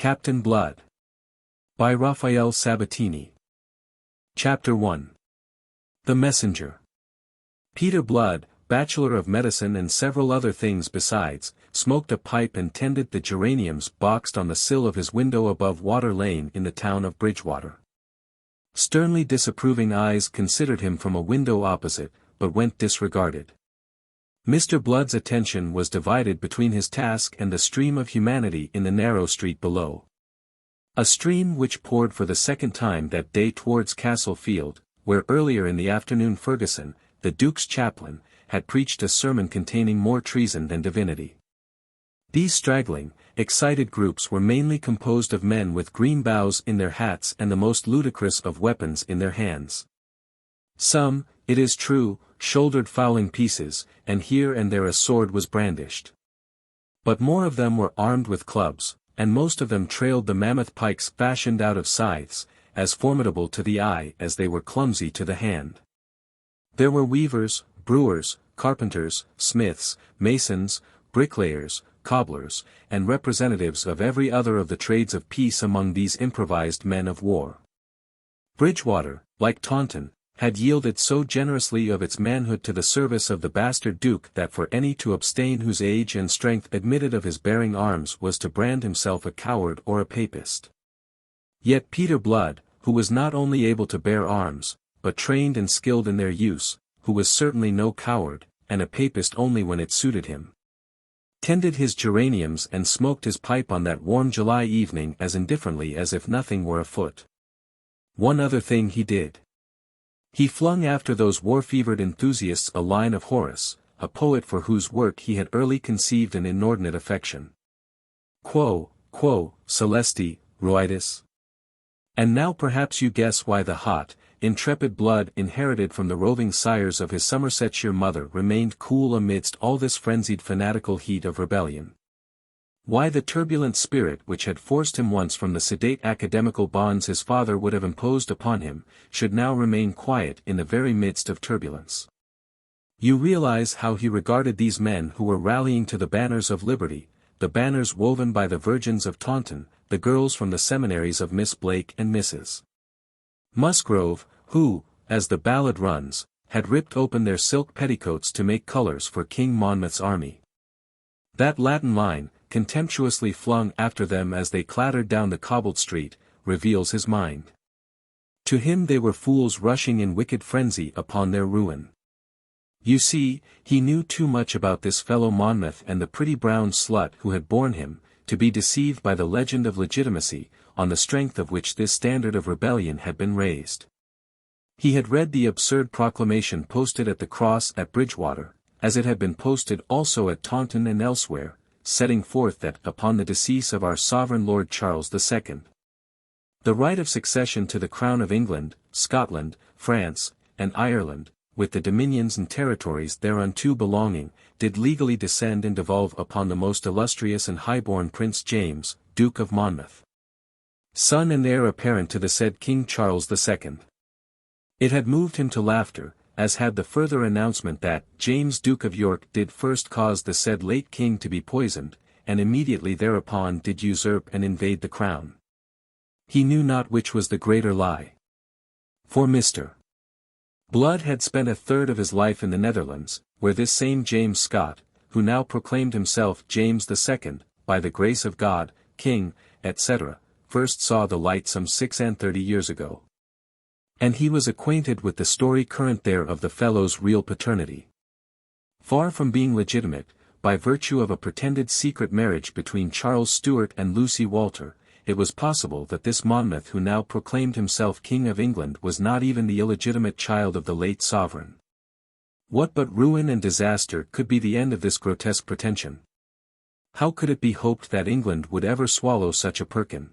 Captain Blood. By Rafael Sabatini. Chapter 1. The Messenger. Peter Blood, bachelor of medicine and several other things besides, smoked a pipe and tended the geraniums boxed on the sill of his window above Water Lane in the town of Bridgewater. Sternly disapproving eyes considered him from a window opposite, but went disregarded. Mr. Blood's attention was divided between his task and the stream of humanity in the narrow street below. A stream which poured for the second time that day towards Castle Field, where earlier in the afternoon Ferguson, the Duke's chaplain, had preached a sermon containing more treason than divinity. These straggling, excited groups were mainly composed of men with green boughs in their hats and the most ludicrous of weapons in their hands. Some, it is true, shouldered fowling pieces, and here and there a sword was brandished. But more of them were armed with clubs, and most of them trailed the mammoth pikes fashioned out of scythes, as formidable to the eye as they were clumsy to the hand. There were weavers, brewers, carpenters, smiths, masons, bricklayers, cobblers, and representatives of every other of the trades of peace among these improvised men of war. Bridgewater, like Taunton, had yielded so generously of its manhood to the service of the bastard Duke that for any to abstain whose age and strength admitted of his bearing arms was to brand himself a coward or a papist. Yet Peter Blood, who was not only able to bear arms, but trained and skilled in their use, who was certainly no coward, and a papist only when it suited him, tended his geraniums and smoked his pipe on that warm July evening as indifferently as if nothing were afoot. One other thing he did. He flung after those war-fevered enthusiasts a line of Horace, a poet for whose work he had early conceived an inordinate affection. Quo celesti, ruitis? And now perhaps you guess why the hot, intrepid blood inherited from the roving sires of his Somersetshire mother remained cool amidst all this frenzied fanatical heat of rebellion. Why the turbulent spirit which had forced him once from the sedate academical bonds his father would have imposed upon him, should now remain quiet in the very midst of turbulence. You realize how he regarded these men who were rallying to the banners of liberty, the banners woven by the virgins of Taunton, the girls from the seminaries of Miss Blake and Mrs. Musgrove, who, as the ballad runs, had ripped open their silk petticoats to make colours for King Monmouth's army. That Latin line, contemptuously flung after them as they clattered down the cobbled street, reveals his mind. To him they were fools rushing in wicked frenzy upon their ruin. You see, he knew too much about this fellow Monmouth and the pretty brown slut who had borne him, to be deceived by the legend of legitimacy, on the strength of which this standard of rebellion had been raised. He had read the absurd proclamation posted at the cross at Bridgewater, as it had been posted also at Taunton and elsewhere, setting forth that upon the decease of our sovereign Lord Charles II, the right of succession to the crown of England, Scotland, France, and Ireland, with the dominions and territories thereunto belonging, did legally descend and devolve upon the most illustrious and highborn Prince James, Duke of Monmouth, son and heir apparent to the said King Charles II. It had moved him to laughter, as had the further announcement that James Duke of York did first cause the said late king to be poisoned, and immediately thereupon did usurp and invade the crown. He knew not which was the greater lie. For Mr. Blood had spent a third of his life in the Netherlands, where this same James Scott, who now proclaimed himself James II, by the grace of God, King, etc., first saw the light some 36 years ago. And he was acquainted with the story current there of the fellow's real paternity. Far from being legitimate, by virtue of a pretended secret marriage between Charles Stuart and Lucy Walter, it was possible that this Monmouth who now proclaimed himself King of England was not even the illegitimate child of the late sovereign. What but ruin and disaster could be the end of this grotesque pretension? How could it be hoped that England would ever swallow such a Perkin?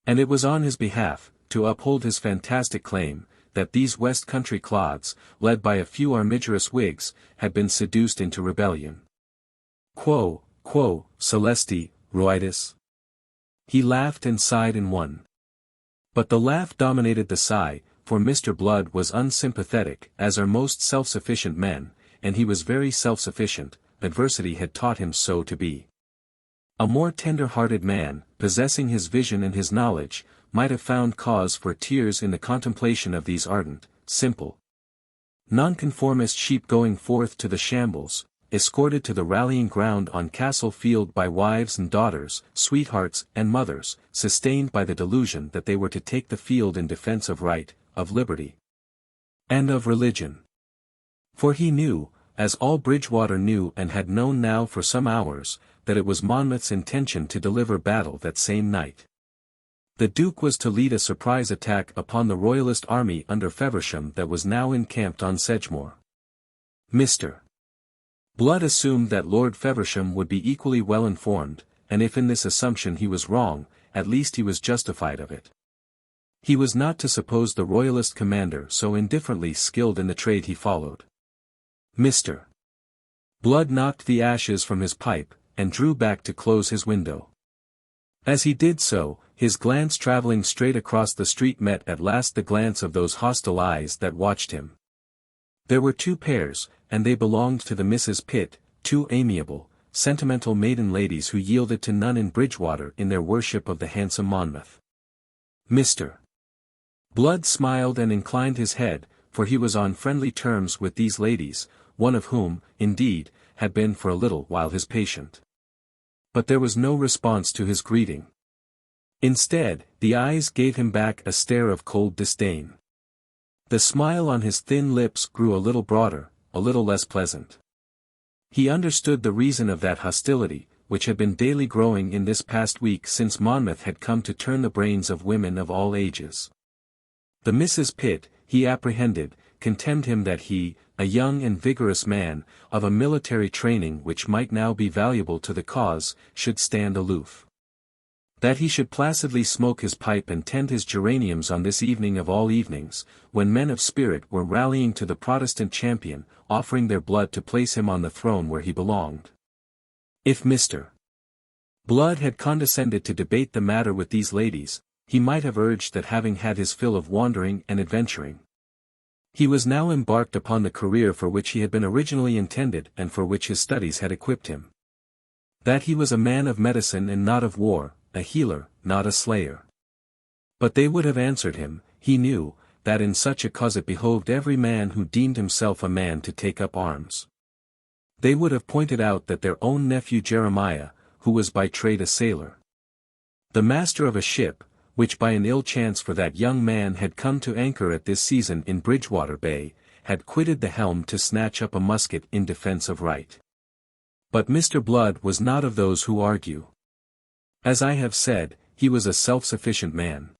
And it was on his behalf, to uphold his fantastic claim, that these West Country clods, led by a few armigerous Whigs, had been seduced into rebellion. Quo celesti, ruitis? He laughed and sighed in one. But the laugh dominated the sigh, for Mr. Blood was unsympathetic as are most self-sufficient men, and he was very self-sufficient, adversity had taught him so to be. A more tender-hearted man, possessing his vision and his knowledge, might have found cause for tears in the contemplation of these ardent, simple, nonconformist sheep going forth to the shambles, escorted to the rallying ground on Castle Field by wives and daughters, sweethearts and mothers, sustained by the delusion that they were to take the field in defense of right, of liberty, and of religion. For he knew, as all Bridgewater knew and had known now for some hours, that it was Monmouth's intention to deliver battle that same night. The Duke was to lead a surprise attack upon the Royalist army under Feversham that was now encamped on Sedgemoor. Mr. Blood assumed that Lord Feversham would be equally well informed, and if in this assumption he was wrong, at least he was justified of it. He was not to suppose the Royalist commander so indifferently skilled in the trade he followed. Mr. Blood knocked the ashes from his pipe, and drew back to close his window. As he did so, his glance travelling straight across the street met at last the glance of those hostile eyes that watched him. There were two pairs, and they belonged to the Misses Pitt, two amiable, sentimental maiden ladies who yielded to none in Bridgewater in their worship of the handsome Monmouth. Mr. Blood smiled and inclined his head, for he was on friendly terms with these ladies, one of whom, indeed, had been for a little while his patient. But there was no response to his greeting. Instead, the eyes gave him back a stare of cold disdain. The smile on his thin lips grew a little broader, a little less pleasant. He understood the reason of that hostility, which had been daily growing in this past week since Monmouth had come to turn the brains of women of all ages. The Misses Pitt, he apprehended, contemned him that he, a young and vigorous man, of a military training which might now be valuable to the cause, should stand aloof. That he should placidly smoke his pipe and tend his geraniums on this evening of all evenings, when men of spirit were rallying to the Protestant champion, offering their blood to place him on the throne where he belonged. If Mr. Blood had condescended to debate the matter with these ladies, he might have urged that having had his fill of wandering and adventuring, he was now embarked upon the career for which he had been originally intended and for which his studies had equipped him. That he was a man of medicine and not of war, a healer, not a slayer. But they would have answered him, he knew, that in such a cause it behoved every man who deemed himself a man to take up arms. They would have pointed out that their own nephew Jeremiah, who was by trade a sailor, the master of a ship, which by an ill chance for that young man had come to anchor at this season in Bridgewater Bay, had quitted the helm to snatch up a musket in defence of right. But Mr. Blood was not of those who argue. As I have said, he was a self-sufficient man.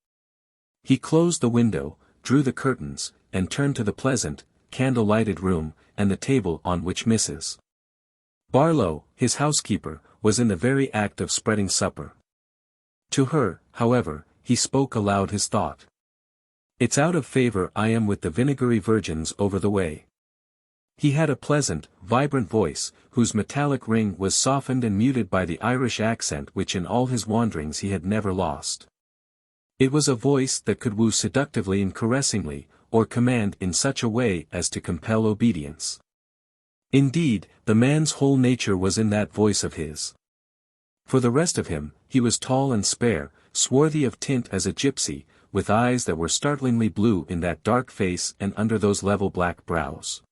He closed the window, drew the curtains, and turned to the pleasant, candle-lighted room, and the table on which Mrs. Barlow, his housekeeper, was in the very act of spreading supper. To her, however, he spoke aloud his thought. "It's out of favour I am with the vinegary virgins over the way." He had a pleasant, vibrant voice, whose metallic ring was softened and muted by the Irish accent which in all his wanderings he had never lost. It was a voice that could woo seductively and caressingly, or command in such a way as to compel obedience. Indeed, the man's whole nature was in that voice of his. For the rest of him, he was tall and spare, swarthy of tint as a gypsy, with eyes that were startlingly blue in that dark face and under those level black brows.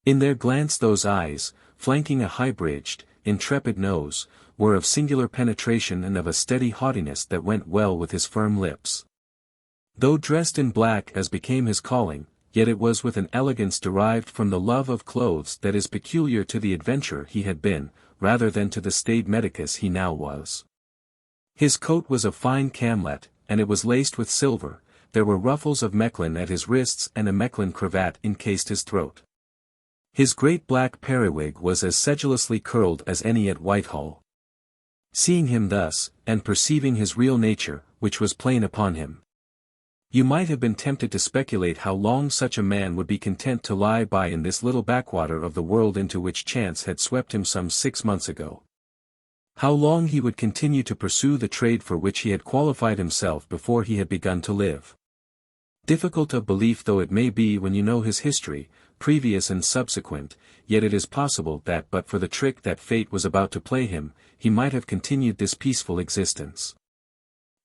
In their glance those eyes, flanking a high-bridged, intrepid nose, were of singular penetration and of a steady haughtiness that went well with his firm lips. Though dressed in black as became his calling, yet it was with an elegance derived from the love of clothes that is peculiar to the adventurer he had been, rather than to the staid medicus he now was. His coat was of fine camlet, and it was laced with silver, there were ruffles of Mechlin at his wrists and a Mechlin cravat encased his throat. His great black periwig was as sedulously curled as any at Whitehall. Seeing him thus, and perceiving his real nature, which was plain upon him, you might have been tempted to speculate how long such a man would be content to lie by in this little backwater of the world into which chance had swept him some 6 months ago. How long he would continue to pursue the trade for which he had qualified himself before he had begun to live. Difficult of belief though it may be when you know his history, previous and subsequent, yet it is possible that but for the trick that fate was about to play him, he might have continued this peaceful existence,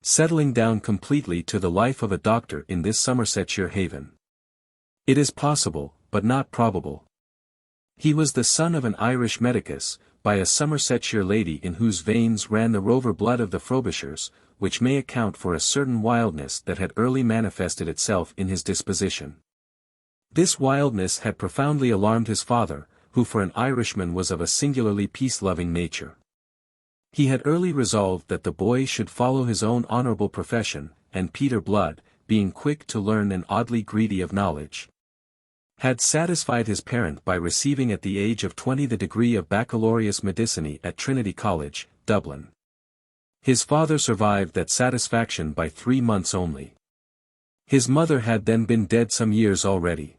settling down completely to the life of a doctor in this Somersetshire haven. It is possible, but not probable. He was the son of an Irish medicus, by a Somersetshire lady in whose veins ran the rover blood of the Frobishers, which may account for a certain wildness that had early manifested itself in his disposition. This wildness had profoundly alarmed his father, who for an Irishman was of a singularly peace-loving nature. He had early resolved that the boy should follow his own honourable profession, and Peter Blood, being quick to learn and oddly greedy of knowledge, had satisfied his parent by receiving at the age of 20 the degree of Baccalaureus Medicinae at Trinity College, Dublin. His father survived that satisfaction by 3 months only. His mother had then been dead some years already.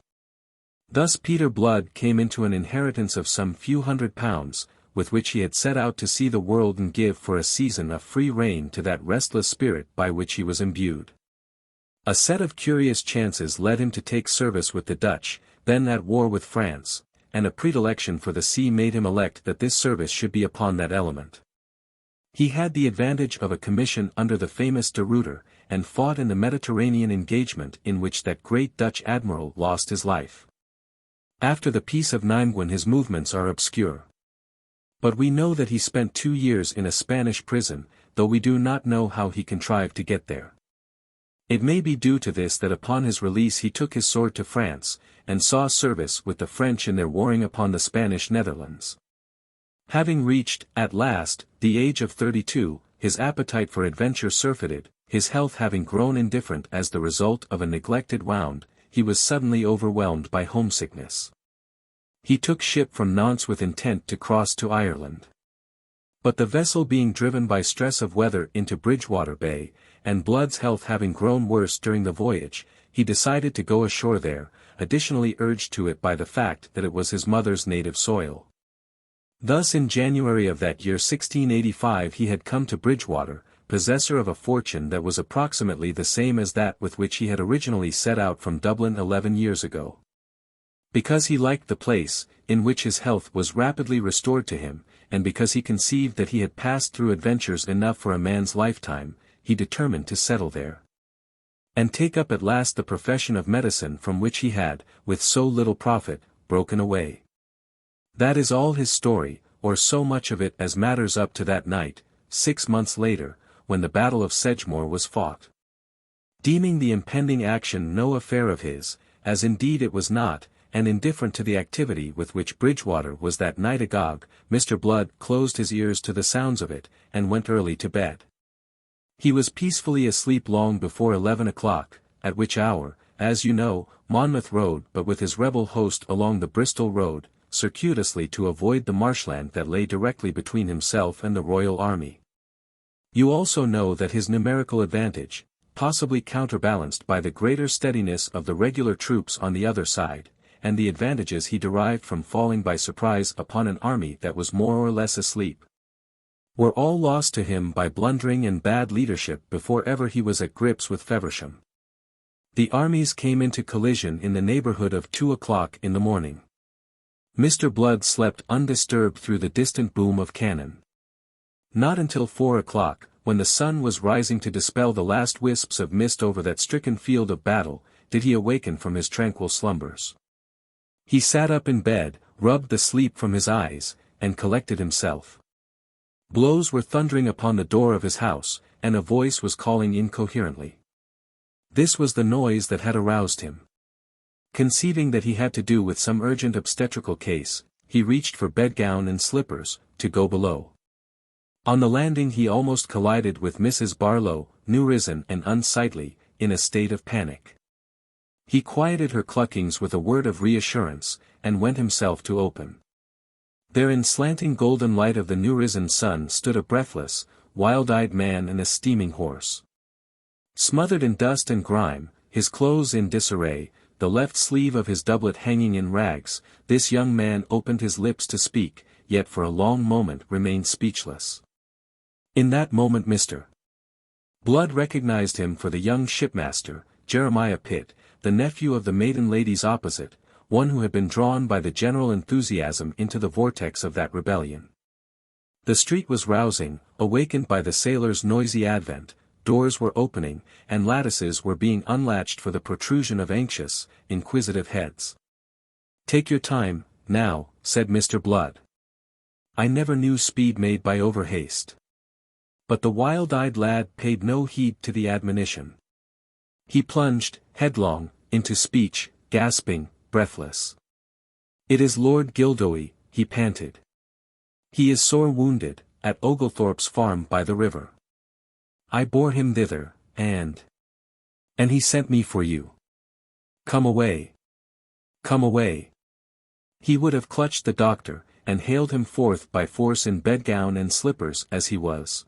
Thus Peter Blood came into an inheritance of some few £100, with which he had set out to see the world and give for a season a free rein to that restless spirit by which he was imbued. A set of curious chances led him to take service with the Dutch, then at war with France, and a predilection for the sea made him elect that this service should be upon that element. He had the advantage of a commission under the famous De Ruyter, and fought in the Mediterranean engagement in which that great Dutch admiral lost his life. After the Peace of Nimeguen his movements are obscure. But we know that he spent 2 years in a Spanish prison, though we do not know how he contrived to get there. It may be due to this that upon his release he took his sword to France, and saw service with the French in their warring upon the Spanish Netherlands. Having reached, at last, the age of 32, his appetite for adventure surfeited, his health having grown indifferent as the result of a neglected wound, he was suddenly overwhelmed by homesickness. He took ship from Nantes with intent to cross to Ireland. But the vessel being driven by stress of weather into Bridgewater Bay, and Blood's health having grown worse during the voyage, he decided to go ashore there, additionally urged to it by the fact that it was his mother's native soil. Thus in January of that year 1685 he had come to Bridgewater, possessor of a fortune that was approximately the same as that with which he had originally set out from Dublin 11 years ago. Because he liked the place, in which his health was rapidly restored to him, and because he conceived that he had passed through adventures enough for a man's lifetime, he determined to settle there, and take up at last the profession of medicine from which he had, with so little profit, broken away. That is all his story, or so much of it as matters up to that night, 6 months later, when the Battle of Sedgemoor was fought. Deeming the impending action no affair of his, as indeed it was not, and indifferent to the activity with which Bridgewater was that night agog, Mr. Blood closed his ears to the sounds of it, and went early to bed. He was peacefully asleep long before 11 o'clock, at which hour, as you know, Monmouth rode but with his rebel host along the Bristol road, circuitously to avoid the marshland that lay directly between himself and the royal army. You also know that his numerical advantage, possibly counterbalanced by the greater steadiness of the regular troops on the other side, and the advantages he derived from falling by surprise upon an army that was more or less asleep, were all lost to him by blundering and bad leadership before ever he was at grips with Feversham. The armies came into collision in the neighbourhood of 2 o'clock in the morning. Mr. Blood slept undisturbed through the distant boom of cannon. Not until 4 o'clock, when the sun was rising to dispel the last wisps of mist over that stricken field of battle, did he awaken from his tranquil slumbers. He sat up in bed, rubbed the sleep from his eyes, and collected himself. Blows were thundering upon the door of his house, and a voice was calling incoherently. This was the noise that had aroused him. Conceiving that he had to do with some urgent obstetrical case, he reached for bedgown and slippers, to go below. On the landing he almost collided with Mrs. Barlow, new risen and unsightly, in a state of panic. He quieted her cluckings with a word of reassurance, and went himself to open. There in slanting golden light of the new-risen sun stood a breathless, wild-eyed man and a steaming horse. Smothered in dust and grime, his clothes in disarray, the left sleeve of his doublet hanging in rags, this young man opened his lips to speak, yet for a long moment remained speechless. In that moment Mr. Blood recognized him for the young shipmaster, Jeremiah Pitt, the nephew of the maiden ladies opposite, one who had been drawn by the general enthusiasm into the vortex of that rebellion. The street was rousing, awakened by the sailors' noisy advent, doors were opening, and lattices were being unlatched for the protrusion of anxious, inquisitive heads. "Take your time, now," said Mr. Blood. "I never knew speed made by overhaste." But the wild-eyed lad paid no heed to the admonition. He plunged, headlong, into speech, gasping, breathless. "It is Lord Gildoy," he panted. "He is sore wounded, at Oglethorpe's farm by the river. I bore him thither, and he sent me for you. Come away. Come away." He would have clutched the doctor, and haled him forth by force in bedgown and slippers as he was.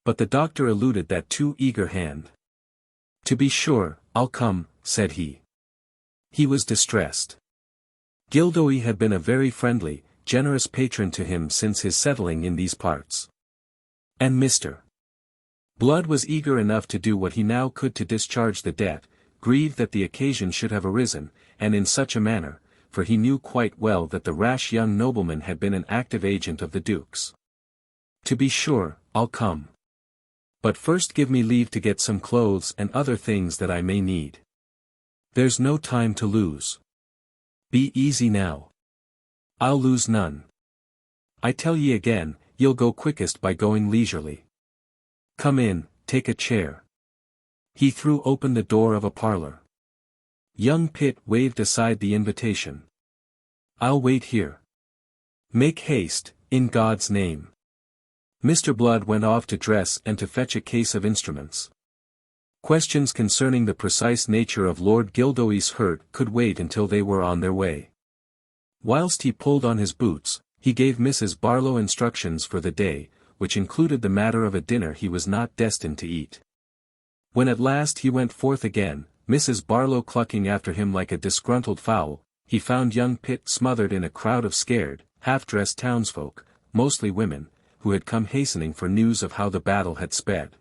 But the doctor eluded that too eager hand. "To be sure, I'll come," said he. He was distressed. Gildoy had been a very friendly, generous patron to him since his settling in these parts. And Mr. Blood was eager enough to do what he now could to discharge the debt, grieved that the occasion should have arisen, and in such a manner, for he knew quite well that the rash young nobleman had been an active agent of the Duke's. "To be sure, I'll come. But first give me leave to get some clothes and other things that I may need. There's no time to lose. Be easy now. I'll lose none. I tell ye again, you'll go quickest by going leisurely. Come in, take a chair." He threw open the door of a parlor. Young Pitt waved aside the invitation. "I'll wait here." "Make haste, in God's name." Mr. Blood went off to dress and to fetch a case of instruments. Questions concerning the precise nature of Lord Gildoy's hurt could wait until they were on their way. Whilst he pulled on his boots, he gave Mrs. Barlow instructions for the day, which included the matter of a dinner he was not destined to eat. When at last he went forth again, Mrs. Barlow clucking after him like a disgruntled fowl, he found young Pitt smothered in a crowd of scared, half-dressed townsfolk, mostly women, who had come hastening for news of how the battle had sped.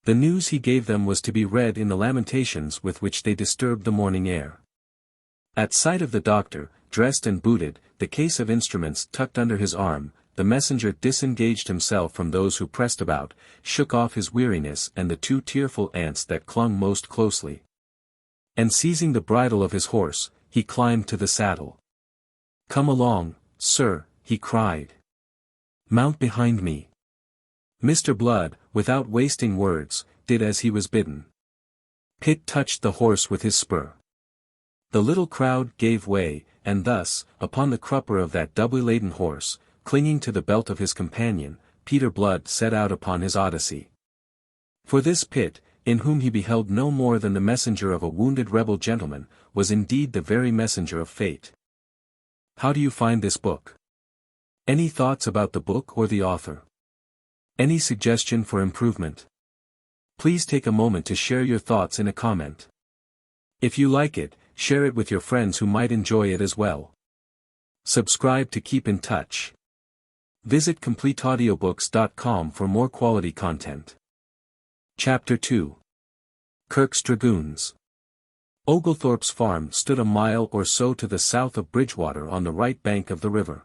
The news he gave them was to be read in the lamentations with which they disturbed the morning air. At sight of the doctor, dressed and booted, the case of instruments tucked under his arm, the messenger disengaged himself from those who pressed about, shook off his weariness and the two tearful aunts that clung most closely. And seizing the bridle of his horse, he climbed to the saddle. "Come along, sir," he cried. "Mount behind me." Mr. Blood, without wasting words, did as he was bidden. Pitt touched the horse with his spur. The little crowd gave way, and thus, upon the crupper of that doubly laden horse, clinging to the belt of his companion, Peter Blood set out upon his odyssey. For this Pitt, in whom he beheld no more than the messenger of a wounded rebel gentleman, was indeed the very messenger of fate. How do you find this book? Any thoughts about the book or the author? Any suggestion for improvement? Please take a moment to share your thoughts in a comment. If you like it, share it with your friends who might enjoy it as well. Subscribe to keep in touch. Visit CompleteAudiobooks.com for more quality content. Chapter 2. Kirke's Dragoons. Oglethorpe's farm stood a mile or so to the south of Bridgewater on the right bank of the river.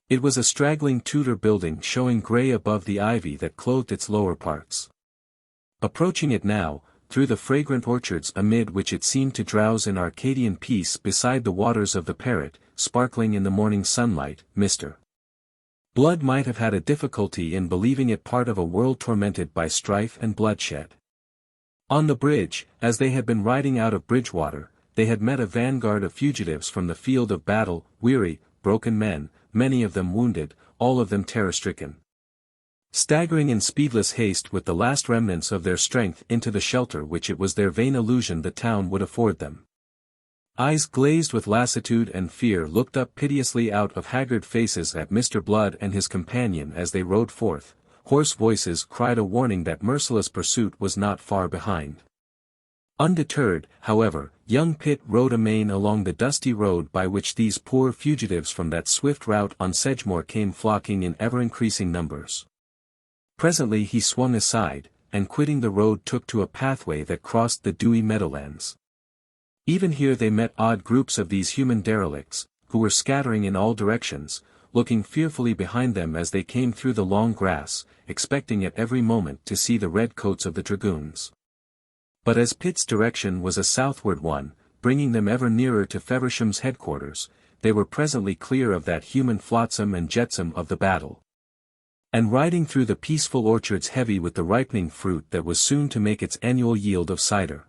It was a straggling Tudor building showing grey above the ivy that clothed its lower parts. Approaching it now, through the fragrant orchards amid which it seemed to drowse in Arcadian peace beside the waters of the Parrot, sparkling in the morning sunlight, Mr. Blood might have had a difficulty in believing it part of a world tormented by strife and bloodshed. On the bridge, as they had been riding out of Bridgewater, they had met a vanguard of fugitives from the field of battle, weary, broken men, many of them wounded, all of them terror-stricken. Staggering in speedless haste with the last remnants of their strength into the shelter which it was their vain illusion the town would afford them. Eyes glazed with lassitude and fear looked up piteously out of haggard faces at Mr. Blood and his companion as they rode forth. Hoarse voices cried a warning that merciless pursuit was not far behind. Undeterred, however, young Pitt rode amain along the dusty road by which these poor fugitives from that swift route on Sedgemoor came flocking in ever-increasing numbers. Presently he swung aside, and quitting the road took to a pathway that crossed the dewy meadowlands. Even here they met odd groups of these human derelicts, who were scattering in all directions, looking fearfully behind them as they came through the long grass, expecting at every moment to see the red coats of the dragoons. But as Pitt's direction was a southward one, bringing them ever nearer to Feversham's headquarters, they were presently clear of that human flotsam and jetsam of the battle. And riding through the peaceful orchards heavy with the ripening fruit that was soon to make its annual yield of cider.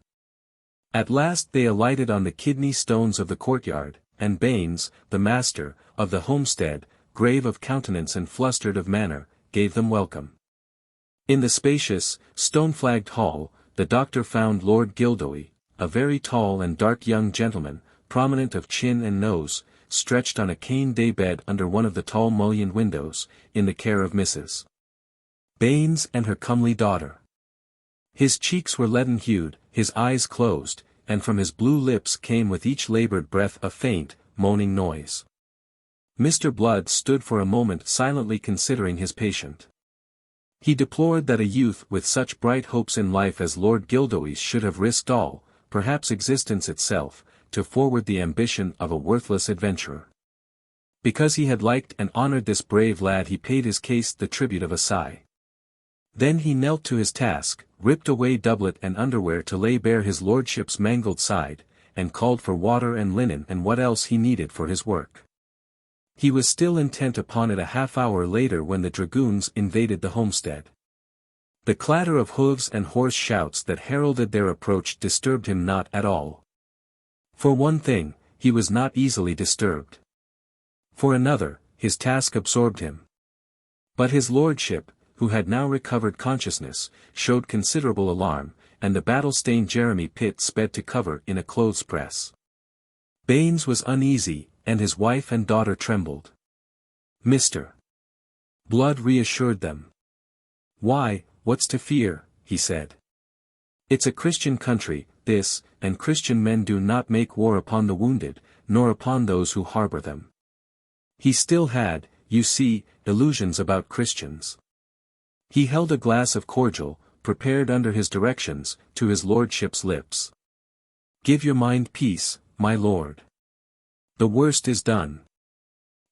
At last they alighted on the kidney stones of the courtyard, and Baines, the master, of the homestead, grave of countenance and flustered of manner, gave them welcome. In the spacious, stone-flagged hall, the doctor found Lord Gildoy, a very tall and dark young gentleman, prominent of chin and nose, stretched on a cane day bed under one of the tall mullioned windows, in the care of Mrs. Baines and her comely daughter. His cheeks were leaden-hued, his eyes closed, and from his blue lips came with each laboured breath a faint, moaning noise. Mr. Blood stood for a moment silently considering his patient. He deplored that a youth with such bright hopes in life as Lord Gildoy's should have risked all, perhaps existence itself, to forward the ambition of a worthless adventurer. Because he had liked and honoured this brave lad he paid his case the tribute of a sigh. Then he knelt to his task, ripped away doublet and underwear to lay bare his lordship's mangled side, and called for water and linen and what else he needed for his work. He was still intent upon it a half-hour later when the dragoons invaded the homestead. The clatter of hooves and hoarse shouts that heralded their approach disturbed him not at all. For one thing, he was not easily disturbed. For another, his task absorbed him. But his lordship, who had now recovered consciousness, showed considerable alarm, and the battle-stained Jeremy Pitt sped to cover in a clothes-press. Baines was uneasy, and his wife and daughter trembled. Mr. Blood reassured them. "Why, what's to fear?" he said. "It's a Christian country, this, and Christian men do not make war upon the wounded, nor upon those who harbour them." He still had, you see, illusions about Christians. He held a glass of cordial, prepared under his directions, to his lordship's lips. "Give your mind peace, my lord. The worst is done."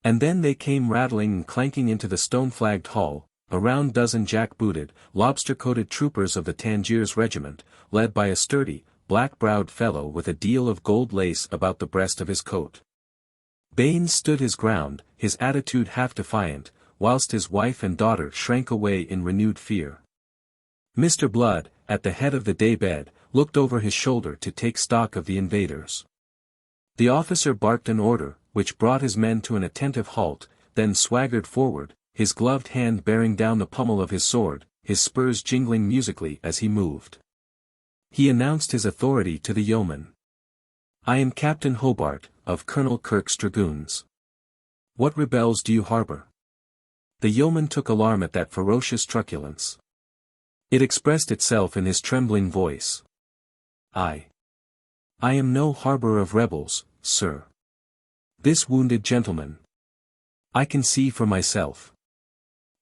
And then they came rattling and clanking into the stone-flagged hall, a round dozen jack-booted, lobster-coated troopers of the Tangiers regiment, led by a sturdy, black-browed fellow with a deal of gold lace about the breast of his coat. Baines stood his ground, his attitude half defiant, whilst his wife and daughter shrank away in renewed fear. Mr. Blood, at the head of the day-bed, looked over his shoulder to take stock of the invaders. The officer barked an order, which brought his men to an attentive halt, then swaggered forward, his gloved hand bearing down the pommel of his sword, his spurs jingling musically as he moved. He announced his authority to the yeoman. "I am Captain Hobart, of Colonel Kirke's Dragoons. What rebels do you harbour?" The yeoman took alarm at that ferocious truculence. It expressed itself in his trembling voice. I am no harbourer of rebels, sir. This wounded gentleman. I can see for myself."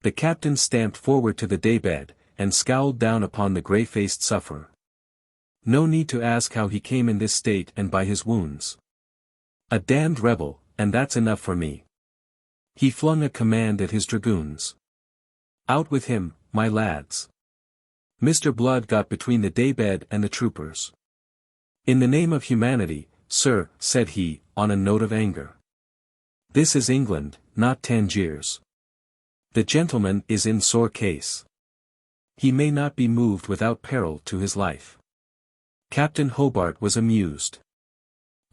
The captain stamped forward to the day-bed, and scowled down upon the grey-faced sufferer. "No need to ask how he came in this state and by his wounds. A damned rebel, and that's enough for me." He flung a command at his dragoons. "Out with him, my lads." Mr. Blood got between the day-bed and the troopers. "In the name of humanity, sir," said he, on a note of anger. "This is England, not Tangiers. The gentleman is in sore case. He may not be moved without peril to his life." Captain Hobart was amused.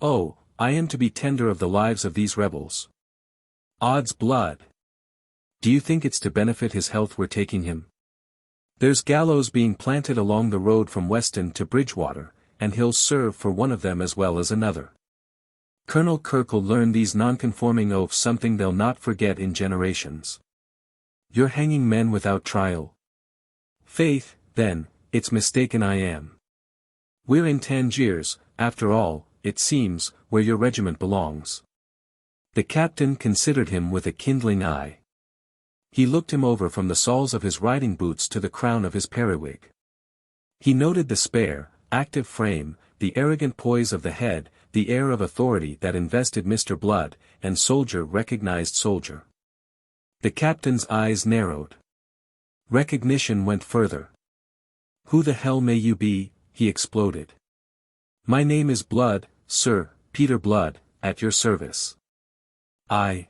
"Oh, I am to be tender of the lives of these rebels. Odds blood! Do you think it's to benefit his health we're taking him? There's gallows being planted along the road from Weston to Bridgewater, and he'll serve for one of them as well as another. Colonel Kirke'll learn these nonconforming oafs something they'll not forget in generations. You're hanging men without trial? Faith, then, it's mistaken I am. We're in Tangiers, after all, it seems, where your regiment belongs." The captain considered him with a kindling eye. He looked him over from the soles of his riding boots to the crown of his periwig. He noted the spare, active frame, the arrogant poise of the head, the air of authority that invested Mr. Blood, and soldier recognized soldier. The captain's eyes narrowed. Recognition went further. "Who the hell may you be?" he exploded. "My name is Blood, sir, Peter Blood, at your service." I.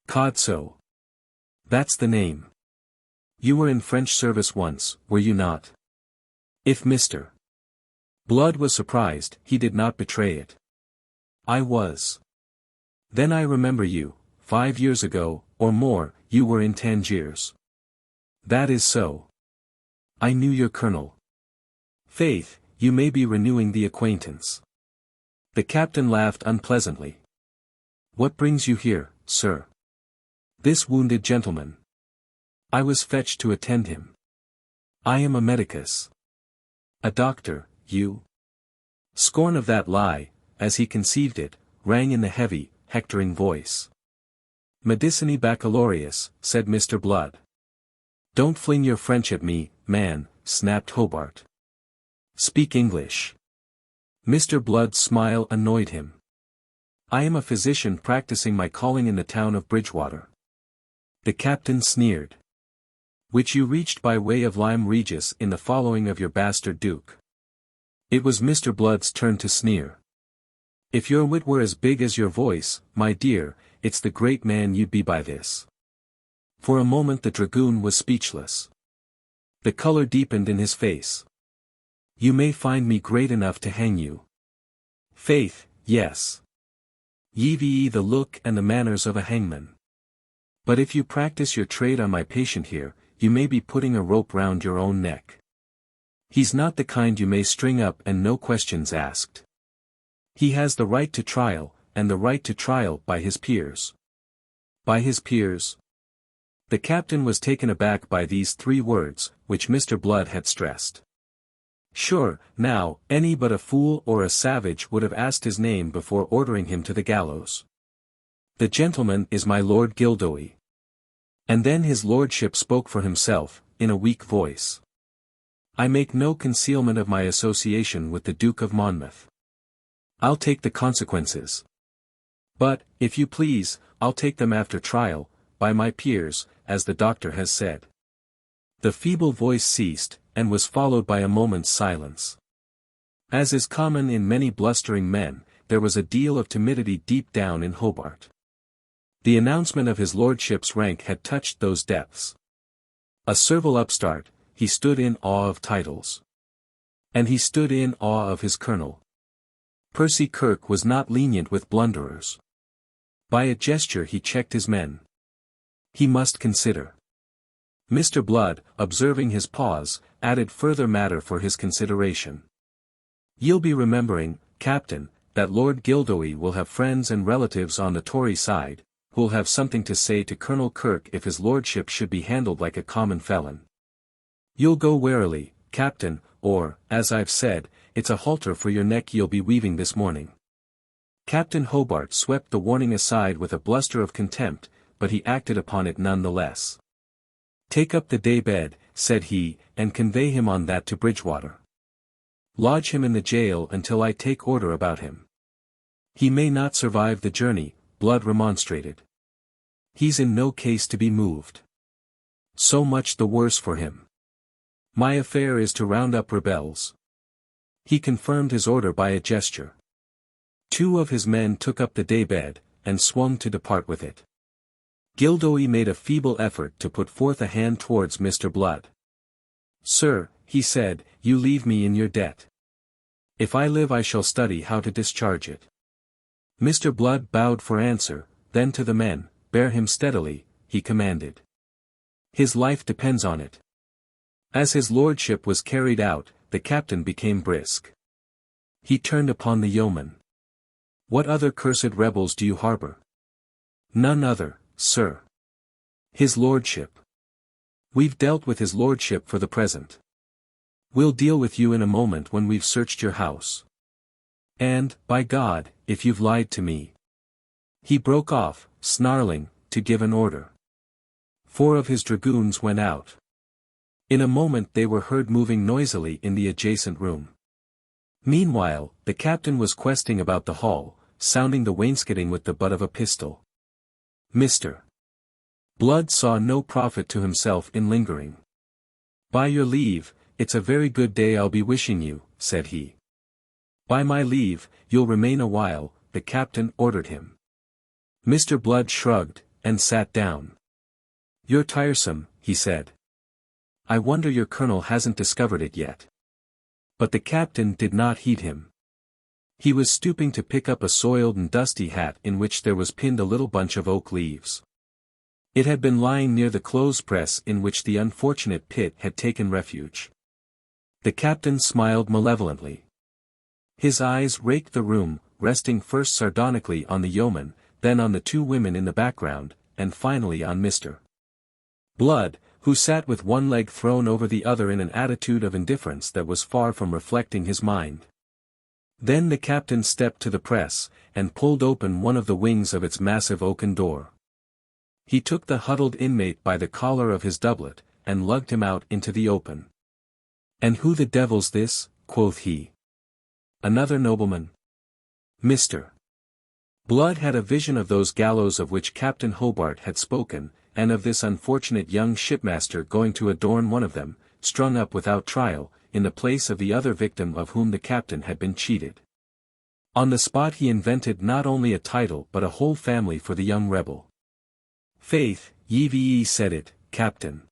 Codso. That's the name. You were in French service once, were you not? If Mr. Blood was surprised, he did not betray it. I was. Then I remember you, 5 years ago, or more, you were in Tangiers. That is so. I knew your colonel. Faith, you may be renewing the acquaintance. The captain laughed unpleasantly. What brings you here, sir? This wounded gentleman. I was fetched to attend him. I am a medicus. A doctor, you? Scorn of that lie, as he conceived it, rang in the heavy, hectoring voice. Medicinae baccalaureus, said Mr. Blood. Don't fling your French at me, man, snapped Hobart. Speak English. Mr. Blood's smile annoyed him. I am a physician practicing my calling in the town of Bridgewater. The captain sneered. Which you reached by way of Lyme Regis in the following of your bastard duke. It was Mr. Blood's turn to sneer. If your wit were as big as your voice, my dear, it's the great man you'd be by this. For a moment the dragoon was speechless. The color deepened in his face. You may find me great enough to hang you. Faith, yes. Ye the look and the manners of a hangman. But if you practice your trade on my patient here, you may be putting a rope round your own neck. He's not the kind you may string up and no questions asked. He has the right to trial, and the right to trial by his peers. By his peers? The captain was taken aback by these 3 words, which Mr. Blood had stressed. Sure, now, any but a fool or a savage would have asked his name before ordering him to the gallows. The gentleman is my Lord Gildoy. And then his lordship spoke for himself, in a weak voice. I make no concealment of my association with the Duke of Monmouth. I'll take the consequences. But, if you please, I'll take them after trial, by my peers, as the doctor has said. The feeble voice ceased, and was followed by a moment's silence. As is common in many blustering men, there was a deal of timidity deep down in Hobart. The announcement of his lordship's rank had touched those depths. A servile upstart, he stood in awe of titles. And he stood in awe of his colonel. Percy Kirke was not lenient with blunderers. By a gesture he checked his men. He must consider. Mr. Blood, observing his pause, added further matter for his consideration. You'll be remembering, Captain, that Lord Gildoy will have friends and relatives on the Tory side, who'll have something to say to Colonel Kirke if his lordship should be handled like a common felon. You'll go warily, Captain, or, as I've said, it's a halter for your neck you'll be weaving this morning. Captain Hobart swept the warning aside with a bluster of contempt, but he acted upon it none the less. Take up the day bed, said he, and convey him on that to Bridgewater. Lodge him in the jail until I take order about him. He may not survive the journey, Blood remonstrated. He's in no case to be moved. So much the worse for him. My affair is to round up rebels. He confirmed his order by a gesture. 2 of his men took up the day bed, and swung to depart with it. Gildoy made a feeble effort to put forth a hand towards Mr. Blood. Sir, he said, you leave me in your debt. If I live I shall study how to discharge it. Mr. Blood bowed for answer, then to the men, bear him steadily, he commanded. His life depends on it. As his lordship was carried out, the captain became brisk. He turned upon the yeoman. What other cursed rebels do you harbor? None other, sir. His lordship. We've dealt with his lordship for the present. We'll deal with you in a moment when we've searched your house. And, by God, if you've lied to me. He broke off, snarling, to give an order. 4 of his dragoons went out. In a moment they were heard moving noisily in the adjacent room. Meanwhile, the captain was questing about the hall, sounding the wainscoting with the butt of a pistol. Mr. Blood saw no profit to himself in lingering. "By your leave, it's a very good day I'll be wishing you," said he. "By my leave, you'll remain a while," the captain ordered him. Mr. Blood shrugged, and sat down. "You're tiresome," he said. "I wonder your colonel hasn't discovered it yet." But the captain did not heed him. He was stooping to pick up a soiled and dusty hat in which there was pinned a little bunch of oak leaves. It had been lying near the clothes press in which the unfortunate Pitt had taken refuge. The captain smiled malevolently. His eyes raked the room, resting first sardonically on the yeoman, then on the two women in the background, and finally on Mr. Blood, who sat with one leg thrown over the other in an attitude of indifference that was far from reflecting his mind. Then the captain stepped to the press, and pulled open one of the wings of its massive oaken door. He took the huddled inmate by the collar of his doublet, and lugged him out into the open. "And who the devil's this?" quoth he. "Another nobleman." Mr. Blood had a vision of those gallows of which Captain Hobart had spoken, and of this unfortunate young shipmaster going to adorn one of them, strung up without trial, in the place of the other victim of whom the captain had been cheated. On the spot he invented not only a title but a whole family for the young rebel. "Faith, ye've said it, Captain.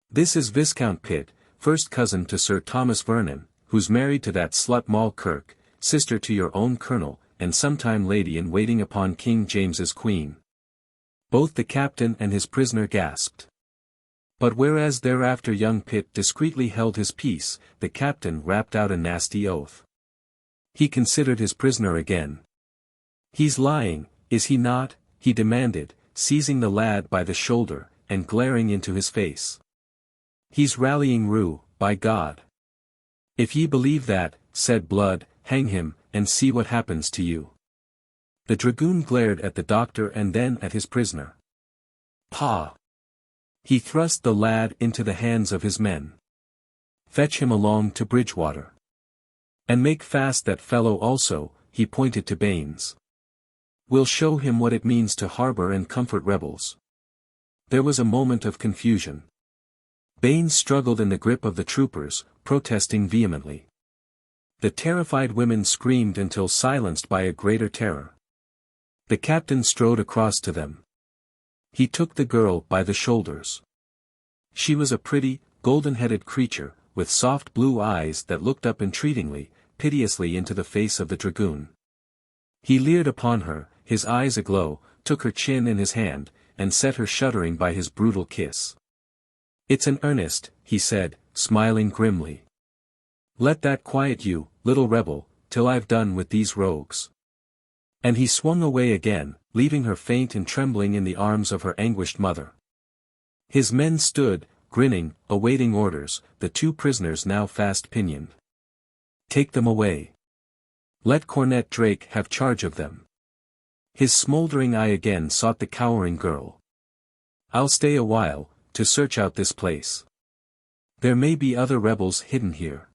This is Viscount Pitt, first cousin to Sir Thomas Vernon, who's married to that slut Moll Kirke, sister to your own colonel, and sometime lady-in-waiting upon King James's queen." Both the captain and his prisoner gasped. But whereas thereafter young Pitt discreetly held his peace, the captain rapped out a nasty oath. He considered his prisoner again. "He's lying, is he not?" he demanded, seizing the lad by the shoulder, and glaring into his face. "He's rallying Rue, by God." "If ye believe that," said Blood, "hang him, and see what happens to you." The dragoon glared at the doctor and then at his prisoner. "Pah!" He thrust the lad into the hands of his men. "Fetch him along to Bridgewater. And make fast that fellow also," he pointed to Baines. "We'll show him what it means to harbor and comfort rebels." There was a moment of confusion. Baines struggled in the grip of the troopers, protesting vehemently. The terrified women screamed until silenced by a greater terror. The captain strode across to them. He took the girl by the shoulders. She was a pretty, golden-headed creature, with soft blue eyes that looked up entreatingly, piteously into the face of the dragoon. He leered upon her, his eyes aglow, took her chin in his hand, and set her shuddering by his brutal kiss. "It's an earnest," he said, smiling grimly. "Let that quiet you, little rebel, till I've done with these rogues." And he swung away again, leaving her faint and trembling in the arms of her anguished mother. His men stood, grinning, awaiting orders, the two prisoners now fast pinioned. "Take them away. Let Cornet Drake have charge of them." His smoldering eye again sought the cowering girl. "I'll stay a while, to search out this place. There may be other rebels hidden here."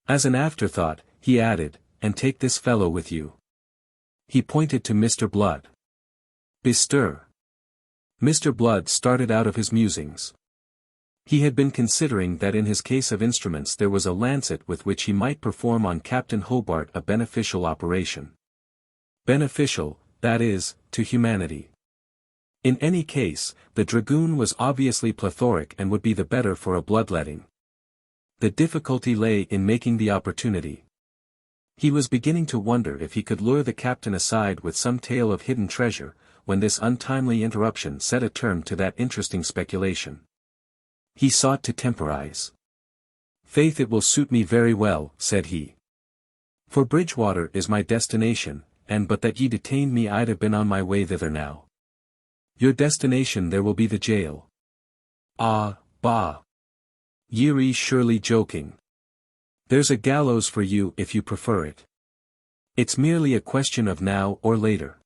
As an afterthought, he added, "And take this fellow with you." He pointed to Mr. Blood. "Bestir." Mr. Blood started out of his musings. He had been considering that in his case of instruments there was a lancet with which he might perform on Captain Hobart a beneficial operation. Beneficial, that is, to humanity. In any case, the dragoon was obviously plethoric and would be the better for a bloodletting. The difficulty lay in making the opportunity. He was beginning to wonder if he could lure the captain aside with some tale of hidden treasure, when this untimely interruption set a term to that interesting speculation. He sought to temporize. "Faith, it will suit me very well," said he. "For Bridgewater is my destination, and but that ye detained me I'd have been on my way thither now." "Your destination there will be the jail." "Ah, bah! Ye're surely joking. There's a gallows for you if you prefer it. It's merely a question of now or later."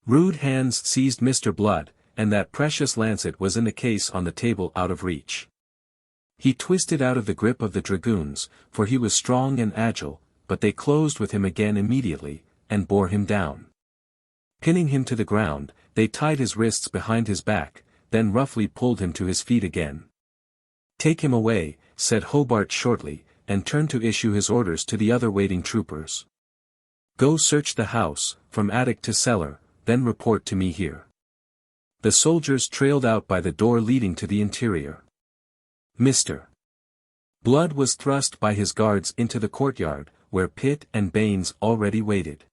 Rude hands seized Mr. Blood, and that precious lancet was in the case on the table out of reach. He twisted out of the grip of the dragoons, for he was strong and agile, but they closed with him again immediately, and bore him down. Pinning him to the ground, they tied his wrists behind his back, then roughly pulled him to his feet again. "Take him away," said Hobart shortly, and turned to issue his orders to the other waiting troopers. "Go search the house, from attic to cellar, then report to me here." The soldiers trailed out by the door leading to the interior. Mr. Blood was thrust by his guards into the courtyard, where Pitt and Baines already waited.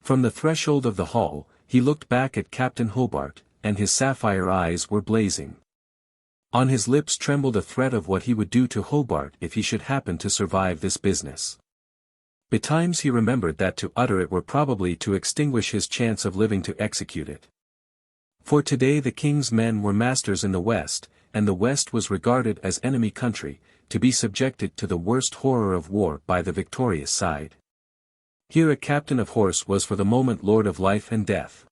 From the threshold of the hall, he looked back at Captain Hobart, and his sapphire eyes were blazing. On his lips trembled a threat of what he would do to Hobart if he should happen to survive this business. Betimes he remembered that to utter it were probably to extinguish his chance of living to execute it. For today the king's men were masters in the West, and the West was regarded as enemy country, to be subjected to the worst horror of war by the victorious side. Here a captain of horse was for the moment lord of life and death.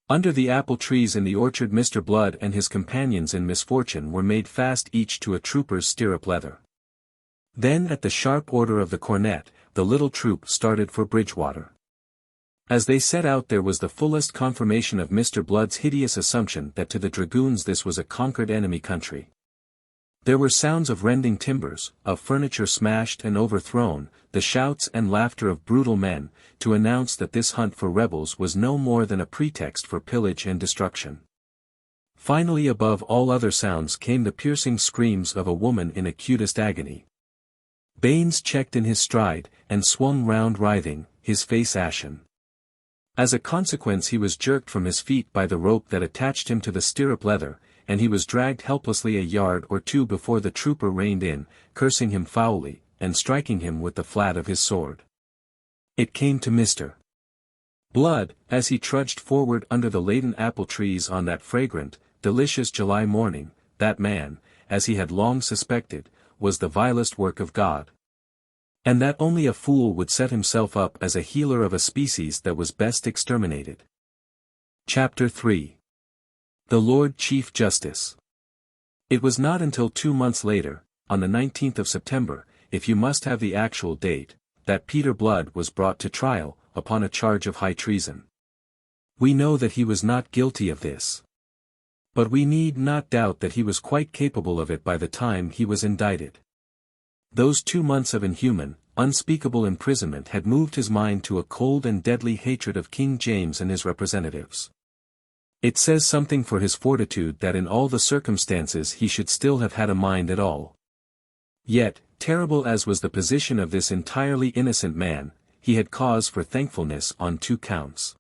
Under the apple trees in the orchard Mr. Blood and his companions in misfortune were made fast each to a trooper's stirrup leather. Then at the sharp order of the cornet, the little troop started for Bridgewater. As they set out there was the fullest confirmation of Mr. Blood's hideous assumption that to the dragoons this was a conquered enemy country. There were sounds of rending timbers, of furniture smashed and overthrown, the shouts and laughter of brutal men, to announce that this hunt for rebels was no more than a pretext for pillage and destruction. Finally above all other sounds came the piercing screams of a woman in acutest agony. Baines checked in his stride, and swung round writhing, his face ashen. As a consequence he was jerked from his feet by the rope that attached him to the stirrup leather, and he was dragged helplessly a yard or two before the trooper reined in, cursing him foully, and striking him with the flat of his sword. It came to Mr. Blood, as he trudged forward under the laden apple trees on that fragrant, delicious July morning, that man, as he had long suspected, was the vilest work of God. And that only a fool would set himself up as a healer of a species that was best exterminated. Chapter 3. The Lord Chief Justice. It was not until 2 months later, on the 19th of September, if you must have the actual date, that Peter Blood was brought to trial, upon a charge of high treason. We know that he was not guilty of this. But we need not doubt that he was quite capable of it by the time he was indicted. Those 2 months of inhuman, unspeakable imprisonment had moved his mind to a cold and deadly hatred of King James and his representatives. It says something for his fortitude that in all the circumstances he should still have had a mind at all. Yet, terrible as was the position of this entirely innocent man, he had cause for thankfulness on 2 counts.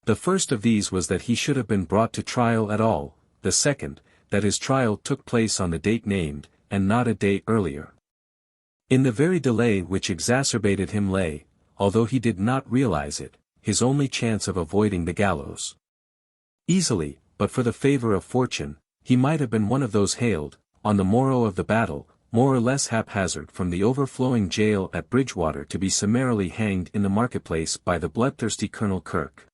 The first of these was that he should have been brought to trial at all, the second, that his trial took place on the date named, and not a day earlier. In the very delay which exacerbated him lay, although he did not realize it, his only chance of avoiding the gallows. Easily, but for the favor of fortune, he might have been one of those hailed, on the morrow of the battle, more or less haphazard from the overflowing jail at Bridgewater to be summarily hanged in the marketplace by the bloodthirsty Colonel Kirke.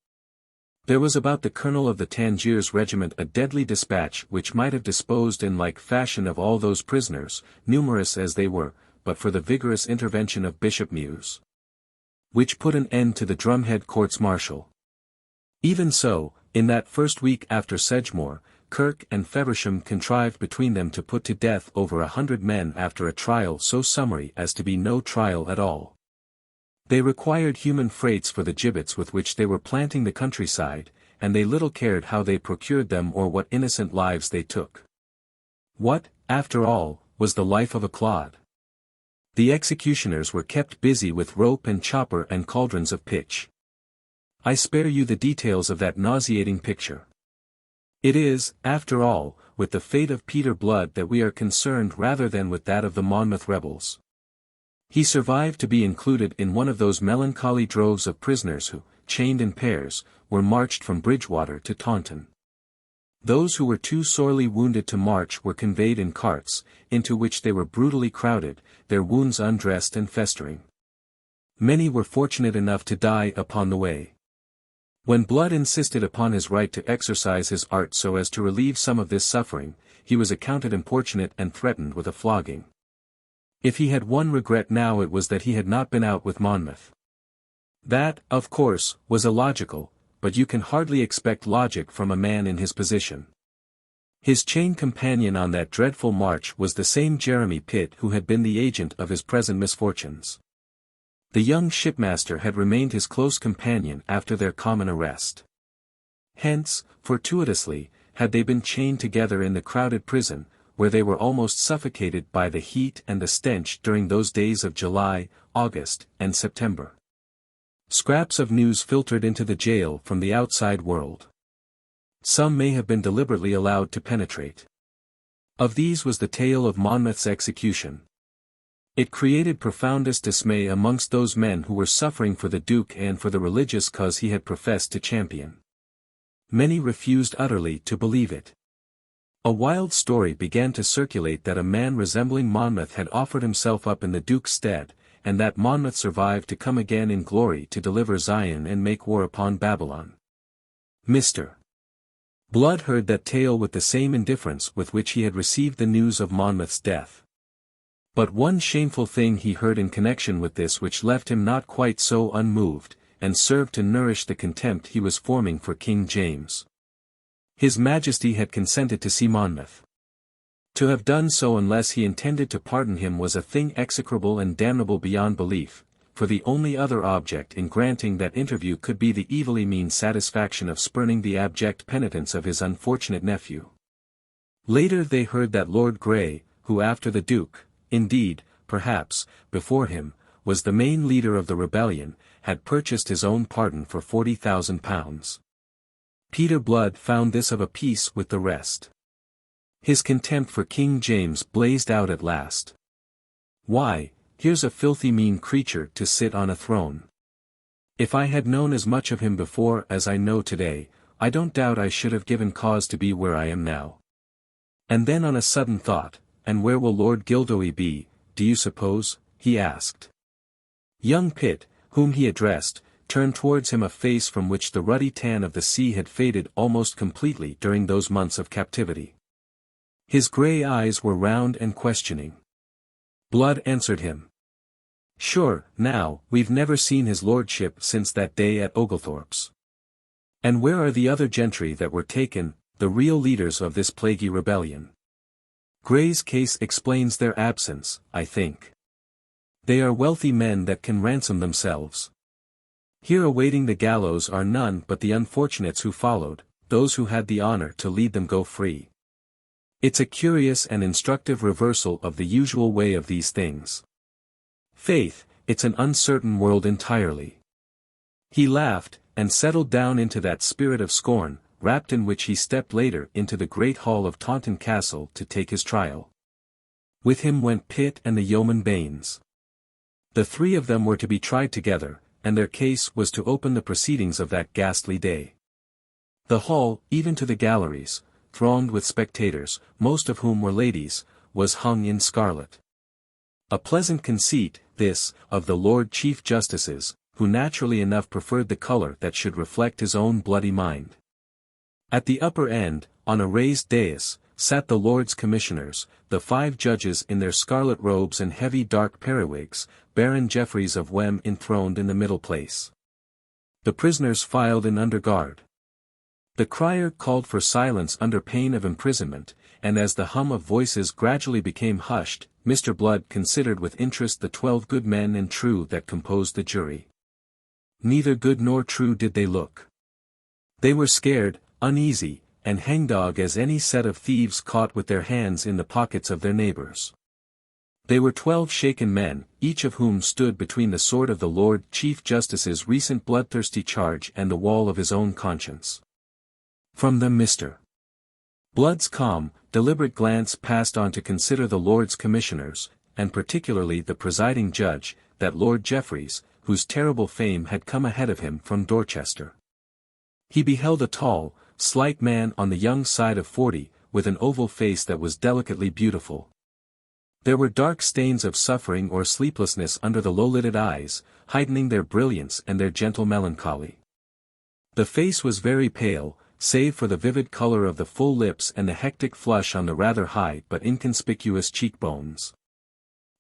There was about the colonel of the Tangiers regiment a deadly dispatch which might have disposed in like fashion of all those prisoners, numerous as they were, but for the vigorous intervention of Bishop Mews, which put an end to the drumhead courts-martial. Even so, in that first week after Sedgemoor, Kirke and Feversham contrived between them to put to death over 100 men after a trial so summary as to be no trial at all. They required human freights for the gibbets with which they were planting the countryside, and they little cared how they procured them or what innocent lives they took. What, after all, was the life of a clod? The executioners were kept busy with rope and chopper and cauldrons of pitch. I spare you the details of that nauseating picture. It is, after all, with the fate of Peter Blood that we are concerned rather than with that of the Monmouth rebels. He survived to be included in one of those melancholy droves of prisoners who, chained in pairs, were marched from Bridgewater to Taunton. Those who were too sorely wounded to march were conveyed in carts, into which they were brutally crowded, their wounds undressed and festering. Many were fortunate enough to die upon the way. When Blood insisted upon his right to exercise his art so as to relieve some of this suffering, he was accounted importunate and threatened with a flogging. If he had one regret now, it was that he had not been out with Monmouth. That, of course, was illogical, but you can hardly expect logic from a man in his position. His chain companion on that dreadful march was the same Jeremy Pitt who had been the agent of his present misfortunes. The young shipmaster had remained his close companion after their common arrest. Hence, fortuitously, had they been chained together in the crowded prison, where they were almost suffocated by the heat and the stench during those days of July, August, and September. Scraps of news filtered into the jail from the outside world. Some may have been deliberately allowed to penetrate. Of these was the tale of Monmouth's execution. It created profoundest dismay amongst those men who were suffering for the Duke and for the religious cause he had professed to champion. Many refused utterly to believe it. A wild story began to circulate that a man resembling Monmouth had offered himself up in the Duke's stead, and that Monmouth survived to come again in glory to deliver Zion and make war upon Babylon. Mr. Blood heard that tale with the same indifference with which he had received the news of Monmouth's death. But one shameful thing he heard in connection with this which left him not quite so unmoved, and served to nourish the contempt he was forming for King James. His Majesty had consented to see Monmouth. To have done so unless he intended to pardon him was a thing execrable and damnable beyond belief, for the only other object in granting that interview could be the evilly mean satisfaction of spurning the abject penitence of his unfortunate nephew. Later they heard that Lord Grey, who after the Duke, indeed, perhaps, before him, was the main leader of the rebellion, had purchased his own pardon for £40,000. Peter Blood found this of a piece with the rest. His contempt for King James blazed out at last. Why, here's a filthy mean creature to sit on a throne. If I had known as much of him before as I know today, I don't doubt I should have given cause to be where I am now. And then on a sudden thought, and where will Lord Gildoy be, do you suppose, he asked. Young Pitt, whom he addressed, turned towards him a face from which the ruddy tan of the sea had faded almost completely during those months of captivity. His grey eyes were round and questioning. Blood answered him. Sure, now, we've never seen his lordship since that day at Oglethorpe's. And where are the other gentry that were taken, the real leaders of this plaguey rebellion? Grey's case explains their absence, I think. They are wealthy men that can ransom themselves. Here awaiting the gallows are none but the unfortunates who followed, those who had the honor to lead them go free. It's a curious and instructive reversal of the usual way of these things. Faith, it's an uncertain world entirely. He laughed, and settled down into that spirit of scorn, wrapped in which he stepped later into the great hall of Taunton Castle to take his trial. With him went Pitt and the yeoman Baines. The three of them were to be tried together, and their case was to open the proceedings of that ghastly day. The hall, even to the galleries, thronged with spectators, most of whom were ladies, was hung in scarlet. A pleasant conceit, this, of the Lord Chief Justice's, who naturally enough preferred the colour that should reflect his own bloody mind. At the upper end, on a raised dais, sat the Lords Commissioners, the 5 judges in their scarlet robes and heavy dark periwigs, Baron Jeffreys of Wem enthroned in the middle place. The prisoners filed in under guard. The crier called for silence under pain of imprisonment, and as the hum of voices gradually became hushed, Mr. Blood considered with interest the 12 good men and true that composed the jury. Neither good nor true did they look. They were scared, uneasy, and hangdog as any set of thieves caught with their hands in the pockets of their neighbors. They were 12 shaken men, each of whom stood between the sword of the Lord Chief Justice's recent bloodthirsty charge and the wall of his own conscience. From them Mr. Blood's calm, deliberate glance passed on to consider the Lords Commissioners, and particularly the presiding judge, that Lord Jeffreys, whose terrible fame had come ahead of him from Dorchester. He beheld a tall, slight man on the young side of 40, with an oval face that was delicately beautiful. There were dark stains of suffering or sleeplessness under the low-lidded eyes, heightening their brilliance and their gentle melancholy. The face was very pale, save for the vivid color of the full lips and the hectic flush on the rather high but inconspicuous cheekbones.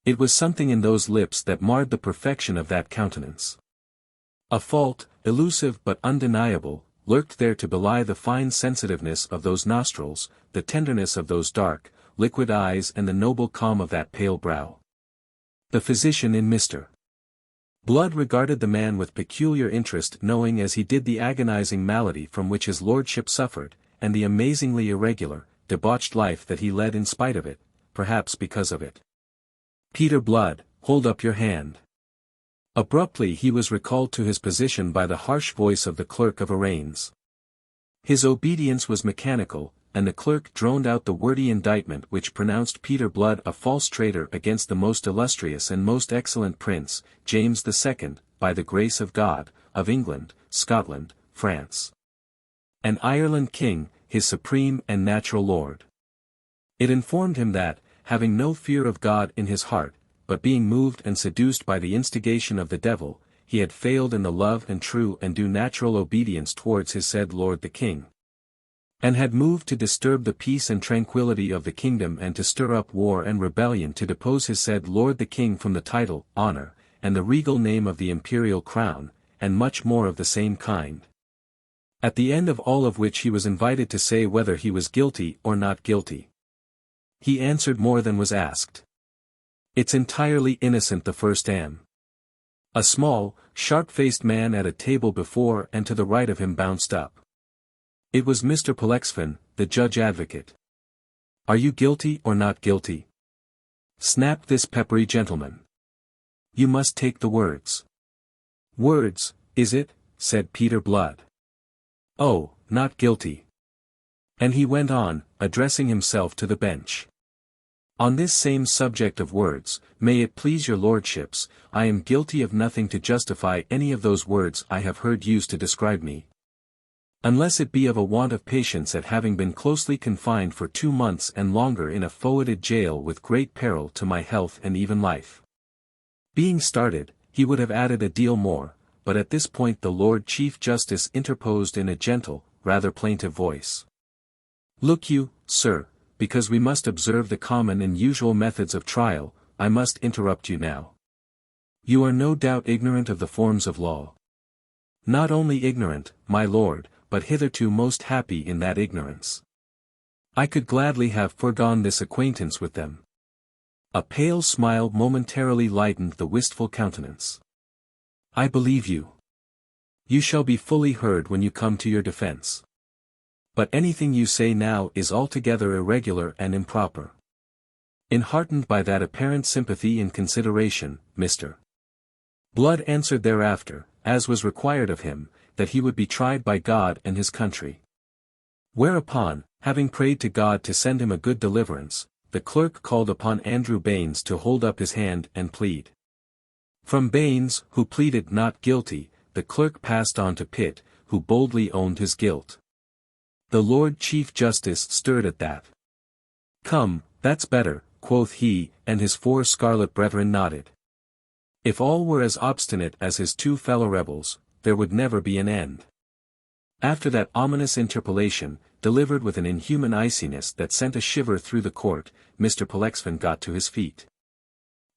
It was something in those lips that marred the perfection of that countenance. A fault, elusive but undeniable, lurked there to belie the fine sensitiveness of those nostrils, the tenderness of those dark, liquid eyes and the noble calm of that pale brow. The physician in Mr. Blood regarded the man with peculiar interest, knowing as he did the agonizing malady from which his lordship suffered, and the amazingly irregular, debauched life that he led in spite of it, perhaps because of it. "Peter Blood, hold up your hand." Abruptly he was recalled to his position by the harsh voice of the clerk of arraigns. His obedience was mechanical, and the clerk droned out the wordy indictment which pronounced Peter Blood a false traitor against the most illustrious and most excellent prince, James II, by the grace of God, of England, Scotland, France, and Ireland king, his supreme and natural lord. It informed him that, having no fear of God in his heart, but being moved and seduced by the instigation of the devil, he had failed in the love and true and due natural obedience towards his said lord the king, and had moved to disturb the peace and tranquillity of the kingdom and to stir up war and rebellion to depose his said lord the king from the title, honor, and the regal name of the imperial crown, and much more of the same kind. At the end of all of which he was invited to say whether he was guilty or not guilty. He answered more than was asked. "It's entirely innocent." The first am. A small, sharp-faced man at a table before and to the right of him bounced up. It was Mr. Pollexfen, the judge advocate. "Are you guilty or not guilty?" snapped this peppery gentleman. "You must take the words." "Words, is it?" said Peter Blood. "Oh, not guilty." And he went on, addressing himself to the bench. "On this same subject of words, may it please your lordships, I am guilty of nothing to justify any of those words I have heard used to describe me. Unless it be of a want of patience at having been closely confined for 2 months and longer in a forwarded jail with great peril to my health and even life." Being started, he would have added a deal more, but at this point the Lord Chief Justice interposed in a gentle, rather plaintive voice. "Look you, sir, because we must observe the common and usual methods of trial, I must interrupt you now. You are no doubt ignorant of the forms of law. Not only ignorant, my lord, but hitherto most happy in that ignorance. I could gladly have foregone this acquaintance with them." A pale smile momentarily lightened the wistful countenance. "I believe you. You shall be fully heard when you come to your defense. But anything you say now is altogether irregular and improper." Enheartened by that apparent sympathy and consideration, Mr. Blood answered thereafter, as was required of him, that he would be tried by God and his country. Whereupon, having prayed to God to send him a good deliverance, the clerk called upon Andrew Baines to hold up his hand and plead. From Baines, who pleaded not guilty, the clerk passed on to Pitt, who boldly owned his guilt. The Lord Chief Justice stirred at that. "Come, that's better," quoth he, and his 4 scarlet brethren nodded. If all were as obstinate as his 2 fellow rebels, there would never be an end. After that ominous interpellation, delivered with an inhuman iciness that sent a shiver through the court, Mr. Pollexfen got to his feet.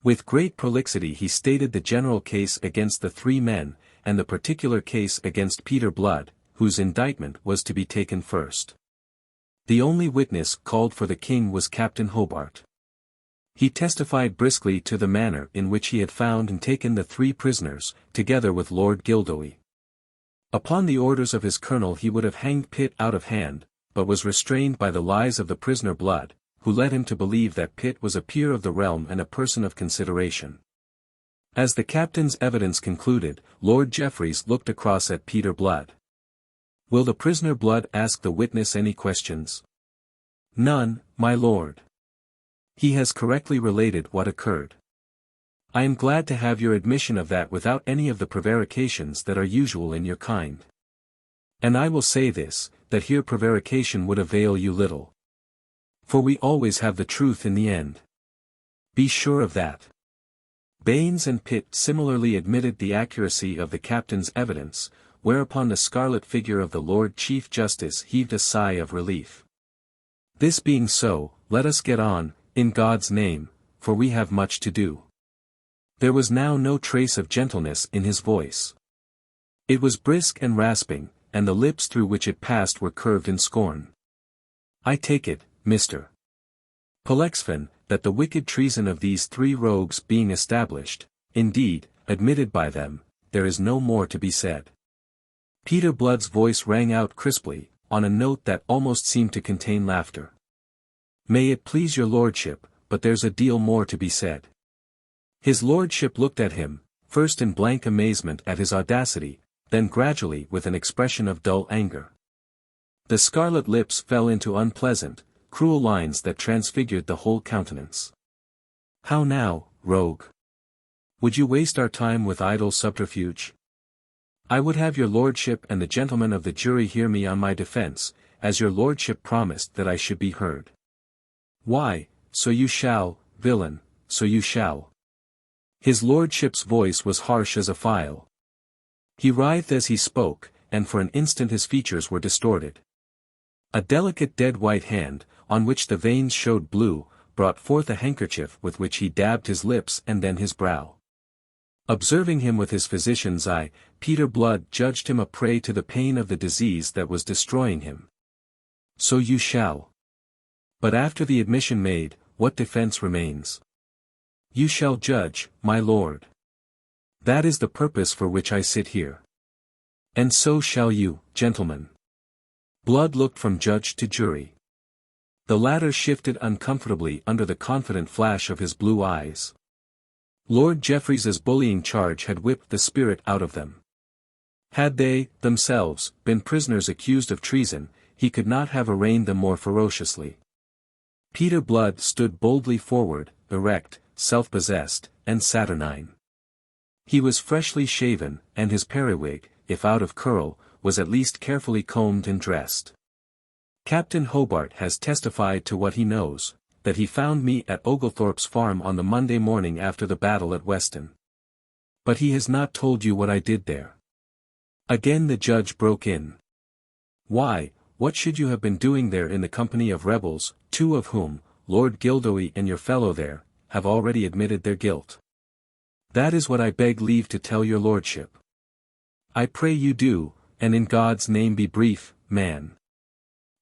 With great prolixity he stated the general case against the 3 men, and the particular case against Peter Blood, whose indictment was to be taken first. The only witness called for the king was Captain Hobart. He testified briskly to the manner in which he had found and taken the 3 prisoners, together with Lord Gildoy. Upon the orders of his colonel he would have hanged Pitt out of hand, but was restrained by the lies of the prisoner Blood, who led him to believe that Pitt was a peer of the realm and a person of consideration. As the captain's evidence concluded, Lord Jeffreys looked across at Peter Blood. "Will the prisoner Blood ask the witness any questions?" "None, my lord. He has correctly related what occurred. I am glad to have your admission of that without any of the prevarications that are usual in your kind. And I will say this, that here prevarication would avail you little. For we always have the truth in the end. Be sure of that." Baines and Pitt similarly admitted the accuracy of the captain's evidence, whereupon the scarlet figure of the Lord Chief Justice heaved a sigh of relief. "This being so, let us get on, in God's name, for we have much to do." There was now no trace of gentleness in his voice. It was brisk and rasping, and the lips through which it passed were curved in scorn. "I take it, Mr. Pollexfen, that the wicked treason of these 3 rogues being established, indeed, admitted by them, there is no more to be said." Peter Blood's voice rang out crisply, on a note that almost seemed to contain laughter. "May it please your lordship, but there's a deal more to be said." His lordship looked at him, first in blank amazement at his audacity, then gradually with an expression of dull anger. The scarlet lips fell into unpleasant, cruel lines that transfigured the whole countenance. "How now, rogue? Would you waste our time with idle subterfuge? I would have your lordship and the gentlemen of the jury hear me on my defense, as your lordship promised that I should be heard." "Why, so you shall, villain, so you shall." His lordship's voice was harsh as a file. He writhed as he spoke, and for an instant his features were distorted. A delicate dead white hand, on which the veins showed blue, brought forth a handkerchief with which he dabbed his lips and then his brow. Observing him with his physician's eye, Peter Blood judged him a prey to the pain of the disease that was destroying him. "So you shall. But after the admission made, what defense remains?" "You shall judge, my lord. That is the purpose for which I sit here. And so shall you, gentlemen." Blood looked from judge to jury. The latter shifted uncomfortably under the confident flash of his blue eyes. Lord Jeffreys's bullying charge had whipped the spirit out of them. Had they, themselves, been prisoners accused of treason, he could not have arraigned them more ferociously. Peter Blood stood boldly forward, erect, self-possessed, and saturnine. He was freshly shaven, and his periwig, if out of curl, was at least carefully combed and dressed. "Captain Hobart has testified to what he knows, that he found me at Oglethorpe's farm on the Monday morning after the battle at Weston. But he has not told you what I did there." Again the judge broke in. "Why, what should you have been doing there in the company of rebels, 2 of whom, Lord Gildoy and your fellow there, have already admitted their guilt?" "That is what I beg leave to tell your lordship." "I pray you do, and in God's name be brief, man.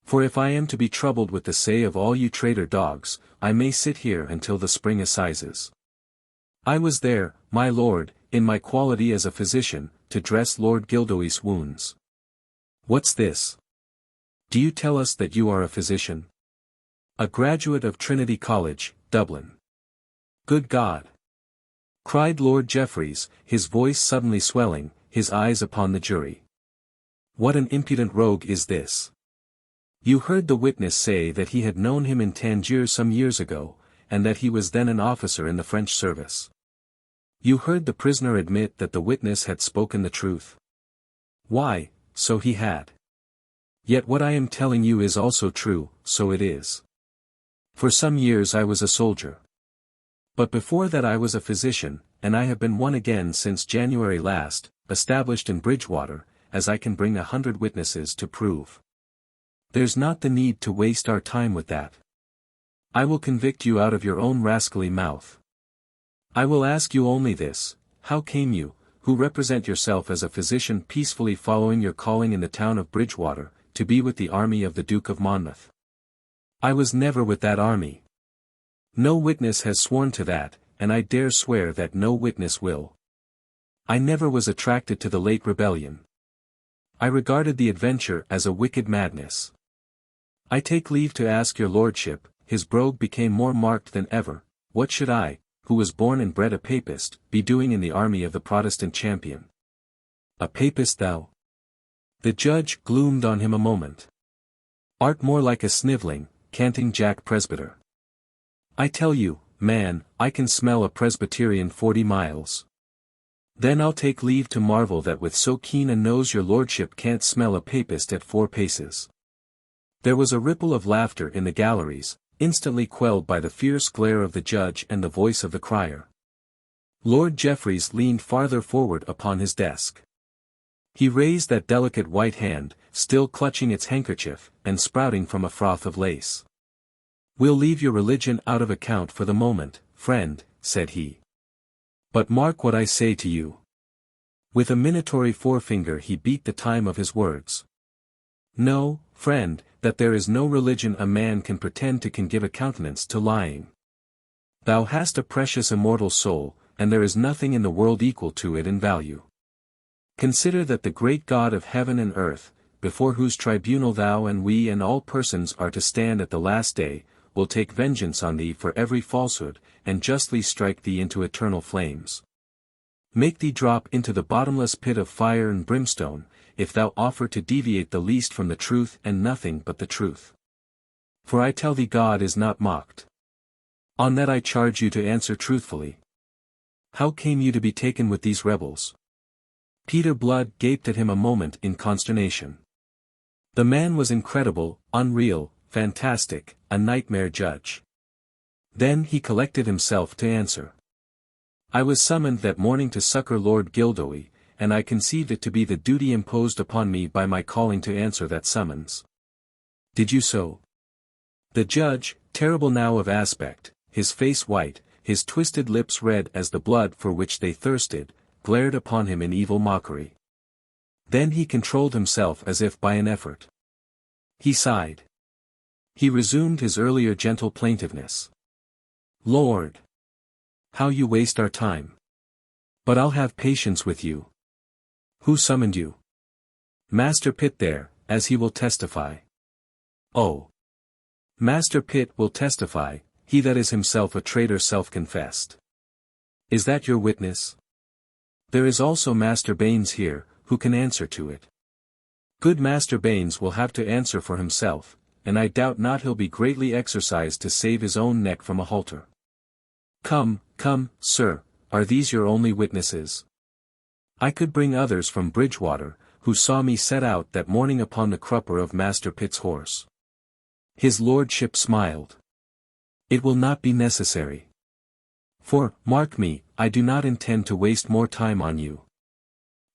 For if I am to be troubled with the say of all you traitor dogs, I may sit here until the spring assizes. I was there, my lord, in my quality as a physician, to dress Lord Gildoy's wounds." "What's this? Do you tell us that you are a physician?" "A graduate of Trinity College, Dublin." "Good God!" cried Lord Jeffreys, his voice suddenly swelling, his eyes upon the jury. "What an impudent rogue is this! You heard the witness say that he had known him in Tangier some years ago, and that he was then an officer in the French service. You heard the prisoner admit that the witness had spoken the truth. Why, so he had. Yet what I am telling you is also true, so it is. For some years I was a soldier. But before that I was a physician, and I have been one again since January last, established in Bridgewater, as I can bring 100 witnesses to prove. There's not the need to waste our time with that. I will convict you out of your own rascally mouth. I will ask you only this: how came you, who represent yourself as a physician peacefully following your calling in the town of Bridgewater, to be with the army of the Duke of Monmouth? I was never with that army. No witness has sworn to that, and I dare swear that no witness will. I never was attracted to the late rebellion. I regarded the adventure as a wicked madness. I take leave to ask your lordship," his brogue became more marked than ever, "what should I, who was born and bred a papist, be doing in the army of the Protestant champion?" "A papist thou?" The judge gloomed on him a moment. "Art more like a snivelling, canting Jack Presbyter. I tell you, man, I can smell a Presbyterian 40 miles. Then I'll take leave to marvel that with so keen a nose your lordship can't smell a papist at 4 paces. There was a ripple of laughter in the galleries, instantly quelled by the fierce glare of the judge and the voice of the crier. Lord Jeffreys leaned farther forward upon his desk. He raised that delicate white hand, still clutching its handkerchief, and sprouting from a froth of lace. "We'll leave your religion out of account for the moment, friend," said he. "But mark what I say to you." With a minatory forefinger he beat the time of his words. "Know, friend, that there is no religion a man can pretend to can give a countenance to lying. Thou hast a precious immortal soul, and there is nothing in the world equal to it in value. Consider that the great God of heaven and earth, before whose tribunal thou and we and all persons are to stand at the last day, will take vengeance on thee for every falsehood, and justly strike thee into eternal flames. Make thee drop into the bottomless pit of fire and brimstone, if thou offer to deviate the least from the truth and nothing but the truth. For I tell thee God is not mocked. On that I charge you to answer truthfully. How came you to be taken with these rebels?" Peter Blood gaped at him a moment in consternation. The man was incredible, unreal, fantastic, a nightmare judge. Then he collected himself to answer. "I was summoned that morning to succor Lord Gildoy, and I conceived it to be the duty imposed upon me by my calling to answer that summons." "Did you so?" The judge, terrible now of aspect, his face white, his twisted lips red as the blood for which they thirsted, glared upon him in evil mockery. Then he controlled himself as if by an effort. He sighed. He resumed his earlier gentle plaintiveness. "Lord! How you waste our time. But I'll have patience with you. Who summoned you?" "Master Pitt there, as he will testify." "Oh. Master Pitt will testify, he that is himself a traitor self-confessed. Is that your witness?" "There is also Master Baines here, who can answer to it." "Good Master Baines will have to answer for himself, and I doubt not he'll be greatly exercised to save his own neck from a halter." Come, sir, are these your only witnesses?" "I could bring others from Bridgewater, who saw me set out that morning upon the crupper of Master Pitt's horse." His lordship smiled. "It will not be necessary. For, mark me, I do not intend to waste more time on you.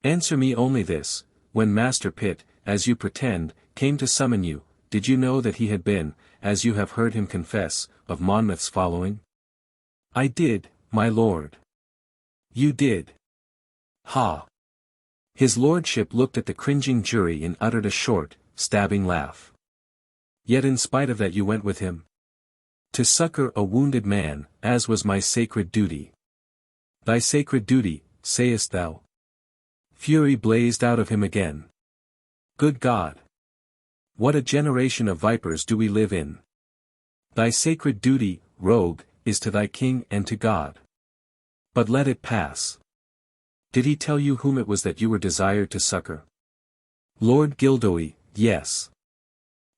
Answer me only this: when Master Pitt, as you pretend, came to summon you, did you know that he had been, as you have heard him confess, of Monmouth's following?" "I did, my lord." "You did? Ha!" His lordship looked at the cringing jury and uttered a short, stabbing laugh. "Yet in spite of that you went with him?" "To succor a wounded man, as was my sacred duty." "Thy sacred duty, sayest thou?" Fury blazed out of him again. "Good God! What a generation of vipers do we live in! Thy sacred duty, rogue, is to thy king and to God. But let it pass. Did he tell you whom it was that you were desired to succor?" "Lord Gildoy, yes."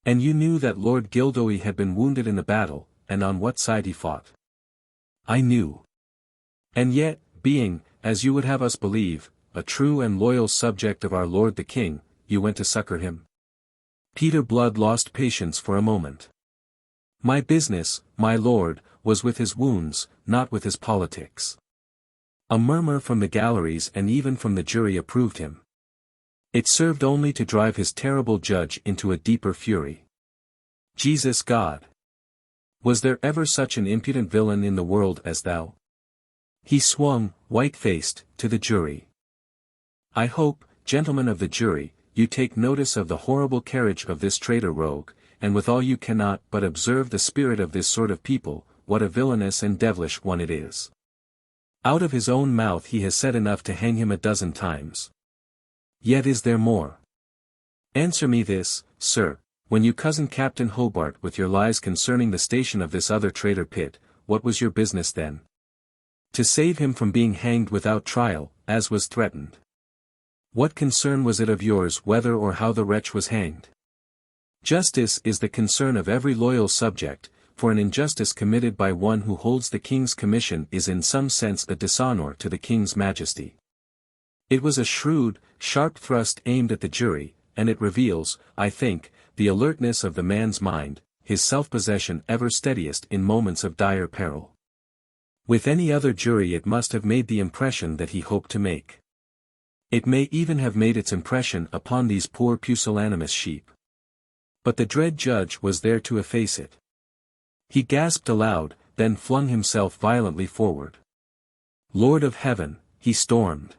"And you knew that Lord Gildoy had been wounded in the battle, and on what side he fought?" "I knew." "And yet, being, as you would have us believe, a true and loyal subject of our lord the king, you went to succor him?" Peter Blood lost patience for a moment. "My business, my lord, was with his wounds, not with his politics." A murmur from the galleries and even from the jury approved him. It served only to drive his terrible judge into a deeper fury. Jesus God! Was there ever such an impudent villain in the world as thou? He swung, white-faced, to the jury. "I hope, gentlemen of the jury, you take notice of the horrible carriage of this traitor rogue, and withal you cannot but observe the spirit of this sort of people, what a villainous and devilish one it is. Out of his own mouth he has said enough to hang him a dozen times. Yet is there more? Answer me this, sir, when you cozened Captain Hobart with your lies concerning the station of this other traitor Pitt, what was your business then? To save him from being hanged without trial, as was threatened. What concern was it of yours whether or how the wretch was hanged? Justice is the concern of every loyal subject, for an injustice committed by one who holds the king's commission is in some sense a dishonor to the king's majesty." It was a shrewd, sharp thrust aimed at the jury, and it reveals, I think, the alertness of the man's mind, his self-possession ever steadiest in moments of dire peril. With any other jury it must have made the impression that he hoped to make. It may even have made its impression upon these poor pusillanimous sheep. But the dread judge was there to efface it. He gasped aloud, then flung himself violently forward. "Lord of heaven," he stormed.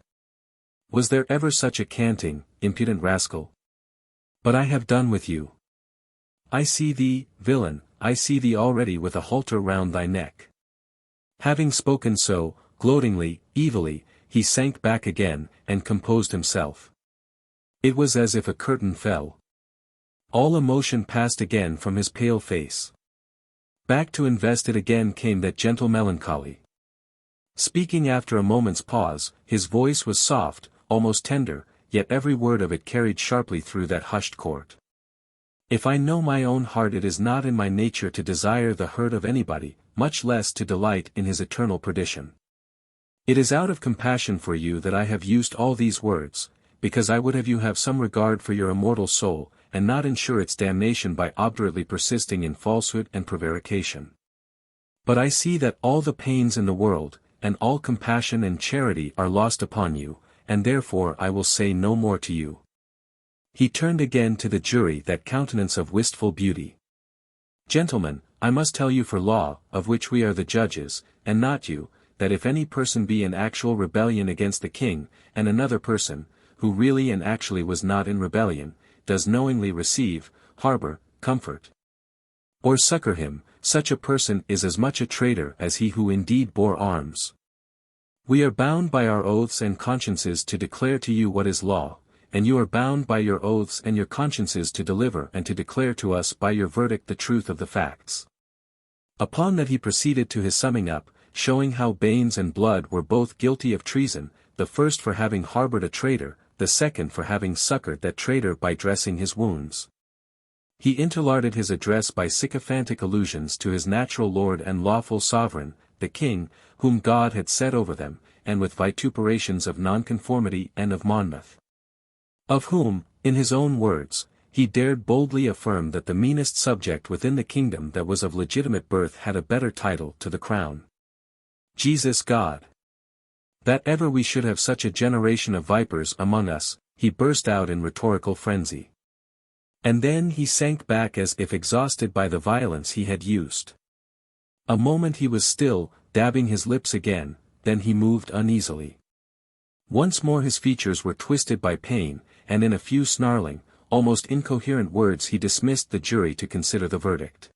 "Was there ever such a canting, impudent rascal? But I have done with you. I see thee, villain, I see thee already with a halter round thy neck." Having spoken so, gloatingly, evilly, he sank back again, and composed himself. It was as if a curtain fell. All emotion passed again from his pale face. Back to invest it again came that gentle melancholy. Speaking after a moment's pause, his voice was soft, almost tender, yet every word of it carried sharply through that hushed court. "If I know my own heart, it is not in my nature to desire the hurt of anybody, much less to delight in his eternal perdition. It is out of compassion for you that I have used all these words, because I would have you have some regard for your immortal soul, and not ensure its damnation by obdurately persisting in falsehood and prevarication. But I see that all the pains in the world, and all compassion and charity are lost upon you, and therefore I will say no more to you." He turned again to the jury that countenance of wistful beauty. "Gentlemen, I must tell you for law, of which we are the judges, and not you, that if any person be in actual rebellion against the king, and another person, who really and actually was not in rebellion, does knowingly receive, harbor, comfort, or succor him, such a person is as much a traitor as he who indeed bore arms. We are bound by our oaths and consciences to declare to you what is law, and you are bound by your oaths and your consciences to deliver and to declare to us by your verdict the truth of the facts." Upon that he proceeded to his summing up, showing how Baines and Blood were both guilty of treason, the first for having harbored a traitor, the second for having succored that traitor by dressing his wounds. He interlarded his address by sycophantic allusions to his natural lord and lawful sovereign, the king, whom God had set over them, and with vituperations of nonconformity and of Monmouth, of whom, in his own words, he dared boldly affirm that the meanest subject within the kingdom that was of legitimate birth had a better title to the crown. Jesus God! That ever we should have such a generation of vipers among us, he burst out in rhetorical frenzy. And then he sank back as if exhausted by the violence he had used. A moment he was still, dabbing his lips again, then he moved uneasily. Once more his features were twisted by pain, and in a few snarling, almost incoherent words he dismissed the jury to consider the verdict.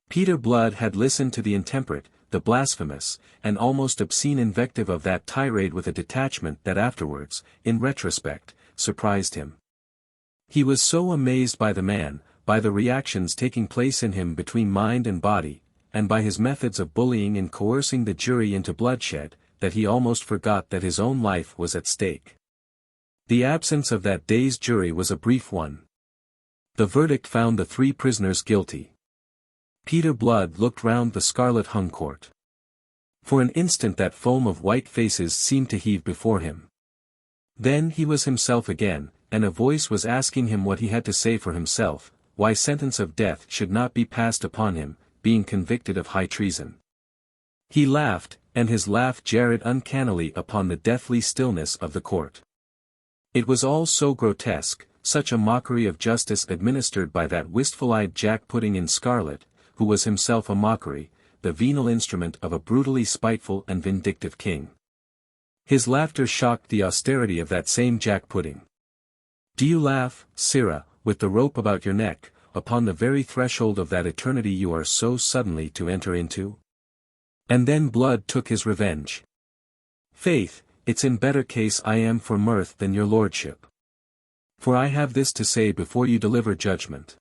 Peter Blood had listened to the intemperate, the blasphemous, and almost obscene invective of that tirade with a detachment that afterwards, in retrospect, surprised him. He was so amazed by the man, by the reactions taking place in him between mind and body, and by his methods of bullying and coercing the jury into bloodshed, that he almost forgot that his own life was at stake. The absence of that day's jury was a brief one. The verdict found the 3 prisoners guilty. Peter Blood looked round the scarlet-hung court. For an instant that foam of white faces seemed to heave before him. Then he was himself again, and a voice was asking him what he had to say for himself, why sentence of death should not be passed upon him, being convicted of high treason. He laughed, and his laugh jarred uncannily upon the deathly stillness of the court. It was all so grotesque, such a mockery of justice administered by that wistful-eyed jack-pudding in scarlet, who was himself a mockery, the venal instrument of a brutally spiteful and vindictive king. His laughter shocked the austerity of that same jack-pudding. Do you laugh, sirrah, with the rope about your neck, upon the very threshold of that eternity you are so suddenly to enter into? And then Blood took his revenge. Faith, it's in better case I am for mirth than your lordship. For I have this to say before you deliver judgment.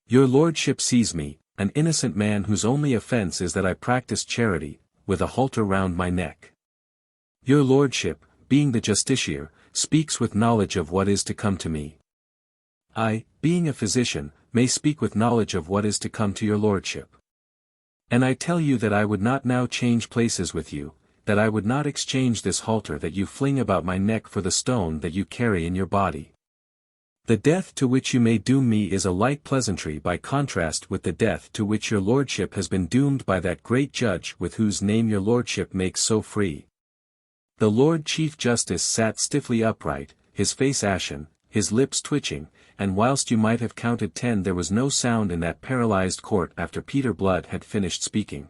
Your lordship sees me, an innocent man whose only offence is that I practice charity, with a halter round my neck. Your lordship, being the justiciar, speaks with knowledge of what is to come to me. I, being a physician, may speak with knowledge of what is to come to your lordship. And I tell you that I would not now change places with you, that I would not exchange this halter that you fling about my neck for the stone that you carry in your body. The death to which you may doom me is a light pleasantry by contrast with the death to which your lordship has been doomed by that great judge with whose name your lordship makes so free. The Lord Chief Justice sat stiffly upright, his face ashen, his lips twitching, and whilst you might have counted 10 there was no sound in that paralyzed court after Peter Blood had finished speaking.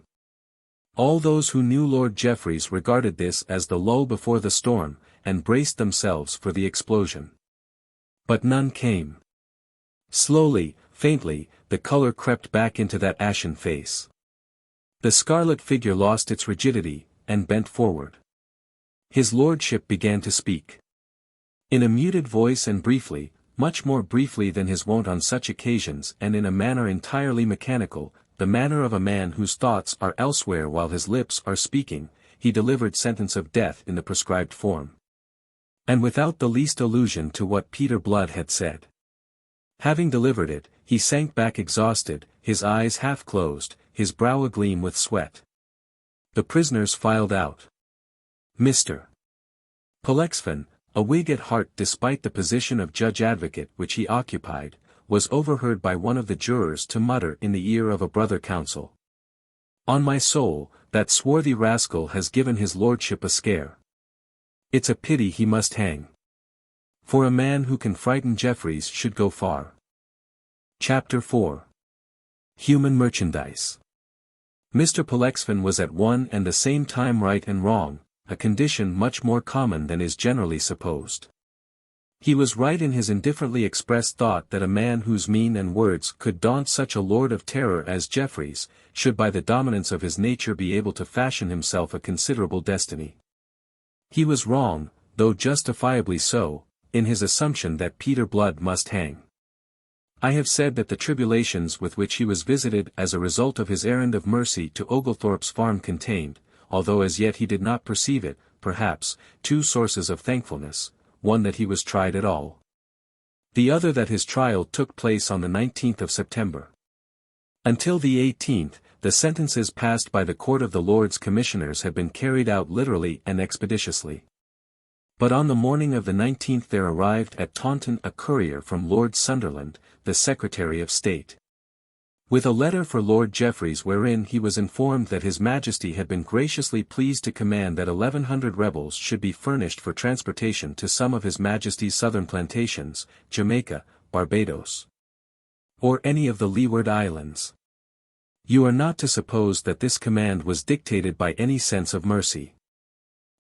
All those who knew Lord Jeffreys regarded this as the lull before the storm, and braced themselves for the explosion. But none came. Slowly, faintly, the color crept back into that ashen face. The scarlet figure lost its rigidity, and bent forward. His lordship began to speak. In a muted voice and briefly, much more briefly than his wont on such occasions and in a manner entirely mechanical, the manner of a man whose thoughts are elsewhere while his lips are speaking, he delivered sentence of death in the prescribed form. And without the least allusion to what Peter Blood had said. Having delivered it, he sank back exhausted, his eyes half closed, his brow agleam with sweat. The prisoners filed out. Mr. Pollexfen, a Whig at heart despite the position of judge-advocate which he occupied, was overheard by one of the jurors to mutter in the ear of a brother counsel. "On my soul, that swarthy rascal has given his lordship a scare. It's a pity he must hang. For a man who can frighten Jeffreys should go far." Chapter 4. Human Merchandise. Mr. Pollexfen was at one and the same time right and wrong, a condition much more common than is generally supposed. He was right in his indifferently expressed thought that a man whose mien and words could daunt such a lord of terror as Jeffreys, should by the dominance of his nature be able to fashion himself a considerable destiny. He was wrong, though justifiably so, in his assumption that Peter Blood must hang. I have said that the tribulations with which he was visited as a result of his errand of mercy to Oglethorpe's farm contained, although as yet he did not perceive it, perhaps, two sources of thankfulness, one that he was tried at all. The other that his trial took place on the 19th of September. Until the 18th, the sentences passed by the Court of the Lords Commissioners had been carried out literally and expeditiously. But on the morning of the 19th there arrived at Taunton a courier from Lord Sunderland, the Secretary of State, with a letter for Lord Jeffreys wherein he was informed that His Majesty had been graciously pleased to command that 1100 rebels should be furnished for transportation to some of His Majesty's southern plantations, Jamaica, Barbados, or any of the Leeward Islands. You are not to suppose that this command was dictated by any sense of mercy.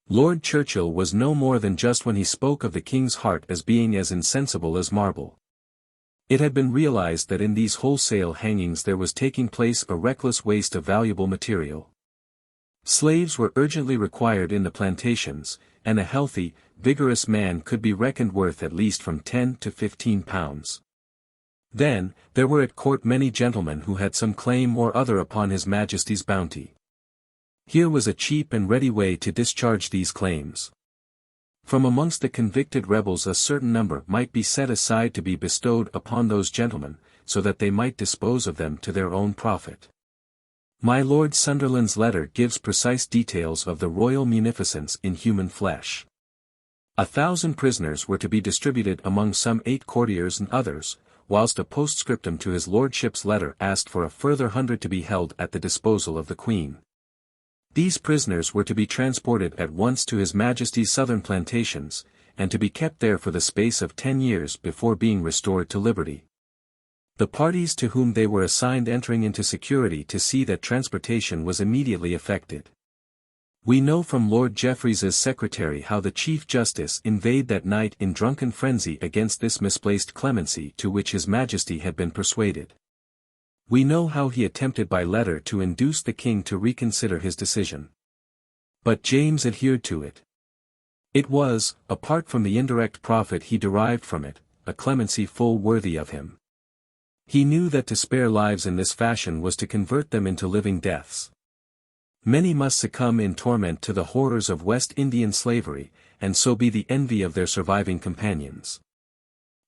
Lord Churchill was no more than just when he spoke of the King's heart as being as insensible as marble. It had been realized that in these wholesale hangings there was taking place a reckless waste of valuable material. Slaves were urgently required in the plantations, and a healthy, vigorous man could be reckoned worth at least from 10 to 15 pounds. Then, there were at court many gentlemen who had some claim or other upon His Majesty's bounty. Here was a cheap and ready way to discharge these claims. From amongst the convicted rebels a certain number might be set aside to be bestowed upon those gentlemen, so that they might dispose of them to their own profit. My Lord Sunderland's letter gives precise details of the royal munificence in human flesh. 1,000 prisoners were to be distributed among some 8 courtiers and others, whilst a postscriptum to his lordship's letter asked for a further 100 to be held at the disposal of the Queen. These prisoners were to be transported at once to His Majesty's southern plantations, and to be kept there for the space of 10 years before being restored to liberty. The parties to whom they were assigned entering into security to see that transportation was immediately effected. We know from Lord Jeffreys's secretary how the Chief Justice inveighed that night in drunken frenzy against this misplaced clemency to which His Majesty had been persuaded. We know how he attempted by letter to induce the King to reconsider his decision. But James adhered to it. It was, apart from the indirect profit he derived from it, a clemency full worthy of him. He knew that to spare lives in this fashion was to convert them into living deaths. Many must succumb in torment to the horrors of West Indian slavery, and so be the envy of their surviving companions.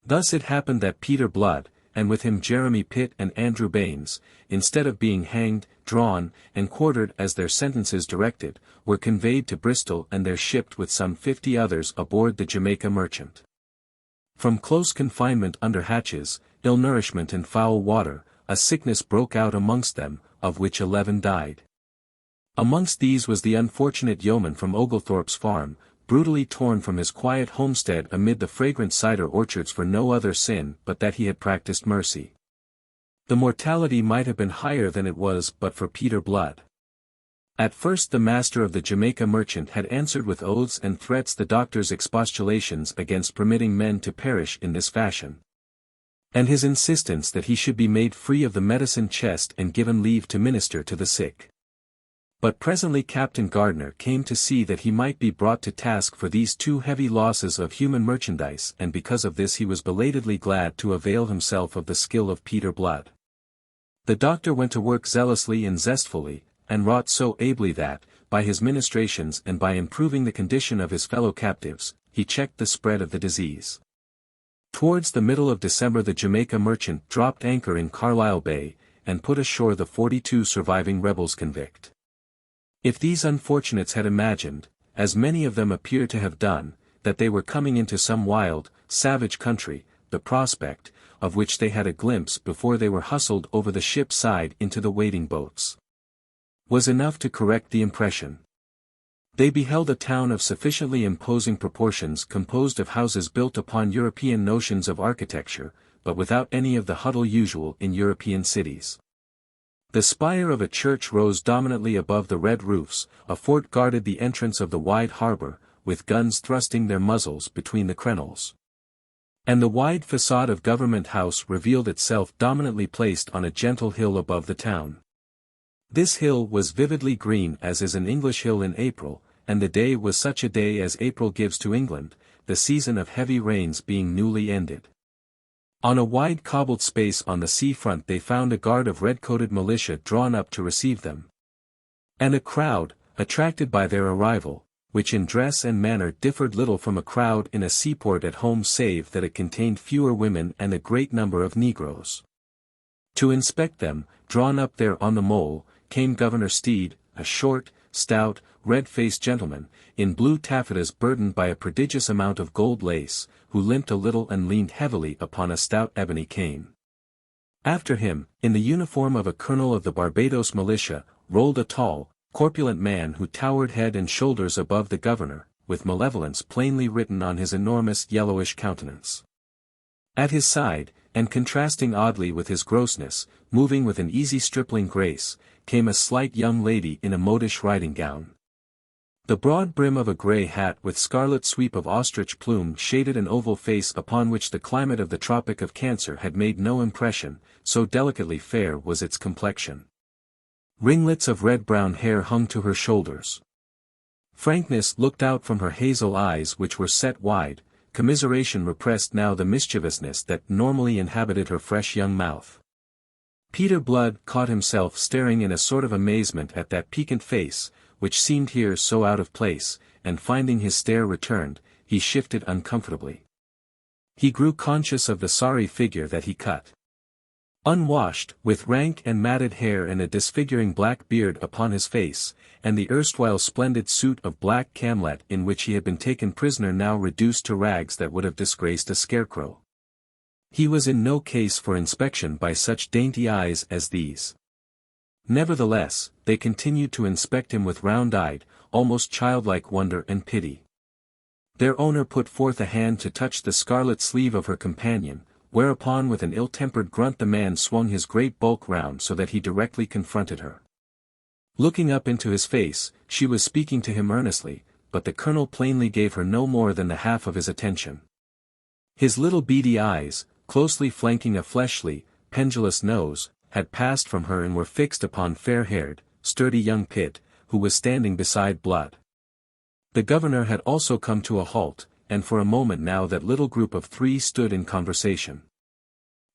Thus it happened that Peter Blood, and with him Jeremy Pitt and Andrew Baines, instead of being hanged, drawn, and quartered as their sentences directed, were conveyed to Bristol and there shipped with some 50 others aboard the Jamaica Merchant. From close confinement under hatches, ill nourishment and foul water, a sickness broke out amongst them, of which 11 died. Amongst these was the unfortunate yeoman from Oglethorpe's farm, brutally torn from his quiet homestead amid the fragrant cider orchards for no other sin but that he had practiced mercy. The mortality might have been higher than it was but for Peter Blood. At first the master of the Jamaica merchant had answered with oaths and threats the doctor's expostulations against permitting men to perish in this fashion, and his insistence that he should be made free of the medicine chest and given leave to minister to the sick. But presently Captain Gardner came to see that he might be brought to task for these too heavy losses of human merchandise, and because of this he was belatedly glad to avail himself of the skill of Peter Blood. The doctor went to work zealously and zestfully, and wrought so ably that, by his ministrations and by improving the condition of his fellow captives, he checked the spread of the disease. Towards the middle of December the Jamaica merchant dropped anchor in Carlisle Bay, and put ashore the 42 surviving rebels-convict. If these unfortunates had imagined, as many of them appear to have done, that they were coming into some wild, savage country, the prospect, of which they had a glimpse before they were hustled over the ship's side into the waiting boats, was enough to correct the impression. They beheld a town of sufficiently imposing proportions composed of houses built upon European notions of architecture, but without any of the huddle usual in European cities. The spire of a church rose dominantly above the red roofs, a fort guarded the entrance of the wide harbour, with guns thrusting their muzzles between the crenels. And the wide facade of Government House revealed itself dominantly placed on a gentle hill above the town. This hill was vividly green as is an English hill in April, and the day was such a day as April gives to England, the season of heavy rains being newly ended. On a wide cobbled space on the sea front they found a guard of red-coated militia drawn up to receive them. And a crowd, attracted by their arrival, which in dress and manner differed little from a crowd in a seaport at home save that it contained fewer women and a great number of negroes. To inspect them, drawn up there on the mole, came Governor Steed, a short, stout, red-faced gentleman, in blue taffetas burdened by a prodigious amount of gold lace, who limped a little and leaned heavily upon a stout ebony cane. After him, in the uniform of a colonel of the Barbados militia, rolled a tall, corpulent man who towered head and shoulders above the governor, with malevolence plainly written on his enormous yellowish countenance. At his side, and contrasting oddly with his grossness, moving with an easy stripling grace, came a slight young lady in a modish riding gown. The broad brim of a grey hat with scarlet sweep of ostrich plume shaded an oval face upon which the climate of the Tropic of Cancer had made no impression, so delicately fair was its complexion. Ringlets of red-brown hair hung to her shoulders. Frankness looked out from her hazel eyes which were set wide, commiseration repressed now the mischievousness that normally inhabited her fresh young mouth. Peter Blood caught himself staring in a sort of amazement at that piquant face, which seemed here so out of place, and finding his stare returned, he shifted uncomfortably. He grew conscious of the sorry figure that he cut. Unwashed, with rank and matted hair and a disfiguring black beard upon his face, and the erstwhile splendid suit of black camlet in which he had been taken prisoner now reduced to rags that would have disgraced a scarecrow. He was in no case for inspection by such dainty eyes as these. Nevertheless, they continued to inspect him with round-eyed, almost childlike wonder and pity. Their owner put forth a hand to touch the scarlet sleeve of her companion, whereupon with an ill-tempered grunt the man swung his great bulk round so that he directly confronted her. Looking up into his face, she was speaking to him earnestly, but the colonel plainly gave her no more than the half of his attention. His little beady eyes, closely flanking a fleshly, pendulous nose, had passed from her and were fixed upon fair-haired, sturdy young Pitt, who was standing beside Blood. The governor had also come to a halt, and for a moment now that little group of three stood in conversation.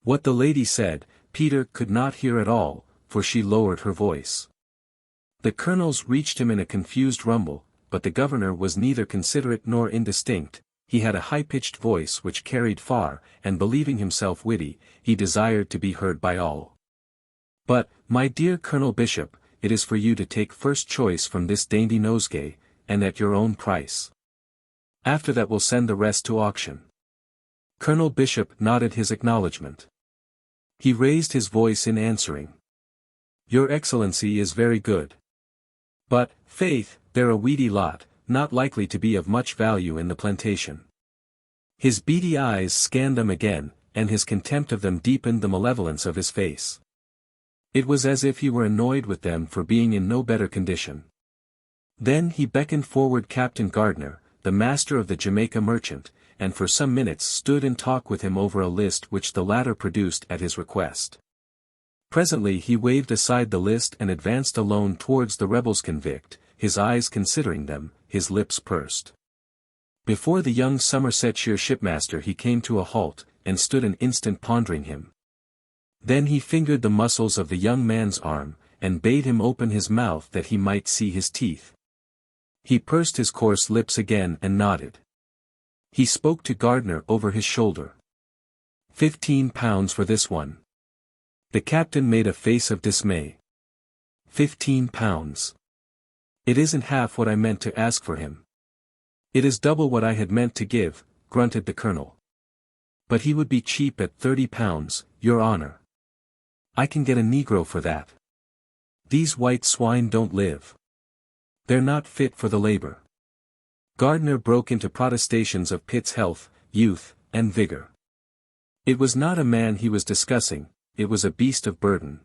What the lady said, Peter could not hear at all, for she lowered her voice. The colonel's reached him in a confused rumble, but the governor was neither considerate nor indistinct. He had a high-pitched voice which carried far, and believing himself witty, he desired to be heard by all. But, my dear Colonel Bishop, it is for you to take first choice from this dainty nosegay, and at your own price. After that we'll send the rest to auction. Colonel Bishop nodded his acknowledgment. He raised his voice in answering. Your Excellency is very good. But, faith, they're a weedy lot, not likely to be of much value in the plantation. His beady eyes scanned them again, and his contempt of them deepened the malevolence of his face. It was as if he were annoyed with them for being in no better condition. Then he beckoned forward Captain Gardner, the master of the Jamaica merchant, and for some minutes stood in talk with him over a list which the latter produced at his request. Presently he waved aside the list and advanced alone towards the Rebels-Convict, his eyes considering them, his lips pursed. Before the young Somersetshire shipmaster he came to a halt, and stood an instant pondering him. Then he fingered the muscles of the young man's arm, and bade him open his mouth that he might see his teeth. He pursed his coarse lips again and nodded. He spoke to Gardner over his shoulder. £15 for this one. The captain made a face of dismay. £15. It isn't half what I meant to ask for him. It is double what I had meant to give, grunted the colonel. But he would be cheap at £30, your honor. I can get a negro for that. These white swine don't live. They're not fit for the labor. Gardner broke into protestations of Pitt's health, youth, and vigor. It was not a man he was discussing, it was a beast of burden.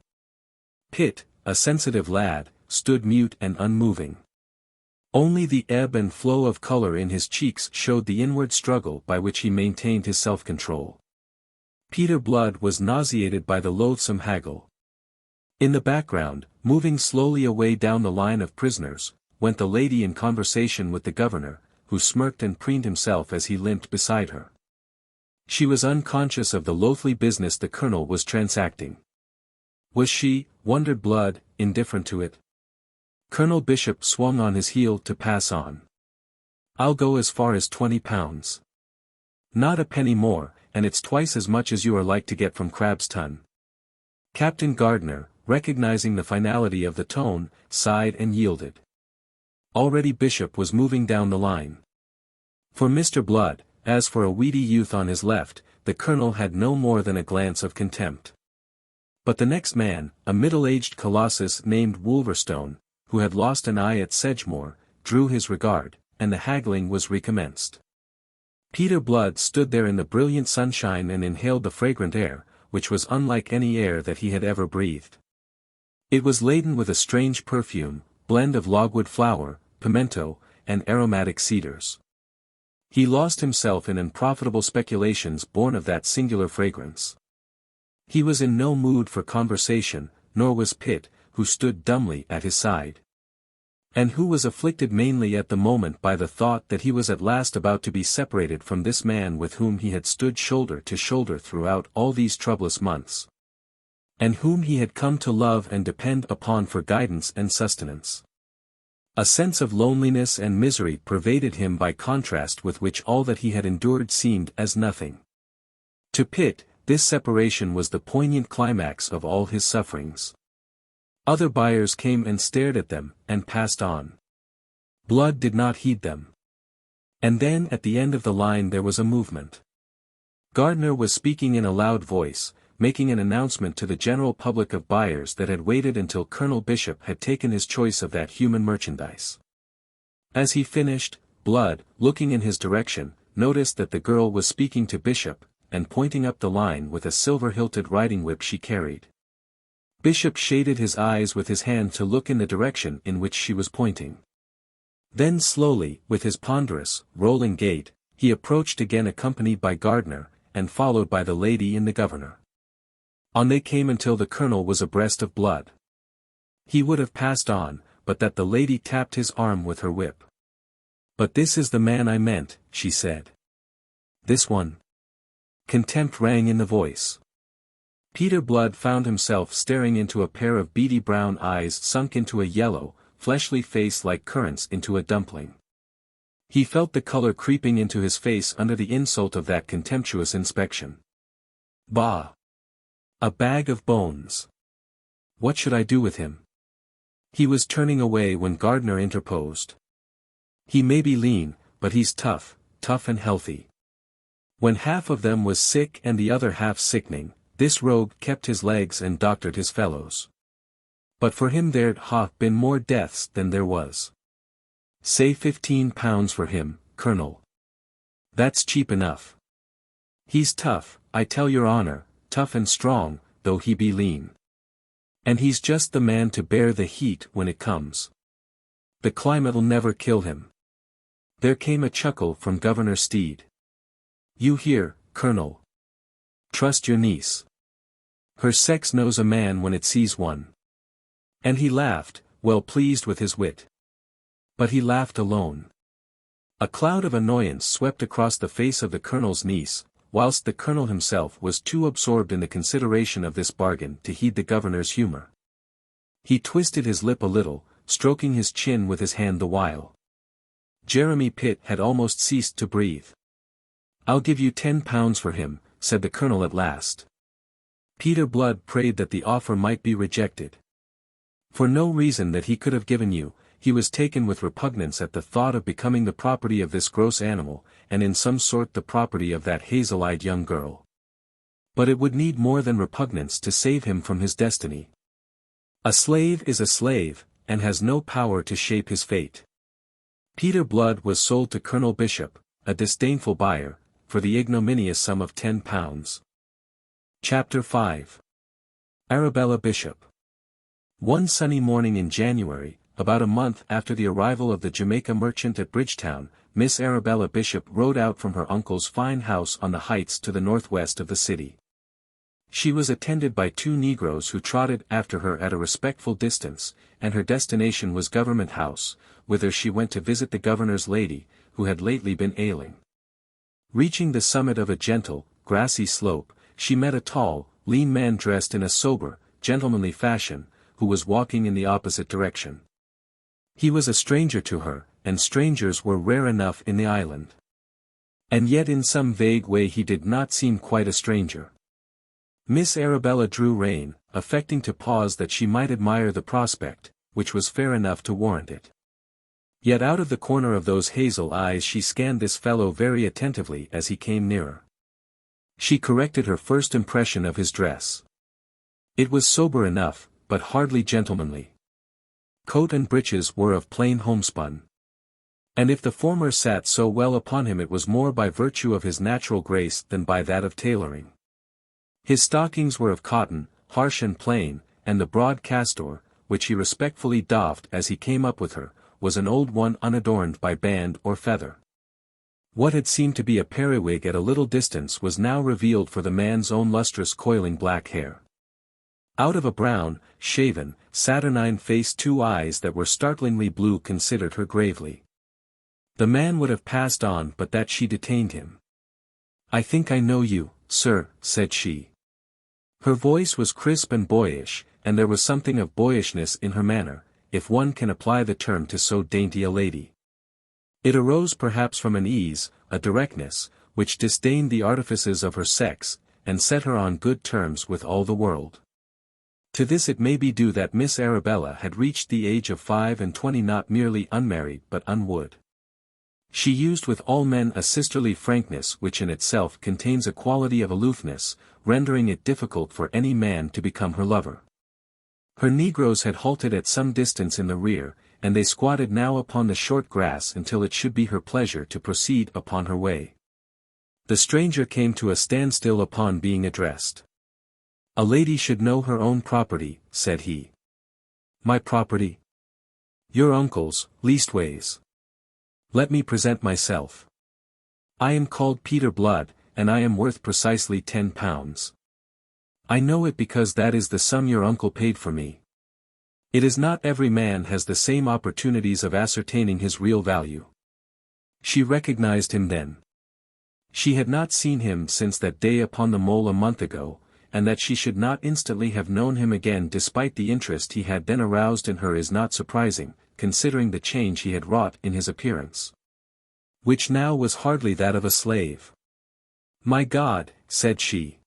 Pitt, a sensitive lad, stood mute and unmoving. Only the ebb and flow of color in his cheeks showed the inward struggle by which he maintained his self-control. Peter Blood was nauseated by the loathsome haggle. In the background, moving slowly away down the line of prisoners, went the lady in conversation with the governor, who smirked and preened himself as he limped beside her. She was unconscious of the loathly business the colonel was transacting. Was she, wondered Blood, indifferent to it? Colonel Bishop swung on his heel to pass on. I'll go as far as £20. Not a penny more, and it's twice as much as you are like to get from Crab's Ton. Captain Gardner, recognizing the finality of the tone, sighed and yielded. Already Bishop was moving down the line. For Mr. Blood, as for a weedy youth on his left, the colonel had no more than a glance of contempt. But the next man, a middle-aged colossus named Wolverstone, who had lost an eye at Sedgemoor, drew his regard, and the haggling was recommenced. Peter Blood stood there in the brilliant sunshine and inhaled the fragrant air, which was unlike any air that he had ever breathed. It was laden with a strange perfume, blend of logwood flower, pimento, and aromatic cedars. He lost himself in unprofitable speculations born of that singular fragrance. He was in no mood for conversation, nor was Pitt, who stood dumbly at his side. And who was afflicted mainly at the moment by the thought that he was at last about to be separated from this man with whom he had stood shoulder to shoulder throughout all these troublous months. And whom he had come to love and depend upon for guidance and sustenance. A sense of loneliness and misery pervaded him by contrast with which all that he had endured seemed as nothing. To Pitt, this separation was the poignant climax of all his sufferings. Other buyers came and stared at them, and passed on. Blood did not heed them. And then at the end of the line there was a movement. Gardner was speaking in a loud voice, making an announcement to the general public of buyers that had waited until Colonel Bishop had taken his choice of that human merchandise. As he finished, Blood, looking in his direction, noticed that the girl was speaking to Bishop, and pointing up the line with a silver-hilted riding-whip she carried. Bishop shaded his eyes with his hand to look in the direction in which she was pointing. Then slowly, with his ponderous, rolling gait, he approached again accompanied by Gardner, and followed by the lady and the governor. On they came until the colonel was abreast of Blood. He would have passed on, but that the lady tapped his arm with her whip. "But this is the man I meant," she said. "This one?" Contempt rang in the voice. Peter Blood found himself staring into a pair of beady brown eyes sunk into a yellow, fleshly face like currants into a dumpling. He felt the color creeping into his face under the insult of that contemptuous inspection. Bah! A bag of bones. What should I do with him? He was turning away when Gardner interposed. He may be lean, but he's tough and healthy. When half of them was sick and the other half sickening, this rogue kept his legs and doctored his fellows. But for him there'd been more deaths than there was. Say £15 for him, Colonel. That's cheap enough. He's tough, I tell your honor, tough and strong, though he be lean. And he's just the man to bear the heat when it comes. The climate'll never kill him. There came a chuckle from Governor Steed. You hear, Colonel? Trust your niece. Her sex knows a man when it sees one. And he laughed, well pleased with his wit. But he laughed alone. A cloud of annoyance swept across the face of the Colonel's niece, whilst the Colonel himself was too absorbed in the consideration of this bargain to heed the Governor's humor. He twisted his lip a little, stroking his chin with his hand the while. Jeremy Pitt had almost ceased to breathe. I'll give you £10 for him, said the Colonel at last. Peter Blood prayed that the offer might be rejected. For no reason that he could have given you, he was taken with repugnance at the thought of becoming the property of this gross animal, and in some sort the property of that hazel-eyed young girl. But it would need more than repugnance to save him from his destiny. A slave is a slave, and has no power to shape his fate. Peter Blood was sold to Colonel Bishop, a disdainful buyer, for the ignominious sum of £10. Chapter 5. Arabella Bishop. One sunny morning in January, about a month after the arrival of the Jamaica merchant at Bridgetown, Miss Arabella Bishop rode out from her uncle's fine house on the heights to the northwest of the city. She was attended by 2 negroes who trotted after her at a respectful distance, and her destination was Government House, whither she went to visit the governor's lady, who had lately been ailing. Reaching the summit of a gentle, grassy slope, she met a tall, lean man dressed in a sober, gentlemanly fashion, who was walking in the opposite direction. He was a stranger to her, and strangers were rare enough in the island. And yet in some vague way he did not seem quite a stranger. Miss Arabella drew rein, affecting to pause that she might admire the prospect, which was fair enough to warrant it. Yet out of the corner of those hazel eyes she scanned this fellow very attentively as he came nearer. She corrected her first impression of his dress. It was sober enough, but hardly gentlemanly. Coat and breeches were of plain homespun. And if the former sat so well upon him it was more by virtue of his natural grace than by that of tailoring. His stockings were of cotton, harsh and plain, and the broad castor, which he respectfully doffed as he came up with her, was an old one unadorned by band or feather. What had seemed to be a periwig at a little distance was now revealed for the man's own lustrous coiling black hair. Out of a brown, shaven, saturnine face 2 eyes that were startlingly blue considered her gravely. The man would have passed on but that she detained him. "I think I know you, sir," said she. Her voice was crisp and boyish, and there was something of boyishness in her manner, if one can apply the term to so dainty a lady. It arose perhaps from an ease, a directness, which disdained the artifices of her sex, and set her on good terms with all the world. To this it may be due that Miss Arabella had reached the age of 25, not merely unmarried but unwooed. She used with all men a sisterly frankness which in itself contains a quality of aloofness, rendering it difficult for any man to become her lover. Her negroes had halted at some distance in the rear, and they squatted now upon the short grass until it should be her pleasure to proceed upon her way. The stranger came to a standstill upon being addressed. "A lady should know her own property," said he. "My property?" "Your uncle's, leastways. Let me present myself. I am called Peter Blood, and I am worth precisely £10. I know it because that is the sum your uncle paid for me. It is not every man has the same opportunities of ascertaining his real value." She recognized him then. She had not seen him since that day upon the mole a month ago, and that she should not instantly have known him again despite the interest he had then aroused in her is not surprising, considering the change he had wrought in his appearance, which now was hardly that of a slave. "My God," said she.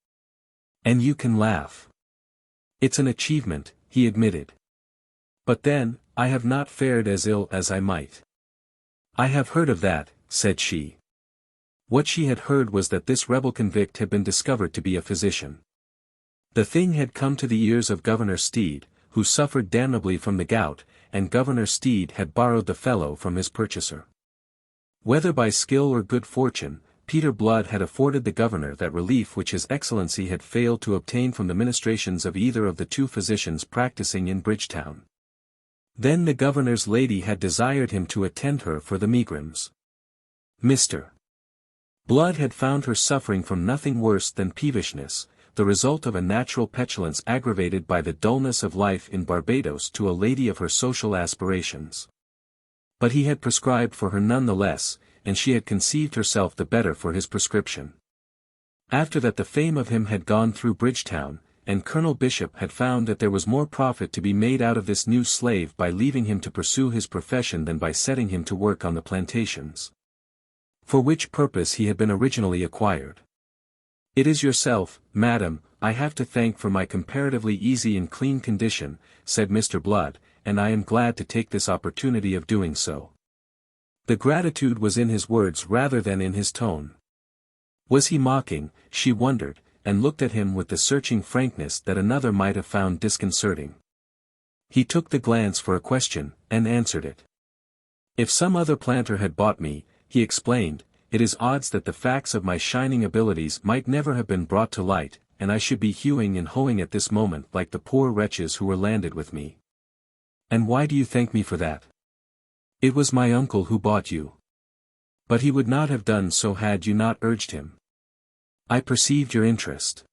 "And you can laugh. It's an achievement," he admitted. "But then, I have not fared as ill as I might." "I have heard of that," said she. What she had heard was that this rebel-convict had been discovered to be a physician. The thing had come to the ears of Governor Steed, who suffered damnably from the gout, and Governor Steed had borrowed the fellow from his purchaser. Whether by skill or good fortune, Peter Blood had afforded the governor that relief which his excellency had failed to obtain from the ministrations of either of the 2 physicians practicing in Bridgetown. Then the governor's lady had desired him to attend her for the megrims. Mr. Blood had found her suffering from nothing worse than peevishness, the result of a natural petulance aggravated by the dullness of life in Barbados to a lady of her social aspirations. But he had prescribed for her none the less, and she had conceived herself the better for his prescription. After that the fame of him had gone through Bridgetown, and Colonel Bishop had found that there was more profit to be made out of this new slave by leaving him to pursue his profession than by setting him to work on the plantations, for which purpose he had been originally acquired. It is yourself, madam, I have to thank for my comparatively easy and clean condition, said Mr. Blood, and I am glad to take this opportunity of doing so. The gratitude was in his words rather than in his tone. Was he mocking, she wondered, and looked at him with the searching frankness that another might have found disconcerting. He took the glance for a question, and answered it. If some other planter had bought me, he explained, it is odds that the facts of my shining abilities might never have been brought to light, and I should be hewing and hoeing at this moment like the poor wretches who were landed with me. And why do you thank me for that? It was my uncle who bought you. But he would not have done so had you not urged him. I perceived your interest.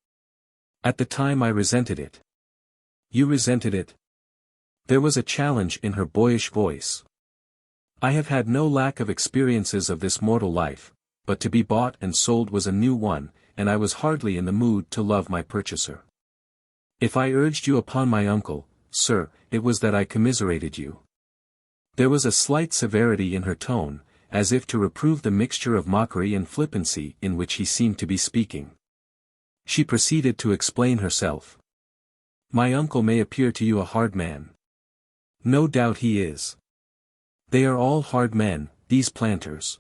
At the time I resented it. You resented it? There was a challenge in her boyish voice. I have had no lack of experiences of this mortal life, but to be bought and sold was a new one, and I was hardly in the mood to love my purchaser. If I urged you upon my uncle, sir, it was that I commiserated you. There was a slight severity in her tone, as if to reprove the mixture of mockery and flippancy in which he seemed to be speaking. She proceeded to explain herself. My uncle may appear to you a hard man. No doubt he is. They are all hard men, these planters.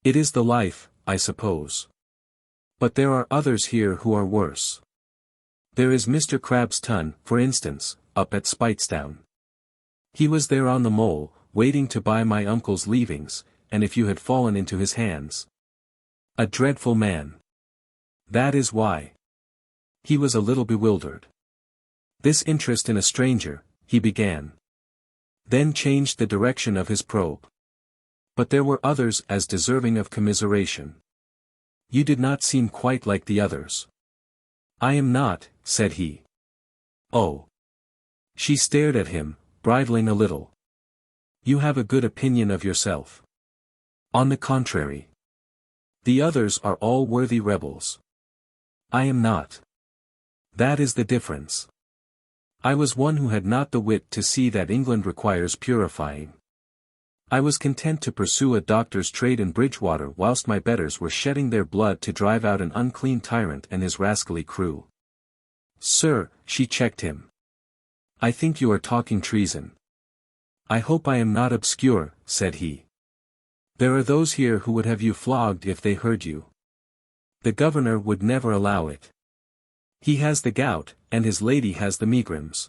It is the life, I suppose. But there are others here who are worse. There is Mr. Crabston, for instance, up at Spitestown. He was there on the mole, waiting to buy my uncle's leavings, and if you had fallen into his hands. A dreadful man. That is why. He was a little bewildered. This interest in a stranger, he began. Then changed the direction of his probe. But there were others as deserving of commiseration. You did not seem quite like the others. I am not, said he. Oh. She stared at him, bridling a little. You have a good opinion of yourself. On the contrary. The others are all worthy rebels. I am not. That is the difference. I was one who had not the wit to see that England requires purifying. I was content to pursue a doctor's trade in Bridgewater whilst my betters were shedding their blood to drive out an unclean tyrant and his rascally crew. Sir, she checked him. I think you are talking treason. I hope I am not obscure, said he. There are those here who would have you flogged if they heard you. The governor would never allow it. He has the gout, and his lady has the megrims.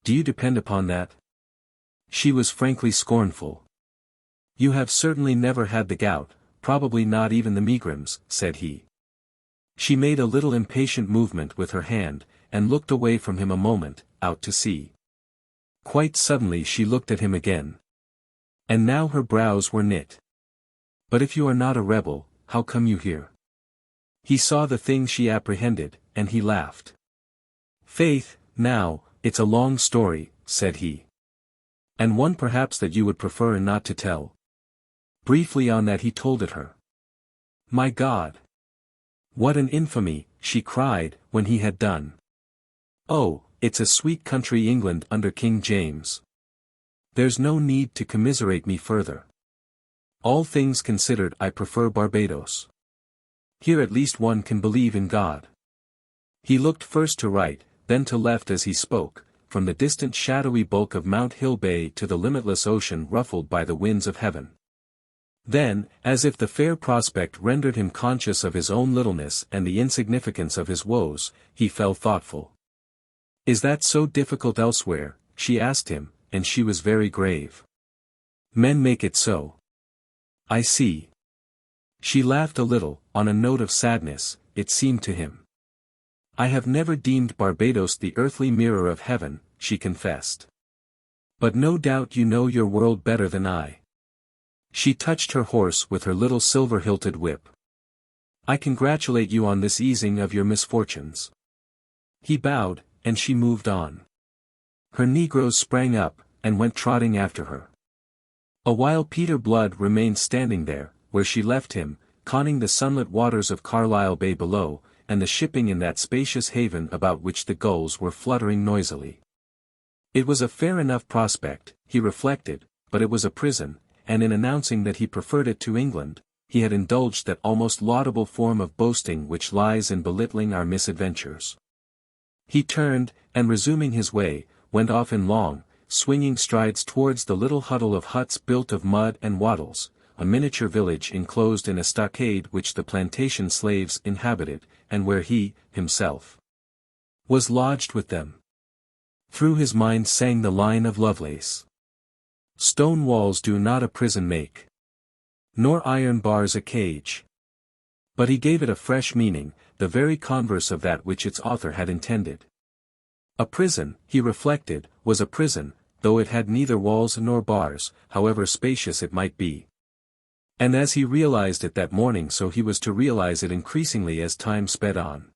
Do you depend upon that? She was frankly scornful. You have certainly never had the gout, probably not even the megrims, said he. She made a little impatient movement with her hand, and looked away from him a moment, out to sea. Quite suddenly she looked at him again. And now her brows were knit. But if you are not a rebel, how come you here? He saw the thing she apprehended, and he laughed. Faith, now, it's a long story, said he. And one perhaps that you would prefer not to tell. Briefly on that he told it her. My God! What an infamy, she cried, when he had done. Oh, it's a sweet country England under King James. There's no need to commiserate me further. All things considered I prefer Barbados. Here at least one can believe in God. He looked first to right, then to left as he spoke, from the distant shadowy bulk of Mount Hill Bay to the limitless ocean ruffled by the winds of heaven. Then, as if the fair prospect rendered him conscious of his own littleness and the insignificance of his woes, he fell thoughtful. Is that so difficult elsewhere? She asked him, and she was very grave. Men make it so. I see. She laughed a little, on a note of sadness, it seemed to him. I have never deemed Barbados the earthly mirror of heaven, she confessed. But no doubt you know your world better than I. She touched her horse with her little silver-hilted whip. I congratulate you on this easing of your misfortunes. He bowed, and she moved on. Her negroes sprang up, and went trotting after her. A while Peter Blood remained standing there, where she left him, conning the sunlit waters of Carlisle Bay below, and the shipping in that spacious haven about which the gulls were fluttering noisily. It was a fair enough prospect, he reflected, but it was a prison, and in announcing that he preferred it to England, he had indulged that almost laudable form of boasting which lies in belittling our misadventures. He turned, and resuming his way, went off in long, swinging strides towards the little huddle of huts built of mud and wattles, a miniature village enclosed in a stockade which the plantation slaves inhabited, and where he, himself, was lodged with them. Through his mind sang the line of Lovelace. Stone walls do not a prison make, nor iron bars a cage. But he gave it a fresh meaning, the very converse of that which its author had intended. A prison, he reflected, was a prison, though it had neither walls nor bars, however spacious it might be. And as he realized it that morning, so he was to realize it increasingly as time sped on.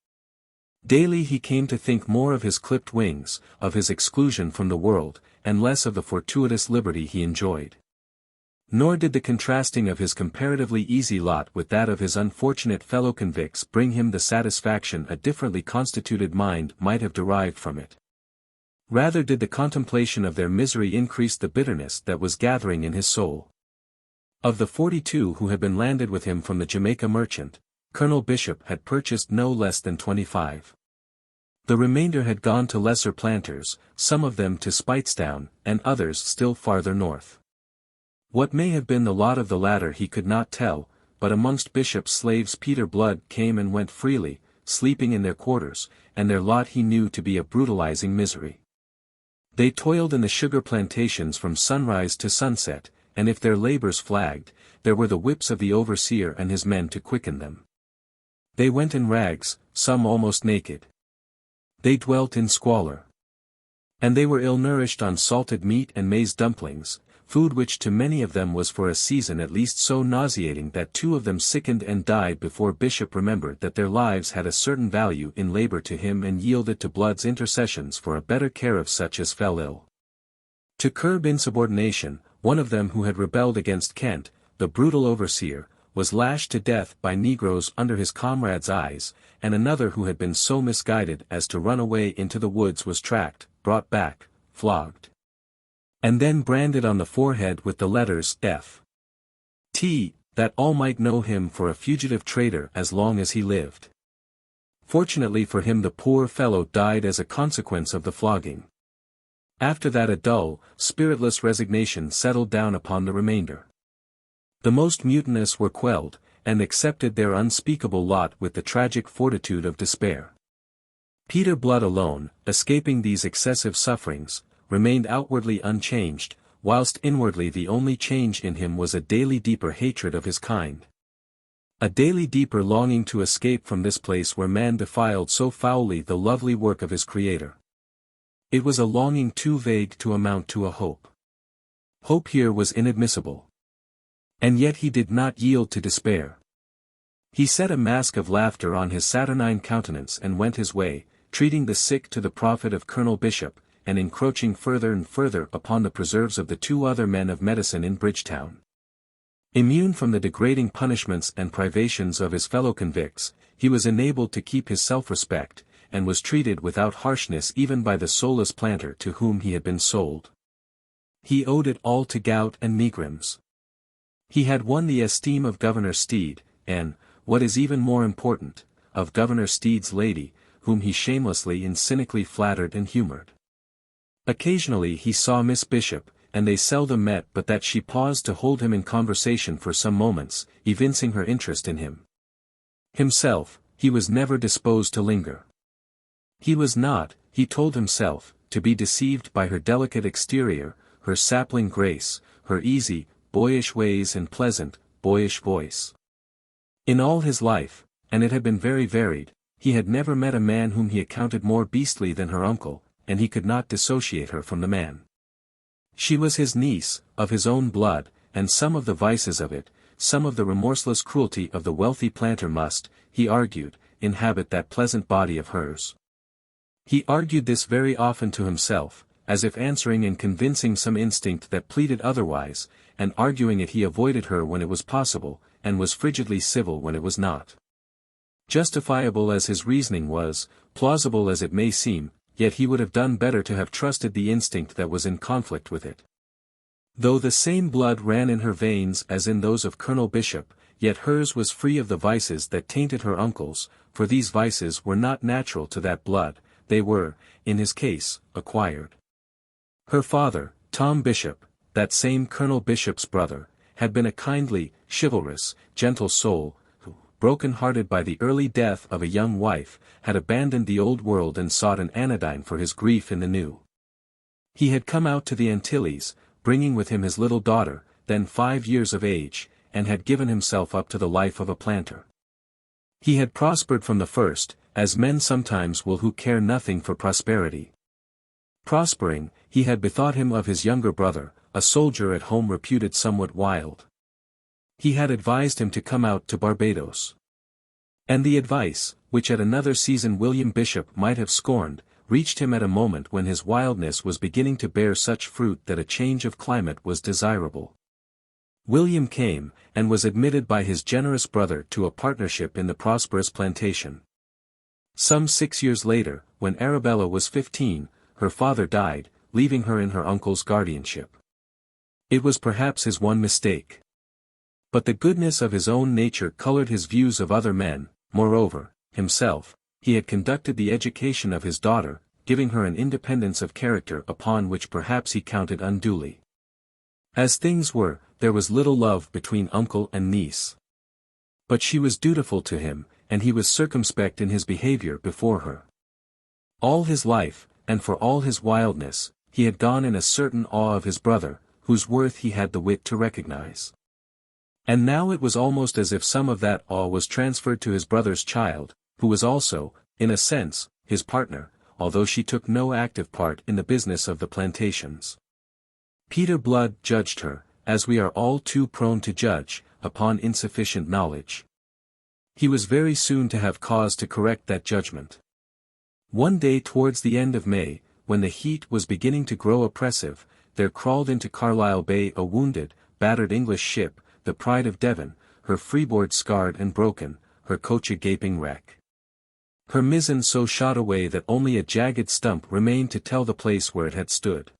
Daily he came to think more of his clipped wings, of his exclusion from the world, and less of the fortuitous liberty he enjoyed. Nor did the contrasting of his comparatively easy lot with that of his unfortunate fellow-convicts bring him the satisfaction a differently constituted mind might have derived from it. Rather did the contemplation of their misery increase the bitterness that was gathering in his soul. Of the 42 who had been landed with him from the Jamaica merchant, Colonel Bishop had purchased no less than 25. The remainder had gone to lesser planters, some of them to Speightstown, and others still farther north. What may have been the lot of the latter he could not tell, but amongst Bishop's slaves Peter Blood came and went freely, sleeping in their quarters, and their lot he knew to be a brutalizing misery. They toiled in the sugar plantations from sunrise to sunset, and if their labors flagged, there were the whips of the overseer and his men to quicken them. They went in rags, some almost naked. They dwelt in squalor. And they were ill-nourished on salted meat and maize dumplings, food which to many of them was for a season at least so nauseating that 2 of them sickened and died before Bishop remembered that their lives had a certain value in labor to him and yielded to Blood's intercessions for a better care of such as fell ill. To curb insubordination, one of them who had rebelled against Kent, the brutal overseer, was lashed to death by negroes under his comrades' eyes, and another who had been so misguided as to run away into the woods was tracked, brought back, flogged, and then branded on the forehead with the letters F.T., that all might know him for a fugitive traitor as long as he lived. Fortunately for him the poor fellow died as a consequence of the flogging. After that a dull, spiritless resignation settled down upon the remainder. The most mutinous were quelled, and accepted their unspeakable lot with the tragic fortitude of despair. Peter Blood alone, escaping these excessive sufferings, remained outwardly unchanged, whilst inwardly the only change in him was a daily deeper hatred of his kind. A daily deeper longing to escape from this place where man defiled so foully the lovely work of his Creator. It was a longing too vague to amount to a hope. Hope here was inadmissible. And yet he did not yield to despair. He set a mask of laughter on his saturnine countenance and went his way, treating the sick to the profit of Colonel Bishop, and encroaching further and further upon the preserves of the 2 other men of medicine in Bridgetown. Immune from the degrading punishments and privations of his fellow-convicts, he was enabled to keep his self-respect, and was treated without harshness even by the soulless planter to whom he had been sold. He owed it all to gout and megrims. He had won the esteem of Governor Steed, and, what is even more important, of Governor Steed's lady, whom he shamelessly and cynically flattered and humored. Occasionally he saw Miss Bishop, and they seldom met but that she paused to hold him in conversation for some moments, evincing her interest in him. Himself, he was never disposed to linger. He was not, he told himself, to be deceived by her delicate exterior, her sapling grace, her easy, boyish ways and pleasant, boyish voice. In all his life, and it had been very varied, he had never met a man whom he accounted more beastly than her uncle, and he could not dissociate her from the man. She was his niece, of his own blood, and some of the vices of it, some of the remorseless cruelty of the wealthy planter must, he argued, inhabit that pleasant body of hers. He argued this very often to himself, as if answering and convincing some instinct that pleaded otherwise, and arguing it he avoided her when it was possible, and was frigidly civil when it was not. Justifiable as his reasoning was, plausible as it may seem, yet he would have done better to have trusted the instinct that was in conflict with it. Though the same blood ran in her veins as in those of Colonel Bishop, yet hers was free of the vices that tainted her uncle's, for these vices were not natural to that blood, they were, in his case, acquired. Her father, Tom Bishop, that same Colonel Bishop's brother, had been a kindly, chivalrous, gentle soul, who, broken-hearted by the early death of a young wife, had abandoned the old world and sought an anodyne for his grief in the new. He had come out to the Antilles, bringing with him his little daughter, then 5 years of age, and had given himself up to the life of a planter. He had prospered from the first, as men sometimes will who care nothing for prosperity. Prospering, he had bethought him of his younger brother, a soldier at home reputed somewhat wild. He had advised him to come out to Barbados. And the advice, which at another season William Bishop might have scorned, reached him at a moment when his wildness was beginning to bear such fruit that a change of climate was desirable. William came, and was admitted by his generous brother to a partnership in the prosperous plantation. Some 6 years later, when Arabella was 15, her father died, leaving her in her uncle's guardianship. It was perhaps his one mistake. But the goodness of his own nature colored his views of other men. Moreover, himself, he had conducted the education of his daughter, giving her an independence of character upon which perhaps he counted unduly. As things were, there was little love between uncle and niece. But she was dutiful to him, and he was circumspect in his behavior before her. All his life, and for all his wildness, he had gone in a certain awe of his brother, whose worth he had the wit to recognize. And now it was almost as if some of that awe was transferred to his brother's child, who was also, in a sense, his partner, although she took no active part in the business of the plantations. Peter Blood judged her, as we are all too prone to judge, upon insufficient knowledge. He was very soon to have cause to correct that judgment. One day towards the end of May, when the heat was beginning to grow oppressive, there crawled into Carlisle Bay a wounded, battered English ship, the Pride of Devon, her freeboard scarred and broken, her coach a gaping wreck. Her mizzen so shot away that only a jagged stump remained to tell the place where it had stood.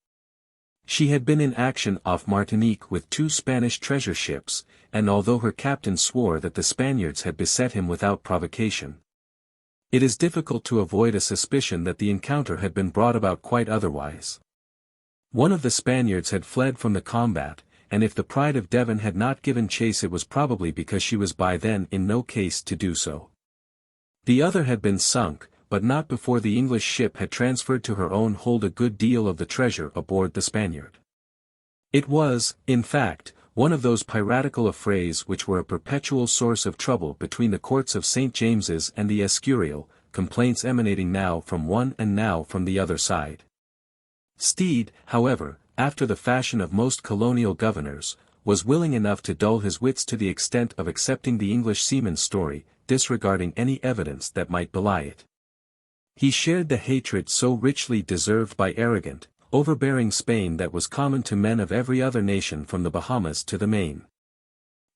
She had been in action off Martinique with 2 Spanish treasure ships, and although her captain swore that the Spaniards had beset him without provocation, it is difficult to avoid a suspicion that the encounter had been brought about quite otherwise. One of the Spaniards had fled from the combat, and if the Pride of Devon had not given chase it was probably because she was by then in no case to do so. The other had been sunk, but not before the English ship had transferred to her own hold a good deal of the treasure aboard the Spaniard. It was, in fact, one of those piratical affrays which were a perpetual source of trouble between the courts of St. James's and the Escurial, complaints emanating now from one and now from the other side. Steed, however, after the fashion of most colonial governors, was willing enough to dull his wits to the extent of accepting the English seaman's story, disregarding any evidence that might belie it. He shared the hatred so richly deserved by arrogant, overbearing Spain that was common to men of every other nation from the Bahamas to the Main.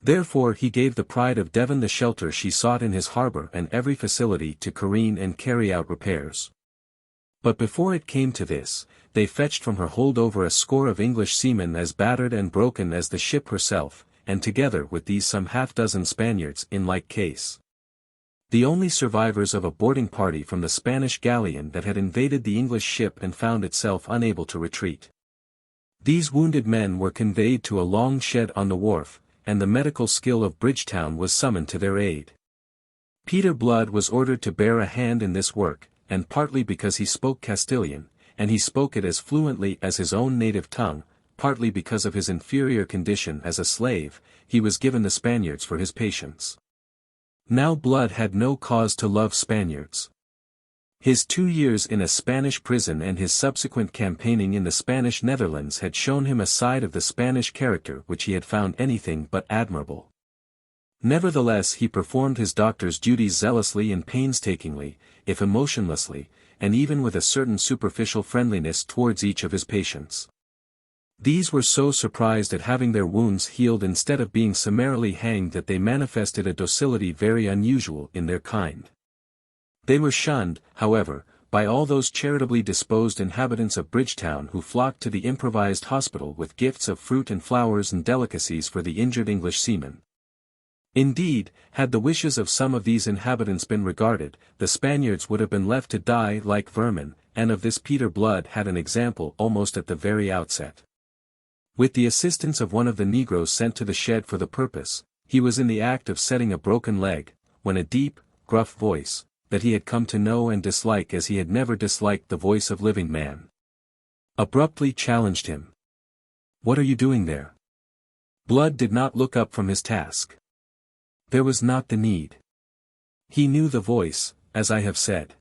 Therefore he gave the Pride of Devon the shelter she sought in his harbor and every facility to careen and carry out repairs. But before it came to this, they fetched from her hold over a score of English seamen as battered and broken as the ship herself, and together with these some half-dozen Spaniards in like case. The only survivors of a boarding party from the Spanish galleon that had invaded the English ship and found itself unable to retreat. These wounded men were conveyed to a long shed on the wharf, and the medical skill of Bridgetown was summoned to their aid. Peter Blood was ordered to bear a hand in this work, and partly because he spoke Castilian, and he spoke it as fluently as his own native tongue, partly because of his inferior condition as a slave, he was given the Spaniards for his patients. Now Blood had no cause to love Spaniards. His 2 years in a Spanish prison and his subsequent campaigning in the Spanish Netherlands had shown him a side of the Spanish character which he had found anything but admirable. Nevertheless he performed his doctor's duties zealously and painstakingly, if emotionlessly, and even with a certain superficial friendliness towards each of his patients. These were so surprised at having their wounds healed instead of being summarily hanged that they manifested a docility very unusual in their kind. They were shunned, however, by all those charitably disposed inhabitants of Bridgetown who flocked to the improvised hospital with gifts of fruit and flowers and delicacies for the injured English seamen. Indeed, had the wishes of some of these inhabitants been regarded, the Spaniards would have been left to die like vermin, and of this Peter Blood had an example almost at the very outset. With the assistance of one of the negroes sent to the shed for the purpose, he was in the act of setting a broken leg, when a deep, gruff voice, that he had come to know and dislike as he had never disliked the voice of living man, abruptly challenged him. "What are you doing there?" Blood did not look up from his task. There was not the need. He knew the voice, as I have said.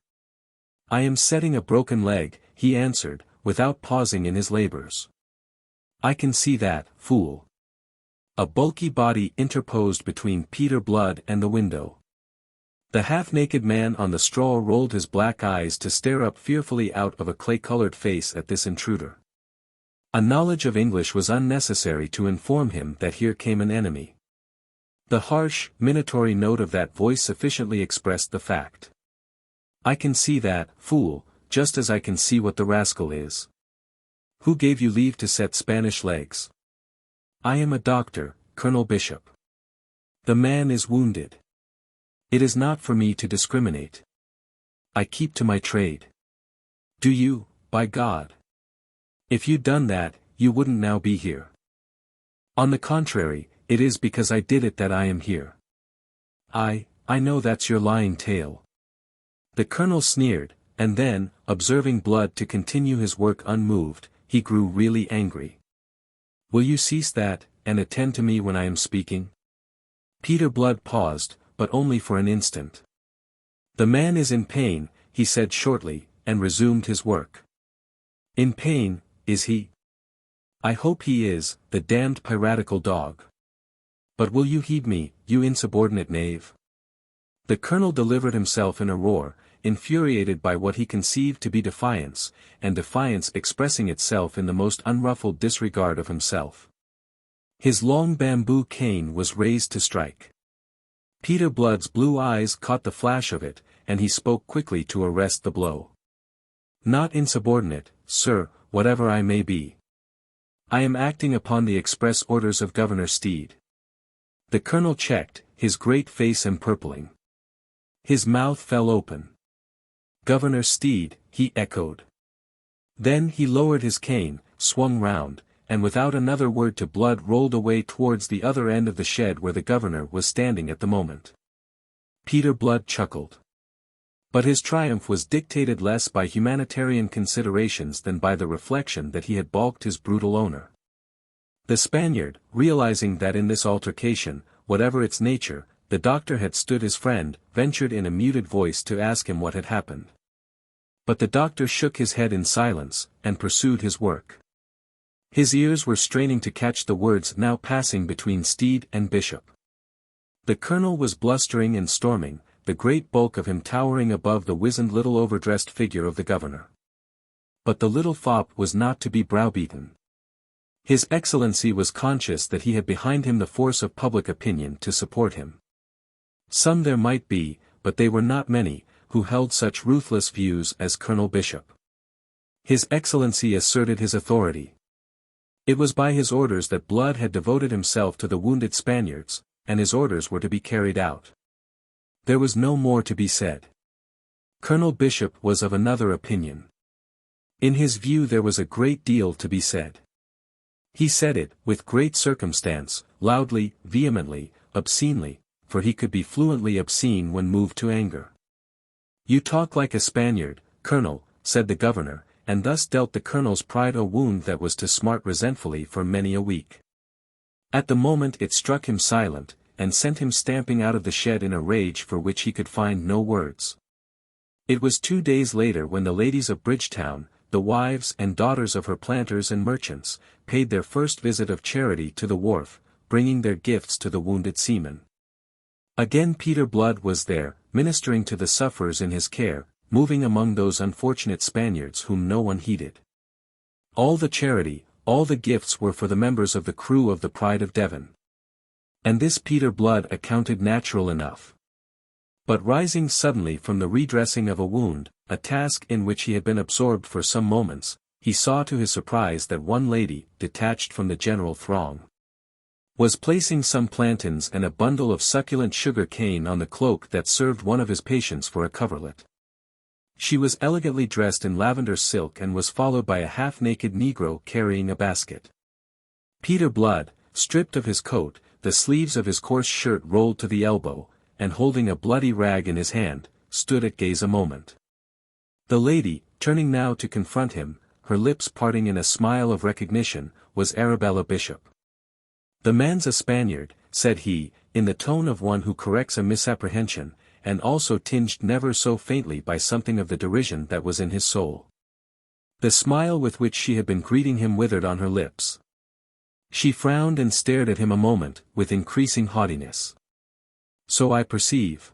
"I am setting a broken leg," he answered, without pausing in his labors. "I can see that, fool." A bulky body interposed between Peter Blood and the window. The half-naked man on the straw rolled his black eyes to stare up fearfully out of a clay-colored face at this intruder. A knowledge of English was unnecessary to inform him that here came an enemy. The harsh, minatory note of that voice sufficiently expressed the fact. "I can see that, fool, just as I can see what the rascal is. Who gave you leave to set Spanish legs?" "I am a doctor, Colonel Bishop. The man is wounded. It is not for me to discriminate. I keep to my trade." "Do you, by God? If you'd done that, you wouldn't now be here." "On the contrary, it is because I did it that I am here." I know that's your lying tale." The colonel sneered, and then, observing Blood to continue his work unmoved, he grew really angry. "Will you cease that, and attend to me when I am speaking?" Peter Blood paused, but only for an instant. "The man is in pain," he said shortly, and resumed his work. "In pain, is he? I hope he is, the damned piratical dog. But will you heed me, you insubordinate knave?" The colonel delivered himself in a roar, infuriated by what he conceived to be defiance, and defiance expressing itself in the most unruffled disregard of himself. His long bamboo cane was raised to strike. Peter Blood's blue eyes caught the flash of it, and he spoke quickly to arrest the blow. "Not insubordinate, sir, whatever I may be. I am acting upon the express orders of Governor Steed." The colonel checked, his great face empurpling. His mouth fell open. "Governor Steed," he echoed. Then he lowered his cane, swung round, and without another word to Blood rolled away towards the other end of the shed where the governor was standing at the moment. Peter Blood chuckled. But his triumph was dictated less by humanitarian considerations than by the reflection that he had balked his brutal owner. The Spaniard, realizing that in this altercation, whatever its nature, the doctor had stood his friend, ventured in a muted voice to ask him what had happened. But the doctor shook his head in silence, and pursued his work. His ears were straining to catch the words now passing between Steed and Bishop. The colonel was blustering and storming, the great bulk of him towering above the wizened little overdressed figure of the governor. But the little fop was not to be browbeaten. His Excellency was conscious that he had behind him the force of public opinion to support him. Some there might be, but they were not many, who held such ruthless views as Colonel Bishop. His Excellency asserted his authority. It was by his orders that Blood had devoted himself to the wounded Spaniards, and his orders were to be carried out. There was no more to be said. Colonel Bishop was of another opinion. In his view there was a great deal to be said. He said it, with great circumstance, loudly, vehemently, obscenely, for he could be fluently obscene when moved to anger. "You talk like a Spaniard, Colonel," said the governor, and thus dealt the colonel's pride a wound that was to smart resentfully for many a week. At the moment it struck him silent, and sent him stamping out of the shed in a rage for which he could find no words. It was 2 days later when the ladies of Bridgetown, the wives and daughters of her planters and merchants, paid their first visit of charity to the wharf, bringing their gifts to the wounded seamen. Again Peter Blood was there, ministering to the sufferers in his care, moving among those unfortunate Spaniards whom no one heeded. All the charity, all the gifts were for the members of the crew of the Pride of Devon. And this Peter Blood accounted natural enough. But rising suddenly from the redressing of a wound, a task in which he had been absorbed for some moments, he saw to his surprise that one lady, detached from the general throng, was placing some plantains and a bundle of succulent sugar cane on the cloak that served one of his patients for a coverlet. She was elegantly dressed in lavender silk and was followed by a half-naked negro carrying a basket. Peter Blood, stripped of his coat, the sleeves of his coarse shirt rolled to the elbow, and holding a bloody rag in his hand, stood at gaze a moment. The lady, turning now to confront him, her lips parting in a smile of recognition, was Arabella Bishop. "The man's a Spaniard," said he, in the tone of one who corrects a misapprehension, and also tinged never so faintly by something of the derision that was in his soul. The smile with which she had been greeting him withered on her lips. She frowned and stared at him a moment, with increasing haughtiness. "So I perceive.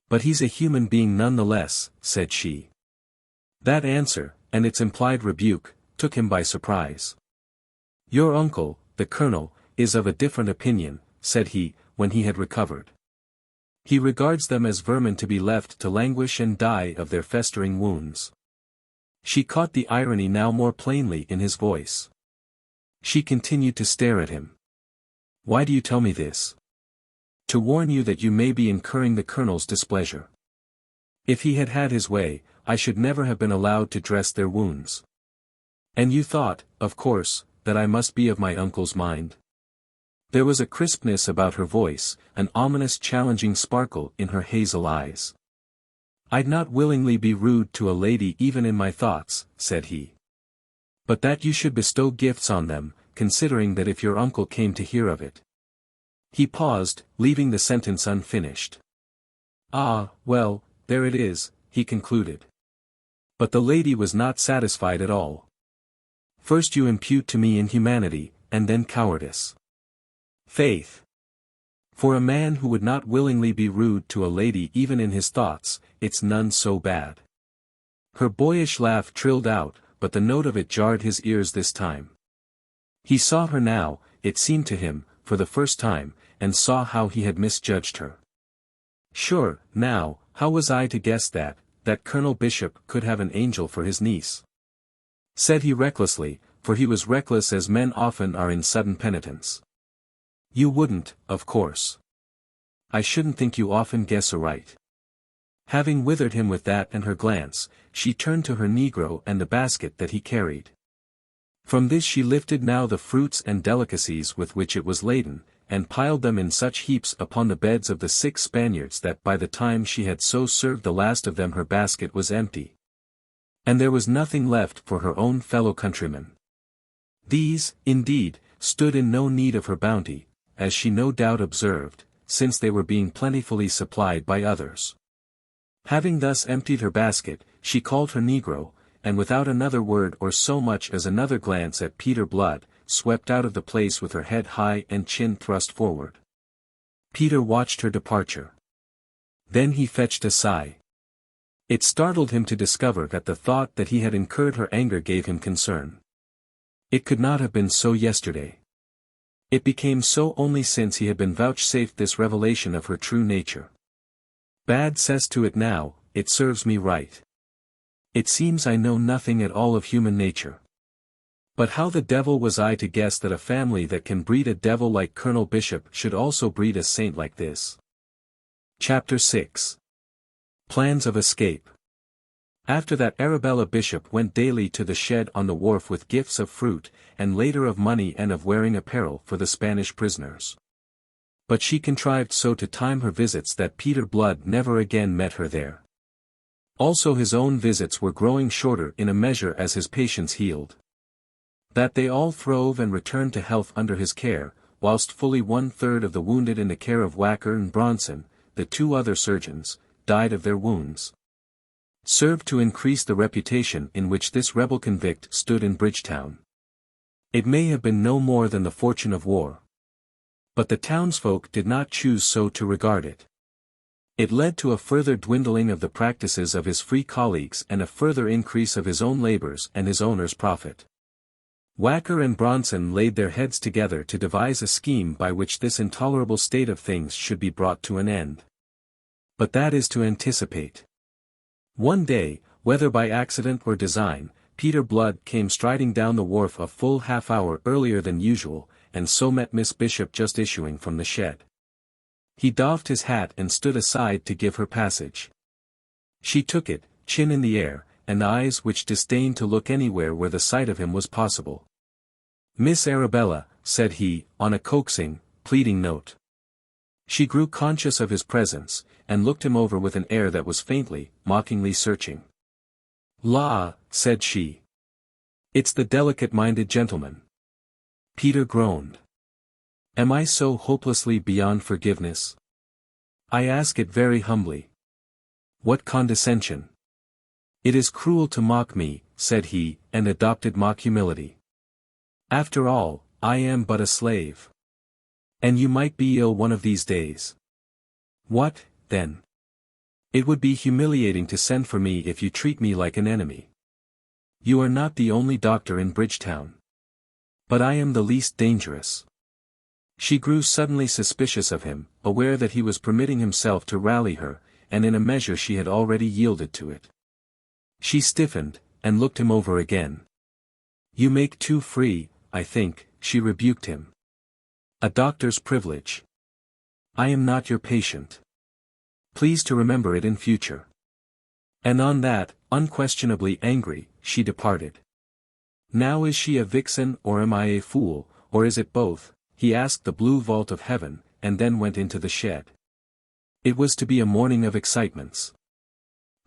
But he's a human being none the less," said she. That answer, and its implied rebuke, took him by surprise. "Your uncle, the colonel, is of a different opinion," said he, when he had recovered. "He regards them as vermin to be left to languish and die of their festering wounds." She caught the irony now more plainly in his voice. She continued to stare at him. "Why do you tell me this?" "To warn you that you may be incurring the colonel's displeasure. If he had had his way, I should never have been allowed to dress their wounds." "And you thought, of course, that I must be of my uncle's mind?" There was a crispness about her voice, an ominous challenging sparkle in her hazel eyes. "I'd not willingly be rude to a lady even in my thoughts," said he. "But that you should bestow gifts on them, considering that if your uncle came to hear of it—" He paused, leaving the sentence unfinished. "Ah, well, there it is," he concluded. But the lady was not satisfied at all. "First you impute to me inhumanity, and then cowardice. Faith! For a man who would not willingly be rude to a lady even in his thoughts, it's none so bad." Her boyish laugh trilled out, but the note of it jarred his ears this time. He saw her now, it seemed to him, for the first time, and saw how he had misjudged her. "Sure, now, how was I to guess that Colonel Bishop could have an angel for his niece?" said he recklessly, for he was reckless as men often are in sudden penitence. "You wouldn't, of course. I shouldn't think you often guess aright." Having withered him with that and her glance, she turned to her negro and the basket that he carried. From this she lifted now the fruits and delicacies with which it was laden, and piled them in such heaps upon the beds of the 6 Spaniards that by the time she had so served the last of them her basket was empty. And there was nothing left for her own fellow countrymen. These, indeed, stood in no need of her bounty, as she no doubt observed, since they were being plentifully supplied by others. Having thus emptied her basket, she called her negro, and without another word or so much as another glance at Peter Blood, swept out of the place with her head high and chin thrust forward. Peter watched her departure. Then he fetched a sigh. It startled him to discover that the thought that he had incurred her anger gave him concern. It could not have been so yesterday. It became so only since he had been vouchsafed this revelation of her true nature. "Bad cess to it now, it serves me right. It seems I know nothing at all of human nature. But how the devil was I to guess that a family that can breed a devil like Colonel Bishop should also breed a saint like this?" Chapter 6. Plans of Escape. After that Arabella Bishop went daily to the shed on the wharf with gifts of fruit, and later of money and of wearing apparel for the Spanish prisoners. But she contrived so to time her visits that Peter Blood never again met her there. Also his own visits were growing shorter in a measure as his patients healed. That they all throve and returned to health under his care, whilst fully 1/3 of the wounded in the care of Wacker and Bronson, the 2 other surgeons, died of their wounds. served to increase the reputation in which this rebel-convict stood in Bridgetown. It may have been no more than the fortune of war. But the townsfolk did not choose so to regard it. It led to a further dwindling of the practices of his free colleagues and a further increase of his own labors and his owner's profit. Whacker and Bronson laid their heads together to devise a scheme by which this intolerable state of things should be brought to an end. But that is to anticipate. One day, whether by accident or design, Peter Blood came striding down the wharf a full half-hour earlier than usual, and so met Miss Bishop just issuing from the shed. He doffed his hat and stood aside to give her passage. She took it, chin in the air, and eyes which disdained to look anywhere where the sight of him was possible. "Miss Arabella," said he, on a coaxing, pleading note. She grew conscious of his presence, and looked him over with an air that was faintly, mockingly searching. "La," said she. "It's the delicate-minded gentleman." Peter groaned. "Am I so hopelessly beyond forgiveness? I ask it very humbly. What condescension! It is cruel to mock me," said he, and adopted mock humility. "After all, I am but a slave. And you might be ill one of these days. What, then? It would be humiliating to send for me if you treat me like an enemy. You are not the only doctor in Bridgetown. But I am the least dangerous." She grew suddenly suspicious of him, aware that he was permitting himself to rally her, and in a measure she had already yielded to it. She stiffened, and looked him over again. "You make too free, I think," she rebuked him. "A doctor's privilege. I am not your patient. Please to remember it in future." And on that, unquestionably angry, she departed. "Now is she a vixen or am I a fool, or is it both?" he asked the blue vault of heaven, and then went into the shed. It was to be a morning of excitements.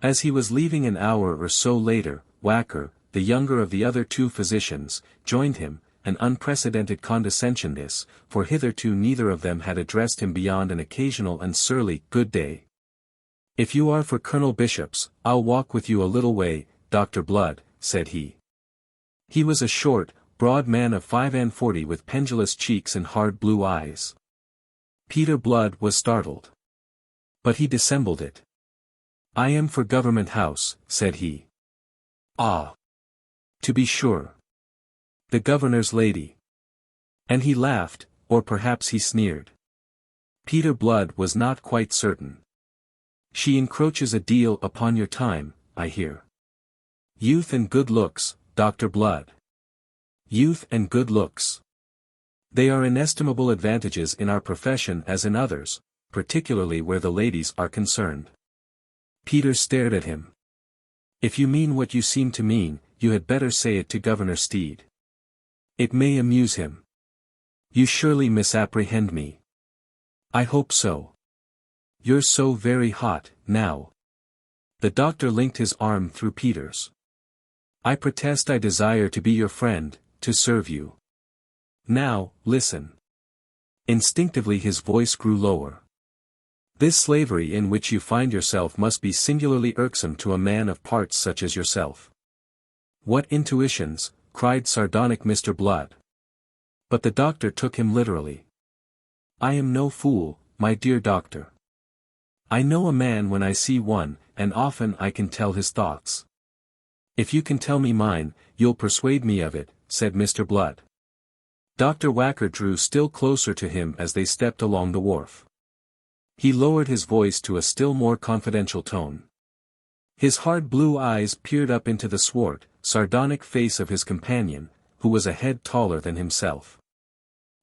As he was leaving an hour or so later, Whacker, the younger of the other two physicians, joined him, an unprecedented condescension this, for hitherto neither of them had addressed him beyond an occasional and surly "good day." "If you are for Colonel Bishop's, I'll walk with you a little way, Dr. Blood," said he. He was a short, broad man of 45 with pendulous cheeks and hard blue eyes. Peter Blood was startled. But he dissembled it. "I am for Government House," said he. "Ah! To be sure. The governor's lady." And he laughed, or perhaps he sneered. Peter Blood was not quite certain. "She encroaches a deal upon your time, I hear." "Youth and good looks, Dr. Blood. Youth and good looks. They are inestimable advantages in our profession as in others, particularly where the ladies are concerned." Peter stared at him. "If you mean what you seem to mean, you had better say it to Governor Steed. It may amuse him. You surely misapprehend me." "I hope so. You're so very hot, now." The doctor linked his arm through Peter's. "I protest I desire to be your friend, to serve you. Now, listen." Instinctively his voice grew lower. "This slavery in which you find yourself must be singularly irksome to a man of parts such as yourself." "What intuitions!" cried sardonic Mr. Blood. But the doctor took him literally. "I am no fool, my dear doctor. I know a man when I see one, and often I can tell his thoughts. If you can tell me mine, you'll persuade me of it," said Mr. Blood. Dr. Whacker drew still closer to him as they stepped along the wharf. He lowered his voice to a still more confidential tone. His hard blue eyes peered up into the swart, sardonic face of his companion, who was a head taller than himself.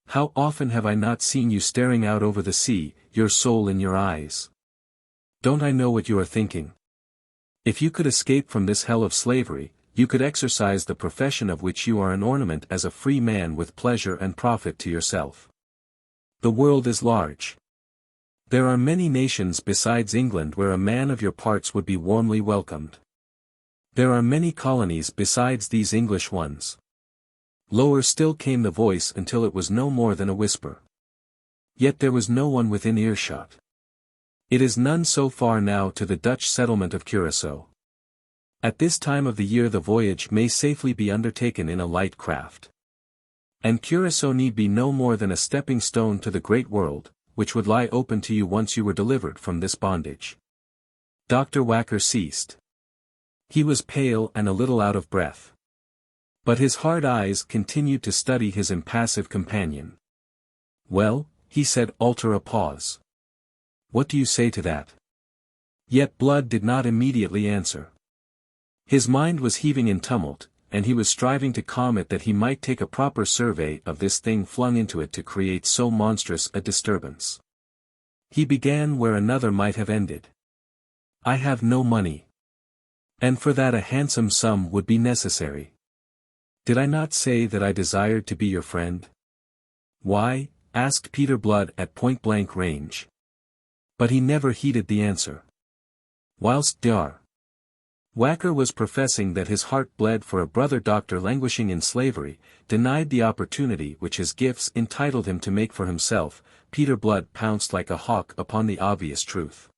"How often have I not seen you staring out over the sea, your soul in your eyes? Don't I know what you are thinking? If you could escape from this hell of slavery, you could exercise the profession of which you are an ornament as a free man with pleasure and profit to yourself. The world is large. There are many nations besides England where a man of your parts would be warmly welcomed. There are many colonies besides these English ones." Lower still came the voice until it was no more than a whisper. Yet there was no one within earshot. "It is none so far now to the Dutch settlement of Curaçao. At this time of the year the voyage may safely be undertaken in a light craft. And Curacao need be no more than a stepping stone to the great world, which would lie open to you once you were delivered from this bondage. Dr. Whacker ceased. He was pale and a little out of breath. But his hard eyes continued to study his impassive companion. "Well," he said after a pause. "What do you say to that?" Yet Blood did not immediately answer. His mind was heaving in tumult, and he was striving to calm it that he might take a proper survey of this thing flung into it to create so monstrous a disturbance. He began where another might have ended. "I have no money. And for that a handsome sum would be necessary. Did I not say that I desired to be your friend?" "Why?" asked Peter Blood at point-blank range. But he never heeded the answer. Whilst Dr. Whacker was professing that his heart bled for a brother doctor languishing in slavery, denied the opportunity which his gifts entitled him to make for himself, Peter Blood pounced like a hawk upon the obvious truth.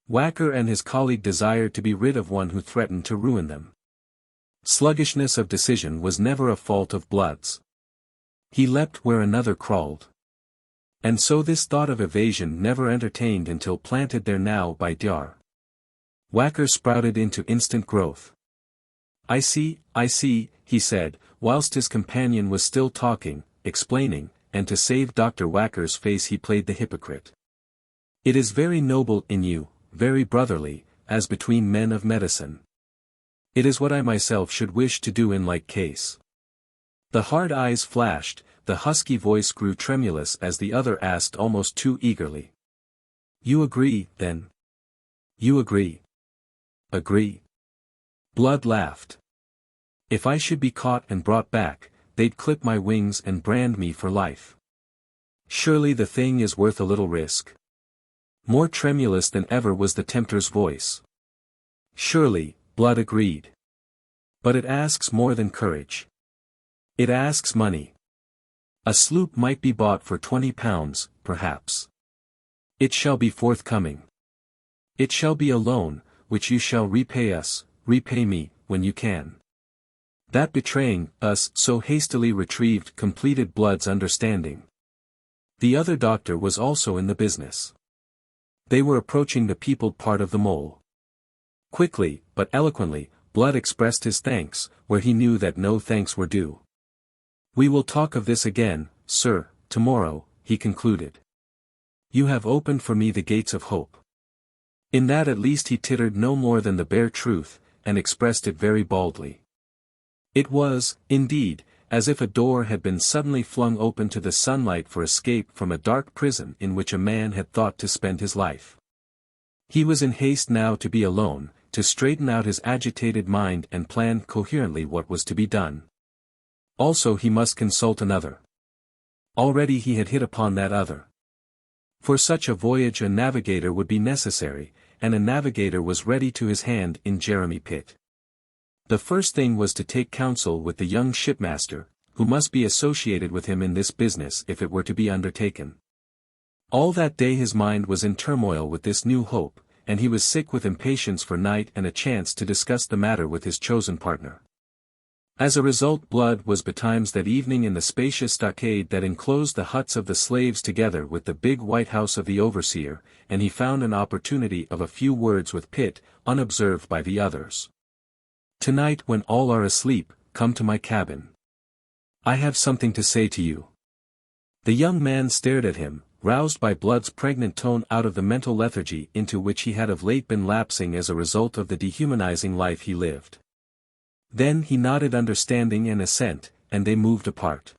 Whacker and his colleague desired to be rid of one who threatened to ruin them. Sluggishness of decision was never a fault of Blood's. He leapt where another crawled. And so this thought of evasion never entertained until planted there now by Dr. Whacker sprouted into instant growth. I see," he said, whilst his companion was still talking, explaining, and to save Dr. Whacker's face he played the hypocrite. "It is very noble in you, very brotherly, as between men of medicine. It is what I myself should wish to do in like case." The hard eyes flashed, the husky voice grew tremulous as the other asked almost too eagerly. "You agree, then? You agree?" "Agree." Blood laughed. "If I should be caught and brought back, they'd clip my wings and brand me for life. Surely the thing is worth a little risk." More tremulous than ever was the tempter's voice. "Surely," Blood agreed. "But it asks more than courage. It asks money. A sloop might be bought for £20, perhaps. It shall be forthcoming. It shall be a loan, which you shall repay me, when you can." That betraying us so hastily retrieved completed Blood's understanding. The other doctor was also in the business. They were approaching the peopled part of the mole. Quickly, but eloquently, Blood expressed his thanks, where he knew that no thanks were due. "We will talk of this again, sir, tomorrow," he concluded. "You have opened for me the gates of hope." In that at least he tittered no more than the bare truth, and expressed it very baldly. It was, indeed, as if a door had been suddenly flung open to the sunlight for escape from a dark prison in which a man had thought to spend his life. He was in haste now to be alone, to straighten out his agitated mind and plan coherently what was to be done. Also he must consult another. Already he had hit upon that other. For such a voyage a navigator would be necessary, and a navigator was ready to his hand in Jeremy Pitt. The first thing was to take counsel with the young shipmaster, who must be associated with him in this business if it were to be undertaken. All that day his mind was in turmoil with this new hope, and he was sick with impatience for night and a chance to discuss the matter with his chosen partner. As a result Blood was betimes that evening in the spacious stockade that enclosed the huts of the slaves together with the big white house of the overseer, and he found an opportunity of a few words with Pitt, unobserved by the others. "Tonight when all are asleep, come to my cabin. I have something to say to you." The young man stared at him, roused by Blood's pregnant tone out of the mental lethargy into which he had of late been lapsing as a result of the dehumanizing life he lived. Then he nodded understanding and assent, and they moved apart.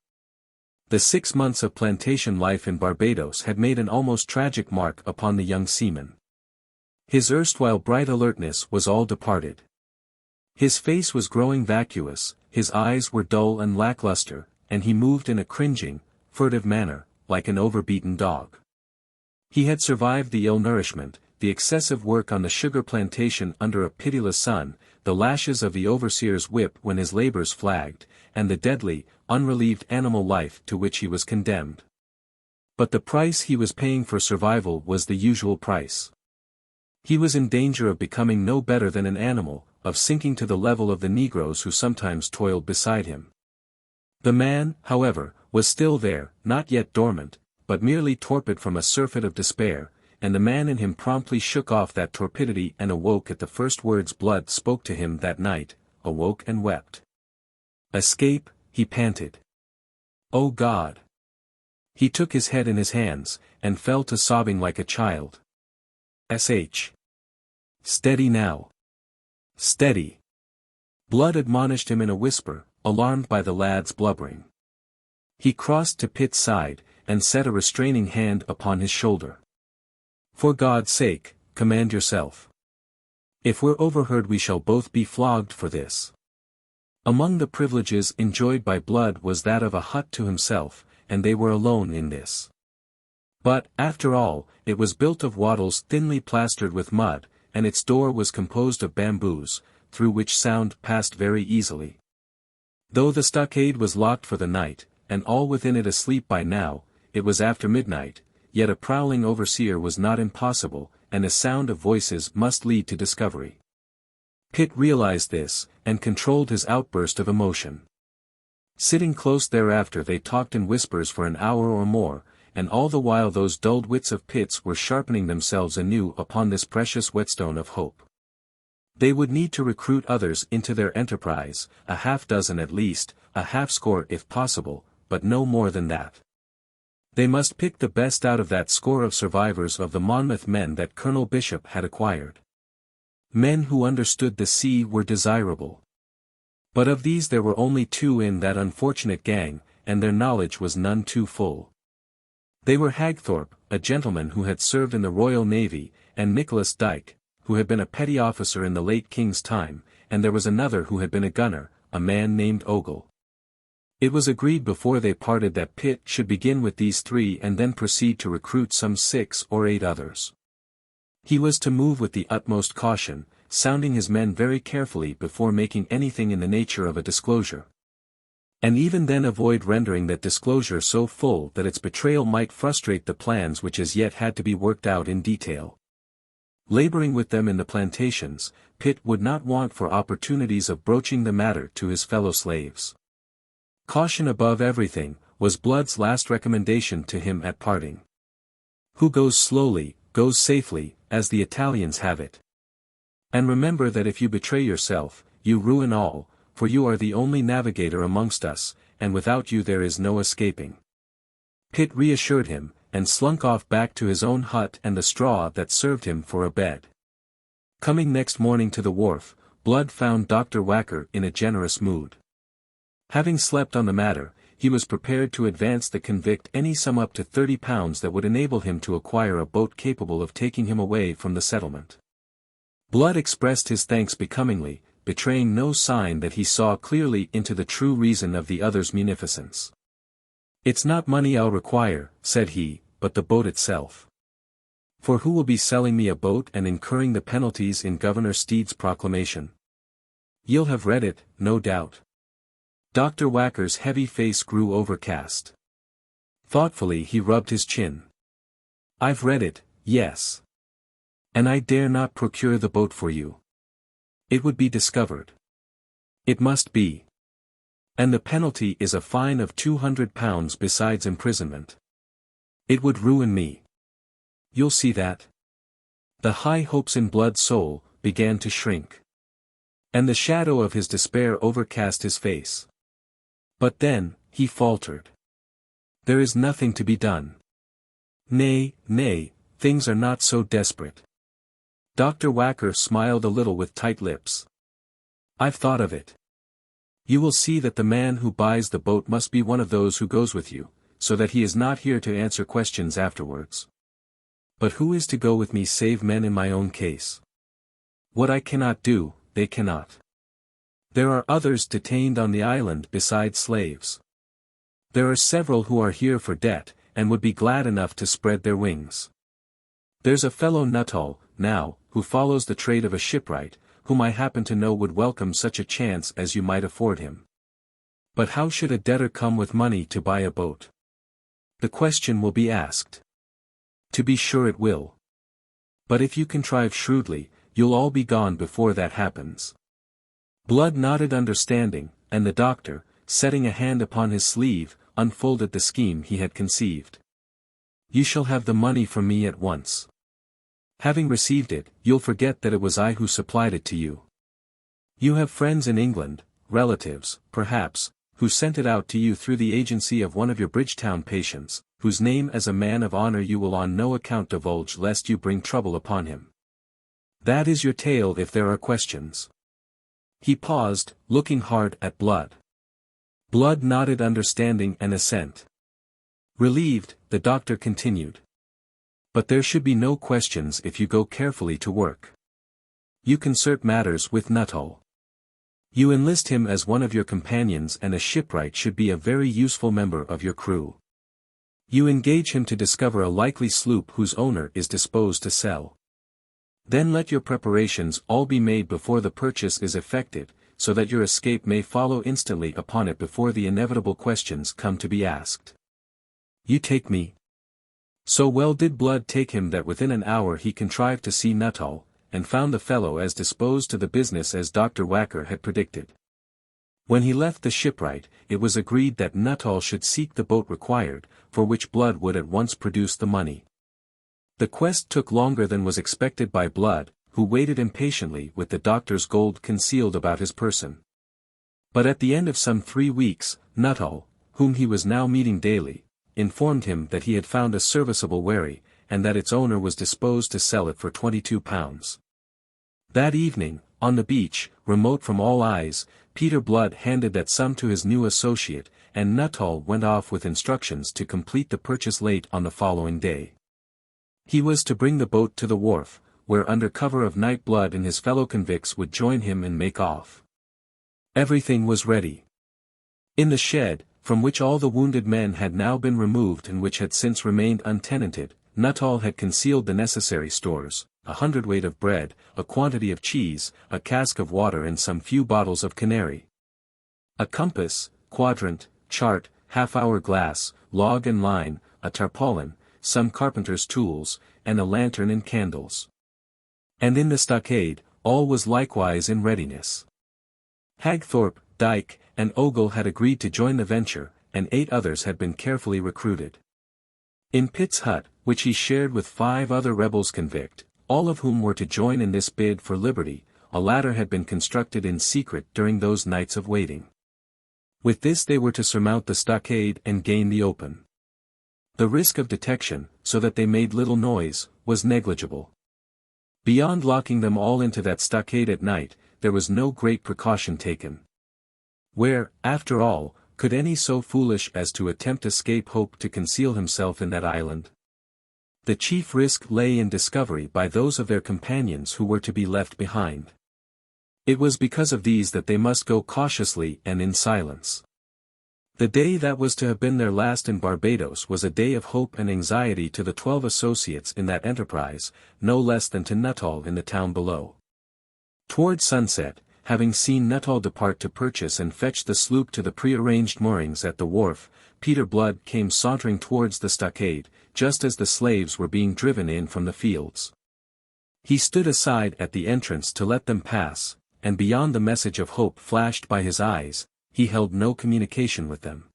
The 6 months of plantation life in Barbados had made an almost tragic mark upon the young seaman. His erstwhile bright alertness was all departed. His face was growing vacuous, his eyes were dull and lackluster, and he moved in a cringing, furtive manner, like an overbeaten dog. He had survived the ill-nourishment, the excessive work on the sugar plantation under a pitiless sun, the lashes of the overseer's whip when his labors flagged, and the deadly, unrelieved animal life to which he was condemned. But the price he was paying for survival was the usual price. He was in danger of becoming no better than an animal, of sinking to the level of the negroes who sometimes toiled beside him. The man, however, was still there, not yet dormant, but merely torpid from a surfeit of despair, and the man in him promptly shook off that torpidity and awoke at the first words Blood spoke to him that night, awoke and wept. "Escape," he panted. "Oh God!" He took his head in his hands, and fell to sobbing like a child. "Sh. Steady now. Steady." Blood admonished him in a whisper, alarmed by the lad's blubbering. He crossed to Pitt's side, and set a restraining hand upon his shoulder. "For God's sake, command yourself. If we're overheard we shall both be flogged for this." Among the privileges enjoyed by Blood was that of a hut to himself, and they were alone in this. But, after all, it was built of wattles thinly plastered with mud, and its door was composed of bamboos, through which sound passed very easily. Though the stockade was locked for the night, and all within it asleep by now, it was after midnight, yet a prowling overseer was not impossible, and a sound of voices must lead to discovery. Pitt realized this, and controlled his outburst of emotion. Sitting close thereafter they talked in whispers for an hour or more, and all the while those dulled wits of Pitt's were sharpening themselves anew upon this precious whetstone of hope. They would need to recruit others into their enterprise, a half-dozen at least, a half-score if possible, but no more than that. They must pick the best out of that score of survivors of the Monmouth men that Colonel Bishop had acquired. Men who understood the sea were desirable. But of these there were only 2 in that unfortunate gang, and their knowledge was none too full. They were Hagthorpe, a gentleman who had served in the Royal Navy, and Nicholas Dyke, who had been a petty officer in the late King's time, and there was another who had been a gunner, a man named Ogle. It was agreed before they parted that Pitt should begin with these 3 and then proceed to recruit some 6 or 8 others. He was to move with the utmost caution, sounding his men very carefully before making anything in the nature of a disclosure. And even then avoid rendering that disclosure so full that its betrayal might frustrate the plans which as yet had to be worked out in detail. Laboring with them in the plantations, Pitt would not want for opportunities of broaching the matter to his fellow slaves. Caution above everything, was Blood's last recommendation to him at parting. Who goes slowly, goes safely, as the Italians have it. And remember that if you betray yourself, you ruin all, for you are the only navigator amongst us, and without you there is no escaping. Pitt reassured him, and slunk off back to his own hut and the straw that served him for a bed. Coming next morning to the wharf, Blood found Dr. Whacker in a generous mood. Having slept on the matter, he was prepared to advance the convict any sum up to £30 that would enable him to acquire a boat capable of taking him away from the settlement. Blood expressed his thanks becomingly, betraying no sign that he saw clearly into the true reason of the other's munificence. "It's not money I'll require," said he, "but the boat itself. For who will be selling me a boat and incurring the penalties in Governor Steed's proclamation? You'll have read it, no doubt." Dr. Whacker's heavy face grew overcast. Thoughtfully he rubbed his chin. "I've read it, yes. And I dare not procure the boat for you. It would be discovered. It must be. And the penalty is a fine of £200 besides imprisonment. It would ruin me. You'll see that." The high hopes in Blood's soul began to shrink. And the shadow of his despair overcast his face. But then, he faltered. "There is nothing to be done. Nay, things are not so desperate." Dr. Whacker smiled a little with tight lips. "I've thought of it. You will see that the man who buys the boat must be one of those who goes with you, so that he is not here to answer questions afterwards. But who is to go with me save men in my own case? What I cannot do, they cannot. There are others detained on the island besides slaves. There are several who are here for debt, and would be glad enough to spread their wings. There's a fellow Nuttall, now, who follows the trade of a shipwright, whom I happen to know would welcome such a chance as you might afford him. But how should a debtor come with money to buy a boat? The question will be asked. To be sure it will. But if you contrive shrewdly, you'll all be gone before that happens. Blood nodded understanding, and the doctor, setting a hand upon his sleeve, unfolded the scheme he had conceived. You shall have the money from me at once. Having received it, you'll forget that it was I who supplied it to you. You have friends in England, relatives, perhaps, who sent it out to you through the agency of one of your Bridgetown patients, whose name as a man of honor you will on no account divulge lest you bring trouble upon him. That is your tale if there are questions. He paused, looking hard at Blood. Blood nodded understanding and assent. Relieved, the doctor continued. But there should be no questions if you go carefully to work. You concert matters with Nuttall. You enlist him as one of your companions, and a shipwright should be a very useful member of your crew. You engage him to discover a likely sloop whose owner is disposed to sell. Then let your preparations all be made before the purchase is effected, so that your escape may follow instantly upon it before the inevitable questions come to be asked. You take me. So well did Blood take him that within an hour he contrived to see Nuttall, and found the fellow as disposed to the business as Dr. Whacker had predicted. When he left the shipwright, it was agreed that Nuttall should seek the boat required, for which Blood would at once produce the money. The quest took longer than was expected by Blood, who waited impatiently with the doctor's gold concealed about his person. But at the end of some 3 weeks, Nuttall, whom he was now meeting daily, informed him that he had found a serviceable wherry, and that its owner was disposed to sell it for £22. That evening, on the beach, remote from all eyes, Peter Blood handed that sum to his new associate, and Nuttall went off with instructions to complete the purchase late on the following day. He was to bring the boat to the wharf, where under cover of night Blood and his fellow convicts would join him and make off. Everything was ready. In the shed, from which all the wounded men had now been removed and which had since remained untenanted, Nuttall had concealed the necessary stores, 100 weight of bread, a quantity of cheese, a cask of water and some few bottles of canary. A compass, quadrant, chart, half-hour glass, log and line, a tarpaulin, some carpenter's tools, and a lantern and candles. And in the stockade, all was likewise in readiness. Hagthorpe, Dyke, and Ogle had agreed to join the venture, and 8 others had been carefully recruited. In Pitt's hut, which he shared with 5 other rebels-convict, all of whom were to join in this bid for liberty, a ladder had been constructed in secret during those nights of waiting. With this they were to surmount the stockade and gain the open. The risk of detection, so that they made little noise, was negligible. Beyond locking them all into that stockade at night, there was no great precaution taken. Where, after all, could any so foolish as to attempt escape hope to conceal himself in that island? The chief risk lay in discovery by those of their companions who were to be left behind. It was because of these that they must go cautiously and in silence. The day that was to have been their last in Barbados was a day of hope and anxiety to the 12 associates in that enterprise, no less than to Nuttall in the town below. Toward sunset, having seen Nuttall depart to purchase and fetch the sloop to the prearranged moorings at the wharf, Peter Blood came sauntering towards the stockade, just as the slaves were being driven in from the fields. He stood aside at the entrance to let them pass, and beyond the message of hope flashed by his eyes, he held no communication with them.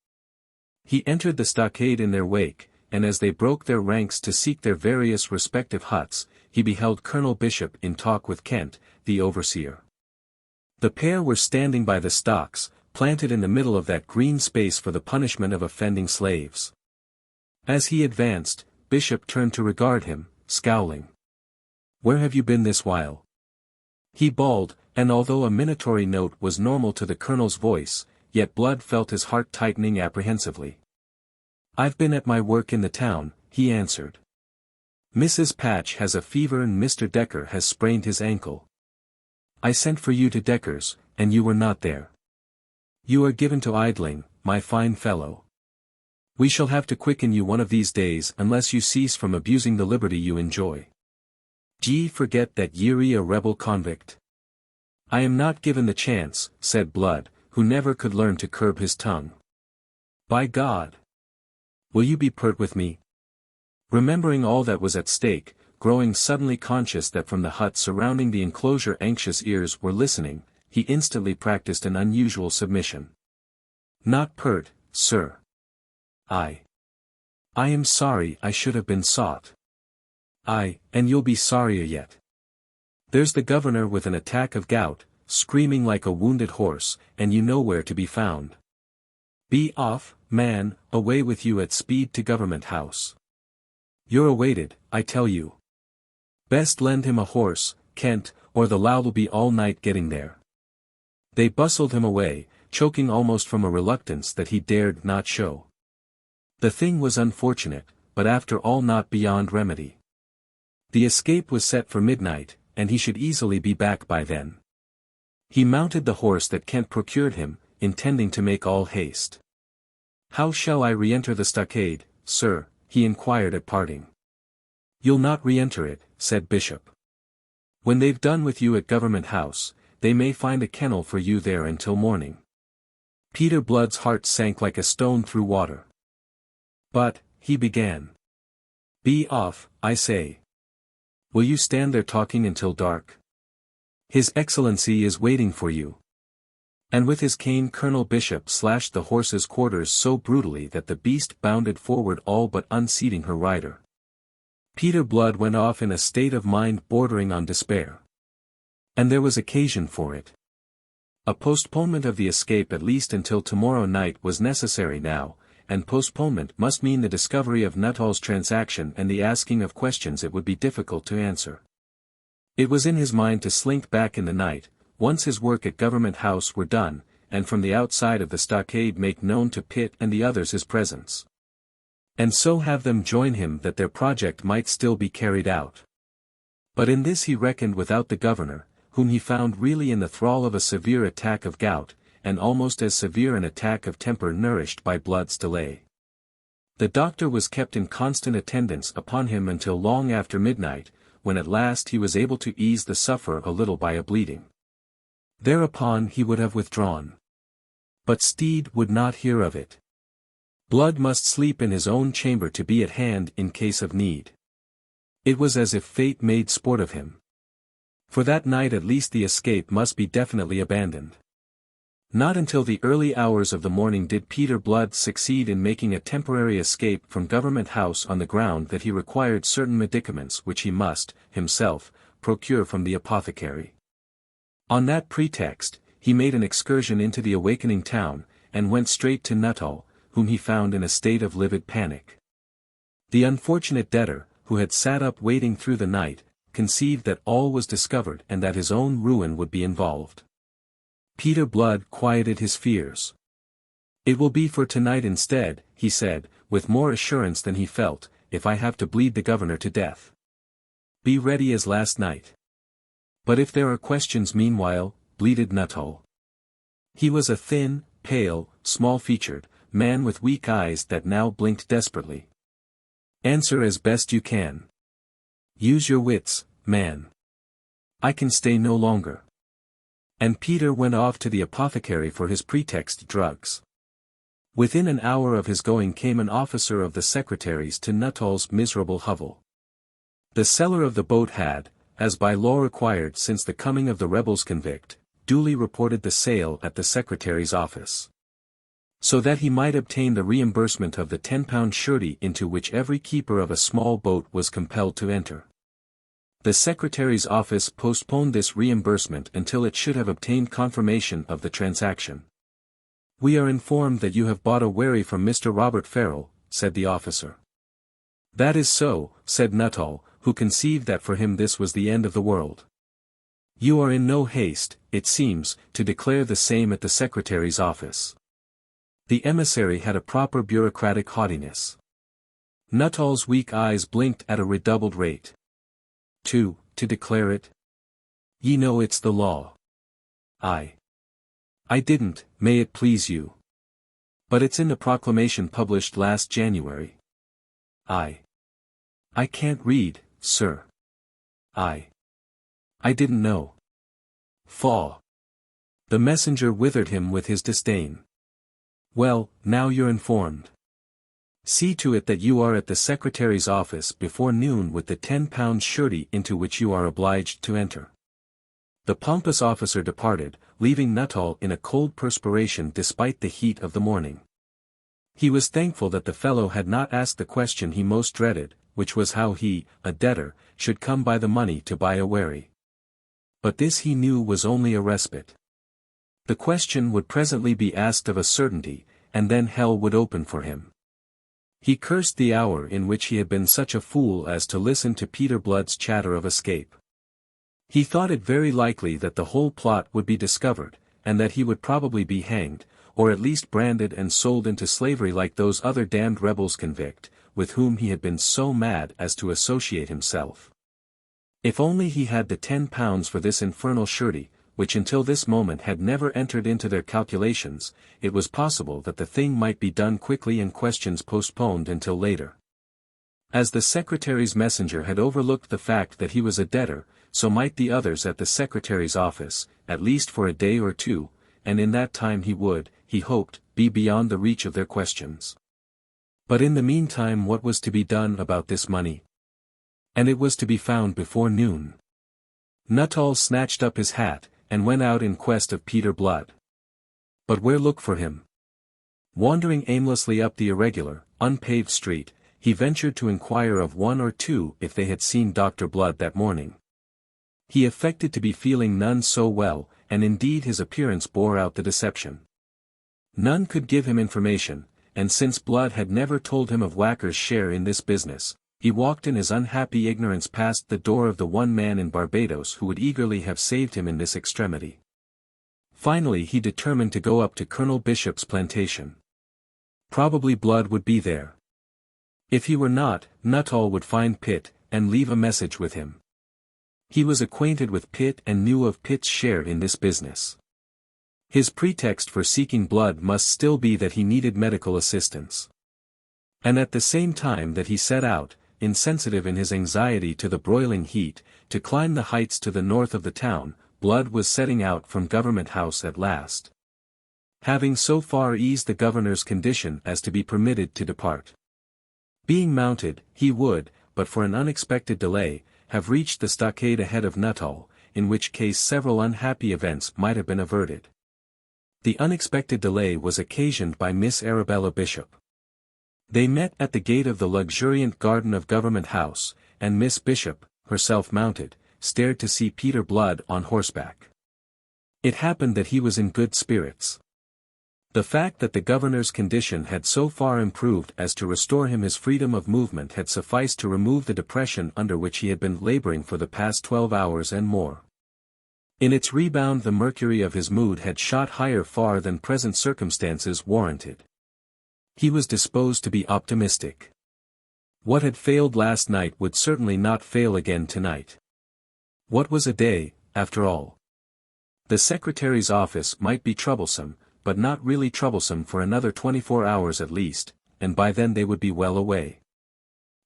He entered the stockade in their wake, and as they broke their ranks to seek their various respective huts, he beheld Colonel Bishop in talk with Kent, the overseer. The pair were standing by the stocks, planted in the middle of that green space for the punishment of offending slaves. As he advanced, Bishop turned to regard him, scowling. "Where have you been this while?" He bawled, and although a minatory note was normal to the colonel's voice, yet Blood felt his heart tightening apprehensively. "I've been at my work in the town," he answered. "Mrs. Patch has a fever and Mr. Decker has sprained his ankle. I sent for you to Decker's, and you were not there. You are given to idling, my fine fellow. We shall have to quicken you one of these days unless you cease from abusing the liberty you enjoy. D'ye forget that ye're a rebel-convict?" "I am not given the chance," said Blood, who never could learn to curb his tongue. "By God! Will you be pert with me?" Remembering all that was at stake, growing suddenly conscious that from the hut surrounding the enclosure anxious ears were listening, he instantly practiced an unusual submission. "Not pert, sir. I am sorry I should have been sought. And you'll be sorrier yet. There's the governor with an attack of gout, screaming like a wounded horse, and you know where to be found. Be off, man, away with you at speed to Government House. You're awaited, I tell you. Best lend him a horse, Kent, or the low'll be all night getting there." They bustled him away, choking almost from a reluctance that he dared not show. The thing was unfortunate, but after all not beyond remedy. The escape was set for midnight, and he should easily be back by then. He mounted the horse that Kent procured him, intending to make all haste. "How shall I re-enter the stockade, sir?" he inquired at parting. "You'll not re-enter it," said Bishop. "When they've done with you at Government House, they may find a kennel for you there until morning." Peter Blood's heart sank like a stone through water. "But," he began. "Be off, I say. Will you stand there talking until dark? His Excellency is waiting for you." And with his cane Colonel Bishop slashed the horse's quarters so brutally that the beast bounded forward all but unseating her rider. Peter Blood went off in a state of mind bordering on despair. And there was occasion for it. A postponement of the escape at least until tomorrow night was necessary now, and postponement must mean the discovery of Nuttall's transaction and the asking of questions it would be difficult to answer. It was in his mind to slink back in the night, once his work at Government House were done, and from the outside of the stockade make known to Pitt and the others his presence. And so have them join him that their project might still be carried out. But in this he reckoned without the governor, whom he found really in the thrall of a severe attack of gout, and almost as severe an attack of temper nourished by Blood's delay. The doctor was kept in constant attendance upon him until long after midnight, when at last he was able to ease the sufferer a little by a bleeding. Thereupon he would have withdrawn. But Steed would not hear of it. Blood must sleep in his own chamber to be at hand in case of need. It was as if fate made sport of him. For that night at least the escape must be definitely abandoned. Not until the early hours of the morning did Peter Blood succeed in making a temporary escape from Government House on the ground that he required certain medicaments which he must, himself, procure from the apothecary. On that pretext, he made an excursion into the awakening town, and went straight to Nuttall, whom he found in a state of livid panic. The unfortunate debtor, who had sat up waiting through the night, conceived that all was discovered and that his own ruin would be involved. Peter Blood quieted his fears. "It will be for tonight instead," he said, with more assurance than he felt, "if I have to bleed the governor to death. Be ready as last night." "But if there are questions meanwhile," bleated Nuttall. He was a thin, pale, small-featured man with weak eyes that now blinked desperately. "Answer as best you can. Use your wits, man. I can stay no longer." And Peter went off to the apothecary for his pretext drugs. Within an hour of his going came an officer of the secretaries to Nuttall's miserable hovel. The seller of the boat had, as by law required since the coming of the Rebels-Convict, duly reported the sale at the secretary's office. So that he might obtain the reimbursement of the £10 surety into which every keeper of a small boat was compelled to enter. The secretary's office postponed this reimbursement until it should have obtained confirmation of the transaction. "We are informed that you have bought a wherry from Mr. Robert Farrell," said the officer. "That is so," said Nuttall, who conceived that for him this was the end of the world. "You are in no haste, it seems, to declare the same at the secretary's office." The emissary had a proper bureaucratic haughtiness. Nuttall's weak eyes blinked at a redoubled rate. To declare it? Ye know it's the law." I didn't, may it please you. But it's in the proclamation published last January." I can't read, sir." I didn't know." Faugh! The messenger withered him with his disdain. "Well, now you're informed. See to it that you are at the secretary's office before noon with the £10 surety into which you are obliged to enter." The pompous officer departed, leaving Nuttall in a cold perspiration despite the heat of the morning. He was thankful that the fellow had not asked the question he most dreaded, which was how he, a debtor, should come by the money to buy a wherry. But this he knew was only a respite. The question would presently be asked of a certainty, and then hell would open for him. He cursed the hour in which he had been such a fool as to listen to Peter Blood's chatter of escape. He thought it very likely that the whole plot would be discovered, and that he would probably be hanged, or at least branded and sold into slavery like those other damned rebels-convict, with whom he had been so mad as to associate himself. If only he had the £10 for this infernal surety, which until this moment had never entered into their calculations, it was possible that the thing might be done quickly and questions postponed until later. As the secretary's messenger had overlooked the fact that he was a debtor, so might the others at the secretary's office, at least for a day or two, and in that time he would, he hoped, be beyond the reach of their questions. But in the meantime what was to be done about this money? And it was to be found before noon. Nuttall snatched up his hat, and went out in quest of Peter Blood. But where look for him? Wandering aimlessly up the irregular, unpaved street, he ventured to inquire of one or two if they had seen Dr. Blood that morning. He affected to be feeling none so well, and indeed his appearance bore out the deception. None could give him information, and since Blood had never told him of Whacker's share in this business, he walked in his unhappy ignorance past the door of the one man in Barbados who would eagerly have saved him in this extremity. Finally he determined to go up to Colonel Bishop's plantation. Probably Blood would be there. If he were not, Nuttall would find Pitt, and leave a message with him. He was acquainted with Pitt and knew of Pitt's share in this business. His pretext for seeking Blood must still be that he needed medical assistance. And at the same time that he set out, insensitive in his anxiety to the broiling heat, to climb the heights to the north of the town, Blood was setting out from Government House at last. Having so far eased the governor's condition as to be permitted to depart. Being mounted, he would, but for an unexpected delay, have reached the stockade ahead of Nuttall, in which case several unhappy events might have been averted. The unexpected delay was occasioned by Miss Arabella Bishop. They met at the gate of the luxuriant garden of Government House, and Miss Bishop, herself mounted, stared to see Peter Blood on horseback. It happened that he was in good spirits. The fact that the governor's condition had so far improved as to restore him his freedom of movement had sufficed to remove the depression under which he had been laboring for the past 12 hours and more. In its rebound the mercury of his mood had shot higher far than present circumstances warranted. He was disposed to be optimistic. What had failed last night would certainly not fail again tonight. What was a day, after all? The secretary's office might be troublesome, but not really troublesome for another 24 hours at least, and by then they would be well away.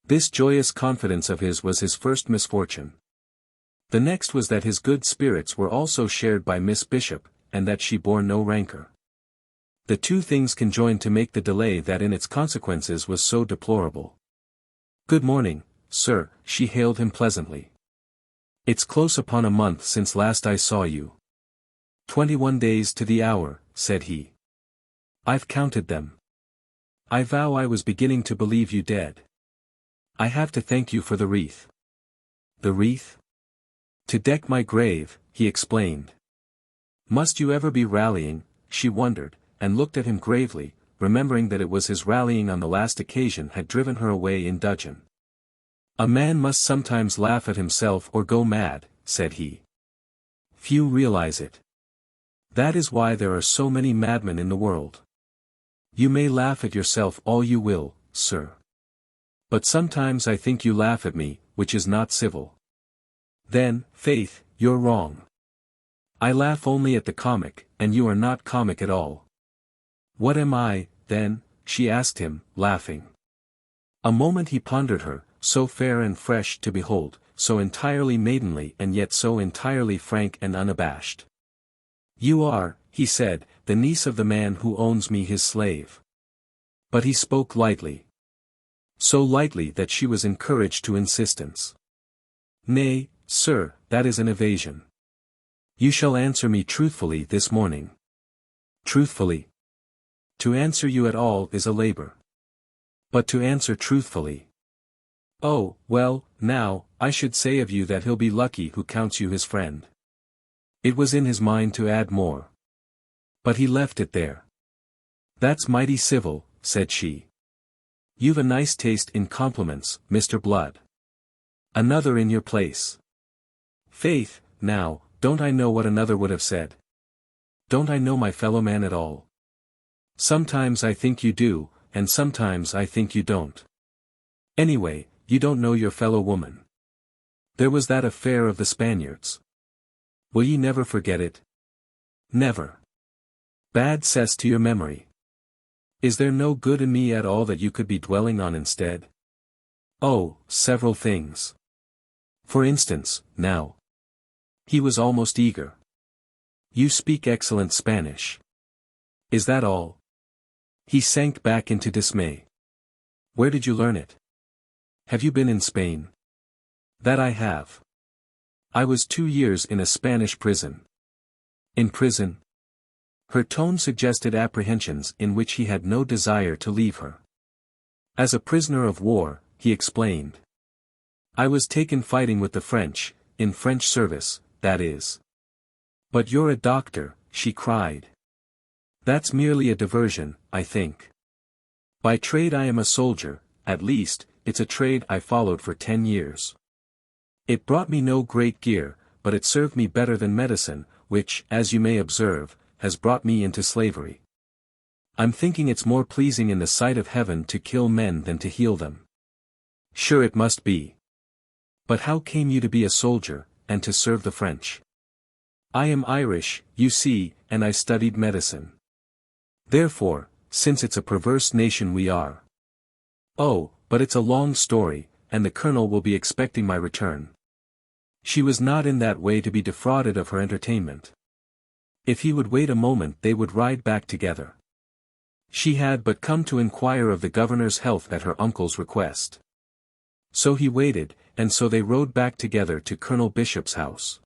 This joyous confidence of his was his first misfortune. The next was that his good spirits were also shared by Miss Bishop, and that she bore no rancor. The two things conjoined to make the delay that in its consequences was so deplorable. "Good morning, sir," she hailed him pleasantly. "It's close upon a month since last I saw you." 21 days to the hour, said he. "I've counted them. I vow I was beginning to believe you dead. I have to thank you for the wreath." "The wreath?" "To deck my grave," he explained. "Must you ever be rallying?" she wondered, and looked at him gravely, remembering that it was his rallying on the last occasion had driven her away in dudgeon. "A man must sometimes laugh at himself or go mad," said he. "Few realize it. That is why there are so many madmen in the world. You may laugh at yourself all you will, sir. But sometimes I think you laugh at me, which is not civil." "Then, faith, you're wrong. I laugh only at the comic, and you are not comic at all." "What am I, then?" she asked him, laughing. A moment he pondered her, so fair and fresh to behold, so entirely maidenly and yet so entirely frank and unabashed. "You are," he said, "the niece of the man who owns me his slave." But he spoke lightly. So lightly that she was encouraged to insistence. "Nay, sir, that is an evasion. You shall answer me truthfully this morning. Truthfully. To answer you at all is a labor. But to answer truthfully. Oh, well, now, I should say of you that he'll be lucky who counts you his friend. It was in his mind to add more. But he left it there. That's mighty civil, said she. You've a nice taste in compliments, Mr. Blood. Another in your place. Faith, now, don't I know what another would have said? Don't I know my fellow man at all? Sometimes I think you do, and sometimes I think you don't. Anyway, you don't know your fellow woman. There was that affair of the Spaniards. Will ye never forget it? Never. Bad cess to your memory. Is there no good in me at all that you could be dwelling on instead? Oh, several things. For instance, now. He was almost eager. You speak excellent Spanish. Is that all? He sank back into dismay. Where did you learn it? Have you been in Spain? That I have. I was 2 years in a Spanish prison. In prison? Her tone suggested apprehensions in which he had no desire to leave her. As a prisoner of war, he explained. I was taken fighting with the French, in French service, that is. But you're a doctor, she cried. That's merely a diversion, I think. By trade I am a soldier, at least, it's a trade I followed for 10 years. It brought me no great gear, but it served me better than medicine, which, as you may observe, has brought me into slavery. I'm thinking it's more pleasing in the sight of heaven to kill men than to heal them. Sure it must be. But how came you to be a soldier, and to serve the French? I am Irish, you see, and I studied medicine. Therefore, since it's a perverse nation we are. Oh, but it's a long story, and the colonel will be expecting my return. She was not in that way to be defrauded of her entertainment. If he would wait a moment they would ride back together. She had but come to inquire of the governor's health at her uncle's request. So he waited, and so they rode back together to Colonel Bishop's house.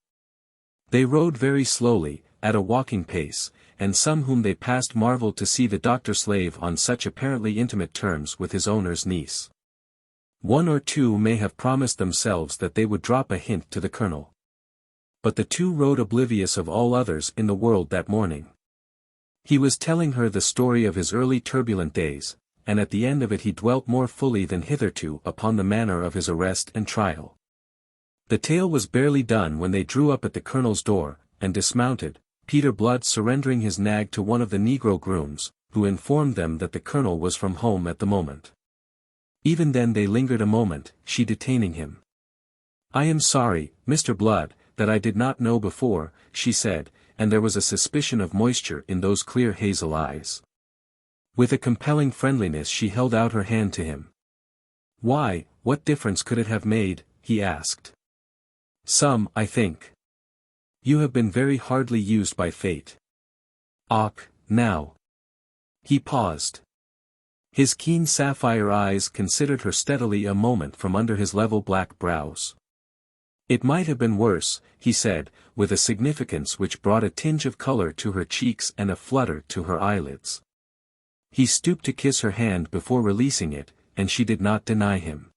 They rode very slowly, at a walking pace, and some whom they passed marveled to see the doctor-slave on such apparently intimate terms with his owner's niece. One or two may have promised themselves that they would drop a hint to the colonel. But the two rode oblivious of all others in the world that morning. He was telling her the story of his early turbulent days, and at the end of it he dwelt more fully than hitherto upon the manner of his arrest and trial. The tale was barely done when they drew up at the colonel's door, and dismounted, Peter Blood surrendering his nag to one of the negro grooms, who informed them that the colonel was from home at the moment. Even then they lingered a moment, she detaining him. I am sorry, Mr. Blood, that I did not know before, she said, and there was a suspicion of moisture in those clear hazel eyes. With a compelling friendliness she held out her hand to him. Why, what difference could it have made, he asked. Some, I think. You have been very hardly used by fate. Och, now. He paused. His keen sapphire eyes considered her steadily a moment from under his level black brows. It might have been worse, he said, with a significance which brought a tinge of color to her cheeks and a flutter to her eyelids. He stooped to kiss her hand before releasing it, and she did not deny him.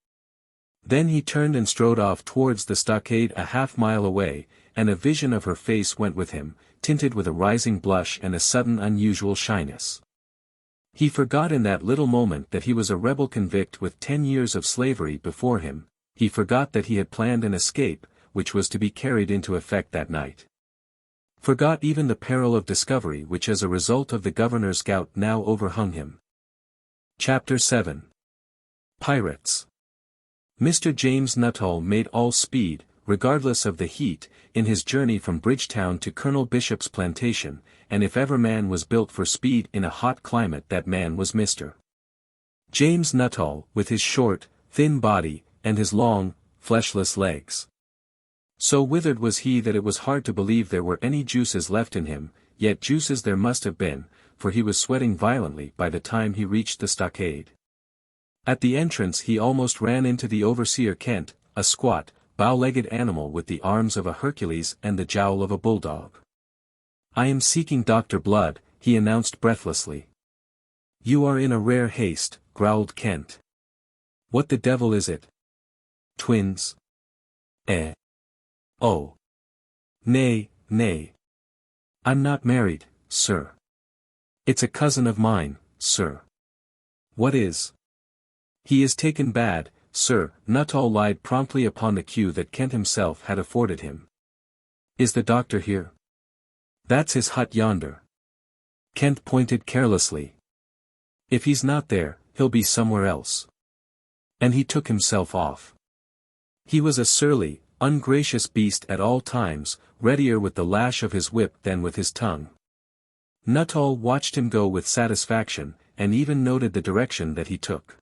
Then he turned and strode off towards the stockade a half-mile away, and a vision of her face went with him, tinted with a rising blush and a sudden unusual shyness. He forgot in that little moment that he was a rebel-convict with 10 years of slavery before him, he forgot that he had planned an escape, which was to be carried into effect that night. Forgot even the peril of discovery which as a result of the governor's gout now overhung him. Chapter 7. Pirates. Mr. James Nuttall made all speed, regardless of the heat, in his journey from Bridgetown to Colonel Bishop's plantation, and if ever man was built for speed in a hot climate that man was Mr. James Nuttall, with his short, thin body, and his long, fleshless legs. So withered was he that it was hard to believe there were any juices left in him, yet juices there must have been, for he was sweating violently by the time he reached the stockade. At the entrance he almost ran into the overseer Kent, a squat, bow-legged animal with the arms of a Hercules and the jowl of a bulldog. "I am seeking Dr. Blood," he announced breathlessly. "You are in a rare haste," growled Kent. "What the devil is it? Twins? Eh? Oh. Nay, nay. I'm not married, sir. It's a cousin of mine, sir." "What is?" "He is taken bad, sir," Nuttall lied promptly upon the cue that Kent himself had afforded him. "Is the doctor here?" "That's his hut yonder." Kent pointed carelessly. "If he's not there, he'll be somewhere else." And he took himself off. He was a surly, ungracious beast at all times, readier with the lash of his whip than with his tongue. Nuttall watched him go with satisfaction, and even noted the direction that he took.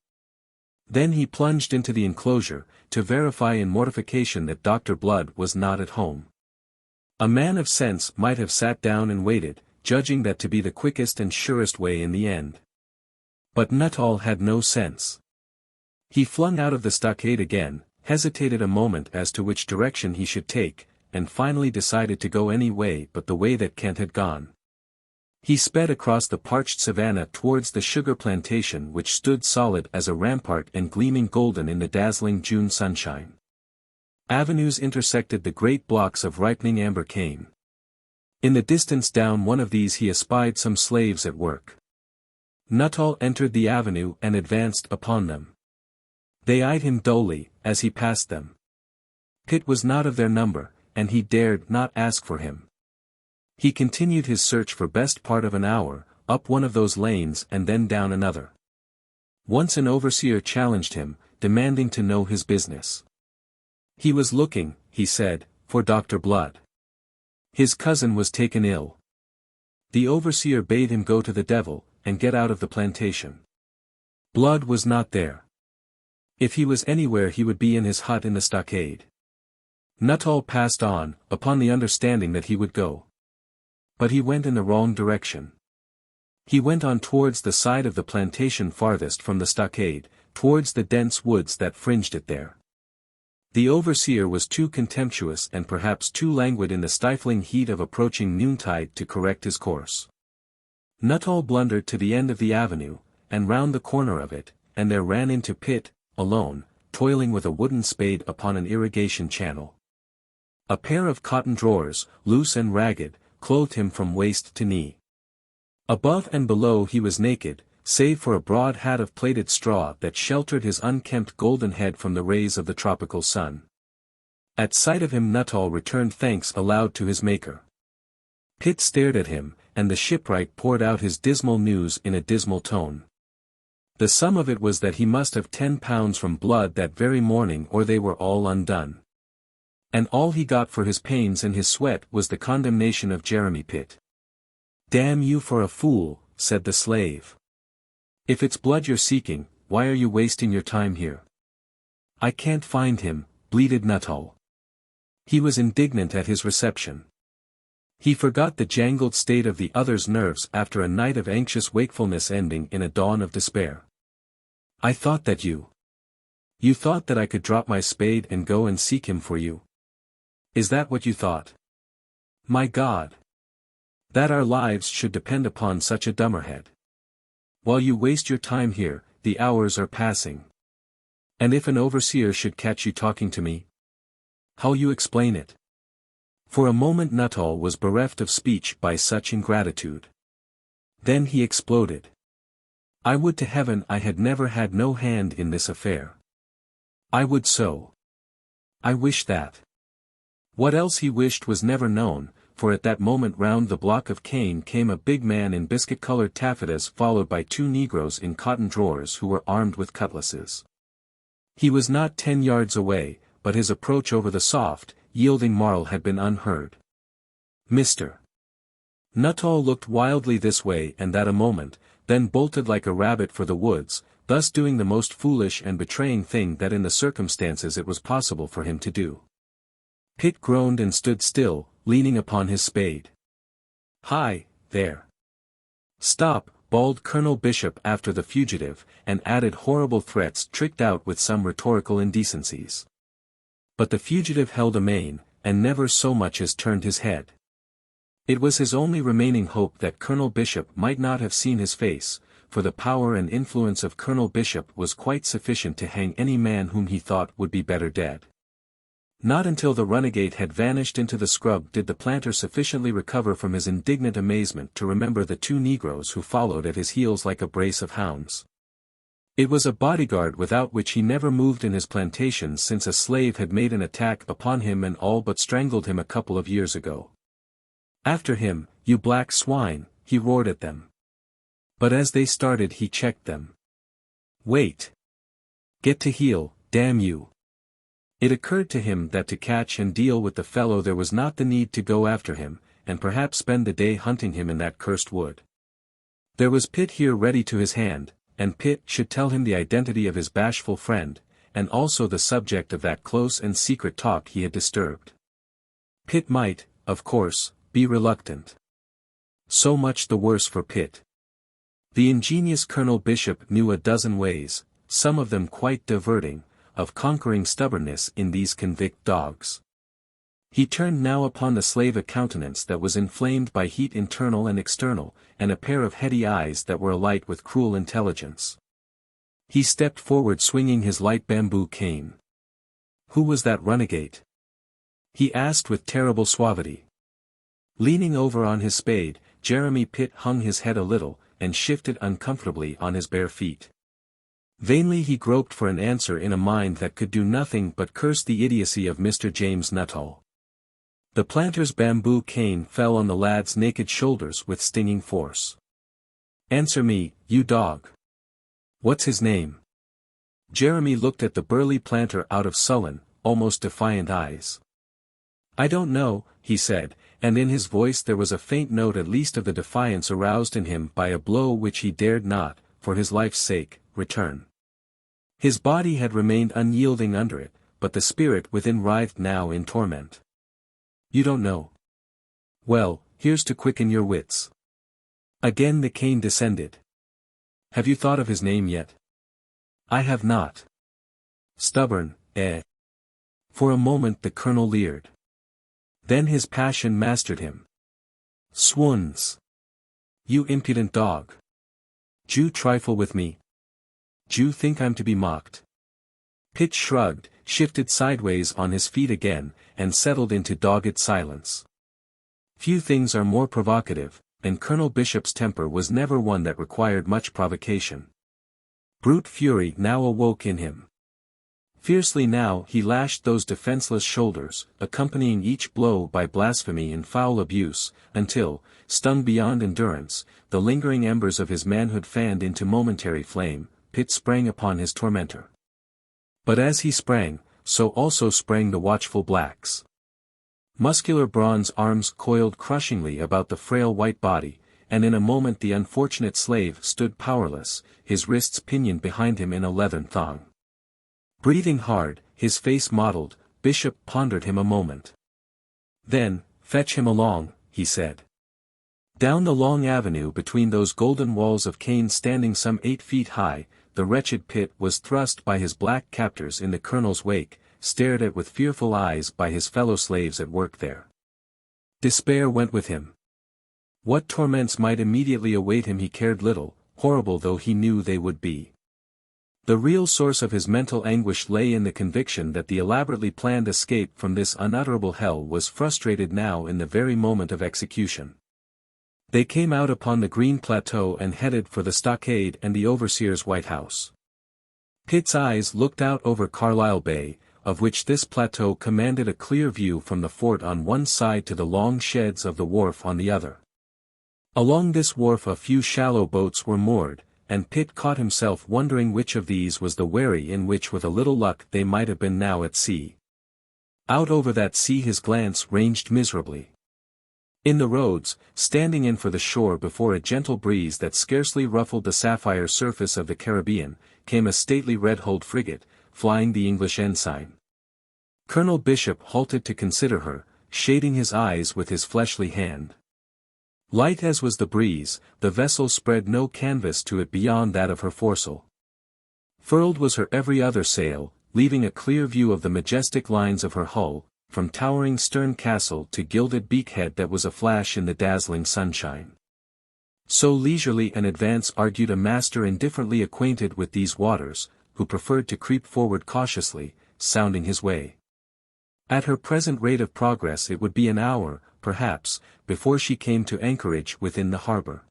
Then he plunged into the enclosure, to verify in mortification that Dr. Blood was not at home. A man of sense might have sat down and waited, judging that to be the quickest and surest way in the end. But Nuttall had no sense. He flung out of the stockade again, hesitated a moment as to which direction he should take, and finally decided to go any way but the way that Kent had gone. He sped across the parched savanna towards the sugar plantation which stood solid as a rampart and gleaming golden in the dazzling June sunshine. Avenues intersected the great blocks of ripening amber cane. In the distance down one of these he espied some slaves at work. Nuttall entered the avenue and advanced upon them. They eyed him dully, as he passed them. Pitt was not of their number, and he dared not ask for him. He continued his search for best part of an hour, up one of those lanes and then down another. Once an overseer challenged him, demanding to know his business. He was looking, he said, for Dr. Blood. His cousin was taken ill. The overseer bade him go to the devil, and get out of the plantation. Blood was not there. If he was anywhere he would be in his hut in the stockade. Nuttall passed on, upon the understanding that he would go. But he went in the wrong direction. He went on towards the side of the plantation farthest from the stockade, towards the dense woods that fringed it there. The overseer was too contemptuous and perhaps too languid in the stifling heat of approaching noontide to correct his course. Nuttall blundered to the end of the avenue, and round the corner of it, and there ran into Pitt, alone, toiling with a wooden spade upon an irrigation channel. A pair of cotton drawers, loose and ragged, clothed him from waist to knee. Above and below he was naked, save for a broad hat of plaited straw that sheltered his unkempt golden head from the rays of the tropical sun. At sight of him Nuttall returned thanks aloud to his Maker. Pitt stared at him, and the shipwright poured out his dismal news in a dismal tone. The sum of it was that he must have £10 from Blood that very morning or they were all undone. And all he got for his pains and his sweat was the condemnation of Jeremy Pitt. "Damn you for a fool," said the slave. "If it's Blood you're seeking, why are you wasting your time here?" "I can't find him," bleated Nuttall. He was indignant at his reception. He forgot the jangled state of the other's nerves after a night of anxious wakefulness ending in a dawn of despair. "I thought that you thought that I could drop my spade and go and seek him for you. Is that what you thought? My God! That our lives should depend upon such a dummerhead. While you waste your time here, the hours are passing. And if an overseer should catch you talking to me? How'll you explain it?" For a moment Nuttall was bereft of speech by such ingratitude. Then he exploded. "I would to heaven I had never had no hand in this affair. I would so. I wish that." What else he wished was never known, for at that moment round the block of cane came a big man in biscuit-colored taffetas followed by two negroes in cotton drawers who were armed with cutlasses. He was not 10 yards away, but his approach over the soft, yielding marl had been unheard. "Mr." Nuttall looked wildly this way and that a moment, then bolted like a rabbit for the woods, thus doing the most foolish and betraying thing that in the circumstances it was possible for him to do. Pitt groaned and stood still, leaning upon his spade. "Hi, there! Stop!" bawled Colonel Bishop after the fugitive, and added horrible threats tricked out with some rhetorical indecencies. But the fugitive held amain, and never so much as turned his head. It was his only remaining hope that Colonel Bishop might not have seen his face, for the power and influence of Colonel Bishop was quite sufficient to hang any man whom he thought would be better dead. Not until the runagate had vanished into the scrub did the planter sufficiently recover from his indignant amazement to remember the two negroes who followed at his heels like a brace of hounds. It was a bodyguard without which he never moved in his plantations since a slave had made an attack upon him and all but strangled him a couple of years ago. "After him, you black swine," he roared at them. But as they started he checked them. "Wait. Get to heel, damn you." It occurred to him that to catch and deal with the fellow there was not the need to go after him, and perhaps spend the day hunting him in that cursed wood. There was Pitt here ready to his hand, and Pitt should tell him the identity of his bashful friend, and also the subject of that close and secret talk he had disturbed. Pitt might, of course, be reluctant. So much the worse for Pitt. The ingenious Colonel Bishop knew a dozen ways, some of them quite diverting, of conquering stubbornness in these convict dogs. He turned now upon the slave a countenance that was inflamed by heat internal and external, and a pair of heady eyes that were alight with cruel intelligence. He stepped forward swinging his light bamboo cane. "Who was that runagate?" he asked with terrible suavity. Leaning over on his spade, Jeremy Pitt hung his head a little, and shifted uncomfortably on his bare feet. Vainly he groped for an answer in a mind that could do nothing but curse the idiocy of Mr. James Nuttall. The planter's bamboo cane fell on the lad's naked shoulders with stinging force. "Answer me, you dog. What's his name?" Jeremy looked at the burly planter out of sullen, almost defiant eyes. "I don't know," he said, and in his voice there was a faint note at least of the defiance aroused in him by a blow which he dared not, for his life's sake, return. His body had remained unyielding under it, but the spirit within writhed now in torment. "You don't know. Well, here's to quicken your wits." Again the cane descended. "Have you thought of his name yet?" "I have not." "Stubborn, eh?" For a moment the colonel leered. Then his passion mastered him. "Swans! You impudent dog! D'you trifle with me? D'you think I'm to be mocked?" Pitt shrugged, shifted sideways on his feet again, and settled into dogged silence. Few things are more provocative, and Colonel Bishop's temper was never one that required much provocation. Brute fury now awoke in him. Fiercely now he lashed those defenseless shoulders, accompanying each blow by blasphemy and foul abuse, until, stung beyond endurance, the lingering embers of his manhood fanned into momentary flame, Pitt sprang upon his tormentor. But as he sprang, so also sprang the watchful blacks. Muscular bronze arms coiled crushingly about the frail white body, and in a moment the unfortunate slave stood powerless, his wrists pinioned behind him in a leathern thong. Breathing hard, his face mottled, Bishop pondered him a moment. Then, "Fetch him along," he said. Down the long avenue between those golden walls of cane standing some 8 feet high, the wretched Pitt was thrust by his black captors in the colonel's wake, stared at with fearful eyes by his fellow slaves at work there. Despair went with him. What torments might immediately await him he cared little, horrible though he knew they would be. The real source of his mental anguish lay in the conviction that the elaborately planned escape from this unutterable hell was frustrated now in the very moment of execution. They came out upon the green plateau and headed for the stockade and the overseer's White House. Pitt's eyes looked out over Carlisle Bay, of which this plateau commanded a clear view from the fort on one side to the long sheds of the wharf on the other. Along this wharf a few shallow boats were moored, and Pitt caught himself wondering which of these was the wherry in which with a little luck they might have been now at sea. Out over that sea his glance ranged miserably. In the roads, standing in for the shore before a gentle breeze that scarcely ruffled the sapphire surface of the Caribbean, came a stately red-hulled frigate, flying the English ensign. Colonel Bishop halted to consider her, shading his eyes with his fleshly hand. Light as was the breeze, the vessel spread no canvas to it beyond that of her foresail. Furled was her every other sail, leaving a clear view of the majestic lines of her hull, from towering stern castle to gilded beakhead that was aflash in the dazzling sunshine. So leisurely an advance argued a master indifferently acquainted with these waters, who preferred to creep forward cautiously, sounding his way. At her present rate of progress it would be an hour, perhaps, before she came to anchorage within the harbor.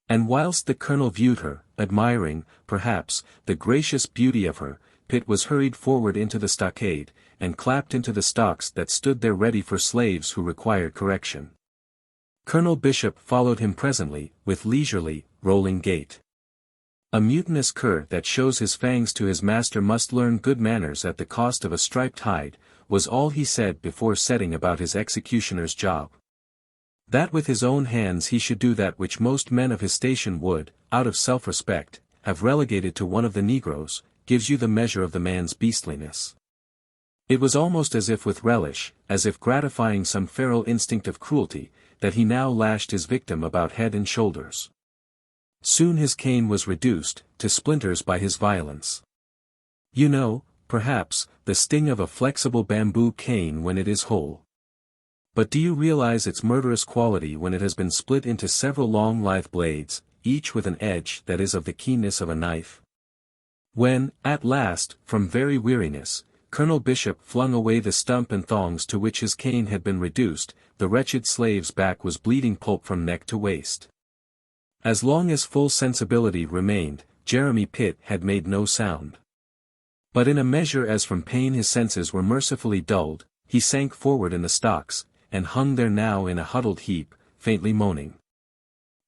And whilst the colonel viewed her, admiring, perhaps, the gracious beauty of her, Pitt was hurried forward into the stockade, and clapped into the stocks that stood there ready for slaves who required correction. Colonel Bishop followed him presently, with leisurely, rolling gait. A mutinous cur that shows his fangs to his master must learn good manners at the cost of a striped hide, was all he said before setting about his executioner's job. That with his own hands he should do that which most men of his station would, out of self-respect, have relegated to one of the negroes, gives you the measure of the man's beastliness. It was almost as if with relish, as if gratifying some feral instinct of cruelty, that he now lashed his victim about head and shoulders. Soon his cane was reduced to splinters by his violence. You know, perhaps, the sting of a flexible bamboo cane when it is whole. But do you realize its murderous quality when it has been split into several long lithe blades, each with an edge that is of the keenness of a knife? When, at last, from very weariness, Colonel Bishop flung away the stump and thongs to which his cane had been reduced, the wretched slave's back was bleeding pulp from neck to waist. As long as full sensibility remained, Jeremy Pitt had made no sound. But in a measure as from pain his senses were mercifully dulled, he sank forward in the stocks, and hung there now in a huddled heap, faintly moaning.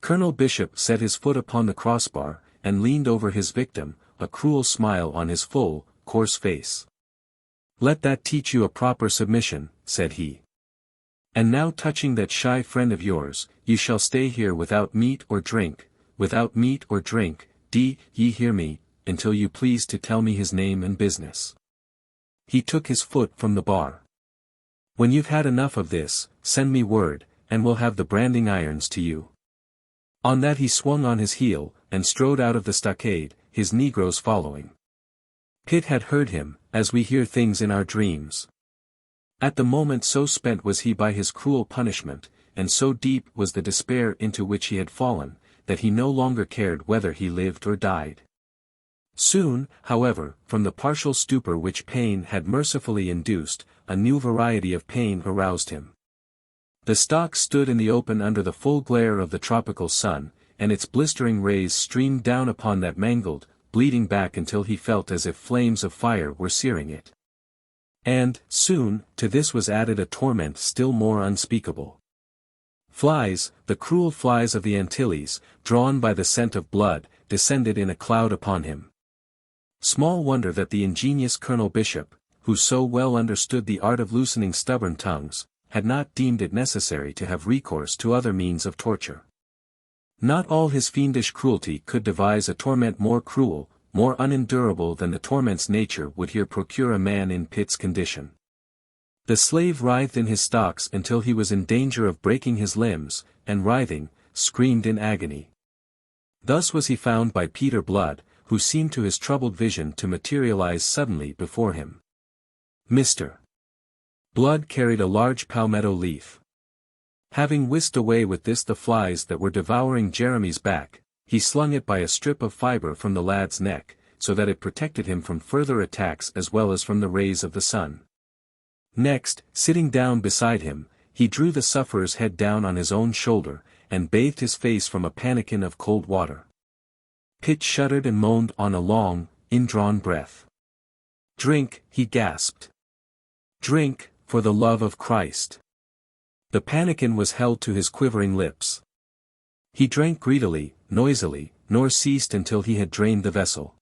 Colonel Bishop set his foot upon the crossbar, and leaned over his victim, a cruel smile on his full, coarse face. "Let that teach you a proper submission," said he. "And now touching that shy friend of yours, you shall stay here without meat or drink, ye hear me, until you please to tell me his name and business." He took his foot from the bar. "When you've had enough of this, send me word, and we'll have the branding irons to you." On that he swung on his heel, and strode out of the stockade, his negroes following. Pitt had heard him, as we hear things in our dreams. At the moment so spent was he by his cruel punishment, and so deep was the despair into which he had fallen, that he no longer cared whether he lived or died. Soon, however, from the partial stupor which pain had mercifully induced, a new variety of pain aroused him. The stocks stood in the open under the full glare of the tropical sun, and its blistering rays streamed down upon that mangled, bleeding back until he felt as if flames of fire were searing it. And, soon, to this was added a torment still more unspeakable. Flies, the cruel flies of the Antilles, drawn by the scent of blood, descended in a cloud upon him. Small wonder that the ingenious Colonel Bishop, who so well understood the art of loosening stubborn tongues, had not deemed it necessary to have recourse to other means of torture. Not all his fiendish cruelty could devise a torment more cruel, more unendurable than the torments nature would here procure a man in Pitt's condition. The slave writhed in his stocks until he was in danger of breaking his limbs, and writhing, screamed in agony. Thus was he found by Peter Blood, who seemed to his troubled vision to materialize suddenly before him. Mr. Blood carried a large palmetto leaf. Having whisked away with this the flies that were devouring Jeremy's back, he slung it by a strip of fiber from the lad's neck, so that it protected him from further attacks as well as from the rays of the sun. Next, sitting down beside him, he drew the sufferer's head down on his own shoulder, and bathed his face from a pannikin of cold water. Pitt shuddered and moaned on a long, indrawn breath. "Drink," he gasped. "Drink, for the love of Christ." The pannikin was held to his quivering lips. He drank greedily, noisily, nor ceased until he had drained the vessel.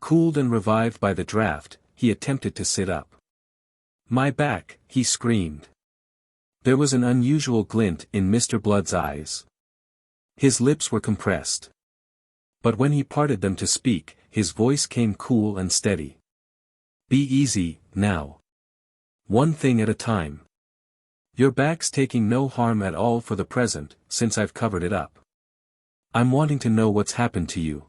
Cooled and revived by the draught, he attempted to sit up. "My back," he screamed. There was an unusual glint in Mr. Blood's eyes. His lips were compressed. But when he parted them to speak, his voice came cool and steady. "Be easy, now. One thing at a time. Your back's taking no harm at all for the present, since I've covered it up. I'm wanting to know what's happened to you."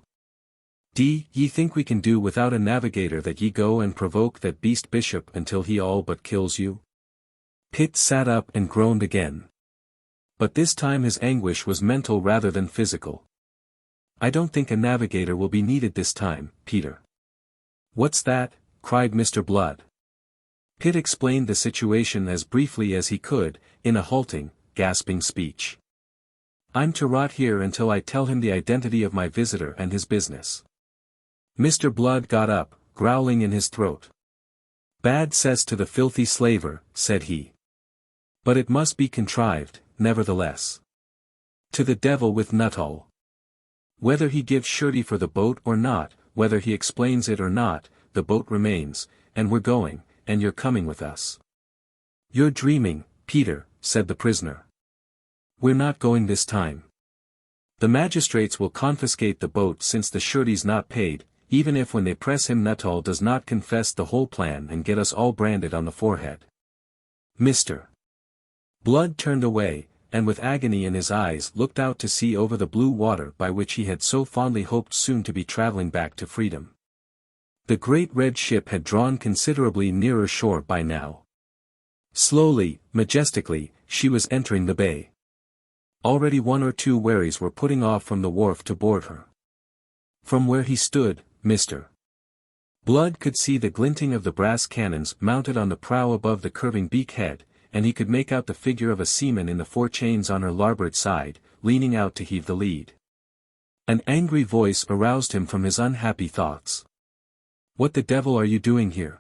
Ye think we can do without a navigator that ye go and provoke that beast bishop until he all but kills you? Pitt sat up and groaned again. But this time his anguish was mental rather than physical. I don't think a navigator will be needed this time, Peter. What's that? Cried Mr. Blood. Pitt explained the situation as briefly as he could, in a halting, gasping speech. I'm to rot here until I tell him the identity of my visitor and his business. Mr. Blood got up, growling in his throat. Bad cess to the filthy slaver, said he. But it must be contrived, nevertheless. To the devil with Nuttall. Whether he gives surety for the boat or not, whether he explains it or not, the boat remains, and we're going, and you're coming with us. You're dreaming, Peter, said the prisoner. We're not going this time. The magistrates will confiscate the boat since the surety's not paid, even if when they press him Nuttall does not confess the whole plan and get us all branded on the forehead. Mr. Blood turned away, and with agony in his eyes looked out to sea over the blue water by which he had so fondly hoped soon to be traveling back to freedom. The great red ship had drawn considerably nearer shore by now. Slowly, majestically, she was entering the bay. Already 1 or 2 wherries were putting off from the wharf to board her. From where he stood, Mr. Blood could see the glinting of the brass cannons mounted on the prow above the curving beak head, and he could make out the figure of a seaman in the forechains on her larboard side, leaning out to heave the lead. An angry voice aroused him from his unhappy thoughts. What the devil are you doing here?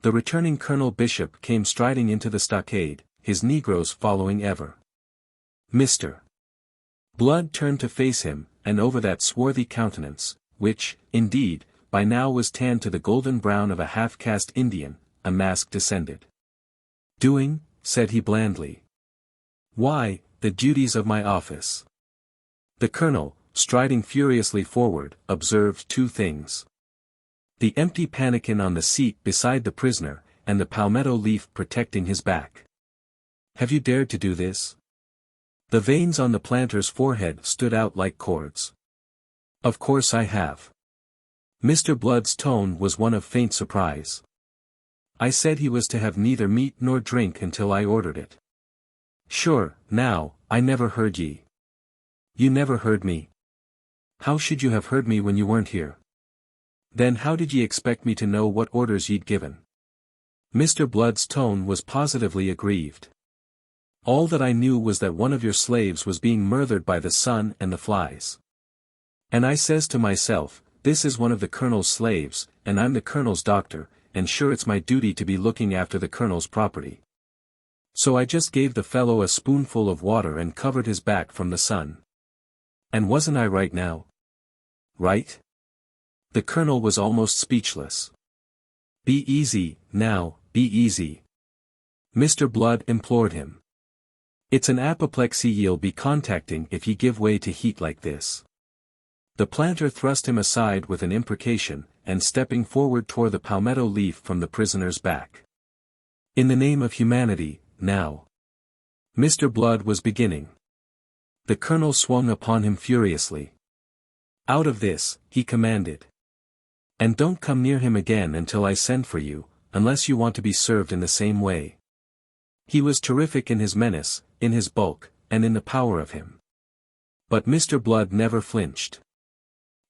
The returning Colonel Bishop came striding into the stockade, his negroes following ever. Mr. Blood turned to face him, and over that swarthy countenance, which, indeed, by now was tanned to the golden brown of a half-caste Indian, a mask descended. Doing, said he blandly. Why, the duties of my office. The colonel, striding furiously forward, observed 2 things. The empty pannikin on the seat beside the prisoner, and the palmetto leaf protecting his back. Have you dared to do this? The veins on the planter's forehead stood out like cords. Of course I have. Mr. Blood's tone was one of faint surprise. I said he was to have neither meat nor drink until I ordered it. Sure, now, I never heard ye. You never heard me. How should you have heard me when you weren't here? Then how did ye expect me to know what orders ye'd given? Mr. Blood's tone was positively aggrieved. All that I knew was that one of your slaves was being murdered by the sun and the flies. And I says to myself, this is one of the colonel's slaves, and I'm the colonel's doctor, and sure it's my duty to be looking after the colonel's property. So I just gave the fellow a spoonful of water and covered his back from the sun. And wasn't I right now? Right? The colonel was almost speechless. Be easy, now, be easy. Mr. Blood implored him. It's an apoplexy ye'll be contacting if ye give way to heat like this. The planter thrust him aside with an imprecation, and stepping forward tore the palmetto leaf from the prisoner's back. In the name of humanity, now. Mr. Blood was beginning. The colonel swung upon him furiously. Out of this, he commanded. And don't come near him again until I send for you, unless you want to be served in the same way. He was terrific in his menace, in his bulk, and in the power of him. But Mr. Blood never flinched.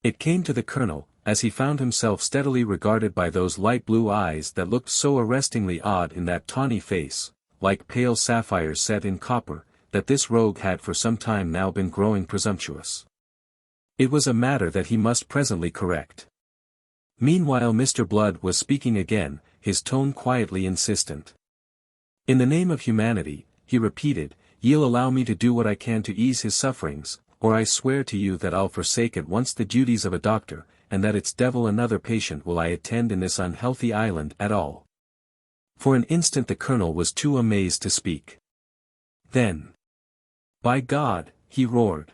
It came to the colonel, as he found himself steadily regarded by those light blue eyes that looked so arrestingly odd in that tawny face, like pale sapphires set in copper, that this rogue had for some time now been growing presumptuous. It was a matter that he must presently correct. Meanwhile Mr. Blood was speaking again, his tone quietly insistent. In the name of humanity, he repeated, ye'll allow me to do what I can to ease his sufferings, or I swear to you that I'll forsake at once the duties of a doctor, and that it's devil another patient will I attend in this unhealthy island at all. For an instant the colonel was too amazed to speak. Then, by God, he roared.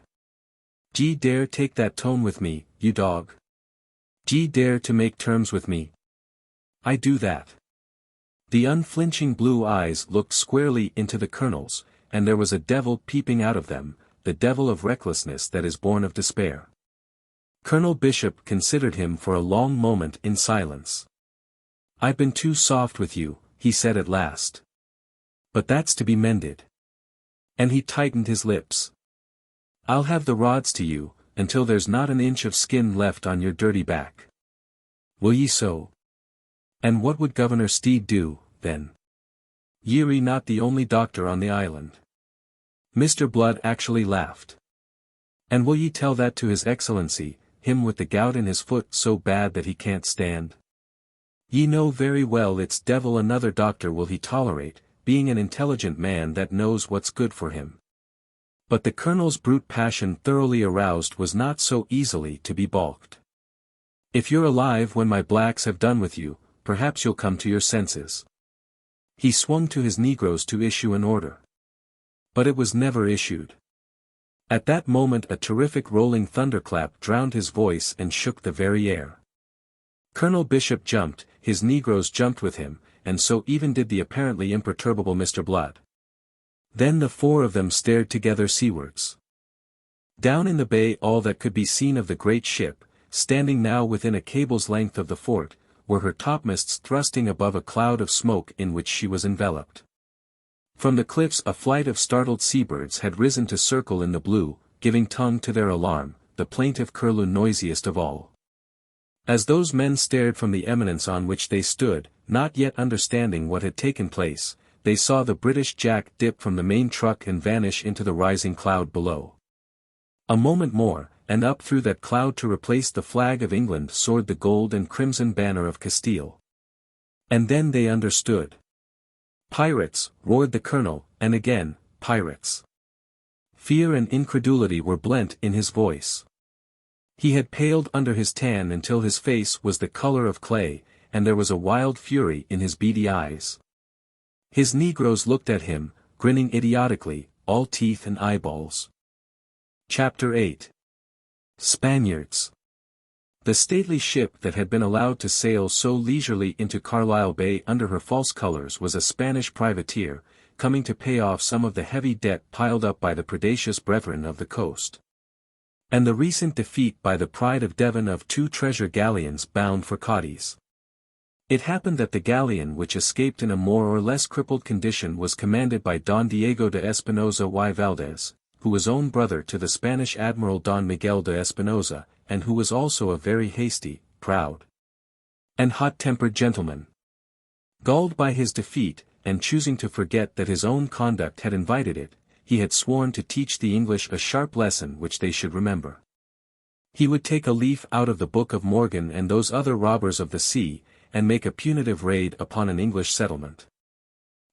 D'ye dare take that tone with me, you dog? D'ye dare to make terms with me? I do that. The unflinching blue eyes looked squarely into the colonel's, and there was a devil peeping out of them, the devil of recklessness that is born of despair. Colonel Bishop considered him for a long moment in silence. "I've been too soft with you," he said at last. "But that's to be mended." And he tightened his lips. "I'll have the rods to you, until there's not an inch of skin left on your dirty back. Will ye so? And what would Governor Steed do, then? Ye're not the only doctor on the island." Mr. Blood actually laughed. "And will ye tell that to His Excellency, him with the gout in his foot so bad that he can't stand? Ye know very well it's devil another doctor will he tolerate, being an intelligent man that knows what's good for him." But the colonel's brute passion thoroughly aroused was not so easily to be balked. "If you're alive when my blacks have done with you, perhaps you'll come to your senses." He swung to his negroes to issue an order. But it was never issued. At that moment a terrific rolling thunderclap drowned his voice and shook the very air. Colonel Bishop jumped, his negroes jumped with him, and so even did the apparently imperturbable Mr. Blood. Then the four of them stared together seawards. Down in the bay all that could be seen of the great ship, standing now within a cable's length of the fort, were her topmasts thrusting above a cloud of smoke in which she was enveloped. From the cliffs a flight of startled seabirds had risen to circle in the blue, giving tongue to their alarm, the plaintive curlew noisiest of all. As those men stared from the eminence on which they stood, not yet understanding what had taken place, they saw the British Jack dip from the main truck and vanish into the rising cloud below. A moment more, and up through that cloud to replace the flag of England soared the gold and crimson banner of Castile. And then they understood. "Pirates!" roared the colonel, and again, "Pirates!" Fear and incredulity were blent in his voice. He had paled under his tan until his face was the color of clay, and there was a wild fury in his beady eyes. His negroes looked at him, grinning idiotically, all teeth and eyeballs. Chapter 8. Spaniards. The stately ship that had been allowed to sail so leisurely into Carlisle Bay under her false colors was a Spanish privateer, coming to pay off some of the heavy debt piled up by the predacious brethren of the coast. And the recent defeat by the Pride of Devon of 2 treasure galleons bound for Cadiz. It happened that the galleon which escaped in a more or less crippled condition was commanded by Don Diego de Espinosa y Valdez, who was own brother to the Spanish Admiral Don Miguel de Espinosa, and who was also a very hasty, proud, and hot-tempered gentleman. Galled by his defeat, and choosing to forget that his own conduct had invited it, he had sworn to teach the English a sharp lesson which they should remember. He would take a leaf out of the Book of Morgan and those other robbers of the sea, and make a punitive raid upon an English settlement.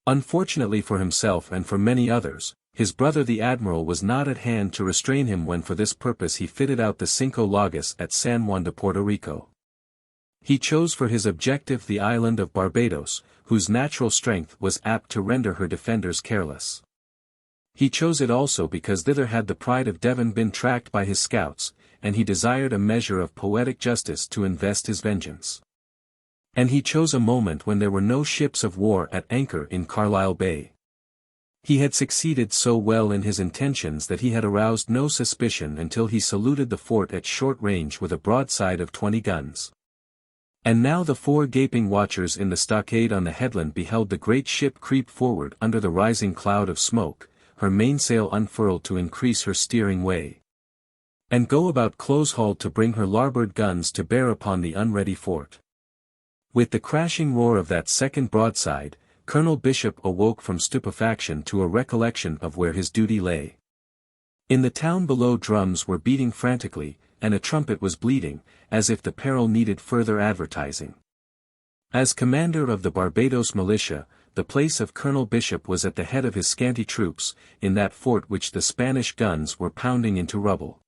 Unfortunately for himself and for many others, his brother the Admiral was not at hand to restrain him when for this purpose he fitted out the Cinco Lagos at San Juan de Puerto Rico. He chose for his objective the island of Barbados, whose natural strength was apt to render her defenders careless. He chose it also because thither had the Pride of Devon been tracked by his scouts, and he desired a measure of poetic justice to invest his vengeance. And he chose a moment when there were no ships of war at anchor in Carlisle Bay. He had succeeded so well in his intentions that he had aroused no suspicion until he saluted the fort at short range with a broadside of 20 guns. And now the 4 gaping watchers in the stockade on the headland beheld the great ship creep forward under the rising cloud of smoke, her mainsail unfurled to increase her steering way, and go about close-hauled to bring her larboard guns to bear upon the unready fort. With the crashing roar of that second broadside, Colonel Bishop awoke from stupefaction to a recollection of where his duty lay. In the town below drums were beating frantically, and a trumpet was bleeding, as if the peril needed further advertising. As commander of the Barbados militia, the place of Colonel Bishop was at the head of his scanty troops, in that fort which the Spanish guns were pounding into rubble.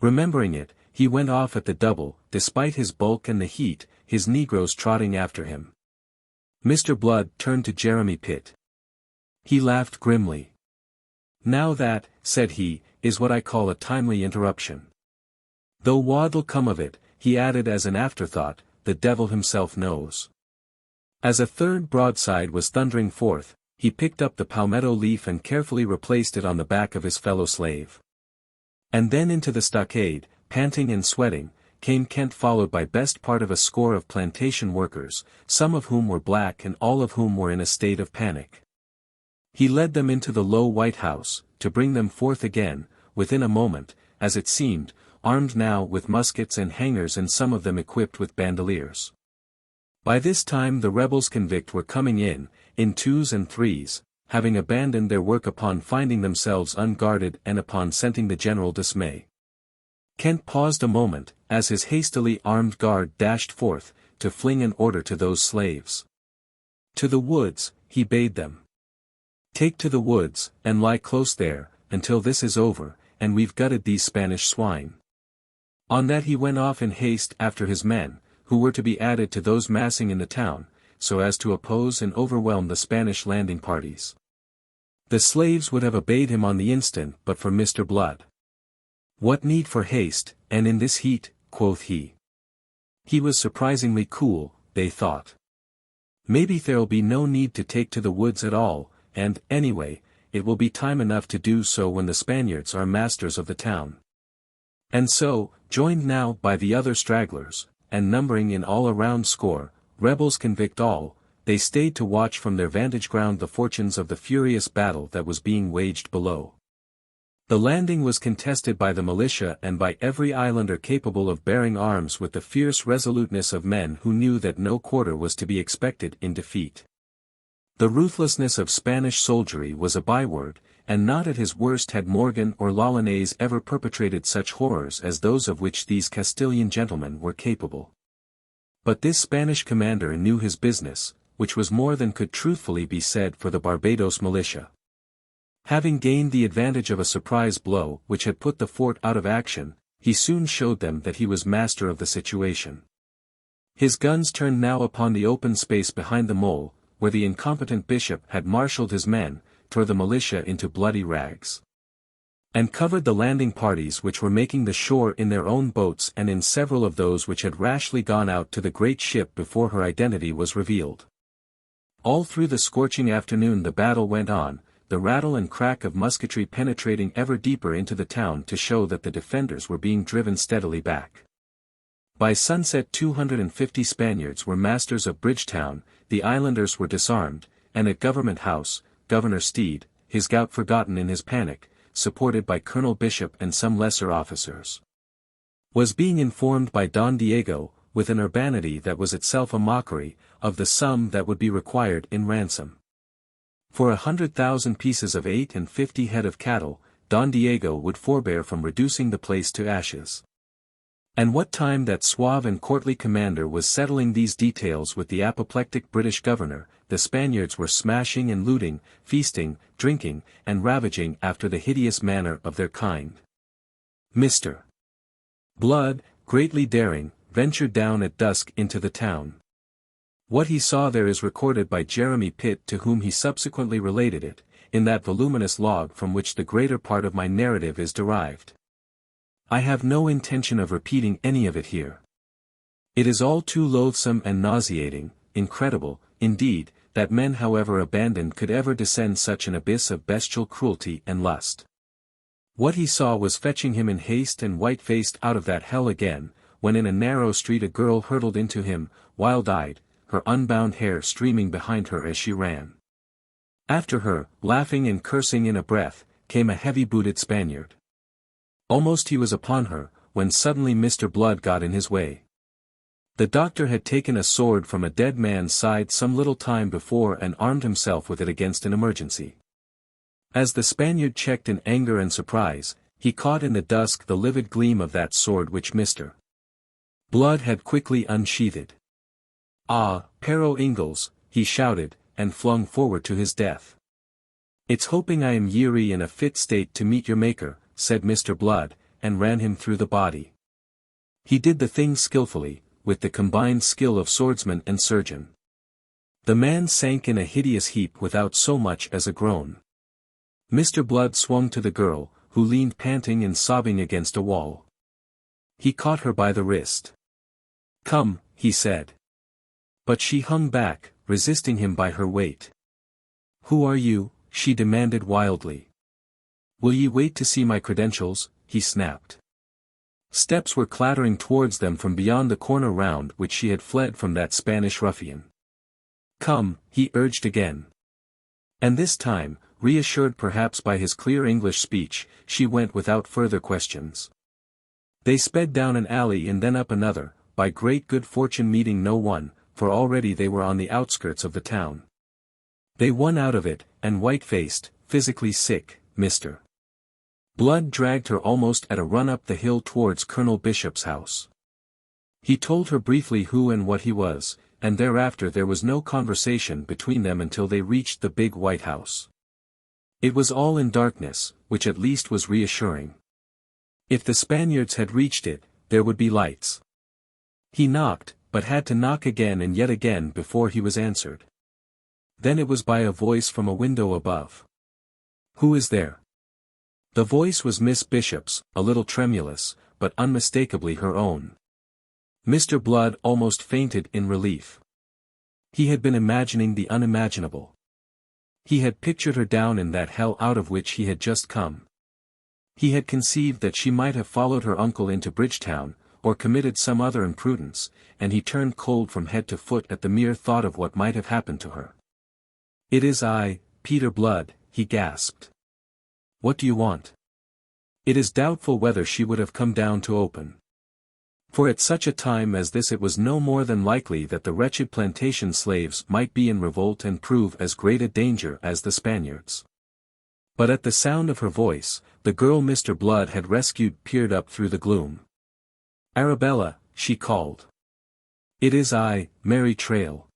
Remembering it, he went off at the double, despite his bulk and the heat, his negroes trotting after him. Mr. Blood turned to Jeremy Pitt. He laughed grimly. "Now that," said he, "is what I call a timely interruption. Though what'll come of it," he added as an afterthought, "the devil himself knows." As a third broadside was thundering forth, he picked up the palmetto leaf and carefully replaced it on the back of his fellow slave. And then into the stockade, panting and sweating, came Kent, followed by best part of a score of plantation workers, some of whom were black and all of whom were in a state of panic. He led them into the low white house, to bring them forth again, within a moment, as it seemed, armed now with muskets and hangers and some of them equipped with bandoliers. By this time the rebels-convict were coming in twos and threes, having abandoned their work upon finding themselves unguarded and upon scenting the general dismay. Kent paused a moment, as his hastily armed guard dashed forth, to fling an order to those slaves. To the woods, he bade them. Take to the woods, and lie close there, until this is over, and we've gutted these Spanish swine. On that he went off in haste after his men, who were to be added to those massing in the town, so as to oppose and overwhelm the Spanish landing parties. The slaves would have obeyed him on the instant but for Mr. Blood. What need for haste, and in this heat, quoth he. He was surprisingly cool, they thought. Maybe there'll be no need to take to the woods at all, and, anyway, it will be time enough to do so when the Spaniards are masters of the town. And so, joined now by the other stragglers, and numbering in all a round score, rebels-convict all, they stayed to watch from their vantage ground the fortunes of the furious battle that was being waged below. The landing was contested by the militia and by every islander capable of bearing arms with the fierce resoluteness of men who knew that no quarter was to be expected in defeat. The ruthlessness of Spanish soldiery was a byword, and not at his worst had Morgan or L'Olonais ever perpetrated such horrors as those of which these Castilian gentlemen were capable. But this Spanish commander knew his business, which was more than could truthfully be said for the Barbados militia. Having gained the advantage of a surprise blow which had put the fort out of action, he soon showed them that he was master of the situation. His guns turned now upon the open space behind the mole, where the incompetent bishop had marshalled his men, tore the militia into bloody rags, and covered the landing parties which were making the shore in their own boats and in several of those which had rashly gone out to the great ship before her identity was revealed. All through the scorching afternoon the battle went on, the rattle and crack of musketry penetrating ever deeper into the town to show that the defenders were being driven steadily back. By sunset 250 Spaniards were masters of Bridgetown, the islanders were disarmed, and at Government House, Governor Steed, his gout forgotten in his panic, supported by Colonel Bishop and some lesser officers, was being informed by Don Diego, with an urbanity that was itself a mockery, of the sum that would be required in ransom. For 100,000 pieces of 850 head of cattle, Don Diego would forbear from reducing the place to ashes. And what time that suave and courtly commander was settling these details with the apoplectic British governor, the Spaniards were smashing and looting, feasting, drinking, and ravaging after the hideous manner of their kind. Mr. Blood, greatly daring, ventured down at dusk into the town. What he saw there is recorded by Jeremy Pitt, to whom he subsequently related it, in that voluminous log from which the greater part of my narrative is derived. I have no intention of repeating any of it here. It is all too loathsome and nauseating, incredible, indeed, that men however abandoned could ever descend such an abyss of bestial cruelty and lust. What he saw was fetching him in haste and white-faced out of that hell again, when in a narrow street a girl hurtled into him, wild-eyed, her unbound hair streaming behind her as she ran. After her, laughing and cursing in a breath, came a heavy-booted Spaniard. Almost he was upon her, when suddenly Mr. Blood got in his way. The doctor had taken a sword from a dead man's side some little time before and armed himself with it against an emergency. As the Spaniard checked in anger and surprise, he caught in the dusk the livid gleam of that sword which Mr. Blood had quickly unsheathed. "Ah, Pero Ingalls," he shouted, and flung forward to his death. "It's hoping I am yeary in a fit state to meet your Maker," said Mr. Blood, and ran him through the body. He did the thing skillfully, with the combined skill of swordsman and surgeon. The man sank in a hideous heap without so much as a groan. Mr. Blood swung to the girl, who leaned panting and sobbing against a wall. He caught her by the wrist. "Come," he said. But she hung back, resisting him by her weight. "Who are you?" she demanded wildly. "Will ye wait to see my credentials?" he snapped. Steps were clattering towards them from beyond the corner round which she had fled from that Spanish ruffian. "Come," he urged again. And this time, reassured perhaps by his clear English speech, she went without further questions. They sped down an alley and then up another, by great good fortune meeting no one, for already they were on the outskirts of the town. They won out of it, and white-faced, physically sick, Mr. Blood dragged her almost at a run up the hill towards Colonel Bishop's house. He told her briefly who and what he was, and thereafter there was no conversation between them until they reached the big white house. It was all in darkness, which at least was reassuring. If the Spaniards had reached it, there would be lights. He knocked, but had to knock again and yet again before he was answered. Then it was by a voice from a window above. "Who is there?" The voice was Miss Bishop's, a little tremulous, but unmistakably her own. Mr. Blood almost fainted in relief. He had been imagining the unimaginable. He had pictured her down in that hell out of which he had just come. He had conceived that she might have followed her uncle into Bridgetown, or committed some other imprudence, and he turned cold from head to foot at the mere thought of what might have happened to her. "It is I, Peter Blood," he gasped. "What do you want?" It is doubtful whether she would have come down to open. For at such a time as this it was no more than likely that the wretched plantation slaves might be in revolt and prove as great a danger as the Spaniards. But at the sound of her voice, the girl Mr. Blood had rescued peered up through the gloom. "Arabella," she called. "It is I, Mary Trail."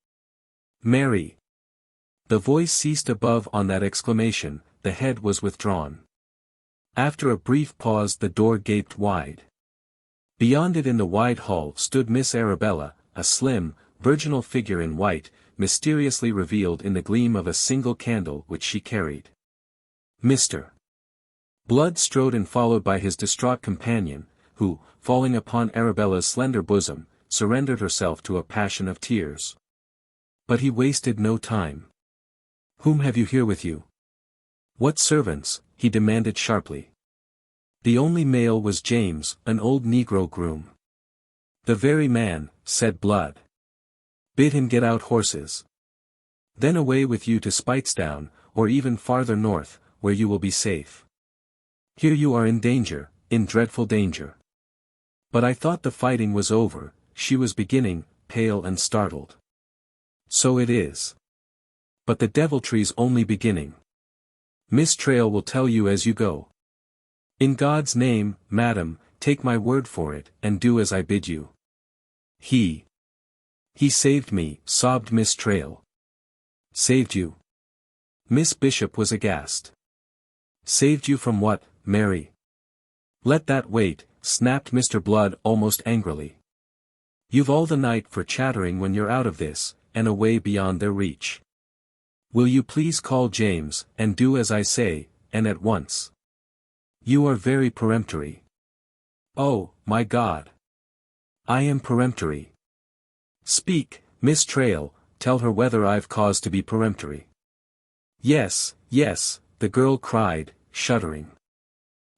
"Mary." The voice ceased above on that exclamation, the head was withdrawn. After a brief pause the door gaped wide. Beyond it in the wide hall stood Miss Arabella, a slim, virginal figure in white, mysteriously revealed in the gleam of a single candle which she carried. Mr. Blood strode in followed by his distraught companion, who, falling upon Arabella's slender bosom, surrendered herself to a passion of tears. But he wasted no time. "Whom have you here with you?" "What servants?" he demanded sharply. The only male was James, an old Negro groom. "The very man," said Blood. "Bid him get out horses. Then away with you to Speightstown, or even farther north, where you will be safe. Here you are in danger, in dreadful danger." "But I thought the fighting was over," she was beginning, pale and startled. "So it is. But the deviltry's only beginning. Miss Trail will tell you as you go. In God's name, madam, take my word for it, and do as I bid you." He saved me," sobbed Miss Trail. "Saved you?" Miss Bishop was aghast. "Saved you from what, Mary?" "Let that wait," snapped Mr. Blood almost angrily. "You've all the night for chattering when you're out of this, and away beyond their reach. Will you please call James, and do as I say, and at once? You are very peremptory." "Oh, my God! I am peremptory." "Speak, Miss Trail, tell her whether I've cause to be peremptory." "Yes, yes," the girl cried, shuddering.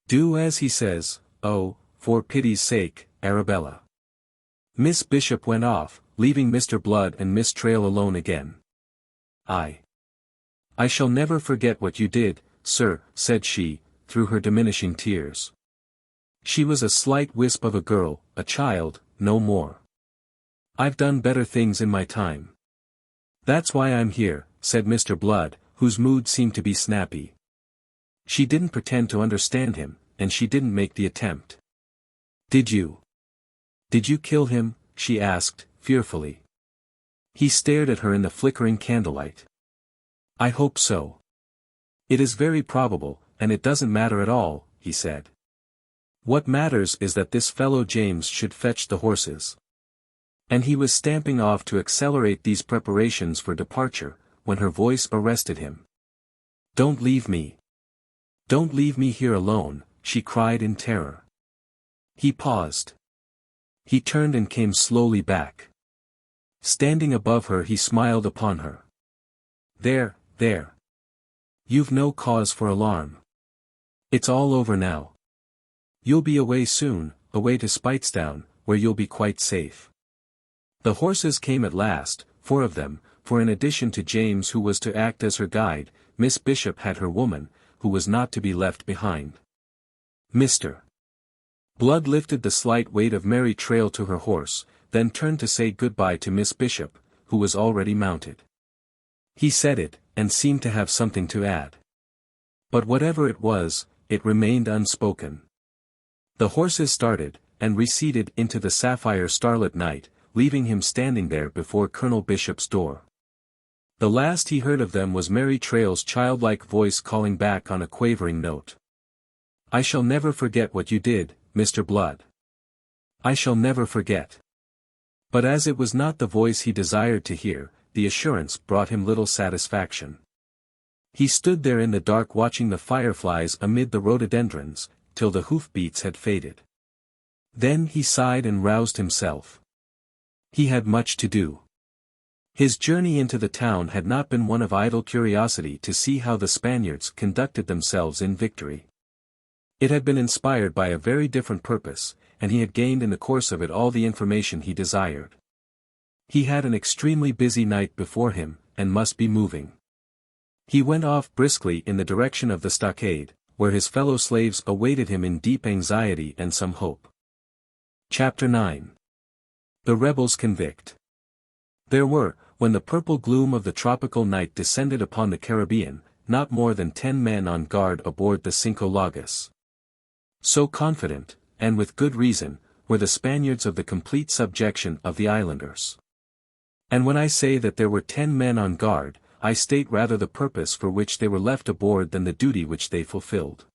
"Do as he says, oh, for pity's sake, Arabella." Miss Bishop went off, leaving Mr. Blood and Miss Trail alone again. I shall never forget what you did, sir," said she, through her diminishing tears. She was a slight wisp of a girl, a child, no more. "I've done better things in my time." "That's why I'm here," said Mr. Blood, whose mood seemed to be snappy. She didn't pretend to understand him, and she didn't make the attempt. Did you kill him?" she asked, fearfully. He stared at her in the flickering candlelight. "I hope so. It is very probable, and it doesn't matter at all," he said. "What matters is that this fellow James should fetch the horses." And he was stamping off to accelerate these preparations for departure, when her voice arrested him. "Don't leave me. Don't leave me here alone," she cried in terror. He paused. He turned and came slowly back. Standing above her he smiled upon her. There. You've no cause for alarm. It's all over now. You'll be away soon, away to Speightstown, where you'll be quite safe. The horses came at last, 4 of them, for in addition to James who was to act as her guide, Miss Bishop had her woman, who was not to be left behind. Mr. Blood lifted the slight weight of Mary Trail to her horse, then turned to say goodbye to Miss Bishop, who was already mounted. He said it, and seemed to have something to add. But whatever it was, it remained unspoken. The horses started, and receded into the sapphire starlit night, leaving him standing there before Colonel Bishop's door. The last he heard of them was Mary Trail's childlike voice calling back on a quavering note. "I shall never forget what you did, Mr. Blood. I shall never forget." But as it was not the voice he desired to hear, the assurance brought him little satisfaction. He stood there in the dark watching the fireflies amid the rhododendrons, till the hoof-beats had faded. Then he sighed and roused himself. He had much to do. His journey into the town had not been one of idle curiosity to see how the Spaniards conducted themselves in victory. It had been inspired by a very different purpose, and he had gained in the course of it all the information he desired. He had an extremely busy night before him, and must be moving. He went off briskly in the direction of the stockade, where his fellow slaves awaited him in deep anxiety and some hope. Chapter 9. The Rebels-Convict. There were, when the purple gloom of the tropical night descended upon the Caribbean, not more than 10 men on guard aboard the Cinco Lagos. So confident, and with good reason, were the Spaniards of the complete subjection of the islanders. And when I say that there were 10 men on guard, I state rather the purpose for which they were left aboard than the duty which they fulfilled.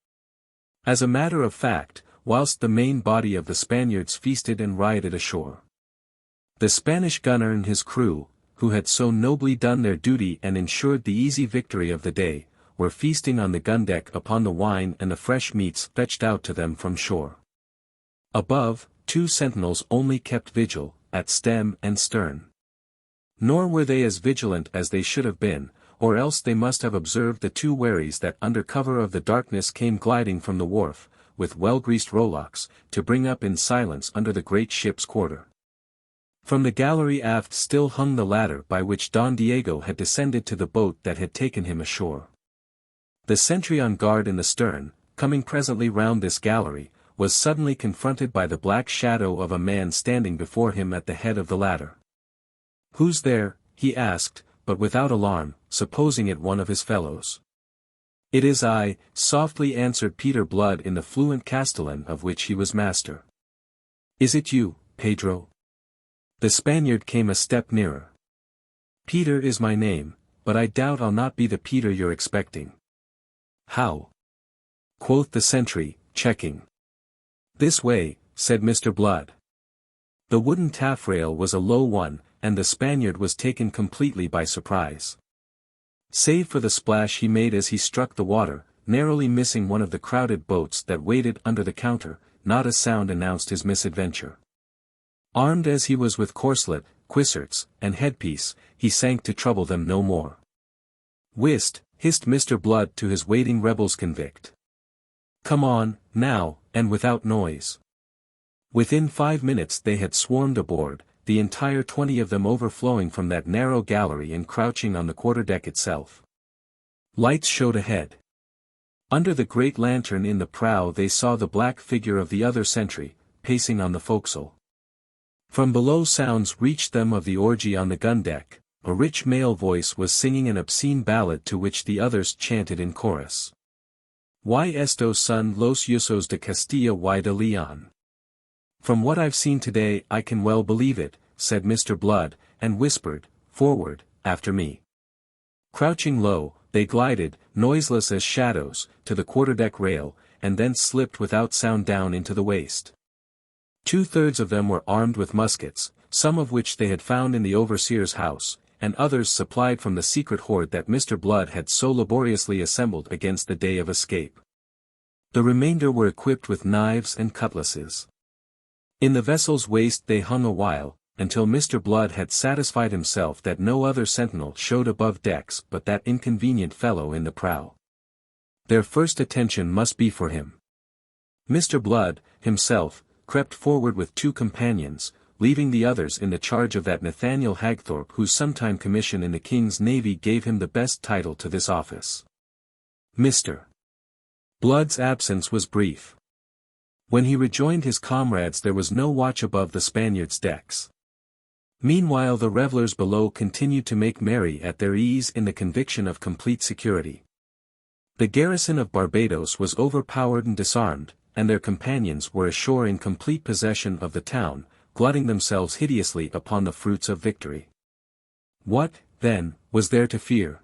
As a matter of fact, whilst the main body of the Spaniards feasted and rioted ashore, the Spanish gunner and his crew, who had so nobly done their duty and ensured the easy victory of the day, were feasting on the gun deck upon the wine and the fresh meats fetched out to them from shore. Above, 2 sentinels only kept vigil, at stem and stern. Nor were they as vigilant as they should have been, or else they must have observed the 2 wherries that under cover of the darkness came gliding from the wharf, with well-greased rowlocks, to bring up in silence under the great ship's quarter. From the gallery aft still hung the ladder by which Don Diego had descended to the boat that had taken him ashore. The sentry on guard in the stern, coming presently round this gallery, was suddenly confronted by the black shadow of a man standing before him at the head of the ladder. "Who's there?" he asked, but without alarm, supposing it one of his fellows. "It is I," softly answered Peter Blood in the fluent Castellan of which he was master. "Is it you, Pedro?" The Spaniard came a step nearer. "Peter is my name, but I doubt I'll not be the Peter you're expecting." "How?" quoth the sentry, checking. "This way," said Mr. Blood. The wooden taffrail was a low one, and the Spaniard was taken completely by surprise. Save for the splash he made as he struck the water, narrowly missing one of the crowded boats that waited under the counter, not a sound announced his misadventure. Armed as he was with corselet, cuissarts, and headpiece, he sank to trouble them no more. "Whist," hissed Mr. Blood to his waiting Rebels-Convict. "Come on, now, and without noise." Within 5 minutes they had swarmed aboard, the entire 20 of them overflowing from that narrow gallery and crouching on the quarterdeck itself. Lights showed ahead. Under the great lantern in the prow they saw the black figure of the other sentry, pacing on the forecastle. From below sounds reached them of the orgy on the gun deck. A rich male voice was singing an obscene ballad to which the others chanted in chorus. "Y estos son los usos de Castilla y de Leon." "From what I've seen today I can well believe it," said Mr. Blood, and whispered, "Forward, after me." Crouching low, they glided, noiseless as shadows, to the quarterdeck rail, and thence slipped without sound down into the waist. 2/3 of them were armed with muskets, some of which they had found in the overseer's house, and others supplied from the secret hoard that Mr. Blood had so laboriously assembled against the day of escape. The remainder were equipped with knives and cutlasses. In the vessel's waist they hung a while, until Mr. Blood had satisfied himself that no other sentinel showed above decks but that inconvenient fellow in the prow. Their first attention must be for him. Mr. Blood, himself, crept forward with 2 companions, leaving the others in the charge of that Nathaniel Hagthorpe whose sometime commission in the King's Navy gave him the best title to this office. Mr. Blood's absence was brief. When he rejoined his comrades there was no watch above the Spaniards' decks. Meanwhile the revellers below continued to make merry at their ease in the conviction of complete security. The garrison of Barbados was overpowered and disarmed, and their companions were ashore in complete possession of the town, glutting themselves hideously upon the fruits of victory. What, then, was there to fear?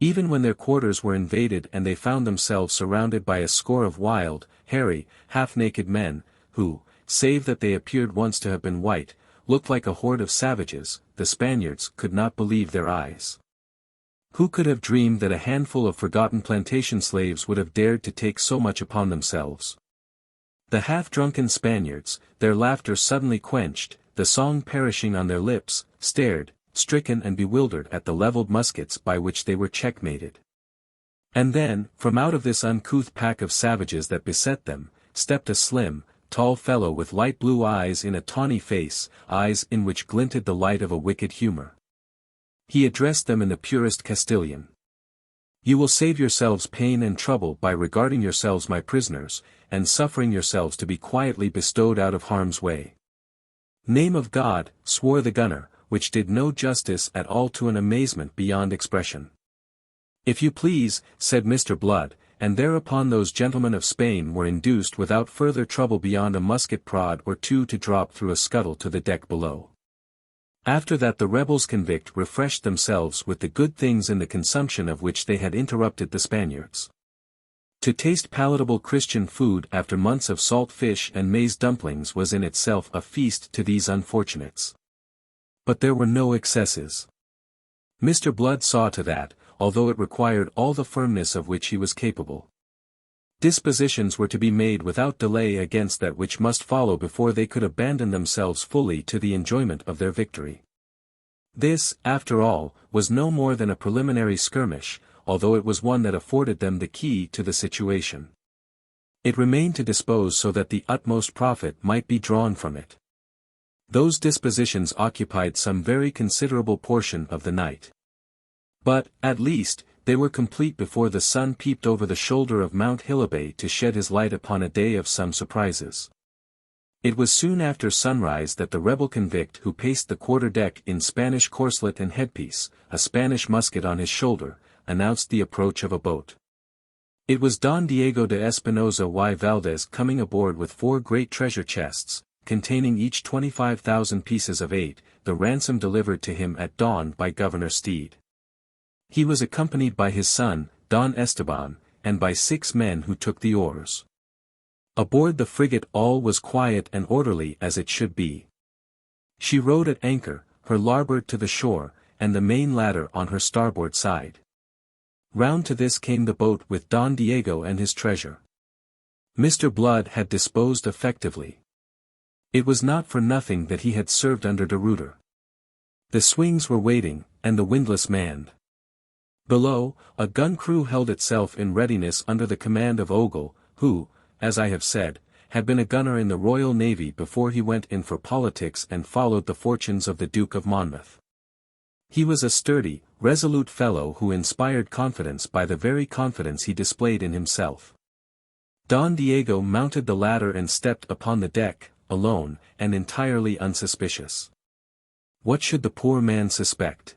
Even when their quarters were invaded and they found themselves surrounded by a score of wild, hairy, half-naked men, who, save that they appeared once to have been white, looked like a horde of savages, the Spaniards could not believe their eyes. Who could have dreamed that a handful of forgotten plantation slaves would have dared to take so much upon themselves? The half-drunken Spaniards, their laughter suddenly quenched, the song perishing on their lips, stared, stricken and bewildered at the levelled muskets by which they were checkmated. And then, from out of this uncouth pack of savages that beset them, stepped a slim, tall fellow with light blue eyes in a tawny face, eyes in which glinted the light of a wicked humor. He addressed them in the purest Castilian. "You will save yourselves pain and trouble by regarding yourselves my prisoners, and suffering yourselves to be quietly bestowed out of harm's way." "Name of God," swore the gunner, which did no justice at all to an amazement beyond expression. "If you please," said Mr. Blood, and thereupon those gentlemen of Spain were induced without further trouble beyond a musket prod or 2 to drop through a scuttle to the deck below. After that the Rebels-Convict refreshed themselves with the good things in the consumption of which they had interrupted the Spaniards. To taste palatable Christian food after months of salt fish and maize dumplings was in itself a feast to these unfortunates. But there were no excesses. Mr. Blood saw to that, although it required all the firmness of which he was capable. Dispositions were to be made without delay against that which must follow before they could abandon themselves fully to the enjoyment of their victory. This, after all, was no more than a preliminary skirmish, although it was one that afforded them the key to the situation. It remained to dispose so that the utmost profit might be drawn from it. Those dispositions occupied some very considerable portion of the night. But, at least, they were complete before the sun peeped over the shoulder of Mount Hilabay to shed his light upon a day of some surprises. It was soon after sunrise that the rebel-convict who paced the quarter-deck in Spanish corselet and headpiece, a Spanish musket on his shoulder, announced the approach of a boat. It was Don Diego de Espinosa y Valdez coming aboard with 4 great treasure chests, containing each 25,000 pieces of 8, the ransom delivered to him at dawn by Governor Steed. He was accompanied by his son, Don Esteban, and by 6 men who took the oars. Aboard the frigate all was quiet and orderly as it should be. She rode at anchor, her larboard to the shore, and the main ladder on her starboard side. Round to this came the boat with Don Diego and his treasure. Mr. Blood had disposed effectively. It was not for nothing that he had served under de Ruyter. The swings were waiting, and the windlass manned. Below, a gun crew held itself in readiness under the command of Ogle, who, as I have said, had been a gunner in the Royal Navy before he went in for politics and followed the fortunes of the Duke of Monmouth. He was a sturdy, resolute fellow who inspired confidence by the very confidence he displayed in himself. Don Diego mounted the ladder and stepped upon the deck, alone, and entirely unsuspicious. What should the poor man suspect?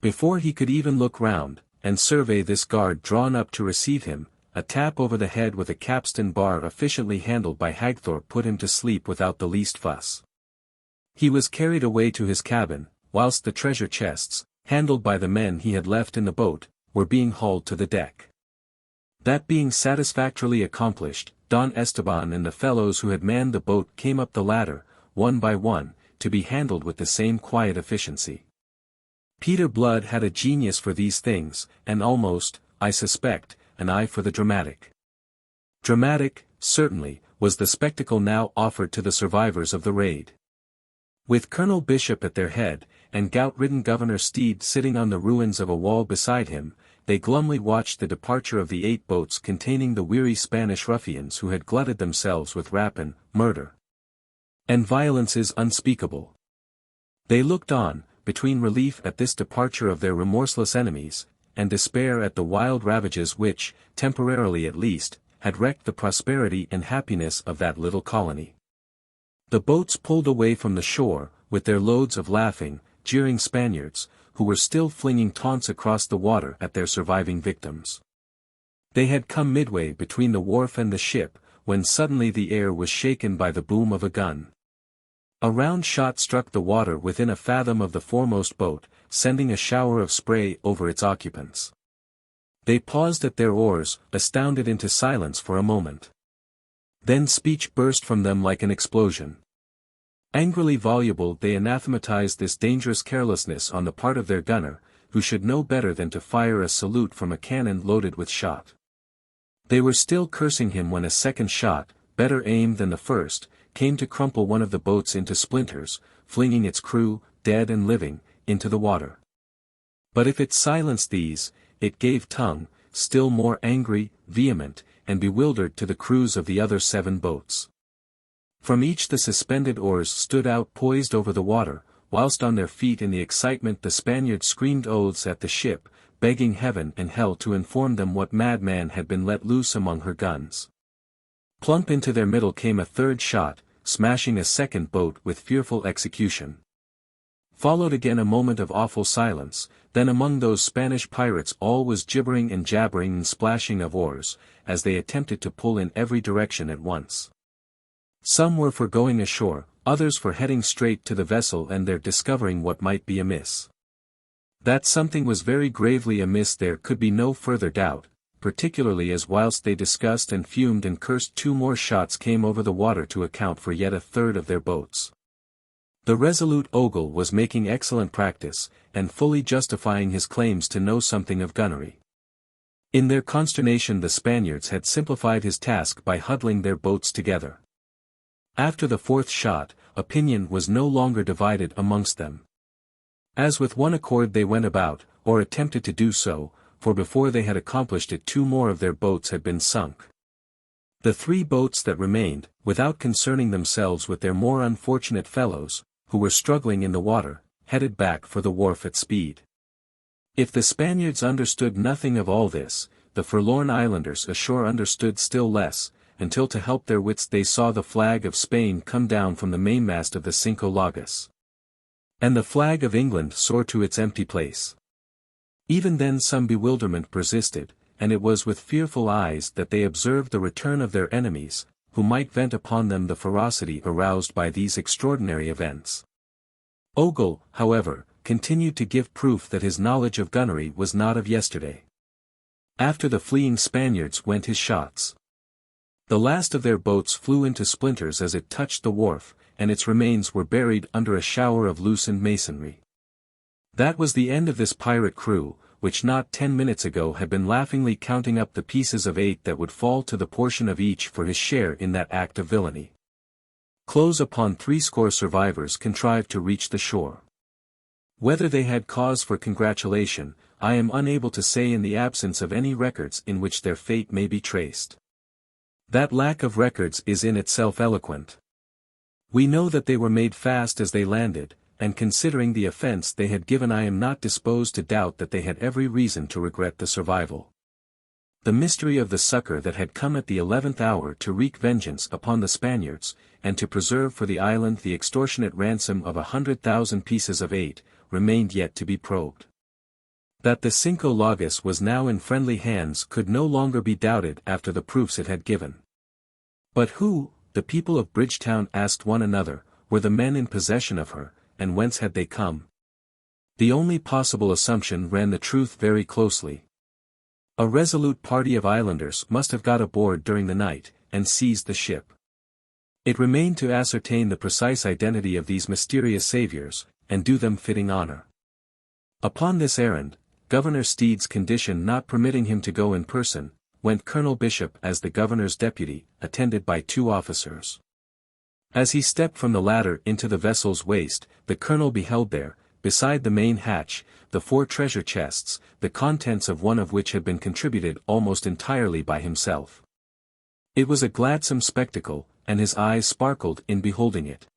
Before he could even look round, and survey this guard drawn up to receive him, a tap over the head with a capstan bar efficiently handled by Hagthorpe put him to sleep without the least fuss. He was carried away to his cabin, whilst the treasure chests, handled by the men he had left in the boat, were being hauled to the deck. That being satisfactorily accomplished, Don Esteban and the fellows who had manned the boat came up the ladder, one by one, to be handled with the same quiet efficiency. Peter Blood had a genius for these things, and almost, I suspect, an eye for the dramatic. Dramatic, certainly, was the spectacle now offered to the survivors of the raid. With Colonel Bishop at their head, and gout-ridden Governor Steed sitting on the ruins of a wall beside him, they glumly watched the departure of the 8 boats containing the weary Spanish ruffians who had glutted themselves with rapine, murder, and violences unspeakable. They looked on, between relief at this departure of their remorseless enemies, and despair at the wild ravages which, temporarily at least, had wrecked the prosperity and happiness of that little colony. The boats pulled away from the shore, with their loads of laughing, jeering Spaniards, who were still flinging taunts across the water at their surviving victims. They had come midway between the wharf and the ship, when suddenly the air was shaken by the boom of a gun. A round shot struck the water within a fathom of the foremost boat, sending a shower of spray over its occupants. They paused at their oars, astounded into silence for a moment. Then speech burst from them like an explosion. Angrily voluble, they anathematized this dangerous carelessness on the part of their gunner, who should know better than to fire a salute from a cannon loaded with shot. They were still cursing him when a second shot, better aimed than the first, came to crumple one of the boats into splinters, flinging its crew, dead and living, into the water. But if it silenced these, it gave tongue, still more angry, vehement, and bewildered to the crews of the other 7 boats. From each the suspended oars stood out poised over the water, whilst on their feet in the excitement the Spaniards screamed oaths at the ship, begging heaven and hell to inform them what madman had been let loose among her guns. Plump into their middle came a third shot, smashing a second boat with fearful execution. Followed again a moment of awful silence, then among those Spanish pirates all was gibbering and jabbering and splashing of oars, as they attempted to pull in every direction at once. Some were for going ashore, others for heading straight to the vessel and there discovering what might be amiss. That something was very gravely amiss there could be no further doubt, particularly as whilst they discussed and fumed and cursed 2 more shots came over the water to account for yet a third of their boats. The resolute Ogle was making excellent practice, and fully justifying his claims to know something of gunnery. In their consternation the Spaniards had simplified his task by huddling their boats together. After the 4th shot, opinion was no longer divided amongst them. As with one accord they went about, or attempted to do so, for before they had accomplished it 2 more of their boats had been sunk. The 3 boats that remained, without concerning themselves with their more unfortunate fellows, who were struggling in the water, headed back for the wharf at speed. If the Spaniards understood nothing of all this, the forlorn islanders ashore understood still less, until to help their wits they saw the flag of Spain come down from the mainmast of the Cinco Llagas, and the flag of England soar to its empty place. Even then some bewilderment persisted, and it was with fearful eyes that they observed the return of their enemies, who might vent upon them the ferocity aroused by these extraordinary events. Ogle, however, continued to give proof that his knowledge of gunnery was not of yesterday. After the fleeing Spaniards went his shots. The last of their boats flew into splinters as it touched the wharf, and its remains were buried under a shower of loosened masonry. That was the end of this pirate crew, which not 10 minutes ago had been laughingly counting up the pieces of 8 that would fall to the portion of each for his share in that act of villainy. Close upon 60 survivors contrived to reach the shore. Whether they had cause for congratulation, I am unable to say in the absence of any records in which their fate may be traced. That lack of records is in itself eloquent. We know that they were made fast as they landed, and considering the offense they had given I am not disposed to doubt that they had every reason to regret the survival. The mystery of the succor that had come at the 11th hour to wreak vengeance upon the Spaniards, and to preserve for the island the extortionate ransom of 100,000 pieces of 8, remained yet to be probed. That the Cinco Llagas was now in friendly hands could no longer be doubted after the proofs it had given. But who, the people of Bridgetown asked one another, were the men in possession of her, and whence had they come? The only possible assumption ran the truth very closely. A resolute party of islanders must have got aboard during the night, and seized the ship. It remained to ascertain the precise identity of these mysterious saviors, and do them fitting honor. Upon this errand, Governor Steed's condition not permitting him to go in person, went Colonel Bishop as the governor's deputy, attended by 2 officers. As he stepped from the ladder into the vessel's waist, the colonel beheld there, beside the main hatch, the 4 treasure chests, the contents of one of which had been contributed almost entirely by himself. It was a gladsome spectacle, and his eyes sparkled in beholding it.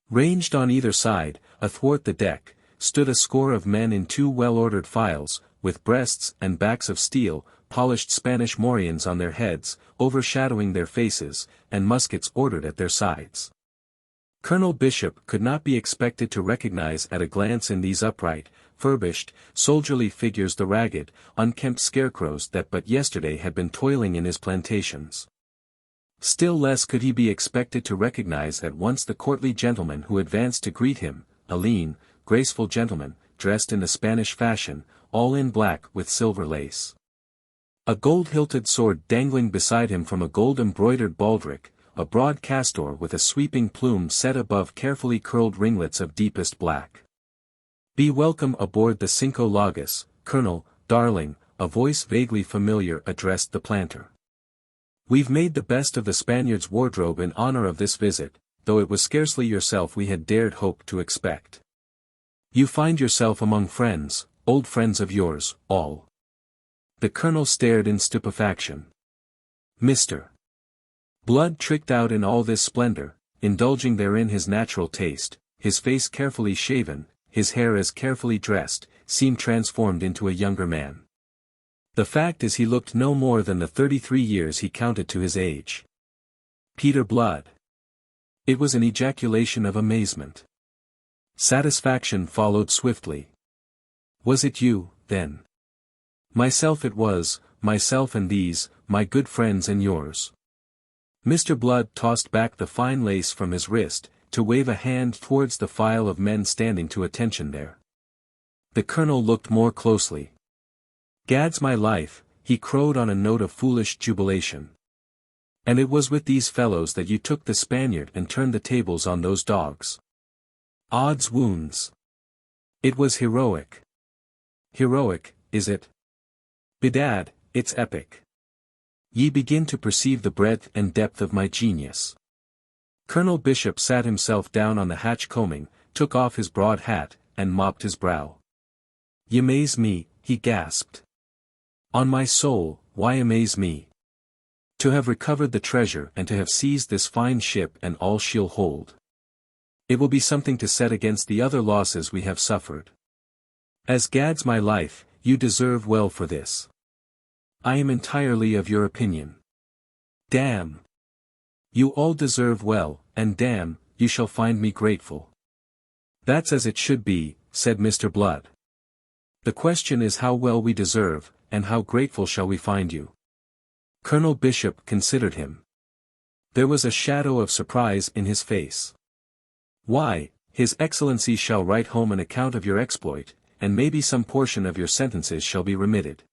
Ranged on either side, athwart the deck, stood a score of men in 2 well-ordered files, with breasts and backs of steel, polished Spanish morions on their heads, overshadowing their faces, and muskets ordered at their sides. Colonel Bishop could not be expected to recognize at a glance in these upright, furbished, soldierly figures the ragged, unkempt scarecrows that but yesterday had been toiling in his plantations. Still less could he be expected to recognize at once the courtly gentleman who advanced to greet him, a lean, graceful gentleman, dressed in the Spanish fashion, all in black with silver lace. A gold-hilted sword dangling beside him from a gold-embroidered baldric, a broad castor with a sweeping plume set above carefully curled ringlets of deepest black. "Be welcome aboard the Cinco Lagos, Colonel, darling," a voice vaguely familiar addressed the planter. "We've made the best of the Spaniards' wardrobe in honor of this visit, though it was scarcely yourself we had dared hope to expect. You find yourself among friends, old friends of yours, all." The colonel stared in stupefaction. Mr. Blood tricked out in all this splendor, indulging therein his natural taste, his face carefully shaven, his hair as carefully dressed, seemed transformed into a younger man. The fact is he looked no more than the 33 years he counted to his age. Peter Blood. It was an ejaculation of amazement. Satisfaction followed swiftly. "Was it you, then?" "Myself it was, myself and these, my good friends and yours." Mr. Blood tossed back the fine lace from his wrist, to wave a hand towards the file of men standing to attention there. The colonel looked more closely. "Gad's my life," he crowed on a note of foolish jubilation. "And it was with these fellows that you took the Spaniard and turned the tables on those dogs. Odds wounds! It was heroic." "Heroic, is it? Bedad, it's epic. Ye begin to perceive the breadth and depth of my genius." Colonel Bishop sat himself down on the hatch combing, took off his broad hat, and mopped his brow. "Ye amaze me," he gasped. "On my soul, why amaze me? To have recovered the treasure and to have seized this fine ship and all she'll hold. It will be something to set against the other losses we have suffered. As gad's my life, you deserve well for this. I am entirely of your opinion. Damn! You all deserve well, and damn, you shall find me grateful." "That's as it should be," said Mr. Blood. "The question is how well we deserve, and how grateful shall we find you." Colonel Bishop considered him. There was a shadow of surprise in his face. "Why, His Excellency shall write home an account of your exploit, and maybe some portion of your sentences shall be remitted.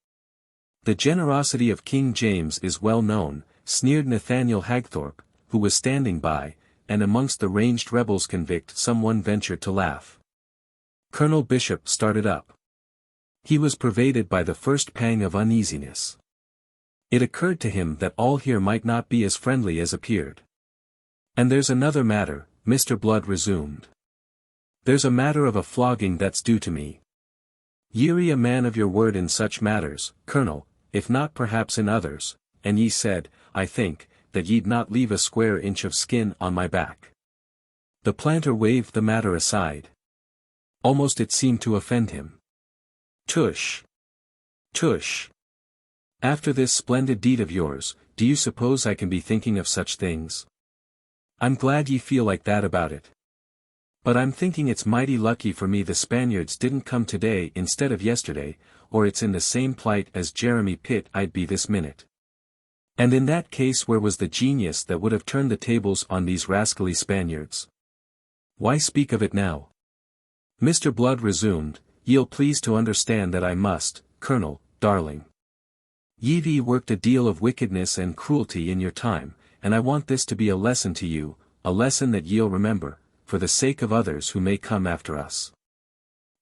The generosity of King James is well known," sneered Nathaniel Hagthorpe, who was standing by, and amongst the ranged rebels-convict someone ventured to laugh. Colonel Bishop started up. He was pervaded by the first pang of uneasiness. It occurred to him that all here might not be as friendly as appeared. "And there's another matter," Mr. Blood resumed. "There's a matter of a flogging that's due to me. Ye're a man of your word in such matters, Colonel, if not perhaps in others, and ye said, I think, that ye'd not leave a square inch of skin on my back." The planter waved the matter aside. Almost it seemed to offend him. "Tush! Tush! After this splendid deed of yours, do you suppose I can be thinking of such things? I'm glad ye feel like that about it. But I'm thinking it's mighty lucky for me the Spaniards didn't come today instead of yesterday, or it's in the same plight as Jeremy Pitt I'd be this minute. And in that case where was the genius that would have turned the tables on these rascally Spaniards? Why speak of it now?" Mr. Blood resumed, "Ye'll please to understand that I must, Colonel, darling. Ye've worked a deal of wickedness and cruelty in your time, and I want this to be a lesson to you, a lesson that ye'll remember, for the sake of others who may come after us.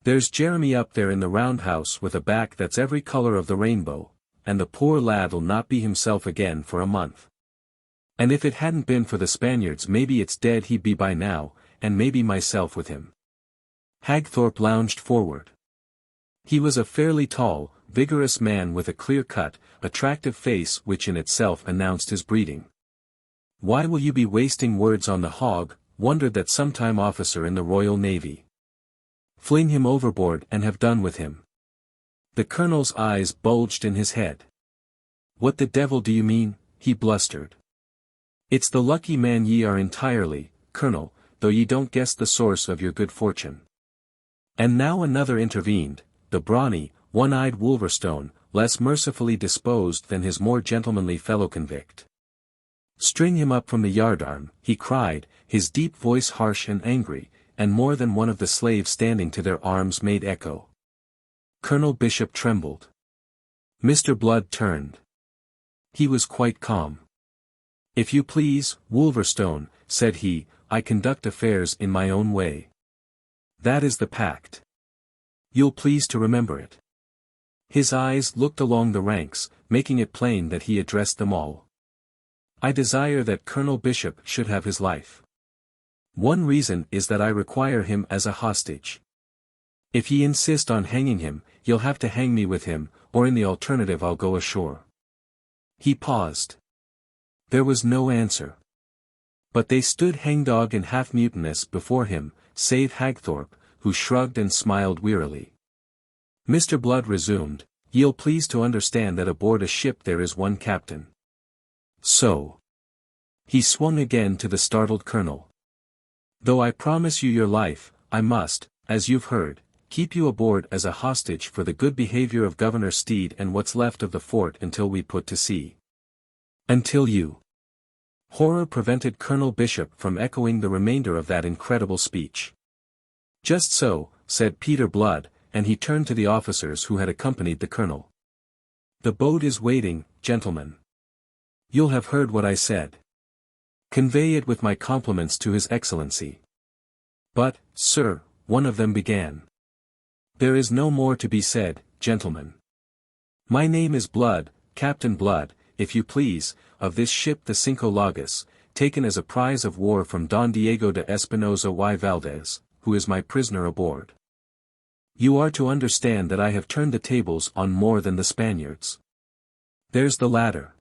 There's Jeremy up there in the roundhouse with a back that's every color of the rainbow, and the poor lad'll not be himself again for a month. And if it hadn't been for the Spaniards maybe it's dead he'd be by now, and maybe myself with him. Hagthorpe lounged forward. He was a fairly tall, vigorous man with a clear-cut, attractive face which in itself announced his breeding. "Why will you be wasting words on the hog?" wondered that sometime officer in the Royal Navy. "Fling him overboard and have done with him." The colonel's eyes bulged in his head. "What the devil do you mean?" he blustered. "It's the lucky man ye are entirely, Colonel, though ye don't guess the source of your good fortune." And now another intervened, the brawny, one-eyed Wolverstone, less mercifully disposed than his more gentlemanly fellow-convict. "String him up from the yardarm," he cried, his deep voice harsh and angry, and more than one of the slaves standing to their arms made echo. Colonel Bishop trembled. Mr. Blood turned. He was quite calm. "If you please, Wolverstone," said he, "I conduct affairs in my own way. That is the pact. You'll please to remember it." His eyes looked along the ranks, making it plain that he addressed them all. "I desire that Colonel Bishop should have his life. One reason is that I require him as a hostage. If ye insist on hanging him, you'll have to hang me with him, or in the alternative I'll go ashore." He paused. There was no answer. But they stood hangdog and half-mutinous before him, save Hagthorpe, who shrugged and smiled wearily. Mr. Blood resumed, "Ye'll please to understand that aboard a ship there is one captain. So." He swung again to the startled colonel. "Though I promise you your life, I must, as you've heard, keep you aboard as a hostage for the good behavior of Governor Steed and what's left of the fort until we put to sea. Until you." Horror prevented Colonel Bishop from echoing the remainder of that incredible speech. "Just so," said Peter Blood, and he turned to the officers who had accompanied the colonel. "The boat is waiting, gentlemen. You'll have heard what I said. Convey it with my compliments to His Excellency." "But, sir," one of them began. "There is no more to be said, gentlemen. My name is Blood, Captain Blood, if you please, of this ship the Cinco Lagos, taken as a prize of war from Don Diego de Espinosa y Valdez, who is my prisoner aboard. You are to understand that I have turned the tables on more than the Spaniards. There's the ladder.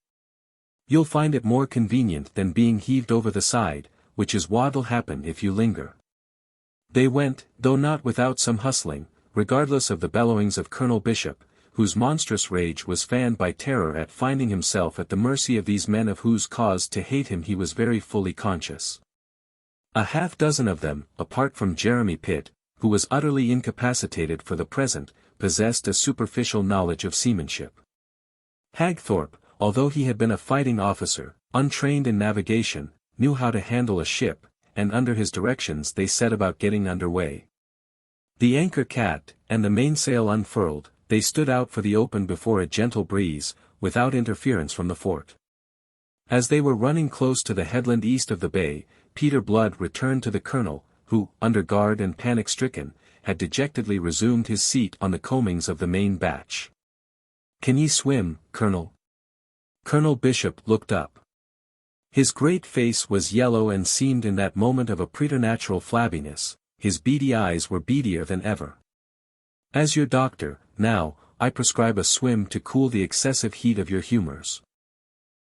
You'll find it more convenient than being heaved over the side, which is what'll happen if you linger." They went, though not without some hustling, regardless of the bellowings of Colonel Bishop, whose monstrous rage was fanned by terror at finding himself at the mercy of these men of whose cause to hate him he was very fully conscious. A half-dozen of them, apart from Jeremy Pitt, who was utterly incapacitated for the present, possessed a superficial knowledge of seamanship. Hagthorpe, although he had been a fighting officer, untrained in navigation, knew how to handle a ship, and under his directions they set about getting under way. The anchor cat, and the mainsail unfurled, they stood out for the open before a gentle breeze, without interference from the fort. As they were running close to the headland east of the bay, Peter Blood returned to the colonel, who, under guard and panic-stricken, had dejectedly resumed his seat on the coamings of the main batch. "Can ye swim, Colonel?" Colonel Bishop looked up. His great face was yellow and seemed in that moment of a preternatural flabbiness, his beady eyes were beadier than ever. "As your doctor, now, I prescribe a swim to cool the excessive heat of your humors."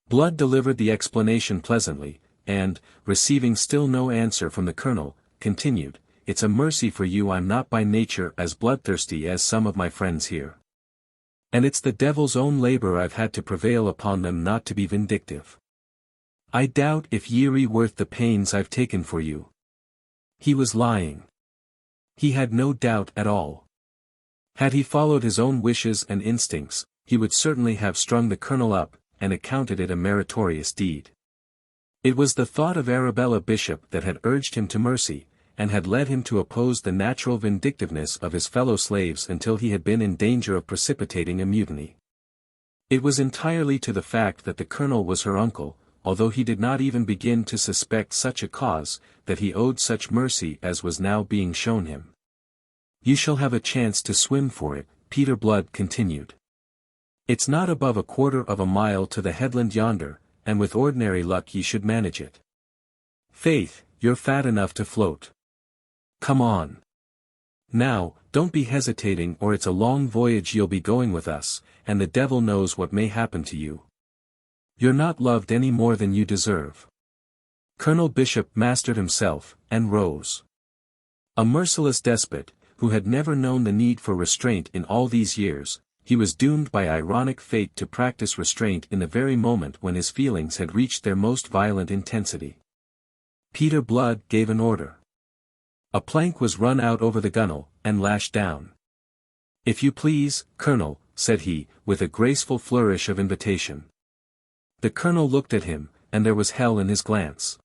Blood delivered the explanation pleasantly, and, receiving still no answer from the colonel, continued, "It's a mercy for you I'm not by nature as bloodthirsty as some of my friends here. And it's the devil's own labor I've had to prevail upon them not to be vindictive. I doubt if ye're worth the pains I've taken for you." He was lying. He had no doubt at all. Had he followed his own wishes and instincts, he would certainly have strung the colonel up, and accounted it a meritorious deed. It was the thought of Arabella Bishop that had urged him to mercy, and had led him to oppose the natural vindictiveness of his fellow slaves until he had been in danger of precipitating a mutiny. It was entirely to the fact that the colonel was her uncle, although he did not even begin to suspect such a cause, that he owed such mercy as was now being shown him. "You shall have a chance to swim for it," Peter Blood continued. "It's not above a quarter of a mile to the headland yonder, and with ordinary luck ye should manage it. Faith, you're fat enough to float. Come on. Now, don't be hesitating, or it's a long voyage you'll be going with us, and the devil knows what may happen to you. You're not loved any more than you deserve." Colonel Bishop mastered himself, and rose. A merciless despot, who had never known the need for restraint in all these years, he was doomed by ironic fate to practice restraint in the very moment when his feelings had reached their most violent intensity. Peter Blood gave an order. A plank was run out over the gunwale, and lashed down. "If you please, Colonel," said he, with a graceful flourish of invitation. The colonel looked at him, and there was hell in his glance.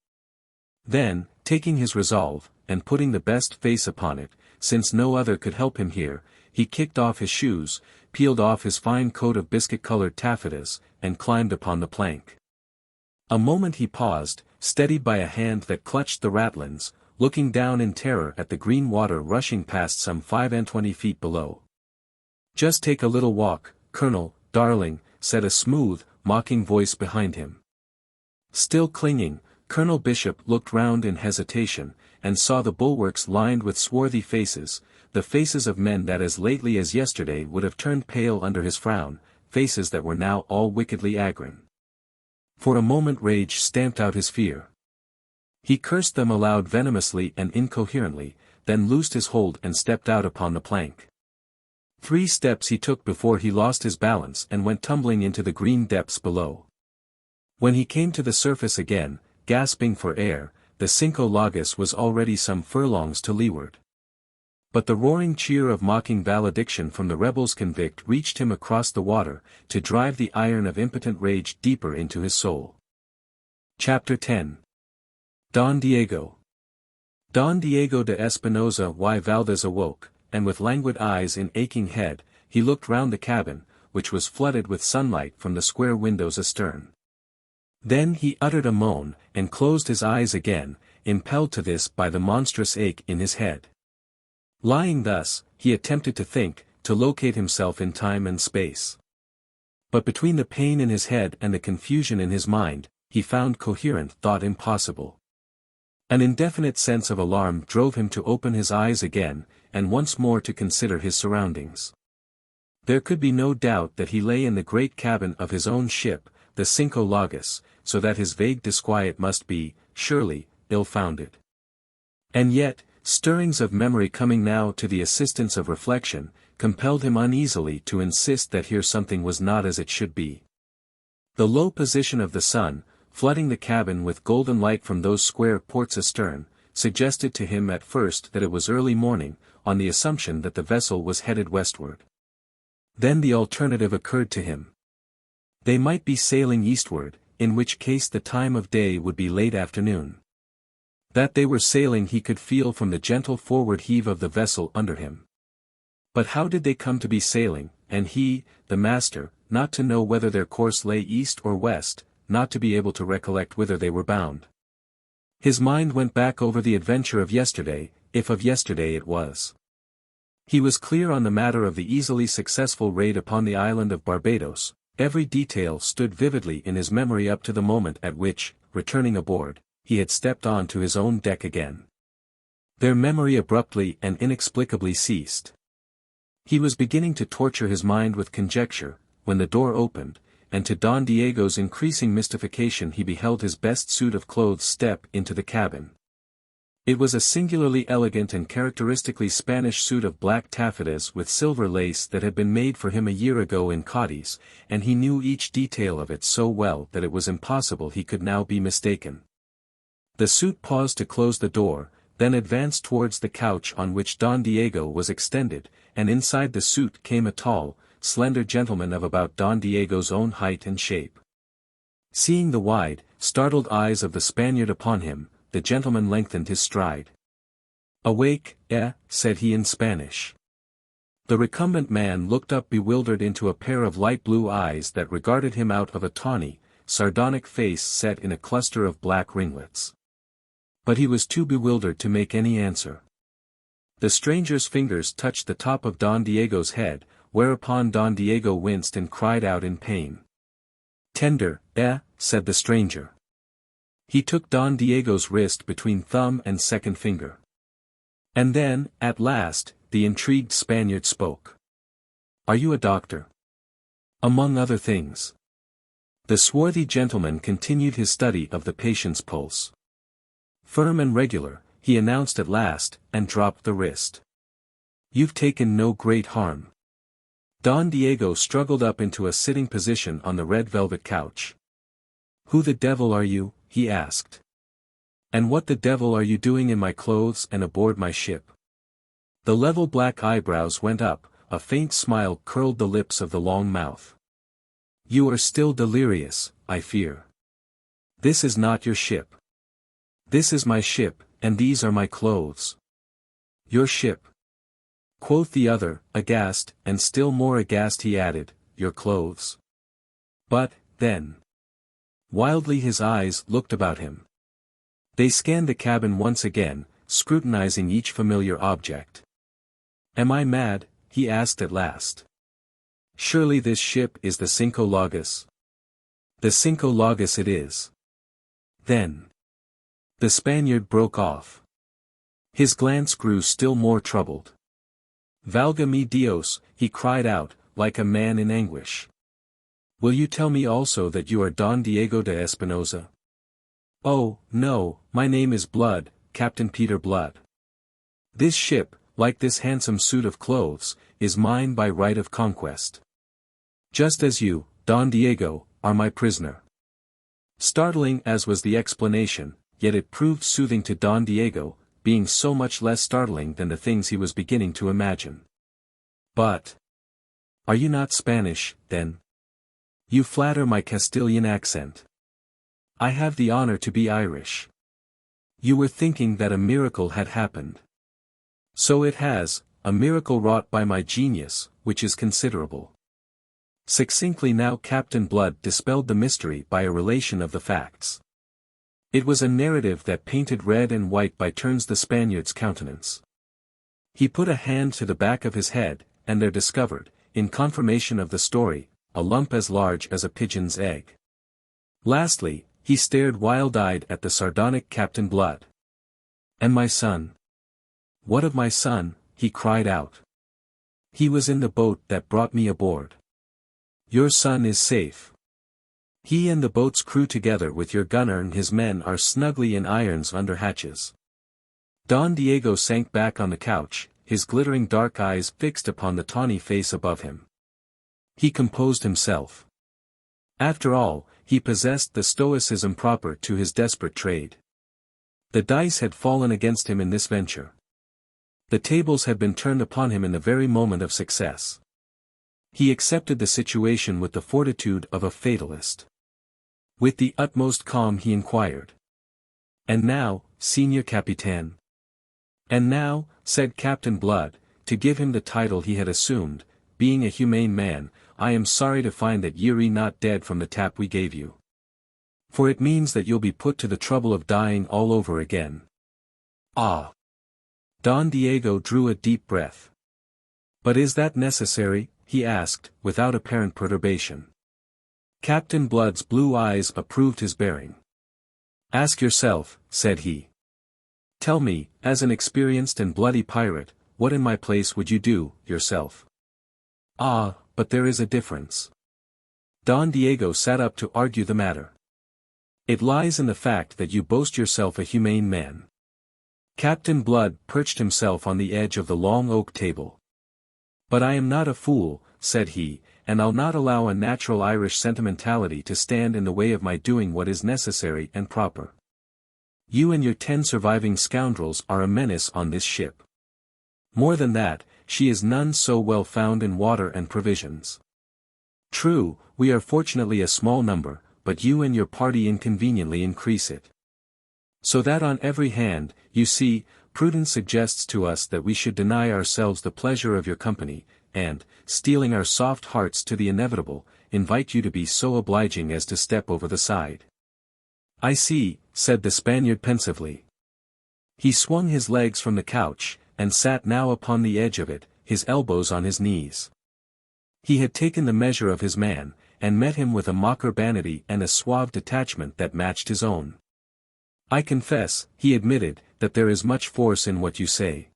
Then, taking his resolve, and putting the best face upon it, since no other could help him here, he kicked off his shoes, peeled off his fine coat of biscuit-colored taffetas, and climbed upon the plank. A moment he paused, steadied by a hand that clutched the ratlins, looking down in terror at the green water rushing past some 25 feet below. "Just take a little walk, Colonel, darling," said a smooth, mocking voice behind him. Still clinging, Colonel Bishop looked round in hesitation, and saw the bulwarks lined with swarthy faces, the faces of men that as lately as yesterday would have turned pale under his frown, faces that were now all wickedly agrin. For a moment rage stamped out his fear. He cursed them aloud venomously and incoherently, then loosed his hold and stepped out upon the plank. 3 steps he took before he lost his balance and went tumbling into the green depths below. When he came to the surface again, gasping for air, the Cinco Lagos was already some furlongs to leeward. But the roaring cheer of mocking valediction from the Rebels-Convict reached him across the water, to drive the iron of impotent rage deeper into his soul. Chapter 10. Don Diego. Don Diego de Espinosa y Valdez awoke, and with languid eyes and aching head, he looked round the cabin, which was flooded with sunlight from the square windows astern. Then he uttered a moan, and closed his eyes again, impelled to this by the monstrous ache in his head. Lying thus, he attempted to think, to locate himself in time and space. But between the pain in his head and the confusion in his mind, he found coherent thought impossible. An indefinite sense of alarm drove him to open his eyes again, and once more to consider his surroundings. There could be no doubt that he lay in the great cabin of his own ship, the Cinco Lagos, so that his vague disquiet must be, surely, ill-founded. And yet, stirrings of memory coming now to the assistance of reflection, compelled him uneasily to insist that here something was not as it should be. The low position of the sun, flooding the cabin with golden light from those square ports astern, suggested to him at first that it was early morning, on the assumption that the vessel was headed westward. Then the alternative occurred to him. They might be sailing eastward, in which case the time of day would be late afternoon. That they were sailing he could feel from the gentle forward heave of the vessel under him. But how did they come to be sailing, and he, the master, not to know whether their course lay east or west, not to be able to recollect whither they were bound? His mind went back over the adventure of yesterday, if of yesterday it was. He was clear on the matter of the easily successful raid upon the island of Barbados. Every detail stood vividly in his memory up to the moment at which, returning aboard, he had stepped on to his own deck again. Their memory abruptly and inexplicably ceased. He was beginning to torture his mind with conjecture, when the door opened, and to Don Diego's increasing mystification he beheld his best suit of clothes step into the cabin. It was a singularly elegant and characteristically Spanish suit of black taffetas with silver lace that had been made for him a year ago in Cadiz, and he knew each detail of it so well that it was impossible he could now be mistaken. The suit paused to close the door, then advanced towards the couch on which Don Diego was extended, and inside the suit came a tall, slender gentleman of about Don Diego's own height and shape. Seeing the wide, startled eyes of the Spaniard upon him, the gentleman lengthened his stride. "Awake, said he in Spanish. The recumbent man looked up bewildered into a pair of light blue eyes that regarded him out of a tawny, sardonic face set in a cluster of black ringlets. But he was too bewildered to make any answer. The stranger's fingers touched the top of Don Diego's head, whereupon Don Diego winced and cried out in pain. "Tender, said the stranger. He took Don Diego's wrist between thumb and second finger. And then, at last, the intrigued Spaniard spoke. "Are you a doctor?" "Among other things." The swarthy gentleman continued his study of the patient's pulse. "Firm and regular," he announced at last, and dropped the wrist. "You've taken no great harm." Don Diego struggled up into a sitting position on the red velvet couch. "Who the devil are you?" he asked. "And what the devil are you doing in my clothes and aboard my ship?" The level black eyebrows went up, a faint smile curled the lips of the long mouth. "You are still delirious, I fear. This is not your ship." "This is my ship, and these are my clothes." "Your ship?" quoth the other, aghast, and still more aghast he added, "Your clothes?" "But, then—" Wildly his eyes looked about him. They scanned the cabin once again, scrutinizing each familiar object. "Am I mad?" he asked at last. "Surely this ship is the Cinco Lagos?" "The Cinco Lagos it is." "Then—" The Spaniard broke off. His glance grew still more troubled. "Valga me Dios," he cried out, like a man in anguish. "Will you tell me also that you are Don Diego de Espinosa?" "Oh, no, my name is Blood, Captain Peter Blood. This ship, like this handsome suit of clothes, is mine by right of conquest. Just as you, Don Diego, are my prisoner." Startling as was the explanation, yet it proved soothing to Don Diego, being so much less startling than the things he was beginning to imagine. "But— Are you not Spanish, then? You flatter my Castilian accent. I have the honor to be Irish." "You were thinking that a miracle had happened." "So it has, a miracle wrought by my genius, which is considerable." Succinctly now Captain Blood dispelled the mystery by a relation of the facts. It was a narrative that painted red and white by turns the Spaniard's countenance. He put a hand to the back of his head, and there discovered, in confirmation of the story, a lump as large as a pigeon's egg. Lastly, he stared wild-eyed at the sardonic Captain Blood. "And my son?" "What of my son?" he cried out. "He was in the boat that brought me aboard." "Your son is safe. He and the boat's crew together with your gunner and his men are snugly in irons under hatches." Don Diego sank back on the couch, his glittering dark eyes fixed upon the tawny face above him. He composed himself. After all, he possessed the stoicism proper to his desperate trade. The dice had fallen against him in this venture. The tables had been turned upon him in the very moment of success. He accepted the situation with the fortitude of a fatalist. With the utmost calm he inquired. "And now, Señor Capitan?" "And now," said Captain Blood, to give him the title he had assumed, "being a humane man, I am sorry to find that ye're not dead from the tap we gave you. For it means that you'll be put to the trouble of dying all over again." "Ah!" Don Diego drew a deep breath. "But is that necessary?" he asked, without apparent perturbation. Captain Blood's blue eyes approved his bearing. "Ask yourself," said he. "Tell me, as an experienced and bloody pirate, what in my place would you do, yourself?" "Ah, but there is a difference." Don Diego sat up to argue the matter. "It lies in the fact that you boast yourself a humane man." Captain Blood perched himself on the edge of the long oak table. "But I am not a fool," said he, "and I'll not allow a natural Irish sentimentality to stand in the way of my doing what is necessary and proper. You and your 10 surviving scoundrels are a menace on this ship. More than that, she is none so well found in water and provisions. True, we are fortunately a small number, but you and your party inconveniently increase it. So that on every hand, you see, prudence suggests to us that we should deny ourselves the pleasure of your company, and, steeling our soft hearts to the inevitable, invite you to be so obliging as to step over the side." "I see," said the Spaniard pensively. He swung his legs from the couch, and sat now upon the edge of it, his elbows on his knees. He had taken the measure of his man, and met him with a mock urbanity and a suave detachment that matched his own. "I confess," he admitted, "that there is much force in what you say.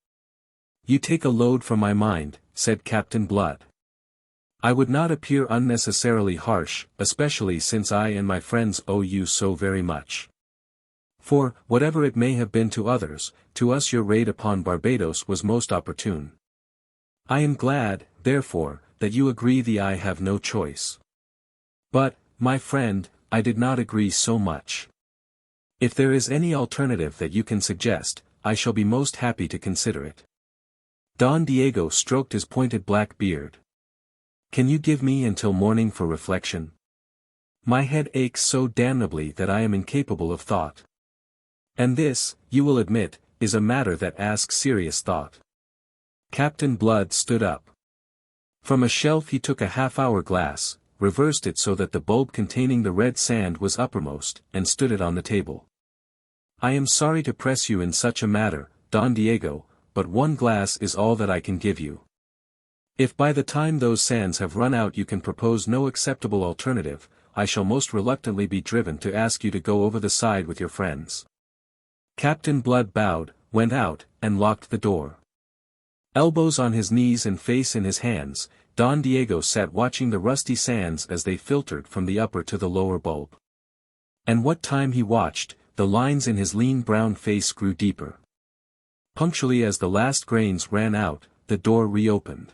"You take a load from my mind," said Captain Blood. "I would not appear unnecessarily harsh, especially since I and my friends owe you so very much. For, whatever it may have been to others, to us your raid upon Barbados was most opportune. I am glad, therefore, that you agree that I have no choice. But, my friend, I did not agree so much. If there is any alternative that you can suggest, I shall be most happy to consider it." Don Diego stroked his pointed black beard. "Can you give me until morning for reflection? My head aches so damnably that I am incapable of thought. And this, you will admit, is a matter that asks serious thought." Captain Blood stood up. From a shelf he took a half-hour glass, reversed it so that the bulb containing the red sand was uppermost, and stood it on the table. "I am sorry to press you in such a matter, Don Diego, but one glass is all that I can give you. If by the time those sands have run out you can propose no acceptable alternative, I shall most reluctantly be driven to ask you to go over the side with your friends." Captain Blood bowed, went out, and locked the door. Elbows on his knees and face in his hands, Don Diego sat watching the rusty sands as they filtered from the upper to the lower bulb. And what time he watched, the lines in his lean brown face grew deeper. Punctually as the last grains ran out, the door reopened.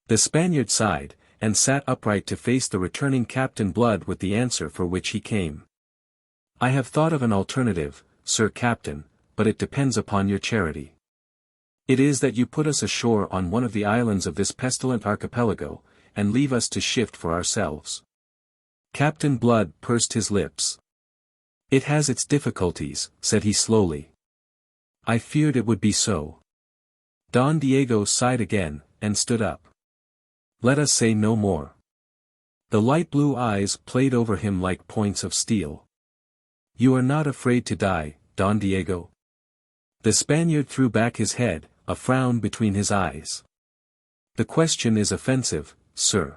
The Spaniard sighed, and sat upright to face the returning Captain Blood with the answer for which he came. "I have thought of an alternative, Sir Captain, but it depends upon your charity. It is that you put us ashore on one of the islands of this pestilent archipelago, and leave us to shift for ourselves." Captain Blood pursed his lips. "It has its difficulties," said he slowly. "I feared it would be so." Don Diego sighed again, and stood up. "Let us say no more." The light blue eyes played over him like points of steel. "You are not afraid to die, Don Diego?" The Spaniard threw back his head, a frown between his eyes. "The question is offensive, sir.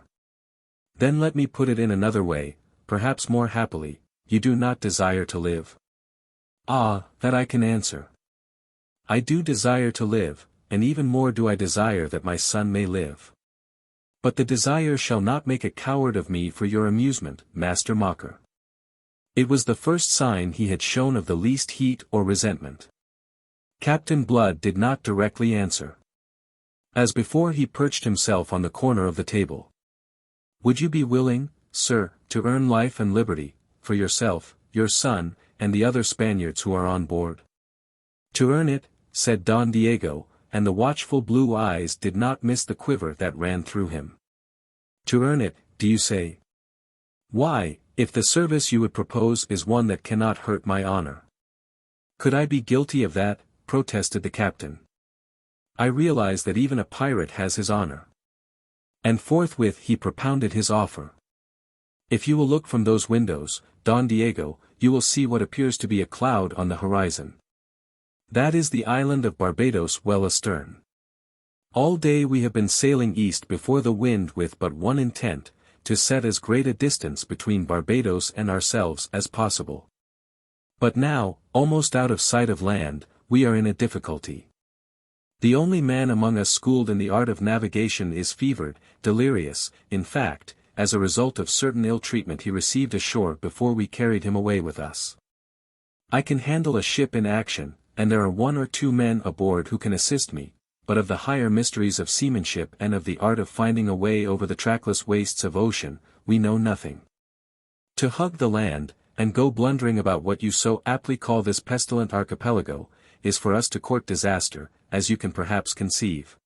Then let me put it in another way, perhaps more happily, you do not desire to live?" "Ah, that I can answer. I do desire to live, and even more do I desire that my son may live. But the desire shall not make a coward of me for your amusement, Master Mocker." It was the first sign he had shown of the least heat or resentment. Captain Blood did not directly answer. As before he perched himself on the corner of the table. "Would you be willing, sir, to earn life and liberty, for yourself, your son, and the other Spaniards who are on board?" "To earn it," said Don Diego, and the watchful blue eyes did not miss the quiver that ran through him. "To earn it, do you say? Why, if the service you would propose is one that cannot hurt my honor." "Could I be guilty of that?" protested the captain. "I realize that even a pirate has his honor." And forthwith he propounded his offer. "If you will look from those windows, Don Diego, you will see what appears to be a cloud on the horizon. That is the island of Barbados well astern. All day we have been sailing east before the wind with but one intent, to set as great a distance between Barbados and ourselves as possible. But now, almost out of sight of land, we are in a difficulty. The only man among us schooled in the art of navigation is fevered, delirious, in fact, as a result of certain ill treatment he received ashore before we carried him away with us. I can handle a ship in action, and there are 1 or 2 men aboard who can assist me, but of the higher mysteries of seamanship and of the art of finding a way over the trackless wastes of ocean, we know nothing. To hug the land, and go blundering about what you so aptly call this pestilent archipelago, is for us to court disaster, as you can perhaps conceive.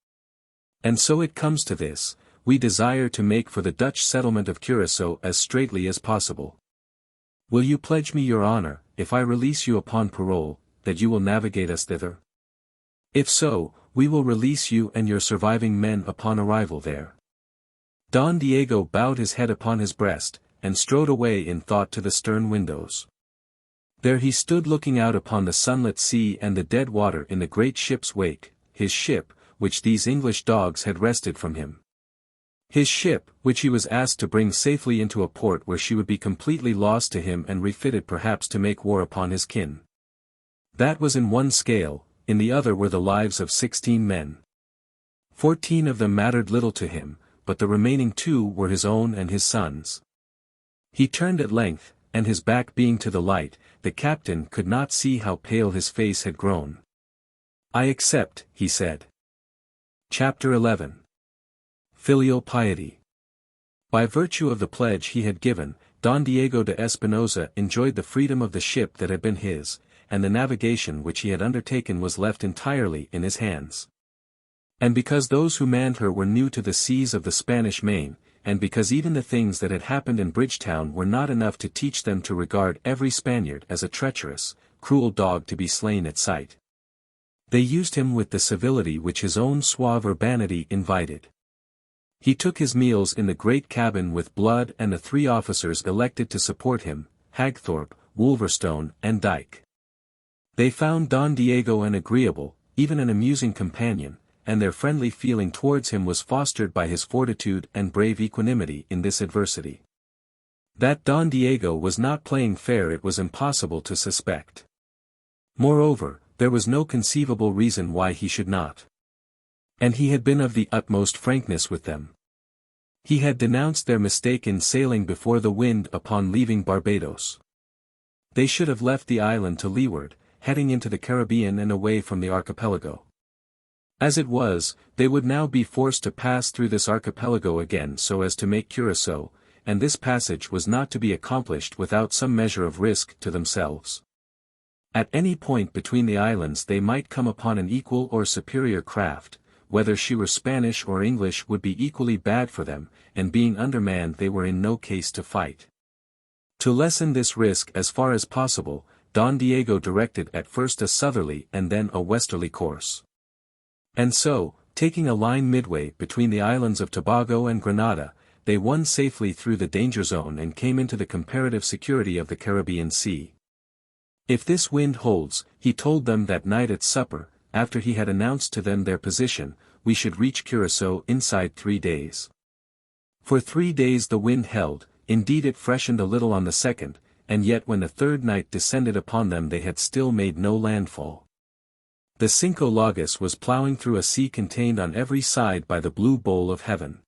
And so it comes to this, we desire to make for the Dutch settlement of Curaçao as straightly as possible. Will you pledge me your honor, if I release you upon parole, that you will navigate us thither? If so, we will release you and your surviving men upon arrival there." Don Diego bowed his head upon his breast, and strode away in thought to the stern windows. There he stood looking out upon the sunlit sea and the dead water in the great ship's wake, his ship, which these English dogs had wrested from him. His ship, which he was asked to bring safely into a port where she would be completely lost to him and refitted perhaps to make war upon his kin. That was in one scale, in the other were the lives of 16 men. 14 of them mattered little to him, but the remaining 2 were his own and his son's. He turned at length, and his back being to the light, the captain could not see how pale his face had grown. "I accept," he said. Chapter 11. Filial Piety. By virtue of the pledge he had given, Don Diego de Espinosa enjoyed the freedom of the ship that had been his, and the navigation which he had undertaken was left entirely in his hands. And because those who manned her were new to the seas of the Spanish Main, and because even the things that had happened in Bridgetown were not enough to teach them to regard every Spaniard as a treacherous, cruel dog to be slain at sight, they used him with the civility which his own suave urbanity invited. He took his meals in the great cabin with Blood and the 3 officers elected to support him, Hagthorpe, Wolverstone, and Dyke. They found Don Diego an agreeable, even an amusing companion, and their friendly feeling towards him was fostered by his fortitude and brave equanimity in this adversity. That Don Diego was not playing fair it was impossible to suspect. Moreover, there was no conceivable reason why he should not. And he had been of the utmost frankness with them. He had denounced their mistake in sailing before the wind upon leaving Barbados. They should have left the island to leeward, heading into the Caribbean and away from the archipelago. As it was, they would now be forced to pass through this archipelago again so as to make Curaçao, and this passage was not to be accomplished without some measure of risk to themselves. At any point between the islands they might come upon an equal or superior craft, whether she were Spanish or English would be equally bad for them, and being undermanned they were in no case to fight. To lessen this risk as far as possible, Don Diego directed at first a southerly and then a westerly course. And so, taking a line midway between the islands of Tobago and Grenada, they won safely through the danger zone and came into the comparative security of the Caribbean Sea. If this wind holds, he told them that night at supper, after he had announced to them their position, we should reach Curaçao inside 3 days. For 3 days the wind held, indeed it freshened a little on the second, and yet when the third night descended upon them they had still made no landfall. The Cinco Lagos was ploughing through a sea contained on every side by the blue bowl of heaven.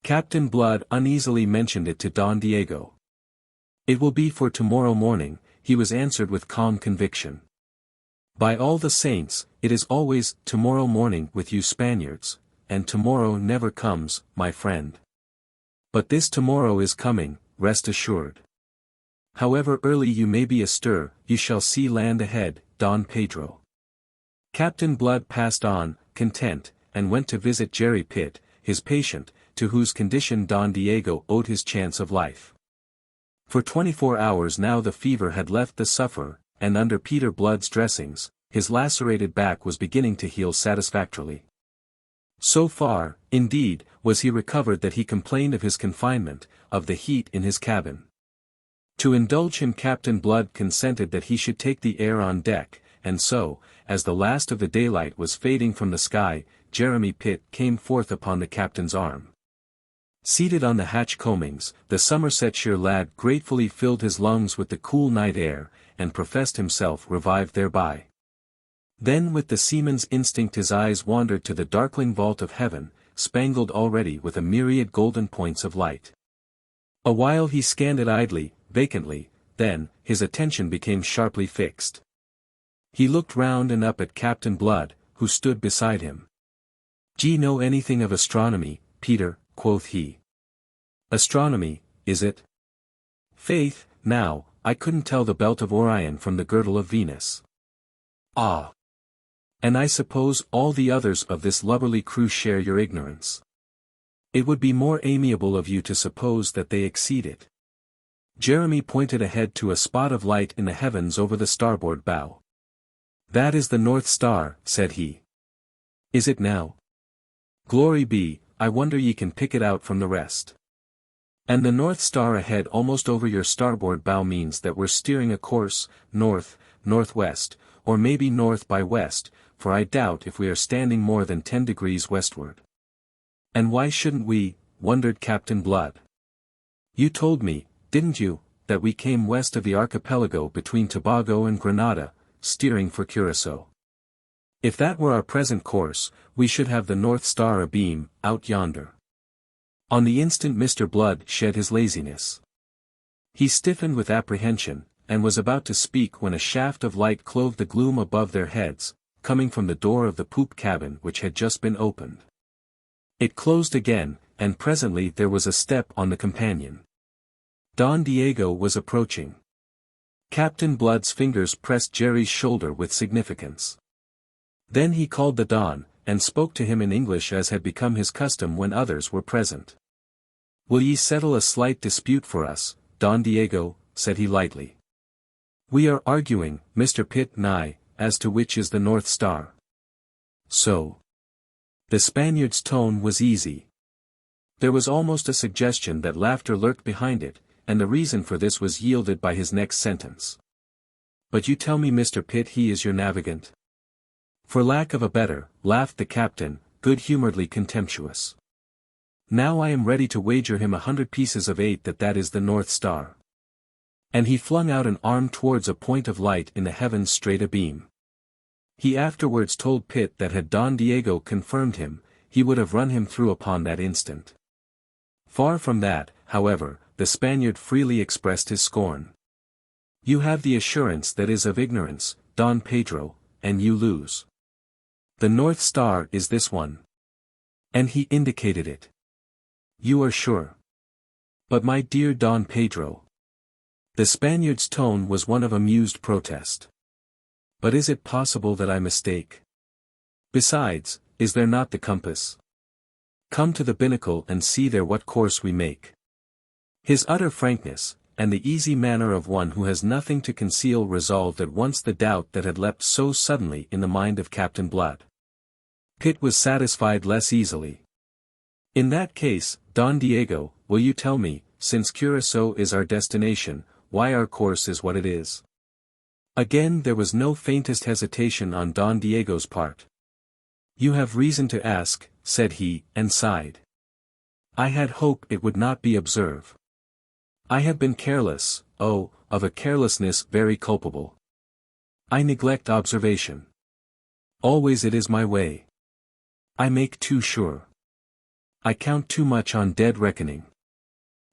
Captain Blood uneasily mentioned it to Don Diego. "It will be for tomorrow morning," he was answered with calm conviction. "By all the saints, it is always tomorrow morning with you Spaniards, and tomorrow never comes, my friend. But this tomorrow is coming, rest assured. However early you may be astir, you shall see land ahead, Don Pedro." Captain Blood passed on, content, and went to visit Jerry Pitt, his patient, to whose condition Don Diego owed his chance of life. For 24 hours now the fever had left the sufferer, and under Peter Blood's dressings, his lacerated back was beginning to heal satisfactorily. So far, indeed, was he recovered that he complained of his confinement, of the heat in his cabin. To indulge him Captain Blood consented that he should take the air on deck, and so, as the last of the daylight was fading from the sky, Jeremy Pitt came forth upon the captain's arm. Seated on the hatch coamings, the Somersetshire lad gratefully filled his lungs with the cool night air, and professed himself revived thereby. Then with the seaman's instinct his eyes wandered to the darkling vault of heaven, spangled already with a myriad golden points of light. A while he scanned it idly, vacantly, then, his attention became sharply fixed. He looked round and up at Captain Blood, who stood beside him. "D'ye know anything of astronomy, Peter?" quoth he. "Astronomy, is it? Faith, now, I couldn't tell the belt of Orion from the girdle of Venus." "Ah! And I suppose all the others of this lubberly crew share your ignorance. It would be more amiable of you to suppose that they exceed it." Jeremy pointed ahead to a spot of light in the heavens over the starboard bow. "That is the North Star," said he. "Is it now? Glory be, I wonder ye can pick it out from the rest. And the North Star ahead almost over your starboard bow means that we're steering a course, north, northwest, or maybe north by west, for I doubt if we are standing more than 10 degrees westward." "And why shouldn't we?" wondered Captain Blood. "You told me, didn't you, that we came west of the archipelago between Tobago and Grenada, steering for Curaçao?" If that were our present course, we should have the North Star abeam, out yonder. On the instant Mr. Blood shed his laziness. He stiffened with apprehension, and was about to speak when a shaft of light clove the gloom above their heads, coming from the door of the poop cabin which had just been opened. It closed again, and presently there was a step on the companion. Don Diego was approaching. Captain Blood's fingers pressed Jerry's shoulder with significance. Then he called the Don, and spoke to him in English as had become his custom when others were present. "Will ye settle a slight dispute for us, Don Diego?" said he lightly. "We are arguing, Mr. Pitt and I, as to which is the North Star." "So." The Spaniard's tone was easy. There was almost a suggestion that laughter lurked behind it, and the reason for this was yielded by his next sentence. "But you tell me Mr. Pitt he is your navigant?" "For lack of a better," laughed the captain, good-humoredly contemptuous. "Now I am ready to wager him 100 pieces of 8 that that is the North Star." And he flung out an arm towards a point of light in the heavens straight abeam. He afterwards told Pitt that had Don Diego confirmed him, he would have run him through upon that instant. Far from that, however, the Spaniard freely expressed his scorn. "You have the assurance that is of ignorance, Don Pedro, and you lose. The North Star is this one." And he indicated it. "You are sure?" "But my dear Don Pedro." The Spaniard's tone was one of amused protest. "But is it possible that I mistake? Besides, is there not the compass? Come to the binnacle and see there what course we make." His utter frankness, and the easy manner of one who has nothing to conceal resolved at once the doubt that had leapt so suddenly in the mind of Captain Blood. Pitt was satisfied less easily. "In that case, Don Diego, will you tell me, since Curaçao is our destination, why our course is what it is?" Again there was no faintest hesitation on Don Diego's part. "You have reason to ask," said he, and sighed. "I had hoped it would not be observed. I have been careless, oh, of a carelessness very culpable. I neglect observation. Always it is my way. I make too sure. I count too much on dead reckoning.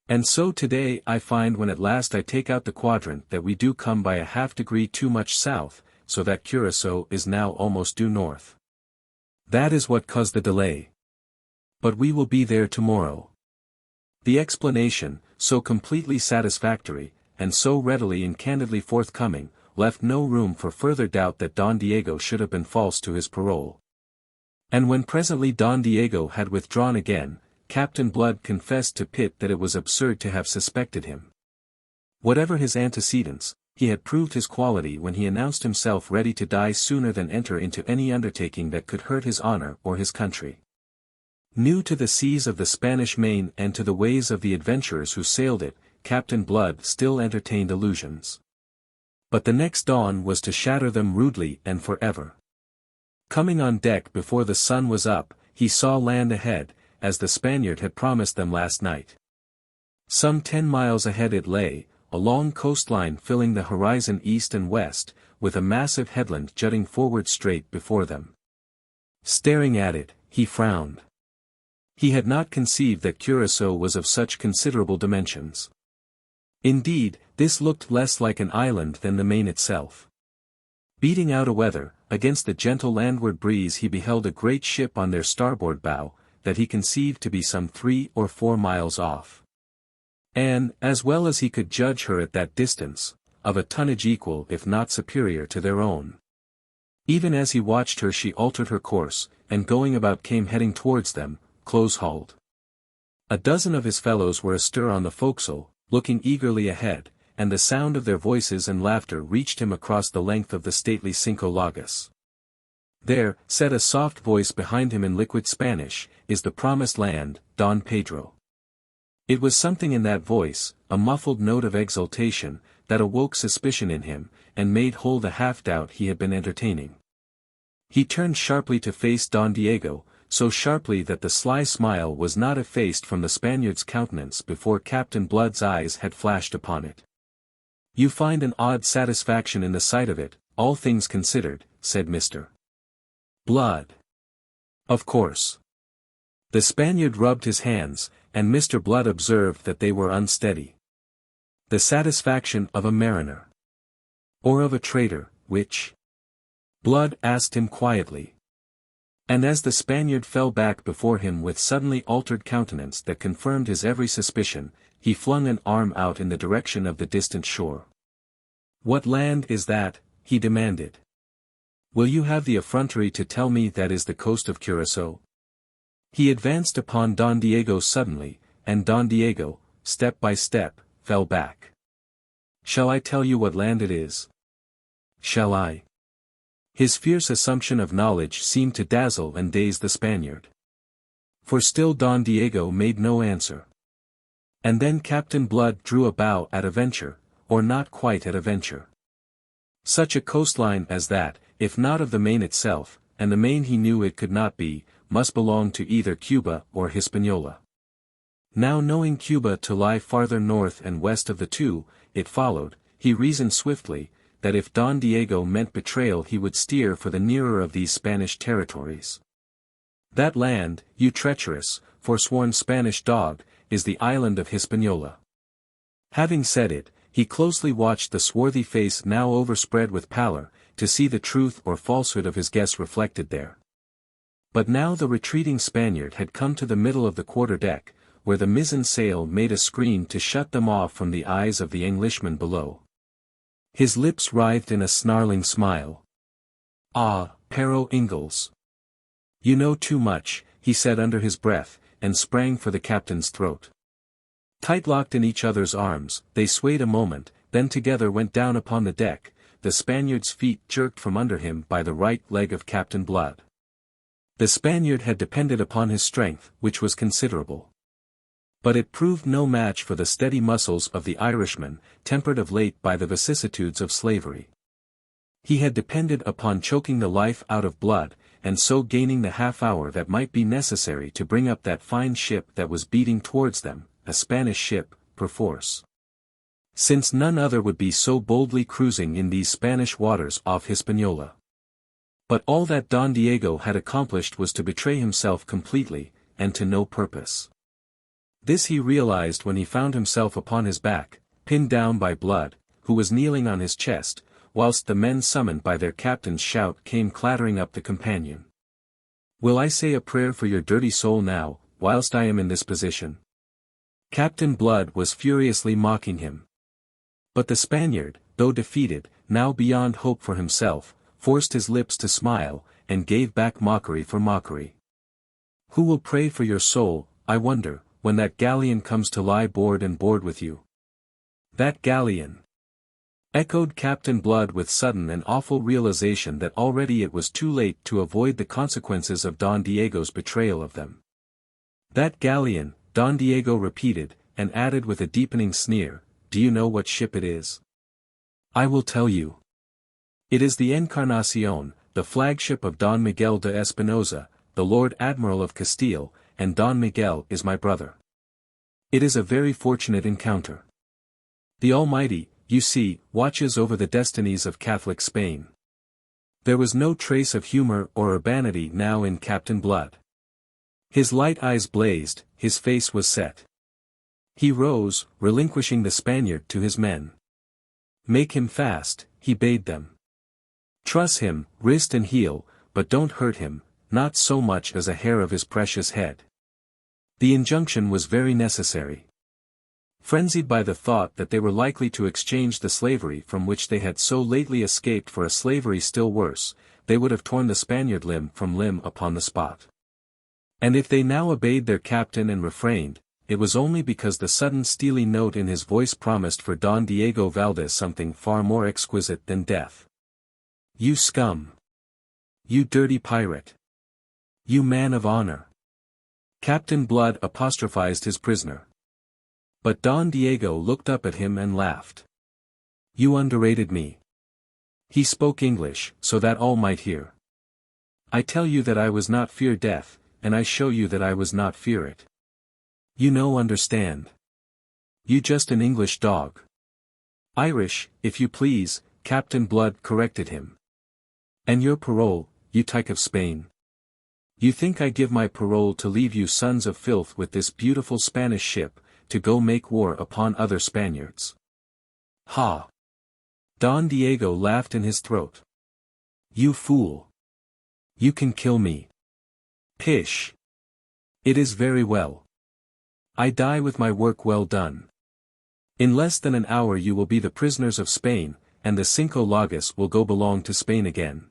And so today I find when at last I take out the quadrant that we do come by a half-degree too much south, so that Curaçao is now almost due north. That is what caused the delay. But we will be there tomorrow." The explanation, so completely satisfactory, and so readily and candidly forthcoming, left no room for further doubt that Don Diego should have been false to his parole. And when presently Don Diego had withdrawn again, Captain Blood confessed to Pitt that it was absurd to have suspected him. Whatever his antecedents, he had proved his quality when he announced himself ready to die sooner than enter into any undertaking that could hurt his honor or his country. New to the seas of the Spanish Main and to the ways of the adventurers who sailed it, Captain Blood still entertained illusions. But the next dawn was to shatter them rudely and forever. Coming on deck before the sun was up, he saw land ahead, as the Spaniard had promised them last night. Some 10 miles ahead it lay, a long coastline filling the horizon east and west, with a massive headland jutting forward straight before them. Staring at it, he frowned. He had not conceived that Curaçao was of such considerable dimensions. Indeed, this looked less like an island than the main itself. Beating out a weather, against the gentle landward breeze he beheld a great ship on their starboard bow, that he conceived to be some 3 or 4 miles off. And, as well as he could judge her at that distance, of a tonnage equal if not superior to their own. Even as he watched her she altered her course, and going about came heading towards them, close-hauled. A dozen of his fellows were astir on the forecastle, looking eagerly ahead, and the sound of their voices and laughter reached him across the length of the stately Cinco Llagas. "There," said a soft voice behind him in liquid Spanish, "is the promised land, Don Pedro." It was something in that voice, a muffled note of exultation, that awoke suspicion in him, and made whole the half-doubt he had been entertaining. He turned sharply to face Don Diego, so sharply that the sly smile was not effaced from the Spaniard's countenance before Captain Blood's eyes had flashed upon it. "You find an odd satisfaction in the sight of it, all things considered," said Mr. Blood. Of course. The Spaniard rubbed his hands, and Mr. Blood observed that they were unsteady. The satisfaction of a mariner. Or of a trader, which? Blood asked him quietly. And as the Spaniard fell back before him with suddenly altered countenance that confirmed his every suspicion, he flung an arm out in the direction of the distant shore. "What land is that?" he demanded. "Will you have the effrontery to tell me that is the coast of Curaçao?" He advanced upon Don Diego suddenly, and Don Diego, step by step, fell back. "Shall I tell you what land it is? Shall I?" His fierce assumption of knowledge seemed to dazzle and daze the Spaniard. For still Don Diego made no answer. And then Captain Blood drew a bow at a venture, or not quite at a venture. Such a coastline as that, if not of the main itself, and the main he knew it could not be, must belong to either Cuba or Hispaniola. Now knowing Cuba to lie farther north and west of the two, it followed, he reasoned swiftly, that if Don Diego meant betrayal he would steer for the nearer of these Spanish territories. "That land, you treacherous, forsworn Spanish dog, is the island of Hispaniola." Having said it, he closely watched the swarthy face now overspread with pallor, to see the truth or falsehood of his guess reflected there. But now the retreating Spaniard had come to the middle of the quarter-deck, where the mizzen sail made a screen to shut them off from the eyes of the Englishmen below. His lips writhed in a snarling smile. "Ah, Pero Ingalls. You know too much," he said under his breath, and sprang for the captain's throat. Tight-locked in each other's arms, they swayed a moment, then together went down upon the deck, the Spaniard's feet jerked from under him by the right leg of Captain Blood. The Spaniard had depended upon his strength, which was considerable. But it proved no match for the steady muscles of the Irishman, tempered of late by the vicissitudes of slavery. He had depended upon choking the life out of Blood, and so gaining the half-hour that might be necessary to bring up that fine ship that was beating towards them, a Spanish ship, perforce. Since none other would be so boldly cruising in these Spanish waters off Hispaniola. But all that Don Diego had accomplished was to betray himself completely, and to no purpose. This he realized when he found himself upon his back, pinned down by Blood, who was kneeling on his chest, whilst the men summoned by their captain's shout came clattering up the companion. "Will I say a prayer for your dirty soul now, whilst I am in this position?" Captain Blood was furiously mocking him. But the Spaniard, though defeated, now beyond hope for himself, forced his lips to smile, and gave back mockery for mockery. "Who will pray for your soul, I wonder, when that galleon comes to lie board and board with you?" "That galleon!" echoed Captain Blood with sudden and awful realization that already it was too late to avoid the consequences of Don Diego's betrayal of them. "That galleon," Don Diego repeated, and added with a deepening sneer, "Do you know what ship it is?" "I will tell you. It is the Encarnacion, the flagship of Don Miguel de Espinosa, the Lord Admiral of Castile, and Don Miguel is my brother. It is a very fortunate encounter. The Almighty, you see, watches over the destinies of Catholic Spain." There was no trace of humor or urbanity now in Captain Blood. His light eyes blazed, his face was set. He rose, relinquishing the Spaniard to his men. "Make him fast," he bade them. "Truss him, wrist and heel, but don't hurt him, not so much as a hair of his precious head." The injunction was very necessary. Frenzied by the thought that they were likely to exchange the slavery from which they had so lately escaped for a slavery still worse, they would have torn the Spaniard limb from limb upon the spot. And if they now obeyed their captain and refrained, it was only because the sudden steely note in his voice promised for Don Diego Valdez something far more exquisite than death. "You scum! You dirty pirate! You man of honor!" Captain Blood apostrophized his prisoner. But Don Diego looked up at him and laughed. "You underrated me." He spoke English, so that all might hear. "I tell you that I was not fear death, and I show you that I was not fear it. You no understand. You just an English dog." "Irish, if you please," Captain Blood corrected him. "And your parole, you tyke of Spain? You think I give my parole to leave you sons of filth with this beautiful Spanish ship, to go make war upon other Spaniards? Ha! Don Diego laughed in his throat. You fool! You can kill me. Pish! It is very well. I die with my work well done. In less than an hour you will be the prisoners of Spain, and the Cinco Llagas will go belong to Spain again.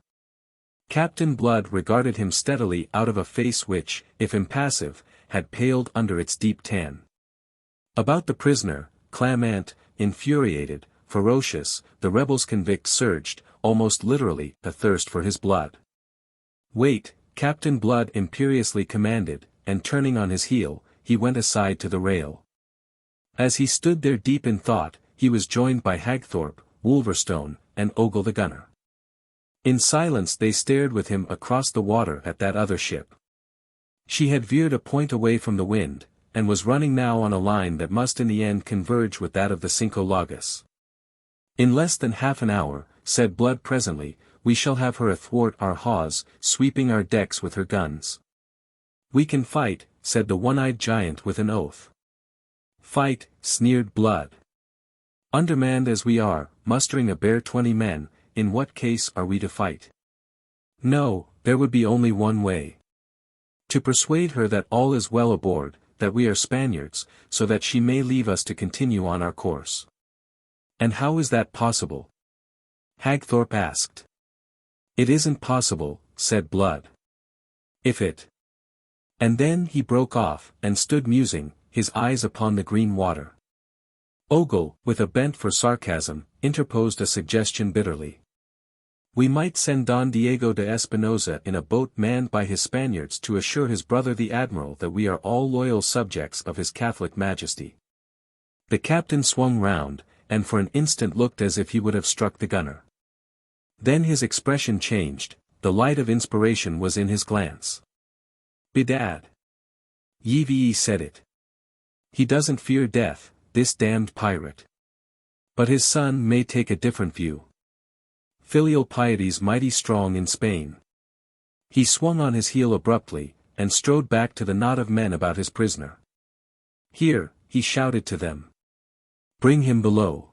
Captain Blood regarded him steadily out of a face which, if impassive, had paled under its deep tan. About the prisoner, clamant, infuriated, ferocious, the Rebels-Convict surged, almost literally, a thirst for his blood. Wait, Captain Blood imperiously commanded, and turning on his heel, he went aside to the rail. As he stood there deep in thought, he was joined by Hagthorpe, Wolverstone, and Ogle the gunner. In silence they stared with him across the water at that other ship. She had veered a point away from the wind, and was running now on a line that must in the end converge with that of the Cinco Llagas. In less than half an hour, said Blood presently, we shall have her athwart our hawse, sweeping our decks with her guns. We can fight, said the one-eyed giant with an oath. Fight, sneered Blood. Undermanned as we are, mustering a bare 20 men, in what case are we to fight? No, there would be only one way. To persuade her that all is well aboard, that we are Spaniards, so that she may leave us to continue on our course. And how is that possible? Hagthorpe asked. It isn't possible, said Blood. If it. And then he broke off, and stood musing, his eyes upon the green water. Ogle, with a bent for sarcasm, interposed a suggestion bitterly. We might send Don Diego de Espinosa in a boat manned by his Spaniards to assure his brother the admiral that we are all loyal subjects of his Catholic Majesty. The captain swung round, and for an instant looked as if he would have struck the gunner. Then his expression changed, the light of inspiration was in his glance. Bedad! Ye said it. He doesn't fear death, this damned pirate. But his son may take a different view. Filial Piety's mighty strong in Spain. He swung on his heel abruptly, and strode back to the knot of men about his prisoner. Here, he shouted to them. Bring him below.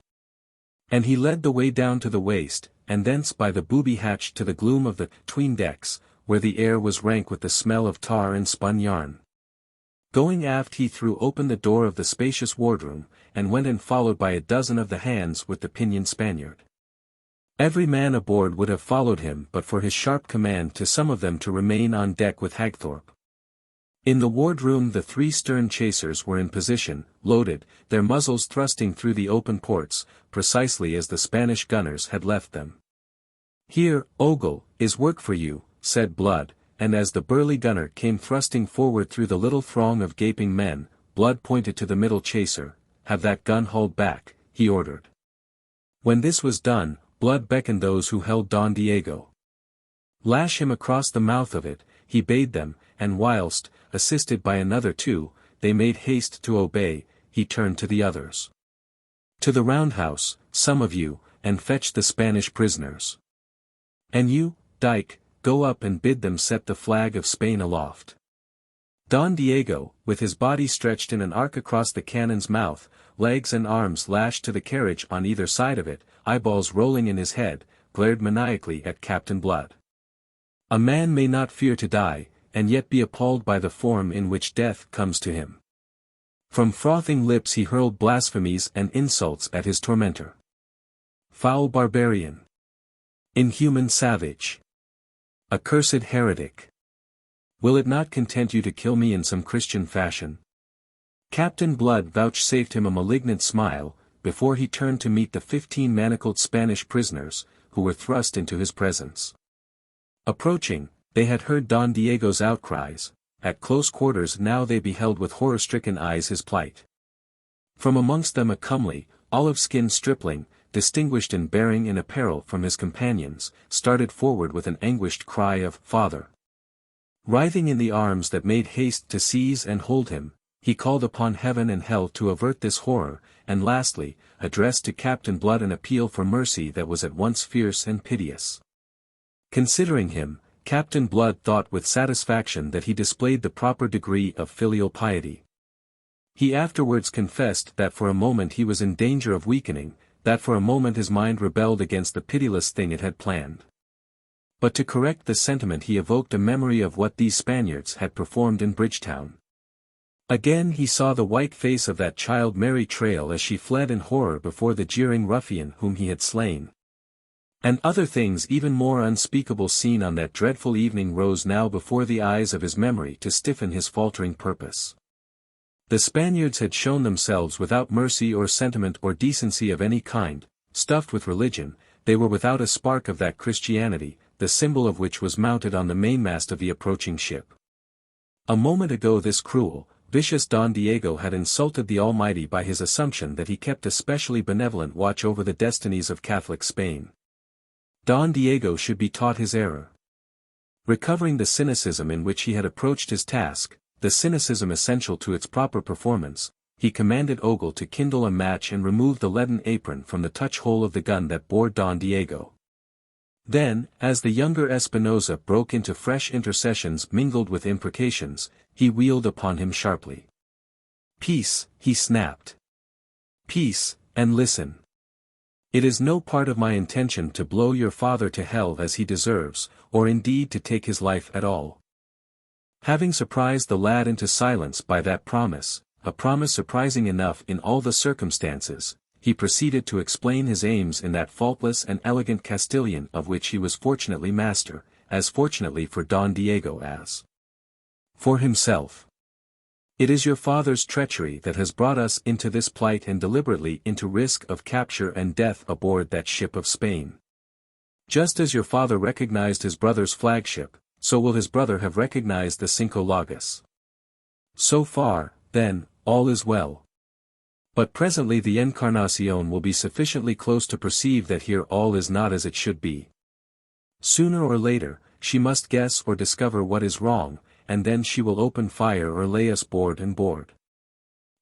And he led the way down to the waist, and thence by the booby hatch to the gloom of the 'tween decks, where the air was rank with the smell of tar and spun yarn. Going aft he threw open the door of the spacious wardroom, and went in followed by a dozen of the hands with the pinioned Spaniard. Every man aboard would have followed him but for his sharp command to some of them to remain on deck with Hagthorpe. In the wardroom the 3 stern chasers were in position, loaded, their muzzles thrusting through the open ports, precisely as the Spanish gunners had left them. Here, Ogle, is work for you, said Blood, and as the burly gunner came thrusting forward through the little throng of gaping men, Blood pointed to the middle chaser. Have that gun hauled back, he ordered. When this was done, Blood beckoned those who held Don Diego. Lash him across the mouth of it, he bade them, and whilst, assisted by another 2, they made haste to obey, he turned to the others. To the roundhouse, some of you, and fetch the Spanish prisoners. And you, Dyke, go up and bid them set the flag of Spain aloft. Don Diego, with his body stretched in an arc across the cannon's mouth, legs and arms lashed to the carriage on either side of it, eyeballs rolling in his head, glared maniacally at Captain Blood. A man may not fear to die, and yet be appalled by the form in which death comes to him. From frothing lips he hurled blasphemies and insults at his tormentor. Foul barbarian! Inhuman savage! Accursed heretic! Will it not content you to kill me in some Christian fashion? Captain Blood vouchsafed him a malignant smile, before he turned to meet the 15 manacled Spanish prisoners, who were thrust into his presence. Approaching, they had heard Don Diego's outcries, at close quarters now they beheld with horror-stricken eyes his plight. From amongst them a comely, olive-skinned stripling, distinguished in bearing and apparel from his companions, started forward with an anguished cry of "Father!" Writhing in the arms that made haste to seize and hold him, he called upon heaven and hell to avert this horror, and lastly, addressed to Captain Blood an appeal for mercy that was at once fierce and piteous. Considering him, Captain Blood thought with satisfaction that he displayed the proper degree of filial piety. He afterwards confessed that for a moment he was in danger of weakening, that for a moment his mind rebelled against the pitiless thing it had planned. But to correct the sentiment he evoked a memory of what these Spaniards had performed in Bridgetown. Again he saw the white face of that child Mary trail as she fled in horror before the jeering ruffian whom he had slain. And other things even more unspeakable seen on that dreadful evening rose now before the eyes of his memory to stiffen his faltering purpose. The Spaniards had shown themselves without mercy or sentiment or decency of any kind, stuffed with religion, they were without a spark of that Christianity, the symbol of which was mounted on the mainmast of the approaching ship. A moment ago this cruel, vicious Don Diego had insulted the Almighty by his assumption that he kept a specially benevolent watch over the destinies of Catholic Spain. Don Diego should be taught his error. Recovering the cynicism in which he had approached his task, the cynicism essential to its proper performance, he commanded Ogle to kindle a match and remove the leaden apron from the touch-hole of the gun that bore Don Diego. Then, as the younger Espinosa broke into fresh intercessions mingled with imprecations, he wheeled upon him sharply. "Peace," he snapped. "Peace, and listen. It is no part of my intention to blow your father to hell as he deserves, or indeed to take his life at all." Having surprised the lad into silence by that promise, a promise surprising enough in all the circumstances, he proceeded to explain his aims in that faultless and elegant Castilian of which he was fortunately master, as fortunately for Don Diego as for himself. "It is your father's treachery that has brought us into this plight and deliberately into risk of capture and death aboard that ship of Spain. Just as your father recognized his brother's flagship, so will his brother have recognized the Cinco Llagas. So far, then, all is well. But presently the Encarnacion will be sufficiently close to perceive that here all is not as it should be. Sooner or later, she must guess or discover what is wrong, and then she will open fire or lay us board and board.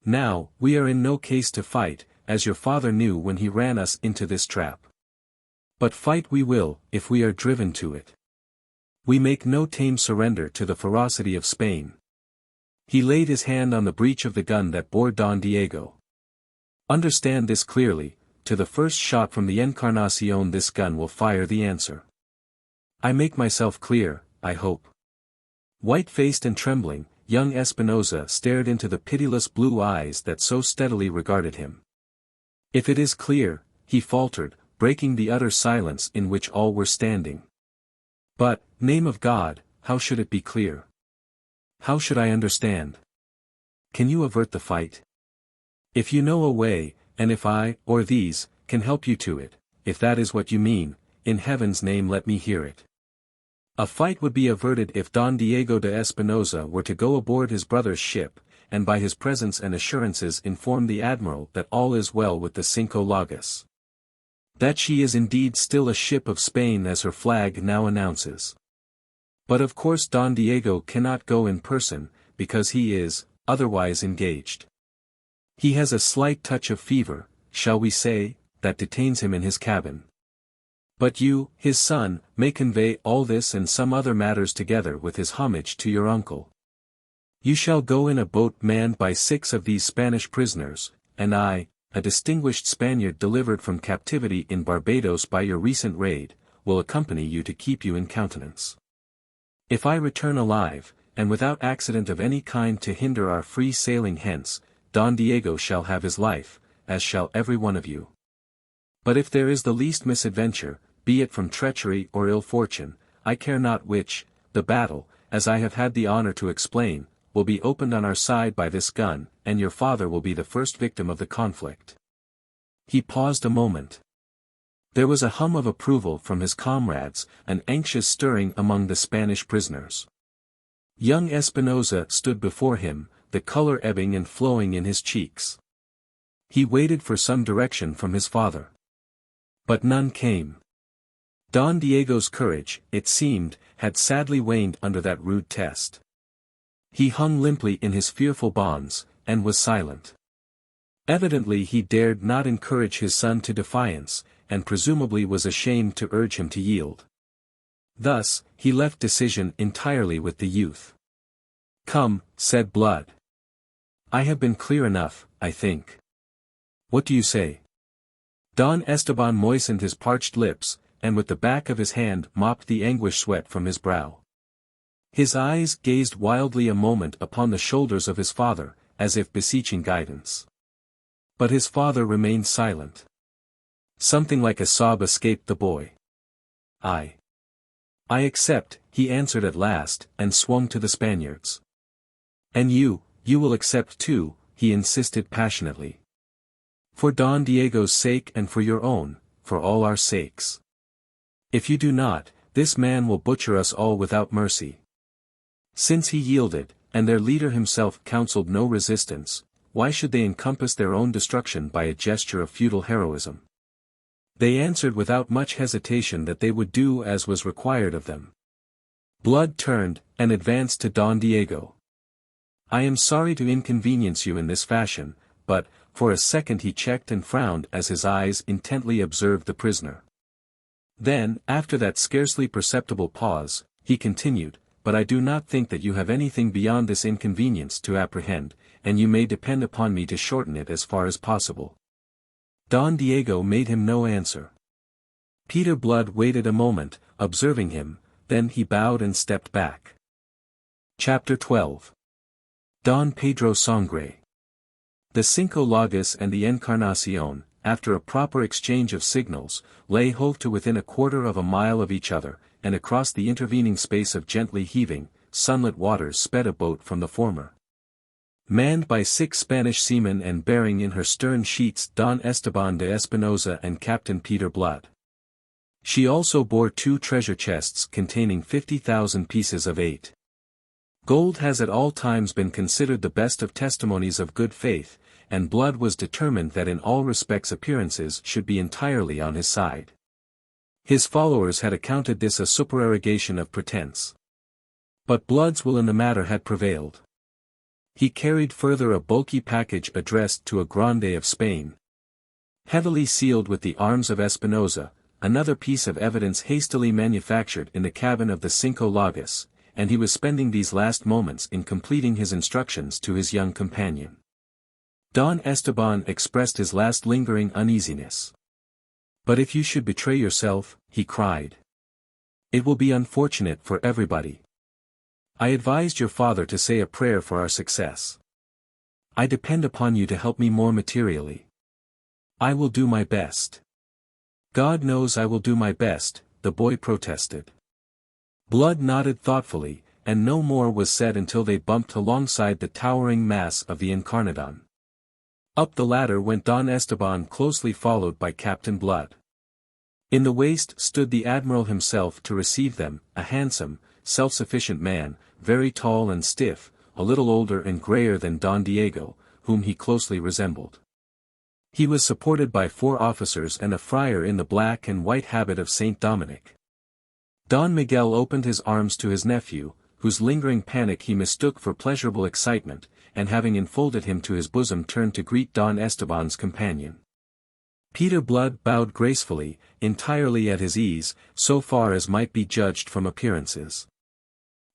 Now, we are in no case to fight, as your father knew when he ran us into this trap. But fight we will, if we are driven to it. We make no tame surrender to the ferocity of Spain." He laid his hand on the breech of the gun that bore Don Diego. "Understand this clearly, to the first shot from the Encarnacion this gun will fire the answer. I make myself clear, I hope." White-faced and trembling, young Espinosa stared into the pitiless blue eyes that so steadily regarded him. "If it is clear," he faltered, breaking the utter silence in which all were standing. "But, name of God, how should it be clear? How should I understand? Can you avert the fight? If you know a way, and if I, or these, can help you to it, if that is what you mean, in heaven's name let me hear it." A fight would be averted if Don Diego de Espinosa were to go aboard his brother's ship, and by his presence and assurances inform the admiral that all is well with the Cinco Llagas. That she is indeed still a ship of Spain as her flag now announces. But of course Don Diego cannot go in person, because he is, otherwise engaged. He has a slight touch of fever, shall we say, that detains him in his cabin. But you, his son, may convey all this and some other matters together with his homage to your uncle. You shall go in a boat manned by 6 of these Spanish prisoners, and I, a distinguished Spaniard delivered from captivity in Barbados by your recent raid, will accompany you to keep you in countenance. If I return alive, and without accident of any kind to hinder our free sailing hence, Don Diego shall have his life, as shall every one of you. But if there is the least misadventure, be it from treachery or ill fortune, I care not which, the battle, as I have had the honor to explain, will be opened on our side by this gun, and your father will be the first victim of the conflict." He paused a moment. There was a hum of approval from his comrades, an anxious stirring among the Spanish prisoners. Young Espinosa stood before him, the color ebbing and flowing in his cheeks. He waited for some direction from his father. But none came. Don Diego's courage, it seemed, had sadly waned under that rude test. He hung limply in his fearful bonds, and was silent. Evidently he dared not encourage his son to defiance, and presumably was ashamed to urge him to yield. Thus, he left decision entirely with the youth. "Come," said Blood. "I have been clear enough, I think. What do you say?" Don Esteban moistened his parched lips, and with the back of his hand mopped the anguish sweat from his brow. His eyes gazed wildly a moment upon the shoulders of his father, as if beseeching guidance. But his father remained silent. Something like a sob escaped the boy. "I accept," he answered at last, and swung to the Spaniards. "And you will accept too," he insisted passionately. "For Don Diego's sake and for your own, for all our sakes. If you do not, this man will butcher us all without mercy." Since he yielded, and their leader himself counseled no resistance, why should they encompass their own destruction by a gesture of feudal heroism? They answered without much hesitation that they would do as was required of them. Blood turned, and advanced to Don Diego. "I am sorry to inconvenience you in this fashion, but," for a second he checked and frowned as his eyes intently observed the prisoner. Then, after that scarcely perceptible pause, he continued, "But I do not think that you have anything beyond this inconvenience to apprehend, and you may depend upon me to shorten it as far as possible." Don Diego made him no answer. Peter Blood waited a moment, observing him, then he bowed and stepped back. Chapter 12. Don Pedro Sangre. The Cinco Llagas and the Encarnacion, after a proper exchange of signals, lay hove to within a quarter of a mile of each other, and across the intervening space of gently heaving, sunlit waters sped a boat from the former. Manned by 6 Spanish seamen and bearing in her stern sheets Don Esteban de Espinosa and Captain Peter Blood. She also bore 2 treasure chests containing 50,000 pieces of 8. Gold has at all times been considered the best of testimonies of good faith, and Blood was determined that in all respects appearances should be entirely on his side. His followers had accounted this a supererogation of pretense. But Blood's will in the matter had prevailed. He carried further a bulky package addressed to a grande of Spain. Heavily sealed with the arms of Espinosa, another piece of evidence hastily manufactured in the cabin of the Cinco Llagas, and he was spending these last moments in completing his instructions to his young companion. Don Esteban expressed his last lingering uneasiness. "But if you should betray yourself," he cried. "It will be unfortunate for everybody. I advised your father to say a prayer for our success. I depend upon you to help me more materially. I will do my best." "God knows I will do my best," the boy protested. Blood nodded thoughtfully, and no more was said until they bumped alongside the towering mass of the Encarnadon. Up the ladder went Don Esteban, closely followed by Captain Blood. In the waist stood the Admiral himself to receive them, a handsome, self-sufficient man, very tall and stiff, a little older and grayer than Don Diego, whom he closely resembled. He was supported by 4 officers and a friar in the black and white habit of Saint Dominic. Don Miguel opened his arms to his nephew, whose lingering panic he mistook for pleasurable excitement, and having enfolded him to his bosom turned to greet Don Esteban's companion. Peter Blood bowed gracefully, entirely at his ease, so far as might be judged from appearances.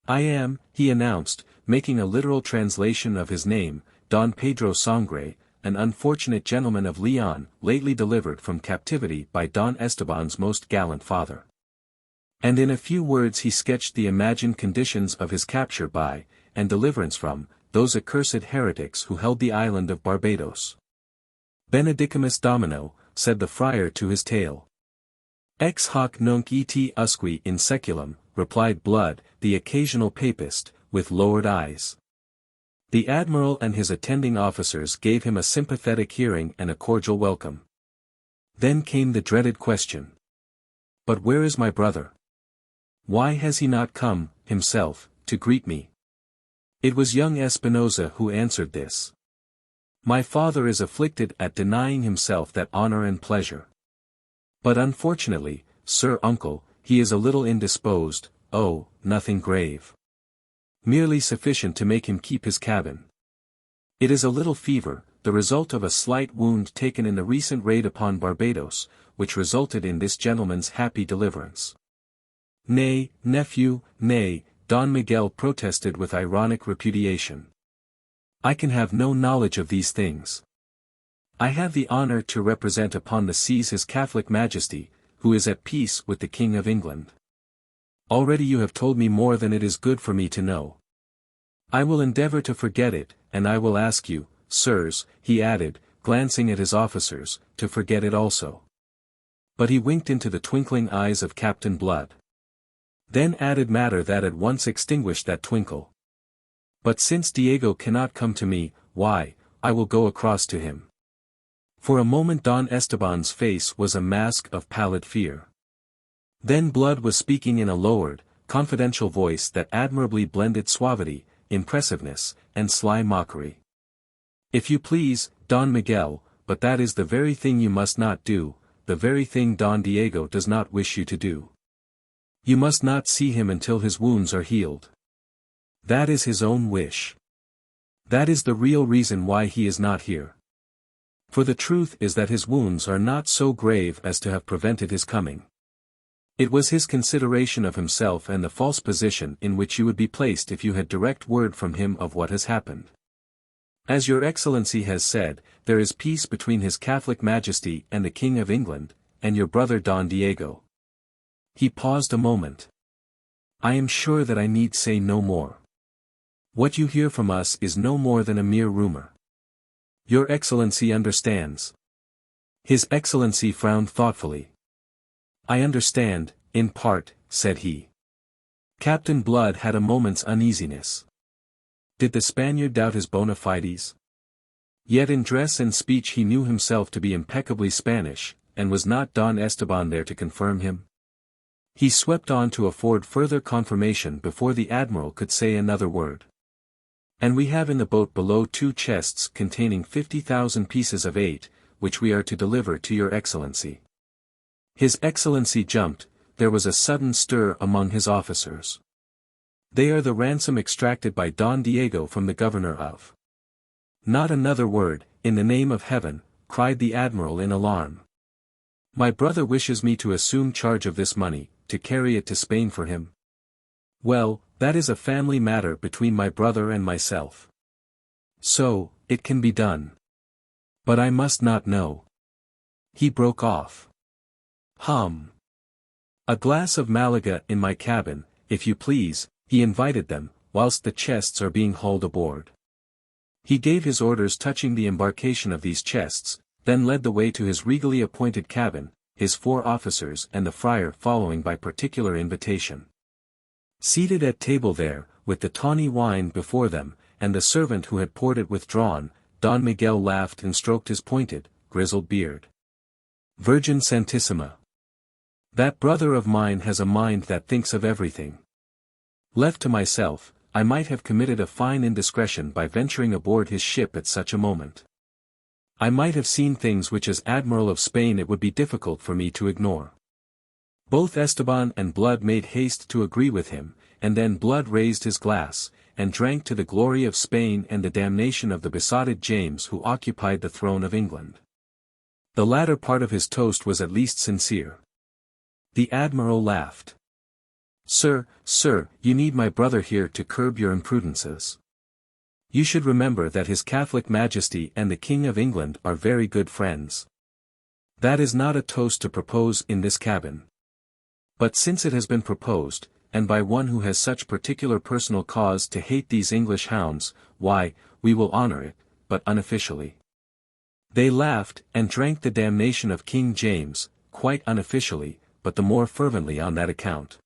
"I am," he announced, making a literal translation of his name, "Don Pedro Sangre, an unfortunate gentleman of Leon, lately delivered from captivity by Don Esteban's most gallant father." And in a few words he sketched the imagined conditions of his capture by, and deliverance from, those accursed heretics who held the island of Barbados. "Benedicamus Domino," said the friar to his tale. "Ex hoc nunc et usque in seculum," replied Blood, the occasional papist, with lowered eyes. The Admiral and his attending officers gave him a sympathetic hearing and a cordial welcome. Then came the dreaded question. "But where is my brother? Why has he not come, himself, to greet me?" It was young Espinosa who answered this. "My father is afflicted at denying himself that honor and pleasure. But unfortunately, sir uncle, he is a little indisposed, oh, nothing grave. Merely sufficient to make him keep his cabin. It is a little fever, the result of a slight wound taken in the recent raid upon Barbados, which resulted in this gentleman's happy deliverance." Nay, nephew, nay, Don Miguel protested with ironic repudiation. I can have no knowledge of these things. I have the honor to represent upon the seas His Catholic Majesty, who is at peace with the King of England. Already you have told me more than it is good for me to know. I will endeavor to forget it, and I will ask you, sirs, he added, glancing at his officers, to forget it also. But he winked into the twinkling eyes of Captain Blood. Then added matter that at once extinguished that twinkle. But since Diego cannot come to me, why, I will go across to him. For a moment Don Esteban's face was a mask of pallid fear. Then Blood was speaking in a lowered, confidential voice that admirably blended suavity, impressiveness, and sly mockery. If you please, Don Miguel, but that is the very thing you must not do, the very thing Don Diego does not wish you to do. You must not see him until his wounds are healed. That is his own wish. That is the real reason why he is not here. For the truth is that his wounds are not so grave as to have prevented his coming. It was his consideration of himself and the false position in which you would be placed if you had direct word from him of what has happened. As your Excellency has said, there is peace between His Catholic Majesty and the King of England, and your brother Don Diego. He paused a moment. I am sure that I need say no more. What you hear from us is no more than a mere rumor. Your Excellency understands. His Excellency frowned thoughtfully. I understand, in part, said he. Captain Blood had a moment's uneasiness. Did the Spaniard doubt his bona fides? Yet in dress and speech he knew himself to be impeccably Spanish, and was not Don Esteban there to confirm him? He swept on to afford further confirmation before the Admiral could say another word. And we have in the boat below 2 chests containing 50,000 pieces of 8, which we are to deliver to your Excellency. His Excellency jumped, there was a sudden stir among his officers. They are the ransom extracted by Don Diego from the governor of. Not another word, in the name of heaven, cried the Admiral in alarm. My brother wishes me to assume charge of this money, to carry it to Spain for him. Well, that is a family matter between my brother and myself. So, it can be done. But I must not know. He broke off. A glass of Malaga in my cabin, if you please, he invited them, whilst the chests are being hauled aboard. He gave his orders touching the embarkation of these chests, then led the way to his regally appointed cabin, his 4 officers and the friar following by particular invitation. Seated at table there, with the tawny wine before them, and the servant who had poured it withdrawn, Don Miguel laughed and stroked his pointed, grizzled beard. Virgin Santissima! That brother of mine has a mind that thinks of everything. Left to myself, I might have committed a fine indiscretion by venturing aboard his ship at such a moment. I might have seen things which as Admiral of Spain it would be difficult for me to ignore. Both Esteban and Blood made haste to agree with him, and then Blood raised his glass, and drank to the glory of Spain and the damnation of the besotted James who occupied the throne of England. The latter part of his toast was at least sincere. The Admiral laughed. Sir, you need my brother here to curb your imprudences. You should remember that His Catholic Majesty and the King of England are very good friends. That is not a toast to propose in this cabin. But since it has been proposed, and by one who has such particular personal cause to hate these English hounds, why, we will honor it, but unofficially. They laughed, and drank the damnation of King James, quite unofficially, but the more fervently on that account.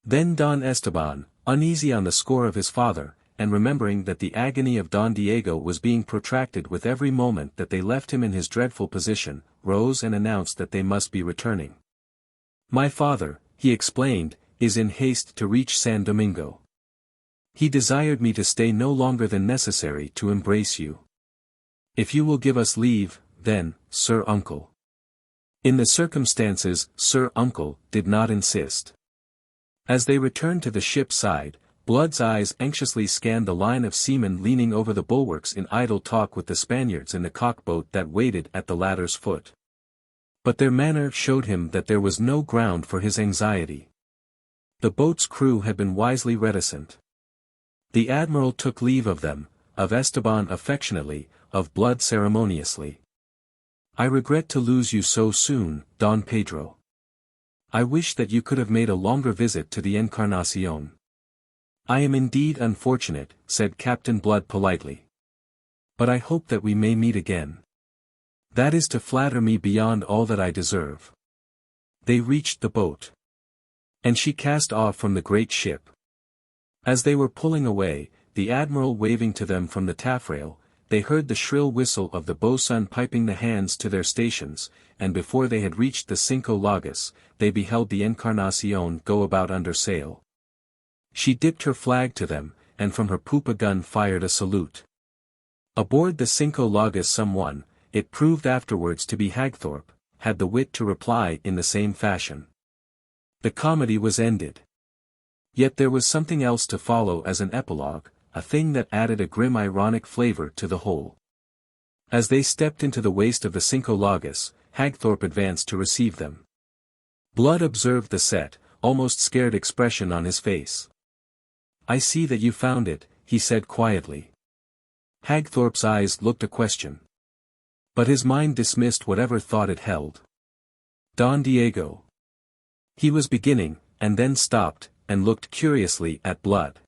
Then Don Esteban, uneasy on the score of his father, and remembering that the agony of Don Diego was being protracted with every moment that they left him in his dreadful position, rose and announced that they must be returning. My father, he explained, is in haste to reach San Domingo. He desired me to stay no longer than necessary to embrace you. If you will give us leave, then, Sir Uncle. In the circumstances, Sir Uncle did not insist. As they returned to the ship's side, Blood's eyes anxiously scanned the line of seamen leaning over the bulwarks in idle talk with the Spaniards in the cockboat that waited at the ladder's foot. But their manner showed him that there was no ground for his anxiety. The boat's crew had been wisely reticent. The admiral took leave of them, of Esteban affectionately, of Blood ceremoniously. "I regret to lose you so soon, Don Pedro. I wish that you could have made a longer visit to the Encarnacion." "I am indeed unfortunate," said Captain Blood politely. "But I hope that we may meet again. That is to flatter me beyond all that I deserve." They reached the boat. And she cast off from the great ship. As they were pulling away, the admiral waving to them from the taffrail, they heard the shrill whistle of the boatswain piping the hands to their stations, and before they had reached the Cinco Llagas, they beheld the Encarnacion go about under sail. She dipped her flag to them, and from her poop a gun fired a salute. Aboard the Cinco Llagas someone, it proved afterwards to be Hagthorpe, had the wit to reply in the same fashion. The comedy was ended. Yet there was something else to follow as an epilogue, a thing that added a grim ironic flavor to the whole. As they stepped into the waist of the Cinco Llagas, Hagthorpe advanced to receive them. Blood observed the set, almost scared expression on his face. "I see that you found it," he said quietly. Hagthorpe's eyes looked a question. But his mind dismissed whatever thought it held. "Don Diego." He was beginning, and then stopped, and looked curiously at Blood.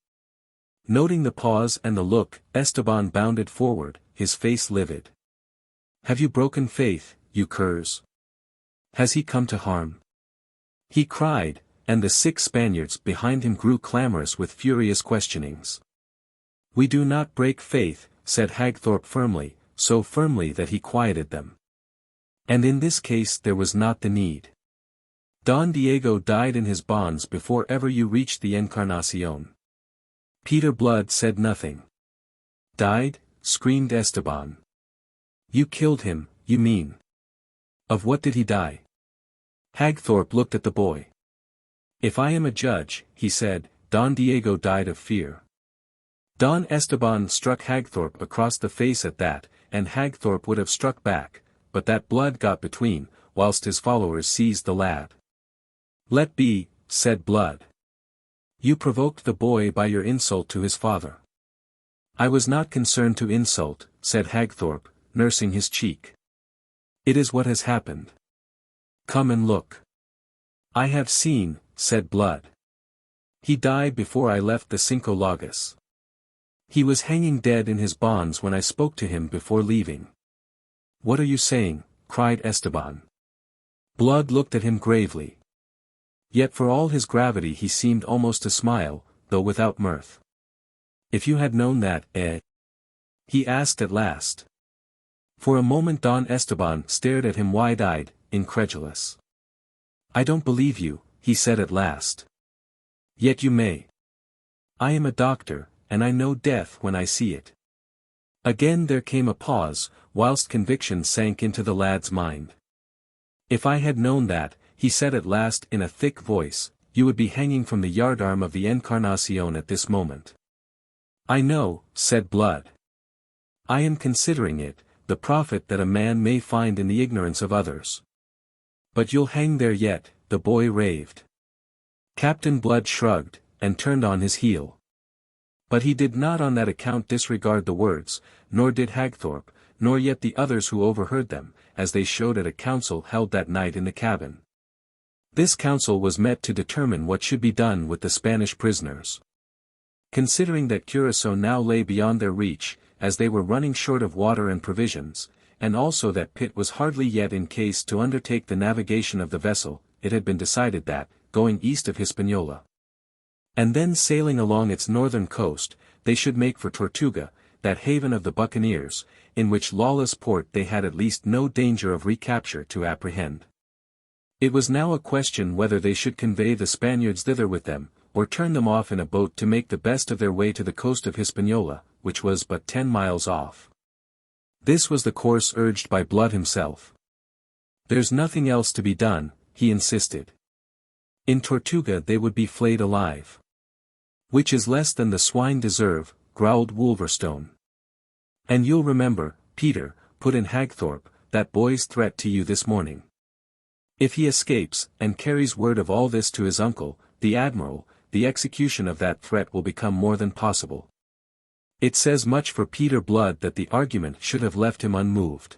Noting the pause and the look, Esteban bounded forward, his face livid. "Have you broken faith, you curs? Has he come to harm?" he cried, and the 6 Spaniards behind him grew clamorous with furious questionings. "We do not break faith," said Hagthorpe firmly, so firmly that he quieted them. "And in this case there was not the need. Don Diego died in his bonds before ever you reached the Encarnacion." Peter Blood said nothing. "Died?" screamed Esteban. "You killed him, you mean? Of what did he die?" Hagthorpe looked at the boy. "If I am a judge," he said, "Don Diego died of fear." Don Esteban struck Hagthorpe across the face at that, and Hagthorpe would have struck back, but that Blood got between, whilst his followers seized the lad. "Let be," said Blood. "You provoked the boy by your insult to his father." "I was not concerned to insult," said Hagthorpe, nursing his cheek. "It is what has happened. Come and look." "I have seen," said Blood. "He died before I left the Cinco Llagas. He was hanging dead in his bonds when I spoke to him before leaving." "What are you saying?" cried Esteban. Blood looked at him gravely. Yet for all his gravity he seemed almost to smile, though without mirth. "If you had known that, he asked at last. For a moment Don Esteban stared at him wide-eyed, incredulous. "I don't believe you," he said at last. "Yet you may. I am a doctor, and I know death when I see it." Again there came a pause, whilst conviction sank into the lad's mind. "If I had known that," he said at last in a thick voice, "you would be hanging from the yardarm of the Encarnacion at this moment." "I know," said Blood. "I am considering it, the profit that a man may find in the ignorance of others." "But you'll hang there yet," the boy raved. Captain Blood shrugged, and turned on his heel. But he did not on that account disregard the words, nor did Hagthorpe, nor yet the others who overheard them, as they showed at a council held that night in the cabin. This council was met to determine what should be done with the Spanish prisoners. Considering that Curaçao now lay beyond their reach, as they were running short of water and provisions, and also that Pitt was hardly yet in case to undertake the navigation of the vessel, it had been decided that, going east of Hispaniola, and then sailing along its northern coast, they should make for Tortuga, that haven of the buccaneers, in which lawless port they had at least no danger of recapture to apprehend. It was now a question whether they should convey the Spaniards thither with them, or turn them off in a boat to make the best of their way to the coast of Hispaniola, which was but 10 miles off. This was the course urged by Blood himself. "There's nothing else to be done," he insisted. "In Tortuga they would be flayed alive." "Which is less than the swine deserve," growled Wolverstone. "And you'll remember, Peter," put in Hagthorpe, "that boy's threat to you this morning. If he escapes, and carries word of all this to his uncle, the admiral, the execution of that threat will become more than possible. It says much for Peter Blood that the argument should have left him unmoved.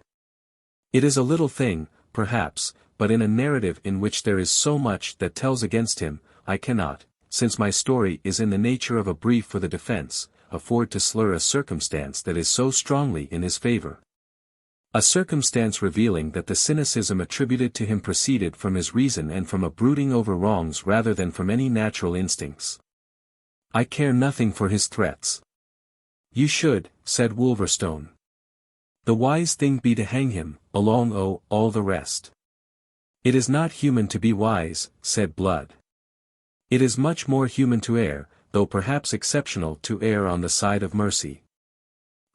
It is a little thing, perhaps, but in a narrative in which there is so much that tells against him, I cannot, since my story is in the nature of a brief for the defense, afford to slur a circumstance that is so strongly in his favor. A circumstance revealing that the cynicism attributed to him proceeded from his reason and from a brooding over wrongs rather than from any natural instincts. I care nothing for his threats. You should, said Wolverstone. The wise thing be to hang him, along all the rest. It is not human to be wise, said Blood. It is much more human to err, though perhaps exceptional to err on the side of mercy.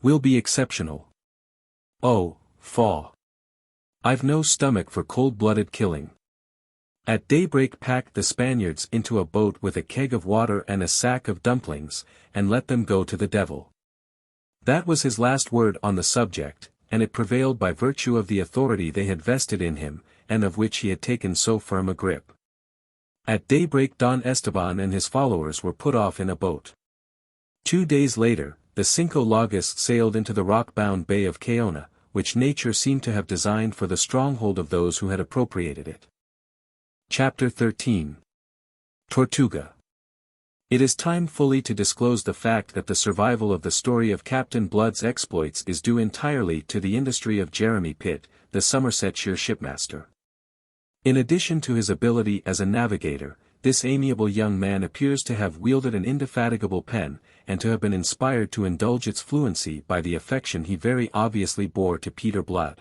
We'll be exceptional. Oh, faugh. I've no stomach for cold-blooded killing. At daybreak packed the Spaniards into a boat with a keg of water and a sack of dumplings, and let them go to the devil. That was his last word on the subject, and it prevailed by virtue of the authority they had vested in him, and of which he had taken so firm a grip. At daybreak Don Esteban and his followers were put off in a boat. 2 days later, the Cinco Lagos sailed into the rock-bound Bay of Cayona, which nature seemed to have designed for the stronghold of those who had appropriated it. Chapter 13. Tortuga. It is time fully to disclose the fact that the survival of the story of Captain Blood's exploits is due entirely to the industry of Jeremy Pitt, the Somersetshire shipmaster. In addition to his ability as a navigator, this amiable young man appears to have wielded an indefatigable pen, and to have been inspired to indulge its fluency by the affection he very obviously bore to Peter Blood.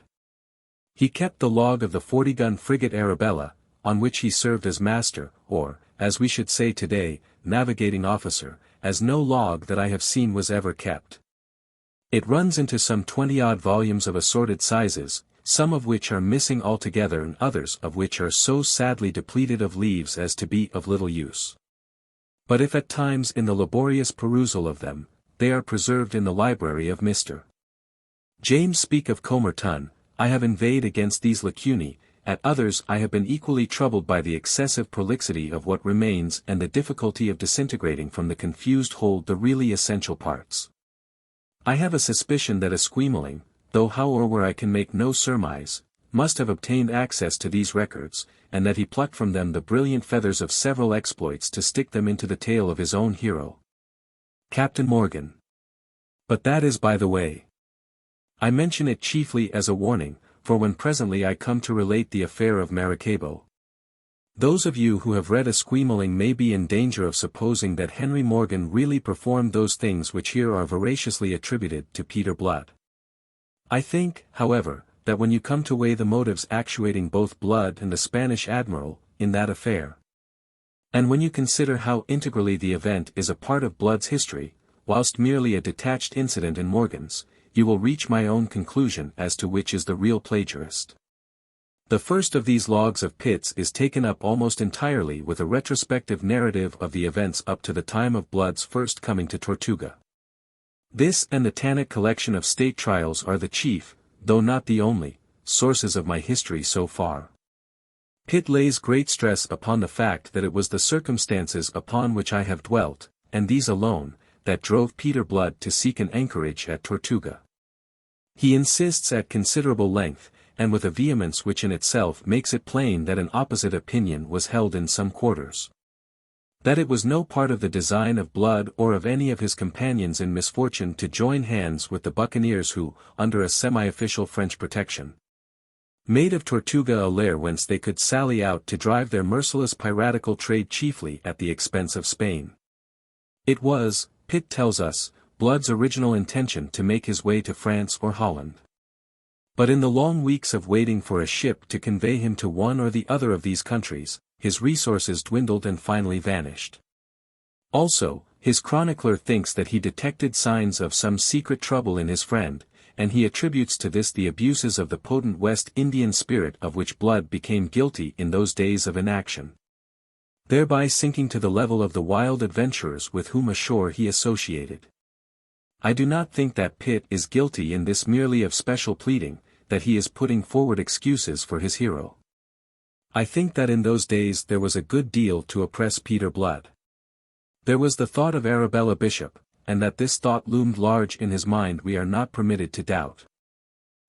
He kept the log of the 40-gun frigate Arabella, on which he served as master, or, as we should say today, navigating officer, as no log that I have seen was ever kept. It runs into some 20-odd volumes of assorted sizes, some of which are missing altogether and others of which are so sadly depleted of leaves as to be of little use. But if at times in the laborious perusal of them, they are preserved in the library of Mr. James Speake of Comerton, I have inveighed against these lacunae, at others I have been equally troubled by the excessive prolixity of what remains and the difficulty of disintegrating from the confused whole the really essential parts. I have a suspicion that Esquemeling, though how or where I can make no surmise, must have obtained access to these records, and that he plucked from them the brilliant feathers of several exploits to stick them into the tale of his own hero, Captain Morgan. But that is by the way. I mention it chiefly as a warning, for when presently I come to relate the affair of Maracaibo, those of you who have read Esquemeling may be in danger of supposing that Henry Morgan really performed those things which here are veraciously attributed to Peter Blood. I think, however, that when you come to weigh the motives actuating both Blood and the Spanish admiral, in that affair, and when you consider how integrally the event is a part of Blood's history, whilst merely a detached incident in Morgan's, you will reach my own conclusion as to which is the real plagiarist. The first of these logs of Pitt's is taken up almost entirely with a retrospective narrative of the events up to the time of Blood's first coming to Tortuga. This and the Tannic collection of state trials are the chief, though not the only, sources of my history so far. Pitt lays great stress upon the fact that it was the circumstances upon which I have dwelt, and these alone, that drove Peter Blood to seek an anchorage at Tortuga. He insists at considerable length, and with a vehemence which in itself makes it plain that an opposite opinion was held in some quarters, that it was no part of the design of Blood or of any of his companions in misfortune to join hands with the buccaneers who, under a semi-official French protection, made of Tortuga a lair whence they could sally out to drive their merciless piratical trade chiefly at the expense of Spain. It was, Pitt tells us, Blood's original intention to make his way to France or Holland. But in the long weeks of waiting for a ship to convey him to one or the other of these countries, his resources dwindled and finally vanished. Also, his chronicler thinks that he detected signs of some secret trouble in his friend, and he attributes to this the abuses of the potent West Indian spirit of which Blood became guilty in those days of inaction, thereby sinking to the level of the wild adventurers with whom ashore he associated. I do not think that Pitt is guilty in this merely of special pleading, that he is putting forward excuses for his hero. I think that in those days there was a good deal to oppress Peter Blood. There was the thought of Arabella Bishop, and that this thought loomed large in his mind we are not permitted to doubt.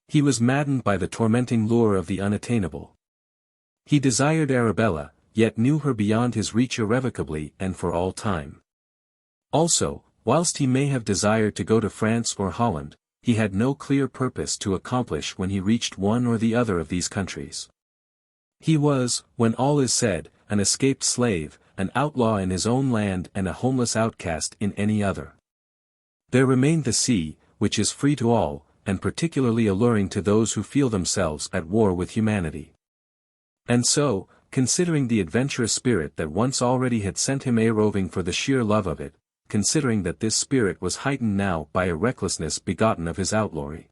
He was maddened by the tormenting lure of the unattainable. He desired Arabella, yet knew her beyond his reach irrevocably and for all time. Also, whilst he may have desired to go to France or Holland, he had no clear purpose to accomplish when he reached one or the other of these countries. He was, when all is said, an escaped slave, an outlaw in his own land and a homeless outcast in any other. There remained the sea, which is free to all, and particularly alluring to those who feel themselves at war with humanity. And so, considering the adventurous spirit that once already had sent him a-roving for the sheer love of it, considering that this spirit was heightened now by a recklessness begotten of his outlawry,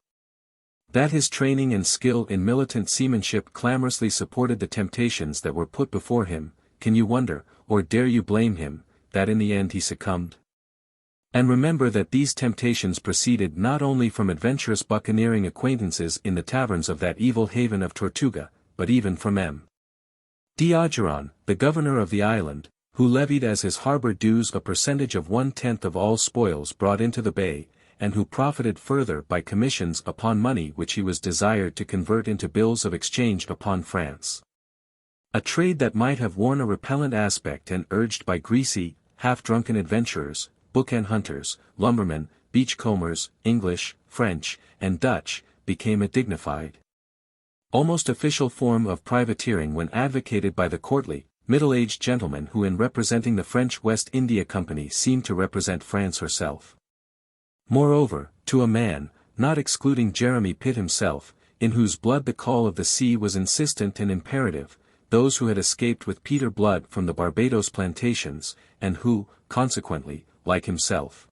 that his training and skill in militant seamanship clamorously supported the temptations that were put before him, can you wonder, or dare you blame him, that in the end he succumbed? And remember that these temptations proceeded not only from adventurous buccaneering acquaintances in the taverns of that evil haven of Tortuga, but even from M. D'Ogeron, the governor of the island, who levied as his harbour dues a percentage of 1/10 of all spoils brought into the bay, and who profited further by commissions upon money which he was desired to convert into bills of exchange upon France. A trade that might have worn a repellent aspect and urged by greasy, half-drunken adventurers, book-end hunters, lumbermen, beachcombers, English, French, and Dutch, became a dignified, almost official form of privateering when advocated by the courtly, middle-aged gentlemen who in representing the French West India Company seemed to represent France herself. Moreover, to a man, not excluding Jeremy Pitt himself, in whose blood the call of the sea was insistent and imperative, those who had escaped with Peter Blood from the Barbados plantations, and who, consequently, like himself,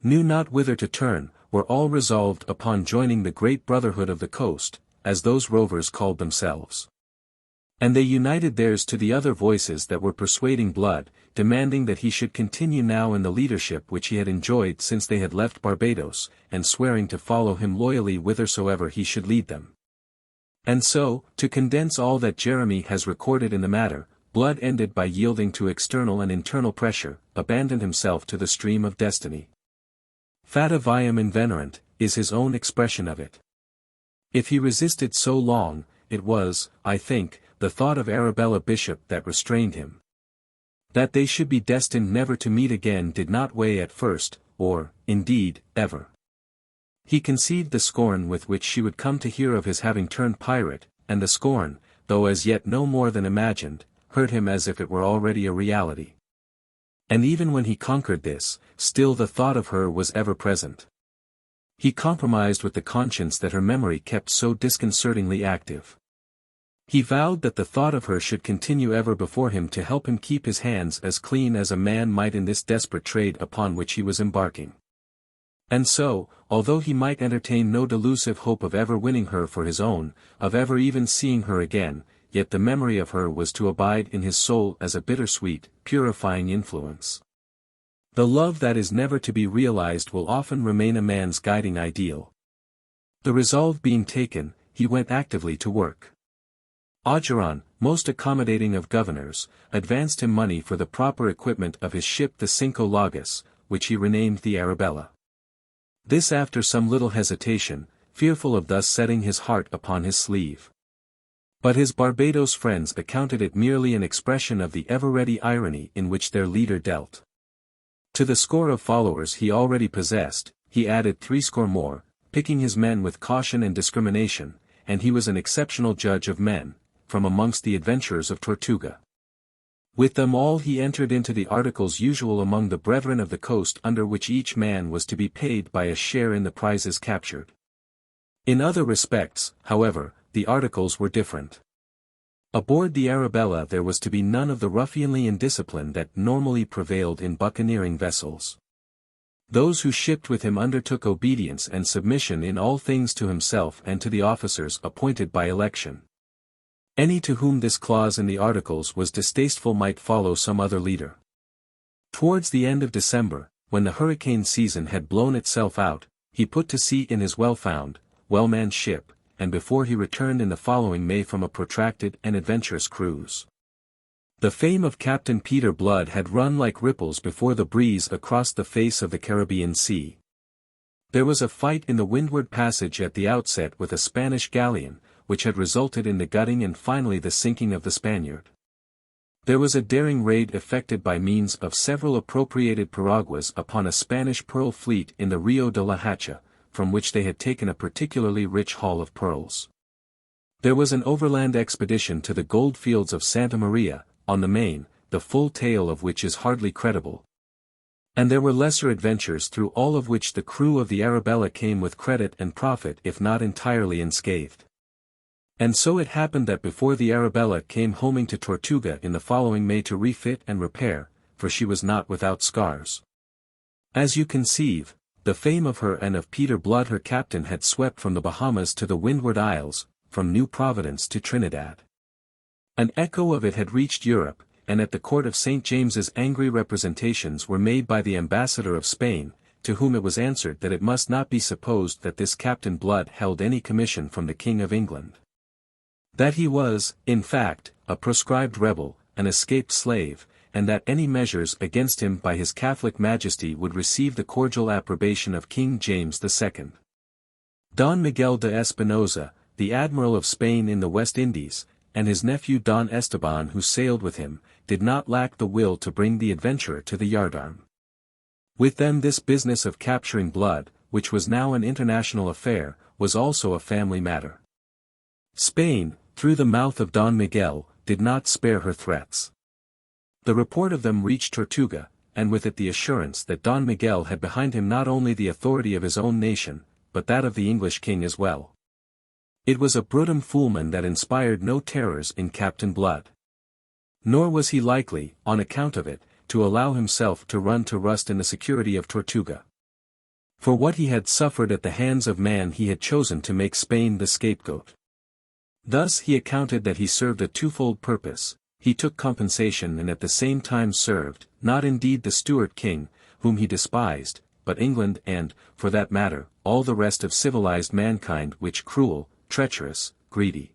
knew not whither to turn, were all resolved upon joining the great brotherhood of the coast, as those rovers called themselves. And they united theirs to the other voices that were persuading Blood, demanding that he should continue now in the leadership which he had enjoyed since they had left Barbados, and swearing to follow him loyally whithersoever he should lead them. And so, to condense all that Jeremy has recorded in the matter, Blood ended by yielding to external and internal pressure, abandoned himself to the stream of destiny. Fata viam invenerant, is his own expression of it. If he resisted so long, it was, I think, the thought of Arabella Bishop that restrained him. That they should be destined never to meet again did not weigh at first, or, indeed, ever. He conceived the scorn with which she would come to hear of his having turned pirate, and the scorn, though as yet no more than imagined, hurt him as if it were already a reality. And even when he conquered this, still the thought of her was ever present. He compromised with the conscience that her memory kept so disconcertingly active. He vowed that the thought of her should continue ever before him to help him keep his hands as clean as a man might in this desperate trade upon which he was embarking. And so, although he might entertain no delusive hope of ever winning her for his own, of ever even seeing her again, yet the memory of her was to abide in his soul as a bittersweet, purifying influence. The love that is never to be realized will often remain a man's guiding ideal. The resolve being taken, he went actively to work. Ogeron, most accommodating of governors, advanced him money for the proper equipment of his ship the Cinco Lagos, which he renamed the Arabella. This after some little hesitation, fearful of thus setting his heart upon his sleeve. But his Barbados friends accounted it merely an expression of the ever-ready irony in which their leader dealt. To the score of followers he already possessed, he added 60 more, picking his men with caution and discrimination, and he was an exceptional judge of men, from amongst the adventurers of Tortuga. With them all he entered into the articles usual among the brethren of the coast, under which each man was to be paid by a share in the prizes captured. In other respects, however, the articles were different. Aboard the Arabella there was to be none of the ruffianly indiscipline that normally prevailed in buccaneering vessels. Those who shipped with him undertook obedience and submission in all things to himself and to the officers appointed by election. Any to whom this clause in the articles was distasteful might follow some other leader. Towards the end of December, when the hurricane season had blown itself out, he put to sea in his well-found, well-manned ship, and before he returned in the following May from a protracted and adventurous cruise. The fame of Captain Peter Blood had run like ripples before the breeze across the face of the Caribbean Sea. There was a fight in the windward passage at the outset with a Spanish galleon, which had resulted in the gutting and finally the sinking of the Spaniard. There was a daring raid effected by means of several appropriated piraguas upon a Spanish pearl fleet in the Rio de la Hacha, from which they had taken a particularly rich haul of pearls. There was an overland expedition to the gold fields of Santa Maria, on the Main, the full tale of which is hardly credible. And there were lesser adventures through all of which the crew of the Arabella came with credit and profit if not entirely unscathed. And so it happened that before the Arabella came homing to Tortuga in the following May to refit and repair, for she was not without scars. As you conceive, the fame of her and of Peter Blood her captain had swept from the Bahamas to the Windward Isles, from New Providence to Trinidad. An echo of it had reached Europe, and at the court of St. James's angry representations were made by the ambassador of Spain, to whom it was answered that it must not be supposed that this Captain Blood held any commission from the King of England. That he was, in fact, a proscribed rebel, an escaped slave, and that any measures against him by his Catholic Majesty would receive the cordial approbation of King James II. Don Miguel de Espinosa, the Admiral of Spain in the West Indies, and his nephew Don Esteban who sailed with him, did not lack the will to bring the adventurer to the yardarm. With them this business of capturing Blood, which was now an international affair, was also a family matter. Spain, through the mouth of Don Miguel, did not spare her threats. The report of them reached Tortuga, and with it the assurance that Don Miguel had behind him not only the authority of his own nation, but that of the English king as well. It was a brutum fulmen that inspired no terrors in Captain Blood. Nor was he likely, on account of it, to allow himself to run to rust in the security of Tortuga. For what he had suffered at the hands of man he had chosen to make Spain the scapegoat. Thus he accounted that he served a twofold purpose. He took compensation and at the same time served, not indeed the Stuart king, whom he despised, but England and, for that matter, all the rest of civilized mankind which cruel, treacherous, greedy,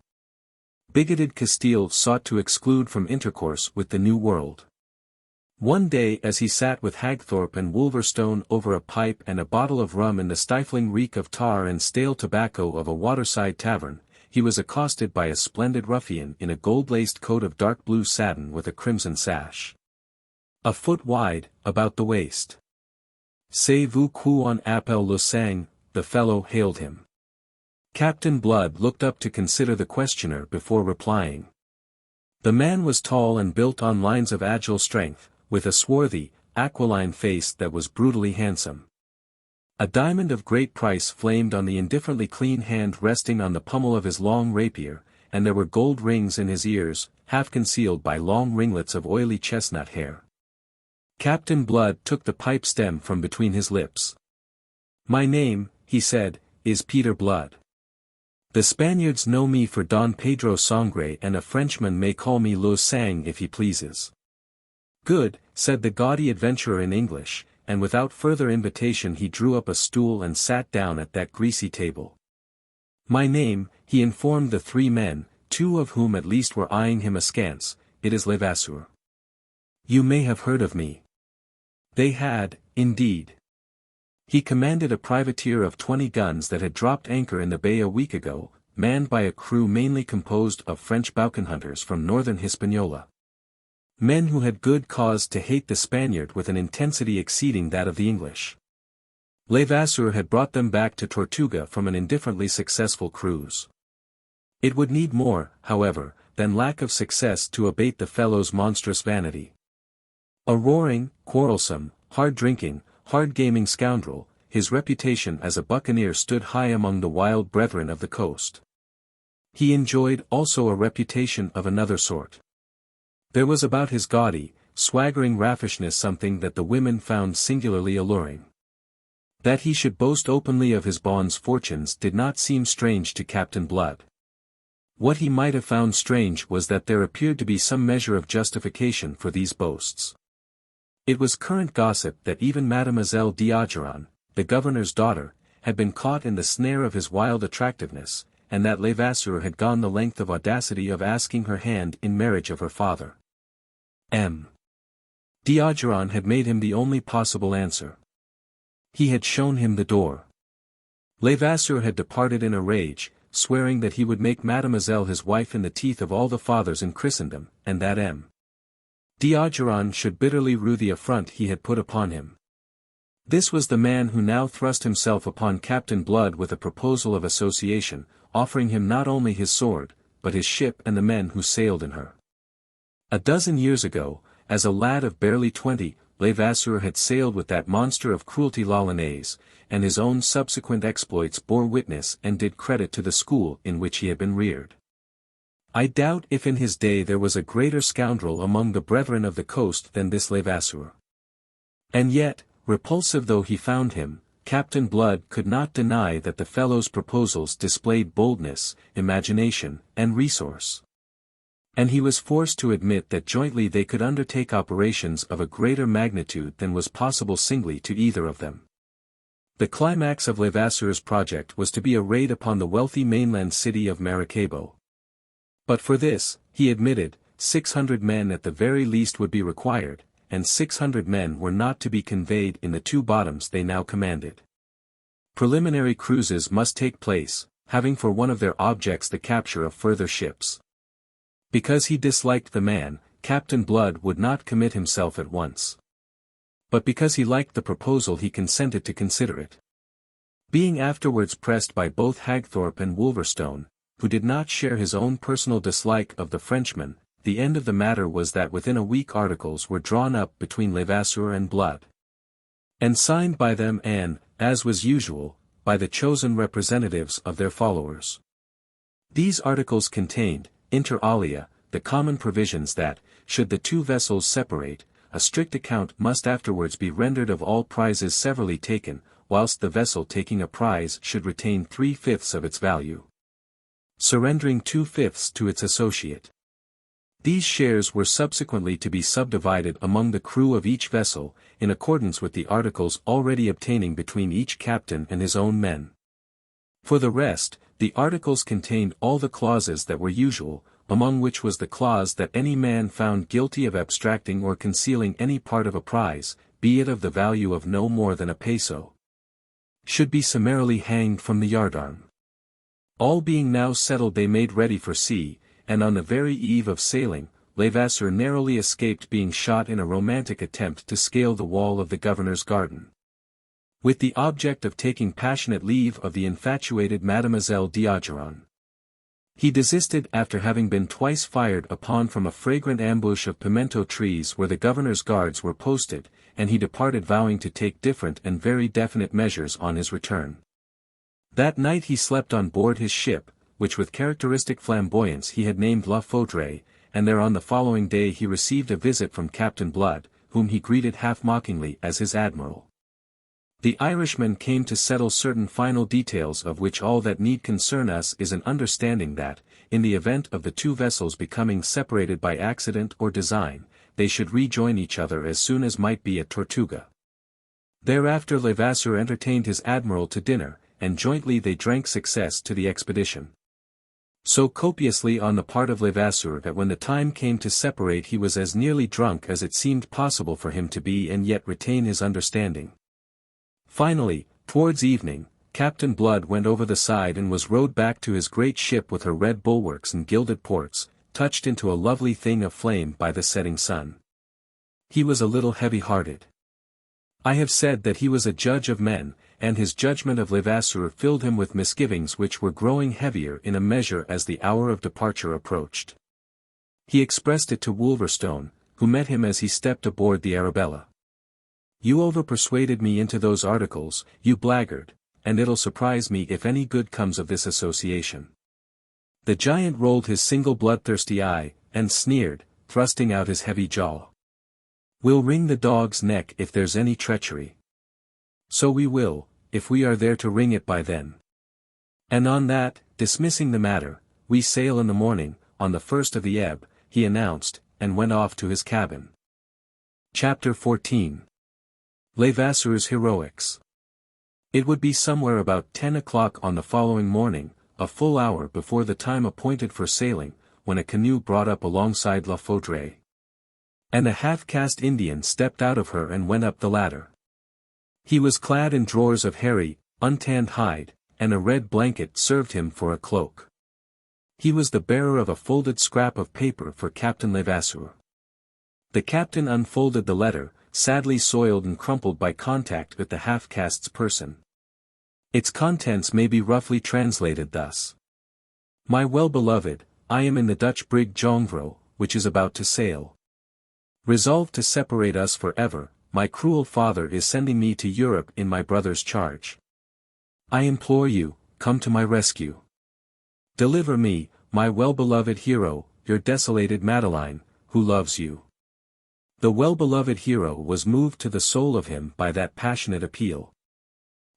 bigoted Castile sought to exclude from intercourse with the New World. One day as he sat with Hagthorpe and Wolverstone over a pipe and a bottle of rum in the stifling reek of tar and stale tobacco of a waterside tavern, he was accosted by a splendid ruffian in a gold-laced coat of dark blue satin with a crimson sash, a foot wide, about the waist. "C'est-vous qui en appelle le sang?" the fellow hailed him. Captain Blood looked up to consider the questioner before replying. The man was tall and built on lines of agile strength, with a swarthy, aquiline face that was brutally handsome. A diamond of great price flamed on the indifferently clean hand resting on the pommel of his long rapier, and there were gold rings in his ears, half concealed by long ringlets of oily chestnut hair. Captain Blood took the pipe stem from between his lips. "My name," he said, "is Peter Blood. The Spaniards know me for Don Pedro Sangre and a Frenchman may call me Le Sang if he pleases." "Good," said the gaudy adventurer in English, and without further invitation he drew up a stool and sat down at that greasy table. "My name," he informed the three men, two of whom at least were eyeing him askance, "it is Levasseur. You may have heard of me." They had, indeed. He commanded a privateer of 20 guns that had dropped anchor in the bay a week ago, manned by a crew mainly composed of French boucanhunters from northern Hispaniola. Men who had good cause to hate the Spaniard with an intensity exceeding that of the English. Levasseur had brought them back to Tortuga from an indifferently successful cruise. It would need more, however, than lack of success to abate the fellow's monstrous vanity. A roaring, quarrelsome, hard-drinking, hard-gaming scoundrel, his reputation as a buccaneer stood high among the wild brethren of the coast. He enjoyed also a reputation of another sort. There was about his gaudy, swaggering raffishness something that the women found singularly alluring. That he should boast openly of his bonds fortunes did not seem strange to Captain Blood. What he might have found strange was that there appeared to be some measure of justification for these boasts. It was current gossip that even Mademoiselle d'Ogeron, the governor's daughter, had been caught in the snare of his wild attractiveness, and that Levasseur had gone the length of audacity of asking her hand in marriage of her father. M. D'Ogeron had made him the only possible answer. He had shown him the door. Levasseur had departed in a rage, swearing that he would make Mademoiselle his wife in the teeth of all the fathers in Christendom, and that M. D'Ogeron should bitterly rue the affront he had put upon him. This was the man who now thrust himself upon Captain Blood with a proposal of association, offering him not only his sword, but his ship and the men who sailed in her. A dozen years ago, as a lad of barely 20, Levasseur had sailed with that monster of cruelty l'Hollandaise, and his own subsequent exploits bore witness and did credit to the school in which he had been reared. I doubt if in his day there was a greater scoundrel among the brethren of the coast than this Levasseur. And yet, repulsive though he found him, Captain Blood could not deny that the fellow's proposals displayed boldness, imagination, and resource. And he was forced to admit that jointly they could undertake operations of a greater magnitude than was possible singly to either of them. The climax of Levasseur's project was to be a raid upon the wealthy mainland city of Maracaibo. But for this, he admitted, 600 men at the very least would be required, and 600 men were not to be conveyed in the 2 bottoms they now commanded. Preliminary cruises must take place, having for one of their objects the capture of further ships. Because he disliked the man, Captain Blood would not commit himself at once. But because he liked the proposal he consented to consider it. Being afterwards pressed by both Hagthorpe and Wolverstone, who did not share his own personal dislike of the Frenchman, the end of the matter was that within a week articles were drawn up between Levasseur and Blood. And signed by them and, as was usual, by the chosen representatives of their followers. These articles contained, inter alia, the common provisions that, should the 2 vessels separate, a strict account must afterwards be rendered of all prizes severally taken, whilst the vessel taking a prize should retain 3/5 of its value, surrendering 2/5 to its associate. These shares were subsequently to be subdivided among the crew of each vessel, in accordance with the articles already obtaining between each captain and his own men. For the rest, the articles contained all the clauses that were usual, among which was the clause that any man found guilty of abstracting or concealing any part of a prize, be it of the value of no more than a peso, should be summarily hanged from the yardarm. All being now settled they made ready for sea, and on the very eve of sailing, Levasseur narrowly escaped being shot in a romantic attempt to scale the wall of the governor's garden. With the object of taking passionate leave of the infatuated Mademoiselle D'Ogeron. He desisted after having been twice fired upon from a fragrant ambush of pimento trees where the governor's guards were posted, and he departed vowing to take different and very definite measures on his return. That night he slept on board his ship, which with characteristic flamboyance he had named La Faudree, and there on the following day he received a visit from Captain Blood, whom he greeted half-mockingly as his admiral. The Irishman came to settle certain final details of which all that need concern us is an understanding that, in the event of the 2 vessels becoming separated by accident or design, they should rejoin each other as soon as might be at Tortuga. Thereafter Levasseur entertained his admiral to dinner, and jointly they drank success to the expedition. So copiously on the part of Levasseur that when the time came to separate he was as nearly drunk as it seemed possible for him to be and yet retain his understanding. Finally, towards evening, Captain Blood went over the side and was rowed back to his great ship with her red bulwarks and gilded ports, touched into a lovely thing of flame by the setting sun. He was a little heavy-hearted. I have said that he was a judge of men, and his judgment of Levasseur filled him with misgivings which were growing heavier in a measure as the hour of departure approached. He expressed it to Wolverstone, who met him as he stepped aboard the Arabella. "You over-persuaded me into those articles, you blackguard, and it'll surprise me if any good comes of this association." The giant rolled his single bloodthirsty eye, and sneered, thrusting out his heavy jaw. "We'll wring the dog's neck if there's any treachery." "So we will, if we are there to wring it by then. And on that, dismissing the matter, we sail in the morning, on the 1st of the ebb," he announced, and went off to his cabin. Chapter 14. Levasseur's Heroics. It would be somewhere about 10 o'clock on the following morning, a full hour before the time appointed for sailing, when a canoe brought up alongside La Faudree. And a half-caste Indian stepped out of her and went up the ladder. He was clad in drawers of hairy, untanned hide, and a red blanket served him for a cloak. He was the bearer of a folded scrap of paper for Captain Levasseur. The captain unfolded the letter, sadly soiled and crumpled by contact with the half-caste's person. Its contents may be roughly translated thus. My well-beloved, I am in the Dutch brig Jongvro, which is about to sail. Resolved to separate us forever, my cruel father is sending me to Europe in my brother's charge. I implore you, come to my rescue. Deliver me, my well-beloved hero, your desolated Madeline, who loves you. The well-beloved hero was moved to the soul of him by that passionate appeal.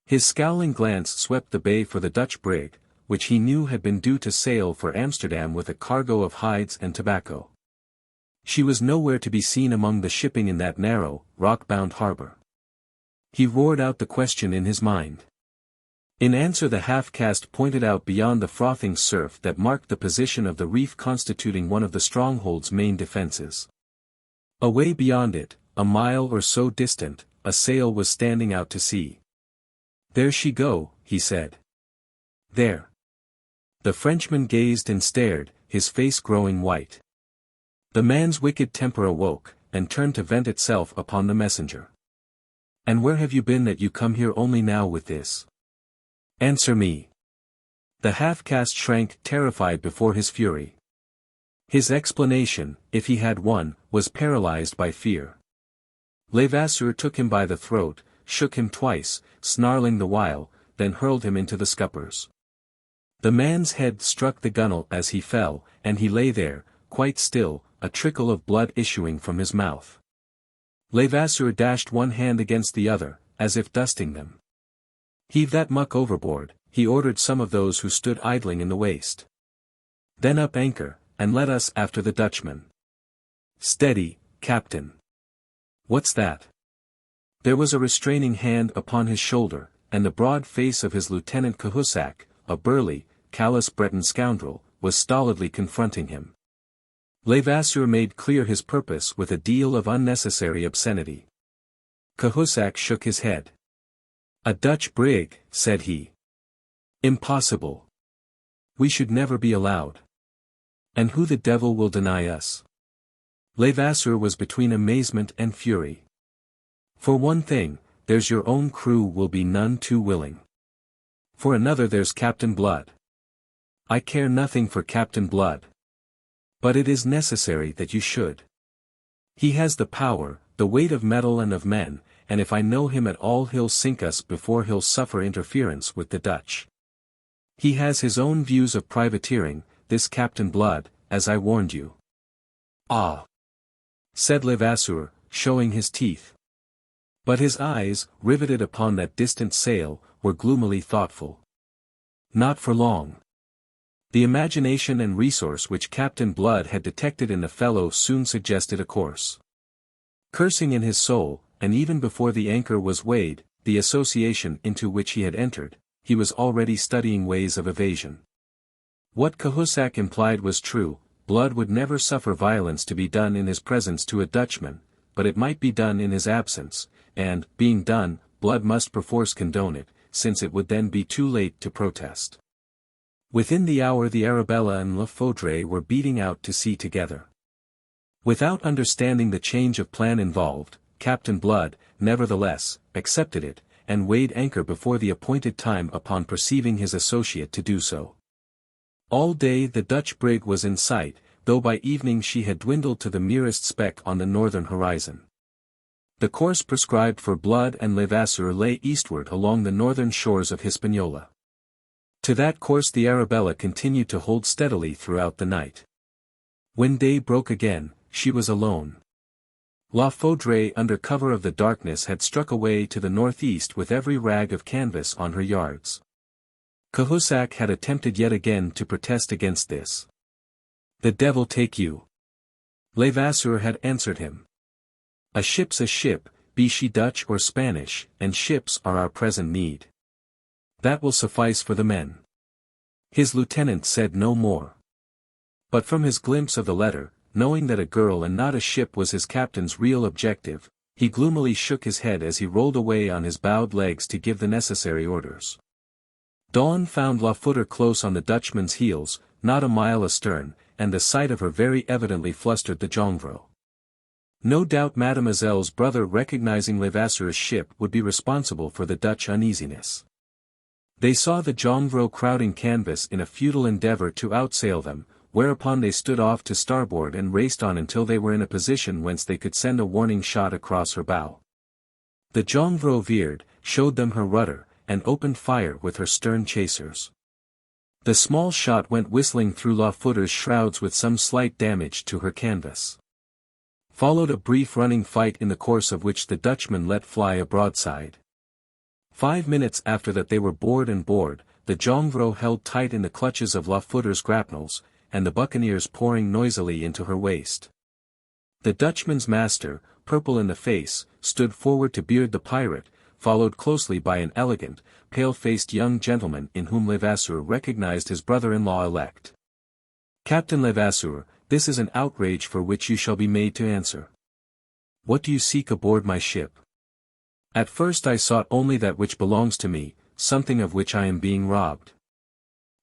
His scowling glance swept the bay for the Dutch brig, which he knew had been due to sail for Amsterdam with a cargo of hides and tobacco. She was nowhere to be seen among the shipping in that narrow, rock-bound harbor. He roared out the question in his mind. In answer the half-caste pointed out beyond the frothing surf that marked the position of the reef constituting one of the stronghold's main defenses. Away beyond it, a mile or so distant, a sail was standing out to sea. There she go, he said. There. The Frenchman gazed and stared, his face growing white. The man's wicked temper awoke, and turned to vent itself upon the messenger. And where have you been that you come here only now with this? Answer me. The half-caste shrank terrified before his fury. His explanation, if he had one, was paralyzed by fear. Levasseur took him by the throat, shook him twice, snarling the while, then hurled him into the scuppers. The man's head struck the gunwale as he fell, and he lay there, quite still, a trickle of blood issuing from his mouth. Levasseur dashed one hand against the other, as if dusting them. Heave that muck overboard, he ordered some of those who stood idling in the waist. Then up anchor, and let us after the Dutchman. Steady, Captain. What's that? There was a restraining hand upon his shoulder, and the broad face of his Lieutenant Cahusac, a burly, callous Breton scoundrel, was stolidly confronting him. Levasseur made clear his purpose with a deal of unnecessary obscenity. Cahusac shook his head. A Dutch brig, said he. Impossible. We should never be allowed. And who the devil will deny us? Levasseur was between amazement and fury. For one thing, there's your own crew will be none too willing. For another there's Captain Blood. I care nothing for Captain Blood. But it is necessary that you should. He has the power, the weight of metal and of men, and if I know him at all he'll sink us before he'll suffer interference with the Dutch. He has his own views of privateering, this Captain Blood, as I warned you. Ah! Said Levasseur, showing his teeth. But his eyes, riveted upon that distant sail, were gloomily thoughtful. Not for long. The imagination and resource which Captain Blood had detected in the fellow soon suggested a course. Cursing in his soul, and even before the anchor was weighed, the association into which he had entered, he was already studying ways of evasion. What Cahusac implied was true, Blood would never suffer violence to be done in his presence to a Dutchman, but it might be done in his absence, and, being done, Blood must perforce condone it, since it would then be too late to protest. Within the hour the Arabella and La Faudree were beating out to sea together. Without understanding the change of plan involved, Captain Blood, nevertheless, accepted it, and weighed anchor before the appointed time upon perceiving his associate to do so. All day the Dutch brig was in sight, though by evening she had dwindled to the merest speck on the northern horizon. The course prescribed for Blood and Levasseur lay eastward along the northern shores of Hispaniola. To that course the Arabella continued to hold steadily throughout the night. When day broke again, she was alone. La Faudree under cover of the darkness had struck away to the northeast with every rag of canvas on her yards. Cahusac had attempted yet again to protest against this. The devil take you. Levasseur had answered him. A ship's a ship, be she Dutch or Spanish, and ships are our present need. That will suffice for the men. His lieutenant said no more. But from his glimpse of the letter, knowing that a girl and not a ship was his captain's real objective, he gloomily shook his head as he rolled away on his bowed legs to give the necessary orders. Dawn found Levasseur close on the Dutchman's heels, not a mile astern, and the sight of her very evidently flustered the jongleur. No doubt Mademoiselle's brother recognizing Levasseur's ship would be responsible for the Dutch uneasiness. They saw the jongleur crowding canvas in a futile endeavor to outsail them, whereupon they stood off to starboard and raced on until they were in a position whence they could send a warning shot across her bow. The jongleur veered, showed them her rudder, and opened fire with her stern chasers. The small shot went whistling through Levasseur's shrouds with some slight damage to her canvas. Followed a brief running fight in the course of which the Dutchman let fly a broadside. 5 minutes after that they were board and board, the jongleur held tight in the clutches of Levasseur's grapnels, and the buccaneers pouring noisily into her waist. The Dutchman's master, purple in the face, stood forward to beard the pirate, followed closely by an elegant, pale-faced young gentleman in whom Levasseur recognized his brother-in-law-elect. "Captain Levasseur, this is an outrage for which you shall be made to answer. What do you seek aboard my ship? At first I sought only that which belongs to me, something of which I am being robbed.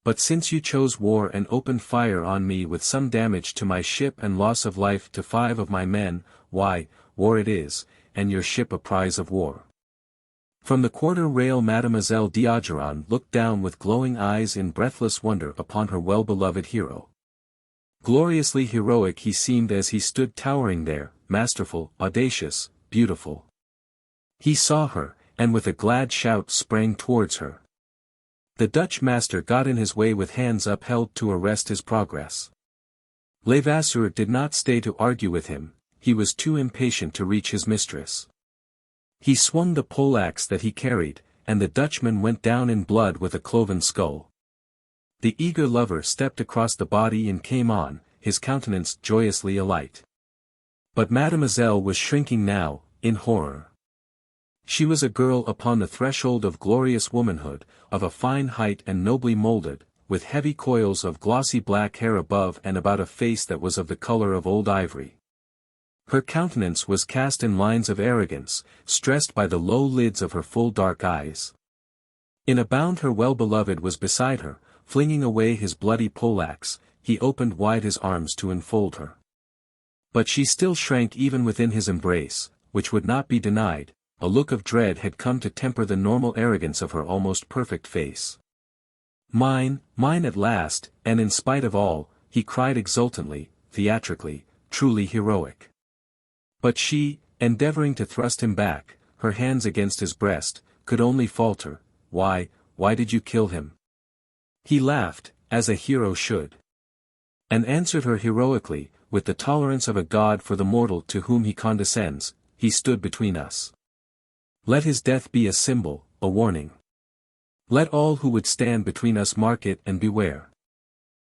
But since you chose war and opened fire on me with some damage to my ship and loss of life to 5 of my men, why, war it is, and your ship a prize of war." From the quarter-rail Mademoiselle d'Ogeron looked down with glowing eyes in breathless wonder upon her well-beloved hero. Gloriously heroic he seemed as he stood towering there, masterful, audacious, beautiful. He saw her, and with a glad shout sprang towards her. The Dutch master got in his way with hands upheld to arrest his progress. Levasseur did not stay to argue with him, he was too impatient to reach his mistress. He swung the poleaxe that he carried, and the Dutchman went down in blood with a cloven skull. The eager lover stepped across the body and came on, his countenance joyously alight. But Mademoiselle was shrinking now, in horror. She was a girl upon the threshold of glorious womanhood, of a fine height and nobly molded, with heavy coils of glossy black hair above and about a face that was of the color of old ivory. Her countenance was cast in lines of arrogance, stressed by the low lids of her full dark eyes. In a bound her well-beloved was beside her, flinging away his bloody poleaxe, he opened wide his arms to enfold her. But she still shrank even within his embrace, which would not be denied. A look of dread had come to temper the normal arrogance of her almost perfect face. "Mine, mine at last," and in spite of all, he cried exultantly, theatrically, truly heroic. But she, endeavoring to thrust him back, her hands against his breast, could only falter, why did you kill him?" He laughed, as a hero should. And answered her heroically, with the tolerance of a god for the mortal to whom he condescends, "He stood between us. Let his death be a symbol, a warning. Let all who would stand between us mark it and beware."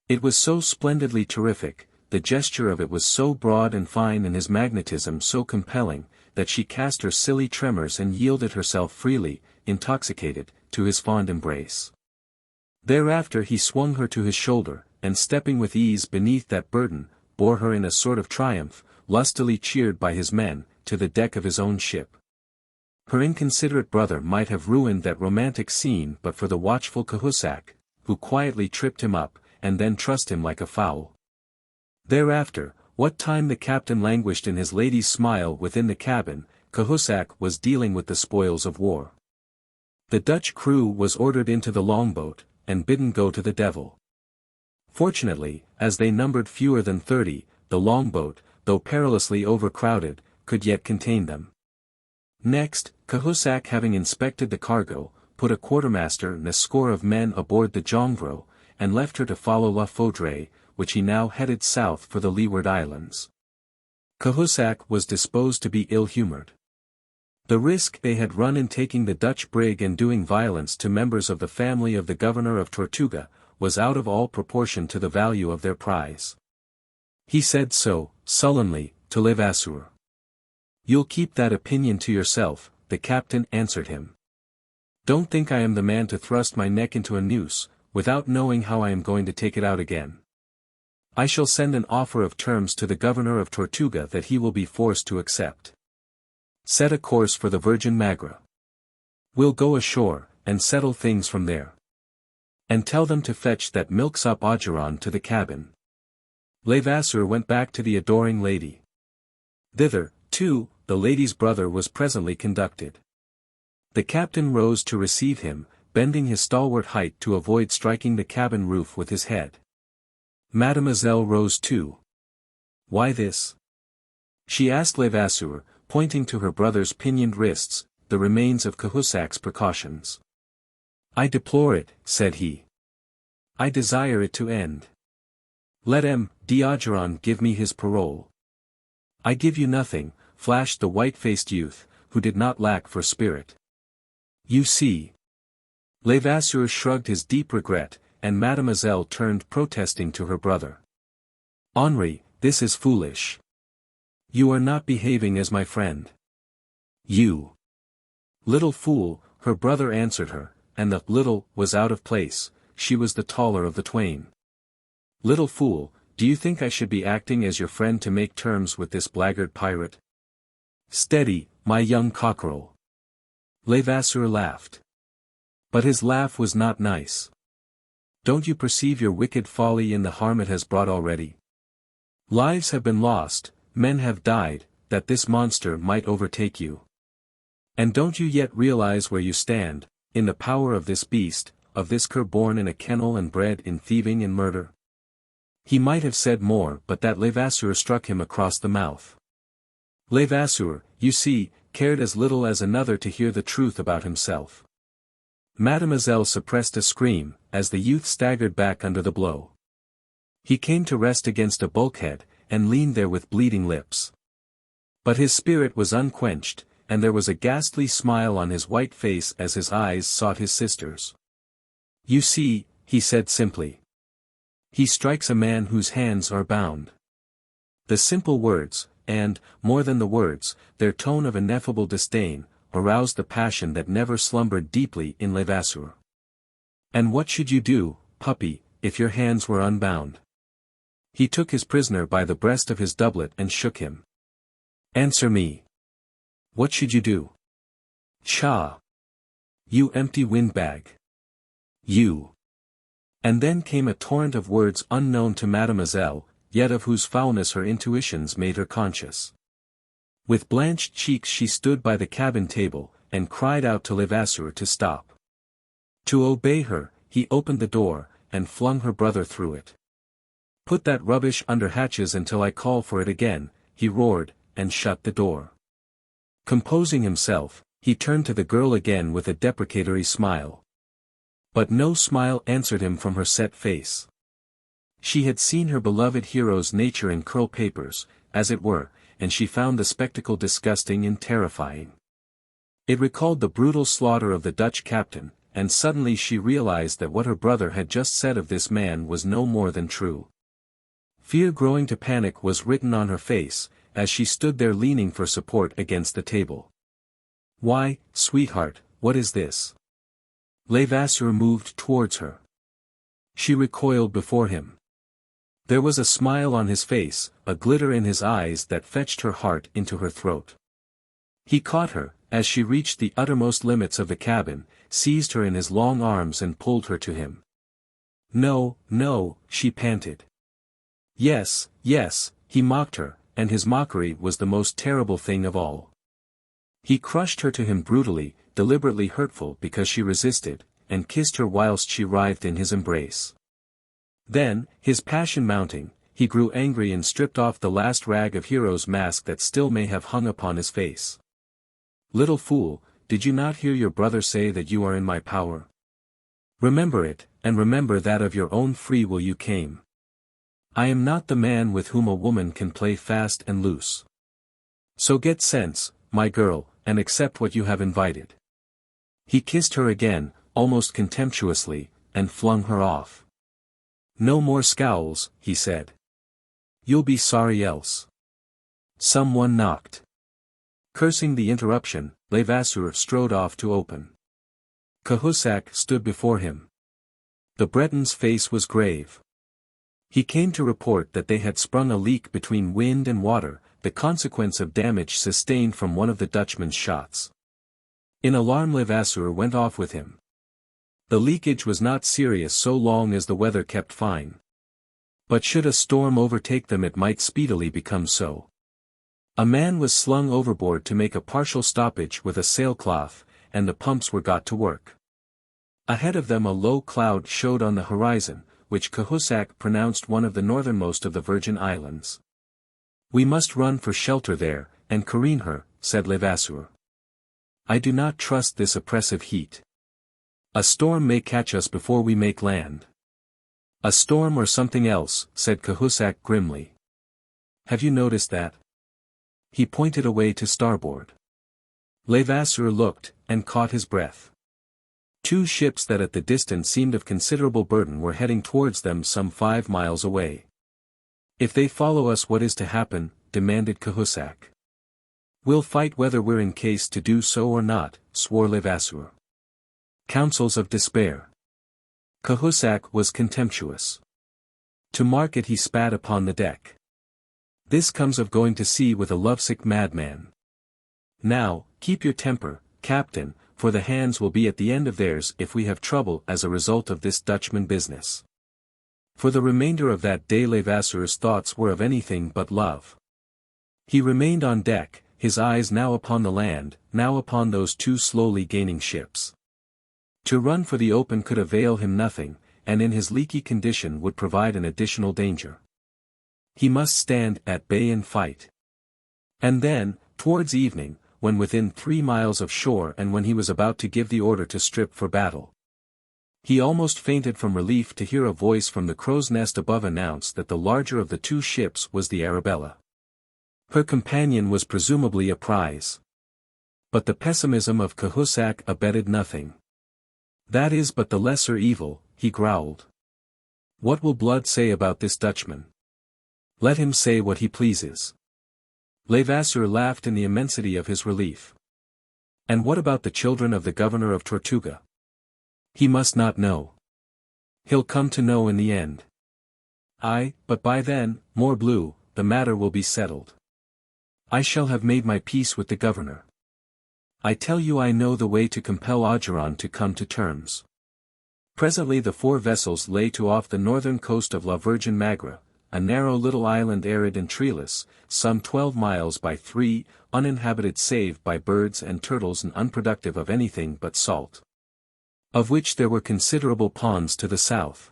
It was so splendidly terrific, the gesture of it was so broad and fine and his magnetism so compelling, that she cast her silly tremors and yielded herself freely, intoxicated, to his fond embrace. Thereafter he swung her to his shoulder, and stepping with ease beneath that burden, bore her in a sort of triumph, lustily cheered by his men, to the deck of his own ship. Her inconsiderate brother might have ruined that romantic scene but for the watchful Cahusac, who quietly tripped him up, and then trussed him like a fowl. Thereafter, what time the captain languished in his lady's smile within the cabin, Cahusac was dealing with the spoils of war. The Dutch crew was ordered into the longboat, and bidden go to the devil. Fortunately, as they numbered fewer than 30, the longboat, though perilously overcrowded, could yet contain them. Next, Cahusac having inspected the cargo, put a quartermaster and a score of men aboard the jongleur, and left her to follow La Foudre, which he now headed south for the Leeward Islands. Cahusac was disposed to be ill-humored. The risk they had run in taking the Dutch brig and doing violence to members of the family of the governor of Tortuga, was out of all proportion to the value of their prize. He said so, sullenly, to Levasseur. "You'll keep that opinion to yourself," the captain answered him. "Don't think I am the man to thrust my neck into a noose, without knowing how I am going to take it out again. I shall send an offer of terms to the governor of Tortuga that he will be forced to accept. Set a course for the Virgin Magra. We'll go ashore, and settle things from there. And tell them to fetch that milksop Ogeron to the cabin. Levasseur went back to the adoring lady. Thither, too, the lady's brother was presently conducted. The captain rose to receive him, bending his stalwart height to avoid striking the cabin roof with his head. Mademoiselle rose too. Why this? She asked Levasseur, pointing to her brother's pinioned wrists, the remains of Cahusac's precautions. I deplore it, said he. I desire it to end. Let M. D'Ogeron give me his parole. I give you nothing, flashed the white-faced youth, who did not lack for spirit. You see. Levasseur shrugged his deep regret, and Mademoiselle turned protesting to her brother. Henri, this is foolish. You are not behaving as my friend. You. Little fool, her brother answered her, and the little was out of place, she was the taller of the twain. Little fool, do you think I should be acting as your friend to make terms with this blackguard pirate? Steady, my young cockerel. Levasseur laughed. But his laugh was not nice. Don't you perceive your wicked folly in the harm it has brought already? Lives have been lost, men have died, that this monster might overtake you. And don't you yet realize where you stand, in the power of this beast, of this cur born in a kennel and bred in thieving and murder? He might have said more, but that Levasseur struck him across the mouth. Levasseur, you see, cared as little as another to hear the truth about himself. Mademoiselle suppressed a scream, as the youth staggered back under the blow. He came to rest against a bulkhead, and leaned there with bleeding lips. But his spirit was unquenched, and there was a ghastly smile on his white face as his eyes sought his sister's. You see, he said simply. He strikes a man whose hands are bound. The simple words, and, more than the words, their tone of ineffable disdain, aroused the passion that never slumbered deeply in Levasseur. And what should you do, puppy, if your hands were unbound? He took his prisoner by the breast of his doublet and shook him. Answer me. What should you do? Pshaw! You empty windbag! You! And then came a torrent of words unknown to Mademoiselle, yet of whose foulness her intuitions made her conscious. With blanched cheeks she stood by the cabin table, and cried out to Levasseur to stop. To obey her, he opened the door, and flung her brother through it. Put that rubbish under hatches until I call for it again, he roared, and shut the door. Composing himself, he turned to the girl again with a deprecatory smile. But no smile answered him from her set face. She had seen her beloved hero's nature in curl papers, as it were, and she found the spectacle disgusting and terrifying. It recalled the brutal slaughter of the Dutch captain, and suddenly she realized that what her brother had just said of this man was no more than true. Fear growing to panic was written on her face, as she stood there leaning for support against the table. Why, sweetheart, what is this? Levasseur moved towards her. She recoiled before him. There was a smile on his face, a glitter in his eyes that fetched her heart into her throat. He caught her, as she reached the uttermost limits of the cabin, seized her in his long arms and pulled her to him. No, no, she panted. Yes, yes, he mocked her, and his mockery was the most terrible thing of all. He crushed her to him brutally, deliberately hurtful because she resisted, and kissed her whilst she writhed in his embrace. Then, his passion mounting, he grew angry and stripped off the last rag of hero's mask that still may have hung upon his face. Little fool, did you not hear your brother say that you are in my power? Remember it, and remember that of your own free will you came. I am not the man with whom a woman can play fast and loose. So get sense, my girl, and accept what you have invited. He kissed her again, almost contemptuously, and flung her off. No more scowls, he said. You'll be sorry else. Someone knocked. Cursing the interruption, Levasseur strode off to open. Cahusac stood before him. The Breton's face was grave. He came to report that they had sprung a leak between wind and water, the consequence of damage sustained from one of the Dutchman's shots. In alarm Levasseur went off with him. The leakage was not serious so long as the weather kept fine. But should a storm overtake them it might speedily become so. A man was slung overboard to make a partial stoppage with a sailcloth, and the pumps were got to work. Ahead of them a low cloud showed on the horizon, which Cahusac pronounced one of the northernmost of the Virgin Islands. "We must run for shelter there, and careen her," said Levasseur. "I do not trust this oppressive heat. A storm may catch us before we make land." "A storm or something else," said Cahusac grimly. "Have you noticed that?" He pointed away to starboard. Levasseur looked, and caught his breath. Two ships that at the distance seemed of considerable burden were heading towards them some 5 miles away. "If they follow us what is to happen?" demanded Cahusac. "We'll fight whether we're in case to do so or not," swore Levasseur. Counsels of despair. Cahusac was contemptuous. To mark it he spat upon the deck. "This comes of going to sea with a lovesick madman. Now, keep your temper, Captain, for the hands will be at the end of theirs if we have trouble as a result of this Dutchman business." For the remainder of that day Levasseur's thoughts were of anything but love. He remained on deck, his eyes now upon the land, now upon those two slowly gaining ships. To run for the open could avail him nothing, and in his leaky condition would provide an additional danger. He must stand at bay and fight. And then, towards evening, when within 3 miles of shore and when he was about to give the order to strip for battle, he almost fainted from relief to hear a voice from the crow's nest above announce that the larger of the two ships was the Arabella. Her companion was presumably a prize. But the pessimism of Cahusac abetted nothing. "That is but the lesser evil," he growled. "What will Blood say about this Dutchman? Let him say what he pleases." Levasseur laughed in the immensity of his relief. "And what about the children of the governor of Tortuga? He must not know. He'll come to know in the end." "Aye, but by then, morbleu, the matter will be settled. I shall have made my peace with the governor. I tell you I know the way to compel Ogeron to come to terms." Presently the 4 vessels lay to off the northern coast of La Virgin Magra, a narrow little island arid and treeless, some 12 miles by 3, uninhabited save by birds and turtles and unproductive of anything but salt. Of which there were considerable ponds to the south.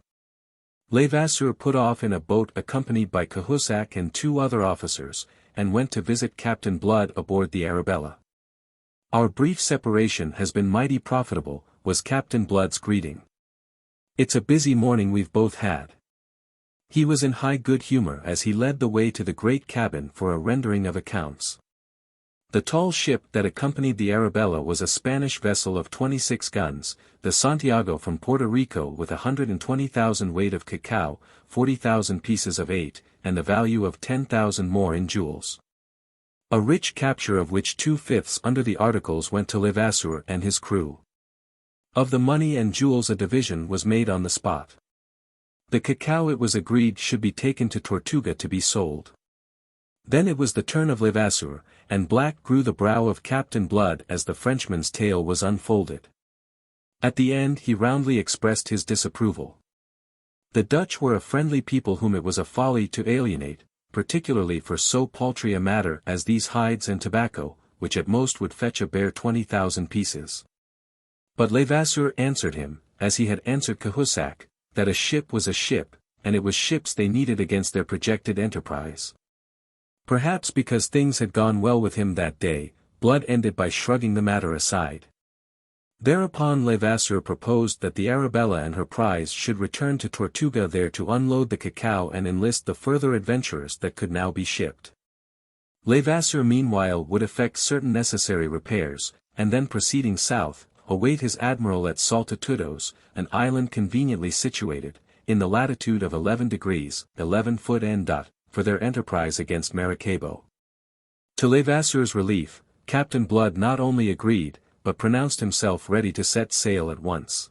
Levasseur put off in a boat accompanied by Cahusac and 2 other officers, and went to visit Captain Blood aboard the Arabella. "Our brief separation has been mighty profitable," was Captain Blood's greeting. "It's a busy morning we've both had." He was in high good humor as he led the way to the great cabin for a rendering of accounts. The tall ship that accompanied the Arabella was a Spanish vessel of 26 guns, the Santiago from Puerto Rico with 120,000 weight of cacao, 40,000 pieces of 8, and the value of 10,000 more in jewels. A rich capture of which 2/5 under the articles went to Levasseur and his crew. Of the money and jewels a division was made on the spot. The cacao it was agreed should be taken to Tortuga to be sold. Then it was the turn of Levasseur, and black grew the brow of Captain Blood as the Frenchman's tale was unfolded. At the end he roundly expressed his disapproval. The Dutch were a friendly people whom it was a folly to alienate, particularly for so paltry a matter as these hides and tobacco, which at most would fetch a bare 20,000 pieces. But Levasseur answered him, as he had answered Cahusac, that a ship was a ship, and it was ships they needed against their projected enterprise. Perhaps because things had gone well with him that day, Blood ended by shrugging the matter aside. Thereupon Levasseur proposed that the Arabella and her prize should return to Tortuga there to unload the cacao and enlist the further adventurers that could now be shipped. Levasseur meanwhile would effect certain necessary repairs, and then proceeding south, await his admiral at Saltatudos, an island conveniently situated, in the latitude of 11 degrees, 11 foot N. For their enterprise against Maracaibo. To Levasseur's relief, Captain Blood not only agreed, but pronounced himself ready to set sail at once.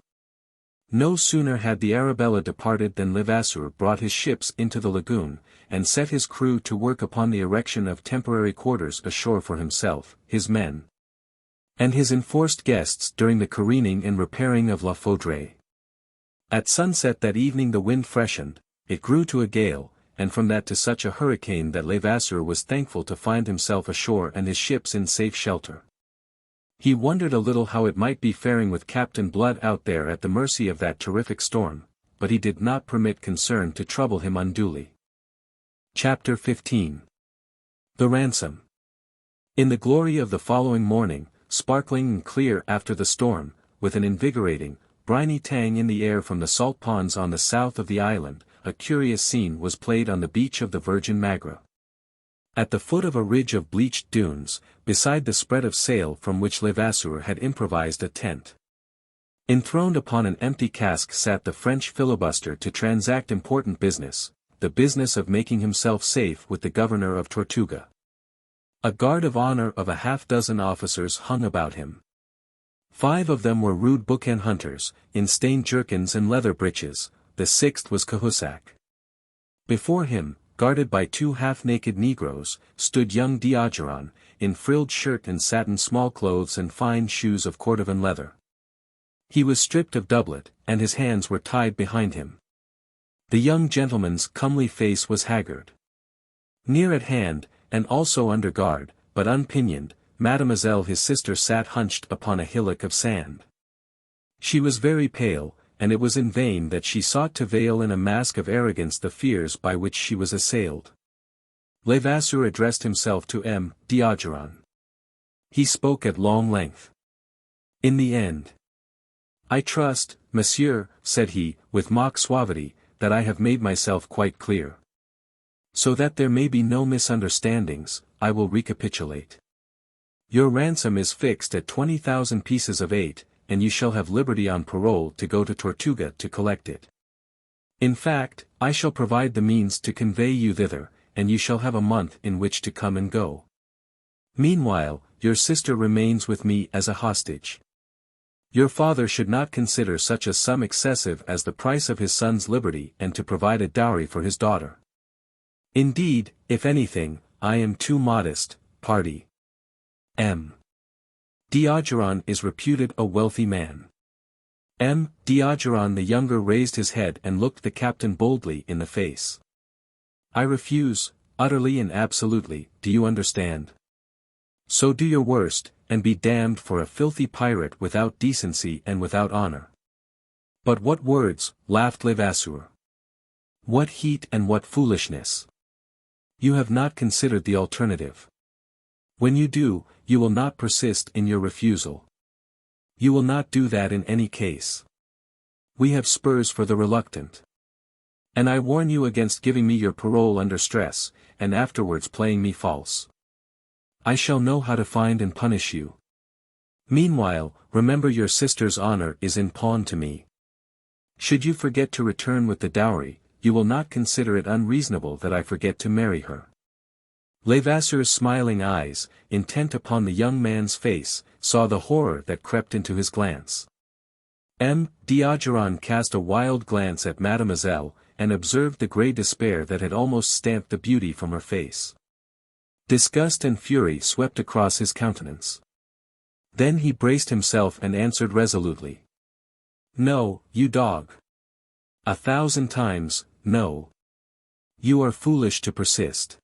No sooner had the Arabella departed than Levasseur brought his ships into the lagoon, and set his crew to work upon the erection of temporary quarters ashore for himself, his men, and his enforced guests during the careening and repairing of La Foudre. At sunset that evening the wind freshened, it grew to a gale, and from that to such a hurricane that Levasseur was thankful to find himself ashore and his ships in safe shelter. He wondered a little how it might be faring with Captain Blood out there at the mercy of that terrific storm, but he did not permit concern to trouble him unduly. Chapter 15. The Ransom. In the glory of the following morning, sparkling and clear after the storm, with an invigorating, briny tang in the air from the salt ponds on the south of the island, a curious scene was played on the beach of the Virgin Magra. At the foot of a ridge of bleached dunes, beside the spread of sail from which Levasseur had improvised a tent, enthroned upon an empty cask sat the French filibuster to transact important business, the business of making himself safe with the governor of Tortuga. A guard of honor of a half-dozen officers hung about him. 5 of them were rude boucan hunters, in stained jerkins and leather breeches, the 6th was Cahusac. Before him, guarded by 2 half-naked negroes, stood young Diogeron, in frilled shirt and satin small-clothes and fine shoes of Cordovan leather. He was stripped of doublet, and his hands were tied behind him. The young gentleman's comely face was haggard. Near at hand, and also under guard, but unpinioned, Mademoiselle his sister sat hunched upon a hillock of sand. She was very pale, and it was in vain that she sought to veil in a mask of arrogance the fears by which she was assailed. Levasseur addressed himself to M. Diogeron. He spoke at long length. In the end, "I trust, monsieur," said he, with mock suavity, "that I have made myself quite clear. So that there may be no misunderstandings, I will recapitulate. Your ransom is fixed at 20,000 pieces of 8, and you shall have liberty on parole to go to Tortuga to collect it. In fact, I shall provide the means to convey you thither, and you shall have a month in which to come and go. Meanwhile, your sister remains with me as a hostage. Your father should not consider such a sum excessive as the price of his son's liberty and to provide a dowry for his daughter. Indeed, if anything, I am too modest, party. M. Diogeron is reputed a wealthy man." M. Diogeron the younger raised his head and looked the captain boldly in the face. "I refuse, utterly and absolutely, do you understand? So do your worst, and be damned for a filthy pirate without decency and without honor." "But what words," laughed Levasseur. "What heat and what foolishness! You have not considered the alternative. When you do, you will not persist in your refusal. You will not do that in any case. We have spurs for the reluctant. And I warn you against giving me your parole under stress, and afterwards playing me false. I shall know how to find and punish you. Meanwhile, remember your sister's honor is in pawn to me. Should you forget to return with the dowry, you will not consider it unreasonable that I forget to marry her." Levasseur's smiling eyes, intent upon the young man's face, saw the horror that crept into his glance. M. Diogeron cast a wild glance at Mademoiselle, and observed the grey despair that had almost stamped the beauty from her face. Disgust and fury swept across his countenance. Then he braced himself and answered resolutely. "No, you dog. 1,000 times, no. You are foolish to persist."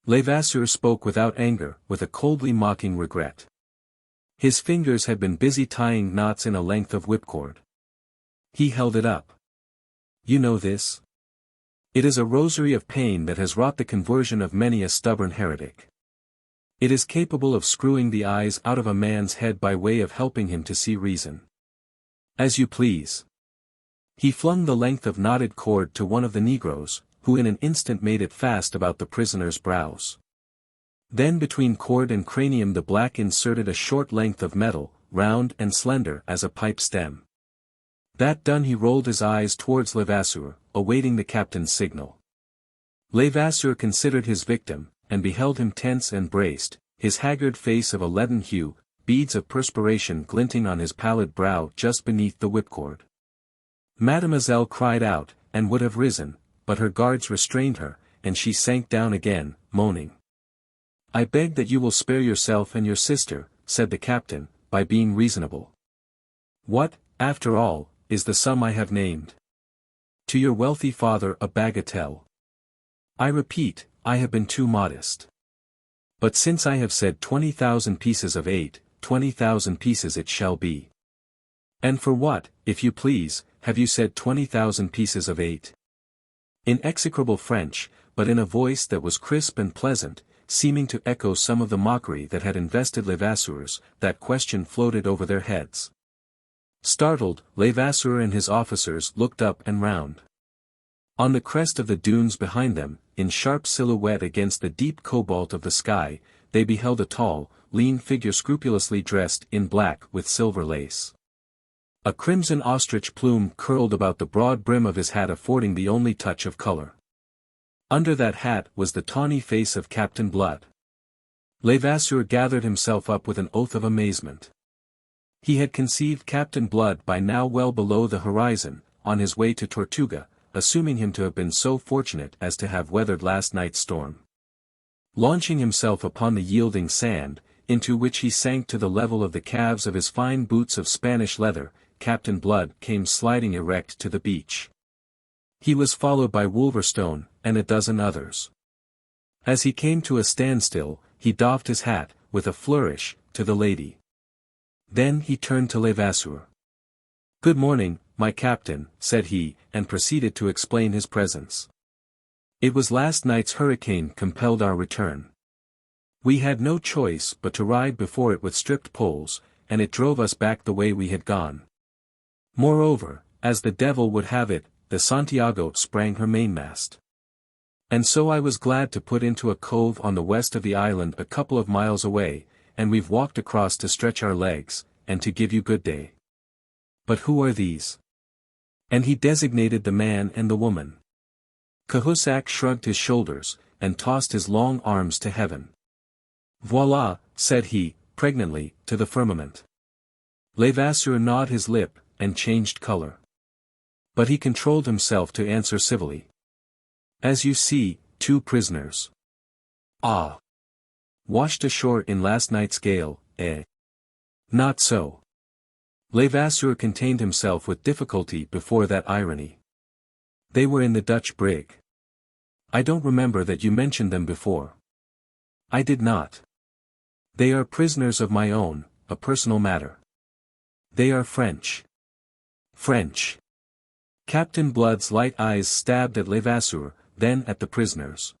Levasseur spoke without anger, with a coldly mocking regret. His fingers had been busy tying knots in a length of whipcord. He held it up. "You know this? It is a rosary of pain that has wrought the conversion of many a stubborn heretic. It is capable of screwing the eyes out of a man's head by way of helping him to see reason. As you please." He flung the length of knotted cord to one of the negroes, who in an instant made it fast about the prisoner's brows. Then between cord and cranium the black inserted a short length of metal, round and slender as a pipe stem. That done he rolled his eyes towards Levasseur, awaiting the captain's signal. Levasseur considered his victim, and beheld him tense and braced, his haggard face of a leaden hue, beads of perspiration glinting on his pallid brow just beneath the whipcord. Mademoiselle cried out, and would have risen, but her guards restrained her, and she sank down again, moaning. "I beg that you will spare yourself and your sister," said the captain, "by being reasonable. What, after all, is the sum I have named? To your wealthy father a bagatelle. I repeat, I have been too modest. But since I have said 20,000 pieces of 8, 20,000 pieces it shall be." "And for what, if you please, have you said 20,000 pieces of 8? In execrable French, but in a voice that was crisp and pleasant, seeming to echo some of the mockery that had invested Levasseurs, that question floated over their heads. Startled, Levasseur and his officers looked up and round. On the crest of the dunes behind them, in sharp silhouette against the deep cobalt of the sky, they beheld a tall, lean figure scrupulously dressed in black with silver lace. A crimson ostrich plume curled about the broad brim of his hat, affording the only touch of color. Under that hat was the tawny face of Captain Blood. Levasseur gathered himself up with an oath of amazement. He had conceived Captain Blood by now well below the horizon, on his way to Tortuga, assuming him to have been so fortunate as to have weathered last night's storm. Launching himself upon the yielding sand, into which he sank to the level of the calves of his fine boots of Spanish leather, Captain Blood came sliding erect to the beach. He was followed by Wolverstone, and a dozen others. As he came to a standstill, he doffed his hat, with a flourish, to the lady. Then he turned to Levasseur. "Good morning, my captain," said he, and proceeded to explain his presence. "It was last night's hurricane compelled our return. We had no choice but to ride before it with stripped poles, and it drove us back the way we had gone. Moreover, as the devil would have it, the Santiago sprang her mainmast. And so I was glad to put into a cove on the west of the island a couple of miles away, and we've walked across to stretch our legs, and to give you good day. But who are these?" And he designated the man and the woman. Cahusac shrugged his shoulders, and tossed his long arms to heaven. "Voila," said he, pregnantly, to the firmament. Levasseur gnawed his lip, and changed color. But he controlled himself to answer civilly. "As you see, 2 prisoners." "Ah! Washed ashore in last night's gale, eh?" "Not so." Levasseur contained himself with difficulty before that irony. "They were in the Dutch brig. I don't remember that you mentioned them before." "I did not. They are prisoners of my own, a personal matter." "They are French." "French." Captain Blood's light eyes stabbed at Levasseur, then at the prisoners.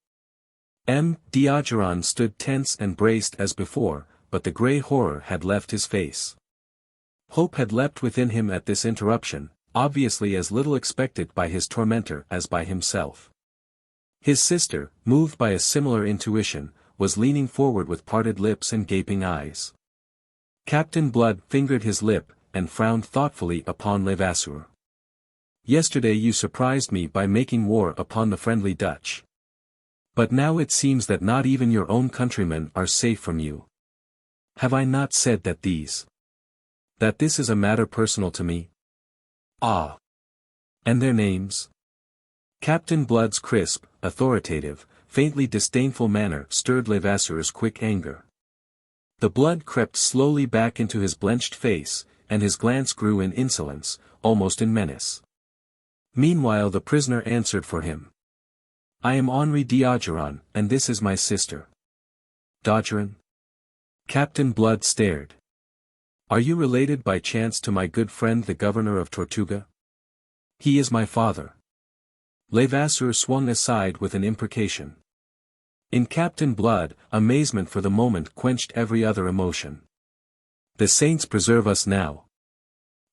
Diogeron stood tense and braced as before, but the grey horror had left his face. Hope had leapt within him at this interruption, obviously as little expected by his tormentor as by himself. His sister, moved by a similar intuition, was leaning forward with parted lips and gaping eyes. Captain Blood fingered his lip, and frowned thoughtfully upon Levasseur. "Yesterday you surprised me by making war upon the friendly Dutch. But now it seems that not even your own countrymen are safe from you. Have I not said that this is a matter personal to me?" "Ah! And their names?" Captain Blood's crisp, authoritative, faintly disdainful manner stirred Levasseur's quick anger. The blood crept slowly back into his blenched face, and his glance grew in insolence, almost in menace. Meanwhile the prisoner answered for him. "I am Henri Diogeron, and this is my sister." "Dodgeron?" Captain Blood stared. "Are you related by chance to my good friend the governor of Tortuga?" "He is my father." Levasseur swung aside with an imprecation. In Captain Blood, amazement for the moment quenched every other emotion. "The saints preserve us now!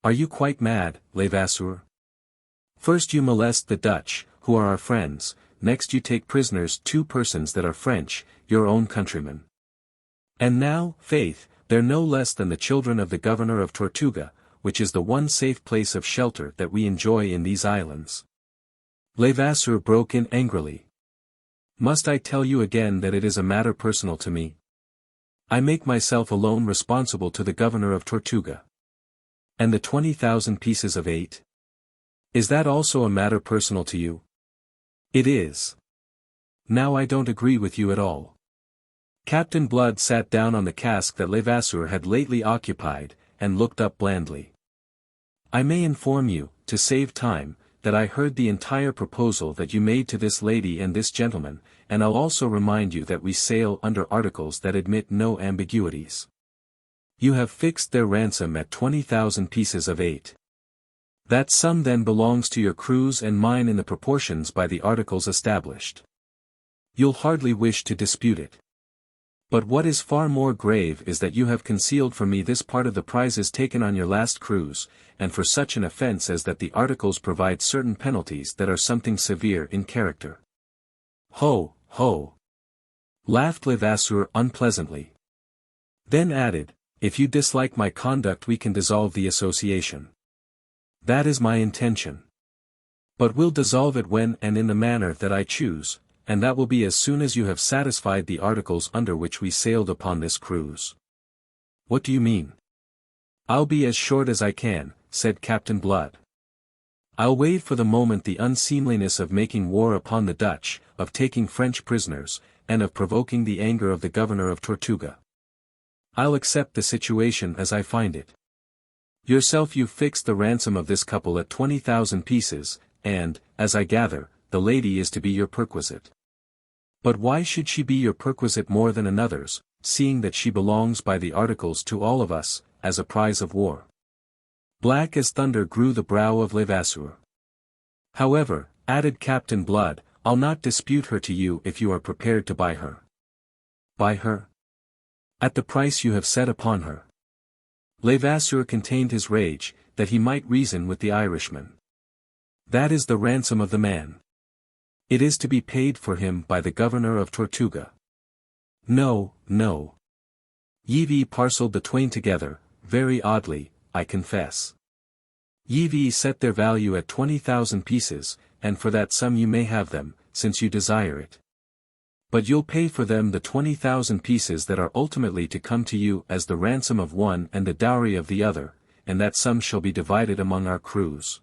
Are you quite mad, Levasseur? First you molest the Dutch, who are our friends, next you take prisoners 2 persons that are French, your own countrymen. And now, faith, they're no less than the children of the governor of Tortuga, which is the one safe place of shelter that we enjoy in these islands." Levasseur broke in angrily. "Must I tell you again that it is a matter personal to me? I make myself alone responsible to the governor of Tortuga. And the 20,000 pieces of 8? Is that also a matter personal to you? It is. Now I don't agree with you at all. Captain Blood sat down on the cask that Levasseur had lately occupied, and looked up blandly. I may inform you, to save time, that I heard the entire proposal that you made to this lady and this gentleman, and I'll also remind you that we sail under articles that admit no ambiguities. You have fixed their ransom at 20,000 pieces of 8. That sum then belongs to your crews and mine in the proportions by the articles established. You'll hardly wish to dispute it. But what is far more grave is that you have concealed from me this part of the prizes taken on your last cruise, and for such an offence as that the articles provide certain penalties that are something severe in character. Ho, ho! Laughed Levasseur unpleasantly. Then added, if you dislike my conduct we can dissolve the association. That is my intention. But we'll dissolve it when and in the manner that I choose, and that will be as soon as you have satisfied the articles under which we sailed upon this cruise. What do you mean? I'll be as short as I can, said Captain Blood. I'll waive for the moment the unseemliness of making war upon the Dutch, of taking French prisoners, and of provoking the anger of the governor of Tortuga. I'll accept the situation as I find it. Yourself you fixed the ransom of this couple at 20,000 pieces, and, as I gather, the lady is to be your perquisite. But why should she be your perquisite more than another's, seeing that she belongs by the articles to all of us, as a prize of war? Black as thunder grew the brow of Levasseur. However, added Captain Blood, I'll not dispute her to you if you are prepared to buy her. Buy her? At the price you have set upon her. Levasseur contained his rage, that he might reason with the Irishman. That is the ransom of the man. It is to be paid for him by the governor of Tortuga. No, no. Ye've parcelled the twain together, very oddly, I confess. Ye've set their value at 20,000 pieces, and for that sum you may have them, since you desire it. But you'll pay for them the 20,000 pieces that are ultimately to come to you as the ransom of one and the dowry of the other, and that sum shall be divided among our crews.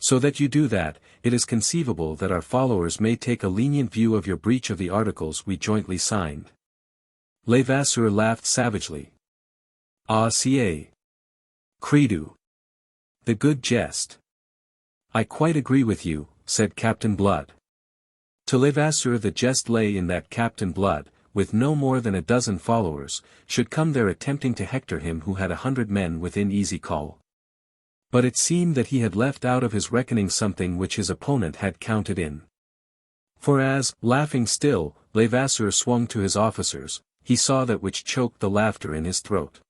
So that you do that, it is conceivable that our followers may take a lenient view of your breach of the articles we jointly signed. Levasseur laughed savagely. Ah ca! Credo! The good jest. I quite agree with you, said Captain Blood. To Levasseur the jest lay in that Captain Blood, with no more than a dozen followers, should come there attempting to hector him who had 100 men within easy call. But it seemed that he had left out of his reckoning something which his opponent had counted in. For as, laughing still, Levasseur swung to his officers, he saw that which choked the laughter in his throat.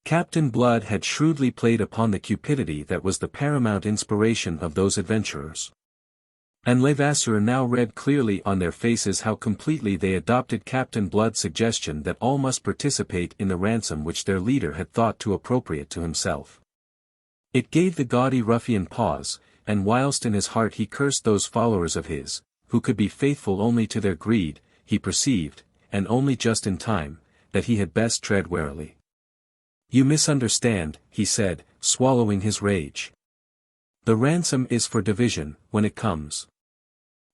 Captain Blood had shrewdly played upon the cupidity that was the paramount inspiration of those adventurers. And Levasseur now read clearly on their faces how completely they adopted Captain Blood's suggestion that all must participate in the ransom which their leader had thought to appropriate to himself. It gave the gaudy ruffian pause, and whilst in his heart he cursed those followers of his, who could be faithful only to their greed, he perceived, and only just in time, that he had best tread warily. You misunderstand, he said, swallowing his rage. The ransom is for division, when it comes.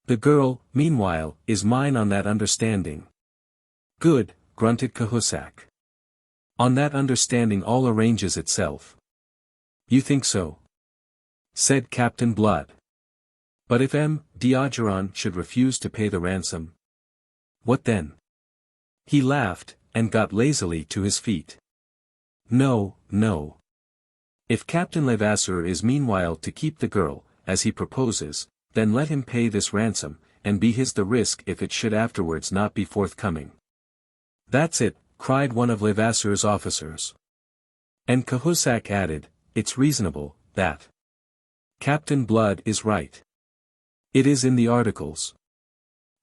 The girl, meanwhile, is mine on that understanding. Good, grunted Cahusac. On that understanding all arranges itself. You think so? Said Captain Blood. But if M. D'Ogeron should refuse to pay the ransom? What then? He laughed, and got lazily to his feet. No, no. If Captain Levasseur is meanwhile to keep the girl, as he proposes, then let him pay this ransom, and be his the risk if it should afterwards not be forthcoming. That's it, cried one of Levasseur's officers. And Cahusac added, it's reasonable, that. Captain Blood is right. It is in the articles.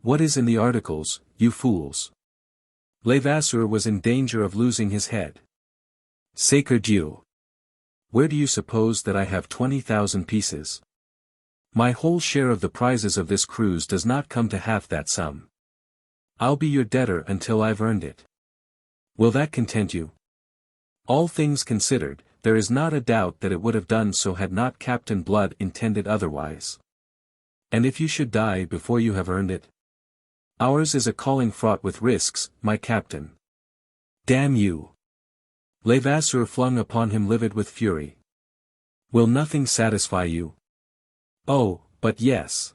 What is in the articles, you fools? Levasseur was in danger of losing his head. Sacre Dieu! Where do you suppose that I have 20,000 pieces? My whole share of the prizes of this cruise does not come to half that sum. I'll be your debtor until I've earned it. Will that content you? All things considered, there is not a doubt that it would have done so had not Captain Blood intended otherwise. And if you should die before you have earned it? Ours is a calling fraught with risks, my captain. Damn you! Levasseur flung upon him livid with fury. Will nothing satisfy you? Oh, but yes.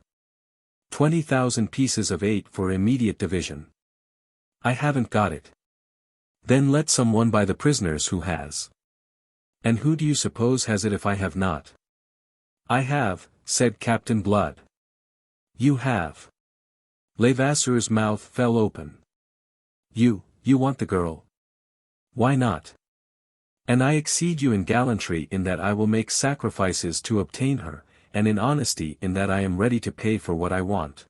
20,000 pieces of 8 for immediate division. I haven't got it. Then let someone buy the prisoners who has. And who do you suppose has it if I have not? I have, said Captain Blood. You have. Levasseur's mouth fell open. You want the girl. Why not? And I exceed you in gallantry in that I will make sacrifices to obtain her, and in honesty in that I am ready to pay for what I want.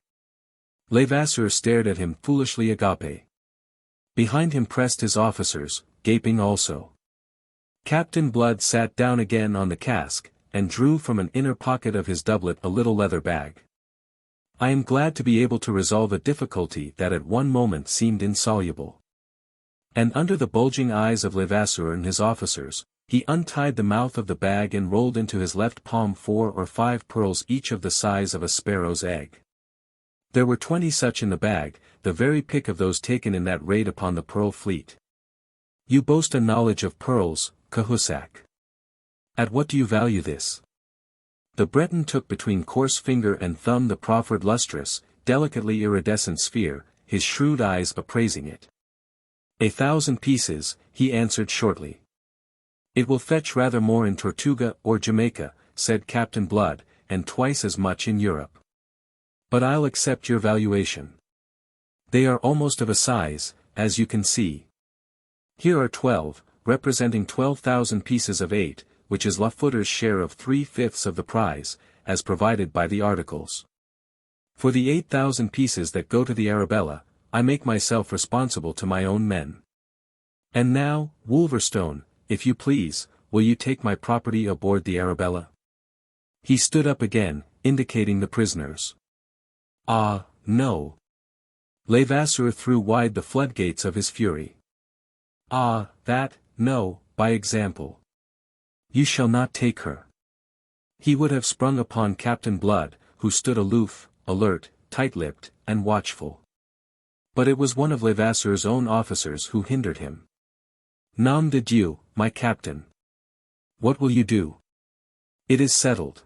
Levasseur stared at him foolishly agape. Behind him pressed his officers, gaping also. Captain Blood sat down again on the cask, and drew from an inner pocket of his doublet a little leather bag. I am glad to be able to resolve a difficulty that at one moment seemed insoluble. And under the bulging eyes of Levasseur and his officers, he untied the mouth of the bag and rolled into his left palm 4 or 5 pearls each of the size of a sparrow's egg. There were 20 such in the bag, the very pick of those taken in that raid upon the pearl fleet. You boast a knowledge of pearls, Cahusac. At what do you value this? The Breton took between coarse finger and thumb the proffered lustrous, delicately iridescent sphere, his shrewd eyes appraising it. 1,000 pieces, he answered shortly. It will fetch rather more in Tortuga or Jamaica, said Captain Blood, and twice as much in Europe. But I'll accept your valuation. They are almost of a size, as you can see. Here are 12, representing 12,000 pieces of 8, which is Lafooter's share of 3/5 of the prize, as provided by the articles. For the 8,000 pieces that go to the Arabella, I make myself responsible to my own men. And now, Wolverstone, if you please, will you take my property aboard the Arabella? He stood up again, indicating the prisoners. Ah, no. Levasseur threw wide the floodgates of his fury. Ah, that, no, by example. You shall not take her. He would have sprung upon Captain Blood, who stood aloof, alert, tight-lipped, and watchful. But it was one of Levasseur's own officers who hindered him. Nom de Dieu, my captain. What will you do? It is settled.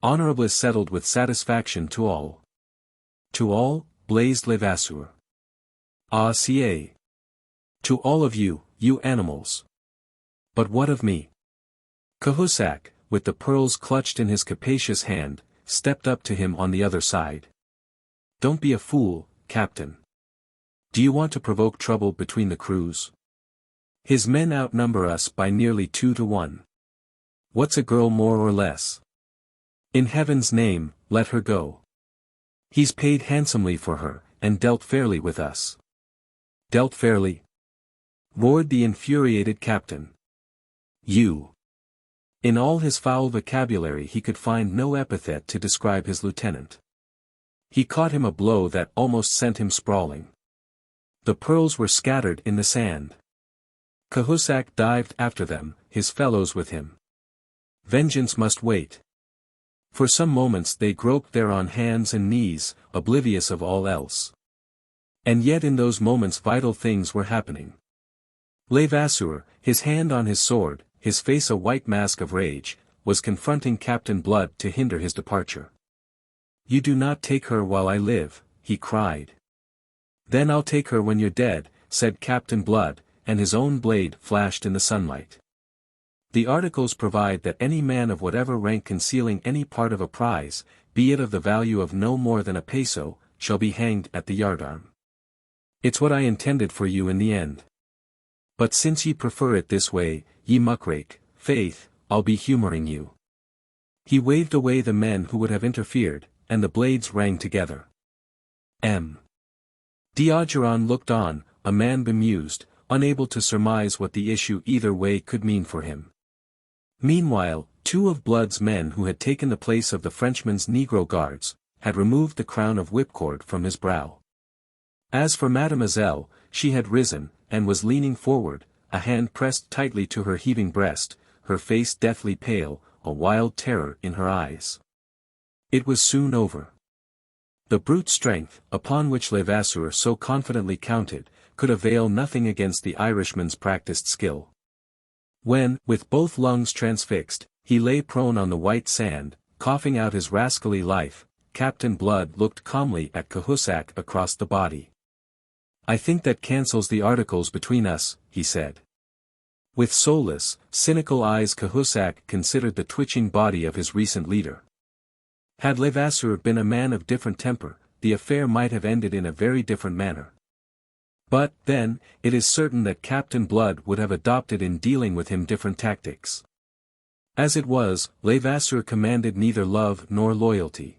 Honorably settled with satisfaction to all. To all, blazed Levasseur. Ah, ca. To all of you, you animals. But what of me? Cahusac, with the pearls clutched in his capacious hand, stepped up to him on the other side. Don't be a fool, Captain. Do you want to provoke trouble between the crews? His men outnumber us by nearly 2 to 1. What's a girl more or less? In heaven's name, let her go. He's paid handsomely for her, and dealt fairly with us. Dealt fairly? Roared the infuriated captain. You. In all his foul vocabulary he could find no epithet to describe his lieutenant. He caught him a blow that almost sent him sprawling. The pearls were scattered in the sand. Cahusac dived after them, his fellows with him. Vengeance must wait. For some moments they groped there on hands and knees, oblivious of all else. And yet in those moments vital things were happening. Levasseur, his hand on his sword, his face a white mask of rage, was confronting Captain Blood to hinder his departure. You do not take her while I live, he cried. Then I'll take her when you're dead, said Captain Blood, and his own blade flashed in the sunlight. The articles provide that any man of whatever rank concealing any part of a prize, be it of the value of no more than a peso, shall be hanged at the yardarm. It's what I intended for you in the end. But since ye prefer it this way, ye muckrake, faith, I'll be humoring you. He waved away the men who would have interfered, and the blades rang together. M. D'Ogeron looked on, a man bemused, unable to surmise what the issue either way could mean for him. Meanwhile, 2 of Blood's men who had taken the place of the Frenchman's Negro guards, had removed the crown of whipcord from his brow. As for Mademoiselle, she had risen, and was leaning forward, a hand pressed tightly to her heaving breast, her face deathly pale, a wild terror in her eyes. It was soon over. The brute strength, upon which Levasseur so confidently counted, could avail nothing against the Irishman's practiced skill. When, with both lungs transfixed, he lay prone on the white sand, coughing out his rascally life, Captain Blood looked calmly at Cahusac across the body. "I think that cancels the articles between us," he said. With soulless, cynical eyes Cahusac considered the twitching body of his recent leader. Had Levasseur been a man of different temper, the affair might have ended in a very different manner. But, then, it is certain that Captain Blood would have adopted in dealing with him different tactics. As it was, Levasseur commanded neither love nor loyalty.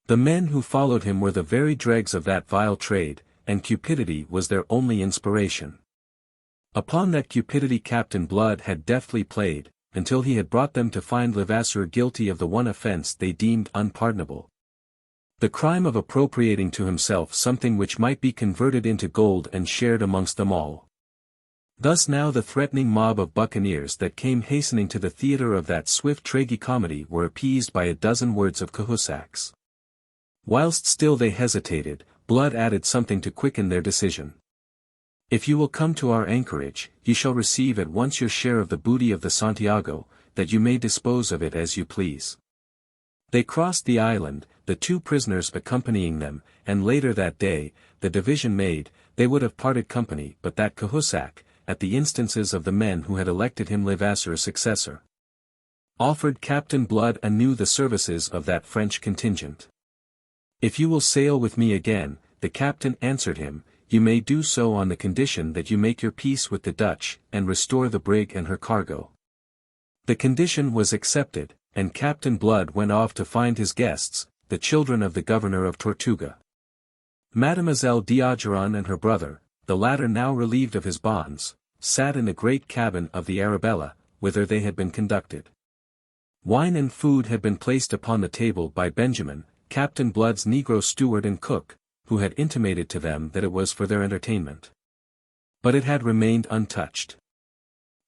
The men who followed him were the very dregs of that vile trade, and cupidity was their only inspiration. Upon that cupidity Captain Blood had deftly played, until he had brought them to find Levasseur guilty of the one offense they deemed unpardonable. The crime of appropriating to himself something which might be converted into gold and shared amongst them all. Thus now the threatening mob of buccaneers that came hastening to the theatre of that swift tragicomedy were appeased by a dozen words of Cahusac's. Whilst still they hesitated, Blood added something to quicken their decision. "If you will come to our anchorage, you shall receive at once your share of the booty of the Santiago, that you may dispose of it as you please." They crossed the island, the two prisoners accompanying them, and later that day, the division made, they would have parted company but that Cahusac, at the instances of the men who had elected him Levasseur's successor, offered Captain Blood anew the services of that French contingent. "If you will sail with me again," the captain answered him, "you may do so on the condition that you make your peace with the Dutch, and restore the brig and her cargo." The condition was accepted, and Captain Blood went off to find his guests, the children of the governor of Tortuga. Mademoiselle d'Ogeron and her brother, the latter now relieved of his bonds, sat in the great cabin of the Arabella, whither they had been conducted. Wine and food had been placed upon the table by Benjamin, Captain Blood's negro steward and cook, who had intimated to them that it was for their entertainment. But it had remained untouched.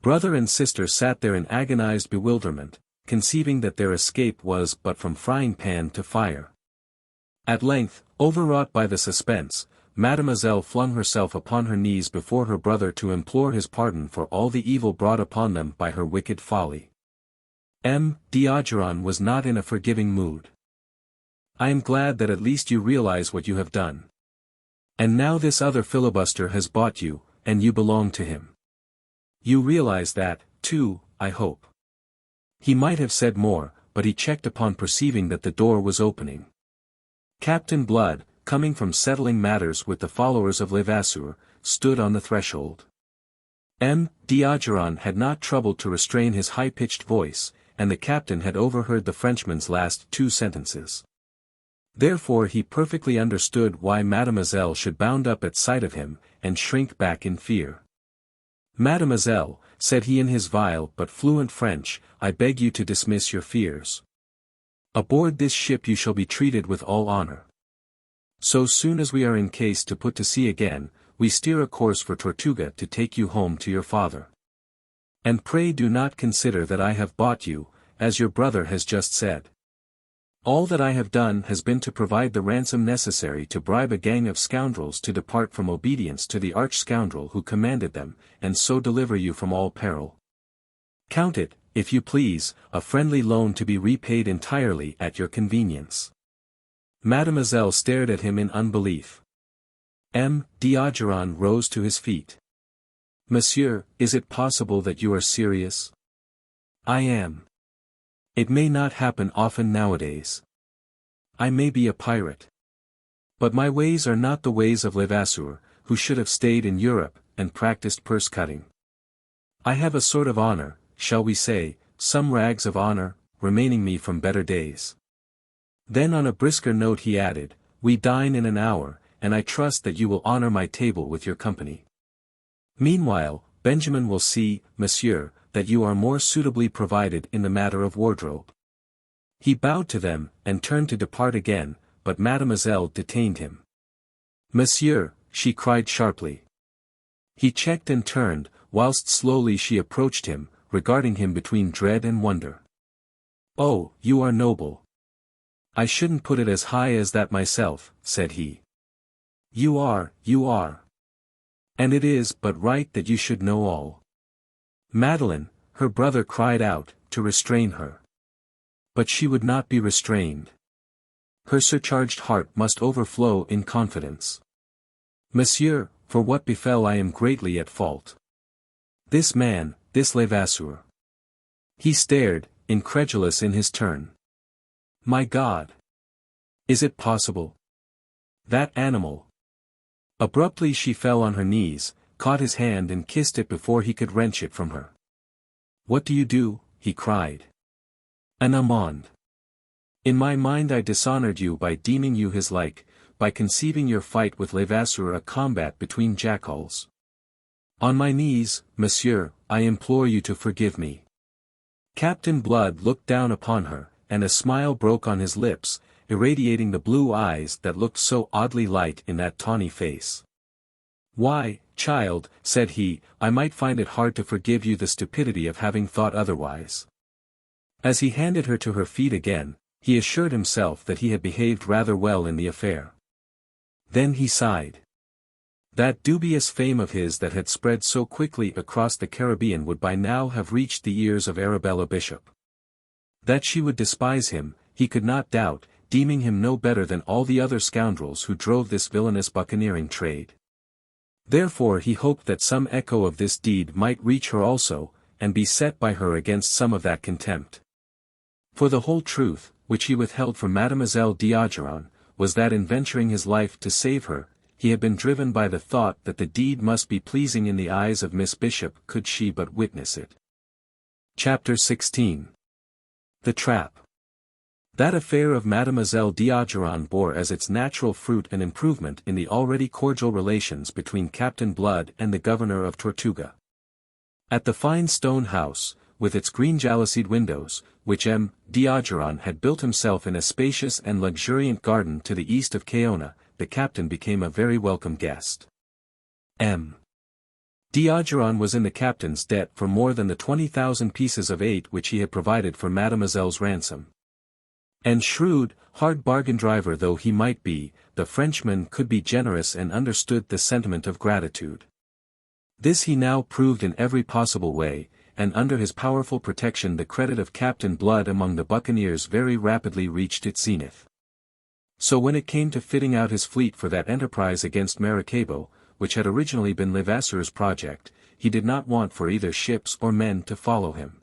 Brother and sister sat there in agonized bewilderment, conceiving that their escape was but from frying pan to fire. At length, overwrought by the suspense, Mademoiselle flung herself upon her knees before her brother to implore his pardon for all the evil brought upon them by her wicked folly. D'Ogeron was not in a forgiving mood. "I am glad that at least you realize what you have done. And now this other filibuster has bought you, and you belong to him. You realize that, too, I hope." He might have said more, but he checked upon perceiving that the door was opening. Captain Blood, coming from settling matters with the followers of Levasseur, stood on the threshold. D'Ogeron had not troubled to restrain his high-pitched voice, and the captain had overheard the Frenchman's last two sentences. Therefore he perfectly understood why Mademoiselle should bound up at sight of him, and shrink back in fear. "Mademoiselle," said he in his vile but fluent French, "I beg you to dismiss your fears. Aboard this ship you shall be treated with all honor. So soon as we are in case to put to sea again, we steer a course for Tortuga to take you home to your father. And pray do not consider that I have bought you, as your brother has just said. All that I have done has been to provide the ransom necessary to bribe a gang of scoundrels to depart from obedience to the arch-scoundrel who commanded them, and so deliver you from all peril. Count it, if you please, a friendly loan to be repaid entirely at your convenience." Mademoiselle stared at him in unbelief. D'Ogeron rose to his feet. "Monsieur, is it possible that you are serious?" "I am. It may not happen often nowadays. I may be a pirate. But my ways are not the ways of Levasseur, who should have stayed in Europe, and practiced purse-cutting. I have a sort of honor, shall we say, some rags of honor, remaining me from better days." Then on a brisker note he added, "We dine in an hour, and I trust that you will honor my table with your company. Meanwhile, Benjamin will see, monsieur, that you are more suitably provided in the matter of wardrobe." He bowed to them, and turned to depart again, but Mademoiselle detained him. "Monsieur," she cried sharply. He checked and turned, whilst slowly she approached him, regarding him between dread and wonder. "Oh, you are noble. I shouldn't put it as high as that myself," said he. You are. And it is but right that you should know all." Madeleine, her brother cried out, to restrain her. But she would not be restrained. Her surcharged heart must overflow in confidence. "Monsieur, for what befell I am greatly at fault. This man, this Levasseur." He stared, incredulous in his turn. "My God! Is it possible? That animal!" Abruptly she fell on her knees, caught his hand and kissed it before he could wrench it from her. "What do you do?" he cried. "An amende. In my mind I dishonored you by deeming you his like, by conceiving your fight with Levasseur a combat between jackals. On my knees, monsieur, I implore you to forgive me." Captain Blood looked down upon her, and a smile broke on his lips, irradiating the blue eyes that looked so oddly light in that tawny face. "Why, child," said he, "I might find it hard to forgive you the stupidity of having thought otherwise." As he handed her to her feet again, he assured himself that he had behaved rather well in the affair. Then he sighed. That dubious fame of his that had spread so quickly across the Caribbean would by now have reached the ears of Arabella Bishop. That she would despise him, he could not doubt, deeming him no better than all the other scoundrels who drove this villainous buccaneering trade. Therefore he hoped that some echo of this deed might reach her also, and be set by her against some of that contempt. For the whole truth, which he withheld from Mademoiselle d'Ogeron, was that in venturing his life to save her, he had been driven by the thought that the deed must be pleasing in the eyes of Miss Bishop could she but witness it. Chapter 16. The Trap. That affair of Mademoiselle d'Ogeron bore as its natural fruit an improvement in the already cordial relations between Captain Blood and the governor of Tortuga. At the fine stone house, with its green jalousied windows, which M. d'Ogeron had built himself in a spacious and luxuriant garden to the east of Cayona, the captain became a very welcome guest. M. d'Ogeron was in the captain's debt for more than the 20,000 pieces of eight which he had provided for Mademoiselle's ransom. And shrewd, hard bargain driver though he might be, the Frenchman could be generous and understood the sentiment of gratitude. This he now proved in every possible way, and under his powerful protection the credit of Captain Blood among the buccaneers very rapidly reached its zenith. So when it came to fitting out his fleet for that enterprise against Maracaibo, which had originally been Levasseur's project, he did not want for either ships or men to follow him.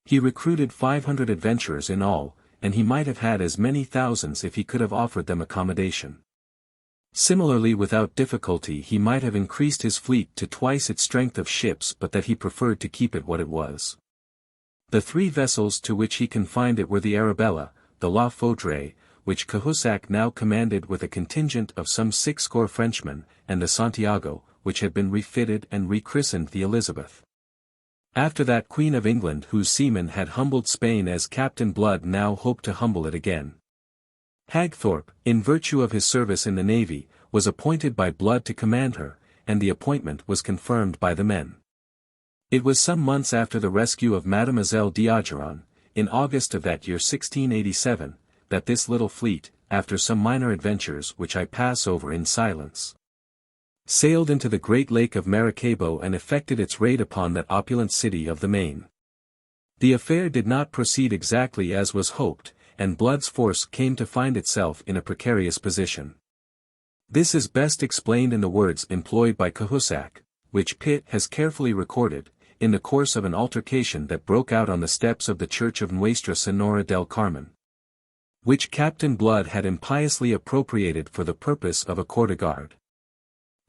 He recruited 500 adventurers in all, and he might have had as many thousands if he could have offered them accommodation. Similarly without difficulty he might have increased his fleet to twice its strength of ships but that he preferred to keep it what it was. The three vessels to which he confined it were the Arabella, the La Foudre, which Cahusac now commanded with a contingent of some 60 Frenchmen, and the Santiago, which had been refitted and rechristened the Elizabeth. After that Queen of England whose seamen had humbled Spain as Captain Blood now hoped to humble it again. Hagthorpe, in virtue of his service in the navy, was appointed by Blood to command her, and the appointment was confirmed by the men. It was some months after the rescue of Mademoiselle d'Ogeron, in August of that year 1687, that this little fleet, after some minor adventures which I pass over in silence, sailed into the great lake of Maracaibo and effected its raid upon that opulent city of the Main. The affair did not proceed exactly as was hoped, and Blood's force came to find itself in a precarious position. This is best explained in the words employed by Cahusac, which Pitt has carefully recorded, in the course of an altercation that broke out on the steps of the church of Nuestra Senora del Carmen, which Captain Blood had impiously appropriated for the purpose of a courtigarde.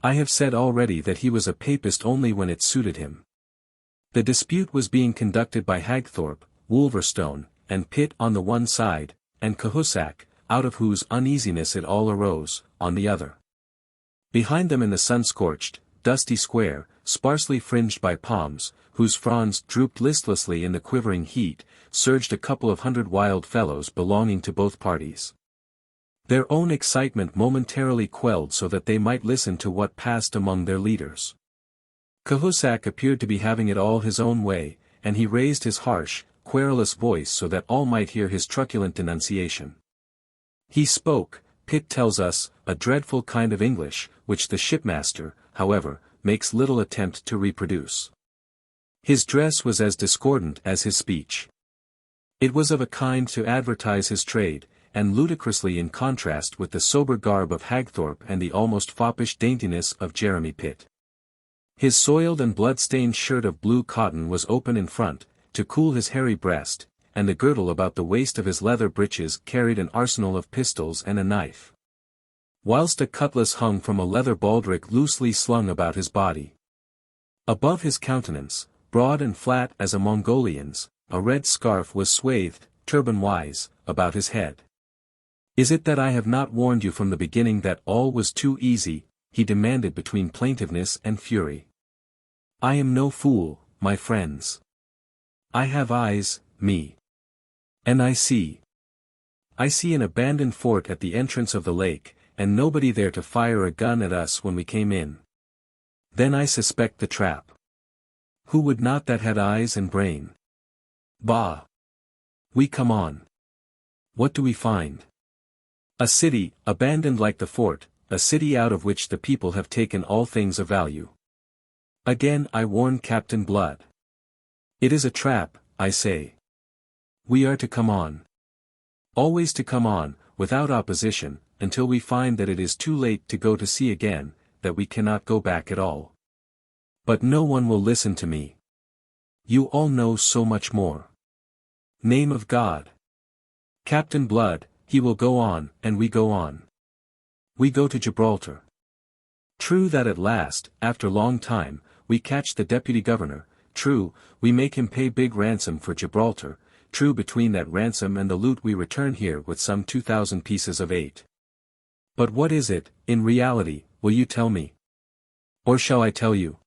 I have said already that he was a papist only when it suited him. The dispute was being conducted by Hagthorpe, Wolverstone, and Pitt on the one side, and Cahusac, out of whose uneasiness it all arose, on the other. Behind them in the sun-scorched, dusty square, sparsely fringed by palms, whose fronds drooped listlessly in the quivering heat, surged a couple of hundred wild fellows belonging to both parties. Their own excitement momentarily quelled so that they might listen to what passed among their leaders. Cahusac appeared to be having it all his own way, and he raised his harsh, querulous voice so that all might hear his truculent denunciation. He spoke, Pitt tells us, a dreadful kind of English, which the shipmaster, however, makes little attempt to reproduce. His dress was as discordant as his speech. It was of a kind to advertise his trade, and ludicrously in contrast with the sober garb of Hagthorpe and the almost foppish daintiness of Jeremy Pitt. His soiled and blood-stained shirt of blue cotton was open in front, to cool his hairy breast, and the girdle about the waist of his leather breeches carried an arsenal of pistols and a knife, whilst a cutlass hung from a leather baldric loosely slung about his body. Above his countenance, broad and flat as a Mongolian's, a red scarf was swathed, turban-wise, about his head. "Is it that I have not warned you from the beginning that all was too easy?" he demanded between plaintiveness and fury. "I am no fool, my friends. I have eyes, me. And I see. I see an abandoned fort at the entrance of the lake, and nobody there to fire a gun at us when we came in. Then I suspect the trap. Who would not that had eyes and brain? Bah! We come on. What do we find? A city, abandoned like the fort, a city out of which the people have taken all things of value. Again I warn Captain Blood. It is a trap, I say. We are to come on. Always to come on, without opposition, until we find that it is too late to go to sea again, that we cannot go back at all. But no one will listen to me. You all know so much more. Name of God. Captain Blood, he will go on, and we go on. We go to Gibraltar. True that at last, after long time, we catch the deputy governor, true, we make him pay big ransom for Gibraltar, true between that ransom and the loot we return here with some 2,000 pieces of eight. But what is it, in reality, will you tell me? Or shall I tell you?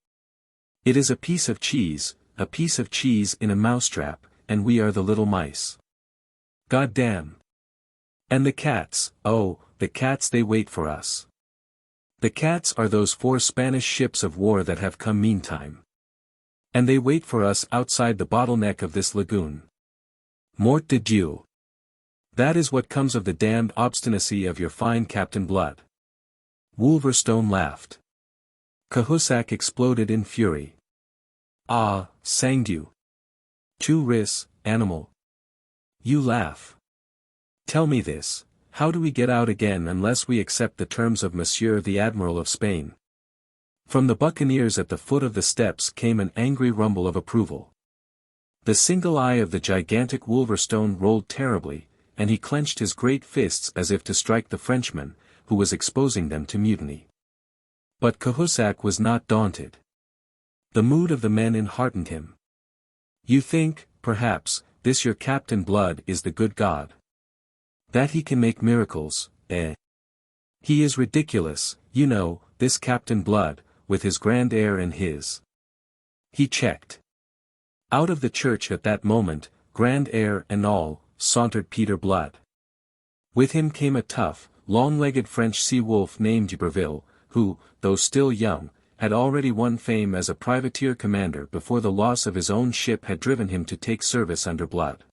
It is a piece of cheese in a mousetrap, and we are the little mice. God damn! And the cats, oh, the cats they wait for us. The cats are those 4 Spanish ships of war that have come meantime. And they wait for us outside the bottleneck of this lagoon. Mort de Dieu. That is what comes of the damned obstinacy of your fine Captain Blood. Wolverstone laughed. Cahusac exploded in fury. Ah, Sangre. Tu ris, animal. You laugh. Tell me this, how do we get out again unless we accept the terms of Monsieur the Admiral of Spain? From the buccaneers at the foot of the steps came an angry rumble of approval. The single eye of the gigantic Wolverstone rolled terribly, and he clenched his great fists as if to strike the Frenchman, who was exposing them to mutiny. But Cahusac was not daunted. The mood of the men enheartened him. You think, perhaps, this your Captain Blood is the good God? That he can make miracles, eh? He is ridiculous, you know, this Captain Blood, with his grand air and his... He checked. Out of the church at that moment, grand air and all, sauntered Peter Blood. With him came a tough, long-legged French sea-wolf named D'Iberville, who, though still young, had already won fame as a privateer commander before the loss of his own ship had driven him to take service under Blood.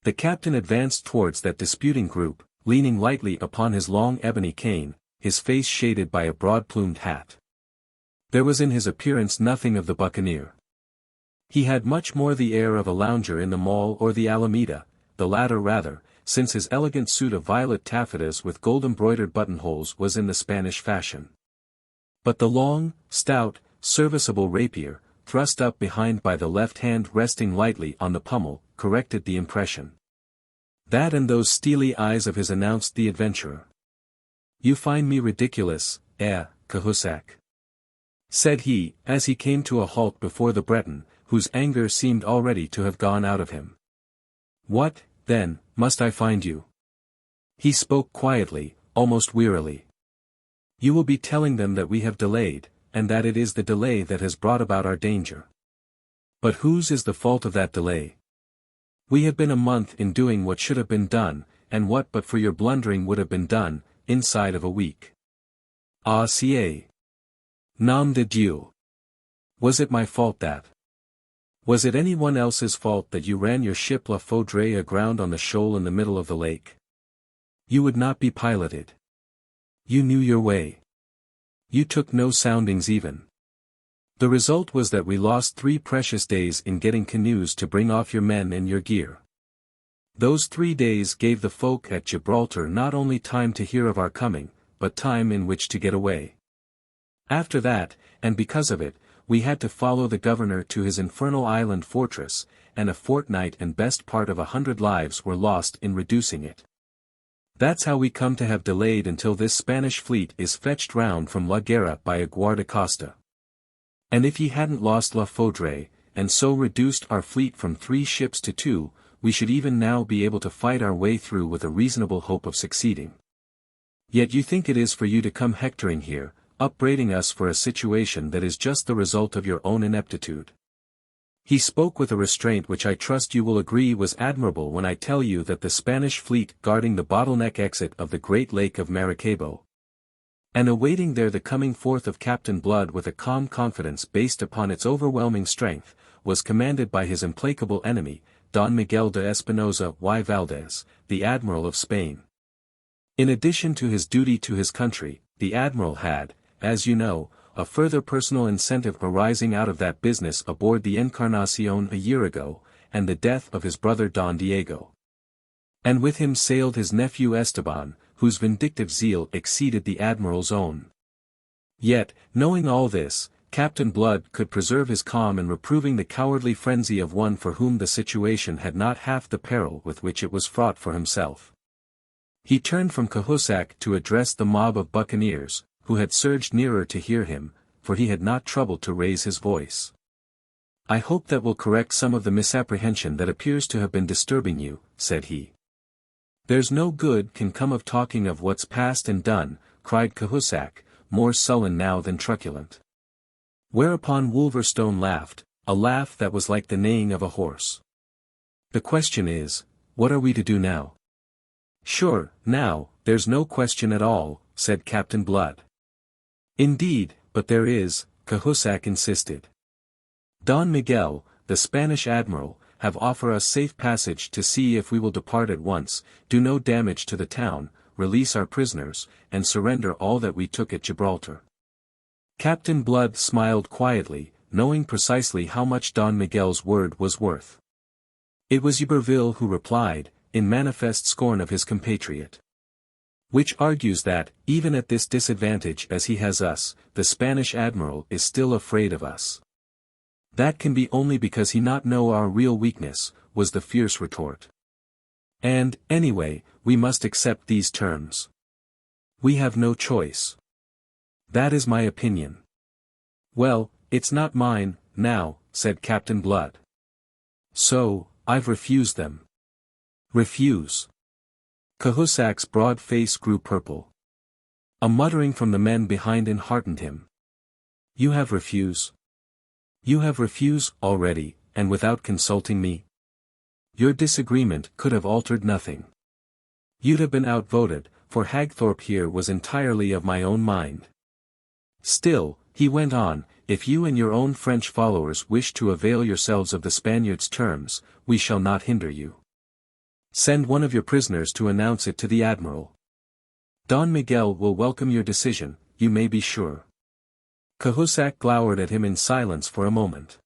The captain advanced towards that disputing group, leaning lightly upon his long ebony cane, his face shaded by a broad-plumed hat. There was in his appearance nothing of the buccaneer. He had much more the air of a lounger in the Mall or the Alameda, the latter rather, since his elegant suit of violet taffetas with gold-embroidered buttonholes was in the Spanish fashion. But the long, stout, serviceable rapier, thrust up behind by the left hand resting lightly on the pommel, corrected the impression. That and those steely eyes of his announced the adventurer. You find me ridiculous, Cahusac? Said he, as he came to a halt before the Breton, whose anger seemed already to have gone out of him. What, then, must I find you? He spoke quietly, almost wearily. You will be telling them that we have delayed, and that it is the delay that has brought about our danger. But whose is the fault of that delay? We have been a month in doing what should have been done, and what but for your blundering would have been done, inside of a week. Ah ca! Nom de Dieu! Was it my fault that? Was it anyone else's fault that you ran your ship La Faudree aground on the shoal in the middle of the lake? You would not be piloted. You knew your way. You took no soundings even. The result was that we lost 3 precious days in getting canoes to bring off your men and your gear. Those 3 days gave the folk at Gibraltar not only time to hear of our coming, but time in which to get away. After that, and because of it, we had to follow the governor to his infernal island fortress, and a fortnight and best part of 100 lives were lost in reducing it. That's how we come to have delayed until this Spanish fleet is fetched round from La Guerra by a guardacosta. And if ye hadn't lost La Faudree, and so reduced our fleet from 3 ships to 2, we should even now be able to fight our way through with a reasonable hope of succeeding. Yet you think it is for you to come hectoring here, upbraiding us for a situation that is just the result of your own ineptitude. He spoke with a restraint which I trust you will agree was admirable when I tell you that the Spanish fleet guarding the bottleneck exit of the great lake of Maracaibo, and awaiting there the coming forth of Captain Blood with a calm confidence based upon its overwhelming strength, was commanded by his implacable enemy, Don Miguel de Espinosa y Valdez, the Admiral of Spain. In addition to his duty to his country, the Admiral had, as you know, a further personal incentive arising out of that business aboard the Encarnacion a year ago, and the death of his brother Don Diego. And with him sailed his nephew Esteban, whose vindictive zeal exceeded the Admiral's own. Yet, knowing all this, Captain Blood could preserve his calm in reproving the cowardly frenzy of one for whom the situation had not half the peril with which it was fraught for himself. He turned from Cahusac to address the mob of buccaneers, who had surged nearer to hear him, for he had not troubled to raise his voice. "I hope that will correct some of the misapprehension that appears to have been disturbing you," said he. "There's no good can come of talking of what's past and done," cried Cahusac, more sullen now than truculent. Whereupon Wolverstone laughed, a laugh that was like the neighing of a horse. "The question is, what are we to do now?" "Sure, now, there's no question at all," said Captain Blood. "Indeed, but there is," Cahusac insisted. "Don Miguel, the Spanish admiral, have offered us safe passage to sea if we will depart at once, do no damage to the town, release our prisoners, and surrender all that we took at Gibraltar." Captain Blood smiled quietly, knowing precisely how much Don Miguel's word was worth. It was Iberville who replied, in manifest scorn of his compatriot. "Which argues that, even at this disadvantage as he has us, the Spanish admiral is still afraid of us." "That can be only because he not know our real weakness," was the fierce retort. "And, anyway, we must accept these terms. We have no choice. That is my opinion." "Well, it's not mine, now," said Captain Blood. "So, I've refused them." "Refuse?" Cahusac's broad face grew purple. A muttering from the men behind enheartened him. "You have refused? You have refused already, and without consulting me? Your disagreement could have altered nothing. You'd have been outvoted, for Hagthorpe here was entirely of my own mind. Still," he went on, "if you and your own French followers wish to avail yourselves of the Spaniards' terms, we shall not hinder you. Send one of your prisoners to announce it to the Admiral. Don Miguel will welcome your decision, you may be sure." Cahusac glowered at him in silence for a moment.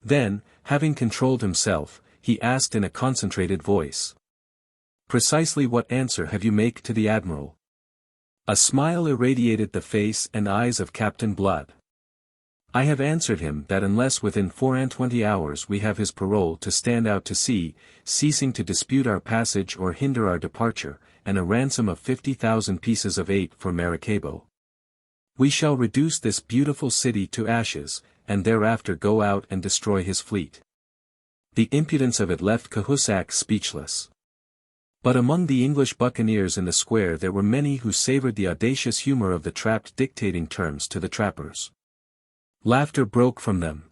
Then, having controlled himself, he asked in a concentrated voice. "Precisely what answer have you make to the Admiral?" A smile irradiated the face and eyes of Captain Blood. "I have answered him that unless within 24 hours we have his parole to stand out to sea, ceasing to dispute our passage or hinder our departure, and a ransom of 50,000 pieces of 8 for Maracaibo, we shall reduce this beautiful city to ashes, and thereafter go out and destroy his fleet." The impudence of it left Cahusac speechless. But among the English buccaneers in the square there were many who savored the audacious humor of the trapped dictating terms to the trappers. Laughter broke from them.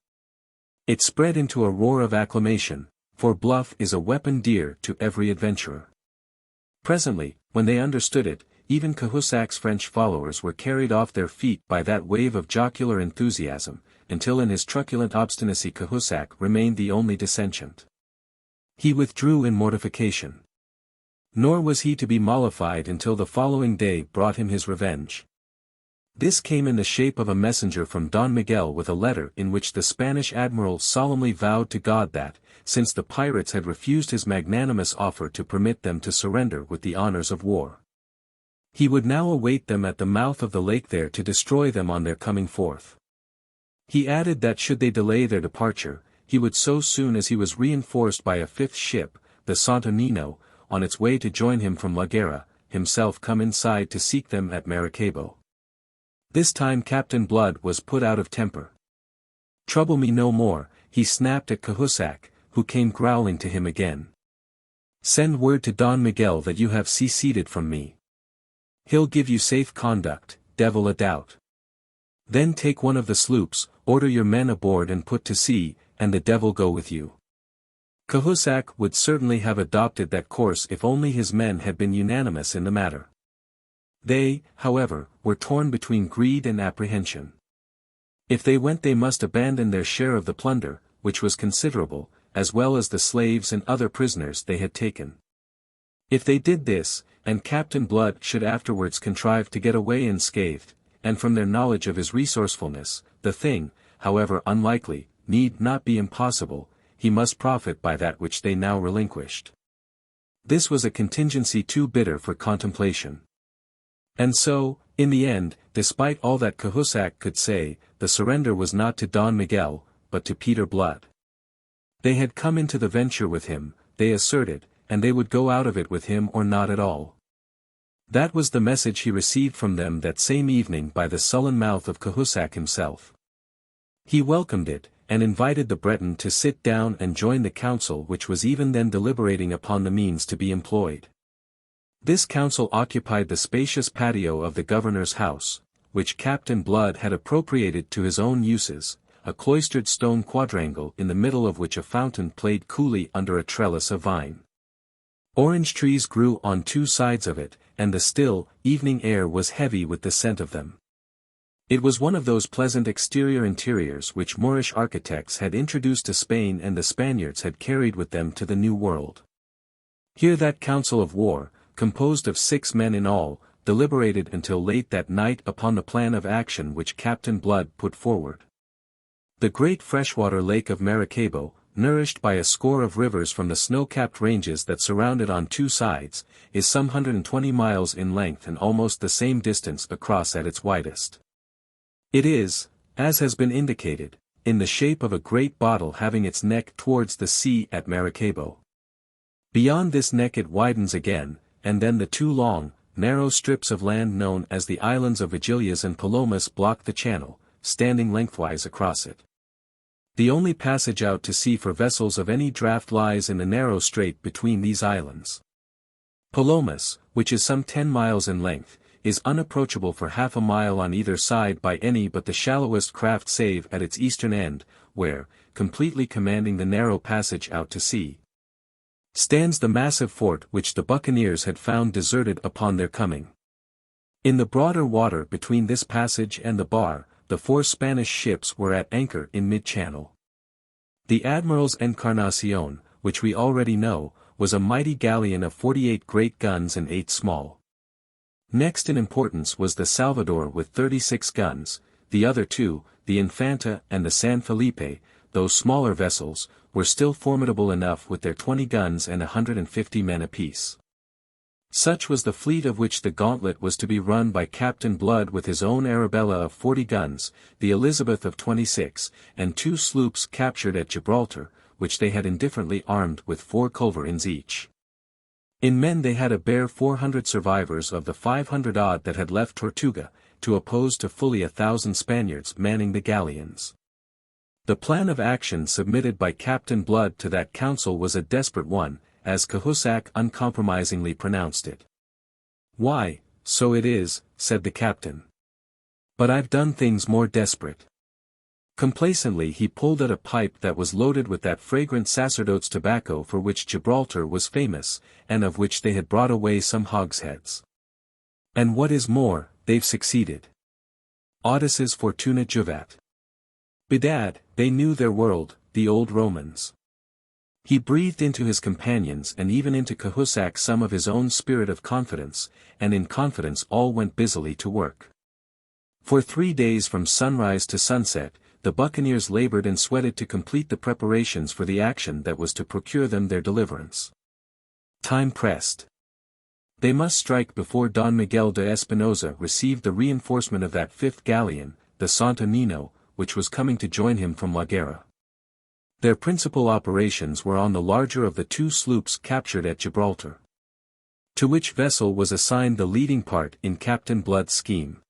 It spread into a roar of acclamation, for bluff is a weapon dear to every adventurer. Presently, when they understood it, even Cahusac's French followers were carried off their feet by that wave of jocular enthusiasm, until in his truculent obstinacy Cahusac remained the only dissentient. He withdrew in mortification. Nor was he to be mollified until the following day brought him his revenge. This came in the shape of a messenger from Don Miguel with a letter in which the Spanish admiral solemnly vowed to God that, since the pirates had refused his magnanimous offer to permit them to surrender with the honors of war, he would now await them at the mouth of the lake there to destroy them on their coming forth. He added that should they delay their departure, he would so soon as he was reinforced by a fifth ship, the Santo Nino, on its way to join him from La Guerra, himself come inside to seek them at Maracaibo. This time Captain Blood was put out of temper. "Trouble me no more," he snapped at Cahusac, who came growling to him again. "Send word to Don Miguel that you have seceded from me. He'll give you safe conduct, devil a doubt. Then take one of the sloops, order your men aboard and put to sea, and the devil go with you." Cahusac would certainly have adopted that course if only his men had been unanimous in the matter. They, however, were torn between greed and apprehension. If they went they must abandon their share of the plunder, which was considerable, as well as the slaves and other prisoners they had taken. If they did this, and Captain Blood should afterwards contrive to get away unscathed, and from their knowledge of his resourcefulness, the thing, however unlikely, need not be impossible, he must profit by that which they now relinquished. This was a contingency too bitter for contemplation. And so, in the end, despite all that Cahusac could say, the surrender was not to Don Miguel, but to Peter Blood. They had come into the venture with him, they asserted, and they would go out of it with him or not at all. That was the message he received from them that same evening by the sullen mouth of Cahusac himself. He welcomed it, and invited the Breton to sit down and join the council which was even then deliberating upon the means to be employed. This council occupied the spacious patio of the governor's house, which Captain Blood had appropriated to his own uses, a cloistered stone quadrangle in the middle of which a fountain played coolly under a trellis of vine. Orange trees grew on two sides of it, and the still, evening air was heavy with the scent of them. It was one of those pleasant interiors which Moorish architects had introduced to Spain and the Spaniards had carried with them to the New World. Here that council of war, composed of 6 men in all, deliberated until late that night upon the plan of action which Captain Blood put forward. The great freshwater lake of Maracaibo, nourished by a score of rivers from the snow-capped ranges that surround it on two sides, is some 120 miles in length and almost the same distance across at its widest. It is, as has been indicated, in the shape of a great bottle having its neck towards the sea at Maracaibo. Beyond this neck it widens again, and then the two long, narrow strips of land known as the islands of Vigilias and Palomas block the channel, standing lengthwise across it. The only passage out to sea for vessels of any draught lies in the narrow strait between these islands. Palomas, which is some 10 miles in length, is unapproachable for half a mile on either side by any but the shallowest craft save at its eastern end, where, completely commanding the narrow passage out to sea, stands the massive fort which the buccaneers had found deserted upon their coming. In the broader water between this passage and the bar, the 4 Spanish ships were at anchor in mid-channel. The Admiral's Encarnacion, which we already know, was a mighty galleon of 48 great guns and 8 small. Next in importance was the Salvador with 36 guns, the other 2, the Infanta and the San Felipe, those smaller vessels, were still formidable enough with their 20 guns and 150 men apiece. Such was the fleet of which the gauntlet was to be run by Captain Blood with his own Arabella of 40 guns, the Elizabeth of 26, and 2 sloops captured at Gibraltar, which they had indifferently armed with 4 culverins each. In men they had a bare 400 survivors of the 500-odd that had left Tortuga, to oppose to fully 1,000 Spaniards manning the galleons. The plan of action submitted by Captain Blood to that council was a desperate one, as Cahusac uncompromisingly pronounced it. "Why, so it is," said the captain. "But I've done things more desperate." Complacently he pulled out a pipe that was loaded with that fragrant sacerdote's tobacco for which Gibraltar was famous, and of which they had brought away some hogsheads. "And what is more, they've succeeded. Audaces fortuna juvat." Bedad, they knew their world, the old Romans. He breathed into his companions and even into Cahusac some of his own spirit of confidence, and in confidence all went busily to work. For 3 days from sunrise to sunset, the buccaneers labored and sweated to complete the preparations for the action that was to procure them their deliverance. Time pressed. They must strike before Don Miguel de Espinosa received the reinforcement of that 5th galleon, the Santo Nino, which was coming to join him from La Guerra. Their principal operations were on the larger of the 2 sloops captured at Gibraltar, to which vessel was assigned the leading part in Captain Blood's scheme.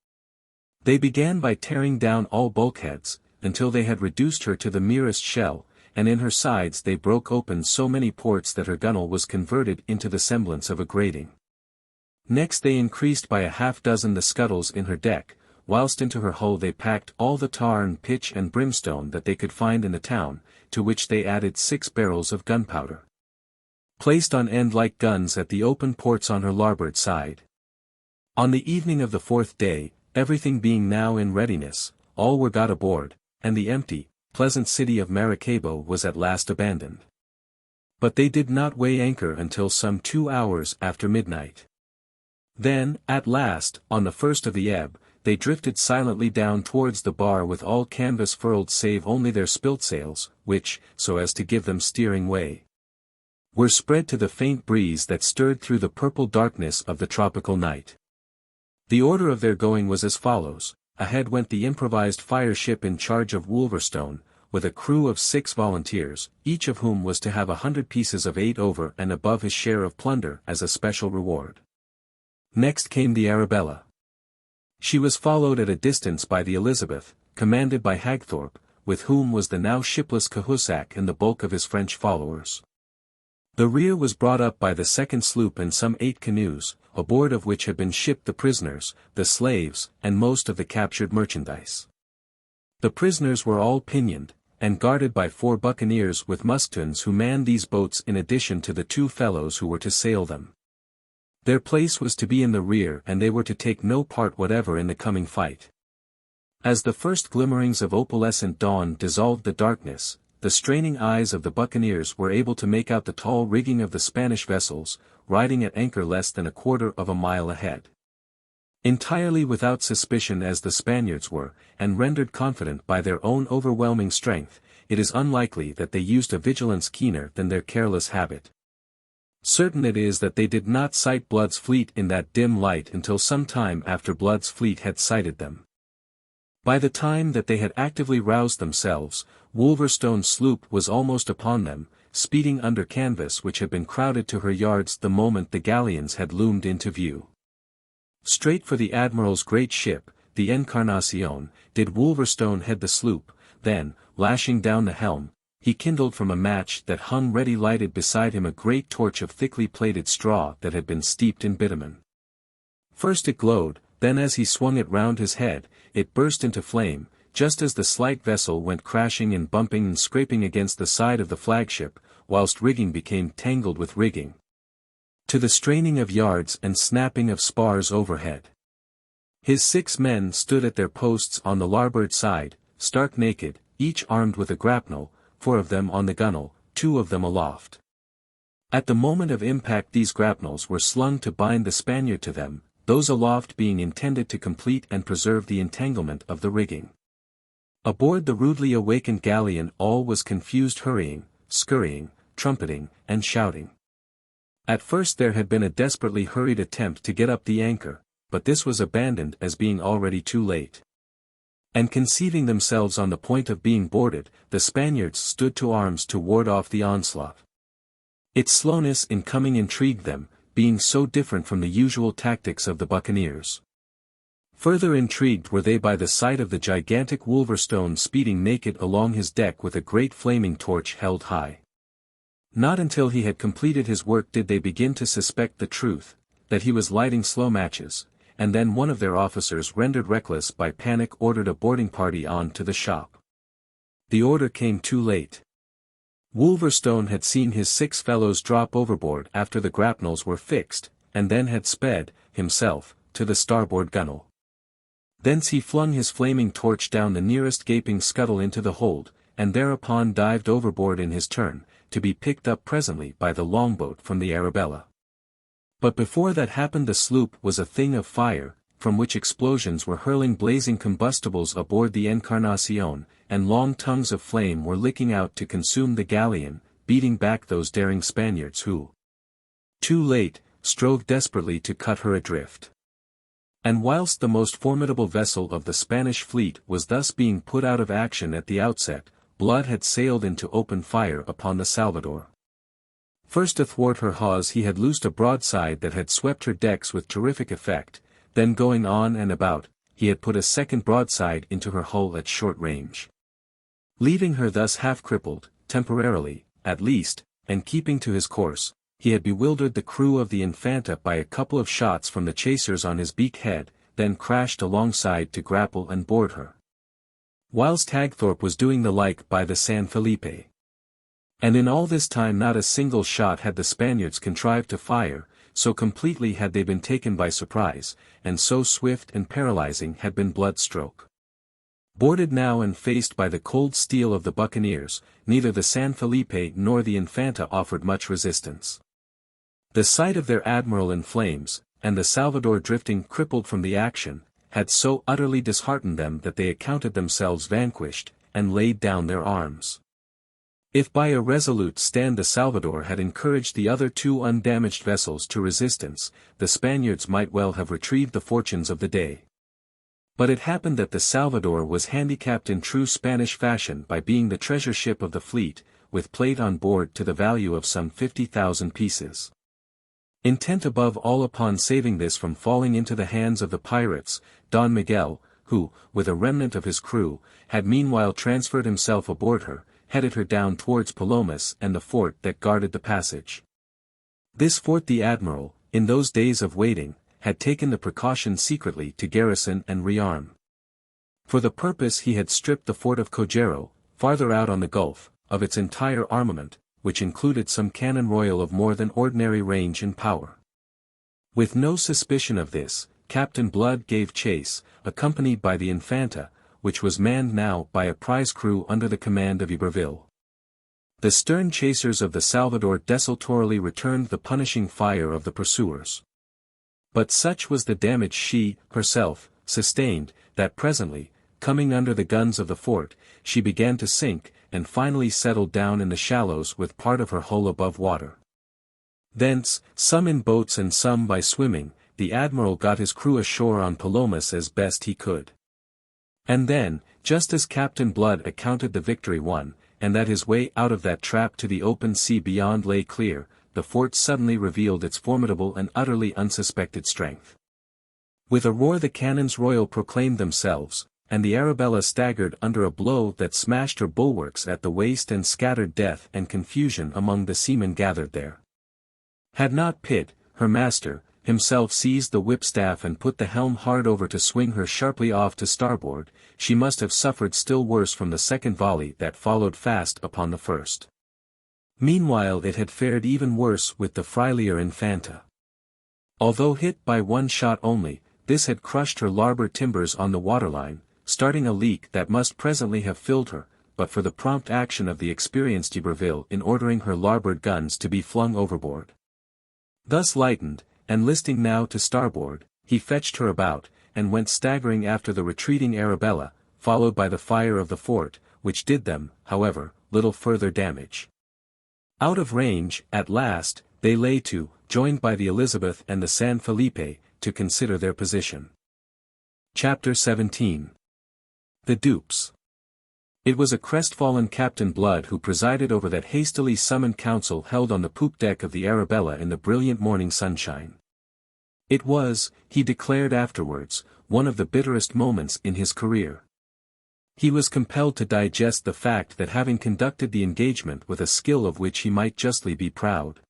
They began by tearing down all bulkheads, until they had reduced her to the merest shell, and in her sides they broke open so many ports that her gunwale was converted into the semblance of a grating. Next they increased by a half-dozen the scuttles in her deck, whilst into her hull they packed all the tar and pitch and brimstone that they could find in the town, to which they added 6 barrels of gunpowder, placed on end like guns at the open ports on her larboard side. On the evening of the 4th day, everything being now in readiness, all were got aboard, and the empty, pleasant city of Maracaibo was at last abandoned. But they did not weigh anchor until some 2 hours after midnight. Then, at last, on the 1st of the ebb, they drifted silently down towards the bar with all canvas furled save only their spilt sails, which, so as to give them steering way, were spread to the faint breeze that stirred through the purple darkness of the tropical night. The order of their going was as follows: ahead went the improvised fire ship in charge of Wolverstone, with a crew of 6 volunteers, each of whom was to have 100 pieces of 8 over and above his share of plunder as a special reward. Next came the Arabella. She was followed at a distance by the Elizabeth, commanded by Hagthorpe, with whom was the now shipless Cahusac and the bulk of his French followers. The rear was brought up by the 2nd sloop and some 8 canoes, aboard of which had been shipped the prisoners, the slaves, and most of the captured merchandise. The prisoners were all pinioned, and guarded by 4 buccaneers with musketoons who manned these boats in addition to the 2 fellows who were to sail them. Their place was to be in the rear and they were to take no part whatever in the coming fight. As the first glimmerings of opalescent dawn dissolved the darkness, the straining eyes of the buccaneers were able to make out the tall rigging of the Spanish vessels, riding at anchor less than a quarter of a mile ahead. Entirely without suspicion as the Spaniards were, and rendered confident by their own overwhelming strength, it is unlikely that they used a vigilance keener than their careless habit. Certain it is that they did not sight Blood's fleet in that dim light until some time after Blood's fleet had sighted them. By the time that they had actively roused themselves, Wolverstone's sloop was almost upon them, speeding under canvas which had been crowded to her yards the moment the galleons had loomed into view. Straight for the Admiral's great ship, the Encarnacion, did Wolverstone head the sloop, then, lashing down the helm, he kindled from a match that hung ready lighted beside him a great torch of thickly plaited straw that had been steeped in bitumen. First it glowed, then as he swung it round his head, it burst into flame, just as the slight vessel went crashing and bumping and scraping against the side of the flagship, whilst rigging became tangled with rigging, to the straining of yards and snapping of spars overhead. His 6 men stood at their posts on the larboard side, stark naked, each armed with a grapnel, 4 of them on the gunwale, 2 of them aloft. At the moment of impact these grapnels were slung to bind the Spaniard to them, those aloft being intended to complete and preserve the entanglement of the rigging. Aboard the rudely awakened galleon all was confused hurrying, scurrying, trumpeting, and shouting. At first there had been a desperately hurried attempt to get up the anchor, but this was abandoned as being already too late. And conceiving themselves on the point of being boarded, the Spaniards stood to arms to ward off the onslaught. Its slowness in coming intrigued them, being so different from the usual tactics of the buccaneers. Further intrigued were they by the sight of the gigantic Wolverstone speeding naked along his deck with a great flaming torch held high. Not until he had completed his work did they begin to suspect the truth, that he was lighting slow matches, and then one of their officers rendered reckless by panic ordered a boarding party on to the shop. The order came too late. Wolverstone had seen his 6 fellows drop overboard after the grapnels were fixed, and then had sped, himself, to the starboard gunwale. Thence he flung his flaming torch down the nearest gaping scuttle into the hold, and thereupon dived overboard in his turn, to be picked up presently by the longboat from the Arabella. But before that happened the sloop was a thing of fire, from which explosions were hurling blazing combustibles aboard the Encarnacion, and long tongues of flame were licking out to consume the galleon, beating back those daring Spaniards who, too late, strove desperately to cut her adrift. And whilst the most formidable vessel of the Spanish fleet was thus being put out of action at the outset, Blood had sailed into open fire upon the Salvador. First athwart her hawse he had loosed a broadside that had swept her decks with terrific effect, then going on and about, he had put a second broadside into her hull at short range. Leaving her thus half-crippled, temporarily, at least, and keeping to his course, he had bewildered the crew of the Infanta by a couple of shots from the chasers on his beak head, then crashed alongside to grapple and board her. Whilst Hagthorpe was doing the like by the San Felipe. And in all this time not a single shot had the Spaniards contrived to fire, so completely had they been taken by surprise, and so swift and paralyzing had been Blood's stroke. Boarded now and faced by the cold steel of the buccaneers, neither the San Felipe nor the Infanta offered much resistance. The sight of their admiral in flames, and the Salvador drifting crippled from the action, had so utterly disheartened them that they accounted themselves vanquished, and laid down their arms. If by a resolute stand the Salvador had encouraged the other two undamaged vessels to resistance, the Spaniards might well have retrieved the fortunes of the day. But it happened that the Salvador was handicapped in true Spanish fashion by being the treasure ship of the fleet, with plate on board to the value of some 50,000 pieces. Intent above all upon saving this from falling into the hands of the pirates, Don Miguel, who, with a remnant of his crew, had meanwhile transferred himself aboard her, headed her down towards Palomas and the fort that guarded the passage. This fort the admiral, in those days of waiting, had taken the precaution secretly to garrison and rearm. For the purpose he had stripped the fort of Cogero, farther out on the Gulf, of its entire armament, which included some cannon royal of more than ordinary range and power. With no suspicion of this, Captain Blood gave chase, accompanied by the Infanta, which was manned now by a prize crew under the command of Iberville. The stern chasers of the Salvador desultorily returned the punishing fire of the pursuers. But such was the damage she, herself, sustained, that presently, coming under the guns of the fort, she began to sink, and finally settled down in the shallows with part of her hull above water. Thence, some in boats and some by swimming, the admiral got his crew ashore on Palomas as best he could. And then, just as Captain Blood accounted the victory won, and that his way out of that trap to the open sea beyond lay clear, the fort suddenly revealed its formidable and utterly unsuspected strength. With a roar the cannons royal proclaimed themselves, and the Arabella staggered under a blow that smashed her bulwarks at the waist and scattered death and confusion among the seamen gathered there. Had not Pitt, her master, himself seized the whipstaff and put the helm hard over to swing her sharply off to starboard, she must have suffered still worse from the second volley that followed fast upon the first. Meanwhile it had fared even worse with the Filial Infanta. Although hit by one shot only, this had crushed her larboard timbers on the waterline, starting a leak that must presently have filled her, but for the prompt action of the experienced Iberville in ordering her larboard guns to be flung overboard. Thus lightened, and listing now to starboard, he fetched her about, and went staggering after the retreating Arabella, followed by the fire of the fort, which did them, however, little further damage. Out of range, at last, they lay to, joined by the Elizabeth and the San Felipe, to consider their position. Chapter 17. The Dupes. It was a crestfallen Captain Blood who presided over that hastily summoned council held on the poop deck of the Arabella in the brilliant morning sunshine. It was, he declared afterwards, one of the bitterest moments in his career. He was compelled to digest the fact that having conducted the engagement with a skill of which he might justly be proud,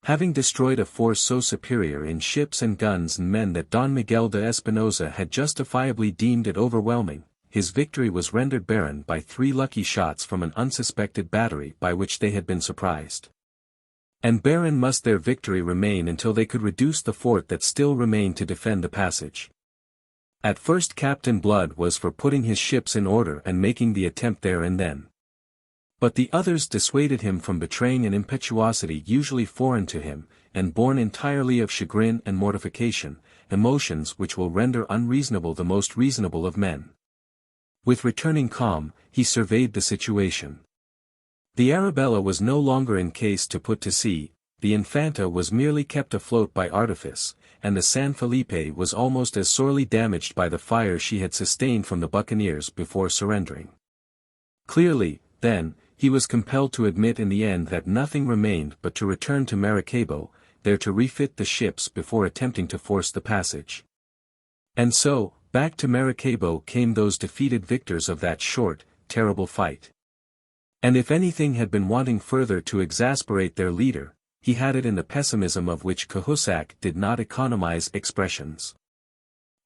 having destroyed a force so superior in ships and guns and men that Don Miguel de Espinosa had justifiably deemed it overwhelming, his victory was rendered barren by 3 lucky shots from an unsuspected battery by which they had been surprised. And barren must their victory remain until they could reduce the fort that still remained to defend the passage. At first Captain Blood was for putting his ships in order and making the attempt there and then. But the others dissuaded him from betraying an impetuosity usually foreign to him, and born entirely of chagrin and mortification, emotions which will render unreasonable the most reasonable of men. With returning calm, he surveyed the situation. The Arabella was no longer in case to put to sea, the Infanta was merely kept afloat by artifice, and the San Felipe was almost as sorely damaged by the fire she had sustained from the buccaneers before surrendering. Clearly, then, he was compelled to admit in the end that nothing remained but to return to Maracaibo, there to refit the ships before attempting to force the passage. And so, back to Maracaibo came those defeated victors of that short, terrible fight. And if anything had been wanting further to exasperate their leader, he had it in the pessimism of which Cahusac did not economize expressions.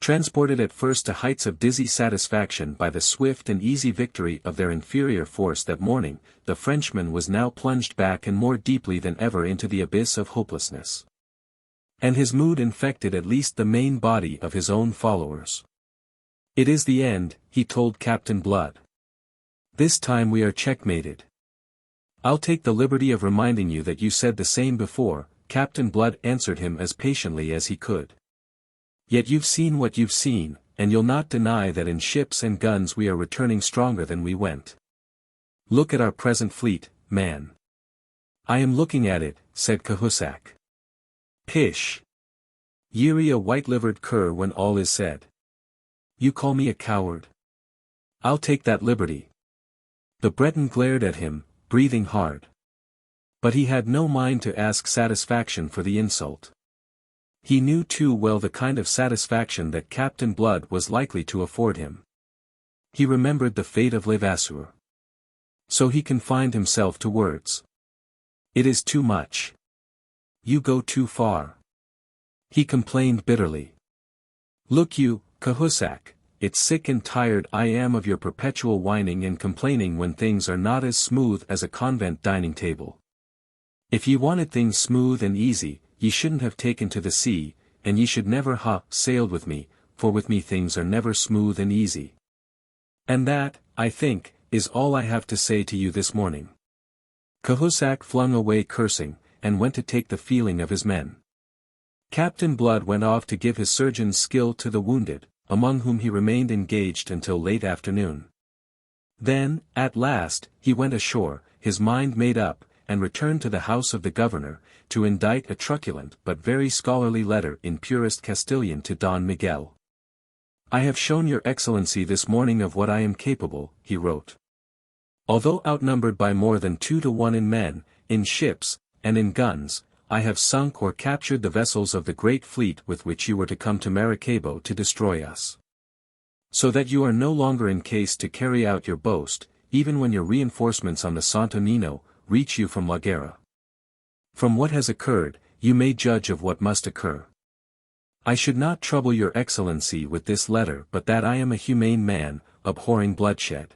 Transported at first to heights of dizzy satisfaction by the swift and easy victory of their inferior force that morning, the Frenchman was now plunged back and more deeply than ever into the abyss of hopelessness. And his mood infected at least the main body of his own followers. "It is the end," he told Captain Blood. "This time we are checkmated." "I'll take the liberty of reminding you that you said the same before," Captain Blood answered him as patiently as he could. "Yet you've seen what you've seen, and you'll not deny that in ships and guns we are returning stronger than we went. Look at our present fleet, man." "I am looking at it," said Cahusac. "Pish! Ye're a white-livered cur when all is said. You call me a coward? I'll take that liberty." The Breton glared at him, breathing hard. But he had no mind to ask satisfaction for the insult. He knew too well the kind of satisfaction that Captain Blood was likely to afford him. He remembered the fate of Levasseur. So he confined himself to words. "It is too much. You go too far." He complained bitterly. "Look you, Cahusac, it's sick and tired I am of your perpetual whining and complaining when things are not as smooth as a convent dining table. If ye wanted things smooth and easy, ye shouldn't have taken to the sea, and ye should never ha sailed with me, for with me things are never smooth and easy. And that, I think, is all I have to say to you this morning." Cahusac flung away cursing, and went to take the feeling of his men. Captain Blood went off to give his surgeon's skill to the wounded, among whom he remained engaged until late afternoon. Then, at last, he went ashore, his mind made up, and returned to the house of the governor, to indite a truculent but very scholarly letter in purest Castilian to Don Miguel. "I have shown your excellency this morning of what I am capable," he wrote. "Although outnumbered by more than 2 to 1 in men, in ships, and in guns, I have sunk or captured the vessels of the great fleet with which you were to come to Maracaibo to destroy us. So that you are no longer in case to carry out your boast, even when your reinforcements on the Santo Nino reach you from La Guerra. From what has occurred, you may judge of what must occur. I should not trouble your excellency with this letter but that I am a humane man, abhorring bloodshed.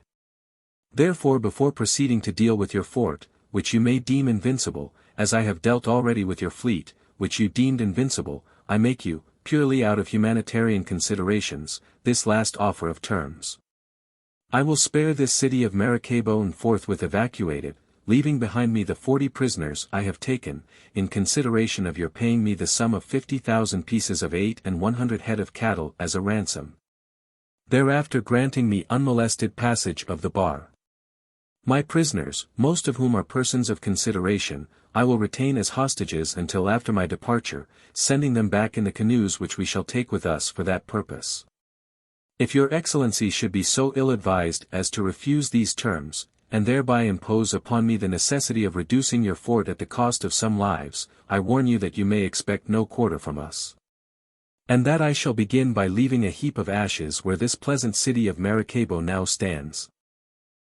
Therefore before proceeding to deal with your fort, which you may deem invincible, as I have dealt already with your fleet, which you deemed invincible, I make you, purely out of humanitarian considerations, this last offer of terms. I will spare this city of Maracaibo and forthwith evacuate it, leaving behind me the 40 prisoners I have taken, in consideration of your paying me the sum of 50,000 pieces of 8 and 100 head of cattle as a ransom. Thereafter granting me unmolested passage of the bar. My prisoners, most of whom are persons of consideration, I will retain as hostages until after my departure, sending them back in the canoes which we shall take with us for that purpose. If your excellency should be so ill-advised as to refuse these terms, and thereby impose upon me the necessity of reducing your fort at the cost of some lives, I warn you that you may expect no quarter from us. And that I shall begin by leaving a heap of ashes where this pleasant city of Maracaibo now stands."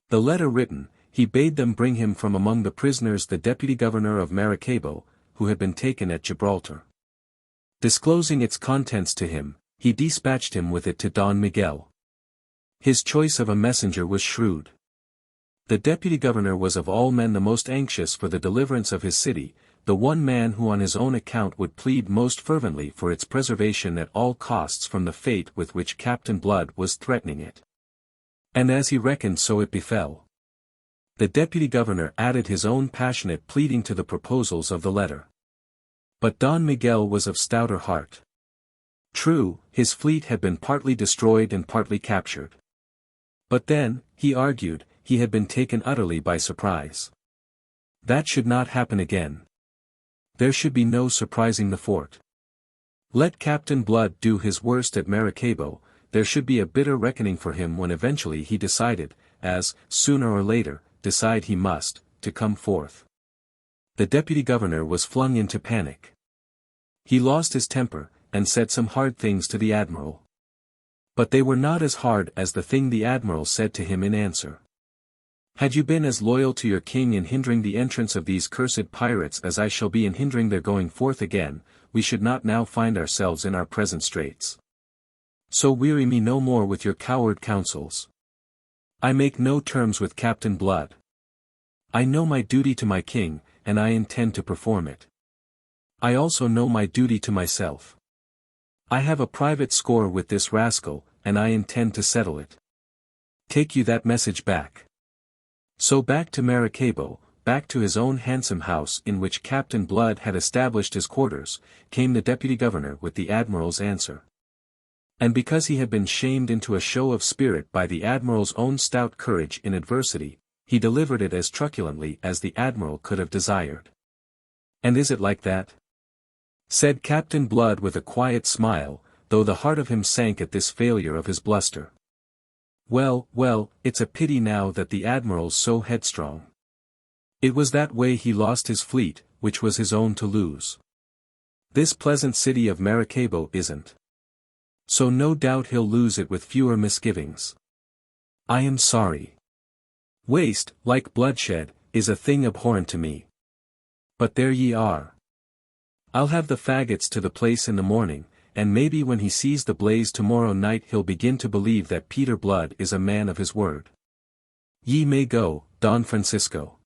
The letter written, he bade them bring him from among the prisoners the deputy governor of Maracaibo, who had been taken at Gibraltar. Disclosing its contents to him, he dispatched him with it to Don Miguel. His choice of a messenger was shrewd. The deputy governor was of all men the most anxious for the deliverance of his city, the one man who on his own account would plead most fervently for its preservation at all costs from the fate with which Captain Blood was threatening it. And as he reckoned so it befell. The deputy governor added his own passionate pleading to the proposals of the letter. But Don Miguel was of stouter heart. True, his fleet had been partly destroyed and partly captured. But then, he argued, he had been taken utterly by surprise. That should not happen again. There should be no surprising the fort. Let Captain Blood do his worst at Maracaibo, there should be a bitter reckoning for him when eventually he decided, as, sooner or later, decide he must, to come forth. The deputy governor was flung into panic. He lost his temper, and said some hard things to the admiral. But they were not as hard as the thing the admiral said to him in answer. Had you been as loyal to your king in hindering the entrance of these cursed pirates as I shall be in hindering their going forth again, we should not now find ourselves in our present straits. So weary me no more with your coward counsels. I make no terms with Captain Blood. I know my duty to my king, and I intend to perform it. I also know my duty to myself. I have a private score with this rascal, and I intend to settle it. Take you that message back. So back to Maracaibo, back to his own handsome house in which Captain Blood had established his quarters, came the deputy governor with the admiral's answer. And because he had been shamed into a show of spirit by the admiral's own stout courage in adversity, he delivered it as truculently as the admiral could have desired. And is it like that? Said Captain Blood with a quiet smile, though the heart of him sank at this failure of his bluster. Well, well, it's a pity now that the admiral's so headstrong. It was that way he lost his fleet, which was his own to lose. This pleasant city of Maracaibo isn't. So no doubt he'll lose it with fewer misgivings. I am sorry. Waste, like bloodshed, is a thing abhorrent to me. But there ye are. I'll have the faggots to the place in the morning, and maybe when he sees the blaze tomorrow night he'll begin to believe that Peter Blood is a man of his word. Ye may go, Don Francisco.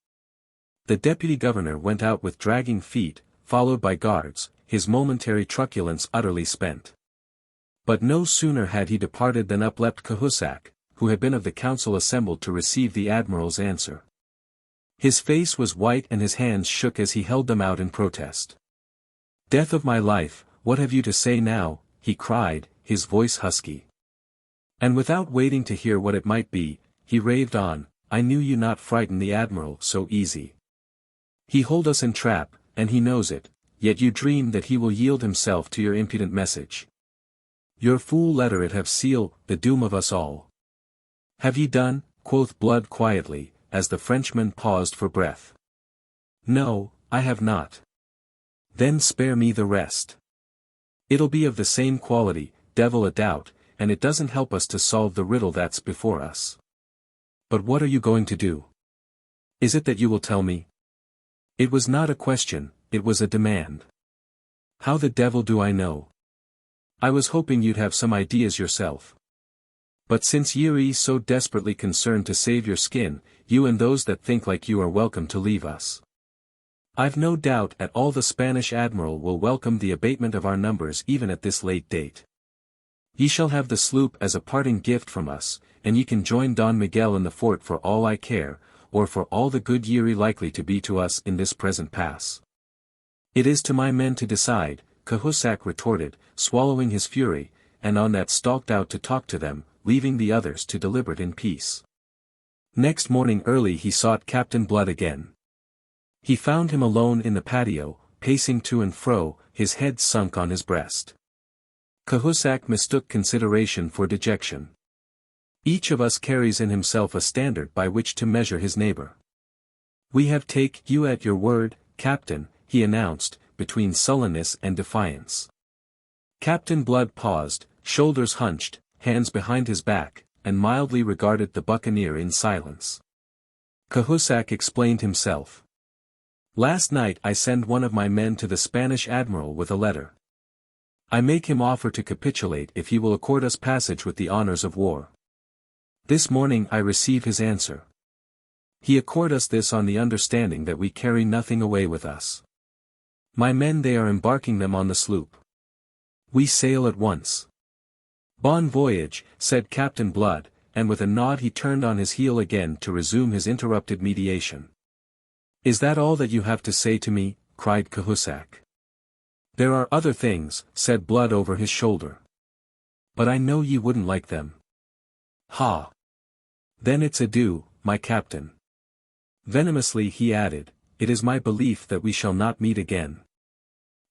The deputy governor went out with dragging feet, followed by guards, his momentary truculence utterly spent. But no sooner had he departed than up leapt Cahusac, who had been of the council assembled to receive the admiral's answer. His face was white and his hands shook as he held them out in protest. Death of my life, what have you to say now? He cried, his voice husky. And without waiting to hear what it might be, he raved on, I knew you not frighten the admiral so easy. He hold us in trap, and he knows it, yet you dream that he will yield himself to your impudent message. Your fool letter it have sealed the doom of us all. Have ye done? Quoth Blood quietly, as the Frenchman paused for breath. No, I have not. Then spare me the rest. It'll be of the same quality, devil a doubt, and it doesn't help us to solve the riddle that's before us. But what are you going to do? Is it that you will tell me? It was not a question, it was a demand. How the devil do I know? I was hoping you'd have some ideas yourself. But since ye're so desperately concerned to save your skin, you and those that think like you are welcome to leave us. I've no doubt at all the Spanish admiral will welcome the abatement of our numbers even at this late date. Ye shall have the sloop as a parting gift from us, and ye can join Don Miguel in the fort for all I care, or for all the good ye're likely to be to us in this present pass. It is to my men to decide, Cahusac retorted, swallowing his fury, and on that stalked out to talk to them, leaving the others to deliberate in peace. Next morning early he sought Captain Blood again. He found him alone in the patio, pacing to and fro, his head sunk on his breast. Cahusac mistook consideration for dejection. Each of us carries in himself a standard by which to measure his neighbor. We have take you at your word, Captain, he announced, between sullenness and defiance. Captain Blood paused, shoulders hunched, hands behind his back, and mildly regarded the buccaneer in silence. Cahusac explained himself. Last night I send one of my men to the Spanish admiral with a letter. I make him offer to capitulate if he will accord us passage with the honors of war. This morning I receive his answer. He accord us this on the understanding that we carry nothing away with us. My men, they are embarking them on the sloop. We sail at once. Bon voyage, said Captain Blood, and with a nod he turned on his heel again to resume his interrupted mediation. Is that all that you have to say to me? Cried Cahusac. There are other things, said Blood over his shoulder. But I know ye wouldn't like them. Ha! Then it's adieu, my captain. Venomously he added, it is my belief that we shall not meet again.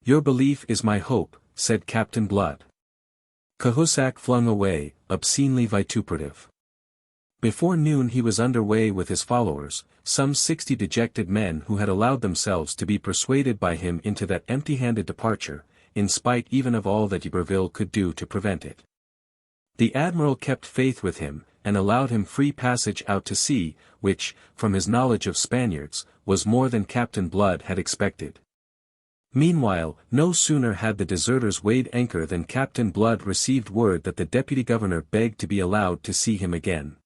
Your belief is my hope, said Captain Blood. Cahusac flung away, obscenely vituperative. Before noon he was under way with his followers, some 60 dejected men who had allowed themselves to be persuaded by him into that empty-handed departure, in spite even of all that Iberville could do to prevent it. The admiral kept faith with him, and allowed him free passage out to sea, which, from his knowledge of Spaniards, was more than Captain Blood had expected. Meanwhile, no sooner had the deserters weighed anchor than Captain Blood received word that the deputy governor begged to be allowed to see him again.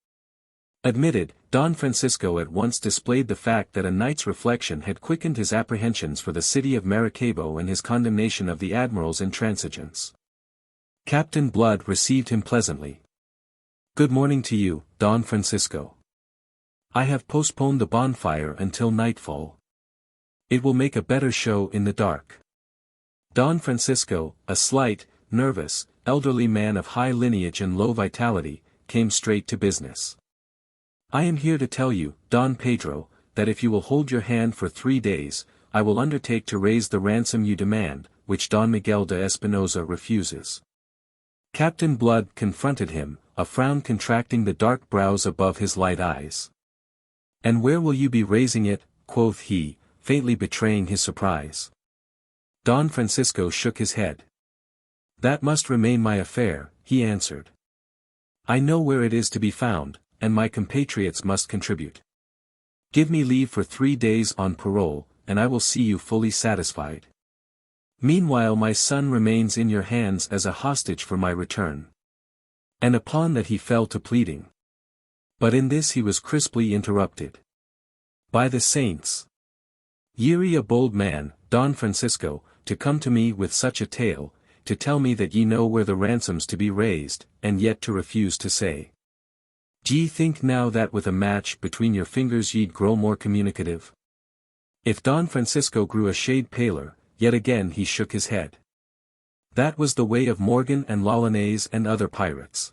Admitted, Don Francisco at once displayed the fact that a night's reflection had quickened his apprehensions for the city of Maracaibo and his condemnation of the admiral's intransigence. Captain Blood received him pleasantly. Good morning to you, Don Francisco. I have postponed the bonfire until nightfall. It will make a better show in the dark. Don Francisco, a slight, nervous, elderly man of high lineage and low vitality, came straight to business. I am here to tell you, Don Pedro, that if you will hold your hand for 3 days, I will undertake to raise the ransom you demand, which Don Miguel de Espinosa refuses. Captain Blood confronted him, a frown contracting the dark brows above his light eyes. And where will you be raising it, quoth he, faintly betraying his surprise. Don Francisco shook his head. That must remain my affair, he answered. I know where it is to be found, and my compatriots must contribute. Give me leave for 3 days on parole, and I will see you fully satisfied. Meanwhile my son remains in your hands as a hostage for my return. And upon that he fell to pleading. But in this he was crisply interrupted. By the saints! Ye a bold man, Don Francisco, to come to me with such a tale, to tell me that ye know where the ransom's to be raised, and yet to refuse to say. D'ye think now that with a match between your fingers ye'd grow more communicative? If Don Francisco grew a shade paler, yet again he shook his head. That was the way of Morgan and Lolonaise and other pirates.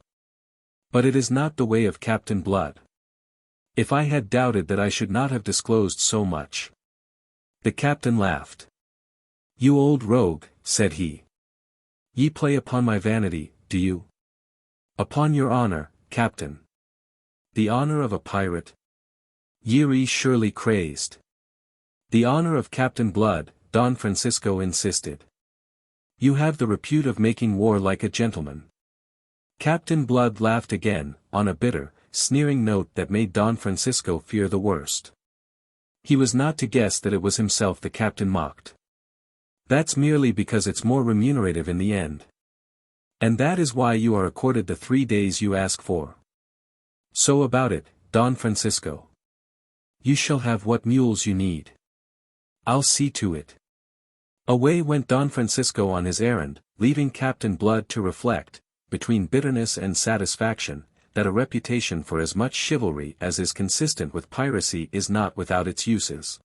But it is not the way of Captain Blood. If I had doubted that I should not have disclosed so much. The captain laughed. You old rogue, said he. Ye play upon my vanity, do you? Upon your honor, captain. The honor of a pirate? Ye surely crazed. The honor of Captain Blood, Don Francisco insisted. You have the repute of making war like a gentleman. Captain Blood laughed again, on a bitter, sneering note that made Don Francisco fear the worst. He was not to guess that it was himself the captain mocked. That's merely because it's more remunerative in the end. And that is why you are accorded the 3 days you ask for. So about it, Don Francisco. You shall have what mules you need. I'll see to it. Away went Don Francisco on his errand, leaving Captain Blood to reflect, between bitterness and satisfaction, that a reputation for as much chivalry as is consistent with piracy is not without its uses.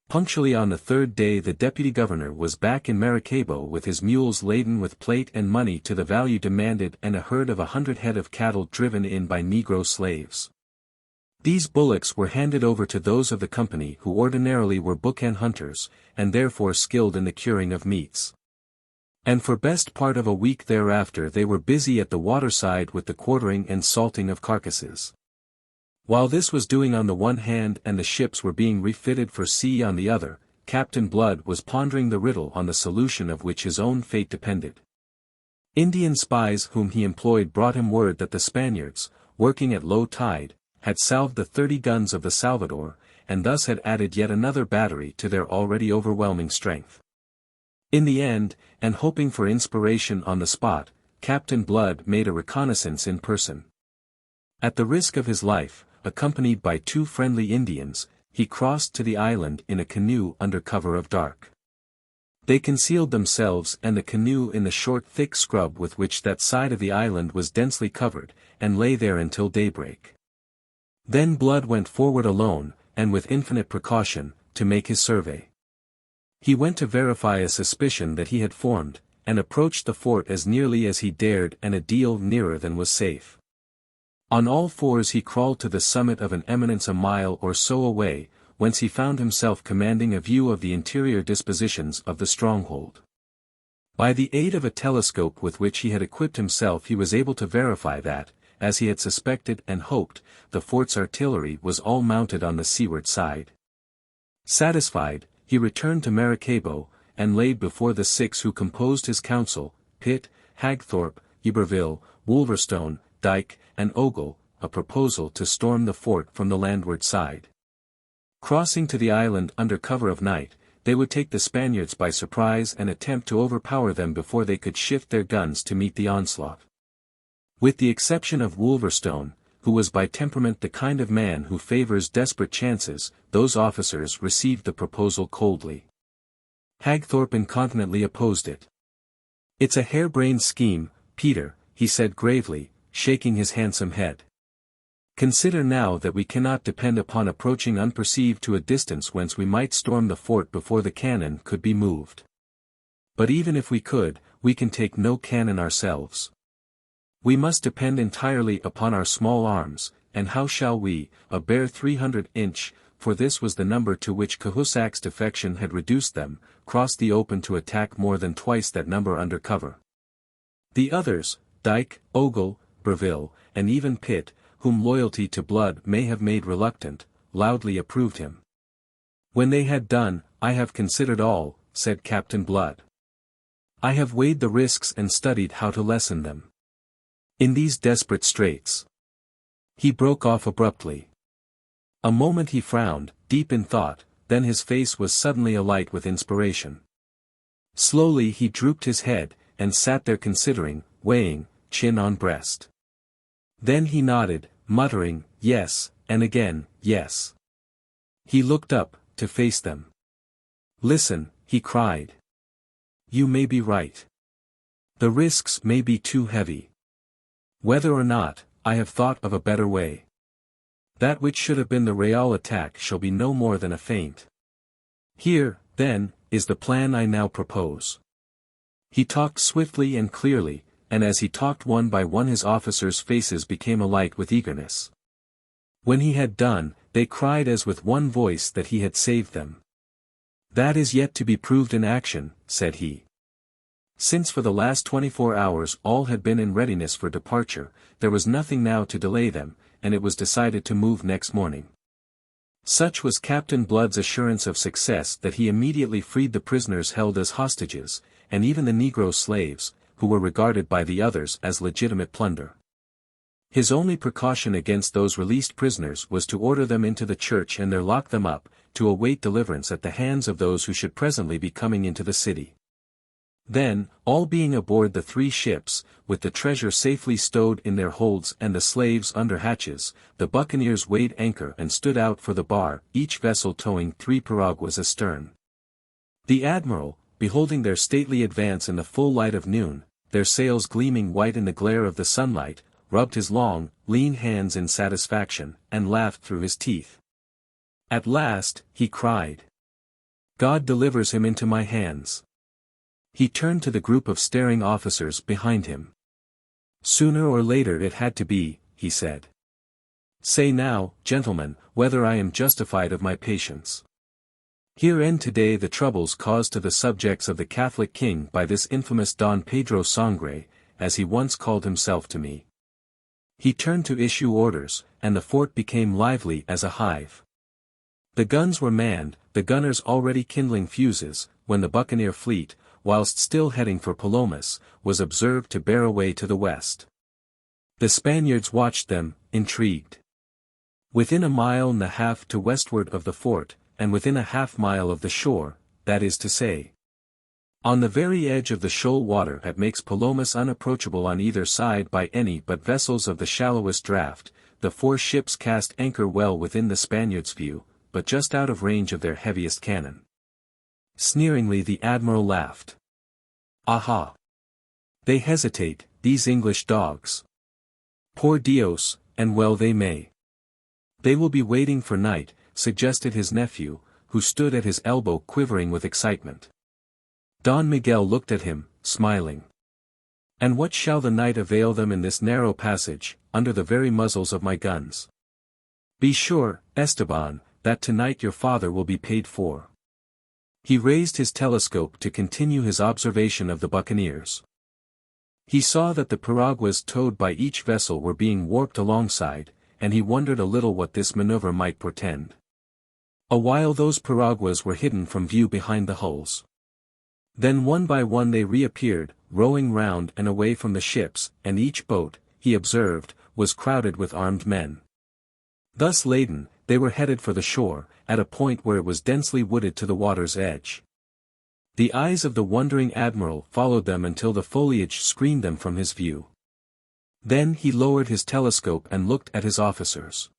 Punctually on the 3rd day the deputy governor was back in Maracaibo with his mules laden with plate and money to the value demanded and a herd of 100 head of cattle driven in by Negro slaves. These bullocks were handed over to those of the company who ordinarily were boucan hunters, and therefore skilled in the curing of meats. And for best part of a week thereafter they were busy at the waterside with the quartering and salting of carcasses. While this was doing on the one hand and the ships were being refitted for sea on the other, Captain Blood was pondering the riddle on the solution of which his own fate depended. Indian spies whom he employed brought him word that the Spaniards, working at low tide, had salved the 30 guns of the Salvador, and thus had added yet another battery to their already overwhelming strength. In the end, and hoping for inspiration on the spot, Captain Blood made a reconnaissance in person. At the risk of his life, accompanied by 2 friendly Indians, he crossed to the island in a canoe under cover of dark. They concealed themselves and the canoe in the short thick scrub with which that side of the island was densely covered, and lay there until daybreak. Then Blood went forward alone, and with infinite precaution, to make his survey. He went to verify a suspicion that he had formed, and approached the fort as nearly as he dared and a deal nearer than was safe. On all fours he crawled to the summit of an eminence a mile or so away, whence he found himself commanding a view of the interior dispositions of the stronghold. By the aid of a telescope with which he had equipped himself he was able to verify that, as he had suspected and hoped, the fort's artillery was all mounted on the seaward side. Satisfied, he returned to Maracaibo, and laid before the 6 who composed his council, Pitt, Hagthorpe, Iberville, Wolverstone, Dyke, and Ogle, a proposal to storm the fort from the landward side. Crossing to the island under cover of night, they would take the Spaniards by surprise and attempt to overpower them before they could shift their guns to meet the onslaught. With the exception of Wolverstone, who was by temperament the kind of man who favors desperate chances, those officers received the proposal coldly. Hagthorpe incontinently opposed it. "It's a harebrained scheme, Peter," he said gravely, shaking his handsome head. "Consider now that we cannot depend upon approaching unperceived to a distance whence we might storm the fort before the cannon could be moved. But even if we could, we can take no cannon ourselves. We must depend entirely upon our small arms, and how shall we, a bare 300-inch, for this was the number to which Cahusac's defection had reduced them, cross the open to attack more than twice that number under cover?" The others, Dyke, Ogle, Breville, and even Pitt, whom loyalty to Blood may have made reluctant, loudly approved him. "When they had done, "I have considered all," said Captain Blood. "I have weighed the risks and studied how to lessen them. In these desperate straits—" He broke off abruptly. A moment he frowned, deep in thought, then his face was suddenly alight with inspiration. Slowly he drooped his head, and sat there considering, weighing, chin on breast. Then he nodded, muttering, "Yes," and again, "Yes." He looked up, to face them. "Listen," he cried. "You may be right. The risks may be too heavy. Whether or not, I have thought of a better way. That which should have been the real attack shall be no more than a feint. Here, then, is the plan I now propose." He talked swiftly and clearly, and as he talked one by one his officers' faces became alight with eagerness. When he had done, they cried as with one voice that he had saved them. "That is yet to be proved in action," said he. Since for the last 24 hours all had been in readiness for departure, there was nothing now to delay them, and it was decided to move next morning. Such was Captain Blood's assurance of success that he immediately freed the prisoners held as hostages, and even the Negro slaves, who were regarded by the others as legitimate plunder. His only precaution against those released prisoners was to order them into the church and there lock them up, to await deliverance at the hands of those who should presently be coming into the city. Then, all being aboard the 3 ships, with the treasure safely stowed in their holds and the slaves under hatches, the buccaneers weighed anchor and stood out for the bar, each vessel towing 3 piraguas astern. The admiral, beholding their stately advance in the full light of noon, their sails gleaming white in the glare of the sunlight, rubbed his long, lean hands in satisfaction, and laughed through his teeth. "At last," he cried. "God delivers him into my hands." He turned to the group of staring officers behind him. "Sooner or later it had to be," he said. "Say now, gentlemen, whether I am justified of my patience. Here end today the troubles caused to the subjects of the Catholic king by this infamous Don Pedro Sangre, as he once called himself to me." He turned to issue orders, and the fort became lively as a hive. The guns were manned, the gunners already kindling fuses, when the buccaneer fleet, whilst still heading for Palomas, was observed to bear away to the west. The Spaniards watched them, intrigued. Within a mile and a half to westward of the fort, and within a half-mile of the shore, that is to say, on the very edge of the shoal water that makes Palomas unapproachable on either side by any but vessels of the shallowest draught, the 4 ships cast anchor well within the Spaniards' view, but just out of range of their heaviest cannon. Sneeringly the admiral laughed. Aha! They hesitate, these English dogs. Por Dios, and well they may. They will be waiting for night, suggested his nephew, who stood at his elbow quivering with excitement. Don Miguel looked at him, smiling. And what shall the night avail them in this narrow passage, under the very muzzles of my guns? Be sure, Esteban, that tonight your father will be paid for. He raised his telescope to continue his observation of the buccaneers. He saw that the piraguas towed by each vessel were being warped alongside, and he wondered a little what this maneuver might portend. A while those piraguas were hidden from view behind the hulls. Then one by one they reappeared, rowing round and away from the ships, and each boat, he observed, was crowded with armed men. Thus laden, they were headed for the shore, at a point where it was densely wooded to the water's edge. The eyes of the wondering admiral followed them until the foliage screened them from his view. Then he lowered his telescope and looked at his officers.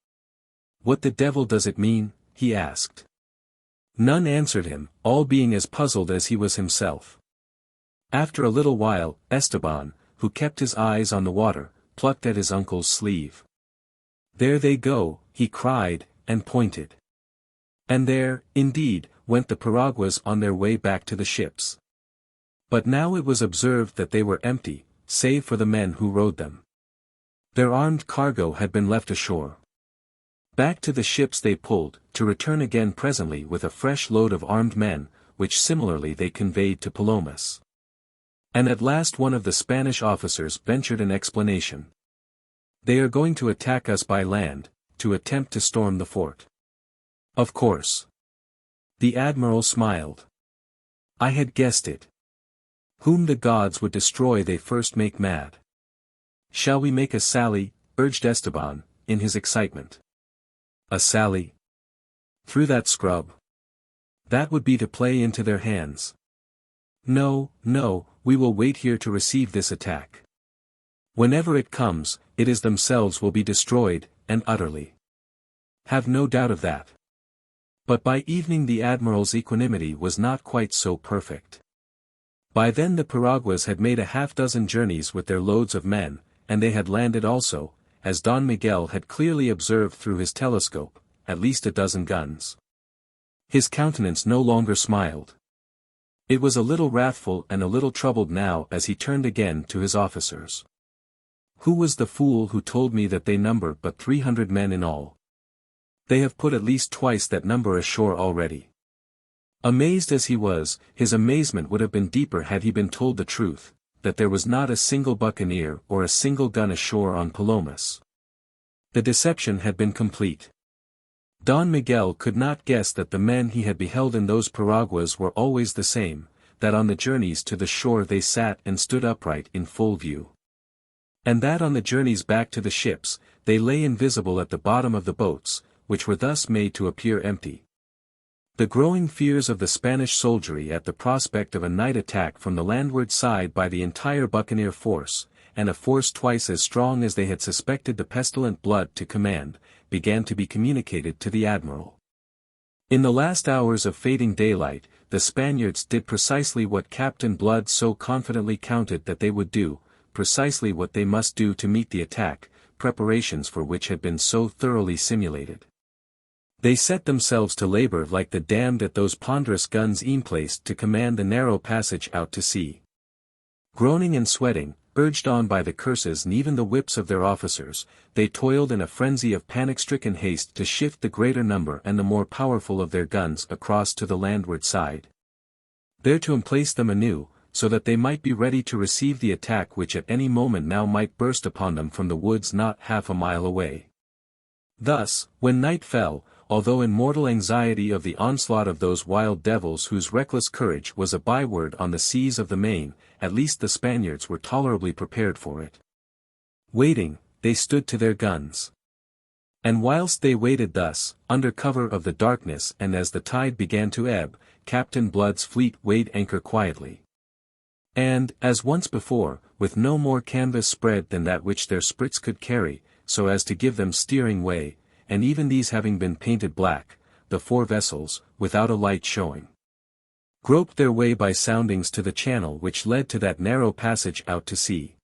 "What the devil does it mean?" he asked. None answered him, all being as puzzled as he was himself. After a little while, Esteban, who kept his eyes on the water, plucked at his uncle's sleeve. "There they go," he cried, and pointed. And there, indeed, went the piraguas on their way back to the ships. But now it was observed that they were empty, save for the men who rowed them. Their armed cargo had been left ashore. Back to the ships they pulled, to return again presently with a fresh load of armed men, which similarly they conveyed to Palomas. And at last one of the Spanish officers ventured an explanation. "They are going to attack us by land, to attempt to storm the fort." "Of course." The admiral smiled. "I had guessed it. Whom the gods would destroy they first make mad." "Shall we make a sally?" urged Esteban, in his excitement. "A sally? Through that scrub? That would be to play into their hands. No, no, we will wait here to receive this attack. Whenever it comes, it is themselves will be destroyed, and utterly. Have no doubt of that." But by evening the admiral's equanimity was not quite so perfect. By then the piraguas had made a half-dozen journeys with their loads of men, and they had landed also, as Don Miguel had clearly observed through his telescope, at least a dozen guns. His countenance no longer smiled. It was a little wrathful and a little troubled now as he turned again to his officers. "Who was the fool who told me that they number but 300 men in all? They have put at least twice that number ashore already." Amazed as he was, his amazement would have been deeper had he been told the truth, that there was not a single buccaneer or a single gun ashore on Palomas. The deception had been complete. Don Miguel could not guess that the men he had beheld in those piraguas were always the same, that on the journeys to the shore they sat and stood upright in full view. And that on the journeys back to the ships, they lay invisible at the bottom of the boats, which were thus made to appear empty. The growing fears of the Spanish soldiery at the prospect of a night attack from the landward side by the entire buccaneer force, and a force twice as strong as they had suspected the pestilent Blood to command, began to be communicated to the admiral. In the last hours of fading daylight, the Spaniards did precisely what Captain Blood so confidently counted that they would do, precisely what they must do to meet the attack, preparations for which had been so thoroughly simulated. They set themselves to labor like the damned at those ponderous guns emplaced to command the narrow passage out to sea. Groaning and sweating, urged on by the curses and even the whips of their officers, they toiled in a frenzy of panic-stricken haste to shift the greater number and the more powerful of their guns across to the landward side, there to emplace them anew, so that they might be ready to receive the attack which at any moment now might burst upon them from the woods not half a mile away. Thus, when night fell, although in mortal anxiety of the onslaught of those wild devils whose reckless courage was a byword on the seas of the main, at least the Spaniards were tolerably prepared for it. Waiting, they stood to their guns. And whilst they waited thus, under cover of the darkness and as the tide began to ebb, Captain Blood's fleet weighed anchor quietly. And, as once before, with no more canvas spread than that which their sprits could carry, so as to give them steering way, and even these having been painted black, the four vessels, without a light showing. groped their way by soundings to the channel which led to that narrow passage out to sea.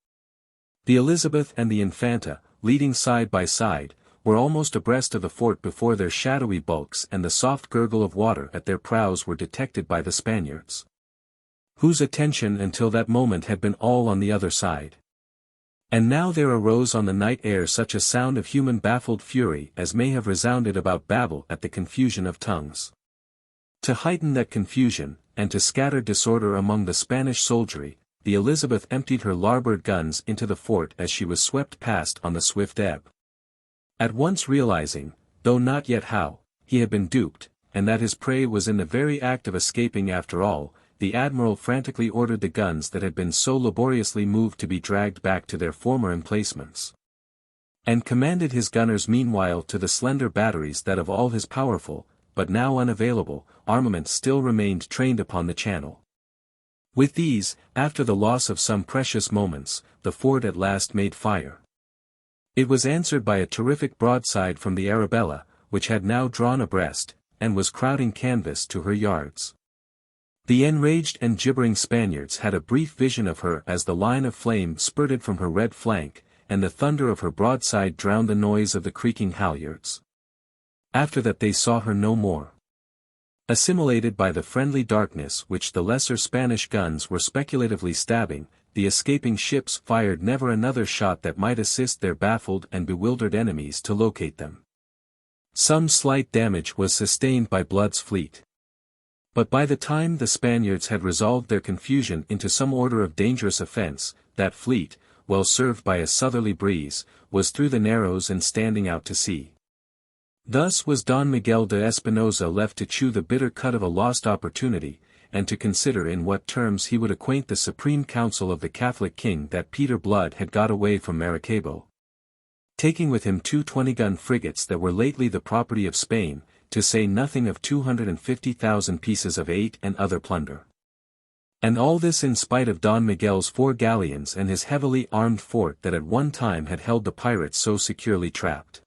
The Elizabeth and the Infanta, leading side by side, were almost abreast of the fort before their shadowy bulks and the soft gurgle of water at their prows were detected by the Spaniards, whose attention until that moment had been all on the other side. And now there arose on the night air such a sound of human baffled fury as may have resounded about Babel at the confusion of tongues. To heighten that confusion, and to scatter disorder among the Spanish soldiery, the Elizabeth emptied her larboard guns into the fort as she was swept past on the swift ebb. At once realizing, though not yet how, he had been duped, and that his prey was in the very act of escaping after all, the admiral frantically ordered the guns that had been so laboriously moved to be dragged back to their former emplacements, and commanded his gunners meanwhile to the slender batteries that of all his powerful, but now unavailable, armament still remained trained upon the channel. With these, after the loss of some precious moments, the fort at last made fire. It was answered by a terrific broadside from the Arabella, which had now drawn abreast, and was crowding canvas to her yards. The enraged and gibbering Spaniards had a brief vision of her as the line of flame spurted from her red flank, and the thunder of her broadside drowned the noise of the creaking halyards. After that they saw her no more. Assimilated by the friendly darkness which the lesser Spanish guns were speculatively stabbing, the escaping ships fired never another shot that might assist their baffled and bewildered enemies to locate them. Some slight damage was sustained by Blood's fleet. But by the time the Spaniards had resolved their confusion into some order of dangerous offense, that fleet, well served by a southerly breeze, was through the Narrows and standing out to sea. Thus was Don Miguel de Espinosa left to chew the bitter cud of a lost opportunity, and to consider in what terms he would acquaint the Supreme Council of the Catholic King that Peter Blood had got away from Maracaibo, taking with him 2 20-gun frigates that were lately the property of Spain, to say nothing of 250,000 pieces of eight and other plunder. And all this in spite of Don Miguel's 4 galleons and his heavily armed fort that at one time had held the pirates so securely trapped.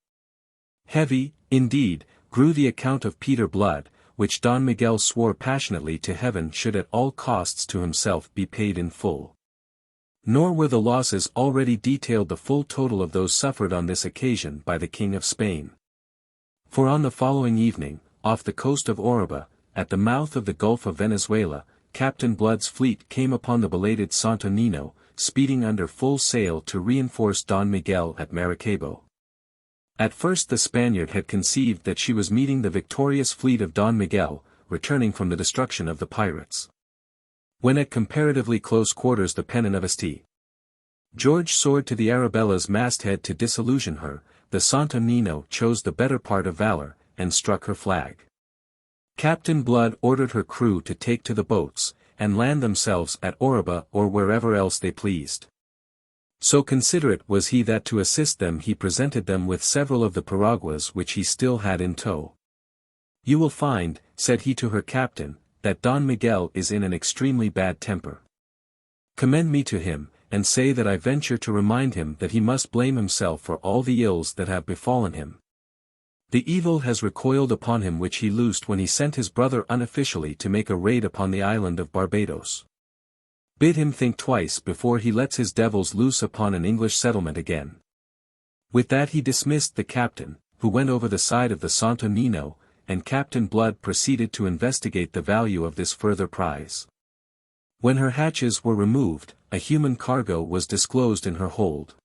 Heavy, indeed, grew the account of Peter Blood, which Don Miguel swore passionately to heaven should at all costs to himself be paid in full. Nor were the losses already detailed the full total of those suffered on this occasion by the King of Spain. For on the following evening, off the coast of Oruba, at the mouth of the Gulf of Venezuela, Captain Blood's fleet came upon the belated Santo Nino, speeding under full sail to reinforce Don Miguel at Maracaibo. At first the Spaniard had conceived that she was meeting the victorious fleet of Don Miguel, returning from the destruction of the pirates. When at comparatively close quarters the pennon of St. George soared to the Arabella's masthead to disillusion her, the Santo Nino chose the better part of valor, and struck her flag. Captain Blood ordered her crew to take to the boats, and land themselves at Oruba or wherever else they pleased. So considerate was he that to assist them he presented them with several of the piraguas which he still had in tow. "You will find," said he to her captain, "that Don Miguel is in an extremely bad temper. Commend me to him, and say that I venture to remind him that he must blame himself for all the ills that have befallen him. The evil has recoiled upon him which he loosed when he sent his brother unofficially to make a raid upon the island of Barbados. Bid him think twice before he lets his devils loose upon an English settlement again." With that he dismissed the captain, who went over the side of the Santo Nino, and Captain Blood proceeded to investigate the value of this further prize. When her hatches were removed, a human cargo was disclosed in her hold.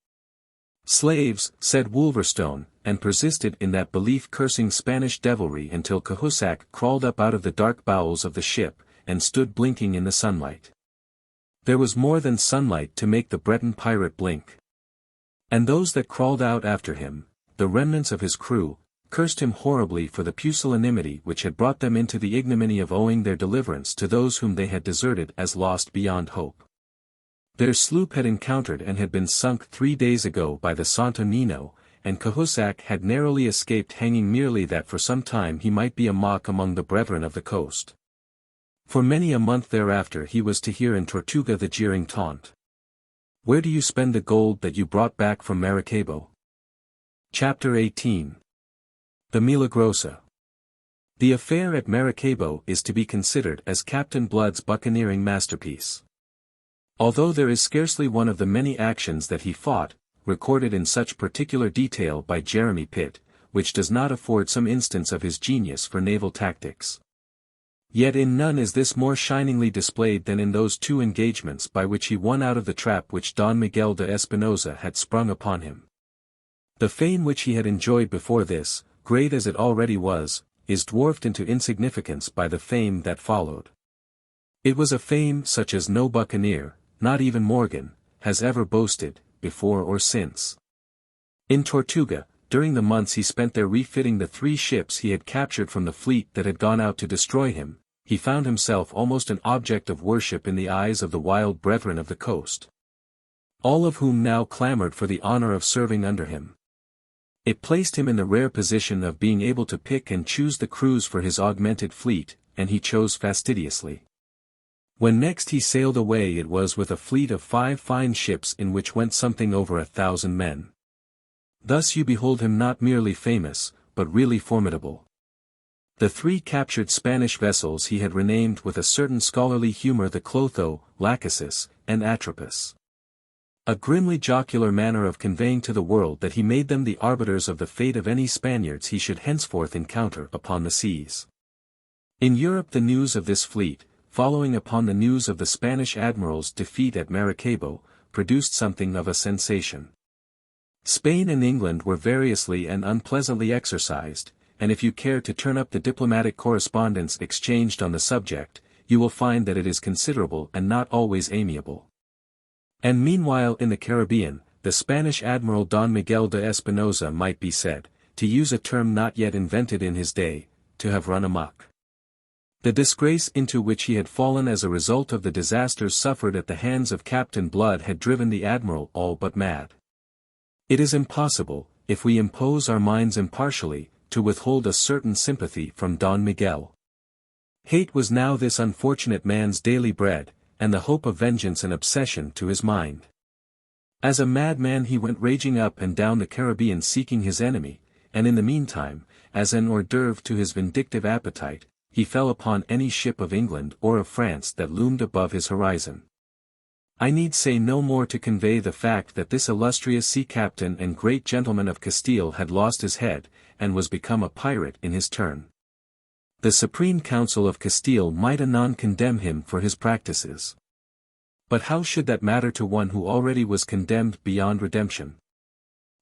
"Slaves," said Wolverstone, and persisted in that belief cursing Spanish devilry until Cahusac crawled up out of the dark bowels of the ship, and stood blinking in the sunlight. There was more than sunlight to make the Breton pirate blink. And those that crawled out after him, the remnants of his crew, cursed him horribly for the pusillanimity which had brought them into the ignominy of owing their deliverance to those whom they had deserted as lost beyond hope. Their sloop had encountered and had been sunk 3 days ago by the Santo Nino, and Cahusac had narrowly escaped hanging merely that for some time he might be a mock among the brethren of the coast. For many a month thereafter he was to hear in Tortuga the jeering taunt, "Where do you spend the gold that you brought back from Maracaibo?" Chapter 18. The Milagrosa. The affair at Maracaibo is to be considered as Captain Blood's buccaneering masterpiece. Although there is scarcely one of the many actions that he fought, recorded in such particular detail by Jeremy Pitt, which does not afford some instance of his genius for naval tactics. Yet in none is this more shiningly displayed than in those two engagements by which he won out of the trap which Don Miguel de Espinosa had sprung upon him. The fame which he had enjoyed before this, great as it already was, is dwarfed into insignificance by the fame that followed. It was a fame such as no buccaneer, not even Morgan, has ever boasted, before or since. In Tortuga, during the months he spent there refitting the 3 ships he had captured from the fleet that had gone out to destroy him, he found himself almost an object of worship in the eyes of the wild brethren of the coast. All of whom now clamored for the honor of serving under him. It placed him in the rare position of being able to pick and choose the crews for his augmented fleet, and he chose fastidiously. When next he sailed away it was with a fleet of 5 fine ships in which went something over 1,000 men. Thus you behold him not merely famous, but really formidable. The 3 captured Spanish vessels he had renamed with a certain scholarly humor the Clotho, Lachesis, and Atropos. A grimly jocular manner of conveying to the world that he made them the arbiters of the fate of any Spaniards he should henceforth encounter upon the seas. In Europe the news of this fleet, following upon the news of the Spanish admiral's defeat at Maracaibo, produced something of a sensation. Spain and England were variously and unpleasantly exercised, and if you care to turn up the diplomatic correspondence exchanged on the subject, you will find that it is considerable and not always amiable. And meanwhile in the Caribbean, the Spanish admiral Don Miguel de Espinosa might be said, to use a term not yet invented in his day, to have run amok. The disgrace into which he had fallen as a result of the disasters suffered at the hands of Captain Blood had driven the admiral all but mad. It is impossible, if we impose our minds impartially, to withhold a certain sympathy from Don Miguel. Hate was now this unfortunate man's daily bread, and the hope of vengeance an obsession to his mind. As a madman he went raging up and down the Caribbean seeking his enemy, and in the meantime, as an hors d'oeuvre to his vindictive appetite, he fell upon any ship of England or of France that loomed above his horizon. I need say no more to convey the fact that this illustrious sea captain and great gentleman of Castile had lost his head, and was become a pirate in his turn. The Supreme Council of Castile might anon condemn him for his practices. But how should that matter to one who already was condemned beyond redemption?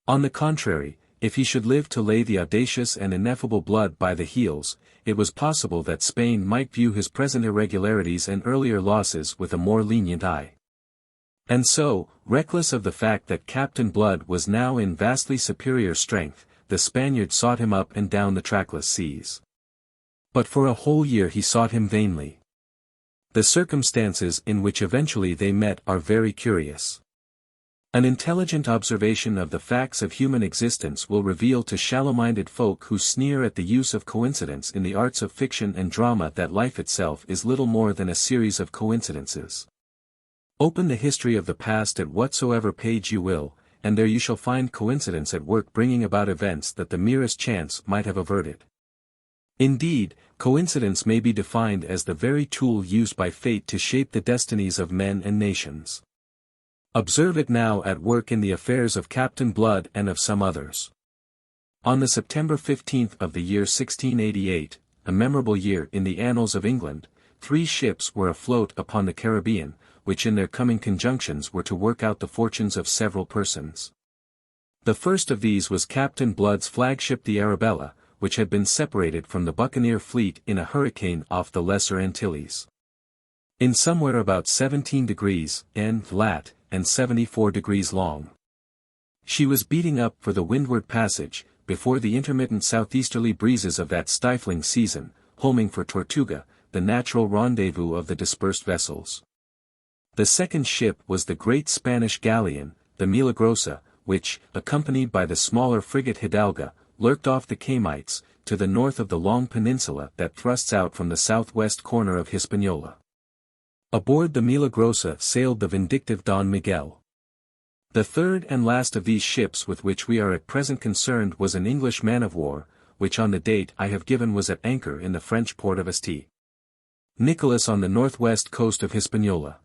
On the contrary, if he should live to lay the audacious and ineffable Blood by the heels, it was possible that Spain might view his present irregularities and earlier losses with a more lenient eye. And so, reckless of the fact that Captain Blood was now in vastly superior strength, the Spaniard sought him up and down the trackless seas. But for a whole year he sought him vainly. The circumstances in which eventually they met are very curious. An intelligent observation of the facts of human existence will reveal to shallow-minded folk who sneer at the use of coincidence in the arts of fiction and drama that life itself is little more than a series of coincidences. Open the history of the past at whatsoever page you will, and there you shall find coincidence at work bringing about events that the merest chance might have averted. Indeed, coincidence may be defined as the very tool used by fate to shape the destinies of men and nations. Observe it now at work in the affairs of Captain Blood and of some others. On the September 15th of the year 1688, a memorable year in the annals of England, 3 ships were afloat upon the Caribbean, which in their coming conjunctions were to work out the fortunes of several persons. The first of these was Captain Blood's flagship the Arabella, which had been separated from the buccaneer fleet in a hurricane off the Lesser Antilles. In somewhere about 17 degrees N. lat. And 74 degrees long. She was beating up for the windward passage, before the intermittent southeasterly breezes of that stifling season, homing for Tortuga, the natural rendezvous of the dispersed vessels. The second ship was the great Spanish galleon, the Milagrosa, which, accompanied by the smaller frigate Hidalga, lurked off the Camites, to the north of the long peninsula that thrusts out from the southwest corner of Hispaniola. Aboard the Milagrosa sailed the vindictive Don Miguel. The third and last of these ships with which we are at present concerned was an English man-of-war, which on the date I have given was at anchor in the French port of St. Nicholas on the northwest coast of Hispaniola.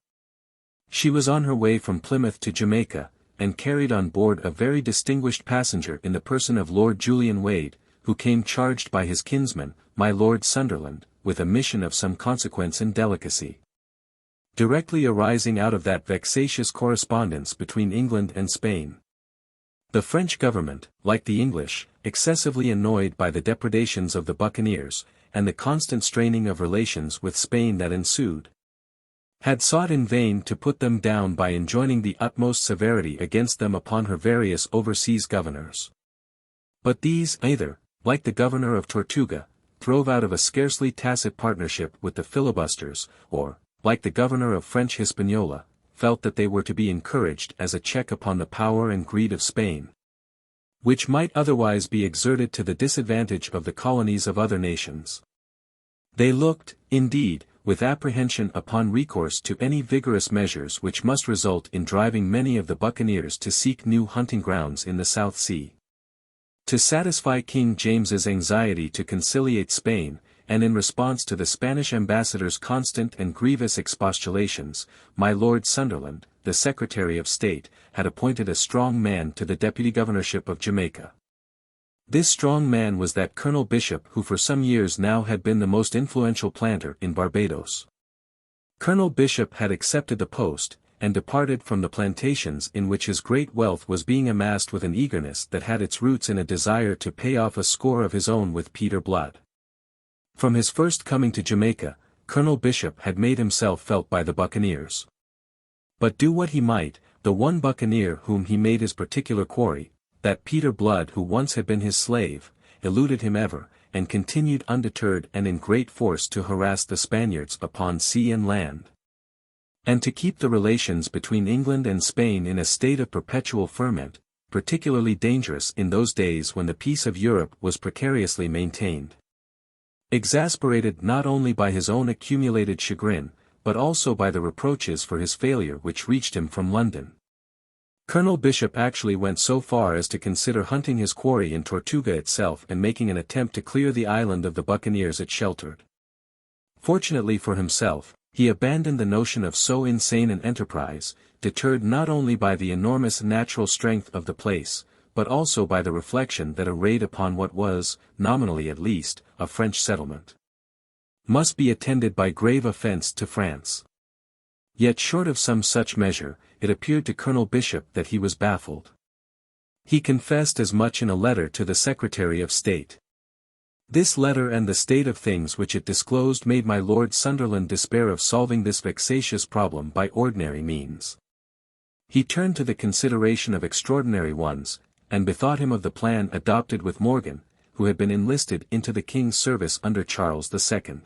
She was on her way from Plymouth to Jamaica, and carried on board a very distinguished passenger in the person of Lord Julian Wade, who came charged by his kinsman, my Lord Sunderland, with a mission of some consequence and delicacy, directly arising out of that vexatious correspondence between England and Spain. The French government, like the English, excessively annoyed by the depredations of the buccaneers, and the constant straining of relations with Spain that ensued, had sought in vain to put them down by enjoining the utmost severity against them upon her various overseas governors. But these, either, like the governor of Tortuga, throve out of a scarcely tacit partnership with the filibusters, or, like the governor of French Hispaniola, felt that they were to be encouraged as a check upon the power and greed of Spain, which might otherwise be exerted to the disadvantage of the colonies of other nations. They looked, indeed, with apprehension upon recourse to any vigorous measures which must result in driving many of the buccaneers to seek new hunting grounds in the South Sea. To satisfy King James's anxiety to conciliate Spain, and in response to the Spanish ambassador's constant and grievous expostulations, my Lord Sunderland, the Secretary of State, had appointed a strong man to the deputy governorship of Jamaica. This strong man was that Colonel Bishop who for some years now had been the most influential planter in Barbados. Colonel Bishop had accepted the post, and departed from the plantations in which his great wealth was being amassed with an eagerness that had its roots in a desire to pay off a score of his own with Peter Blood. From his first coming to Jamaica, Colonel Bishop had made himself felt by the buccaneers. But do what he might, the one buccaneer whom he made his particular quarry, that Peter Blood who once had been his slave, eluded him ever, and continued undeterred and in great force to harass the Spaniards upon sea and land, and to keep the relations between England and Spain in a state of perpetual ferment, particularly dangerous in those days when the peace of Europe was precariously maintained. Exasperated not only by his own accumulated chagrin, but also by the reproaches for his failure which reached him from London, Colonel Bishop actually went so far as to consider hunting his quarry in Tortuga itself and making an attempt to clear the island of the buccaneers it sheltered. Fortunately for himself, he abandoned the notion of so insane an enterprise, deterred not only by the enormous natural strength of the place, but also by the reflection that a raid upon what was, nominally at least, a French settlement, must be attended by grave offence to France. Yet short of some such measure, it appeared to Colonel Bishop that he was baffled. He confessed as much in a letter to the Secretary of State. This letter and the state of things which it disclosed made my Lord Sunderland despair of solving this vexatious problem by ordinary means. He turned to the consideration of extraordinary ones, and bethought him of the plan adopted with Morgan, who had been enlisted into the King's service under Charles II.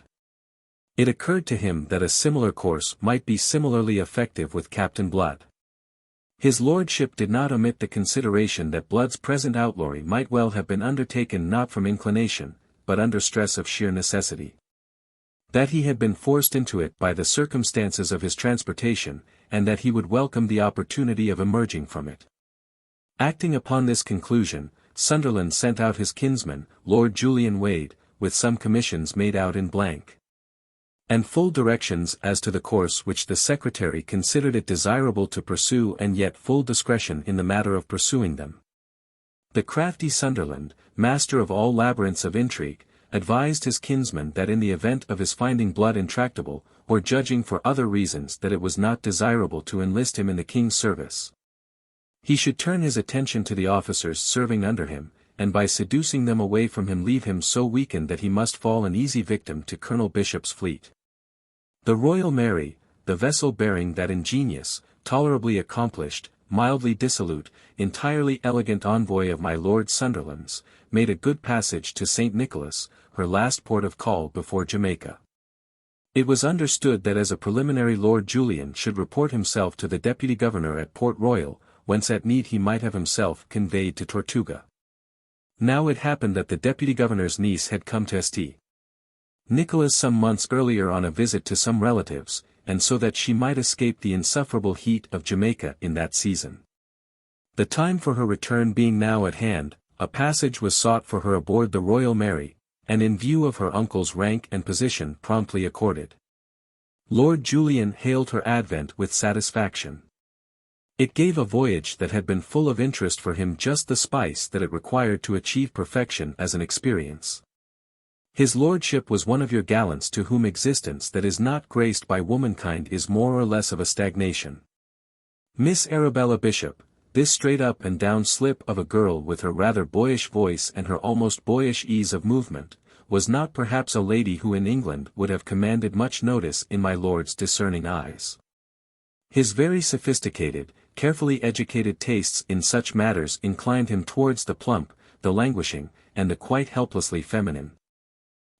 It occurred to him that a similar course might be similarly effective with Captain Blood. His lordship did not omit the consideration that Blood's present outlawry might well have been undertaken not from inclination, but under stress of sheer necessity. That he had been forced into it by the circumstances of his transportation, and that he would welcome the opportunity of emerging from it. Acting upon this conclusion, Sunderland sent out his kinsman, Lord Julian Wade, with some commissions made out in blank, and full directions as to the course which the Secretary considered it desirable to pursue and yet full discretion in the matter of pursuing them. The crafty Sunderland, master of all labyrinths of intrigue, advised his kinsman that in the event of his finding Blood intractable, or judging for other reasons that it was not desirable to enlist him in the King's service, he should turn his attention to the officers serving under him, and by seducing them away from him leave him so weakened that he must fall an easy victim to Colonel Bishop's fleet. The Royal Mary, the vessel bearing that ingenious, tolerably accomplished, mildly dissolute, entirely elegant envoy of my Lord Sunderland's, made a good passage to St. Nicholas, her last port of call before Jamaica. It was understood that as a preliminary Lord Julian should report himself to the Deputy Governor at Port Royal, whence at need he might have himself conveyed to Tortuga. Now it happened that the Deputy Governor's niece had come to St. Nicholas some months earlier on a visit to some relatives, and so that she might escape the insufferable heat of Jamaica in that season. The time for her return being now at hand, a passage was sought for her aboard the Royal Mary, and in view of her uncle's rank and position promptly accorded. Lord Julian hailed her advent with satisfaction. It gave a voyage that had been full of interest for him just the spice that it required to achieve perfection as an experience. His lordship was one of your gallants to whom existence that is not graced by womankind is more or less of a stagnation. Miss Arabella Bishop, this straight-up and down slip of a girl with her rather boyish voice and her almost boyish ease of movement, was not perhaps a lady who in England would have commanded much notice in my lord's discerning eyes. His very sophisticated, carefully educated tastes in such matters inclined him towards the plump, the languishing, and the quite helplessly feminine.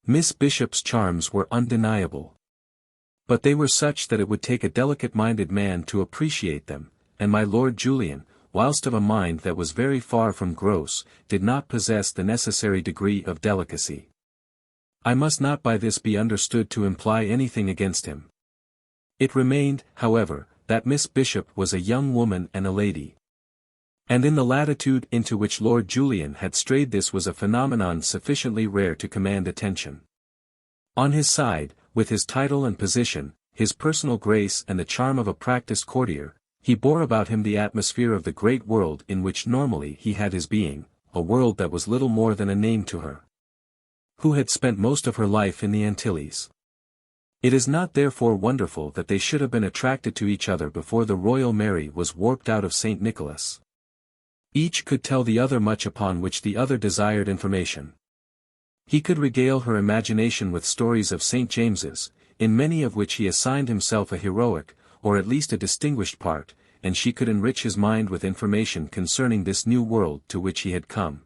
Miss Bishop's charms were undeniable. But they were such that it would take a delicate-minded man to appreciate them, and my Lord Julian, whilst of a mind that was very far from gross, did not possess the necessary degree of delicacy. I must not by this be understood to imply anything against him. It remained, however, that Miss Bishop was a young woman and a lady. And in the latitude into which Lord Julian had strayed this was a phenomenon sufficiently rare to command attention. On his side, with his title and position, his personal grace and the charm of a practiced courtier, he bore about him the atmosphere of the great world in which normally he had his being, a world that was little more than a name to her, who had spent most of her life in the Antilles. It is not therefore wonderful that they should have been attracted to each other before the Royal Mary was warped out of St. Nicholas. Each could tell the other much upon which the other desired information. He could regale her imagination with stories of St. James's, in many of which he assigned himself a heroic, or at least a distinguished part, and she could enrich his mind with information concerning this new world to which he had come.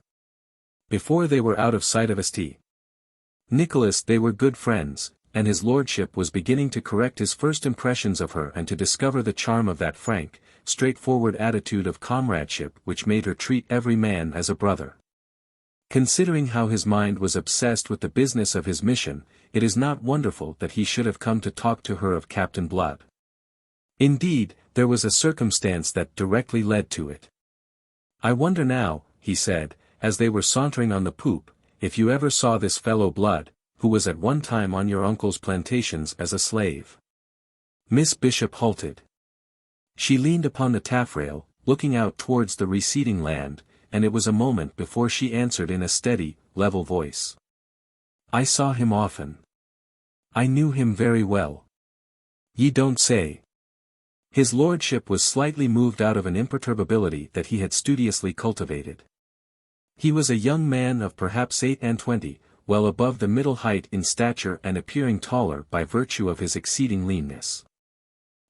Before they were out of sight of St. Nicholas they were good friends, and his lordship was beginning to correct his first impressions of her and to discover the charm of that frank, straightforward attitude of comradeship which made her treat every man as a brother. Considering how his mind was obsessed with the business of his mission, it is not wonderful that he should have come to talk to her of Captain Blood. Indeed, there was a circumstance that directly led to it. "I wonder now," he said, as they were sauntering on the poop, "if you ever saw this fellow Blood, who was at one time on your uncle's plantations as a slave." Miss Bishop halted. She leaned upon the taffrail, looking out towards the receding land, and it was a moment before she answered in a steady, level voice. "I saw him often. I knew him very well." "Ye don't say." His lordship was slightly moved out of an imperturbability that he had studiously cultivated. He was a young man of perhaps 28, well above the middle height in stature and appearing taller by virtue of his exceeding leanness.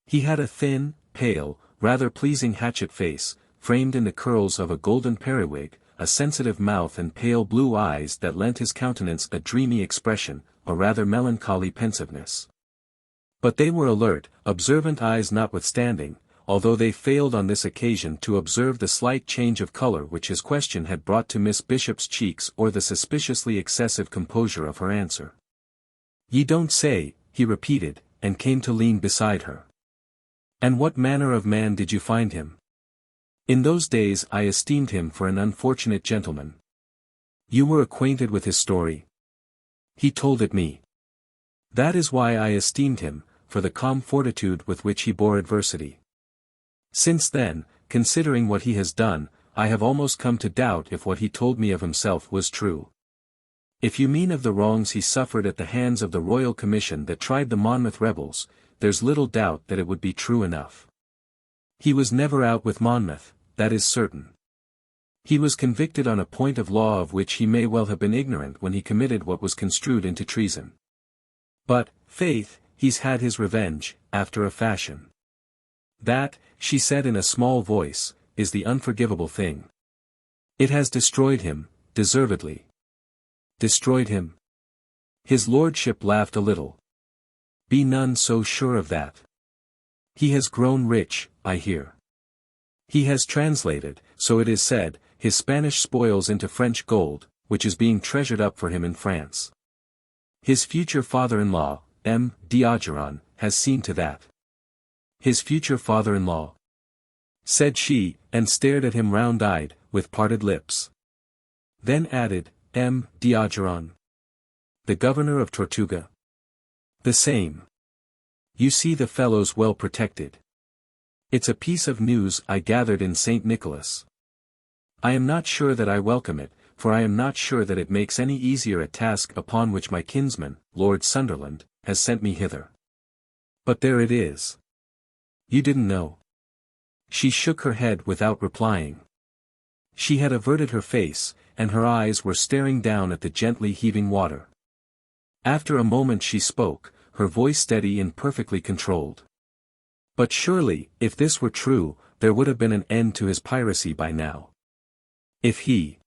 He had a thin, pale, rather pleasing hatchet face, framed in the curls of a golden periwig, a sensitive mouth and pale blue eyes that lent his countenance a dreamy expression, a rather melancholy pensiveness. But they were alert, observant eyes notwithstanding, although they failed on this occasion to observe the slight change of color which his question had brought to Miss Bishop's cheeks or the suspiciously excessive composure of her answer. "Ye don't say," he repeated, and came to lean beside her. "And what manner of man did you find him?" "In those days I esteemed him for an unfortunate gentleman." "You were acquainted with his story?" "He told it me." "That is why I esteemed him, for the calm fortitude with which he bore adversity. Since then, considering what he has done, I have almost come to doubt if what he told me of himself was true. If you mean of the wrongs he suffered at the hands of the Royal Commission that tried the Monmouth rebels, there's little doubt that it would be true enough. He was never out with Monmouth, that is certain. He was convicted on a point of law of which he may well have been ignorant when he committed what was construed into treason. But, faith, he's had his revenge, after a fashion. That," she said in a small voice, "is the unforgivable thing. It has destroyed him, deservedly." "Destroyed him?" His lordship laughed a little. "Be none so sure of that. He has grown rich, I hear. He has translated, so it is said, his Spanish spoils into French gold, which is being treasured up for him in France. His future father-in-law, M. D'Ogeron, has seen to that." "His future father-in-law?" said she, and stared at him round-eyed, with parted lips. Then added, Diogeron. The governor of Tortuga. The same. You see the fellow's well protected. It's a piece of news I gathered in St. Nicholas. I am not sure that I welcome it, for I am not sure that it makes any easier a task upon which my kinsman, Lord Sunderland, has sent me hither. But there it is. You didn't know. She shook her head without replying. She had averted her face, and her eyes were staring down at the gently heaving water. After a moment she spoke, her voice steady and perfectly controlled. But surely, if this were true, there would have been an end to his piracy by now. If he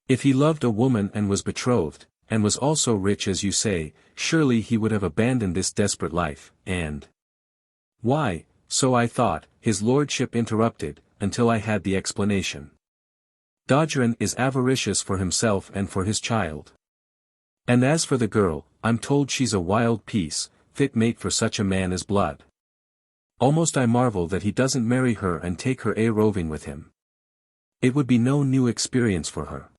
loved a woman and was betrothed, and was also rich as you say, surely he would have abandoned this desperate life, and— Why, so I thought, his lordship interrupted, until I had the explanation. Dodgeron is avaricious for himself and for his child. And as for the girl, I'm told she's a wild piece, fit mate for such a man as Blood. Almost I marvel that he doesn't marry her and take her roving with him. It would be no new experience for her.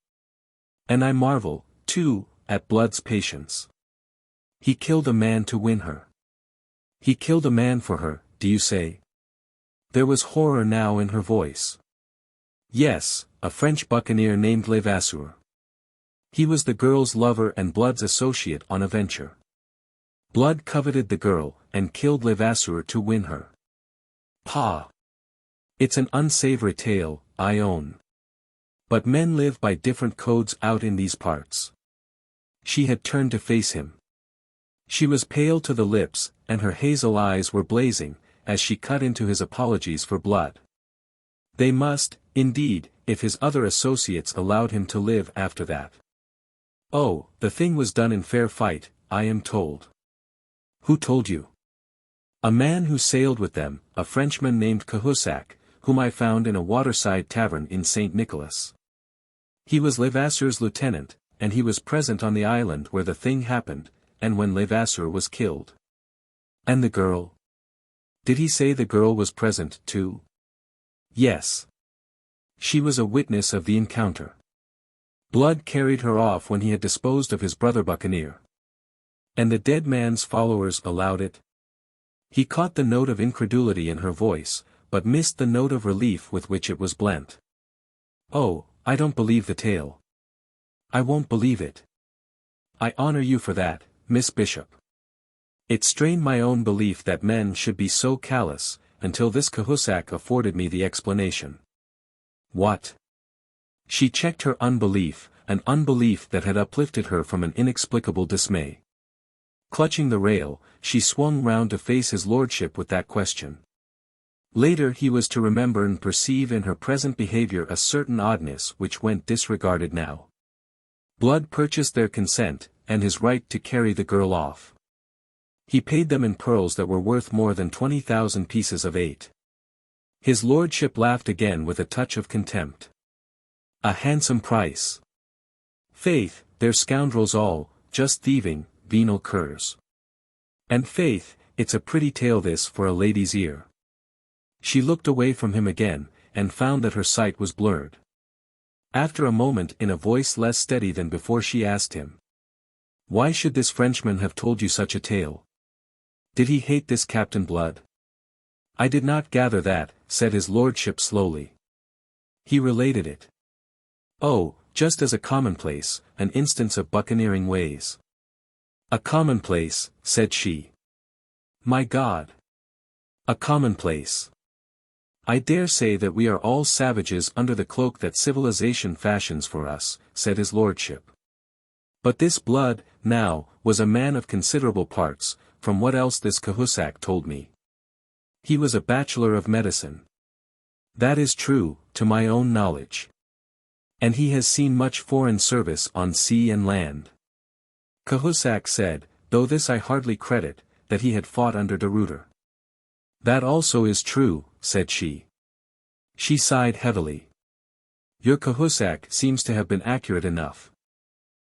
And I marvel, too, at Blood's patience. He killed a man to win her. He killed a man for her, do you say? There was horror now in her voice. Yes, a French buccaneer named Levasseur. He was the girl's lover and Blood's associate on a venture. Blood coveted the girl, and killed Levasseur to win her. Pah! It's an unsavory tale, I own. But men live by different codes out in these parts. She had turned to face him. She was pale to the lips, and her hazel eyes were blazing, as she cut into his apologies for Blood. They must, indeed, if his other associates allowed him to live after that. Oh, the thing was done in fair fight, I am told. Who told you? A man who sailed with them, a Frenchman named Cahusac, whom I found in a waterside tavern in St. Nicholas. He was Levasseur's lieutenant, and he was present on the island where the thing happened, and when Levasseur was killed. And the girl? Did he say the girl was present, too? Yes. She was a witness of the encounter. Blood carried her off when he had disposed of his brother buccaneer. And the dead man's followers allowed it? He caught the note of incredulity in her voice, but missed the note of relief with which it was blent. Oh, I don't believe the tale. I won't believe it. I honor you for that, Miss Bishop. It strained my own belief that men should be so callous, until this Cahusac afforded me the explanation. What? She checked her unbelief, an unbelief that had uplifted her from an inexplicable dismay. Clutching the rail, she swung round to face his lordship with that question. Later he was to remember and perceive in her present behavior a certain oddness which went disregarded now. Blood purchased their consent, and his right to carry the girl off. He paid them in pearls that were worth more than 20,000 pieces of 8. His lordship laughed again with a touch of contempt. A handsome price. Faith, they're scoundrels all, just thieving, venal curs. And faith, it's a pretty tale this for a lady's ear. She looked away from him again, and found that her sight was blurred. After a moment in a voice less steady than before she asked him. Why should this Frenchman have told you such a tale? Did he hate this Captain Blood? I did not gather that, said his lordship slowly. He related it. Oh, just as a commonplace, an instance of buccaneering ways. A commonplace, said she. My God! A commonplace. I dare say that we are all savages under the cloak that civilization fashions for us, said his lordship. But this Blood, now, was a man of considerable parts, from what else this Cahusac told me. He was a bachelor of medicine. That is true, to my own knowledge. And he has seen much foreign service on sea and land. Cahusac said, though this I hardly credit, that he had fought under de Ruyter. That also is true, said she. She sighed heavily. Your Cahusac seems to have been accurate enough.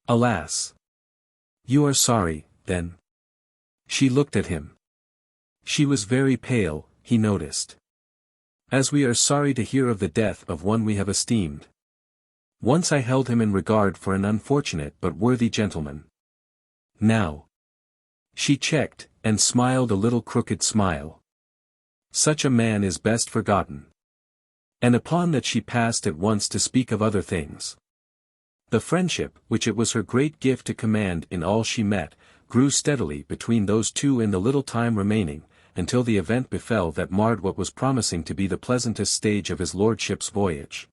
Alas! You are sorry, then? She looked at him. She was very pale, he noticed. As we are sorry to hear of the death of one we have esteemed. Once I held him in regard for an unfortunate but worthy gentleman. Now. She checked, and smiled a little crooked smile. Such a man is best forgotten. And upon that she passed at once to speak of other things. The friendship, which it was her great gift to command in all she met, grew steadily between those two in the little time remaining, until the event befell that marred what was promising to be the pleasantest stage of his lordship's voyage.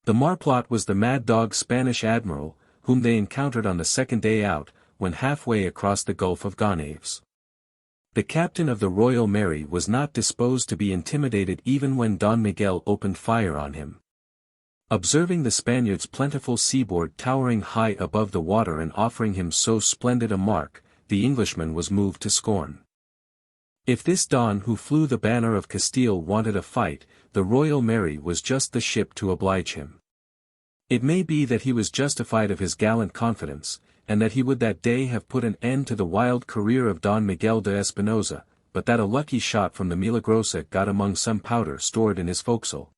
The marplot was the mad-dog Spanish admiral, whom they encountered on the second day out, when halfway across the Gulf of Gonâves. The captain of the Royal Mary was not disposed to be intimidated even when Don Miguel opened fire on him. Observing the Spaniard's plentiful seaboard towering high above the water and offering him so splendid a mark, the Englishman was moved to scorn. If this Don who flew the banner of Castile wanted a fight, the Royal Mary was just the ship to oblige him. It may be that he was justified of his gallant confidence, and that he would that day have put an end to the wild career of Don Miguel de Espinosa, but that a lucky shot from the Milagrosa got among some powder stored in his forecastle,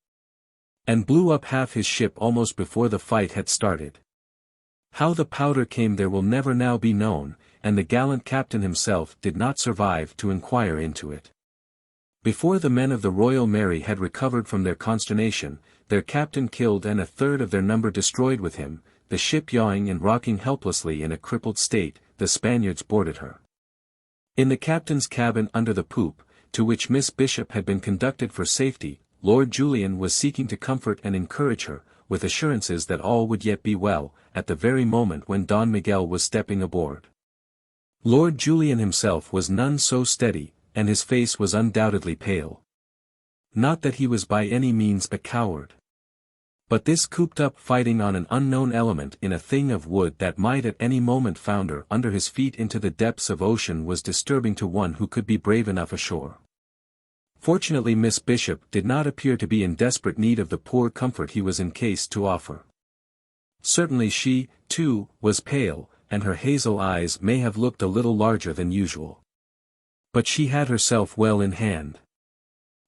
and blew up half his ship almost before the fight had started. How the powder came there will never now be known, and the gallant captain himself did not survive to inquire into it. Before the men of the Royal Mary had recovered from their consternation, their captain killed and a third of their number destroyed with him, the ship yawing and rocking helplessly in a crippled state, the Spaniards boarded her. In the captain's cabin under the poop, to which Miss Bishop had been conducted for safety, Lord Julian was seeking to comfort and encourage her, with assurances that all would yet be well, at the very moment when Don Miguel was stepping aboard. Lord Julian himself was none so steady, and his face was undoubtedly pale. Not that he was by any means a coward. But this cooped-up fighting on an unknown element in a thing of wood that might at any moment founder under his feet into the depths of ocean was disturbing to one who could be brave enough ashore. Fortunately Miss Bishop did not appear to be in desperate need of the poor comfort he was encased to offer. Certainly she, too, was pale, and her hazel eyes may have looked a little larger than usual. But she had herself well in hand.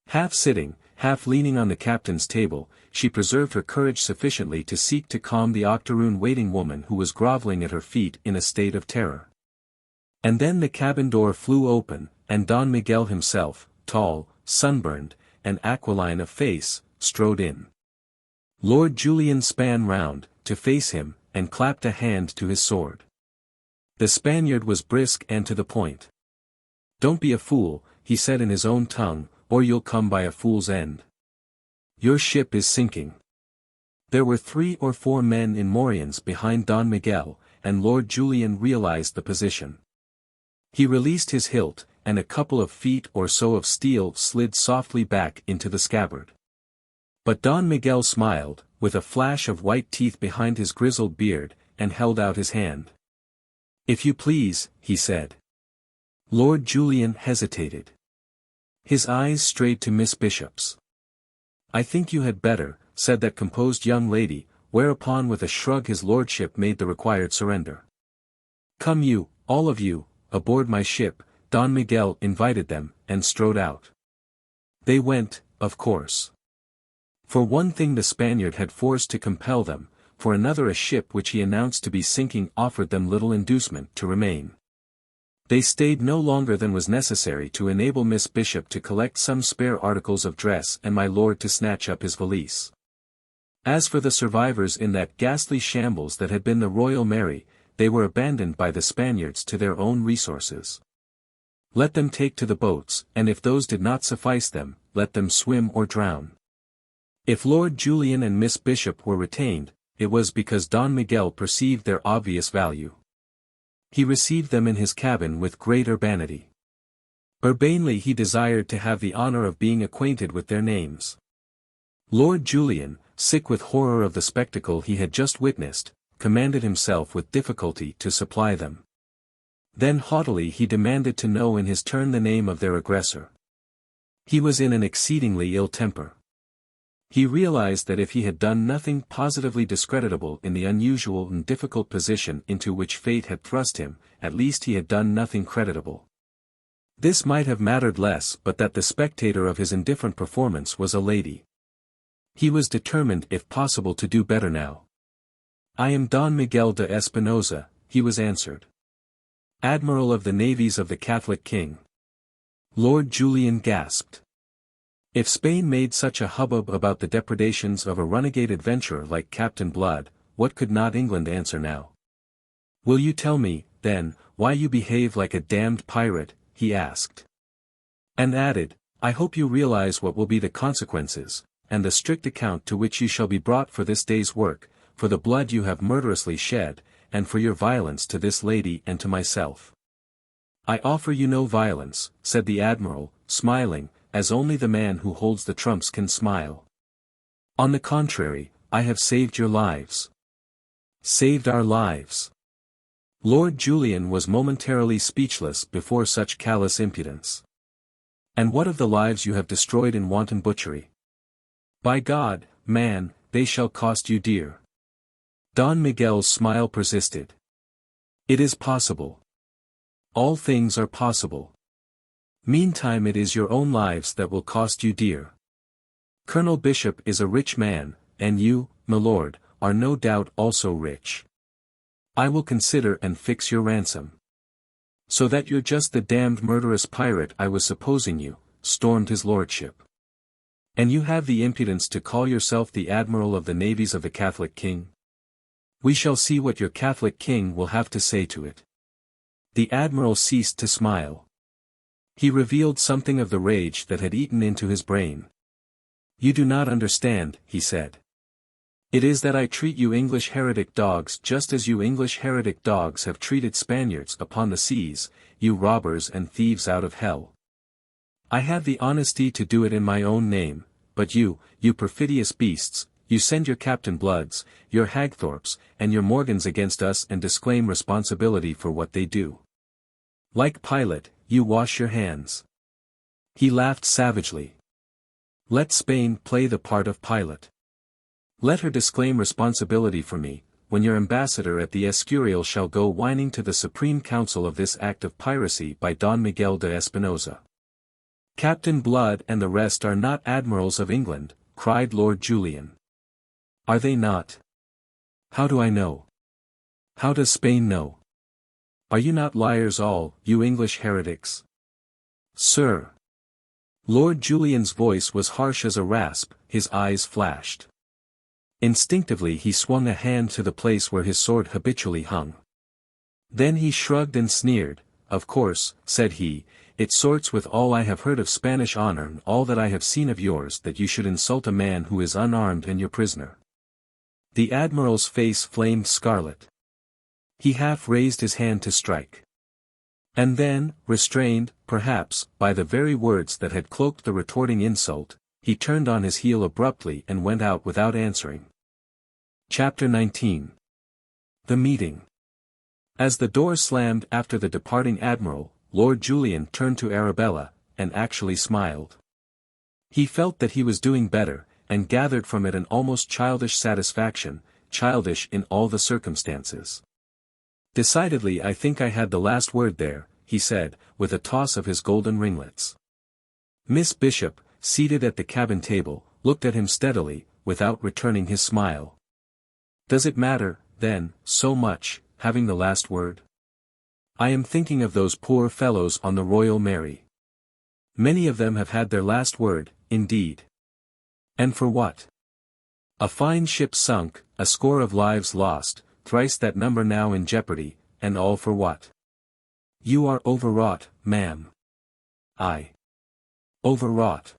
Half sitting, half leaning on the captain's table, she preserved her courage sufficiently to seek to calm the octoroon waiting woman who was groveling at her feet in a state of terror. And then the cabin door flew open, and Don Miguel himself, tall, sunburned, and aquiline of face, strode in. Lord Julian span round, to face him, and clapped a hand to his sword. The Spaniard was brisk and to the point. "Don't be a fool," he said in his own tongue, "or you'll come by a fool's end. Your ship is sinking." There were 3 or 4 men in morions behind Don Miguel, and Lord Julian realized the position. He released his hilt, and a couple of feet or so of steel slid softly back into the scabbard. But Don Miguel smiled, with a flash of white teeth behind his grizzled beard, and held out his hand. "If you please," he said. Lord Julian hesitated. His eyes strayed to Miss Bishop's. "I think you had better," said that composed young lady, whereupon with a shrug his lordship made the required surrender. "Come you, all of you, aboard my ship," Don Miguel invited them, and strode out. They went, of course. For one thing the Spaniard had force to compel them, for another a ship which he announced to be sinking offered them little inducement to remain. They stayed no longer than was necessary to enable Miss Bishop to collect some spare articles of dress and my lord to snatch up his valise. As for the survivors in that ghastly shambles that had been the Royal Mary, they were abandoned by the Spaniards to their own resources. Let them take to the boats, and if those did not suffice them, let them swim or drown. If Lord Julian and Miss Bishop were retained, it was because Don Miguel perceived their obvious value. He received them in his cabin with great urbanity. Urbanely he desired to have the honor of being acquainted with their names. Lord Julian, sick with horror of the spectacle he had just witnessed, commanded himself with difficulty to supply them. Then haughtily he demanded to know in his turn the name of their aggressor. He was in an exceedingly ill temper. He realized that if he had done nothing positively discreditable in the unusual and difficult position into which fate had thrust him, at least he had done nothing creditable. This might have mattered less but that the spectator of his indifferent performance was a lady. He was determined if possible to do better now. I am Don Miguel de Espinosa, he was answered. Admiral of the navies of the Catholic King. Lord Julian gasped. If Spain made such a hubbub about the depredations of a renegade adventurer like Captain Blood, what could not England answer now? Will you tell me, then, why you behave like a damned pirate, he asked. And added, I hope you realize what will be the consequences, and the strict account to which you shall be brought for this day's work, for the blood you have murderously shed, and for your violence to this lady and to myself. I offer you no violence, said the Admiral, smiling, as only the man who holds the trumps can smile. On the contrary, I have saved your lives. Saved our lives. Lord Julian was momentarily speechless before such callous impudence. And what of the lives you have destroyed in wanton butchery? By God, man, they shall cost you dear. Don Miguel's smile persisted. It is possible. All things are possible. Meantime it is your own lives that will cost you dear. Colonel Bishop is a rich man, and you, my lord, are no doubt also rich. I will consider and fix your ransom. So that you're just the damned murderous pirate I was supposing you, stormed his lordship. And you have the impudence to call yourself the Admiral of the navies of the Catholic King? We shall see what your Catholic King will have to say to it. The Admiral ceased to smile. He revealed something of the rage that had eaten into his brain. You do not understand, he said. It is that I treat you English heretic dogs just as you English heretic dogs have treated Spaniards upon the seas, you robbers and thieves out of hell. I have the honesty to do it in my own name, but you perfidious beasts, you send your Captain Bloods, your Hagthorpes, and your Morgans against us and disclaim responsibility for what they do. Like Pilate, you wash your hands. He laughed savagely. Let Spain play the part of Pilate. Let her disclaim responsibility for me, when your ambassador at the Escurial shall go whining to the Supreme Council of this act of piracy by Don Miguel de Espinosa. Captain Blood and the rest are not admirals of England, cried Lord Julian. Are they not? How do I know? How does Spain know? Are you not liars all, you English heretics? Sir. Lord Julian's voice was harsh as a rasp, his eyes flashed. Instinctively he swung a hand to the place where his sword habitually hung. Then he shrugged and sneered. Of course, said he, it sorts with all I have heard of Spanish honor and all that I have seen of yours that you should insult a man who is unarmed and your prisoner. The Admiral's face flamed scarlet. He half raised his hand to strike. And then, restrained, perhaps, by the very words that had cloaked the retorting insult, he turned on his heel abruptly and went out without answering. Chapter 19. The Meeting. As the door slammed after the departing Admiral, Lord Julian turned to Arabella, and actually smiled. He felt that he was doing better, and gathered from it an almost childish satisfaction, childish in all the circumstances. Decidedly I think I had the last word there, he said, with a toss of his golden ringlets. Miss Bishop, seated at the cabin table, looked at him steadily, without returning his smile. Does it matter, then, so much, having the last word? I am thinking of those poor fellows on the Royal Mary. Many of them have had their last word, indeed. And for what? A fine ship sunk, a score of lives lost, thrice that number now in jeopardy, and all for what? You are overwrought, ma'am. I. Overwrought.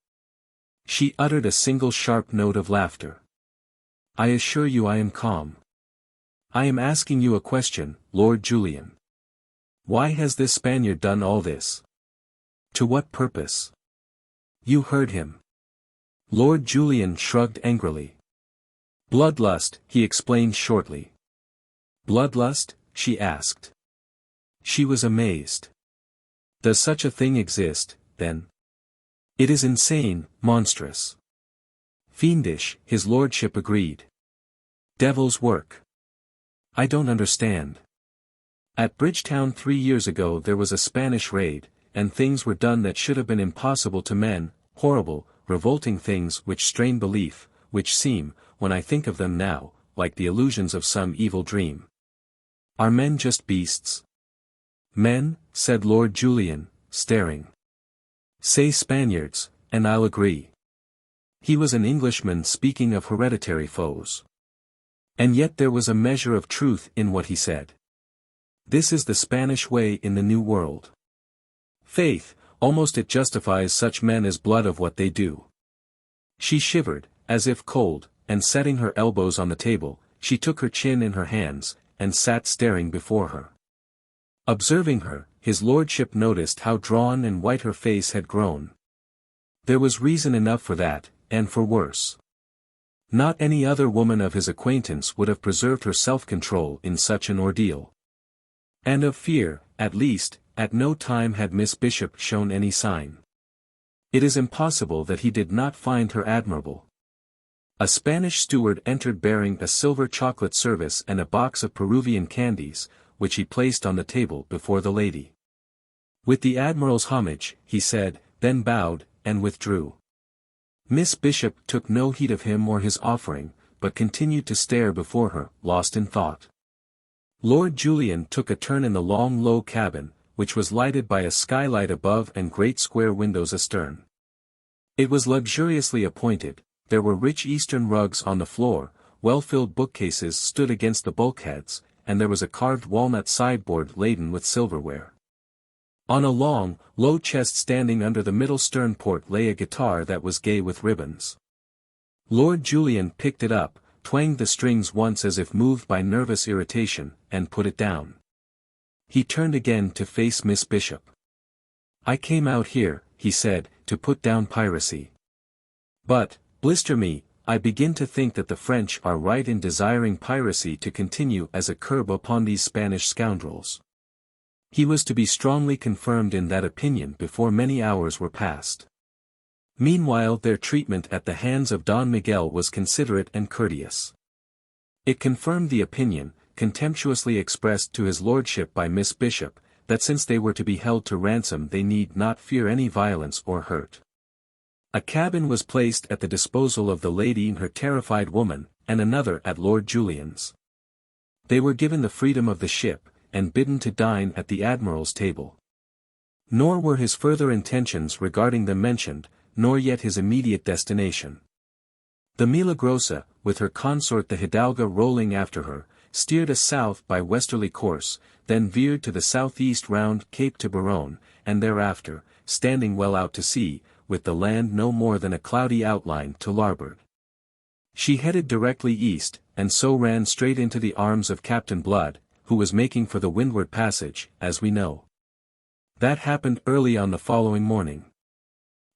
She uttered a single sharp note of laughter. I assure you I am calm. I am asking you a question, Lord Julian. Why has this Spaniard done all this? To what purpose? You heard him. Lord Julian shrugged angrily. Bloodlust, he explained shortly. Bloodlust? She asked. She was amazed. Does such a thing exist, then? It is insane, monstrous. Fiendish, his lordship agreed. Devil's work. I don't understand. At Bridgetown 3 years ago there was a Spanish raid, and things were done that should have been impossible to men, horrible, revolting things which strain belief, which seem, when I think of them now, like the illusions of some evil dream. Are men just beasts? Men, said Lord Julian, staring. Say Spaniards, and I'll agree. He was an Englishman speaking of hereditary foes. And yet there was a measure of truth in what he said. This is the Spanish way in the New World. Faith, almost it justifies such men as blood of what they do. She shivered, as if cold, and setting her elbows on the table, she took her chin in her hands, and sat staring before her. Observing her, his lordship noticed how drawn and white her face had grown. There was reason enough for that, and for worse. Not any other woman of his acquaintance would have preserved her self-control in such an ordeal. And of fear, at least, at no time had Miss Bishop shown any sign. It is impossible that he did not find her admirable. A Spanish steward entered bearing a silver chocolate service and a box of Peruvian candies, which he placed on the table before the lady. With the Admiral's homage, he said, then bowed, and withdrew. Miss Bishop took no heed of him or his offering, but continued to stare before her, lost in thought. Lord Julian took a turn in the long low cabin, which was lighted by a skylight above and great square windows astern. It was luxuriously appointed, there were rich Eastern rugs on the floor, well-filled bookcases stood against the bulkheads, and there was a carved walnut sideboard laden with silverware. On a long, low chest standing under the middle stern port lay a guitar that was gay with ribbons. Lord Julian picked it up, twanged the strings once as if moved by nervous irritation, and put it down. He turned again to face Miss Bishop. I came out here, he said, to put down piracy. But, blister me, I begin to think that the French are right in desiring piracy to continue as a curb upon these Spanish scoundrels. He was to be strongly confirmed in that opinion before many hours were passed. Meanwhile their treatment at the hands of Don Miguel was considerate and courteous. It confirmed the opinion, contemptuously expressed to his lordship by Miss Bishop, that since they were to be held to ransom they need not fear any violence or hurt. A cabin was placed at the disposal of the lady and her terrified woman, and another at Lord Julian's. They were given the freedom of the ship, and bidden to dine at the Admiral's table. Nor were his further intentions regarding them mentioned, nor yet his immediate destination. The Milagrosa, with her consort the Hidalga rolling after her, steered a south by westerly course, then veered to the southeast round Cape Tiburon, and thereafter, standing well out to sea, with the land no more than a cloudy outline to larboard. She headed directly east, and so ran straight into the arms of Captain Blood, who was making for the windward passage, as we know. That happened early on the following morning.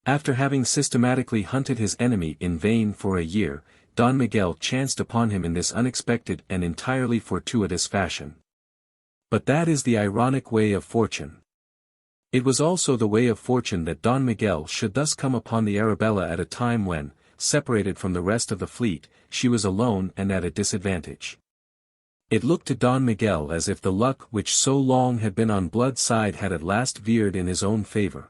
After having systematically hunted his enemy in vain for a year, Don Miguel chanced upon him in this unexpected and entirely fortuitous fashion. But that is the ironic way of fortune. It was also the way of fortune that Don Miguel should thus come upon the Arabella at a time when, separated from the rest of the fleet, she was alone and at a disadvantage. It looked to Don Miguel as if the luck which so long had been on Blood's side had at last veered in his own favor.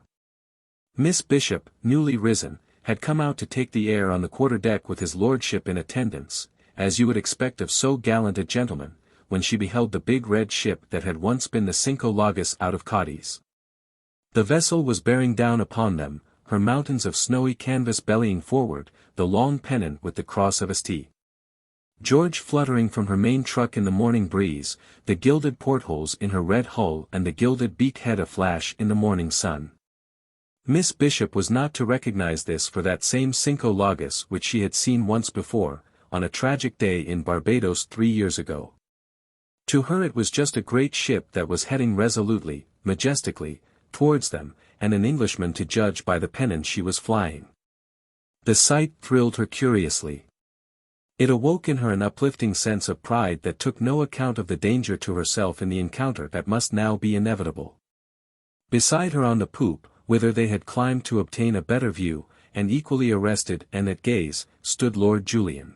Miss Bishop, newly risen, had come out to take the air on the quarter-deck with his lordship in attendance, as you would expect of so gallant a gentleman, when she beheld the big red ship that had once been the Cinco Llagas out of Cadiz. The vessel was bearing down upon them, her mountains of snowy canvas bellying forward, the long pennon with the cross of St. George fluttering from her main truck in the morning breeze, the gilded portholes in her red hull and the gilded beak-head aflash in the morning sun. Miss Bishop was not to recognize this for that same Cinco Llagas which she had seen once before, on a tragic day in Barbados 3 years ago. To her it was just a great ship that was heading resolutely, majestically, towards them, and an Englishman to judge by the pennon she was flying. The sight thrilled her curiously. It awoke in her an uplifting sense of pride that took no account of the danger to herself in the encounter that must now be inevitable. Beside her on the poop, whither they had climbed to obtain a better view, and equally arrested and at gaze, stood Lord Julian.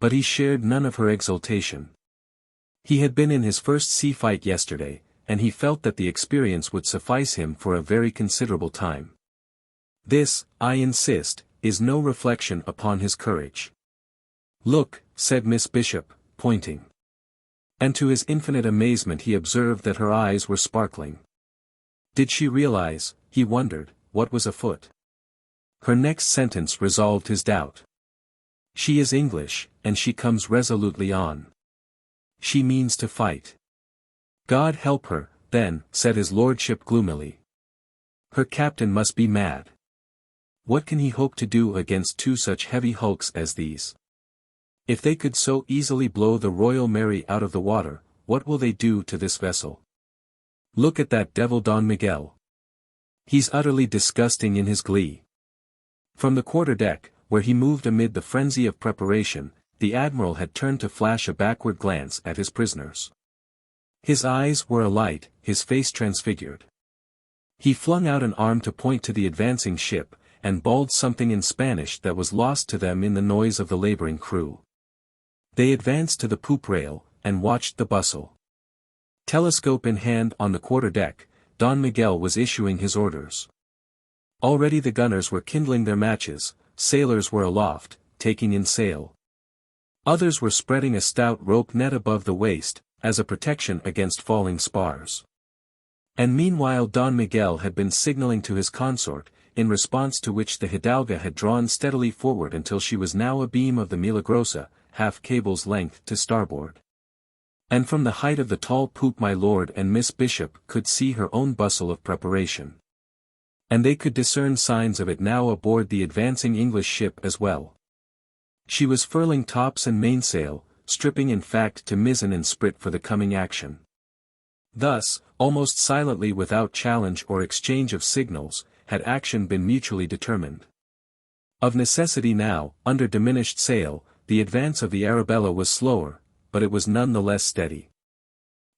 But he shared none of her exultation. He had been in his first sea fight yesterday, and he felt that the experience would suffice him for a very considerable time. This, I insist, is no reflection upon his courage. "Look," said Miss Bishop, pointing. And to his infinite amazement he observed that her eyes were sparkling. Did she realize, he wondered, what was afoot? Her next sentence resolved his doubt. She is English, and she comes resolutely on. She means to fight. God help her, then, said his lordship gloomily. Her captain must be mad. What can he hope to do against two such heavy hulks as these? If they could so easily blow the Royal Mary out of the water, what will they do to this vessel? Look at that devil Don Miguel. He's utterly disgusting in his glee. From the quarter-deck, where he moved amid the frenzy of preparation, the admiral had turned to flash a backward glance at his prisoners. His eyes were alight, his face transfigured. He flung out an arm to point to the advancing ship, and bawled something in Spanish that was lost to them in the noise of the laboring crew. They advanced to the poop rail, and watched the bustle. Telescope in hand on the quarter-deck, Don Miguel was issuing his orders. Already the gunners were kindling their matches, sailors were aloft, taking in sail. Others were spreading a stout rope net above the waist, as a protection against falling spars. And meanwhile Don Miguel had been signaling to his consort, in response to which the Hidalga had drawn steadily forward until she was now abeam of the Milagrosa, half cable's length to starboard. And from the height of the tall poop my lord and Miss Bishop could see her own bustle of preparation. And they could discern signs of it now aboard the advancing English ship as well. She was furling tops and mainsail, stripping in fact to mizzen and sprit for the coming action. Thus, almost silently without challenge or exchange of signals, had action been mutually determined. Of necessity now, under diminished sail, the advance of the Arabella was slower, but it was none the less steady.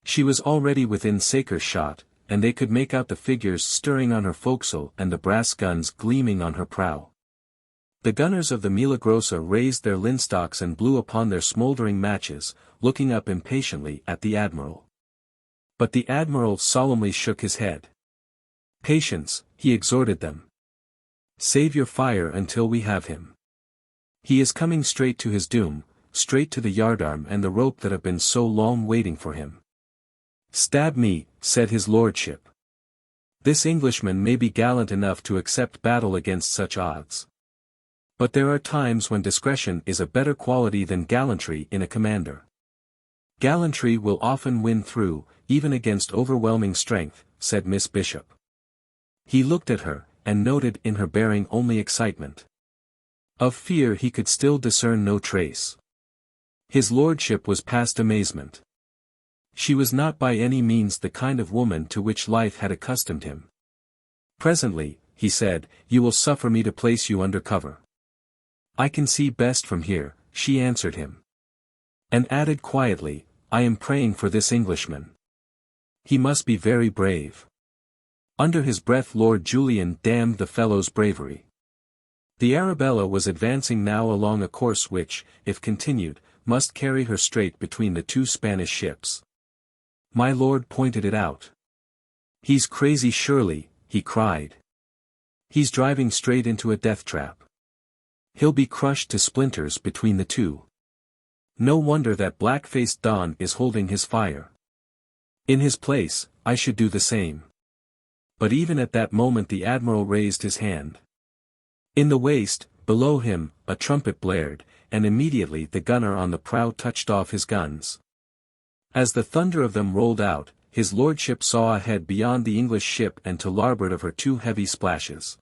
She was already within saker shot, and they could make out the figures stirring on her forecastle and the brass guns gleaming on her prow. The gunners of the Milagrosa raised their linstocks and blew upon their smouldering matches, looking up impatiently at the admiral. But the admiral solemnly shook his head. Patience, he exhorted them. Save your fire until we have him. He is coming straight to his doom, straight to the yardarm and the rope that have been so long waiting for him. Stab me, said his lordship. This Englishman may be gallant enough to accept battle against such odds. But there are times when discretion is a better quality than gallantry in a commander. Gallantry will often win through, even against overwhelming strength, said Miss Bishop. He looked at her, and noted in her bearing only excitement. Of fear he could still discern no trace. His lordship was past amazement. She was not by any means the kind of woman to which life had accustomed him. Presently, he said, you will suffer me to place you under cover. I can see best from here, she answered him. And added quietly, I am praying for this Englishman. He must be very brave. Under his breath Lord Julian damned the fellow's bravery. The Arabella was advancing now along a course which, if continued, must carry her straight between the two Spanish ships. My lord pointed it out. He's crazy surely, he cried. He's driving straight into a death trap. He'll be crushed to splinters between the two. No wonder that black-faced Don is holding his fire. In his place, I should do the same. But even at that moment the admiral raised his hand. In the waist, below him, a trumpet blared, and immediately the gunner on the prow touched off his guns. As the thunder of them rolled out, his lordship saw ahead beyond the English ship and to larboard of her two heavy splashes.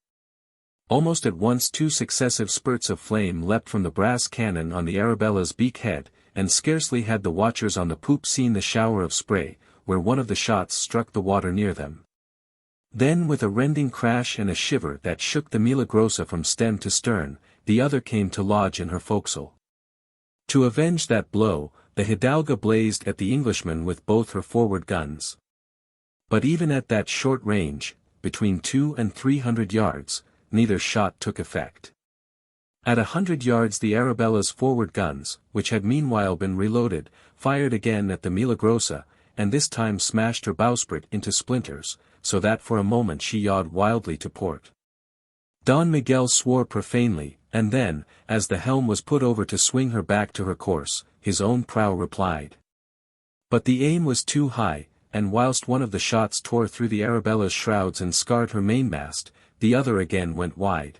Almost at once two successive spurts of flame leapt from the brass cannon on the Arabella's beak head, and scarcely had the watchers on the poop seen the shower of spray, where one of the shots struck the water near them. Then with a rending crash and a shiver that shook the Milagrosa from stem to stern, the other came to lodge in her forecastle. To avenge that blow, the Hidalga blazed at the Englishman with both her forward guns. But even at that short range, between 200 and 300 yards, neither shot took effect. At 100 yards the Arabella's forward guns, which had meanwhile been reloaded, fired again at the Milagrosa, and this time smashed her bowsprit into splinters, so that for a moment she yawed wildly to port. Don Miguel swore profanely, and then, as the helm was put over to swing her back to her course, his own prow replied. But the aim was too high, and whilst one of the shots tore through the Arabella's shrouds and scarred her mainmast, the other again went wide.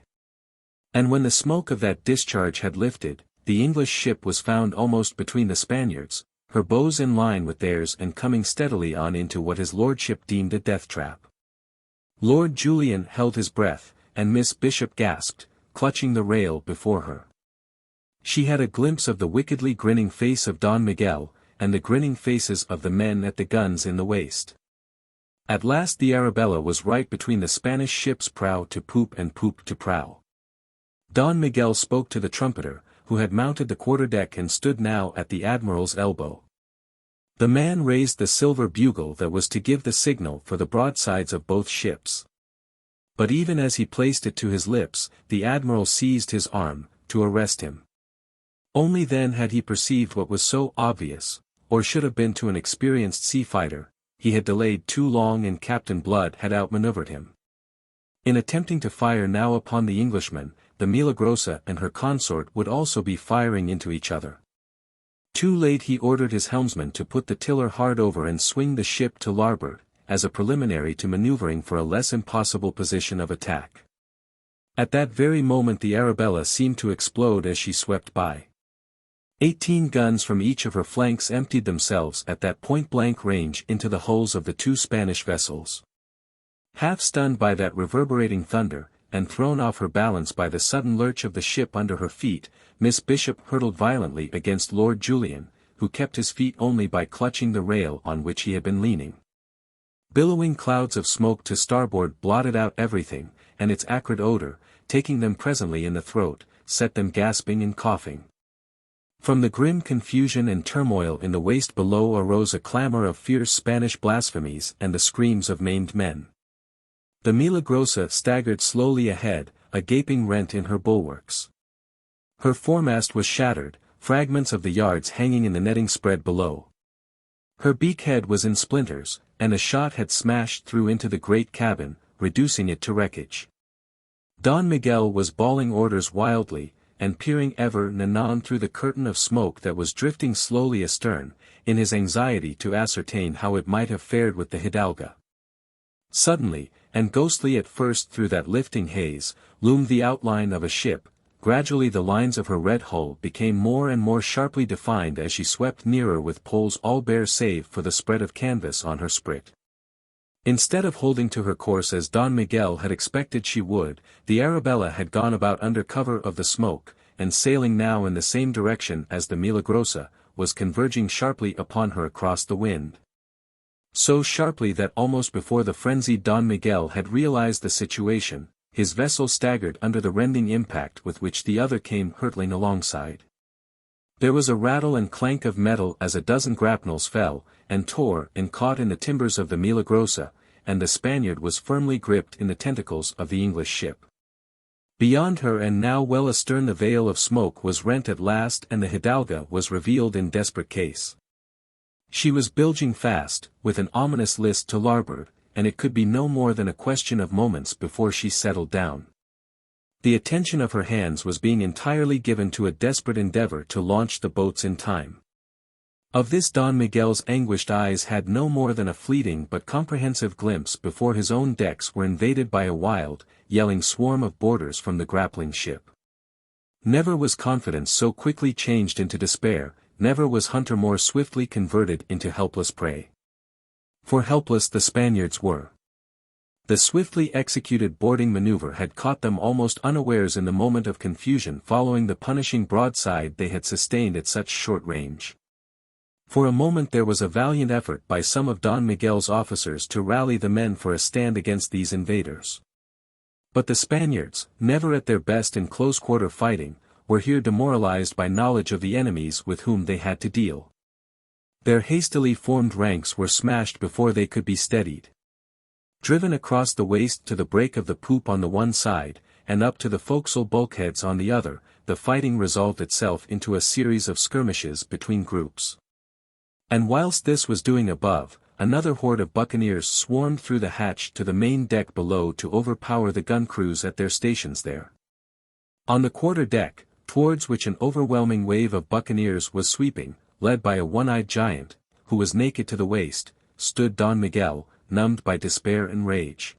And when the smoke of that discharge had lifted, the English ship was found almost between the Spaniards, her bows in line with theirs and coming steadily on into what his lordship deemed a death-trap. Lord Julian held his breath, and Miss Bishop gasped, clutching the rail before her. She had a glimpse of the wickedly grinning face of Don Miguel, and the grinning faces of the men at the guns in the waist. At last the Arabella was right between the Spanish ship's prow to poop and poop to prow. Don Miguel spoke to the trumpeter, who had mounted the quarterdeck and stood now at the admiral's elbow. The man raised the silver bugle that was to give the signal for the broadsides of both ships. But even as he placed it to his lips, the admiral seized his arm, to arrest him. Only then had he perceived what was so obvious, or should have been to an experienced sea fighter: he had delayed too long and Captain Blood had outmaneuvered him. In attempting to fire now upon the Englishman, the Milagrosa and her consort would also be firing into each other. Too late he ordered his helmsman to put the tiller hard over and swing the ship to larboard, as a preliminary to maneuvering for a less impossible position of attack. At that very moment the Arabella seemed to explode as she swept by. 18 guns from each of her flanks emptied themselves at that point-blank range into the hulls of the two Spanish vessels. Half stunned by that reverberating thunder, and thrown off her balance by the sudden lurch of the ship under her feet, Miss Bishop hurtled violently against Lord Julian, who kept his feet only by clutching the rail on which he had been leaning. Billowing clouds of smoke to starboard blotted out everything, and its acrid odor, taking them presently in the throat, set them gasping and coughing. From the grim confusion and turmoil in the waist below arose a clamor of fierce Spanish blasphemies and the screams of maimed men. The Milagrosa staggered slowly ahead, a gaping rent in her bulwarks. Her foremast was shattered, fragments of the yards hanging in the netting spread below. Her beakhead was in splinters, and a shot had smashed through into the great cabin, reducing it to wreckage. Don Miguel was bawling orders wildly, and peering ever and anon through the curtain of smoke that was drifting slowly astern, in his anxiety to ascertain how it might have fared with the Hidalga. Suddenly, and ghostly at first through that lifting haze, loomed the outline of a ship. Gradually the lines of her red hull became more and more sharply defined as she swept nearer with poles all bare save for the spread of canvas on her sprit. Instead of holding to her course as Don Miguel had expected she would, the Arabella had gone about under cover of the smoke, and sailing now in the same direction as the Milagrosa, was converging sharply upon her across the wind. So sharply that almost before the frenzied Don Miguel had realized the situation, his vessel staggered under the rending impact with which the other came hurtling alongside. There was a rattle and clank of metal as a dozen grapnels fell, and tore and caught in the timbers of the Milagrosa, and the Spaniard was firmly gripped in the tentacles of the English ship. Beyond her and now well astern the veil of smoke was rent at last and the Hidalga was revealed in desperate case. She was bilging fast, with an ominous list to larboard, and it could be no more than a question of moments before she settled down. The attention of her hands was being entirely given to a desperate endeavor to launch the boats in time. Of this Don Miguel's anguished eyes had no more than a fleeting but comprehensive glimpse before his own decks were invaded by a wild, yelling swarm of boarders from the grappling ship. Never was confidence so quickly changed into despair, never was hunter more swiftly converted into helpless prey. For helpless the Spaniards were. The swiftly executed boarding maneuver had caught them almost unawares in the moment of confusion following the punishing broadside they had sustained at such short range. For a moment there was a valiant effort by some of Don Miguel's officers to rally the men for a stand against these invaders. But the Spaniards, never at their best in close-quarter fighting, were here demoralized by knowledge of the enemies with whom they had to deal. Their hastily formed ranks were smashed before they could be steadied. Driven across the waist to the break of the poop on the one side, and up to the forecastle bulkheads on the other, the fighting resolved itself into a series of skirmishes between groups. And whilst this was doing above, another horde of buccaneers swarmed through the hatch to the main deck below to overpower the gun crews at their stations there. On the quarter deck, towards which an overwhelming wave of buccaneers was sweeping, led by a one-eyed giant, who was naked to the waist, stood Don Miguel, numbed by despair and rage.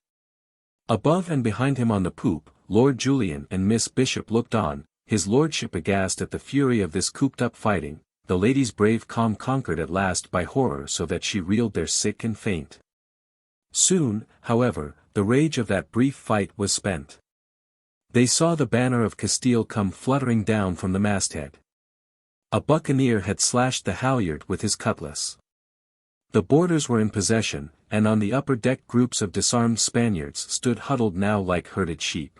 Above and behind him on the poop, Lord Julian and Miss Bishop looked on, his lordship aghast at the fury of this cooped-up fighting, the lady's brave calm conquered at last by horror so that she reeled there sick and faint. Soon, however, the rage of that brief fight was spent. They saw the banner of Castile come fluttering down from the masthead. A buccaneer had slashed the halyard with his cutlass. The boarders were in possession, and on the upper deck groups of disarmed Spaniards stood huddled now like herded sheep.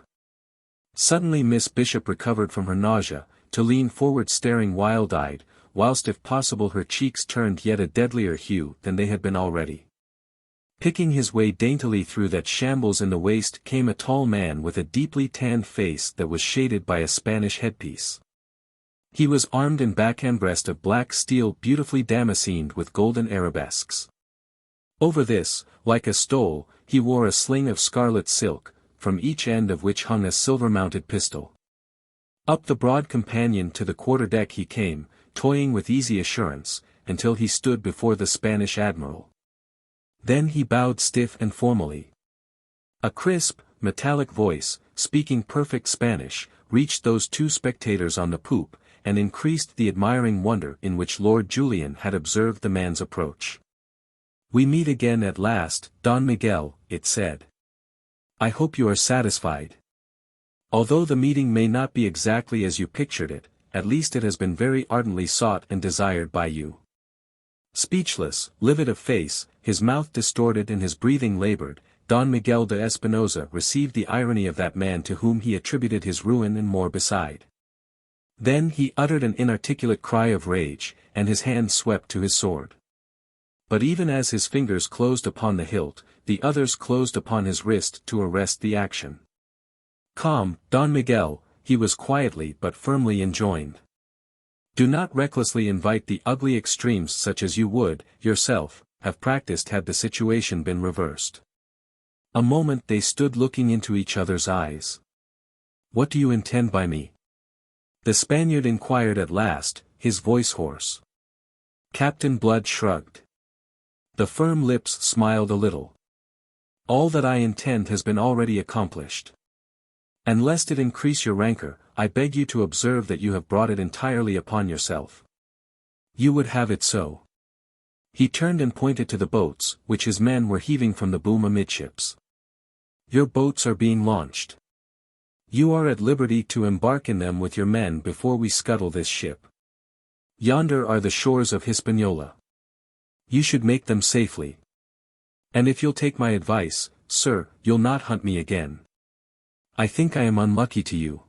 Suddenly Miss Bishop recovered from her nausea, to lean forward staring wild-eyed, whilst if possible her cheeks turned yet a deadlier hue than they had been already. Picking his way daintily through that shambles in the waist came a tall man with a deeply tanned face that was shaded by a Spanish headpiece. He was armed in backhand breast of black steel beautifully damascened with golden arabesques. Over this, like a stole, he wore a sling of scarlet silk, from each end of which hung a silver-mounted pistol. Up the broad companion to the quarter-deck he came, toying with easy assurance, until he stood before the Spanish admiral. Then he bowed stiff and formally. A crisp, metallic voice, speaking perfect Spanish, reached those two spectators on the poop, and increased the admiring wonder in which Lord Julian had observed the man's approach. "We meet again at last, Don Miguel," it said. "I hope you are satisfied. Although the meeting may not be exactly as you pictured it, at least it has been very ardently sought and desired by you." Speechless, livid of face, his mouth distorted and his breathing labored, Don Miguel de Espinosa received the irony of that man to whom he attributed his ruin and more beside. Then he uttered an inarticulate cry of rage, and his hand swept to his sword. But even as his fingers closed upon the hilt, the others closed upon his wrist to arrest the action. "Calm, Don Miguel," he was quietly but firmly enjoined. "Do not recklessly invite the ugly extremes such as you would, yourself, have practiced had the situation been reversed." A moment they stood looking into each other's eyes. "What do you intend by me?" the Spaniard inquired at last, his voice hoarse. Captain Blood shrugged. The firm lips smiled a little. "All that I intend has been already accomplished. And lest it increase your rancor, I beg you to observe that you have brought it entirely upon yourself. You would have it so." He turned and pointed to the boats, which his men were heaving from the boom amidships. "Your boats are being launched. You are at liberty to embark in them with your men before we scuttle this ship. Yonder are the shores of Hispaniola. You should make them safely. And if you'll take my advice, sir, you'll not hunt me again. I think I am unlucky to you.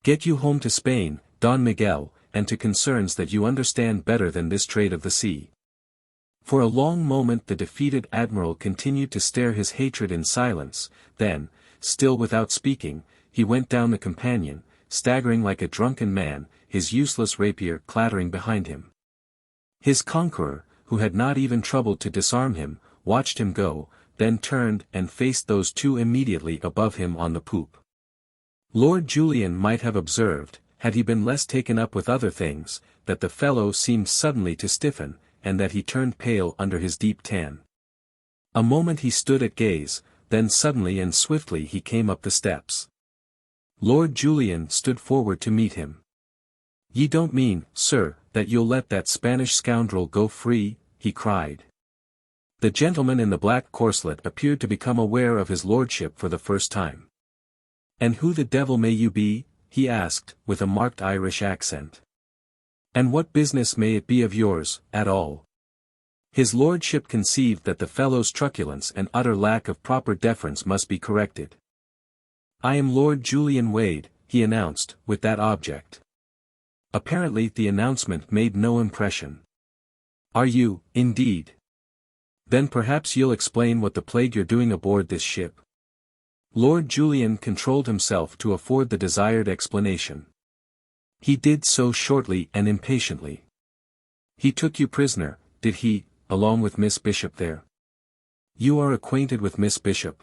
Get you home to Spain, Don Miguel, and to concerns that you understand better than this trade of the sea." For a long moment the defeated admiral continued to stare his hatred in silence, then, still without speaking, he went down the companion, staggering like a drunken man, his useless rapier clattering behind him. His conqueror, who had not even troubled to disarm him, watched him go, then turned and faced those two immediately above him on the poop. Lord Julian might have observed, had he been less taken up with other things, that the fellow seemed suddenly to stiffen, and that he turned pale under his deep tan. A moment he stood at gaze, then suddenly and swiftly he came up the steps. Lord Julian stood forward to meet him. "Ye don't mean, sir, that you'll let that Spanish scoundrel go free?" he cried. The gentleman in the black corselet appeared to become aware of his lordship for the first time. "And who the devil may you be?" he asked, with a marked Irish accent. "And what business may it be of yours, at all?" His lordship conceived that the fellow's truculence and utter lack of proper deference must be corrected. "I am Lord Julian Wade," he announced, with that object. Apparently the announcement made no impression. "Are you, indeed? Then perhaps you'll explain what the plague you're doing aboard this ship." Lord Julian controlled himself to afford the desired explanation. "He did so shortly and impatiently." "He took you prisoner, did he, along with Miss Bishop there? You are acquainted with Miss Bishop?"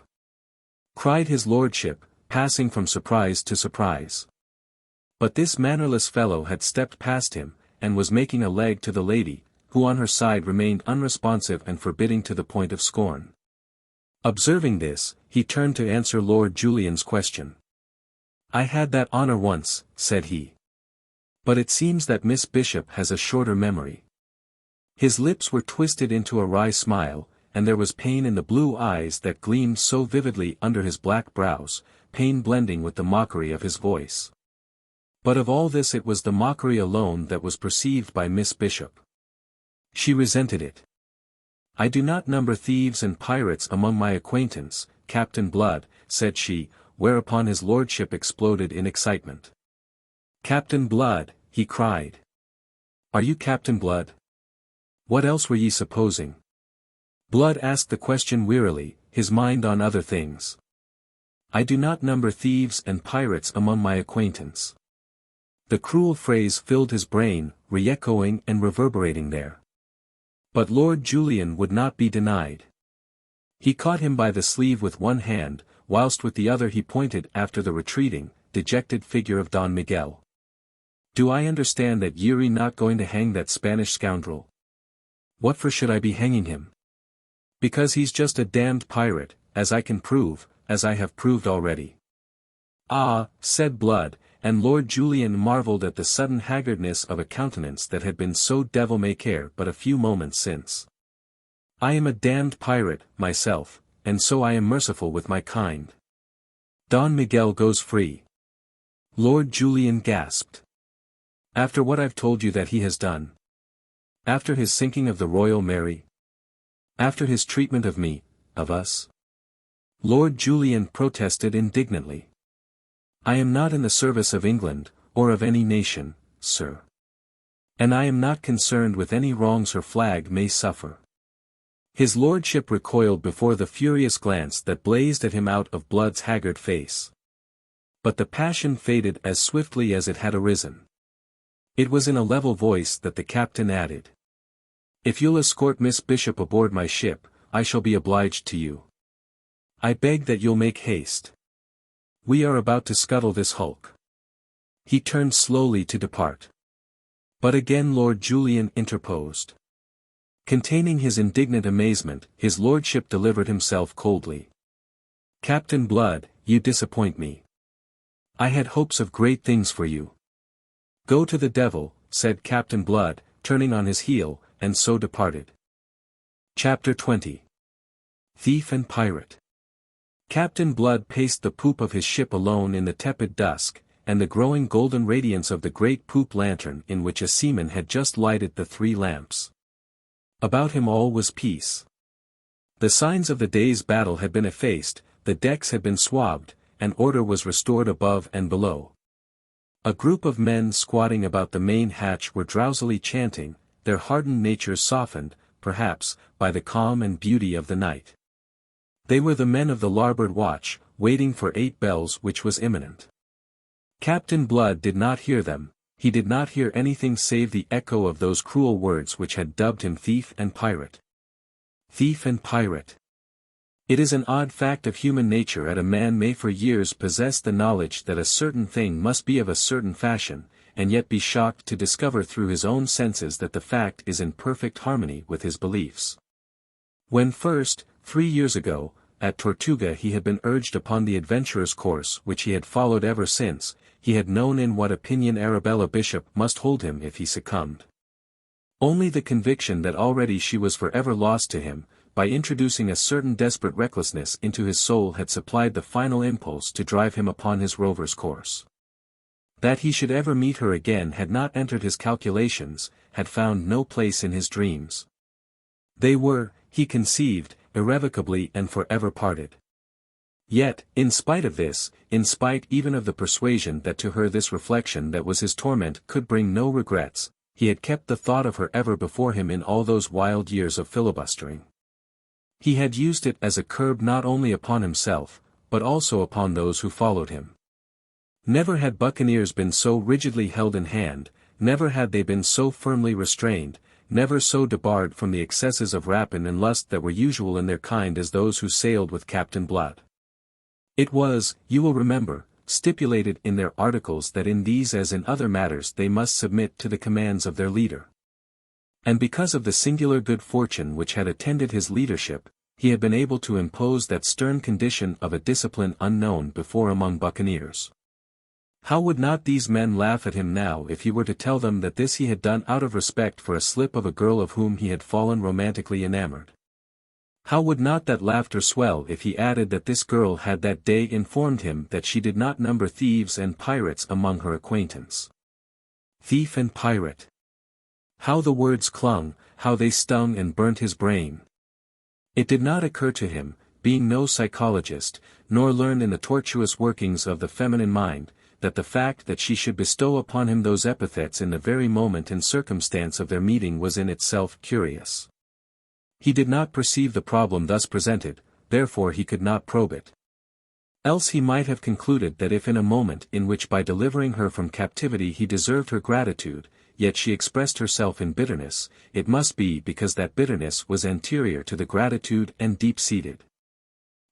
cried his lordship, passing from surprise to surprise. But this mannerless fellow had stepped past him, and was making a leg to the lady, who on her side remained unresponsive and forbidding to the point of scorn. Observing this, he turned to answer Lord Julian's question. "I had that honor once," said he. "But it seems that Miss Bishop has a shorter memory." His lips were twisted into a wry smile, and there was pain in the blue eyes that gleamed so vividly under his black brows, pain blending with the mockery of his voice. But of all this it was the mockery alone that was perceived by Miss Bishop. She resented it. "I do not number thieves and pirates among my acquaintance, Captain Blood," said she, whereupon his lordship exploded in excitement. "Captain Blood," he cried. "Are you Captain Blood? What else were ye supposing?" Blood asked the question wearily, his mind on other things. "I do not number thieves and pirates among my acquaintance." The cruel phrase filled his brain, re-echoing and reverberating there. But Lord Julian would not be denied. He caught him by the sleeve with one hand, whilst with the other he pointed after the retreating, dejected figure of Don Miguel. "Do I understand that ye're not going to hang that Spanish scoundrel? What for should I be hanging him? Because he's just a damned pirate, as I can prove, as I have proved already." "Ah," said Blood, and Lord Julian marvelled at the sudden haggardness of a countenance that had been so devil-may-care but a few moments since. "I am a damned pirate, myself, and so I am merciful with my kind. Don Miguel goes free." Lord Julian gasped. "After what I've told you that he has done? After his sinking of the Royal Mary? After his treatment of me, of us?" Lord Julian protested indignantly. "I am not in the service of England, or of any nation, sir. And I am not concerned with any wrongs her flag may suffer." His lordship recoiled before the furious glance that blazed at him out of Blood's haggard face. But the passion faded as swiftly as it had arisen. It was in a level voice that the captain added, "If you'll escort Miss Bishop aboard my ship, I shall be obliged to you. I beg that you'll make haste. We are about to scuttle this hulk." He turned slowly to depart. But again Lord Julian interposed. Containing his indignant amazement, his lordship delivered himself coldly. "Captain Blood, you disappoint me. I had hopes of great things for you." "Go to the devil," said Captain Blood, turning on his heel, and so departed. Chapter 20. Thief and Pirate. Captain Blood paced the poop of his ship alone in the tepid dusk, and the growing golden radiance of the great poop lantern in which a seaman had just lighted the 3 lamps. About him all was peace. The signs of the day's battle had been effaced, the decks had been swabbed, and order was restored above and below. A group of men squatting about the main hatch were drowsily chanting, their hardened natures softened, perhaps, by the calm and beauty of the night. They were the men of the larboard watch, waiting for 8 bells which was imminent. Captain Blood did not hear them, he did not hear anything save the echo of those cruel words which had dubbed him thief and pirate. Thief and pirate. It is an odd fact of human nature that a man may for years possess the knowledge that a certain thing must be of a certain fashion, and yet be shocked to discover through his own senses that the fact is in perfect harmony with his beliefs. When first, 3 years ago, at Tortuga he had been urged upon the adventurous course which he had followed ever since, he had known in what opinion Arabella Bishop must hold him if he succumbed. Only the conviction that already she was forever lost to him, by introducing a certain desperate recklessness into his soul had supplied the final impulse to drive him upon his rover's course. That he should ever meet her again had not entered his calculations, had found no place in his dreams. They were, he conceived, irrevocably and forever parted. Yet, in spite of this, in spite even of the persuasion that to her this reflection that was his torment could bring no regrets, he had kept the thought of her ever before him in all those wild years of filibustering. He had used it as a curb not only upon himself, but also upon those who followed him. Never had buccaneers been so rigidly held in hand, never had they been so firmly restrained, never so debarred from the excesses of rapine and lust that were usual in their kind as those who sailed with Captain Blood. It was, you will remember, stipulated in their articles that in these as in other matters they must submit to the commands of their leader. And because of the singular good fortune which had attended his leadership, he had been able to impose that stern condition of a discipline unknown before among buccaneers. How would not these men laugh at him now if he were to tell them that this he had done out of respect for a slip of a girl of whom he had fallen romantically enamored? How would not that laughter swell if he added that this girl had that day informed him that she did not number thieves and pirates among her acquaintance? Thief and pirate! How the words clung, how they stung and burnt his brain! It did not occur to him, being no psychologist, nor learned in the tortuous workings of the feminine mind, that the fact that she should bestow upon him those epithets in the very moment and circumstance of their meeting was in itself curious. He did not perceive the problem thus presented, therefore he could not probe it. Else he might have concluded that if in a moment in which by delivering her from captivity he deserved her gratitude, yet she expressed herself in bitterness, it must be because that bitterness was anterior to the gratitude and deep-seated.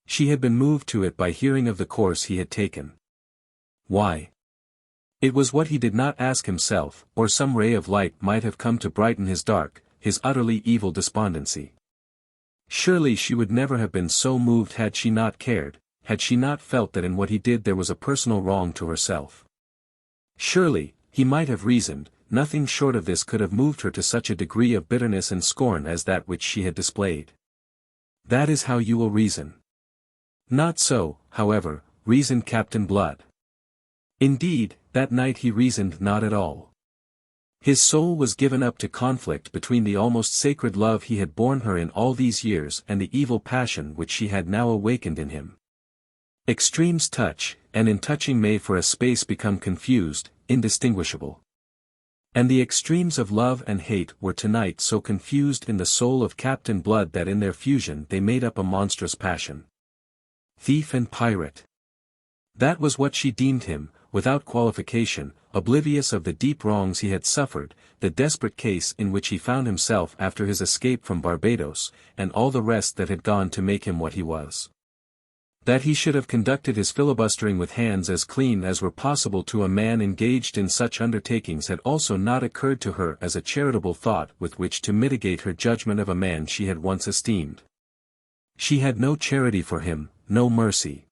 She had been moved to it by hearing of the course he had taken. Why? It was what he did not ask himself, or some ray of light might have come to brighten his dark, his utterly evil despondency. Surely she would never have been so moved had she not cared, had she not felt that in what he did there was a personal wrong to herself. Surely, he might have reasoned, nothing short of this could have moved her to such a degree of bitterness and scorn as that which she had displayed. That is how you will reason. Not so, however, reasoned Captain Blood. Indeed, that night he reasoned not at all. His soul was given up to conflict between the almost sacred love he had borne her in all these years and the evil passion which she had now awakened in him. Extremes touch, and in touching may for a space become confused, indistinguishable. And the extremes of love and hate were tonight so confused in the soul of Captain Blood that in their fusion they made up a monstrous passion. Thief and pirate. That was what she deemed him, without qualification, oblivious of the deep wrongs he had suffered, the desperate case in which he found himself after his escape from Barbados, and all the rest that had gone to make him what he was. That he should have conducted his filibustering with hands as clean as were possible to a man engaged in such undertakings had also not occurred to her as a charitable thought with which to mitigate her judgment of a man she had once esteemed. She had no charity for him, no mercy.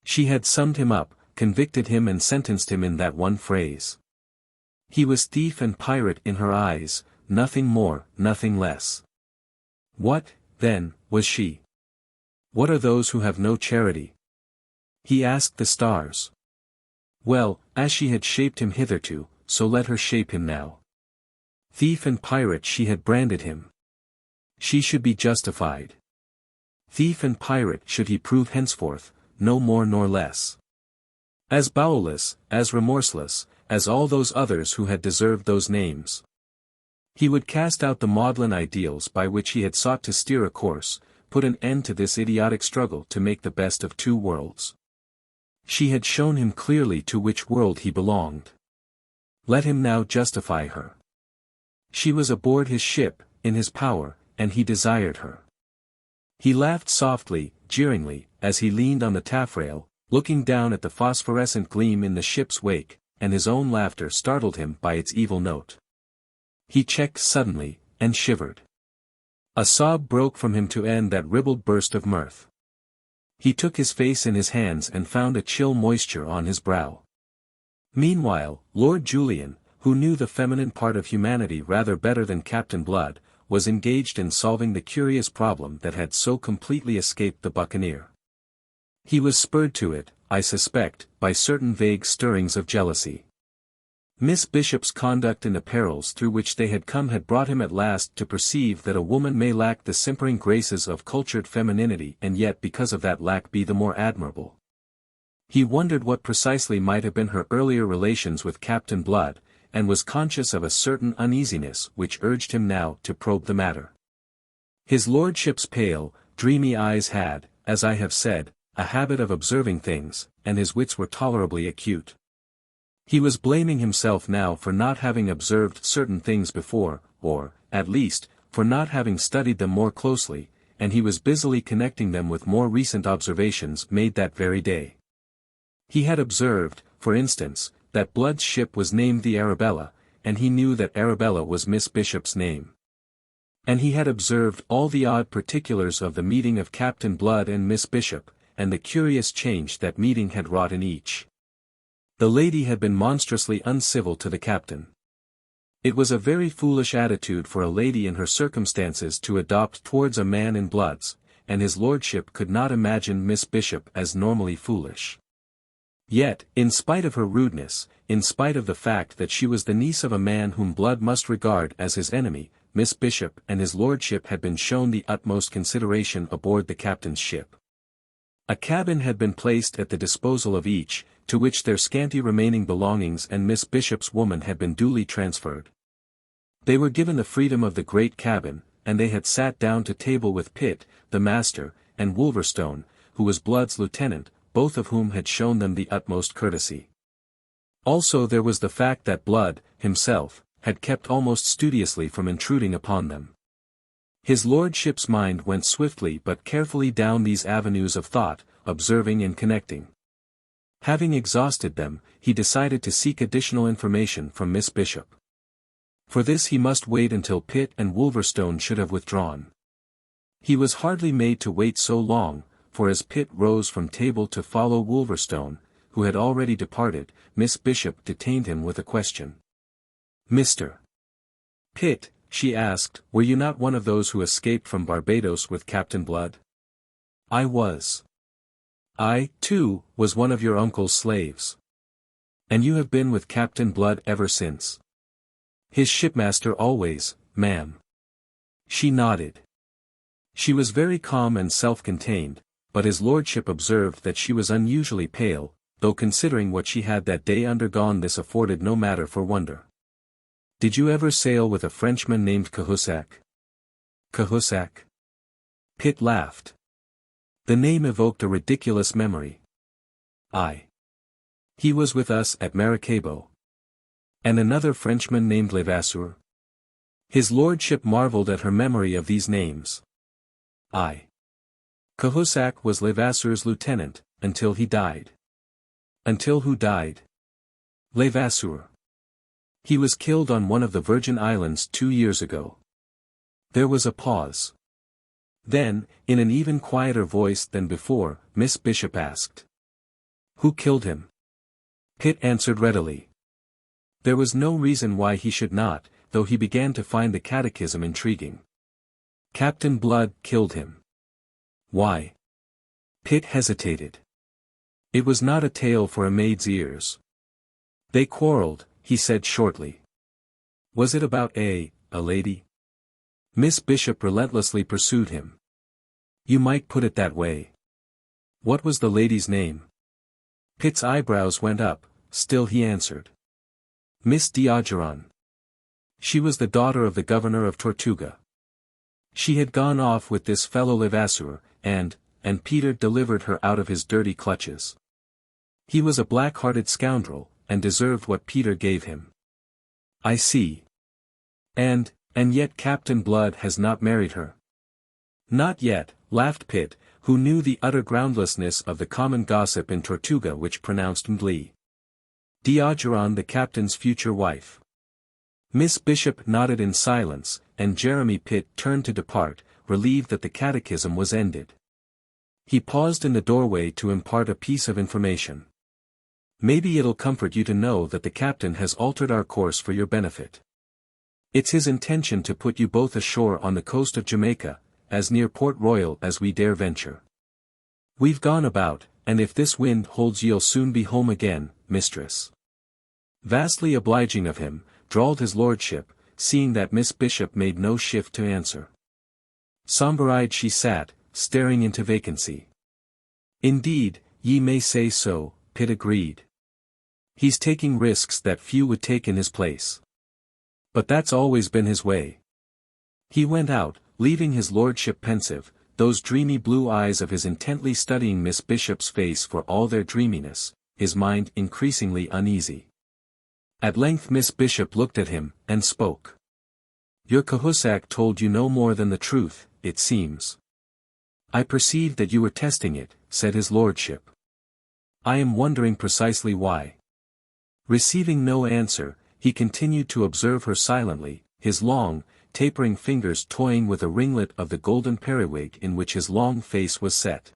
She had summed him up, convicted him and sentenced him in that one phrase. He was thief and pirate in her eyes, nothing more, nothing less. What, then, was she? What are those who have no charity? He asked the stars. Well, as she had shaped him hitherto, so let her shape him now. Thief and pirate she had branded him. She should be justified. Thief and pirate should he prove henceforth, no more nor less. As bowelless, as remorseless, as all those others who had deserved those names. He would cast out the maudlin ideals by which he had sought to steer a course, put an end to this idiotic struggle to make the best of two worlds. She had shown him clearly to which world he belonged. Let him now justify her. She was aboard his ship, in his power, and he desired her. He laughed softly, jeeringly, as he leaned on the taffrail, looking down at the phosphorescent gleam in the ship's wake, and his own laughter startled him by its evil note. He checked suddenly, and shivered. A sob broke from him to end that ribald burst of mirth. He took his face in his hands and found a chill moisture on his brow. Meanwhile, Lord Julian, who knew the feminine part of humanity rather better than Captain Blood, was engaged in solving the curious problem that had so completely escaped the buccaneer. He was spurred to it, I suspect, by certain vague stirrings of jealousy. Miss Bishop's conduct in the perils through which they had come had brought him at last to perceive that a woman may lack the simpering graces of cultured femininity and yet because of that lack be the more admirable. He wondered what precisely might have been her earlier relations with Captain Blood, and was conscious of a certain uneasiness which urged him now to probe the matter. His lordship's pale, dreamy eyes had, as I have said, a habit of observing things, and his wits were tolerably acute. He was blaming himself now for not having observed certain things before, or, at least, for not having studied them more closely, and he was busily connecting them with more recent observations made that very day. He had observed, for instance, that Blood's ship was named the Arabella, and he knew that Arabella was Miss Bishop's name. And he had observed all the odd particulars of the meeting of Captain Blood and Miss Bishop, and the curious change that meeting had wrought in each. The lady had been monstrously uncivil to the captain. It was a very foolish attitude for a lady in her circumstances to adopt towards a man in Blood's, and his lordship could not imagine Miss Bishop as normally foolish. Yet, in spite of her rudeness, in spite of the fact that she was the niece of a man whom Blood must regard as his enemy, Miss Bishop and his lordship had been shown the utmost consideration aboard the captain's ship. A cabin had been placed at the disposal of each, to which their scanty remaining belongings and Miss Bishop's woman had been duly transferred. They were given the freedom of the great cabin, and they had sat down to table with Pitt, the master, and Wolverstone, who was Blood's lieutenant, both of whom had shown them the utmost courtesy. Also there was the fact that Blood, himself, had kept almost studiously from intruding upon them. His lordship's mind went swiftly but carefully down these avenues of thought, observing and connecting. Having exhausted them, he decided to seek additional information from Miss Bishop. For this he must wait until Pitt and Wolverstone should have withdrawn. He was hardly made to wait so long, for as Pitt rose from table to follow Wolverstone, who had already departed, Miss Bishop detained him with a question. "Mr. Pitt," she asked, "were you not one of those who escaped from Barbados with Captain Blood?" "I was." "I, too, was one of your uncle's slaves." "And you have been with Captain Blood ever since?" "His shipmaster always, ma'am." She nodded. She was very calm and self-contained, but his lordship observed that she was unusually pale, though considering what she had that day undergone this afforded no matter for wonder. "Did you ever sail with a Frenchman named Cahusac?" "Cahusac?" Pitt laughed. The name evoked a ridiculous memory. "Aye. He was with us at Maracaibo." "And another Frenchman named Levasseur?" His lordship marveled at her memory of these names. "Aye. Cahusac was Levasseur's lieutenant, until he died." "Until who died?" "Levasseur. He was killed on one of the Virgin Islands 2 years ago." There was a pause. Then, in an even quieter voice than before, Miss Bishop asked. "Who killed him?" Pitt answered readily. There was no reason why he should not, though he began to find the catechism intriguing. "Captain Blood killed him." "Why?" Pitt hesitated. It was not a tale for a maid's ears. "They quarreled," he said shortly. "Was it about a lady?" Miss Bishop relentlessly pursued him. "You might put it that way." "What was the lady's name?" Pitt's eyebrows went up, still he answered. "Miss d'Ogeron. She was the daughter of the governor of Tortuga. She had gone off with this fellow Levasseur, and Peter delivered her out of his dirty clutches. He was a black-hearted scoundrel, and deserved what Peter gave him." "I see. And yet Captain Blood has not married her." "Not yet," laughed Pitt, who knew the utter groundlessness of the common gossip in Tortuga which pronounced Mdli. D'Ogeron the captain's future wife. Miss Bishop nodded in silence, and Jeremy Pitt turned to depart, relieved that the catechism was ended. He paused in the doorway to impart a piece of information. "Maybe it'll comfort you to know that the captain has altered our course for your benefit. It's his intention to put you both ashore on the coast of Jamaica, as near Port Royal as we dare venture. We've gone about, and if this wind holds you'll soon be home again, mistress." "Vastly obliging of him," drawled his lordship, seeing that Miss Bishop made no shift to answer. Sombre-eyed she sat, staring into vacancy. "Indeed, ye may say so," Pitt agreed. "He's taking risks that few would take in his place. But that's always been his way." He went out, leaving his lordship pensive, those dreamy blue eyes of his intently studying Miss Bishop's face for all their dreaminess, his mind increasingly uneasy. At length Miss Bishop looked at him, and spoke. Your Cahusac told you no more than the truth, it seems. I perceive that you were testing it, said his lordship. I am wondering precisely why. Receiving no answer, he continued to observe her silently, his long, tapering fingers toying with a ringlet of the golden periwig in which his long face was set.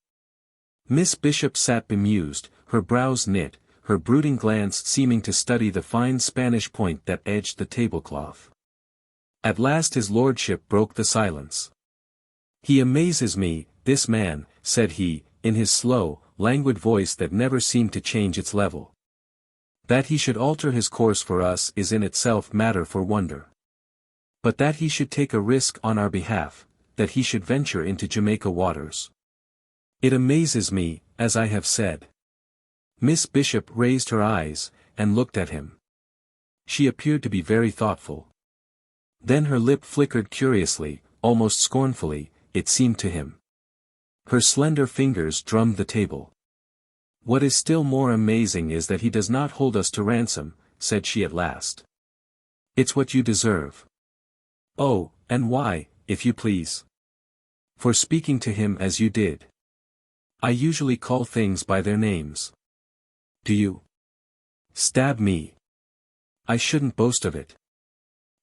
Miss Bishop sat bemused, her brows knit, her brooding glance seeming to study the fine Spanish point that edged the tablecloth. At last his lordship broke the silence. He amazes me, this man, said he, in his slow, languid voice that never seemed to change its level. That he should alter his course for us is in itself matter for wonder. But that he should take a risk on our behalf, that he should venture into Jamaica waters. It amazes me, as I have said. Miss Bishop raised her eyes, and looked at him. She appeared to be very thoughtful. Then her lip flickered curiously, almost scornfully, it seemed to him. Her slender fingers drummed the table. What is still more amazing is that he does not hold us to ransom, said she at last. It's what you deserve. Oh, and why, if you please? For speaking to him as you did. I usually call things by their names. Do you? Stab me. I shouldn't boast of it.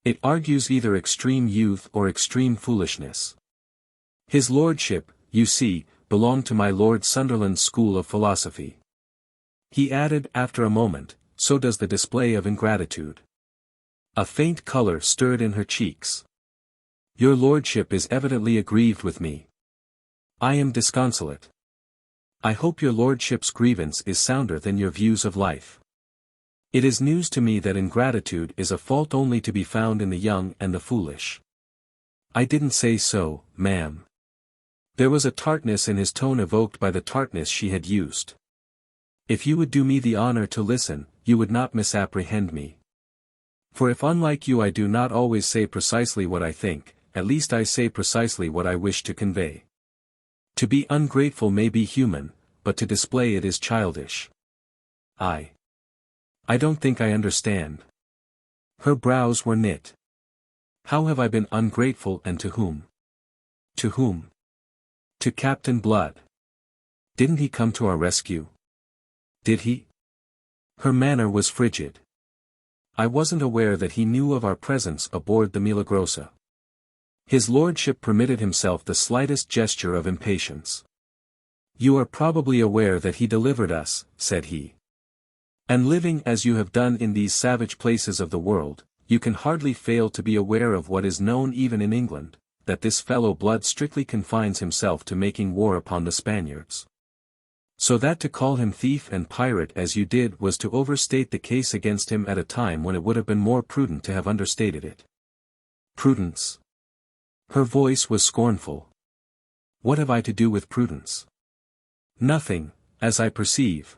It argues either extreme youth or extreme foolishness. His lordship, you see, belonged to my Lord Sunderland's school of philosophy. He added after a moment, so does the display of ingratitude. A faint colour stirred in her cheeks. Your lordship is evidently aggrieved with me. I am disconsolate. I hope your lordship's grievance is sounder than your views of life. It is news to me that ingratitude is a fault only to be found in the young and the foolish. I didn't say so, ma'am. There was a tartness in his tone evoked by the tartness she had used. If you would do me the honor to listen, you would not misapprehend me. For if unlike you I do not always say precisely what I think, at least I say precisely what I wish to convey. To be ungrateful may be human, but to display it is childish. I don't think I understand. Her brows were knit. How have I been ungrateful, and to whom? To whom? To Captain Blood. Didn't he come to our rescue? Did he? Her manner was frigid. I wasn't aware that he knew of our presence aboard the Milagrosa. His lordship permitted himself the slightest gesture of impatience. You are probably aware that he delivered us, said he. And living as you have done in these savage places of the world, you can hardly fail to be aware of what is known even in England, that this fellow Blood strictly confines himself to making war upon the Spaniards. So that to call him thief and pirate as you did was to overstate the case against him at a time when it would have been more prudent to have understated it. Prudence. Her voice was scornful. What have I to do with prudence? Nothing, as I perceive.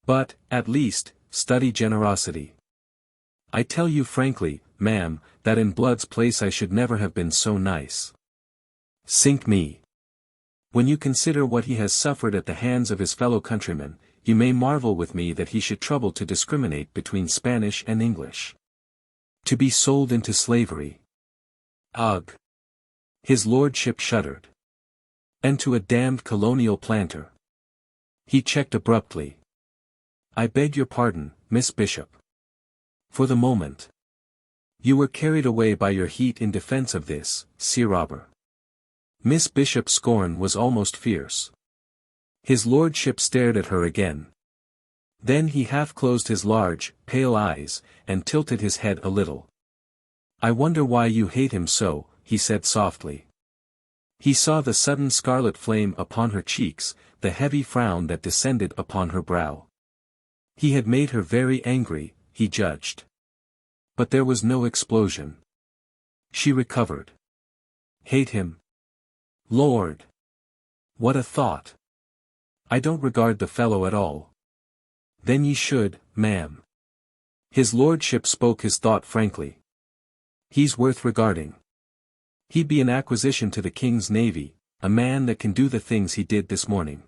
But, at least, study generosity. I tell you frankly, ma'am, that in Blood's place I should never have been so nice. Sink me. When you consider what he has suffered at the hands of his fellow countrymen, you may marvel with me that he should trouble to discriminate between Spanish and English. To be sold into slavery. Ugh! His lordship shuddered. And to a damned colonial planter. He checked abruptly. I beg your pardon, Miss Bishop. For the moment. You were carried away by your heat in defense of this, sea robber. Miss Bishop's scorn was almost fierce. His lordship stared at her again. Then he half closed his large, pale eyes, and tilted his head a little. I wonder why you hate him so, he said softly. He saw the sudden scarlet flame upon her cheeks, the heavy frown that descended upon her brow. He had made her very angry, he judged. But there was no explosion. She recovered. Hate him? Lord! What a thought! I don't regard the fellow at all. Then ye should, ma'am. His lordship spoke his thought frankly. He's worth regarding. He'd be an acquisition to the King's Navy, a man that can do the things he did this morning.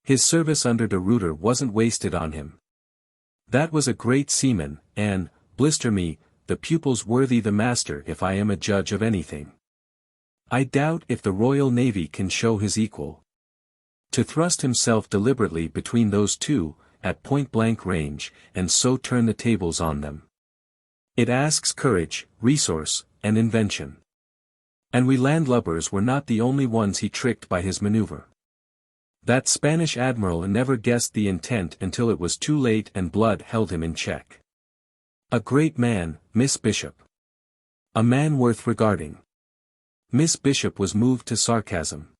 His service under de Ruyter wasn't wasted on him. That was a great seaman, and, blister me, the pupils worthy the master if I am a judge of anything. I doubt if the Royal Navy can show his equal. To thrust himself deliberately between those two, at point-blank range, and so turn the tables on them. It asks courage, resource, and invention. And we landlubbers were not the only ones he tricked by his maneuver. That Spanish admiral never guessed the intent until it was too late and blood held him in check. A great man, Miss Bishop. A man worth regarding. Miss Bishop was moved to sarcasm.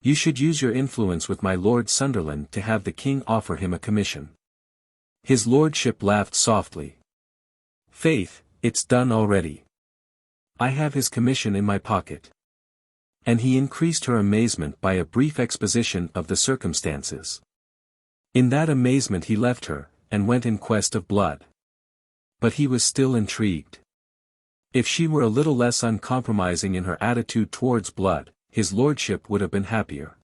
You should use your influence with my Lord Sunderland to have the king offer him a commission. His lordship laughed softly. Faith, it's done already. I have his commission in my pocket. And he increased her amazement by a brief exposition of the circumstances. In that amazement he left her, and went in quest of blood. But he was still intrigued. If she were a little less uncompromising in her attitude towards blood, his lordship would have been happier.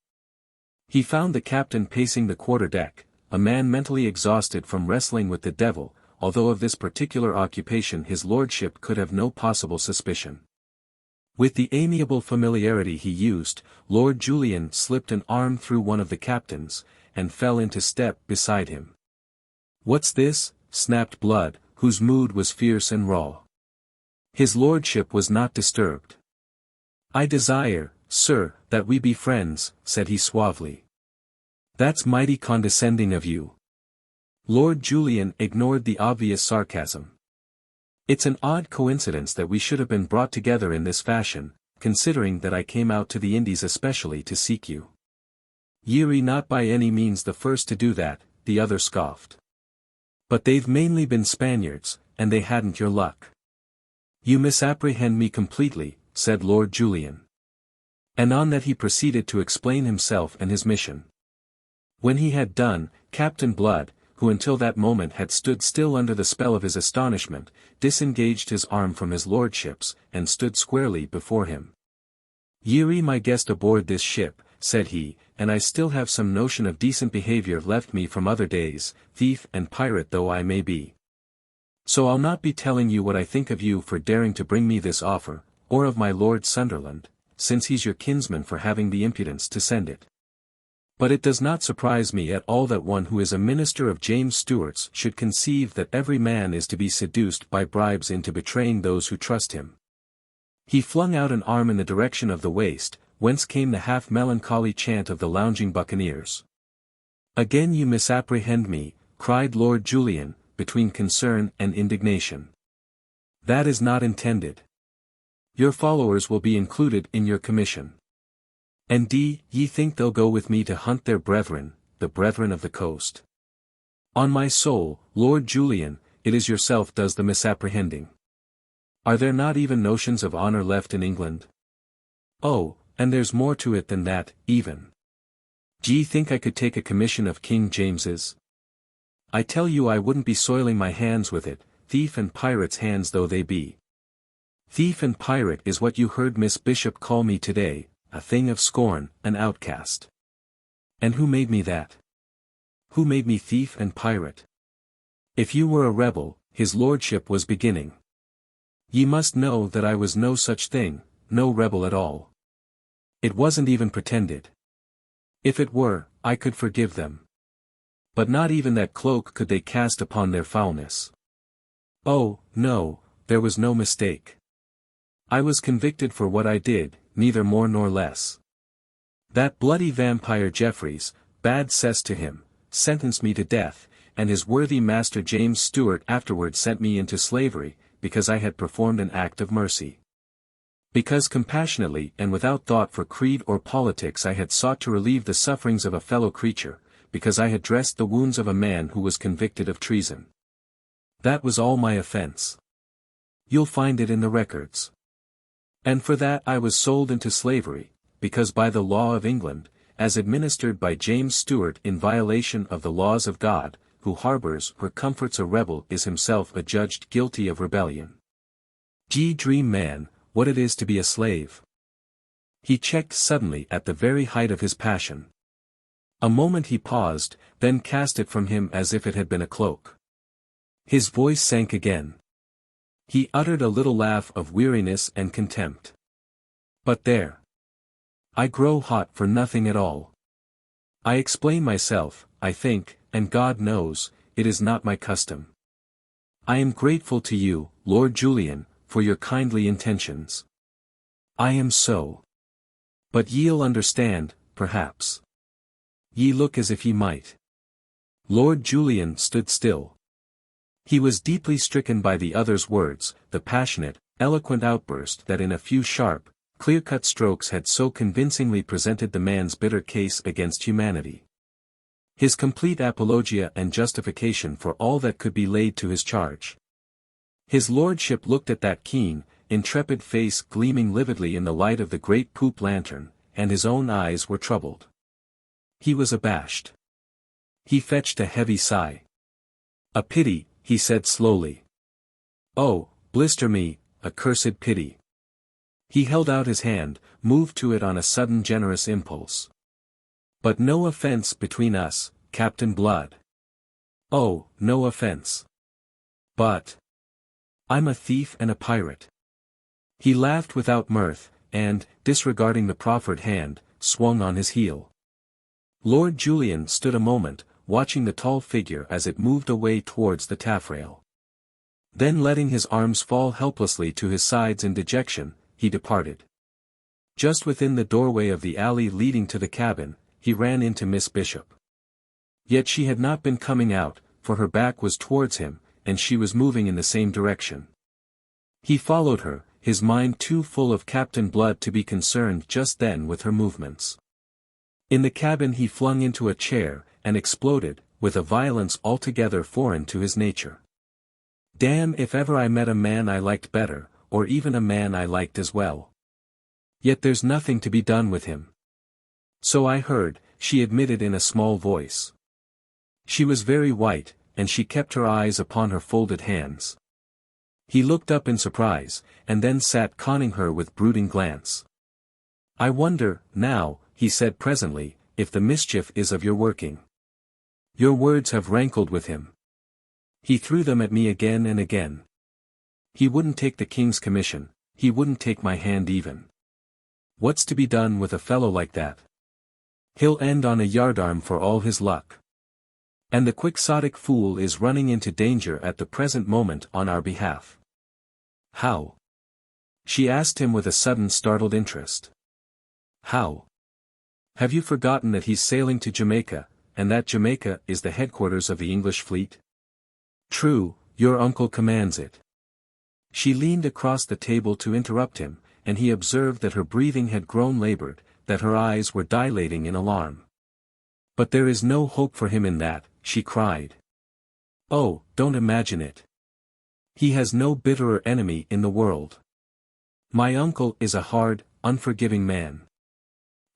He found the captain pacing the quarter-deck, a man mentally exhausted from wrestling with the devil, although of this particular occupation his lordship could have no possible suspicion. With the amiable familiarity he used, Lord Julian slipped an arm through one of the captain's, and fell into step beside him. "What's this?" snapped Blood, whose mood was fierce and raw. His lordship was not disturbed. "I desire, sir, that we be friends," said he suavely. "That's mighty condescending of you." Lord Julian ignored the obvious sarcasm. "It's an odd coincidence that we should have been brought together in this fashion, considering that I came out to the Indies especially to seek you." "Ye're not by any means the first to do that," the other scoffed. "But they've mainly been Spaniards, and they hadn't your luck." "You misapprehend me completely," said Lord Julian. And on that he proceeded to explain himself and his mission. When he had done, Captain Blood, who until that moment had stood still under the spell of his astonishment, disengaged his arm from his lordship's, and stood squarely before him. "Ye're my guest aboard this ship," said he, "and I still have some notion of decent behavior left me from other days, thief and pirate though I may be. So I'll not be telling you what I think of you for daring to bring me this offer, or of my Lord Sunderland, since he's your kinsman for having the impudence to send it. But it does not surprise me at all that one who is a minister of James Stuart's should conceive that every man is to be seduced by bribes into betraying those who trust him." He flung out an arm in the direction of the waist, whence came the half-melancholy chant of the lounging buccaneers. "Again you misapprehend me," cried Lord Julian, between concern and indignation. "That is not intended. Your followers will be included in your commission. And ye think they'll go with me to hunt their brethren, the brethren of the coast? On my soul, Lord Julian, it is yourself does the misapprehending. Are there not even notions of honor left in England? Oh, and there's more to it than that, even. D'ye think I could take a commission of King James's? I tell you I wouldn't be soiling my hands with it, thief and pirate's hands though they be. Thief and pirate is what you heard Miss Bishop call me today, a thing of scorn, an outcast. And who made me that? Who made me thief and pirate? If you were a rebel," his lordship was beginning. "Ye must know that I was no such thing, no rebel at all. It wasn't even pretended. If it were, I could forgive them. But not even that cloak could they cast upon their foulness. Oh, no, there was no mistake. I was convicted for what I did, neither more nor less. That bloody vampire Jeffreys, bade cess to him, sentenced me to death, and his worthy master James Stuart afterwards sent me into slavery, because I had performed an act of mercy. Because compassionately and without thought for creed or politics I had sought to relieve the sufferings of a fellow creature, because I had dressed the wounds of a man who was convicted of treason. That was all my offense. You'll find it in the records. And for that I was sold into slavery, because by the law of England, as administered by James Stuart in violation of the laws of God, who harbors or comforts a rebel is himself adjudged guilty of rebellion. D'ye dream, man, what it is to be a slave?" He checked suddenly at the very height of his passion. A moment he paused, then cast it from him as if it had been a cloak. His voice sank again. He uttered a little laugh of weariness and contempt. But there. I grow hot for nothing at all. I explain myself, I think, and God knows, it is not my custom. I am grateful to you, Lord Julian, for your kindly intentions. I am so. But ye'll understand, perhaps. Ye look as if ye might. Lord Julian stood still. He was deeply stricken by the other's words, the passionate, eloquent outburst that in a few sharp, clear-cut strokes had so convincingly presented the man's bitter case against humanity. His complete apologia and justification for all that could be laid to his charge. His lordship looked at that keen, intrepid face gleaming lividly in the light of the great poop lantern, and his own eyes were troubled. He was abashed. He fetched a heavy sigh. A pity, he said slowly. Oh, blister me, a cursed pity. He held out his hand, moved to it on a sudden generous impulse. But no offense between us, Captain Blood. Oh, no offense. But I'm a thief and a pirate. He laughed without mirth, and, disregarding the proffered hand, swung on his heel. Lord Julian stood a moment, watching the tall figure as it moved away towards the taffrail. Then letting his arms fall helplessly to his sides in dejection, he departed. Just within the doorway of the alley leading to the cabin, he ran into Miss Bishop. Yet she had not been coming out, for her back was towards him, and she was moving in the same direction. He followed her, his mind too full of Captain Blood to be concerned just then with her movements. In the cabin he flung into a chair, and exploded, with a violence altogether foreign to his nature. Damn if ever I met a man I liked better, or even a man I liked as well. Yet there's nothing to be done with him. So I heard, she admitted in a small voice. She was very white, and she kept her eyes upon her folded hands. He looked up in surprise, and then sat conning her with brooding glance. I wonder, now, he said presently, if the mischief is of your working. Your words have rankled with him. He threw them at me again and again. He wouldn't take the king's commission, he wouldn't take my hand even. What's to be done with a fellow like that? He'll end on a yardarm for all his luck. And the quixotic fool is running into danger at the present moment on our behalf. How? She asked him with a sudden startled interest. How? Have you forgotten that he's sailing to Jamaica, and that Jamaica is the headquarters of the English fleet? True, your uncle commands it. She leaned across the table to interrupt him, and he observed that her breathing had grown labored, that her eyes were dilating in alarm. But there is no hope for him in that, she cried. Oh, don't imagine it. He has no bitterer enemy in the world. My uncle is a hard, unforgiving man.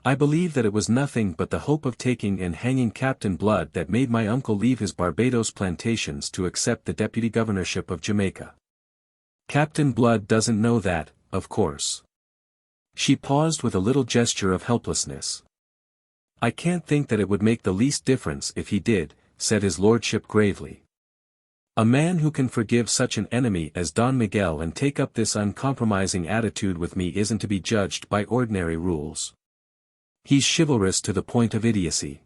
I believe that it was nothing but the hope of taking and hanging Captain Blood that made my uncle leave his Barbados plantations to accept the deputy governorship of Jamaica. Captain Blood doesn't know that, of course. She paused with a little gesture of helplessness. I can't think that it would make the least difference if he did, said his lordship gravely. A man who can forgive such an enemy as Don Miguel and take up this uncompromising attitude with me isn't to be judged by ordinary rules. He's chivalrous to the point of idiocy.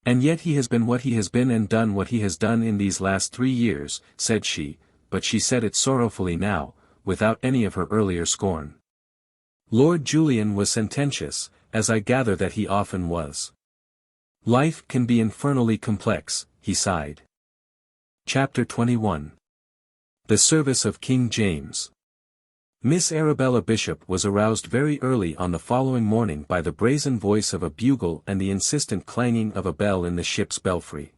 And yet he has been what he has been and done what he has done in these last 3 years, said she, but she said it sorrowfully now, without any of her earlier scorn. Lord Julian was sententious, as I gather that he often was. Life can be infernally complex, he sighed. Chapter 21. The Service of King James. Miss Arabella Bishop was aroused very early on the following morning by the brazen voice of a bugle and the insistent clanging of a bell in the ship's belfry.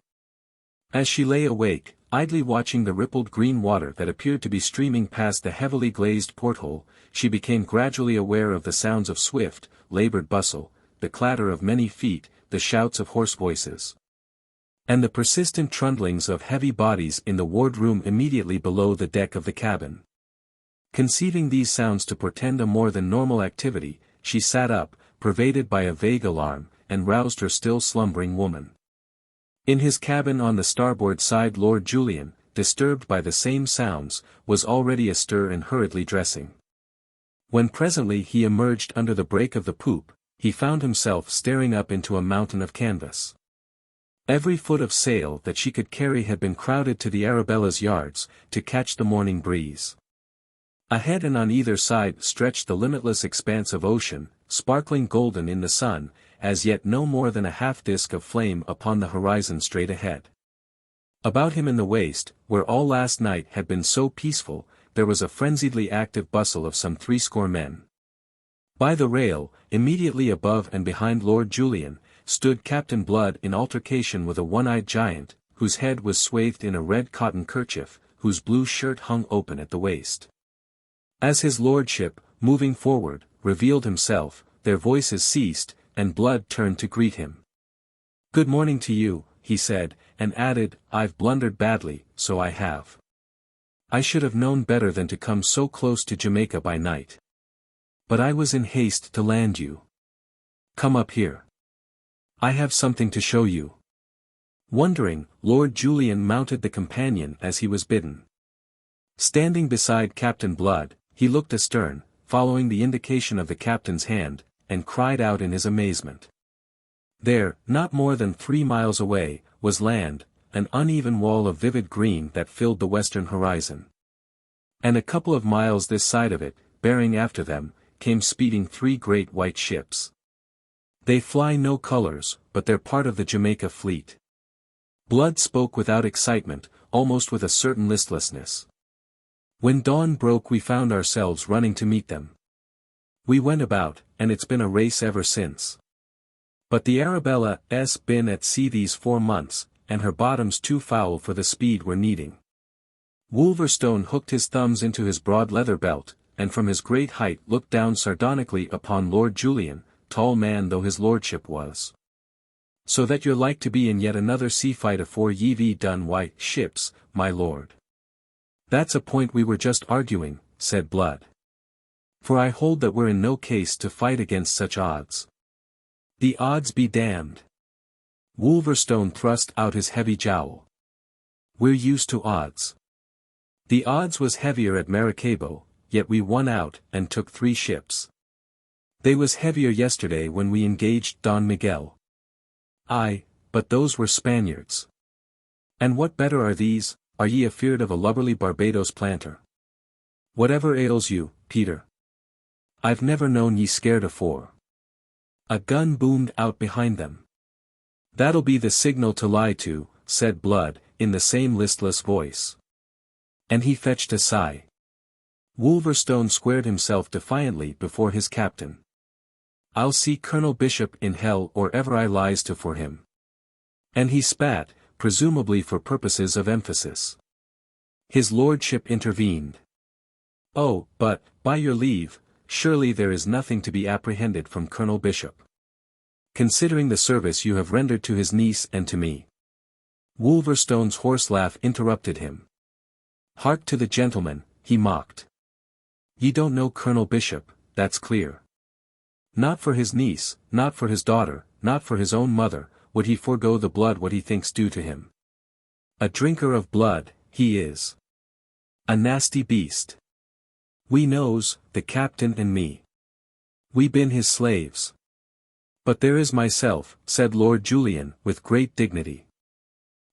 As she lay awake, idly watching the rippled green water that appeared to be streaming past the heavily glazed porthole, she became gradually aware of the sounds of swift, labored bustle, the clatter of many feet, the shouts of hoarse voices, and the persistent trundlings of heavy bodies in the wardroom immediately below the deck of the cabin. Conceiving these sounds to portend a more than normal activity, she sat up, pervaded by a vague alarm, and roused her still slumbering woman. In his cabin on the starboard side Lord Julian, disturbed by the same sounds, was already astir and hurriedly dressing. When presently he emerged under the break of the poop, he found himself staring up into a mountain of canvas. Every foot of sail that she could carry had been crowded to the Arabella's yards, to catch the morning breeze. Ahead and on either side stretched the limitless expanse of ocean, sparkling golden in the sun, as yet no more than a half-disk of flame upon the horizon straight ahead. About him in the waist, where all last night had been so peaceful, there was a frenziedly active bustle of some 60 men. By the rail, immediately above and behind Lord Julian, stood Captain Blood in altercation with a one-eyed giant, whose head was swathed in a red cotton kerchief, whose blue shirt hung open at the waist. As his lordship, moving forward, revealed himself, their voices ceased, and Blood turned to greet him. "Good morning to you," he said, and added, "I've blundered badly, so I have. I should have known better than to come so close to Jamaica by night. But I was in haste to land you. Come up here. I have something to show you." Wondering, Lord Julian mounted the companion as he was bidden. Standing beside Captain Blood, he looked astern, following the indication of the captain's hand, and cried out in his amazement. There, not more than 3 miles away, was land, an uneven wall of vivid green that filled the western horizon. And a couple of miles this side of it, bearing after them, came speeding 3 great white ships. They fly no colors, but they're part of the Jamaica fleet. Blood spoke without excitement, almost with a certain listlessness. When dawn broke we found ourselves running to meet them. We went about, and it's been a race ever since. But the Arabella's been at sea these 4 months, and her bottom's too foul for the speed we're needing. Wolverstone hooked his thumbs into his broad leather belt, and from his great height looked down sardonically upon Lord Julian, tall man though his lordship was. "So that you're like to be in yet another sea fight afore ye've done white ships, my lord." "That's a point we were just arguing," said Blood. "For I hold that we're in no case to fight against such odds." "The odds be damned." Wolverstone thrust out his heavy jowl. "We're used to odds. The odds was heavier at Maracaibo, yet we won out, and took 3 ships. They was heavier yesterday when we engaged Don Miguel." "Aye, but those were Spaniards." "And what better are these? Are ye afeard of a lubberly Barbados planter?" "Whatever ails you, Peter? I've never known ye scared afore." A gun boomed out behind them. "That'll be the signal to lie to," said Blood, in the same listless voice. And he fetched a sigh. Wolverstone squared himself defiantly before his captain. "I'll see Colonel Bishop in hell or ever I lies to for him." And he spat, presumably for purposes of emphasis. His lordship intervened. "Oh, but, by your leave, surely there is nothing to be apprehended from Colonel Bishop. Considering the service you have rendered to his niece and to me." Wolverstone's hoarse laugh interrupted him. "Hark to the gentleman," he mocked. "Ye don't know Colonel Bishop, that's clear. Not for his niece, not for his daughter, not for his own mother, would he forego the blood what he thinks due to him. A drinker of blood, he is. A nasty beast. We knows, the captain and me. We been his slaves. But there is myself," said Lord Julian, with great dignity.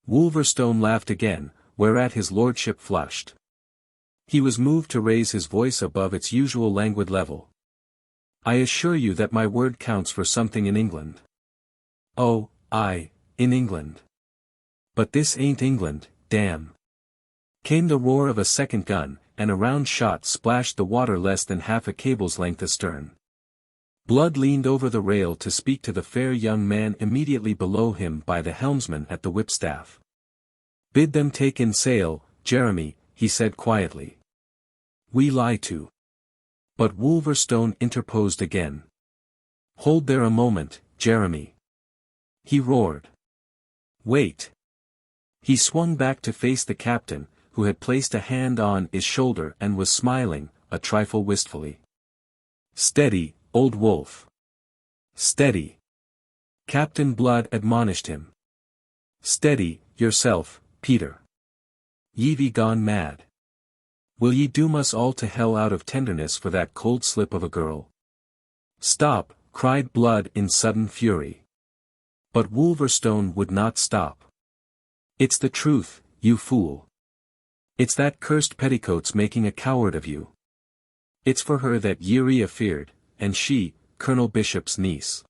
Wolverstone laughed again, whereat his lordship flushed. He was moved to raise his voice above its usual languid level. "I assure you that my word counts for something in England." "Oh, aye, in England. But this ain't England, damn." Came the roar of a second gun, and a round shot splashed the water less than half a cable's length astern. Blood leaned over the rail to speak to the fair young man immediately below him by the helmsman at the whipstaff. "Bid them take in sail, Jeremy," he said quietly. "We lie to." But Wolverstone interposed again. "Hold there a moment, Jeremy," he roared. "Wait." He swung back to face the captain, who had placed a hand on his shoulder and was smiling, a trifle wistfully. "Steady, old wolf. Steady." Captain Blood admonished him. "Steady, yourself, Peter. Ye be gone mad. Will ye doom us all to hell out of tenderness for that cold slip of a girl? Stop, cried Blood in sudden fury. But Wolverstone would not stop. It's the truth, you fool. It's that cursed petticoat's making a coward of you. It's for her that ye're afeard, and she, Colonel Bishop's niece.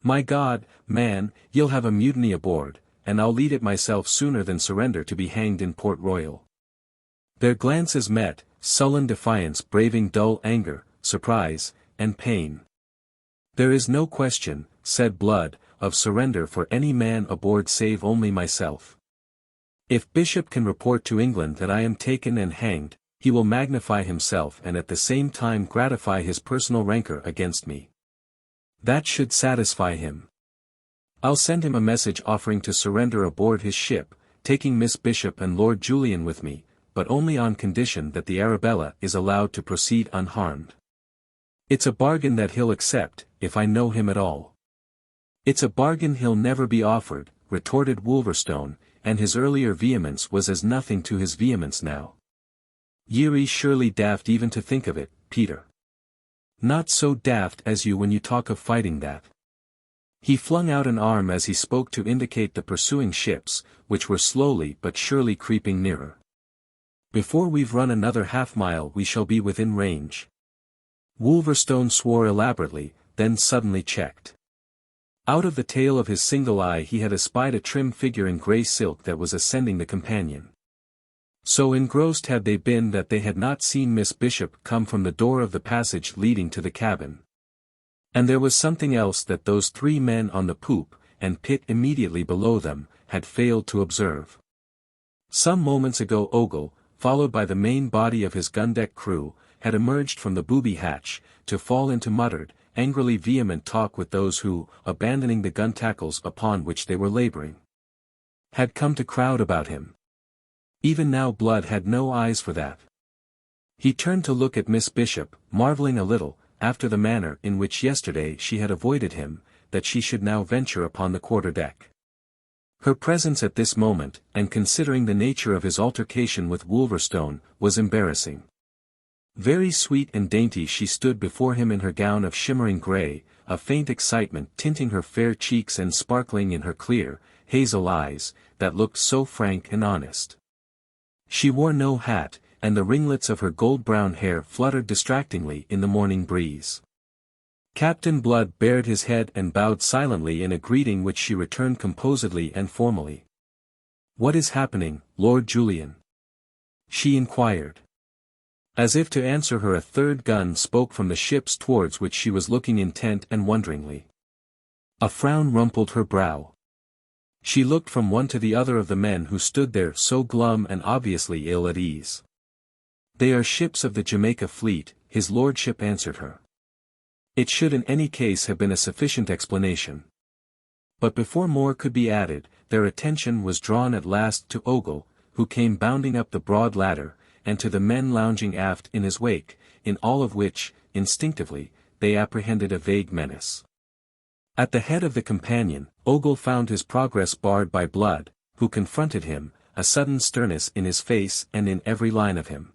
My God, man, ye'll have a mutiny aboard, and I'll lead it myself sooner than surrender to be hanged in Port Royal. Their glances met, sullen defiance braving dull anger, surprise, and pain. There is no question, said Blood, of surrender for any man aboard save only myself. If Bishop can report to England that I am taken and hanged, he will magnify himself and at the same time gratify his personal rancor against me. That should satisfy him. I'll send him a message offering to surrender aboard his ship, taking Miss Bishop and Lord Julian with me, but only on condition that the Arabella is allowed to proceed unharmed. It's a bargain that he'll accept, if I know him at all. It's a bargain he'll never be offered, retorted Wolverstone, and his earlier vehemence was as nothing to his vehemence now. Ye're surely daft even to think of it, Peter. Not so daft as you when you talk of fighting that. He flung out an arm as he spoke to indicate the pursuing ships, which were slowly but surely creeping nearer. Before we've run another half-mile we shall be within range. Wolverstone swore elaborately, then suddenly checked. Out of the tail of his single eye he had espied a trim figure in grey silk that was ascending the companion. So engrossed had they been that they had not seen Miss Bishop come from the door of the passage leading to the cabin. And there was something else that those three men on the poop, and Pitt immediately below them, had failed to observe. Some moments ago Ogle, followed by the main body of his gun-deck crew, had emerged from the booby hatch, to fall into muttered, angrily vehement talk with those who, abandoning the gun tackles upon which they were laboring, had come to crowd about him. Even now Blood had no eyes for that. He turned to look at Miss Bishop, marveling a little, after the manner in which yesterday she had avoided him, that she should now venture upon the quarter-deck. Her presence at this moment, and considering the nature of his altercation with Wolverstone, was embarrassing. Very sweet and dainty she stood before him in her gown of shimmering grey, a faint excitement tinting her fair cheeks and sparkling in her clear, hazel eyes, that looked so frank and honest. She wore no hat, and the ringlets of her gold-brown hair fluttered distractingly in the morning breeze. Captain Blood bared his head and bowed silently in a greeting which she returned composedly and formally. "What is happening, Lord Julian?" she inquired. As if to answer her a third gun spoke from the ships towards which she was looking intent and wonderingly. A frown rumpled her brow. She looked from one to the other of the men who stood there so glum and obviously ill at ease. "They are ships of the Jamaica fleet," his lordship answered her. It should in any case have been a sufficient explanation. But before more could be added, their attention was drawn at last to Ogle, who came bounding up the broad ladder, and to the men lounging aft in his wake, in all of which, instinctively, they apprehended a vague menace. At the head of the companion, Ogle found his progress barred by Blood, who confronted him, a sudden sternness in his face and in every line of him.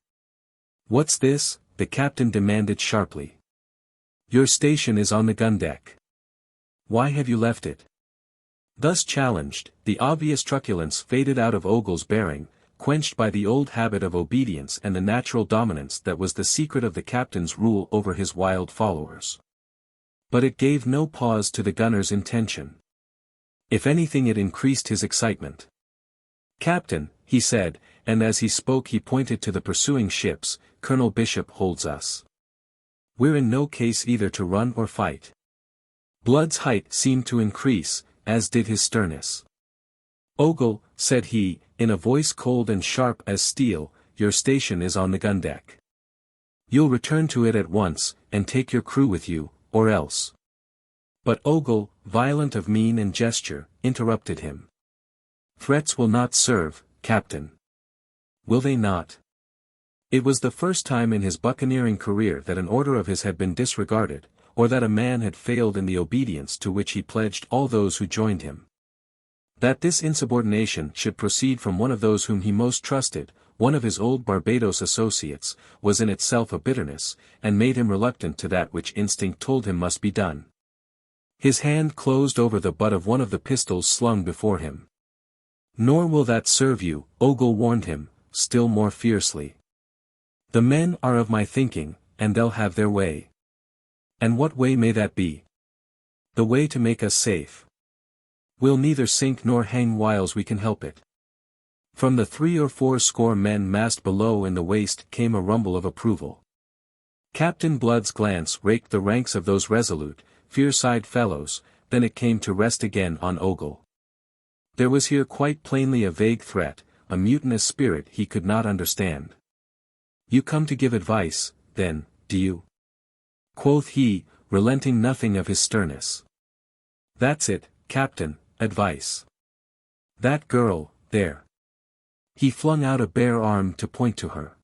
"What's this?" the captain demanded sharply. "Your station is on the gun-deck. Why have you left it?" Thus challenged, the obvious truculence faded out of Ogle's bearing, quenched by the old habit of obedience and the natural dominance that was the secret of the captain's rule over his wild followers. But it gave no pause to the gunner's intention. If anything it increased his excitement. "Captain," he said, and as he spoke he pointed to the pursuing ships, "Colonel Bishop holds us. We're in no case either to run or fight." Blood's height seemed to increase, as did his sternness. "Ogle," said he, in a voice cold and sharp as steel, "your station is on the gun-deck. You'll return to it at once, and take your crew with you, or else." But Ogle, violent of mien and gesture, interrupted him. "Threats will not serve, Captain." "Will they not?" It was the first time in his buccaneering career that an order of his had been disregarded, or that a man had failed in the obedience to which he pledged all those who joined him. That this insubordination should proceed from one of those whom he most trusted, one of his old Barbados associates, was in itself a bitterness, and made him reluctant to that which instinct told him must be done. His hand closed over the butt of one of the pistols slung before him. "Nor will that serve you," Ogle warned him, still more fiercely. "The men are of my thinking, and they'll have their way." "And what way may that be?" "The way to make us safe. We'll neither sink nor hang whiles we can help it." From the 3 or 4 score men massed below in the waist came a rumble of approval. Captain Blood's glance raked the ranks of those resolute, fierce-eyed fellows, then it came to rest again on Ogle. There was here quite plainly a vague threat, a mutinous spirit he could not understand. "You come to give advice, then, do you?" quoth he, relenting nothing of his sternness. "That's it, Captain, advice. That girl, there." He flung out a bare arm to point to her.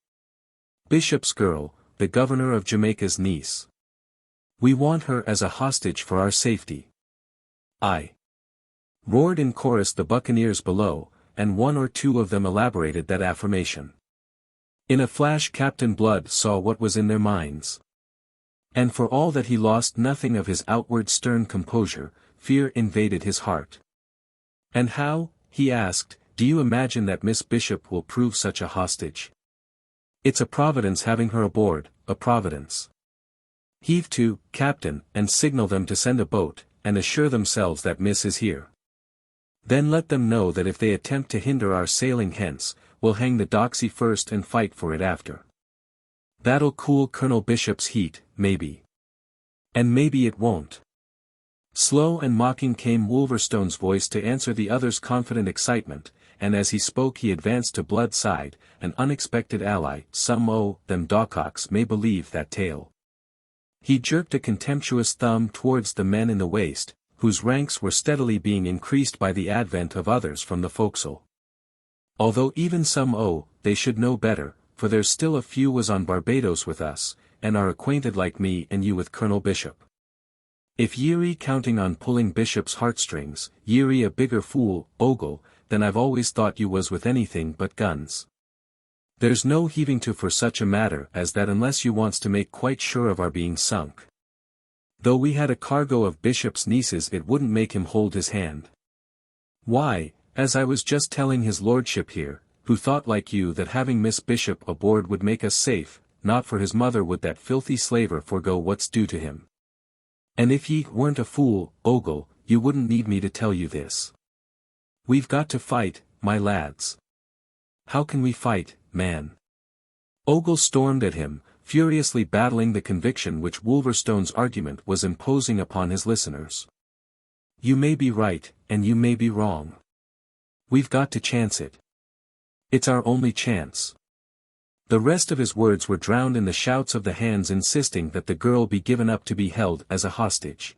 "Bishop's girl, the governor of Jamaica's niece. We want her as a hostage for our safety." "Aye!" roared in chorus the buccaneers below, and 1 or 2 of them elaborated that affirmation. In a flash Captain Blood saw what was in their minds. And for all that he lost nothing of his outward stern composure, fear invaded his heart. "And how," he asked, "do you imagine that Miss Bishop will prove such a hostage?" "It's a providence having her aboard, a providence. Heave to, Captain, and signal them to send a boat, and assure themselves that Miss is here. Then let them know that if they attempt to hinder our sailing hence, we'll hang the doxy first and fight for it after. That'll cool Colonel Bishop's heat, maybe. And maybe it won't." Slow and mocking came Wolverstone's voice to answer the other's confident excitement, and as he spoke he advanced to Blood's side, an unexpected ally. "Some o' them dawcocks may believe that tale." He jerked a contemptuous thumb towards the men in the waist, whose ranks were steadily being increased by the advent of others from the forecastle. "Although even some they should know better, for there's still a few was on Barbados with us, and are acquainted like me and you with Colonel Bishop. If ye're counting on pulling Bishop's heartstrings, ye're a bigger fool, Ogle, than I've always thought you was with anything but guns. There's no heaving to for such a matter as that unless you wants to make quite sure of our being sunk. Though we had a cargo of Bishop's nieces it wouldn't make him hold his hand. Why, as I was just telling his lordship here, who thought like you that having Miss Bishop aboard would make us safe, not for his mother would that filthy slaver forego what's due to him. And if ye weren't a fool, Ogle, you wouldn't need me to tell you this. We've got to fight, my lads." "How can we fight, man?" Ogle stormed at him, furiously battling the conviction which Wolverstone's argument was imposing upon his listeners. "You may be right, and you may be wrong. We've got to chance it. It's our only chance." The rest of his words were drowned in the shouts of the hands insisting that the girl be given up to be held as a hostage.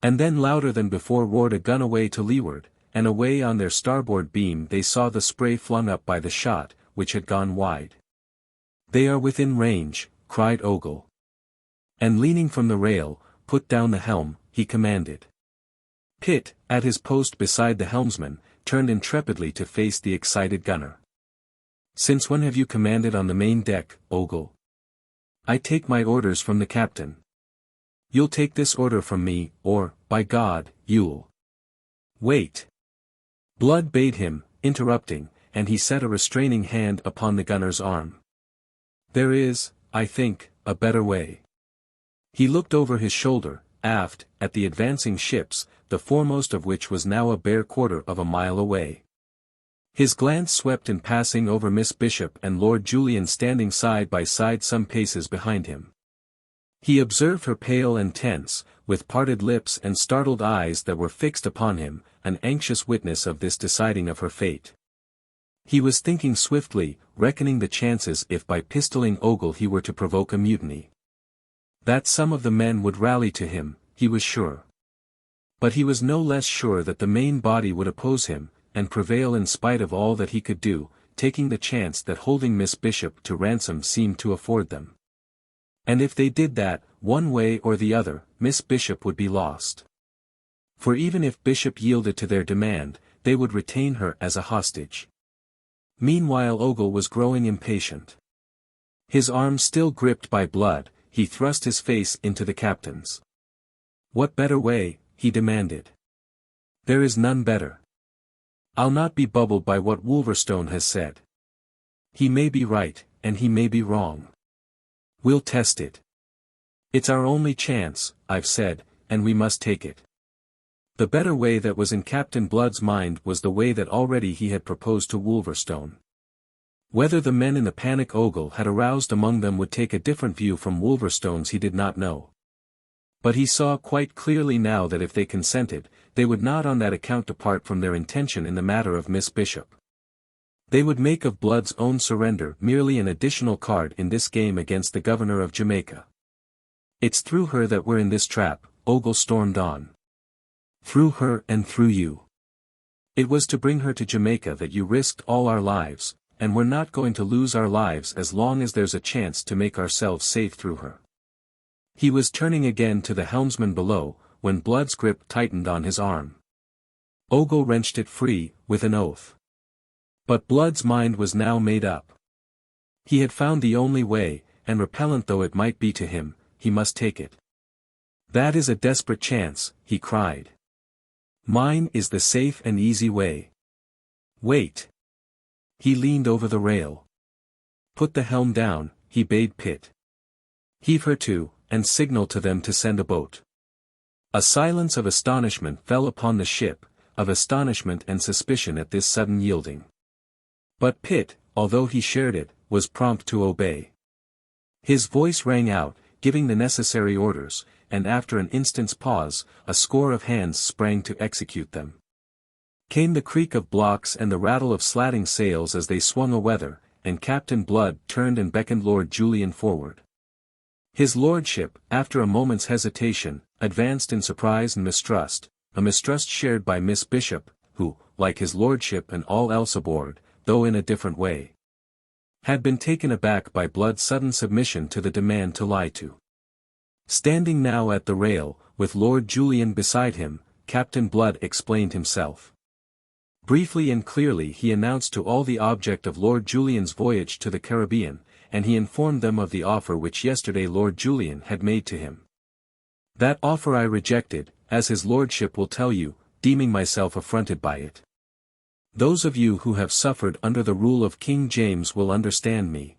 And then louder than before roared a gun away to leeward, and away on their starboard beam they saw the spray flung up by the shot, which had gone wide. "They are within range," cried Ogle. And leaning from the rail, "Put down the helm," he commanded. Pitt, at his post beside the helmsman, turned intrepidly to face the excited gunner. "Since when have you commanded on the main deck, Ogle?" "I take my orders from the captain." "You'll take this order from me, or, by God, you'll—" "Wait!" Blood bade him, interrupting, and he set a restraining hand upon the gunner's arm. "There is, I think, a better way." He looked over his shoulder, aft, at the advancing ships, the foremost of which was now a bare quarter of a mile away. His glance swept in passing over Miss Bishop and Lord Julian standing side by side some paces behind him. He observed her pale and tense, with parted lips and startled eyes that were fixed upon him, an anxious witness of this deciding of her fate. He was thinking swiftly, reckoning the chances if by pistoling Ogle he were to provoke a mutiny. That some of the men would rally to him, he was sure. But he was no less sure that the main body would oppose him, and prevail in spite of all that he could do, taking the chance that holding Miss Bishop to ransom seemed to afford them. And if they did that, one way or the other, Miss Bishop would be lost. For even if Bishop yielded to their demand, they would retain her as a hostage. Meanwhile Ogle was growing impatient. His arms still gripped by blood, he thrust his face into the captain's. "What better way?" he demanded. "There is none better. I'll not be bubbled by what Wolverstone has said. He may be right, and he may be wrong. We'll test it. It's our only chance, I've said, and we must take it." The better way that was in Captain Blood's mind was the way that already he had proposed to Wolverstone. Whether the men in the panic Ogle had aroused among them would take a different view from Wolverstone's he did not know. But he saw quite clearly now that if they consented, they would not on that account depart from their intention in the matter of Miss Bishop. They would make of Blood's own surrender merely an additional card in this game against the governor of Jamaica. "It's through her that we're in this trap," Ogle stormed on. "Through her and through you. It was to bring her to Jamaica that you risked all our lives, and we're not going to lose our lives as long as there's a chance to make ourselves safe through her." He was turning again to the helmsman below, when Blood's grip tightened on his arm. Ogle wrenched it free, with an oath. But Blood's mind was now made up. He had found the only way, and repellent though it might be to him, he must take it. "That is a desperate chance," he cried. "Mine is the safe and easy way. Wait." He leaned over the rail. "Put the helm down," he bade Pitt. "Heave her to, and signal to them to send a boat." A silence of astonishment fell upon the ship, of astonishment and suspicion at this sudden yielding. But Pitt, although he shared it, was prompt to obey. His voice rang out, giving the necessary orders, and after an instant's pause, a score of hands sprang to execute them. Came the creak of blocks and the rattle of slatting sails as they swung aweather, and Captain Blood turned and beckoned Lord Julian forward. His lordship, after a moment's hesitation, advanced in surprise and mistrust, a mistrust shared by Miss Bishop, who, like his lordship and all else aboard, though in a different way, had been taken aback by Blood's sudden submission to the demand to lie to. Standing now at the rail, with Lord Julian beside him, Captain Blood explained himself. Briefly and clearly he announced to all the object of Lord Julian's voyage to the Caribbean, and he informed them of the offer which yesterday Lord Julian had made to him. "That offer I rejected, as his lordship will tell you, deeming myself affronted by it. Those of you who have suffered under the rule of King James will understand me.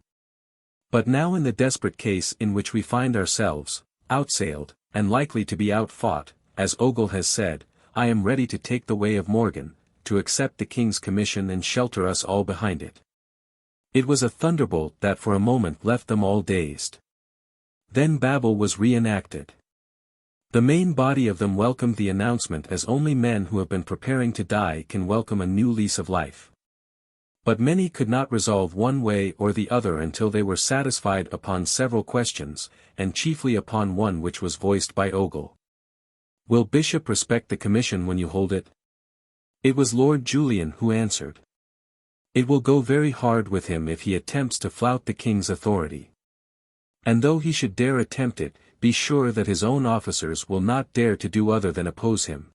But now in the desperate case in which we find ourselves, outsailed, and likely to be outfought, as Ogle has said, I am ready to take the way of Morgan, to accept the king's commission and shelter us all behind it." It was a thunderbolt that for a moment left them all dazed. Then Babel was reenacted. The main body of them welcomed the announcement as only men who have been preparing to die can welcome a new lease of life. But many could not resolve one way or the other until they were satisfied upon several questions, and chiefly upon one which was voiced by Ogle. "Will Bishop respect the commission when you hold it?" It was Lord Julian who answered. "It will go very hard with him if he attempts to flout the king's authority. And though he should dare attempt it, be sure that his own officers will not dare to do other than oppose him."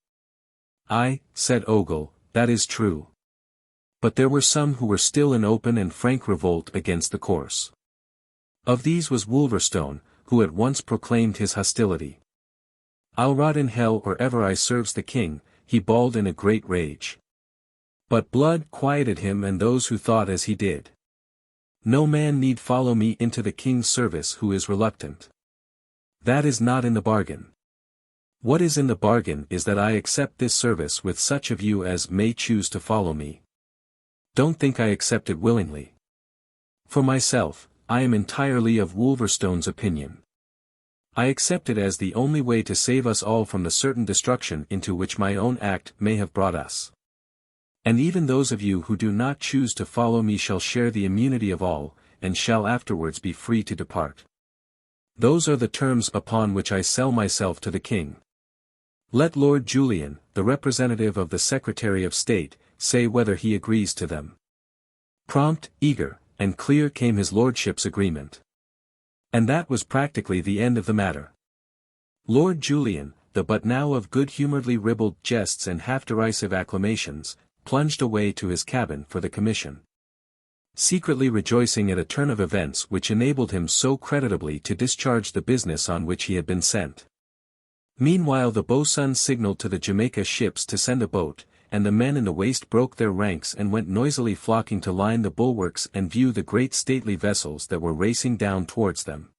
"Aye," said Ogle, "that is true." But there were some who were still in open and frank revolt against the course. Of these was Wolverstone, who at once proclaimed his hostility. "I'll rot in hell or ever I serves the king," he bawled in a great rage. But Blood quieted him and those who thought as he did. "No man need follow me into the king's service who is reluctant. That is not in the bargain. What is in the bargain is that I accept this service with such of you as may choose to follow me. Don't think I accept it willingly. For myself, I am entirely of Wolverstone's opinion. I accept it as the only way to save us all from the certain destruction into which my own act may have brought us. And even those of you who do not choose to follow me shall share the immunity of all, and shall afterwards be free to depart. Those are the terms upon which I sell myself to the king. Let Lord Julian, the representative of the Secretary of State, say whether he agrees to them." Prompt, eager, and clear came his lordship's agreement. And that was practically the end of the matter. Lord Julian, the but now of good-humouredly ribald jests and half-derisive acclamations, plunged away to his cabin for the commission, secretly rejoicing at a turn of events which enabled him so creditably to discharge the business on which he had been sent. Meanwhile the boatswain signaled to the Jamaica ships to send a boat, and the men in the waist broke their ranks and went noisily flocking to line the bulwarks and view the great stately vessels that were racing down towards them.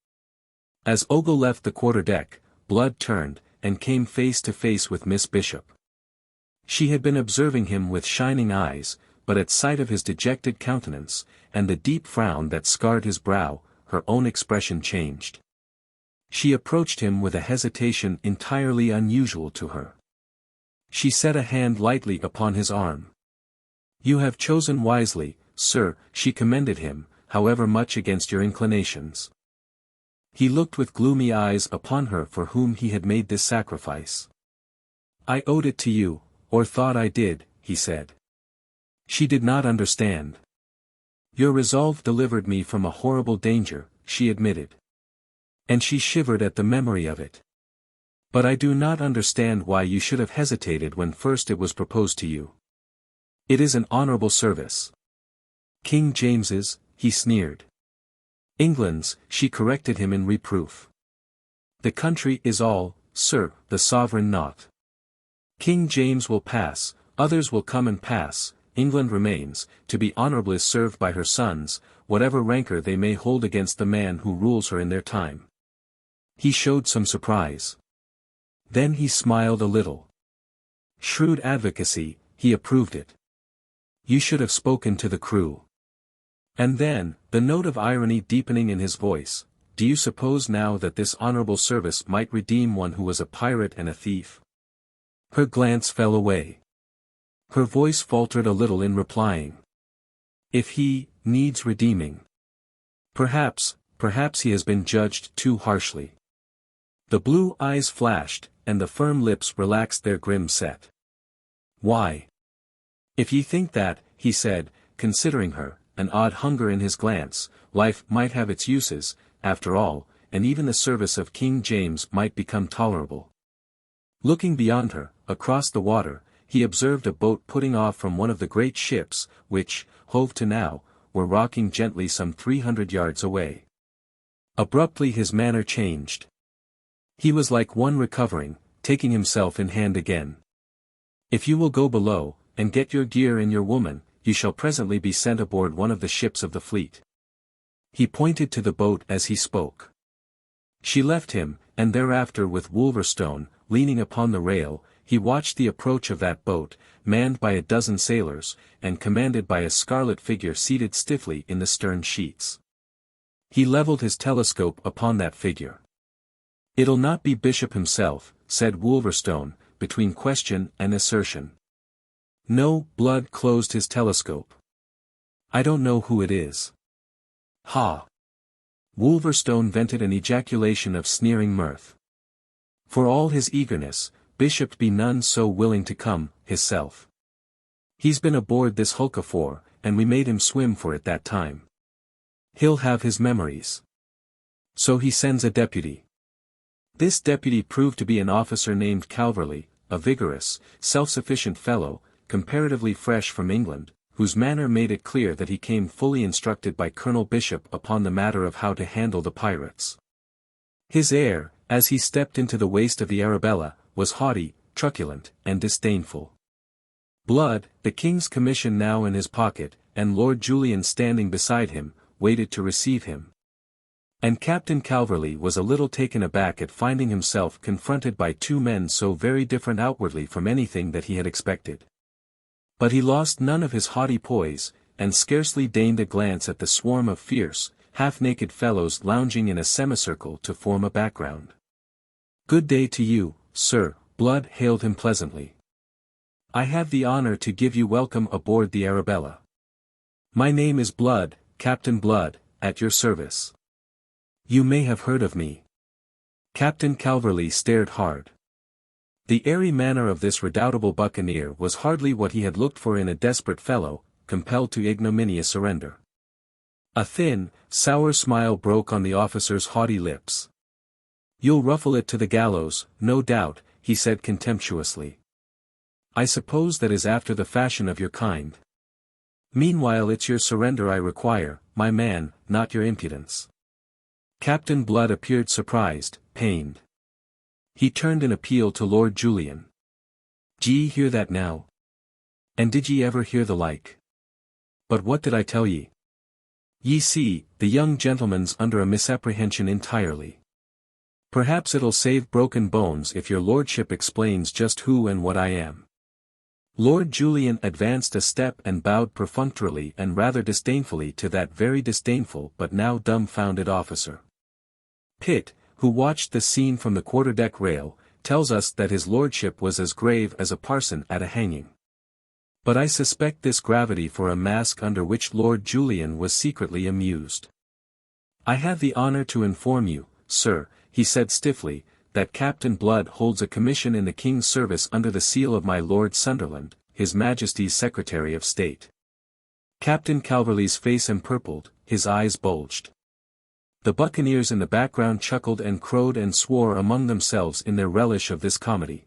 As Ogle left the quarter-deck, Blood turned, and came face to face with Miss Bishop. She had been observing him with shining eyes, but at sight of his dejected countenance, and the deep frown that scarred his brow, her own expression changed. She approached him with a hesitation entirely unusual to her. She set a hand lightly upon his arm. "You have chosen wisely, sir," she commended him, "however much against your inclinations." He looked with gloomy eyes upon her for whom he had made this sacrifice. "I owed it to you, or thought I did," he said. She did not understand. "Your resolve delivered me from a horrible danger," she admitted. And she shivered at the memory of it. "But I do not understand why you should have hesitated when first it was proposed to you. It is an honorable service." "King James's," he sneered. "England's," she corrected him in reproof. "The country is all, sir, the sovereign not. King James will pass, others will come and pass, England remains, to be honorably served by her sons, whatever rancor they may hold against the man who rules her in their time." He showed some surprise. Then he smiled a little. Shrewd advocacy, he approved it. "You should have spoken to the crew." And then, the note of irony deepening in his voice, "Do you suppose now that this honorable service might redeem one who was a pirate and a thief?" Her glance fell away. Her voice faltered a little in replying. "If he needs redeeming. Perhaps he has been judged too harshly." The blue eyes flashed, and the firm lips relaxed their grim set. "Why? If ye think that," he said, considering her, an odd hunger in his glance, "life might have its uses, after all, and even the service of King James might become tolerable." Looking beyond her, across the water, he observed a boat putting off from one of the great ships, which, hove to now, were rocking gently some 300 yards away. Abruptly his manner changed. He was like one recovering, taking himself in hand again. "If you will go below, and get your gear and your woman, you shall presently be sent aboard one of the ships of the fleet." He pointed to the boat as he spoke. She left him, and thereafter with Wolverstone, leaning upon the rail, he watched the approach of that boat, manned by a dozen sailors, and commanded by a scarlet figure seated stiffly in the stern sheets. He leveled his telescope upon that figure. "It'll not be Bishop himself," said Wolverstone, between question and assertion. "No," Blood closed his telescope. "I don't know who it is." "Ha!" Wolverstone vented an ejaculation of sneering mirth. For all his eagerness, Bishop be none so willing to come, hisself. He's been aboard this hulk afore, and we made him swim for it that time. He'll have his memories. So he sends a deputy. This deputy proved to be an officer named Calverley, a vigorous, self-sufficient fellow, comparatively fresh from England, whose manner made it clear that he came fully instructed by Colonel Bishop upon the matter of how to handle the pirates. His air, as he stepped into the waist of the Arabella, was haughty, truculent, and disdainful. Blood, the king's commission now in his pocket, and Lord Julian standing beside him, waited to receive him. And Captain Calverley was a little taken aback at finding himself confronted by two men so very different outwardly from anything that he had expected. But he lost none of his haughty poise, and scarcely deigned a glance at the swarm of fierce, half-naked fellows lounging in a semicircle to form a background. "Good day to you, sir," Blood hailed him pleasantly. "I have the honor to give you welcome aboard the Arabella. My name is Blood, Captain Blood, at your service. You may have heard of me." Captain Calverley stared hard. The airy manner of this redoubtable buccaneer was hardly what he had looked for in a desperate fellow, compelled to ignominious surrender. A thin, sour smile broke on the officer's haughty lips. "You'll ruffle it to the gallows, no doubt," he said contemptuously. I suppose that is after the fashion of your kind. Meanwhile it's your surrender I require, my man, not your impudence. Captain Blood appeared surprised, pained. He turned in appeal to Lord Julian. D'ye hear that now? And did ye ever hear the like? But what did I tell ye? Ye see, the young gentleman's under a misapprehension entirely. Perhaps it'll save broken bones if your lordship explains just who and what I am. Lord Julian advanced a step and bowed perfunctorily and rather disdainfully to that very disdainful but now dumbfounded officer. Pitt, who watched the scene from the quarterdeck rail, tells us that his lordship was as grave as a parson at a hanging. But I suspect this gravity for a mask under which Lord Julian was secretly amused. I have the honor to inform you, sir, he said stiffly, that Captain Blood holds a commission in the King's service under the seal of my Lord Sunderland, His Majesty's Secretary of State. Captain Calverley's face empurpled, his eyes bulged. The buccaneers in the background chuckled and crowed and swore among themselves in their relish of this comedy.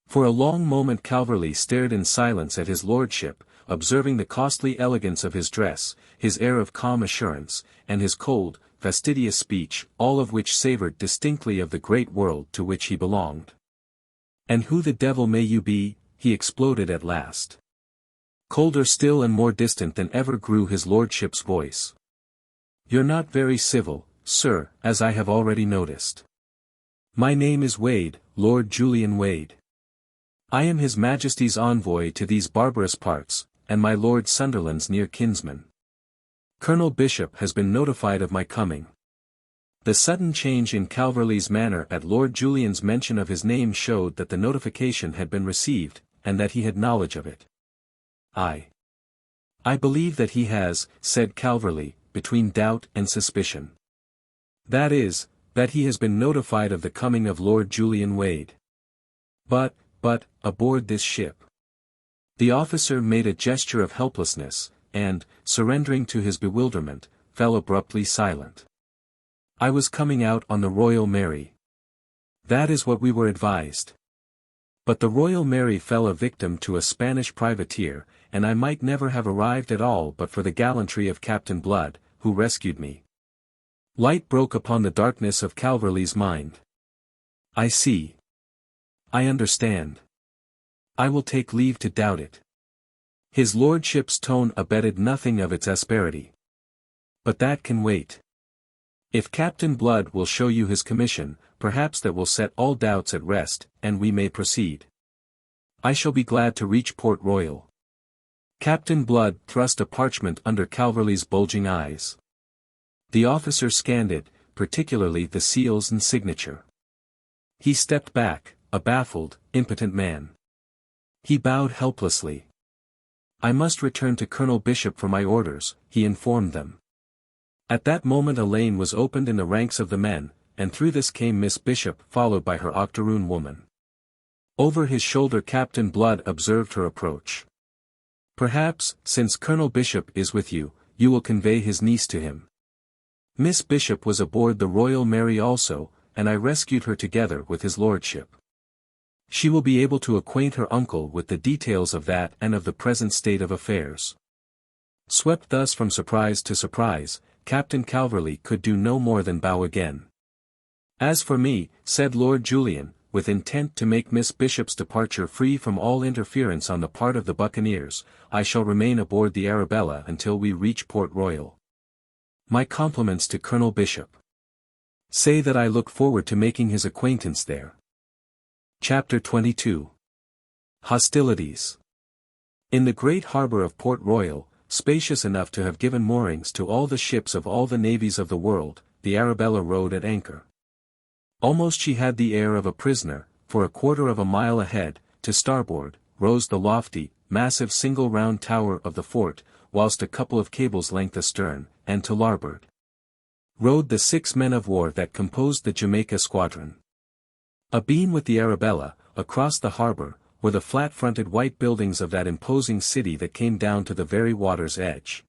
For a long moment Calverley stared in silence at his lordship, observing the costly elegance of his dress, his air of calm assurance, and his cold, fastidious speech, all of which savoured distinctly of the great world to which he belonged. "And who the devil may you be?" he exploded at last. Colder still and more distant than ever grew his lordship's voice. "You're not very civil, sir, as I have already noticed. My name is Wade, Lord Julian Wade. I am His Majesty's envoy to these barbarous parts, and my Lord Sunderland's near kinsman. Colonel Bishop has been notified of my coming." The sudden change in Calverley's manner at Lord Julian's mention of his name showed that the notification had been received, and that he had knowledge of it. "I believe that he has," said Calverley, between doubt and suspicion. "That is, that he has been notified of the coming of Lord Julian Wade. But, aboard this ship." The officer made a gesture of helplessness, and, surrendering to his bewilderment, fell abruptly silent. "I was coming out on the Royal Mary. That is what we were advised. But the Royal Mary fell a victim to a Spanish privateer, and I might never have arrived at all but for the gallantry of Captain Blood, who rescued me." Light broke upon the darkness of Calverley's mind. "I see. I understand. I will take leave to doubt it." His lordship's tone abetted nothing of its asperity. "But that can wait. If Captain Blood will show you his commission, perhaps that will set all doubts at rest, and we may proceed. I shall be glad to reach Port Royal." Captain Blood thrust a parchment under Calverley's bulging eyes. The officer scanned it, particularly the seals and signature. He stepped back, a baffled, impotent man. He bowed helplessly. "I must return to Colonel Bishop for my orders," he informed them. At that moment a lane was opened in the ranks of the men, and through this came Miss Bishop followed by her octoroon woman. Over his shoulder Captain Blood observed her approach. "Perhaps, since Colonel Bishop is with you, you will convey his niece to him. Miss Bishop was aboard the Royal Mary also, and I rescued her together with his lordship. She will be able to acquaint her uncle with the details of that and of the present state of affairs." Swept thus from surprise to surprise, Captain Calverley could do no more than bow again. "As for me," said Lord Julian, with intent to make Miss Bishop's departure free from all interference on the part of the buccaneers, "I shall remain aboard the Arabella until we reach Port Royal. My compliments to Colonel Bishop. Say that I look forward to making his acquaintance there." Chapter 22. Hostilities. In the great harbour of Port Royal, spacious enough to have given moorings to all the ships of all the navies of the world, the Arabella rode at anchor. Almost she had the air of a prisoner, for a quarter of a mile ahead, to starboard, rose the lofty, massive single round tower of the fort, whilst a couple of cables' length astern, and to larboard, rode the 6 men of war that composed the Jamaica squadron. Abeam with the Arabella, across the harbour, were the flat-fronted white buildings of that imposing city that came down to the very water's edge.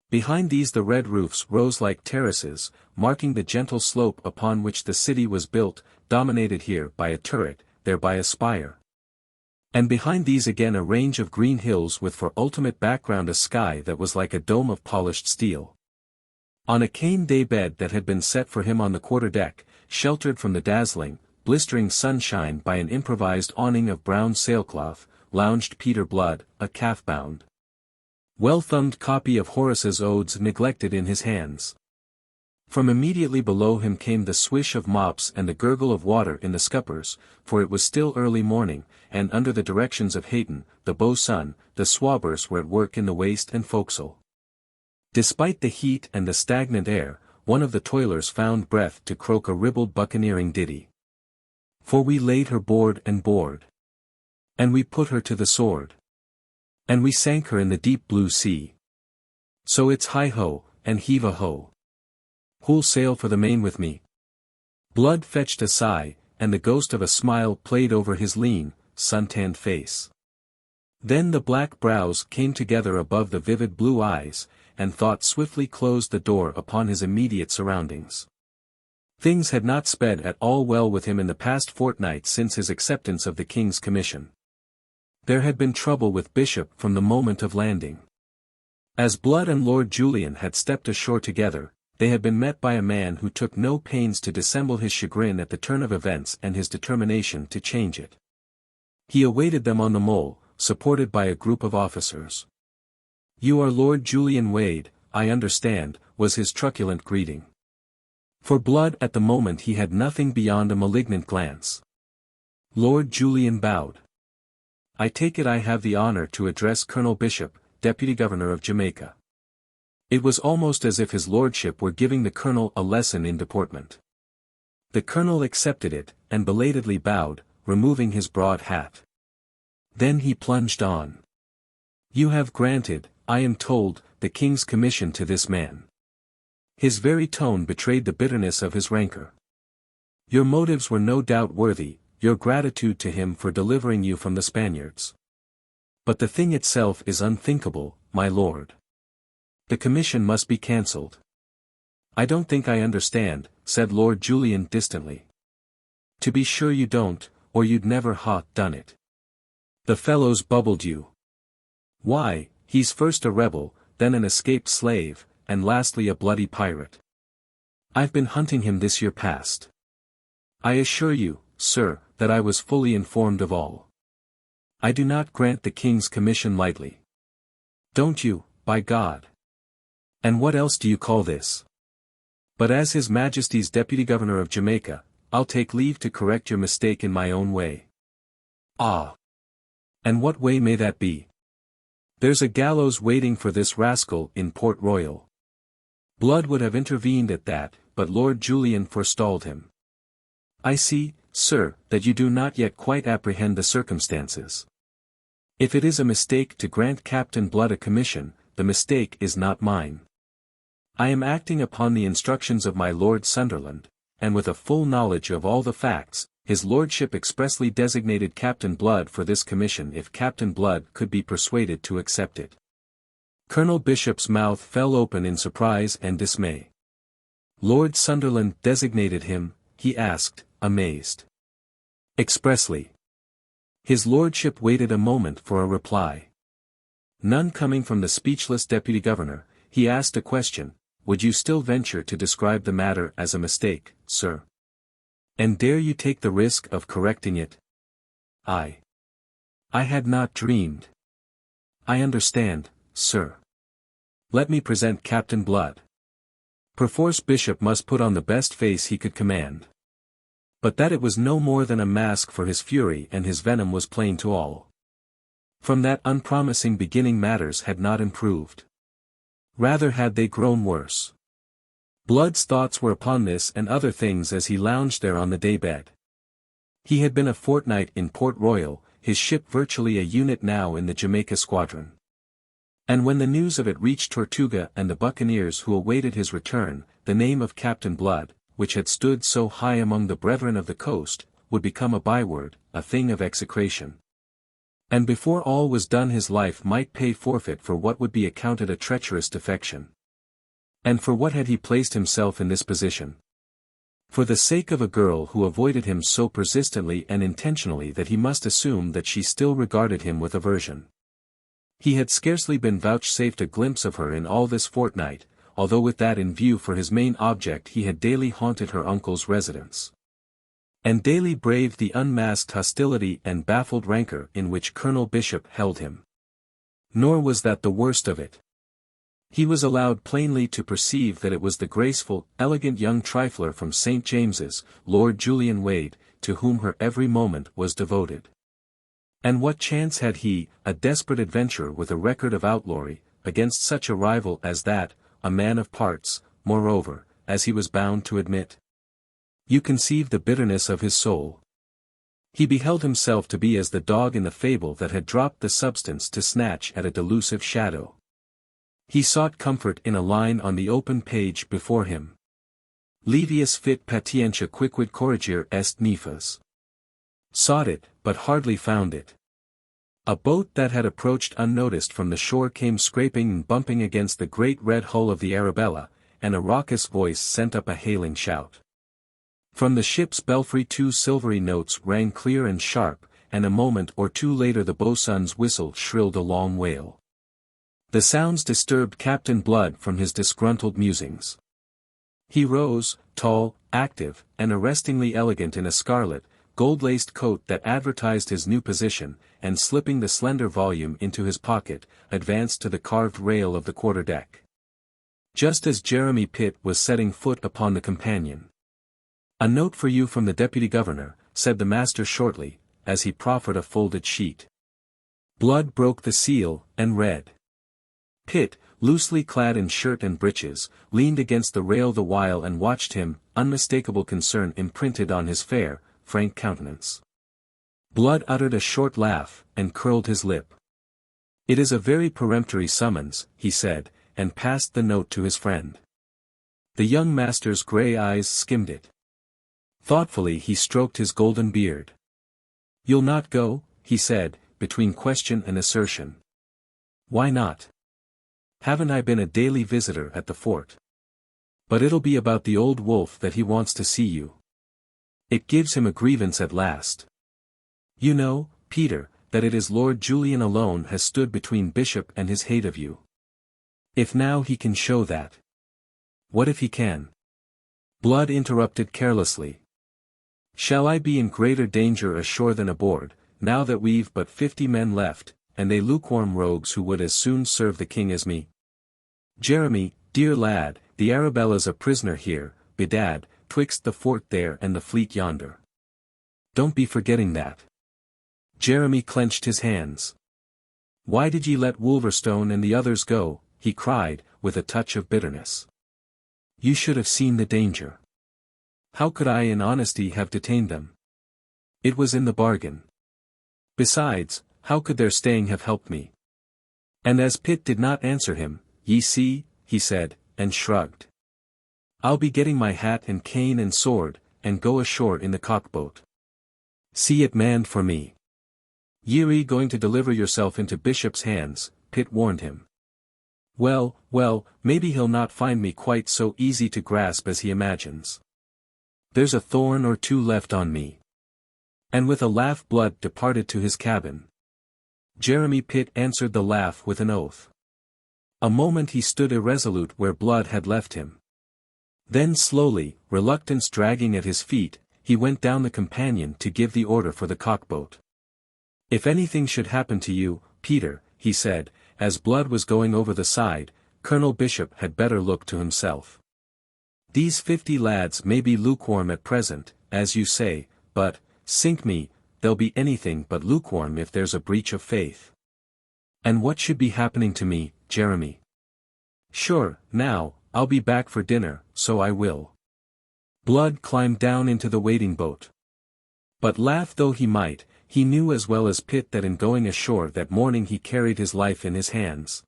Behind these the red roofs rose like terraces, marking the gentle slope upon which the city was built, dominated here by a turret, there by a spire. And behind these again a range of green hills with for ultimate background a sky that was like a dome of polished steel. On a cane day bed that had been set for him on the quarterdeck, sheltered from the dazzling, blistering sunshine by an improvised awning of brown sailcloth, lounged Peter Blood, a calf-bound, well-thumbed copy of Horace's Odes neglected in his hands. From immediately below him came the swish of mops and the gurgle of water in the scuppers, for it was still early morning, and under the directions of Hayton, the boatswain, the swabbers were at work in the waist and forecastle. Despite the heat and the stagnant air, one of the toilers found breath to croak a ribald buccaneering ditty. For we laid her board and board, and we put her to the sword, and we sank her in the deep blue sea. So it's hi-ho, and heave-a-ho. Who'll sail for the main with me? Blood fetched a sigh, and the ghost of a smile played over his lean, sun-tanned face. Then the black brows came together above the vivid blue eyes, and thought swiftly closed the door upon his immediate surroundings. Things had not sped at all well with him in the past fortnight since his acceptance of the king's commission. There had been trouble with Bishop from the moment of landing. As Blood and Lord Julian had stepped ashore together, they had been met by a man who took no pains to dissemble his chagrin at the turn of events and his determination to change it. He awaited them on the mole, supported by a group of officers. "You are Lord Julian Wade, I understand," was his truculent greeting. For Blood at the moment he had nothing beyond a malignant glance. Lord Julian bowed. "I take it I have the honor to address Colonel Bishop, Deputy Governor of Jamaica." It was almost as if his lordship were giving the colonel a lesson in deportment. The colonel accepted it, and belatedly bowed, removing his broad hat. Then he plunged on. "You have granted, I am told, the king's commission to this man." His very tone betrayed the bitterness of his rancor. "Your motives were no doubt worthy, your gratitude to him for delivering you from the Spaniards. But the thing itself is unthinkable, my lord. The commission must be cancelled." "I don't think I understand," said Lord Julian distantly. "To be sure you don't, or you'd never ha done it. The fellow's bubbled you. Why, he's first a rebel, then an escaped slave, and lastly a bloody pirate. I've been hunting him this year past. I assure you, sir, that I was fully informed of all. I do not grant the king's commission lightly." "Don't you, by God? And what else do you call this? But as His Majesty's Deputy Governor of Jamaica, I'll take leave to correct your mistake in my own way." "Ah! And what way may that be?" "There's a gallows waiting for this rascal in Port Royal." Blood would have intervened at that, but Lord Julian forestalled him. "I see, sir, that you do not yet quite apprehend the circumstances. If it is a mistake to grant Captain Blood a commission, the mistake is not mine. I am acting upon the instructions of my Lord Sunderland, and with a full knowledge of all the facts, his lordship expressly designated Captain Blood for this commission if Captain Blood could be persuaded to accept it." Colonel Bishop's mouth fell open in surprise and dismay. "Lord Sunderland designated him?" he asked, amazed. "Expressly." His lordship waited a moment for a reply. None coming from the speechless deputy governor, he asked a question: "Would you still venture to describe the matter as a mistake, sir? And dare you take the risk of correcting it?" I had not dreamed." "I understand, sir. Let me present Captain Blood." Perforce Bishop must put on the best face he could command. But that it was no more than a mask for his fury and his venom was plain to all. From that unpromising beginning matters had not improved. Rather had they grown worse. Blood's thoughts were upon this and other things as he lounged there on the daybed. He had been a fortnight in Port Royal, his ship virtually a unit now in the Jamaica squadron. And when the news of it reached Tortuga and the buccaneers who awaited his return, the name of Captain Blood, which had stood so high among the brethren of the coast, would become a byword, a thing of execration. And before all was done his life might pay forfeit for what would be accounted a treacherous defection. And for what had he placed himself in this position? For the sake of a girl who avoided him so persistently and intentionally that he must assume that she still regarded him with aversion. He had scarcely been vouchsafed a glimpse of her in all this fortnight, although with that in view for his main object he had daily haunted her uncle's residence. And daily braved the unmasked hostility and baffled rancor in which Colonel Bishop held him. Nor was that the worst of it. He was allowed plainly to perceive that it was the graceful, elegant young trifler from St. James's, Lord Julian Wade, to whom her every moment was devoted. And what chance had he, a desperate adventurer with a record of outlawry, against such a rival as that, a man of parts, moreover, as he was bound to admit? You conceive the bitterness of his soul. He beheld himself to be as the dog in the fable that had dropped the substance to snatch at a delusive shadow. He sought comfort in a line on the open page before him. Levius fit patientia quicquid corrigere est nefas. Sought it, but hardly found it. A boat that had approached unnoticed from the shore came scraping and bumping against the great red hull of the Arabella, and a raucous voice sent up a hailing shout. From the ship's belfry 2 silvery notes rang clear and sharp, and a moment or two later the boatswain's whistle shrilled a long wail. The sounds disturbed Captain Blood from his disgruntled musings. He rose, tall, active, and arrestingly elegant in a scarlet, gold-laced coat that advertised his new position, and slipping the slender volume into his pocket, advanced to the carved rail of the quarter-deck. Just as Jeremy Pitt was setting foot upon the companion. "A note for you from the Deputy Governor," said the master shortly, as he proffered a folded sheet. Blood broke the seal, and read. Pitt, loosely clad in shirt and breeches, leaned against the rail the while and watched him, unmistakable concern imprinted on his fair, frank countenance. Blood uttered a short laugh, and curled his lip. "It is a very peremptory summons," he said, and passed the note to his friend. The young master's grey eyes skimmed it. Thoughtfully he stroked his golden beard. "You'll not go?" he said, between question and assertion. "Why not? Haven't I been a daily visitor at the fort? But it'll be about the old wolf that he wants to see you. It gives him a grievance at last. You know, Peter, that it is Lord Julian alone has stood between Bishop and his hate of you. If now he can show that. What if he can?" Blood interrupted carelessly. "Shall I be in greater danger ashore than aboard, now that we've but 50 men left, and they lukewarm rogues who would as soon serve the king as me? Jeremy, dear lad, the Arabella's a prisoner here, bedad, twixt the fort there and the fleet yonder. Don't be forgetting that." Jeremy clenched his hands. "Why did ye let Wolverstone and the others go?" he cried, with a touch of bitterness. "You should have seen the danger. How could I in honesty have detained them? It was in the bargain. Besides, how could their staying have helped me?" And as Pitt did not answer him, "Ye see," he said, and shrugged. "I'll be getting my hat and cane and sword, and go ashore in the cockboat. See it manned for me." "Ye're going to deliver yourself into Bishop's hands," Pitt warned him. Well, maybe he'll not find me quite so easy to grasp as he imagines. There's a thorn or two left on me." And with a laugh Blood departed to his cabin. Jeremy Pitt answered the laugh with an oath. A moment he stood irresolute where Blood had left him. Then slowly, reluctance dragging at his feet, he went down the companion to give the order for the cockboat. "If anything should happen to you, Peter," he said, as Blood was going over the side, "Colonel Bishop had better look to himself. These 50 lads may be lukewarm at present, as you say, but, sink me, they'll be anything but lukewarm if there's a breach of faith. And what should be happening to me, Jeremy? Sure, now, I'll be back for dinner, so I will." Blood climbed down into the waiting boat. But laugh though he might, he knew as well as Pitt that in going ashore that morning he carried his life in his hands.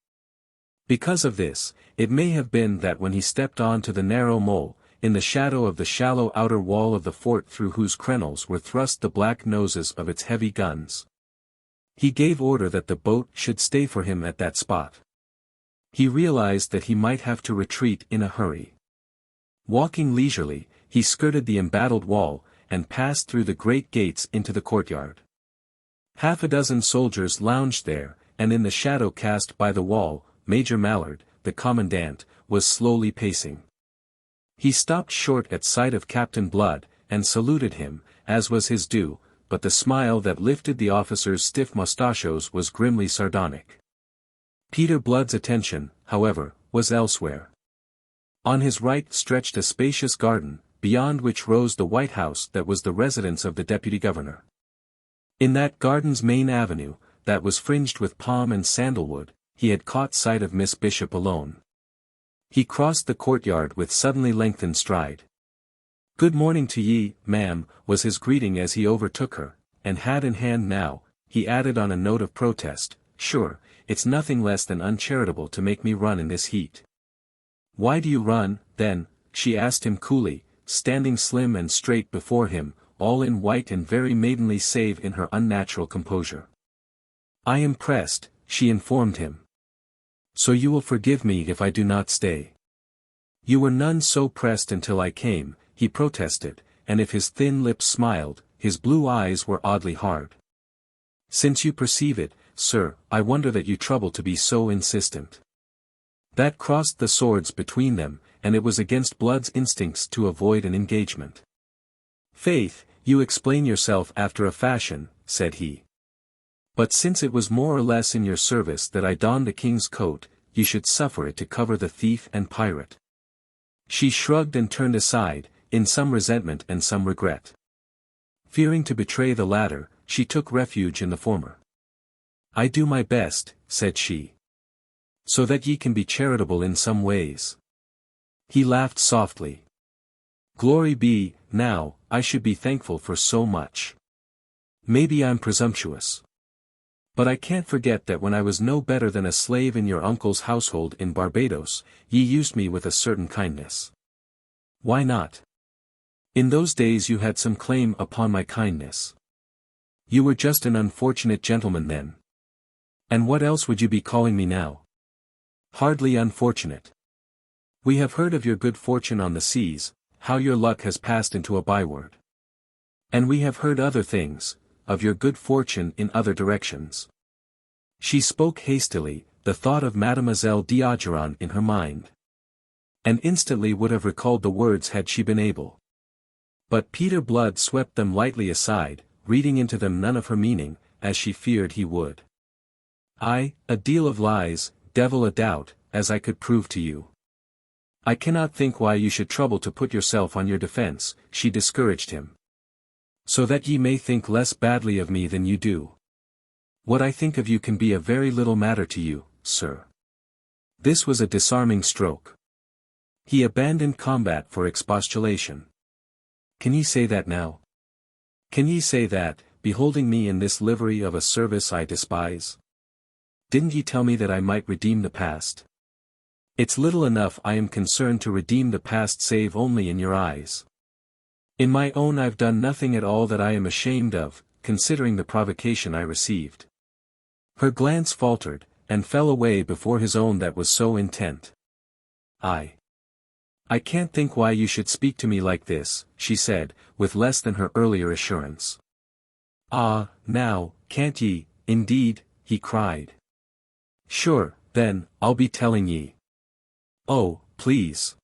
Because of this, it may have been that when he stepped on to the narrow mole, in the shadow of the shallow outer wall of the fort through whose crenels were thrust the black noses of its heavy guns, he gave order that the boat should stay for him at that spot. He realized that he might have to retreat in a hurry. Walking leisurely, he skirted the embattled wall, and passed through the great gates into the courtyard. Half a dozen soldiers lounged there, and in the shadow cast by the wall, Major Mallard, the commandant, was slowly pacing. He stopped short at sight of Captain Blood, and saluted him, as was his due, but the smile that lifted the officer's stiff moustachios was grimly sardonic. Peter Blood's attention, however, was elsewhere. On his right stretched a spacious garden, beyond which rose the White House that was the residence of the deputy governor. In that garden's main avenue, that was fringed with palm and sandalwood, he had caught sight of Miss Bishop alone. He crossed the courtyard with suddenly lengthened stride. "Good morning to ye, ma'am," was his greeting as he overtook her, and hat in hand now, he added on a note of protest, "Sure, it's nothing less than uncharitable to make me run in this heat." "Why do you run, then?" she asked him coolly, standing slim and straight before him, all in white and very maidenly save in her unnatural composure. "I am pressed," she informed him. "So you will forgive me if I do not stay." "You were none so pressed until I came," he protested, and if his thin lips smiled, his blue eyes were oddly hard. "Since you perceive it, sir, I wonder that you trouble to be so insistent." That crossed the swords between them, and it was against Blood's instincts to avoid an engagement. "Faith, you explain yourself after a fashion," said he. "But since it was more or less in your service that I donned the king's coat, you should suffer it to cover the thief and pirate." She shrugged and turned aside, in some resentment and some regret. Fearing to betray the latter, she took refuge in the former. "I do my best," said she. "So that ye can be charitable in some ways." He laughed softly. "Glory be, now, I should be thankful for so much. Maybe I'm presumptuous. But I can't forget that when I was no better than a slave in your uncle's household in Barbados, ye used me with a certain kindness." "Why not? In those days you had some claim upon my kindness. You were just an unfortunate gentleman then. And what else would you be calling me now?" "Hardly unfortunate. We have heard of your good fortune on the seas, how your luck has passed into a byword. And we have heard other things, of your good fortune in other directions." She spoke hastily, the thought of Mademoiselle d'Ogeron in her mind. And instantly would have recalled the words had she been able. But Peter Blood swept them lightly aside, reading into them none of her meaning, as she feared he would. "Aye, a deal of lies, devil a doubt, as I could prove to you. I cannot think why you should trouble to put yourself on your defense," she discouraged him. "So that ye may think less badly of me than you do. What I think of you can be a very little matter to you, sir." This was a disarming stroke. He abandoned combat for expostulation. "Can ye say that now? Can ye say that, beholding me in this livery of a service I despise? Didn't ye tell me that I might redeem the past? It's little enough I am concerned to redeem the past save only in your eyes. In my own I've done nothing at all that I am ashamed of, considering the provocation I received." Her glance faltered, and fell away before his own that was so intent. I can't think why you should speak to me like this," she said, with less than her earlier assurance. "Ah, now, can't ye, indeed?" he cried. "Sure, then, I'll be telling ye." "Oh, please."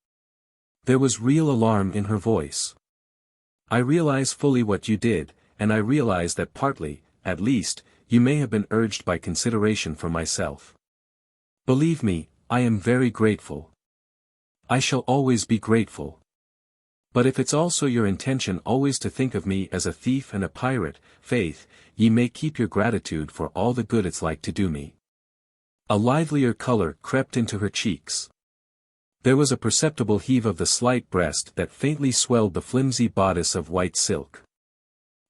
There was real alarm in her voice. "I realize fully what you did, and I realize that partly, at least, you may have been urged by consideration for myself. Believe me, I am very grateful. I shall always be grateful. But if it's also your intention always to think of me as a thief and a pirate, faith, ye may keep your gratitude for all the good it's like to do me." A livelier color crept into her cheeks. There was a perceptible heave of the slight breast that faintly swelled the flimsy bodice of white silk.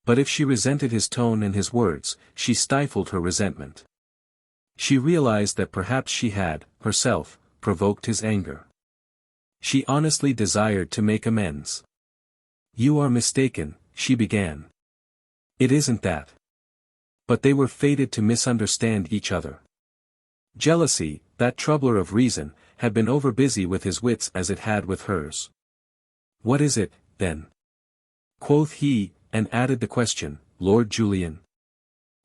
But if she resented his tone and his words, she stifled her resentment. She realized that perhaps she had, herself, provoked his anger. She honestly desired to make amends. "You are mistaken," she began. "It isn't that." But they were fated to misunderstand each other. Jealousy, that troubler of reason, had been overbusy with his wits as it had with hers. "What is it, then? Quoth he, and added the question, Lord Julian.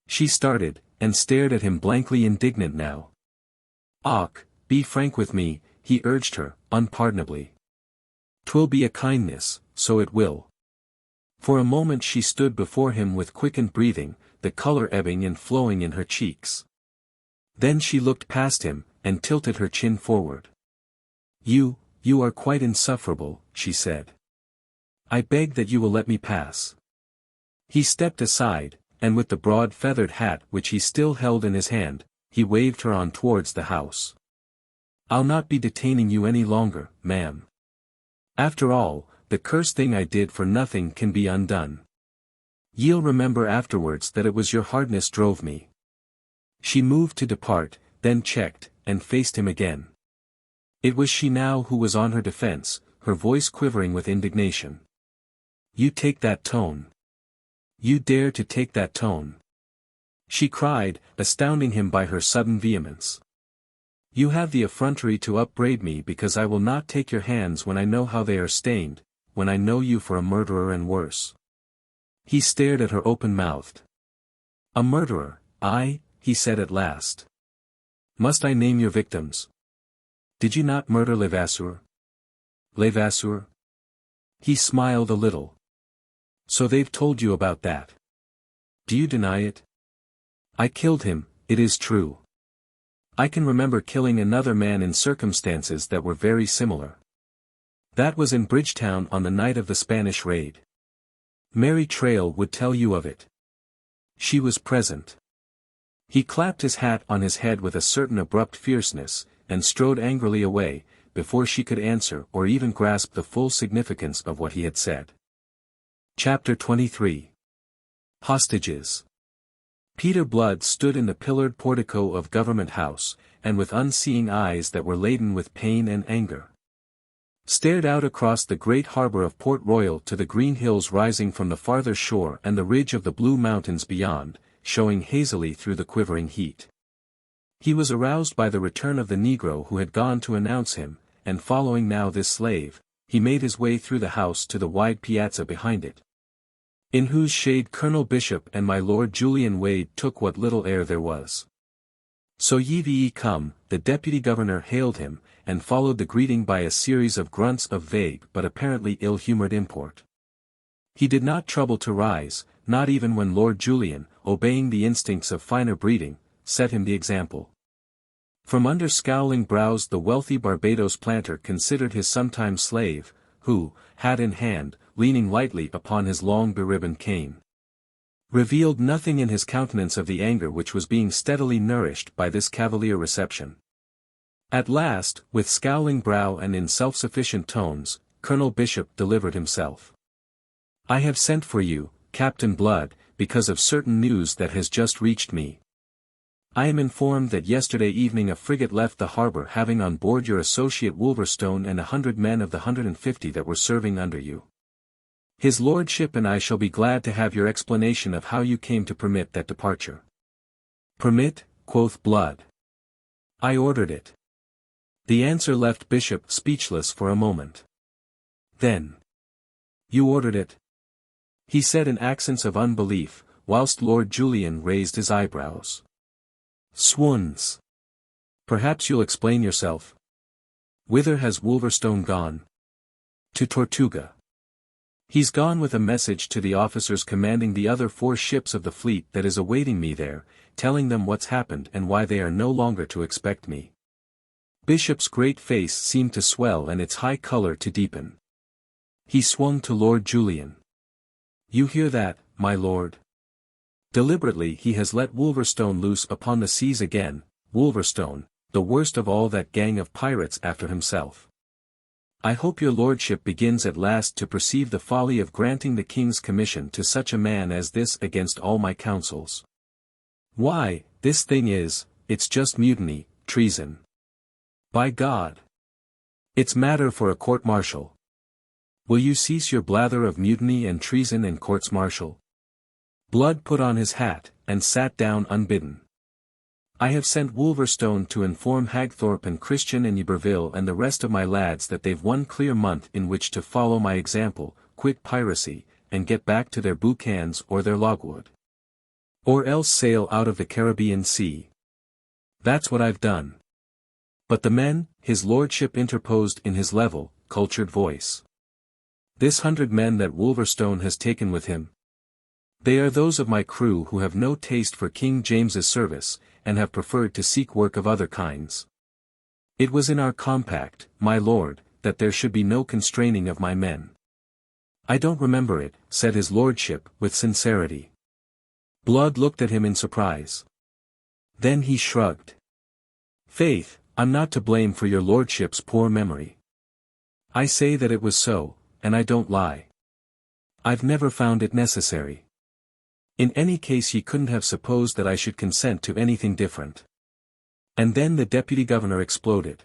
She started, and stared at him blankly indignant now. "Och, be frank with me," he urged her, unpardonably. "'Twill be a kindness, so it will." For a moment she stood before him with quickened breathing, the color ebbing and flowing in her cheeks. Then she looked past him, and tilted her chin forward. You are quite insufferable," she said. "I beg that you will let me pass." He stepped aside, and with the broad feathered hat which he still held in his hand, he waved her on towards the house. "I'll not be detaining you any longer, ma'am. After all, the cursed thing I did for nothing can be undone. Ye'll remember afterwards that it was your hardness drove me." She moved to depart, then checked, and faced him again. It was she now who was on her defense, her voice quivering with indignation. "You take that tone. You dare to take that tone," she cried, astounding him by her sudden vehemence. "You have the effrontery to upbraid me because I will not take your hands when I know how they are stained, when I know you for a murderer and worse." He stared at her open-mouthed. "A murderer, I," he said at last. "Must I name your victims? Did you not murder Levasseur?" "Levasseur?" He smiled a little. "So they've told you about that. Do you deny it?" "I killed him, it is true. I can remember killing another man in circumstances that were very similar. That was in Bridgetown on the night of the Spanish raid. Mary Trail would tell you of it. She was present." He clapped his hat on his head with a certain abrupt fierceness, and strode angrily away, before she could answer or even grasp the full significance of what he had said. Chapter 23. Hostages. Peter Blood stood in the pillared portico of Government House, and with unseeing eyes that were laden with pain and anger, stared out across the great harbor of Port Royal to the green hills rising from the farther shore and the ridge of the blue mountains beyond, showing hazily through the quivering heat. He was aroused by the return of the Negro who had gone to announce him, and following now this slave, he made his way through the house to the wide piazza behind it, in whose shade Colonel Bishop and my Lord Julian Wade took what little air there was. "So ye come," the deputy governor hailed him, and followed the greeting by a series of grunts of vague but apparently ill-humored import. He did not trouble to rise, not even when Lord Julian, obeying the instincts of finer breeding, set him the example. From under scowling brows the wealthy Barbados planter considered his sometime slave, who, hat in hand, leaning lightly upon his long beribboned cane, revealed nothing in his countenance of the anger which was being steadily nourished by this cavalier reception. At last, with scowling brow and in self-sufficient tones, Colonel Bishop delivered himself. "I have sent for you, Captain Blood, because of certain news that has just reached me. I am informed that yesterday evening a frigate left the harbor having on board your associate Wolverstone and 100 men of the 150 that were serving under you. His Lordship and I shall be glad to have your explanation of how you came to permit that departure." "Permit?" quoth Blood. "I ordered it." The answer left Bishop speechless for a moment. "Then you ordered it?" he said in accents of unbelief, whilst Lord Julian raised his eyebrows. "Swans! Perhaps you'll explain yourself. Whither has Wolverstone gone?" "To Tortuga. He's gone with a message to the officers commanding the other 4 ships of the fleet that is awaiting me there, telling them what's happened and why they are no longer to expect me." Bishop's great face seemed to swell and its high color to deepen. He swung to Lord Julian. "You hear that, my lord? Deliberately he has let Wolverstone loose upon the seas again, Wolverstone, the worst of all that gang of pirates after himself. I hope your lordship begins at last to perceive the folly of granting the king's commission to such a man as this against all my counsels. Why, this thing it's just mutiny, treason. By God! It's matter for a court-martial. Will you cease your blather of mutiny and treason and courts-martial?" Blood put on his hat, and sat down unbidden. "I have sent Wolverstone to inform Hagthorpe and Christian and Yberville and the rest of my lads that they've one clear month in which to follow my example," quit piracy, and get back to their boucans or their logwood. Or else sail out of the Caribbean Sea. That's what I've done. But the men, his lordship interposed in his level, cultured voice. This 100 men that Wolverstone has taken with him. They are those of my crew who have no taste for King James's service, and have preferred to seek work of other kinds. It was in our compact, my lord, that there should be no constraining of my men. I don't remember it, said his lordship, with sincerity. Blood looked at him in surprise. Then he shrugged. Faith, I'm not to blame for your lordship's poor memory. I say that it was so, and I don't lie. I've never found it necessary. In any case ye couldn't have supposed that I should consent to anything different. And then the deputy governor exploded.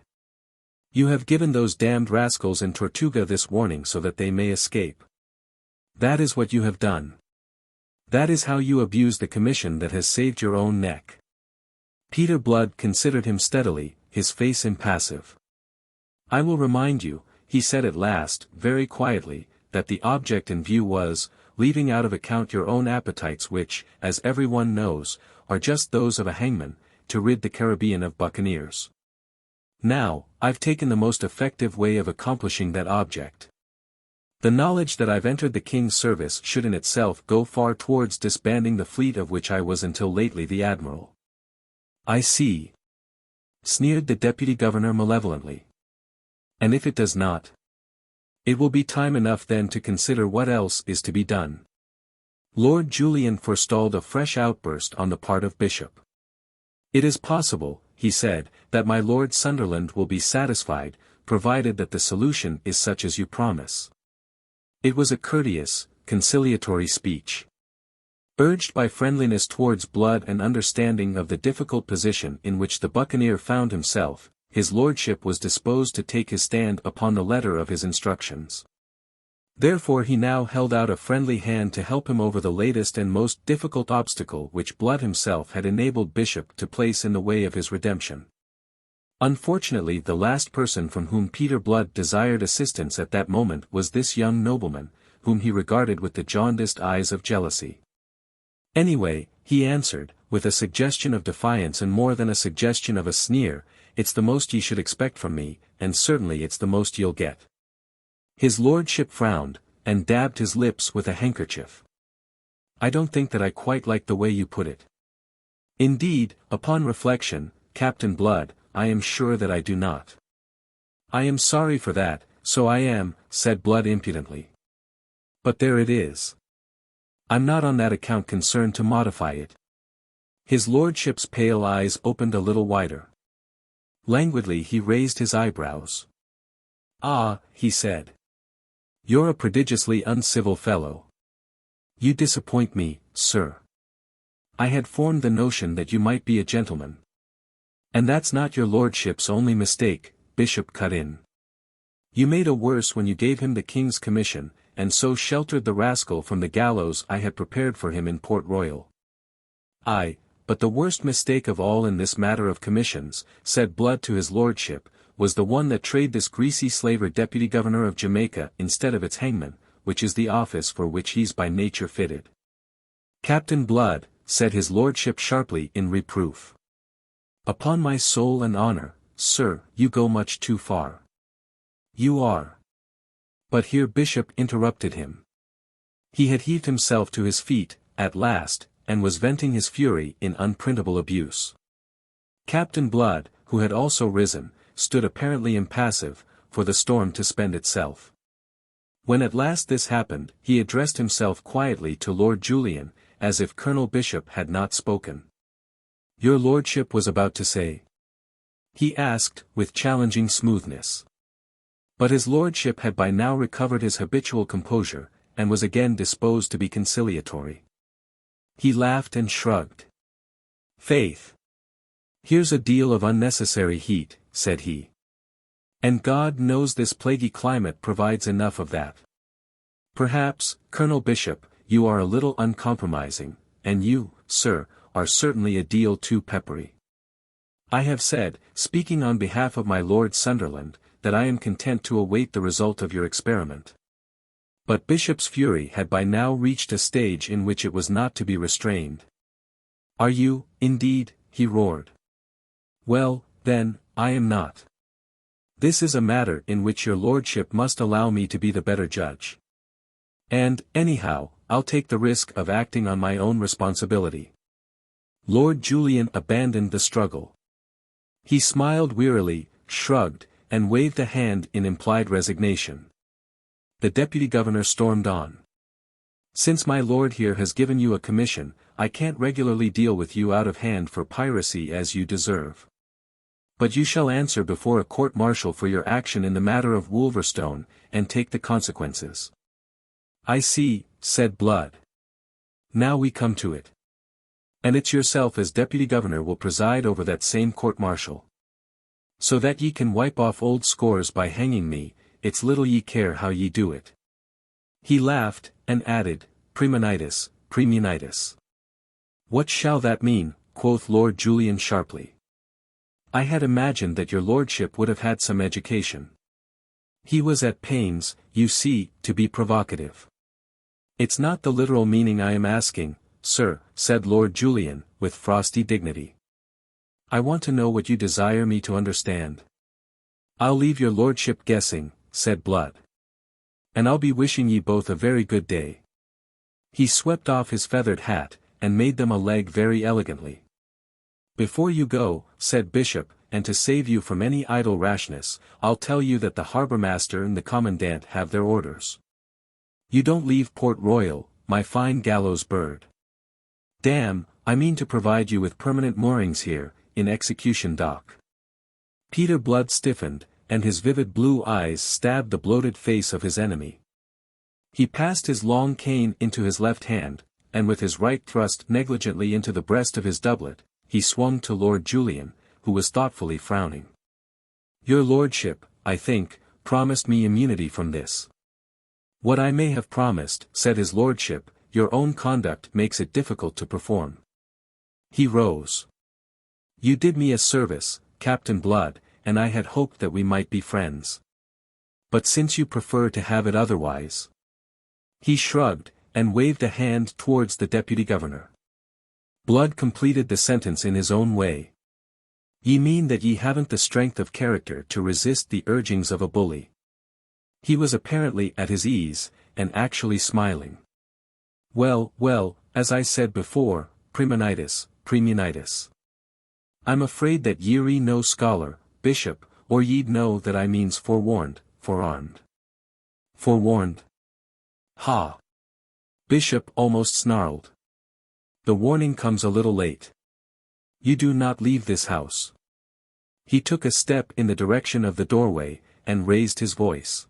You have given those damned rascals in Tortuga this warning so that they may escape. That is what you have done. That is how you abuse the commission that has saved your own neck. Peter Blood considered him steadily, his face impassive. I will remind you, he said at last, very quietly, that the object in view was, leaving out of account your own appetites which, as everyone knows, are just those of a hangman, to rid the Caribbean of buccaneers. Now, I've taken the most effective way of accomplishing that object. The knowledge that I've entered the king's service should in itself go far towards disbanding the fleet of which I was until lately the admiral. I see. Sneered the deputy governor malevolently. And if it does not? It will be time enough then to consider what else is to be done. Lord Julian forestalled a fresh outburst on the part of Bishop. It is possible, he said, that my Lord Sunderland will be satisfied, provided that the solution is such as you promise. It was a courteous, conciliatory speech. Urged by friendliness towards Blood and understanding of the difficult position in which the buccaneer found himself, his lordship was disposed to take his stand upon the letter of his instructions. Therefore he now held out a friendly hand to help him over the latest and most difficult obstacle which Blood himself had enabled Bishop to place in the way of his redemption. Unfortunately the last person from whom Peter Blood desired assistance at that moment was this young nobleman, whom he regarded with the jaundiced eyes of jealousy. Anyway, he answered, with a suggestion of defiance and more than a suggestion of a sneer, it's the most ye should expect from me, and certainly it's the most you'll get. His lordship frowned, and dabbed his lips with a handkerchief. I don't think that I quite like the way you put it. Indeed, upon reflection, Captain Blood, I am sure that I do not. I am sorry for that, so I am, said Blood impudently. But there it is. I'm not on that account concerned to modify it. His lordship's pale eyes opened a little wider. Languidly he raised his eyebrows. Ah, he said. You're a prodigiously uncivil fellow. You disappoint me, sir. I had formed the notion that you might be a gentleman. And that's not your lordship's only mistake, Bishop cut in. You made a worse when you gave him the king's commission, and so sheltered the rascal from the gallows I had prepared for him in Port Royal. Aye, but the worst mistake of all in this matter of commissions, said Blood to his lordship, was the one that trade this greasy slaver deputy governor of Jamaica instead of its hangman, which is the office for which he's by nature fitted. Captain Blood, said his lordship sharply in reproof. Upon my soul and honor, sir, you go much too far. You are. But here Bishop interrupted him. He had heaved himself to his feet, at last, and was venting his fury in unprintable abuse. Captain Blood, who had also risen, stood apparently impassive, for the storm to spend itself. When at last this happened, he addressed himself quietly to Lord Julian, as if Colonel Bishop had not spoken. Your lordship was about to say? He asked, with challenging smoothness. But his lordship had by now recovered his habitual composure, and was again disposed to be conciliatory. He laughed and shrugged. Faith! Here's a deal of unnecessary heat, said he. And God knows this plaguey climate provides enough of that. Perhaps, Colonel Bishop, you are a little uncompromising, and you, sir, are certainly a deal too peppery. I have said, speaking on behalf of my Lord Sunderland, that I am content to await the result of your experiment. But Bishop's fury had by now reached a stage in which it was not to be restrained. "Are you, indeed?" he roared. "Well, then, I am not. This is a matter in which your lordship must allow me to be the better judge. And, anyhow, I'll take the risk of acting on my own responsibility." Lord Julian abandoned the struggle. He smiled wearily, shrugged, and waved a hand in implied resignation. The deputy governor stormed on. "Since my lord here has given you a commission, I can't regularly deal with you out of hand for piracy as you deserve. But you shall answer before a court-martial for your action in the matter of Wolverstone, and take the consequences." "I see," said Blood. "Now we come to it. And it's yourself as deputy governor will preside over that same court-martial. So that ye can wipe off old scores by hanging me, it's little ye care how ye do it." He laughed, and added, "Praemonitus, praemonitus." "What shall that mean?" quoth Lord Julian sharply. "I had imagined that your lordship would have had some education." He was at pains, you see, to be provocative. "It's not the literal meaning I am asking, sir," said Lord Julian, with frosty dignity. "I want to know what you desire me to understand." "I'll leave your lordship guessing," said Blood. "And I'll be wishing ye both a very good day." He swept off his feathered hat, and made them a leg very elegantly. "Before you go," said Bishop, "and to save you from any idle rashness, I'll tell you that the harbour-master and the commandant have their orders. You don't leave Port Royal, my fine gallows bird. Damn, I mean to provide you with permanent moorings here, in Execution Dock." Peter Blood stiffened, and his vivid blue eyes stabbed the bloated face of his enemy. He passed his long cane into his left hand, and with his right thrust negligently into the breast of his doublet, he swung to Lord Julian, who was thoughtfully frowning. "Your lordship, I think, promised me immunity from this." "What I may have promised," said his lordship, "your own conduct makes it difficult to perform." He rose. "You did me a service, Captain Blood, and I had hoped that we might be friends. But since you prefer to have it otherwise—" He shrugged, and waved a hand towards the deputy governor. Blood completed the sentence in his own way. "Ye mean that ye haven't the strength of character to resist the urgings of a bully." He was apparently at his ease, and actually smiling. "Well, well, as I said before, praemonitus, praemonitus. I'm afraid that ye're no scholar, Bishop, or ye'd know that I means forewarned, forearmed." "Forewarned? Ha!" Bishop almost snarled. "The warning comes a little late. You do not leave this house." He took a step in the direction of the doorway, and raised his voice.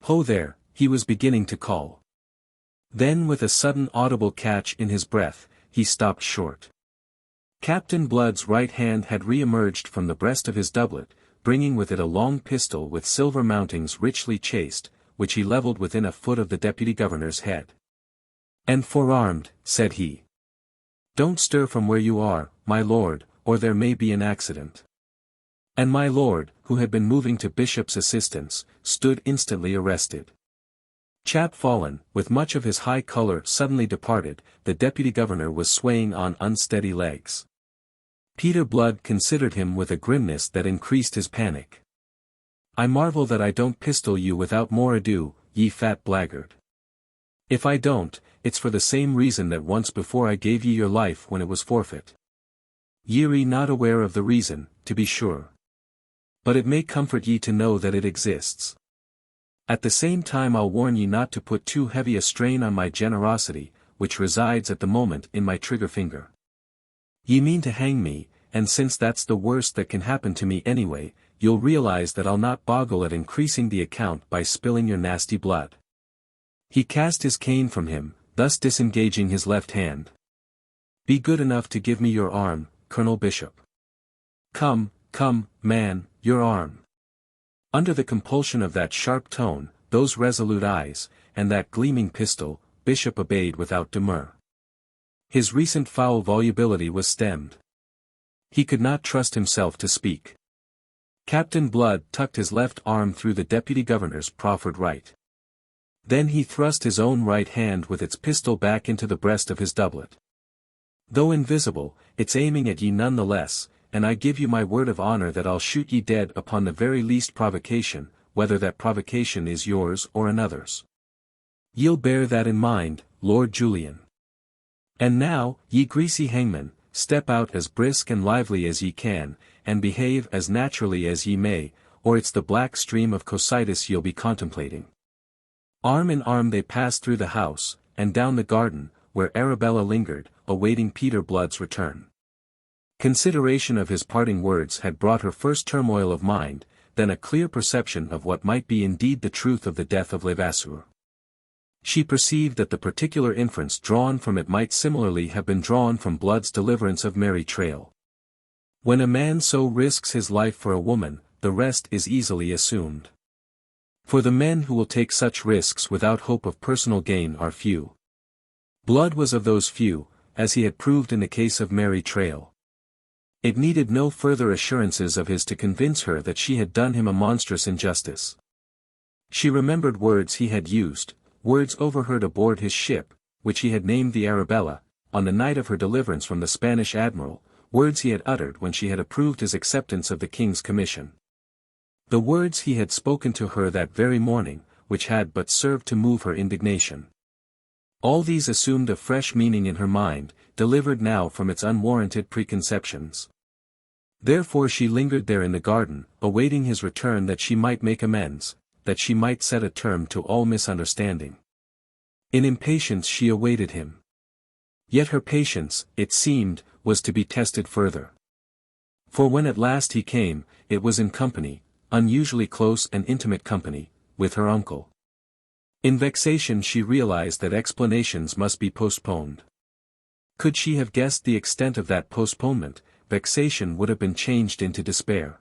"Ho there," he was beginning to call. Then with a sudden audible catch in his breath, he stopped short. Captain Blood's right hand had re-emerged from the breast of his doublet, bringing with it a long pistol with silver mountings richly chased, which he levelled within a foot of the deputy governor's head. "And forearmed," said he. "Don't stir from where you are, my lord, or there may be an accident." And my lord, who had been moving to Bishop's assistance, stood instantly arrested. Chapfallen, with much of his high colour suddenly departed, the deputy governor was swaying on unsteady legs. Peter Blood considered him with a grimness that increased his panic. "I marvel that I don't pistol you without more ado, ye fat blackguard. If I don't, it's for the same reason that once before I gave ye your life when it was forfeit. Ye're not aware of the reason, to be sure. But it may comfort ye to know that it exists. At the same time I'll warn ye not to put too heavy a strain on my generosity, which resides at the moment in my trigger finger. Ye mean to hang me, and since that's the worst that can happen to me anyway, you'll realize that I'll not boggle at increasing the account by spilling your nasty blood." He cast his cane from him, thus disengaging his left hand. "Be good enough to give me your arm, Colonel Bishop. Come, come, man, your arm." Under the compulsion of that sharp tone, those resolute eyes, and that gleaming pistol, Bishop obeyed without demur. His recent foul volubility was stemmed. He could not trust himself to speak. Captain Blood tucked his left arm through the deputy governor's proffered right. Then he thrust his own right hand with its pistol back into the breast of his doublet. Though invisible, it's aiming at ye none the less, and I give you my word of honor that I'll shoot ye dead upon the very least provocation, whether that provocation is yours or another's. Ye'll bear that in mind, Lord Julian. And now, ye greasy hangmen, step out as brisk and lively as ye can, and behave as naturally as ye may, or it's the black stream of Cocytus you'll be contemplating. Arm in arm they passed through the house, and down the garden, where Arabella lingered, awaiting Peter Blood's return. Consideration of his parting words had brought her first turmoil of mind, then a clear perception of what might be indeed the truth of the death of Levasseur. She perceived that the particular inference drawn from it might similarly have been drawn from Blood's deliverance of Mary Trail. When a man so risks his life for a woman, the rest is easily assumed. For the men who will take such risks without hope of personal gain are few. Blood was of those few, as he had proved in the case of Mary Trail. It needed no further assurances of his to convince her that she had done him a monstrous injustice. She remembered words he had used, words overheard aboard his ship, which he had named the Arabella, on the night of her deliverance from the Spanish admiral, words he had uttered when she had approved his acceptance of the king's commission. The words he had spoken to her that very morning, which had but served to move her indignation. All these assumed a fresh meaning in her mind, delivered now from its unwarranted preconceptions. Therefore she lingered there in the garden, awaiting his return that she might make amends, that she might set a term to all misunderstanding. In impatience she awaited him. Yet her patience, it seemed, was to be tested further. For when at last he came, it was in company, unusually close and intimate company, with her uncle. In vexation she realized that explanations must be postponed. Could she have guessed the extent of that postponement, vexation would have been changed into despair.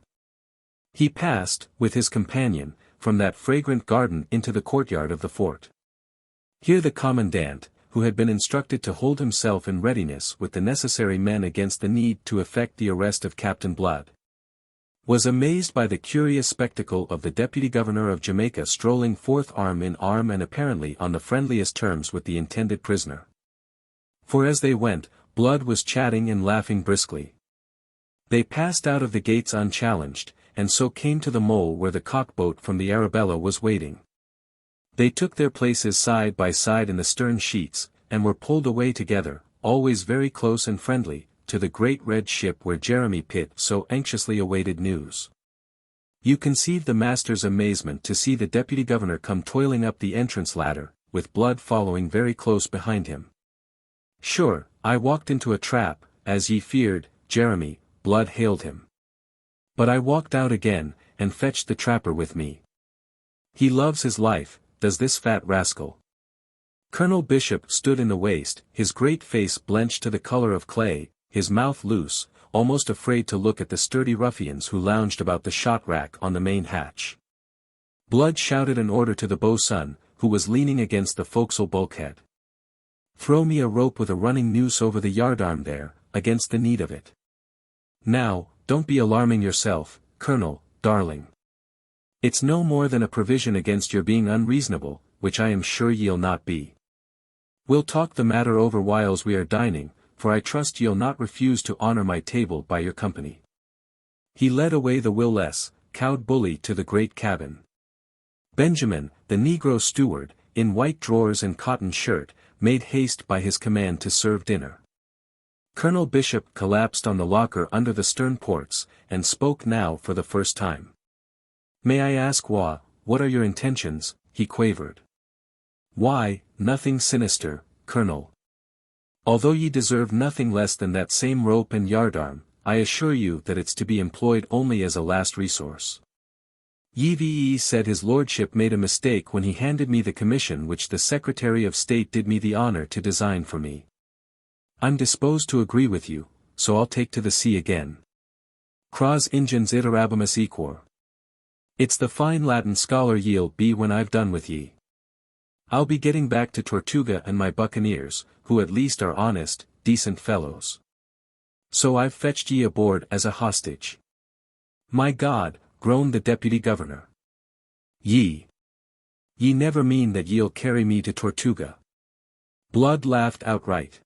He passed, with his companion, from that fragrant garden into the courtyard of the fort. Here the commandant, who had been instructed to hold himself in readiness with the necessary men against the need to effect the arrest of Captain Blood, was amazed by the curious spectacle of the deputy governor of Jamaica strolling forth arm in arm and apparently on the friendliest terms with the intended prisoner. For as they went, Blood was chatting and laughing briskly. They passed out of the gates unchallenged, and so came to the mole where the cockboat from the Arabella was waiting. They took their places side by side in the stern sheets, and were pulled away together, always very close and friendly, to the great red ship where Jeremy Pitt so anxiously awaited news. You conceive the master's amazement to see the deputy governor come toiling up the entrance ladder, with Blood following very close behind him. "Sure, I walked into a trap, as ye feared, Jeremy," Blood hailed him. "But I walked out again, and fetched the trapper with me. He loves his life, does this fat rascal." Colonel Bishop stood in the waist, his great face blenched to the color of clay, his mouth loose, almost afraid to look at the sturdy ruffians who lounged about the shot rack on the main hatch. Blood shouted an order to the boatswain, who was leaning against the forecastle bulkhead. "Throw me a rope with a running noose over the yardarm there, against the need of it. Now, don't be alarming yourself, Colonel, darling. It's no more than a provision against your being unreasonable, which I am sure ye'll not be. We'll talk the matter over whiles we are dining, for I trust ye'll not refuse to honor my table by your company." He led away the will-less, cowed bully to the great cabin. Benjamin, the negro steward, in white drawers and cotton shirt, made haste by his command to serve dinner. Colonel Bishop collapsed on the locker under the stern ports, and spoke now for the first time. "May I ask what are your intentions?" he quavered. "Why, nothing sinister, Colonel. Although ye deserve nothing less than that same rope and yardarm, I assure you that it's to be employed only as a last resource. Ye said his lordship made a mistake when he handed me the commission which the Secretary of State did me the honor to design for me. I'm disposed to agree with you, so I'll take to the sea again. Cras ingens iterabimus equor. It's the fine Latin scholar ye'll be when I've done with ye. I'll be getting back to Tortuga and my buccaneers, who at least are honest, decent fellows. So I've fetched ye aboard as a hostage." "My God," groaned the deputy governor. "Ye Ye never mean that ye'll carry me to Tortuga. Blood laughed outright.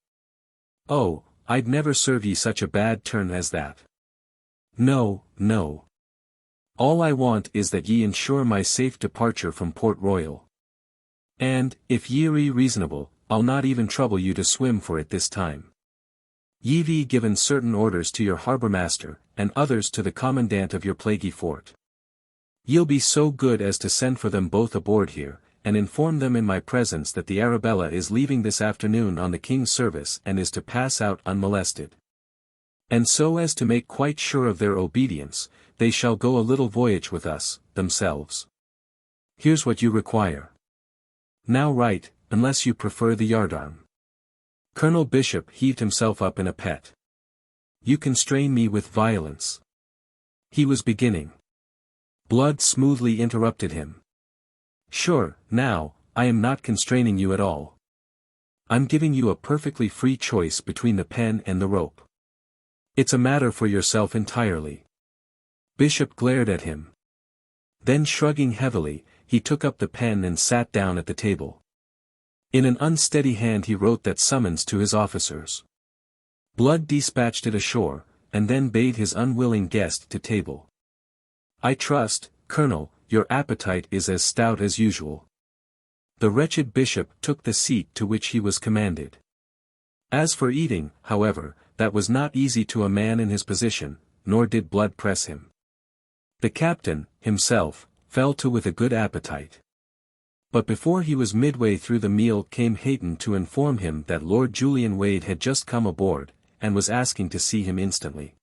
Oh, I'd never serve ye such a bad turn as that. No, no. All I want is that ye ensure my safe departure from Port Royal. And, if ye be reasonable, I'll not even trouble you to swim for it this time. Ye've given certain orders to your harbour-master, and others to the commandant of your plaguey fort. Ye'll be so good as to send for them both aboard here, and inform them in my presence that the Arabella is leaving this afternoon on the king's service and is to pass out unmolested. And so as to make quite sure of their obedience, they shall go a little voyage with us, themselves. Here's what you require. Now write, unless you prefer the yardarm. Colonel Bishop heaved himself up in a pet. You constrain me with violence. He was beginning. Blood smoothly interrupted him. Sure, now, I am not constraining you at all. I'm giving you a perfectly free choice between the pen and the rope. It's a matter for yourself entirely. Bishop glared at him. Then shrugging heavily, he took up the pen and sat down at the table. In an unsteady hand he wrote that summons to his officers. Blood dispatched it ashore, and then bade his unwilling guest to table. I trust, Colonel, your appetite is as stout as usual. The wretched bishop took the seat to which he was commanded. As for eating, however, that was not easy to a man in his position, nor did Blood press him. The captain, himself, fell to with a good appetite. But before he was midway through the meal came Hayton to inform him that Lord Julian Wade had just come aboard, and was asking to see him instantly.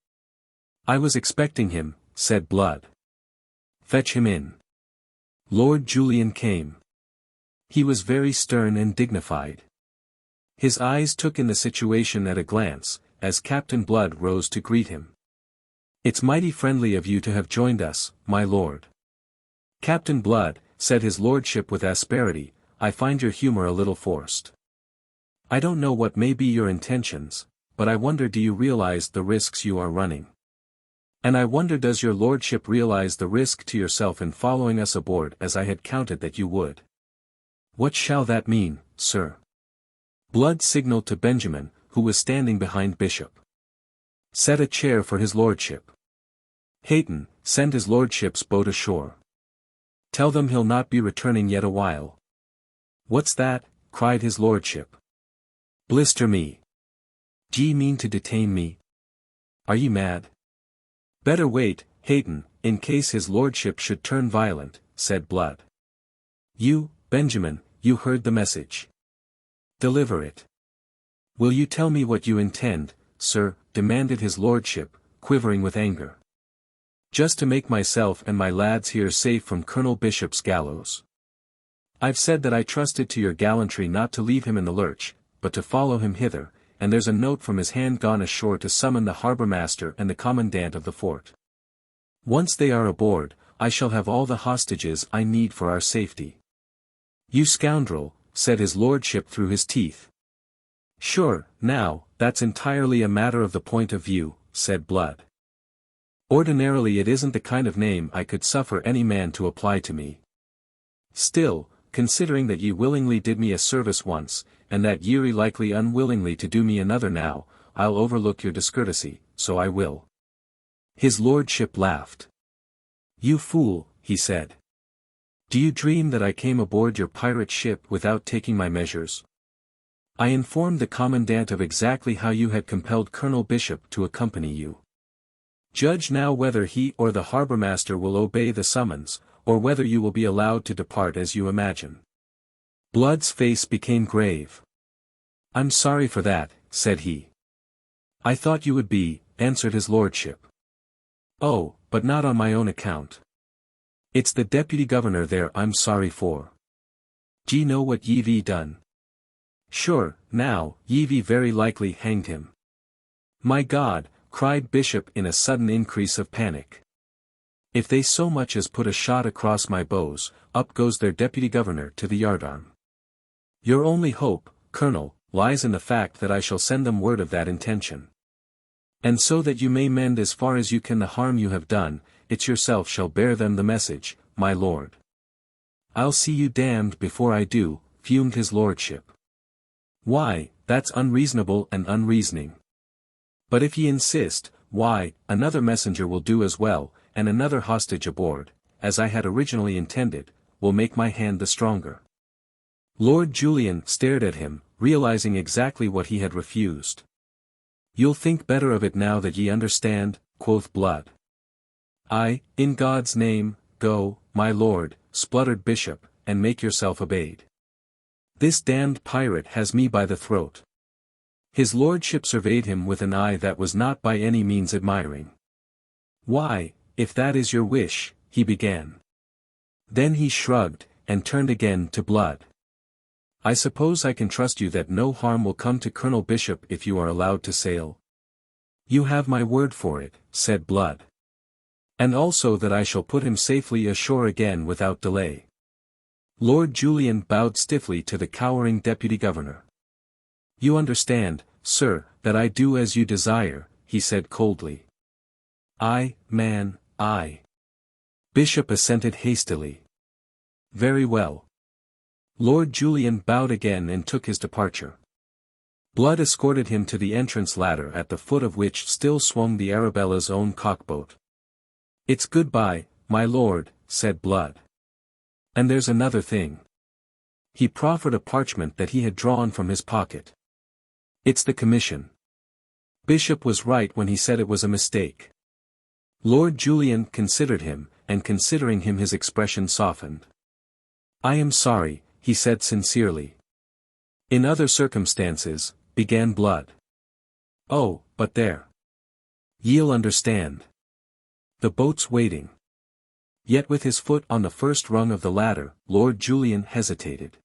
I was expecting him, said Blood. Fetch him in. Lord Julian came. He was very stern and dignified. His eyes took in the situation at a glance, as Captain Blood rose to greet him. It's mighty friendly of you to have joined us, my lord. Captain Blood, said his lordship with asperity, I find your humor a little forced. I don't know what may be your intentions, but I wonder do you realize the risks you are running? And I wonder does your lordship realize the risk to yourself in following us aboard as I had counted that you would? What shall that mean, sir? Blood signalled to Benjamin, who was standing behind Bishop. Set a chair for his lordship. Hayton, send his lordship's boat ashore. Tell them he'll not be returning yet a while. What's that? Cried his lordship. Blister me. D'ye mean to detain me? Are ye mad? Better wait, Hayton, in case his lordship should turn violent, said Blood. You, Benjamin, you heard the message. Deliver it. Will you tell me what you intend, sir? Demanded his lordship, quivering with anger. Just to make myself and my lads here safe from Colonel Bishop's gallows. I've said that I trusted to your gallantry not to leave him in the lurch, but to follow him hither, and there's a note from his hand gone ashore to summon the harbour-master and the commandant of the fort. Once they are aboard, I shall have all the hostages I need for our safety. You scoundrel, said his lordship through his teeth. Sure, now, that's entirely a matter of the point of view, said Blood. Ordinarily it isn't the kind of name I could suffer any man to apply to me. Still, considering that ye willingly did me a service once, and that ye're likely unwillingly to do me another now, I'll overlook your discourtesy, so I will. His lordship laughed. You fool, he said. Do you dream that I came aboard your pirate ship without taking my measures? I informed the commandant of exactly how you had compelled Colonel Bishop to accompany you. Judge now whether he or the harbour-master will obey the summons, or whether you will be allowed to depart as you imagine. Blood's face became grave. I'm sorry for that, said he. I thought you would be, answered his lordship. Oh, but not on my own account. It's the deputy governor there I'm sorry for. D'ye know what ye've done? Sure, now, ye've very likely hanged him. My God, cried Bishop in a sudden increase of panic. If they so much as put a shot across my bows, up goes their deputy governor to the yardarm. Your only hope, Colonel, lies in the fact that I shall send them word of that intention. And so that you may mend as far as you can the harm you have done, it yourself shall bear them the message, my lord. "I'll see you damned before I do," fumed his lordship. "Why, that's unreasonable and unreasoning. But if ye insist, why, another messenger will do as well, and another hostage aboard, as I had originally intended, will make my hand the stronger." Lord Julian stared at him, realizing exactly what he had refused. "You'll think better of it now that ye understand," quoth Blood. "Aye, in God's name, go, my lord," spluttered Bishop, "and make yourself obeyed. This damned pirate has me by the throat." His lordship surveyed him with an eye that was not by any means admiring. "Why, if that is your wish," he began. Then he shrugged, and turned again to Blood. "I suppose I can trust you that no harm will come to Colonel Bishop if you are allowed to sail?" "You have my word for it," said Blood. "And also that I shall put him safely ashore again without delay." Lord Julian bowed stiffly to the cowering deputy governor. "You understand, sir, that I do as you desire," he said coldly. "Aye, man, aye." Bishop assented hastily. "Very well." Lord Julian bowed again and took his departure. Blood escorted him to the entrance ladder at the foot of which still swung the Arabella's own cockboat. "It's goodbye, my lord," said Blood. "And there's another thing." He proffered a parchment that he had drawn from his pocket. "It's the commission." Bishop was right when he said it was a mistake. Lord Julian considered him, and considering him his expression softened. "I am sorry," he said sincerely. "In other circumstances," began Blood. "Oh, but there. Ye'll understand. The boat's waiting." Yet with his foot on the first rung of the ladder, Lord Julian hesitated.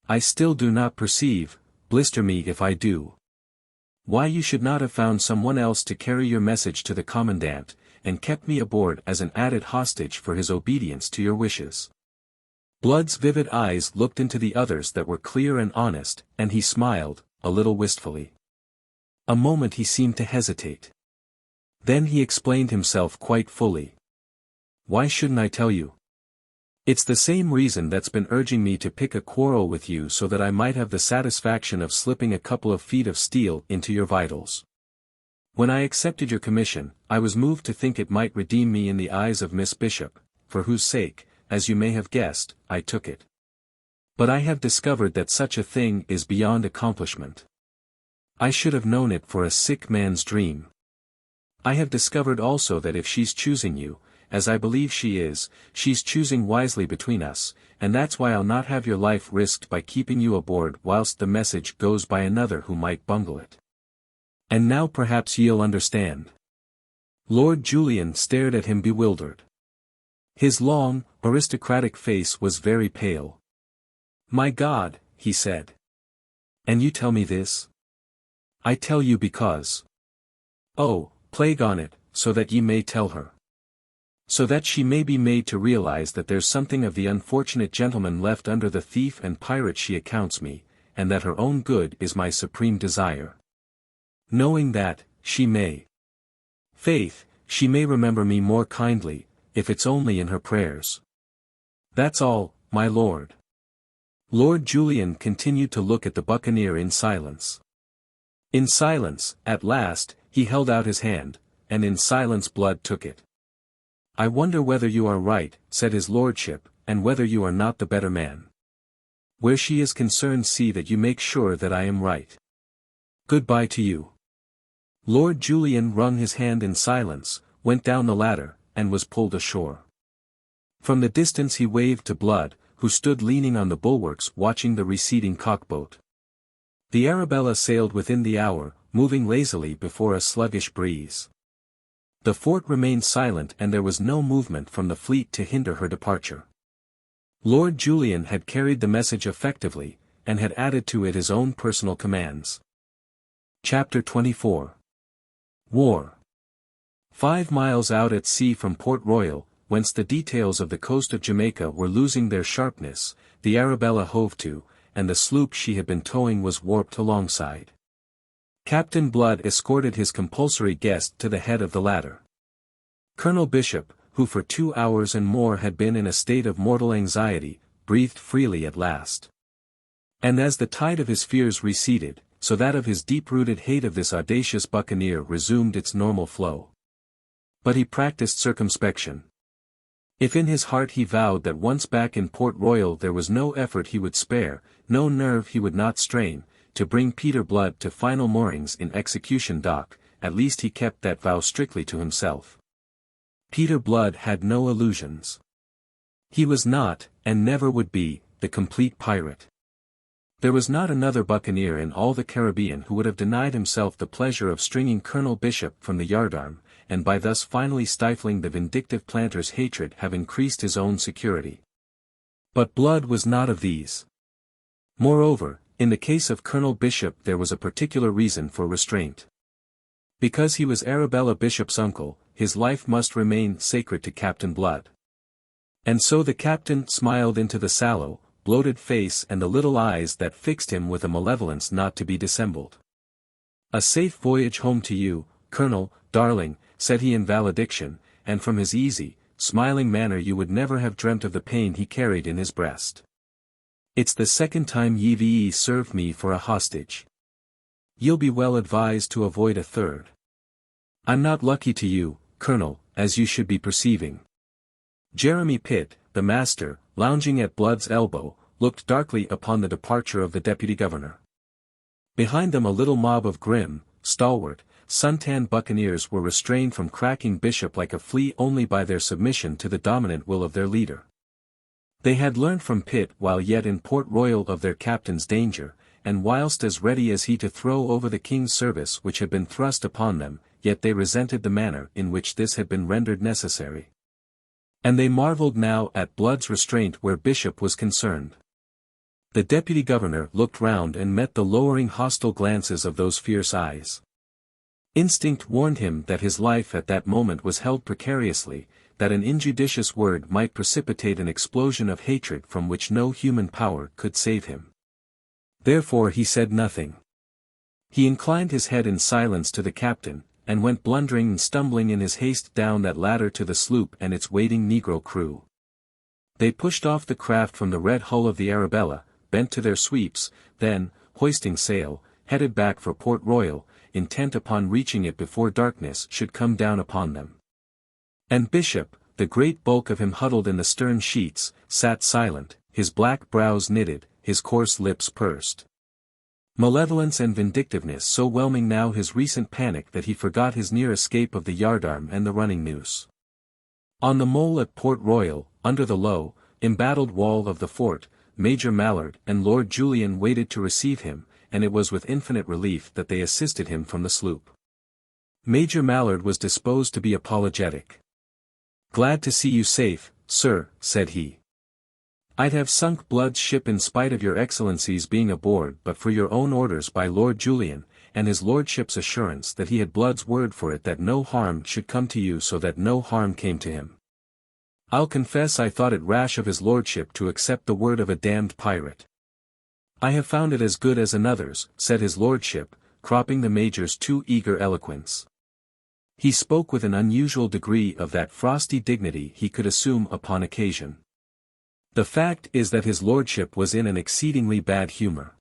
"I still do not perceive, blister me if I do, why you should not have found someone else to carry your message to the commandant, and kept me aboard as an added hostage for his obedience to your wishes." Blood's vivid eyes looked into the others that were clear and honest, and he smiled, a little wistfully. A moment he seemed to hesitate. Then he explained himself quite fully. "Why shouldn't I tell you? It's the same reason that's been urging me to pick a quarrel with you, so that I might have the satisfaction of slipping a couple of feet of steel into your vitals. When I accepted your commission, I was moved to think it might redeem me in the eyes of Miss Bishop, for whose sake, as you may have guessed, I took it. But I have discovered that such a thing is beyond accomplishment. I should have known it for a sick man's dream. I have discovered also that if she's choosing you, as I believe she is, she's choosing wisely between us, and that's why I'll not have your life risked by keeping you aboard whilst the message goes by another who might bungle it. And now perhaps ye'll understand." Lord Julian stared at him bewildered. His long, aristocratic face was very pale. "My God," he said. "And you tell me this?" "I tell you because—" "Oh, plague on it, so that ye may tell her. So that she may be made to realize that there's something of the unfortunate gentleman left under the thief and pirate she accounts me, and that her own good is my supreme desire. Knowing that, she may. Faith, she may remember me more kindly, if it's only in her prayers. That's all, my lord." Lord Julian continued to look at the buccaneer in silence. In silence, at last, he held out his hand, and in silence Blood took it. "I wonder whether you are right," said his lordship, "and whether you are not the better man. Where she is concerned, see that you make sure that I am right. Goodbye to you." Lord Julian wrung his hand in silence, went down the ladder, and was pulled ashore. From the distance he waved to Blood, who stood leaning on the bulwarks watching the receding cockboat. The Arabella sailed within the hour, moving lazily before a sluggish breeze. The fort remained silent, and there was no movement from the fleet to hinder her departure. Lord Julian had carried the message effectively, and had added to it his own personal commands. Chapter 24. War. 5 miles out at sea from Port Royal, whence the details of the coast of Jamaica were losing their sharpness, the Arabella hove to, and the sloop she had been towing was warped alongside. Captain Blood escorted his compulsory guest to the head of the ladder. Colonel Bishop, who for 2 hours and more had been in a state of mortal anxiety, breathed freely at last. And as the tide of his fears receded, so that of his deep-rooted hate of this audacious buccaneer resumed its normal flow. But he practiced circumspection. If in his heart he vowed that once back in Port Royal there was no effort he would spare, no nerve he would not strain, to bring Peter Blood to final moorings in Execution Dock, at least he kept that vow strictly to himself. Peter Blood had no illusions. He was not, and never would be, the complete pirate. There was not another buccaneer in all the Caribbean who would have denied himself the pleasure of stringing Colonel Bishop from the yardarm, and by thus finally stifling the vindictive planter's hatred have increased his own security. But Blood was not of these. Moreover, in the case of Colonel Bishop there was a particular reason for restraint. Because he was Arabella Bishop's uncle, his life must remain sacred to Captain Blood. And so the captain smiled into the sallow, bloated face and the little eyes that fixed him with a malevolence not to be dissembled. "A safe voyage home to you, Colonel, darling," said he in valediction, and from his easy, smiling manner you would never have dreamt of the pain he carried in his breast. "It's the second time ye've served me for a hostage. You'll be well advised to avoid a third. I'm not lucky to you, Colonel, as you should be perceiving." Jeremy Pitt, the master, lounging at Blood's elbow, looked darkly upon the departure of the deputy governor. Behind them a little mob of grim, stalwart, sun-tanned buccaneers were restrained from cracking Bishop like a flea only by their submission to the dominant will of their leader. They had learned from Pitt while yet in Port Royal of their captain's danger, and whilst as ready as he to throw over the king's service which had been thrust upon them, yet they resented the manner in which this had been rendered necessary. And they marvelled now at Blood's restraint where Bishop was concerned. The deputy governor looked round and met the lowering hostile glances of those fierce eyes. Instinct warned him that his life at that moment was held precariously, that an injudicious word might precipitate an explosion of hatred from which no human power could save him. Therefore he said nothing. He inclined his head in silence to the captain, and went blundering and stumbling in his haste down that ladder to the sloop and its waiting negro crew. They pushed off the craft from the red hull of the Arabella, bent to their sweeps, then, hoisting sail, headed back for Port Royal, intent upon reaching it before darkness should come down upon them. And Bishop, the great bulk of him huddled in the stern sheets, sat silent, his black brows knitted, his coarse lips pursed. Malevolence and vindictiveness so whelming now his recent panic that he forgot his near escape of the yardarm and the running noose. On the mole at Port Royal, under the low, embattled wall of the fort, Major Mallard and Lord Julian waited to receive him, and it was with infinite relief that they assisted him from the sloop. Major Mallard was disposed to be apologetic. "Glad to see you safe, sir," said he. "I'd have sunk Blood's ship in spite of your excellencies being aboard but for your own orders by Lord Julian, and his lordship's assurance that he had Blood's word for it that no harm should come to you so that no harm came to him. I'll confess I thought it rash of his lordship to accept the word of a damned pirate." "I have found it as good as another's," said his lordship, cropping the major's too eager eloquence. He spoke with an unusual degree of that frosty dignity he could assume upon occasion. The fact is that his lordship was in an exceedingly bad humor.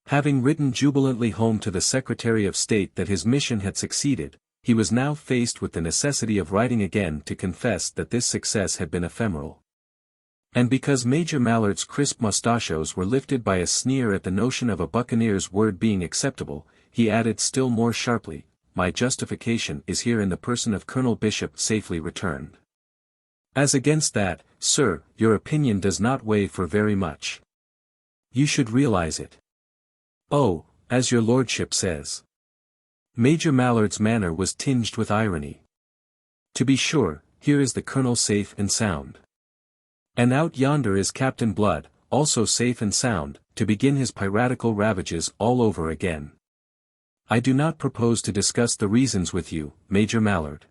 Having written jubilantly home to the Secretary of State that his mission had succeeded, he was now faced with the necessity of writing again to confess that this success had been ephemeral. And because Major Mallard's crisp mustachios were lifted by a sneer at the notion of a buccaneer's word being acceptable, he added still more sharply, "My justification is here in the person of Colonel Bishop safely returned. As against that, sir, your opinion does not weigh for very much. You should realize it. Oh, as your lordship says." Major Mallard's manner was tinged with irony. "To be sure, here is the colonel safe and sound. And out yonder is Captain Blood, also safe and sound, to begin his piratical ravages all over again. I do not propose to discuss the reasons with you, Major Mallard.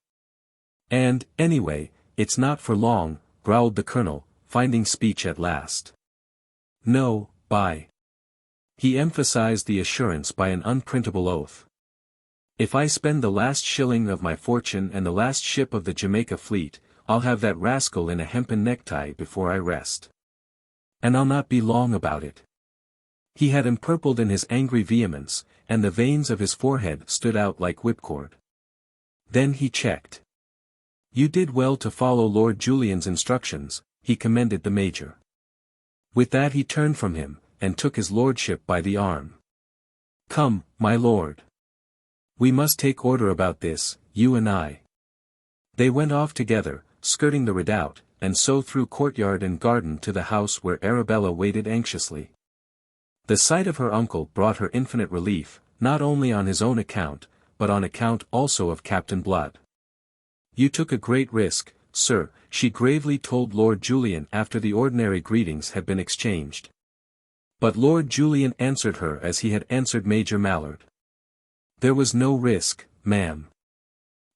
And, anyway, it's not for long," growled the colonel, finding speech at last. "No, by—" He emphasized the assurance by an unprintable oath. "If I spend the last shilling of my fortune and the last ship of the Jamaica fleet, I'll have that rascal in a hempen necktie before I rest." And I'll not be long about it. He had empurpled in his angry vehemence, and the veins of his forehead stood out like whipcord. Then he checked. You did well to follow Lord Julian's instructions, he commended the major. With that he turned from him, and took his lordship by the arm. Come, my lord. We must take order about this, you and I. They went off together, skirting the redoubt, and so through courtyard and garden to the house where Arabella waited anxiously. The sight of her uncle brought her infinite relief, not only on his own account, but on account also of Captain Blood. You took a great risk, sir, she gravely told Lord Julian after the ordinary greetings had been exchanged. But Lord Julian answered her as he had answered Major Mallard. There was no risk, ma'am.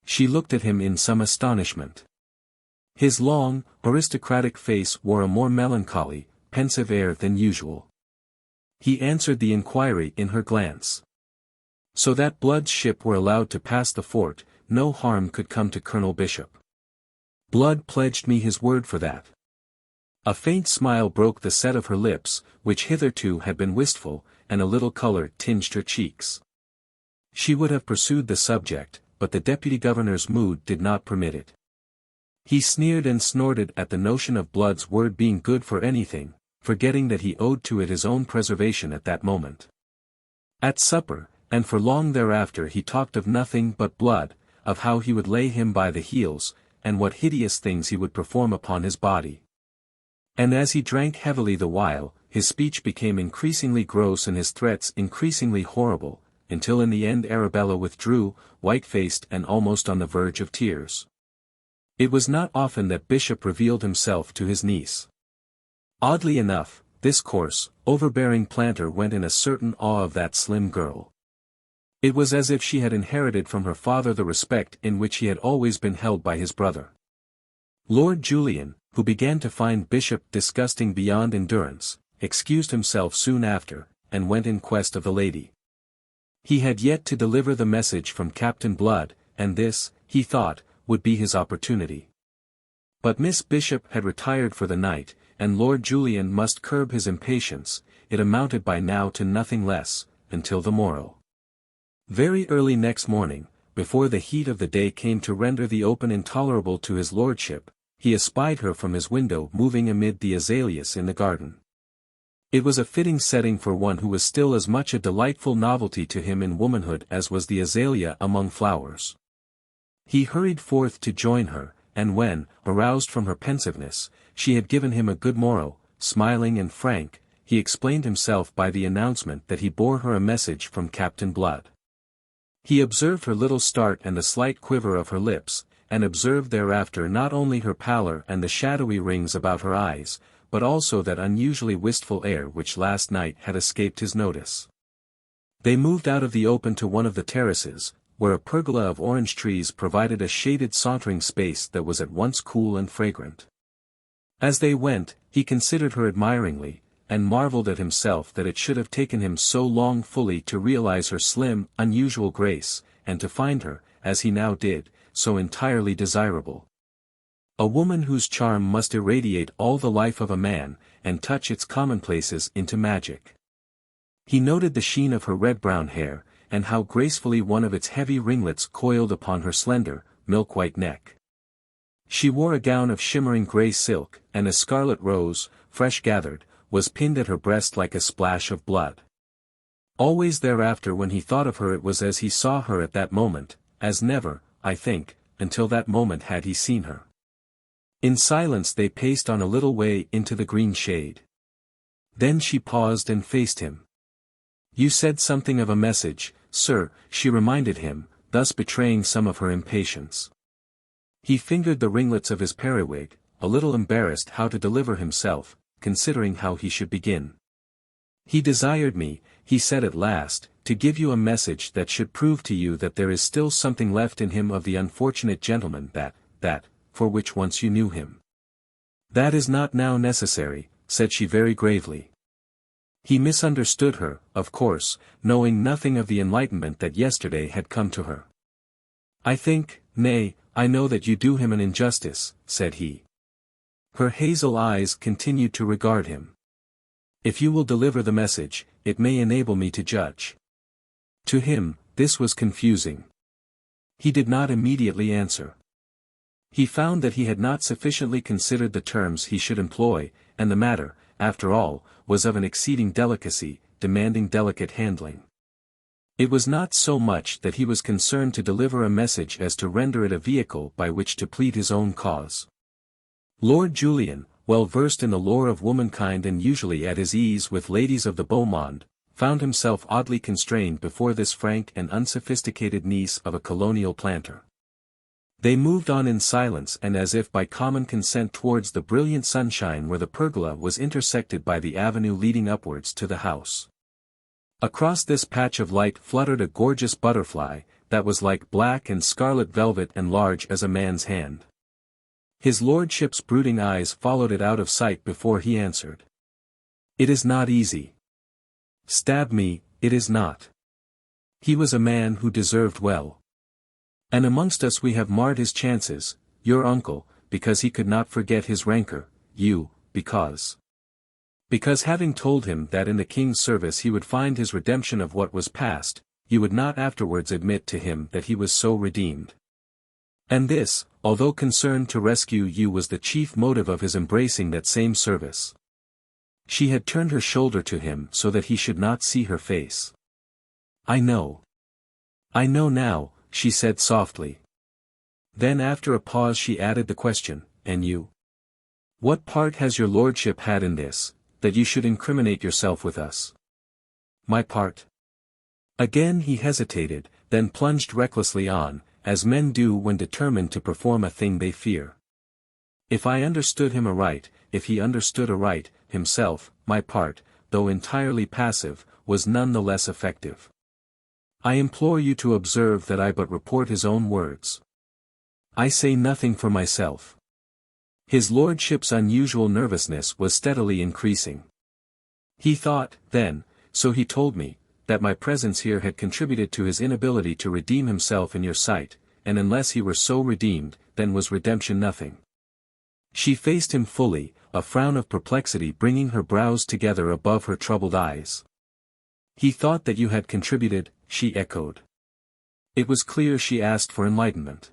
She looked at him in some astonishment. His long, aristocratic face wore a more melancholy, pensive air than usual. He answered the inquiry in her glance. So that Blood's ship were allowed to pass the fort, no harm could come to Colonel Bishop. Blood pledged me his word for that. A faint smile broke the set of her lips, which hitherto had been wistful, and a little color tinged her cheeks. She would have pursued the subject, but the deputy governor's mood did not permit it. He sneered and snorted at the notion of Blood's word being good for anything, forgetting that he owed to it his own preservation at that moment. At supper, and for long thereafter he talked of nothing but Blood, of how he would lay him by the heels, and what hideous things he would perform upon his body. And as he drank heavily the while, his speech became increasingly gross and his threats increasingly horrible, until in the end Arabella withdrew, white-faced and almost on the verge of tears. It was not often that Bishop revealed himself to his niece. Oddly enough, this coarse, overbearing planter went in a certain awe of that slim girl. It was as if she had inherited from her father the respect in which he had always been held by his brother. Lord Julian, who began to find Bishop disgusting beyond endurance, excused himself soon after, and went in quest of the lady. He had yet to deliver the message from Captain Blood, and this, he thought, would be his opportunity. But Miss Bishop had retired for the night, and Lord Julian must curb his impatience, it amounted by now to nothing less, until the morrow. Very early next morning, before the heat of the day came to render the open intolerable to his lordship, he espied her from his window moving amid the azaleas in the garden. It was a fitting setting for one who was still as much a delightful novelty to him in womanhood as was the azalea among flowers. He hurried forth to join her, and when, aroused from her pensiveness, she had given him a good morrow, smiling and frank, he explained himself by the announcement that he bore her a message from Captain Blood. He observed her little start and the slight quiver of her lips, and observed thereafter not only her pallor and the shadowy rings about her eyes, but also that unusually wistful air which last night had escaped his notice. They moved out of the open to one of the terraces, where a pergola of orange trees provided a shaded sauntering space that was at once cool and fragrant. As they went, he considered her admiringly, and marveled at himself that it should have taken him so long fully to realize her slim, unusual grace, and to find her, as he now did, so entirely desirable. A woman whose charm must irradiate all the life of a man, and touch its commonplaces into magic. He noted the sheen of her red-brown hair, and how gracefully one of its heavy ringlets coiled upon her slender, milk-white neck. She wore a gown of shimmering grey silk, and a scarlet rose, fresh gathered, was pinned at her breast like a splash of blood. Always thereafter when he thought of her it was as he saw her at that moment, as never, I think, until that moment had he seen her. In silence they paced on a little way into the green shade. Then she paused and faced him. "You said something of a message, sir," she reminded him, thus betraying some of her impatience. He fingered the ringlets of his periwig, a little embarrassed how to deliver himself, considering how he should begin. "He desired me," he said at last, "to give you a message that should prove to you that there is still something left in him of the unfortunate gentleman that, for which once you knew him." "That is not now necessary," said she very gravely. He misunderstood her, of course, knowing nothing of the enlightenment that yesterday had come to her. "I think, nay, I know that you do him an injustice," said he. Her hazel eyes continued to regard him. If you will deliver the message, it may enable me to judge. To him, this was confusing. He did not immediately answer. He found that he had not sufficiently considered the terms he should employ, and the matter, after all, was of an exceeding delicacy, demanding delicate handling. It was not so much that he was concerned to deliver a message as to render it a vehicle by which to plead his own cause. Lord Julian, well versed in the lore of womankind and usually at his ease with ladies of the beau monde, found himself oddly constrained before this frank and unsophisticated niece of a colonial planter. They moved on in silence and as if by common consent towards the brilliant sunshine where the pergola was intersected by the avenue leading upwards to the house. Across this patch of light fluttered a gorgeous butterfly, that was like black and scarlet velvet and large as a man's hand. His lordship's brooding eyes followed it out of sight before he answered. It is not easy. Stab me, it is not. He was a man who deserved well. And amongst us we have marred his chances, your uncle, because he could not forget his rancor, you, because having told him that in the king's service he would find his redemption of what was past, you would not afterwards admit to him that he was so redeemed. And this, although concerned to rescue you was the chief motive of his embracing that same service. She had turned her shoulder to him so that he should not see her face. I know. I know now, she said softly. Then after a pause she added the question, and you? What part has your lordship had in this, that you should incriminate yourself with us? My part? Again he hesitated, then plunged recklessly on, as men do when determined to perform a thing they fear. If I understood him aright, if he understood aright, himself, my part, though entirely passive, was none the less effective. I implore you to observe that I but report his own words. I say nothing for myself. His lordship's unusual nervousness was steadily increasing. He thought, then, so he told me, that my presence here had contributed to his inability to redeem himself in your sight, and unless he were so redeemed, then was redemption nothing. She faced him fully, a frown of perplexity bringing her brows together above her troubled eyes. He thought that you had contributed, she echoed. It was clear she asked for enlightenment.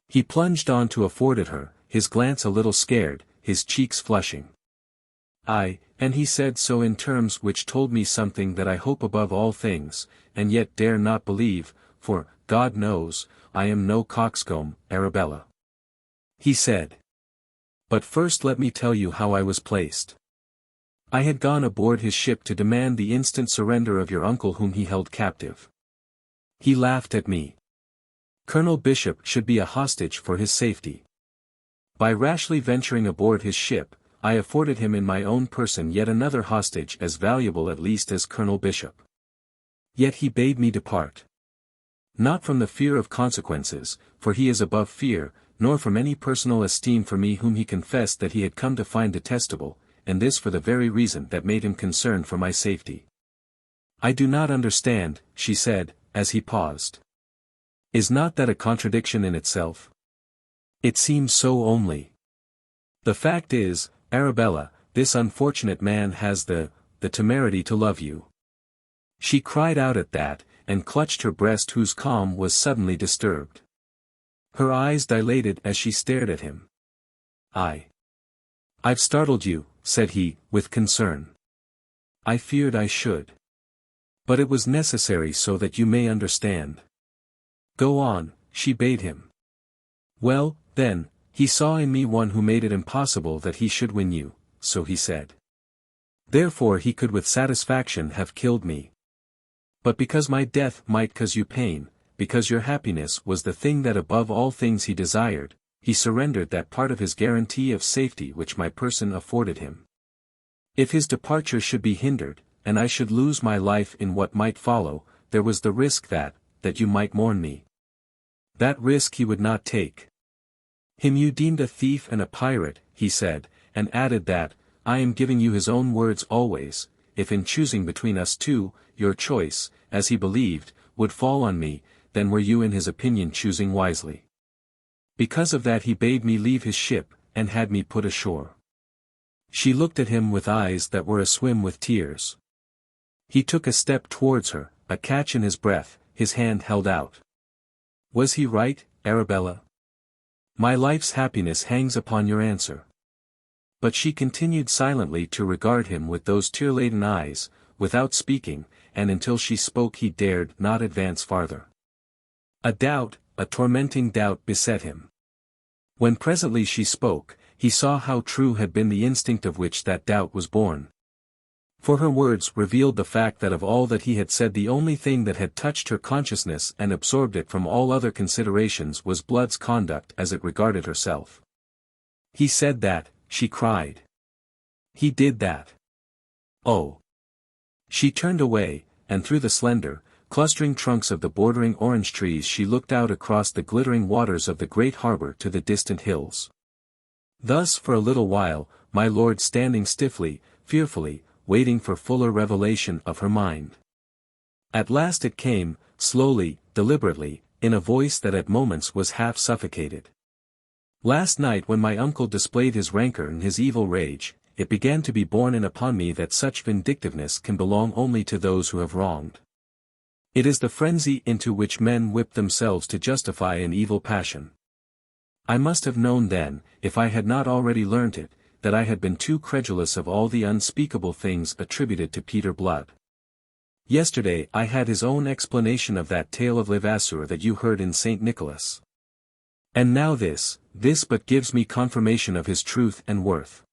He plunged on to afford it her, his glance a little scared, his cheeks flushing. And he said so in terms which told me something that I hope above all things, and yet dare not believe, for, God knows, I am no coxcomb, Arabella. He said. But first let me tell you how I was placed. I had gone aboard his ship to demand the instant surrender of your uncle whom he held captive. He laughed at me. Colonel Bishop should be a hostage for his safety. By rashly venturing aboard his ship, I afforded him in my own person yet another hostage as valuable at least as Colonel Bishop. Yet he bade me depart. Not from the fear of consequences, for he is above fear, nor from any personal esteem for me whom he confessed that he had come to find detestable, and this for the very reason that made him concerned for my safety. I do not understand, she said, as he paused. Is not that a contradiction in itself? It seems so only. The fact is, Arabella, this unfortunate man has the temerity to love you. She cried out at that, and clutched her breast whose calm was suddenly disturbed. Her eyes dilated as she stared at him. I've startled you, said he, with concern. I feared I should. But it was necessary so that you may understand. Go on, she bade him. Well, then, he saw in me one who made it impossible that he should win you, so he said. Therefore he could with satisfaction have killed me. But because my death might cause you pain, because your happiness was the thing that above all things he desired, he surrendered that part of his guarantee of safety which my person afforded him. If his departure should be hindered, and I should lose my life in what might follow, there was the risk that you might mourn me. That risk he would not take. Him you deemed a thief and a pirate, he said, and added that, I am giving you his own words always, if in choosing between us two, your choice, as he believed, would fall on me, then were you in his opinion choosing wisely. Because of that he bade me leave his ship, and had me put ashore. She looked at him with eyes that were aswim with tears. He took a step towards her, a catch in his breath, his hand held out. Was he right, Arabella? My life's happiness hangs upon your answer. But she continued silently to regard him with those tear-laden eyes, without speaking, and until she spoke he dared not advance farther. A doubt, a tormenting doubt beset him. When presently she spoke, he saw how true had been the instinct of which that doubt was born. For her words revealed the fact that of all that he had said the only thing that had touched her consciousness and absorbed it from all other considerations was Blood's conduct as it regarded herself. He said that, she cried. He did that. Oh. She turned away, and through the slender, clustering trunks of the bordering orange trees she looked out across the glittering waters of the great harbor to the distant hills. Thus for a little while, my lord standing stiffly, fearfully, waiting for fuller revelation of her mind. At last it came, slowly, deliberately, in a voice that at moments was half suffocated. Last night when my uncle displayed his rancor and his evil rage, it began to be borne in upon me that such vindictiveness can belong only to those who have wronged. It is the frenzy into which men whip themselves to justify an evil passion. I must have known then, if I had not already learnt it, that I had been too credulous of all the unspeakable things attributed to Peter Blood. Yesterday I had his own explanation of that tale of Levasseur that you heard in St. Nicholas. And now this but gives me confirmation of his truth and worth.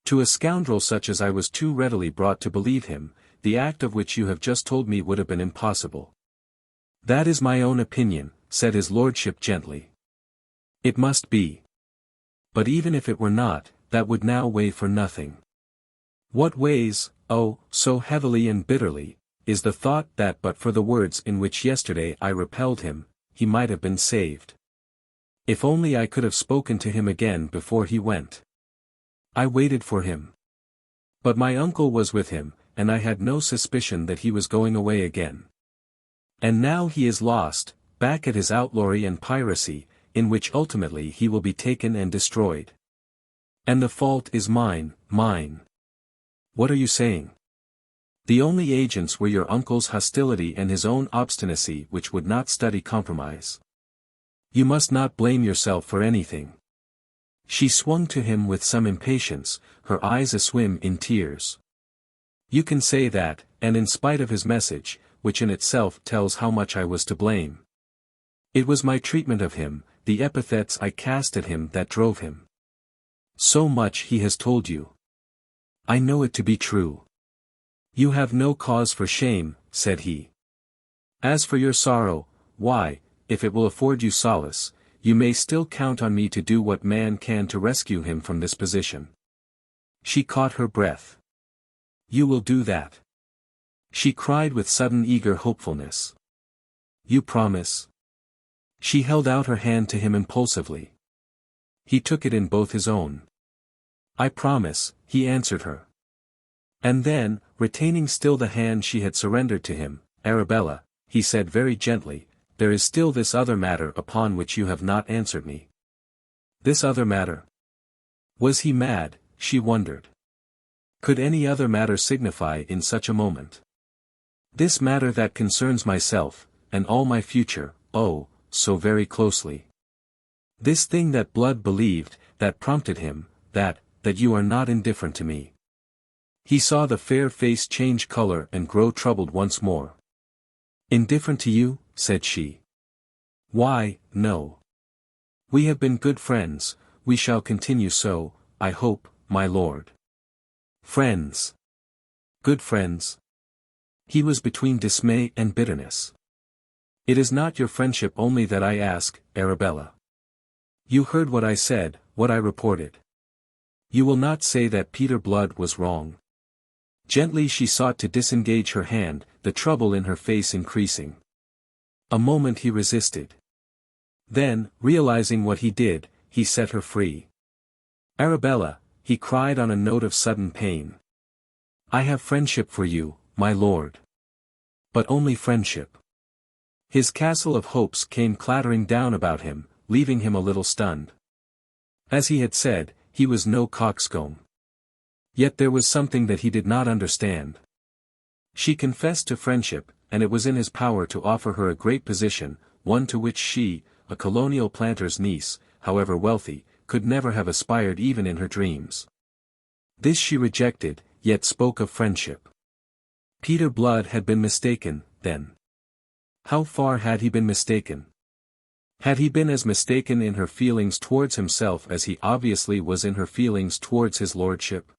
To a scoundrel such as I was too readily brought to believe him, the act of which you have just told me would have been impossible. That is my own opinion, said his lordship gently. It must be. But even if it were not, that would now weigh for nothing. What weighs, oh, so heavily and bitterly, is the thought that but for the words in which yesterday I repelled him, he might have been saved. If only I could have spoken to him again before he went. I waited for him. But my uncle was with him, and I had no suspicion that he was going away again. And now he is lost, back at his outlawry and piracy, in which ultimately he will be taken and destroyed. And the fault is mine. What are you saying? The only agents were your uncle's hostility and his own obstinacy which would not study compromise. You must not blame yourself for anything. She swung to him with some impatience, her eyes aswim in tears. You can say that, and in spite of his message, which in itself tells how much I was to blame. It was my treatment of him, the epithets I cast at him that drove him. So much he has told you. I know it to be true. You have no cause for shame, said he. As for your sorrow, why, if it will afford you solace, you may still count on me to do what man can to rescue him from this position. She caught her breath. You will do that? She cried with sudden eager hopefulness. You promise? She held out her hand to him impulsively. He took it in both his own. I promise, he answered her. And then, retaining still the hand she had surrendered to him, Arabella, he said very gently, there is still this other matter upon which you have not answered me. This other matter? Was he mad, she wondered. Could any other matter signify in such a moment? This matter that concerns myself, and all my future, oh, so very closely. This thing that Blood believed, that prompted him, that you are not indifferent to me. He saw the fair face change color and grow troubled once more. Indifferent to you, said she. Why, no. We have been good friends, we shall continue so, I hope, my lord. Friends. Good friends. He was between dismay and bitterness. It is not your friendship only that I ask, Arabella. You heard what I said, what I reported. You will not say that Peter Blood was wrong. Gently she sought to disengage her hand, the trouble in her face increasing. A moment he resisted. Then, realizing what he did, he set her free. Arabella, he cried on a note of sudden pain. I have friendship for you, my lord. But only friendship. His castle of hopes came clattering down about him, leaving him a little stunned. As he had said, he was no coxcomb. Yet there was something that he did not understand. She confessed to friendship, and it was in his power to offer her a great position, one to which she, a colonial planter's niece, however wealthy, could never have aspired even in her dreams. This she rejected, yet spoke of friendship. Peter Blood had been mistaken, then. How far had he been mistaken? Had he been as mistaken in her feelings towards himself as he obviously was in her feelings towards his lordship?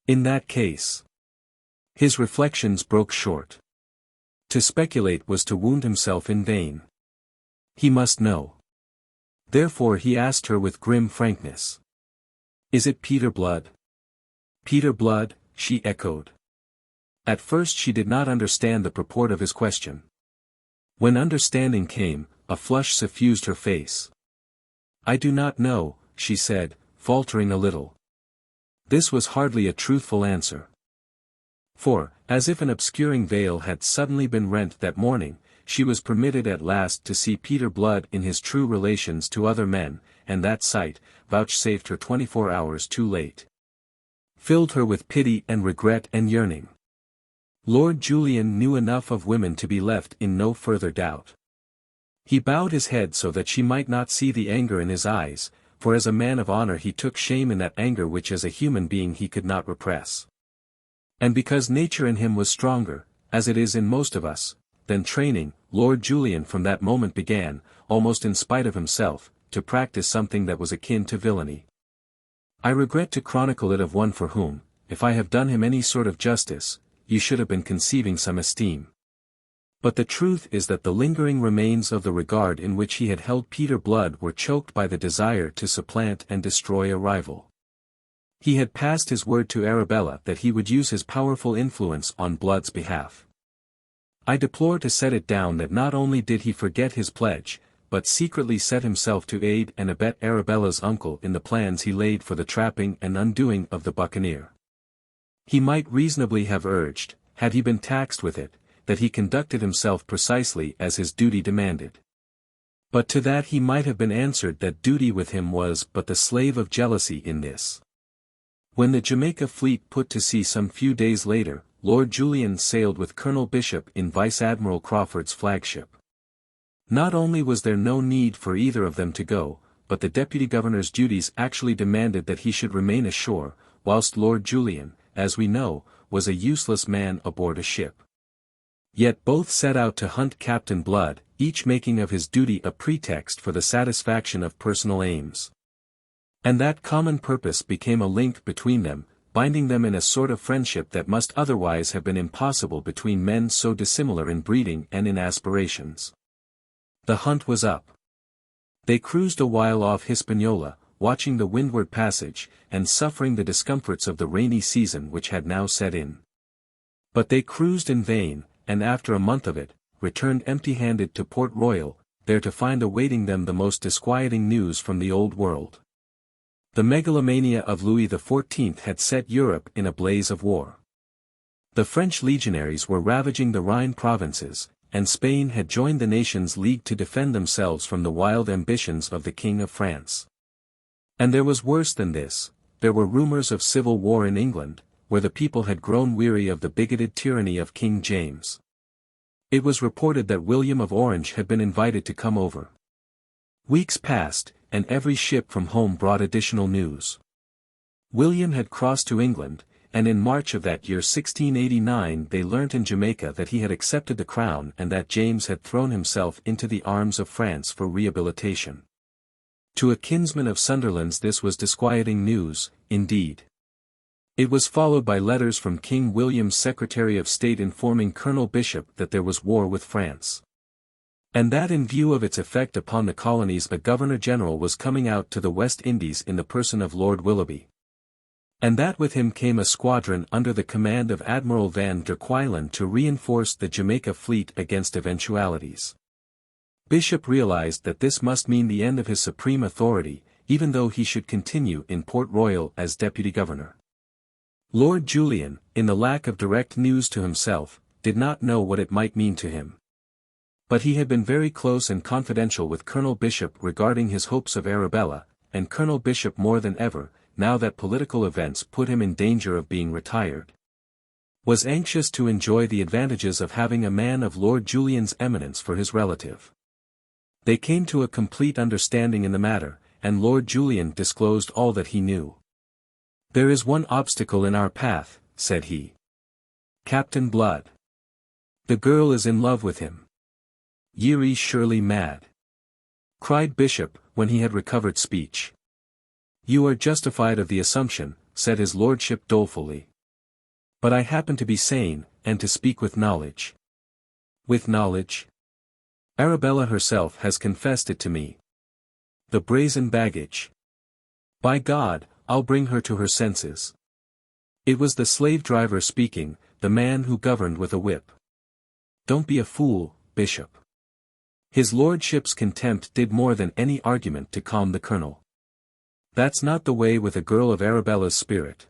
In that case, his reflections broke short. To speculate was to wound himself in vain. He must know. Therefore he asked her with grim frankness. "Is it Peter Blood?" "Peter Blood," she echoed. At first she did not understand the purport of his question. When understanding came, a flush suffused her face. "I do not know," she said, faltering a little. This was hardly a truthful answer. For, as if an obscuring veil had suddenly been rent that morning, she was permitted at last to see Peter Blood in his true relations to other men, and that sight, vouchsafed her 24 hours too late, filled her with pity and regret and yearning. Lord Julian knew enough of women to be left in no further doubt. He bowed his head so that she might not see the anger in his eyes, for as a man of honor he took shame in that anger which as a human being he could not repress. And because nature in him was stronger, as it is in most of us, than training, Lord Julian from that moment began, almost in spite of himself, to practice something that was akin to villainy. I regret to chronicle it of one for whom, if I have done him any sort of justice, you should have been conceiving some esteem. But the truth is that the lingering remains of the regard in which he had held Peter Blood were choked by the desire to supplant and destroy a rival. He had passed his word to Arabella that he would use his powerful influence on Blood's behalf. I deplore to set it down that not only did he forget his pledge, but secretly set himself to aid and abet Arabella's uncle in the plans he laid for the trapping and undoing of the buccaneer. He might reasonably have urged, had he been taxed with it, that he conducted himself precisely as his duty demanded. But to that he might have been answered that duty with him was but the slave of jealousy in this. When the Jamaica fleet put to sea some few days later, Lord Julian sailed with Colonel Bishop in Vice-Admiral Crawford's flagship. Not only was there no need for either of them to go, but the Deputy Governor's duties actually demanded that he should remain ashore, whilst Lord Julian, as we know, was a useless man aboard a ship. Yet both set out to hunt Captain Blood, each making of his duty a pretext for the satisfaction of personal aims. And that common purpose became a link between them, binding them in a sort of friendship that must otherwise have been impossible between men so dissimilar in breeding and in aspirations. The hunt was up. They cruised a while off Hispaniola, watching the windward passage, and suffering the discomforts of the rainy season which had now set in. But they cruised in vain, and after a month of it, returned empty-handed to Port Royal, there to find awaiting them the most disquieting news from the Old World. The megalomania of Louis XIV had set Europe in a blaze of war. The French legionaries were ravaging the Rhine provinces, and Spain had joined the nations leagued to defend themselves from the wild ambitions of the King of France. And there was worse than this, there were rumors of civil war in England, where the people had grown weary of the bigoted tyranny of King James. It was reported that William of Orange had been invited to come over. Weeks passed, and every ship from home brought additional news. William had crossed to England, and in March of that year 1689 they learnt in Jamaica that he had accepted the crown and that James had thrown himself into the arms of France for rehabilitation. To a kinsman of Sunderland's this was disquieting news, indeed. It was followed by letters from King William's Secretary of State informing Colonel Bishop that there was war with France. And that in view of its effect upon the colonies a Governor-General was coming out to the West Indies in the person of Lord Willoughby. And that with him came a squadron under the command of Admiral Van der Kuylen to reinforce the Jamaica fleet against eventualities. Bishop realized that this must mean the end of his supreme authority, even though he should continue in Port Royal as Deputy Governor. Lord Julian, in the lack of direct news to himself, did not know what it might mean to him. But he had been very close and confidential with Colonel Bishop regarding his hopes of Arabella, and Colonel Bishop more than ever, now that political events put him in danger of being retired. Was anxious to enjoy the advantages of having a man of Lord Julian's eminence for his relative. They came to a complete understanding in the matter, and Lord Julian disclosed all that he knew. "There is one obstacle in our path," said he. "Captain Blood. The girl is in love with him." "Ye're surely mad," cried Bishop, when he had recovered speech. "You are justified of the assumption," said his lordship dolefully. "But I happen to be sane, and to speak with knowledge." "With knowledge?" "Arabella herself has confessed it to me. The brazen baggage. By God, I'll bring her to her senses." It was the slave driver speaking, the man who governed with a whip. "Don't be a fool, Bishop." His lordship's contempt did more than any argument to calm the colonel. "That's not the way with a girl of Arabella's spirit.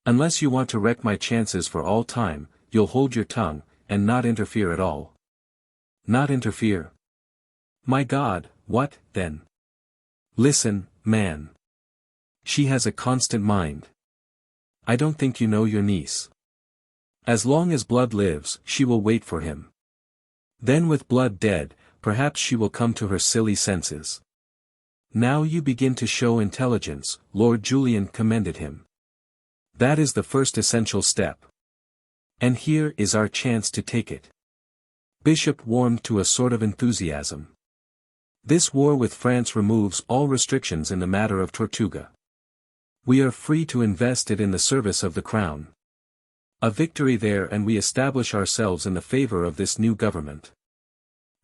Unless you want to wreck my chances for all time, you'll hold your tongue, and not interfere at all." "Not interfere? My God, what, then?" "Listen, man. She has a constant mind. I don't think you know your niece. As long as Blood lives, she will wait for him. Then with Blood dead, perhaps she will come to her silly senses. Now you begin to show intelligence," Lord Julian commended him. "That is the first essential step. And here is our chance to take it." Bishop warmed to a sort of enthusiasm. "This war with France removes all restrictions in the matter of Tortuga. We are free to invest it in the service of the crown. A victory there and we establish ourselves in the favor of this new government."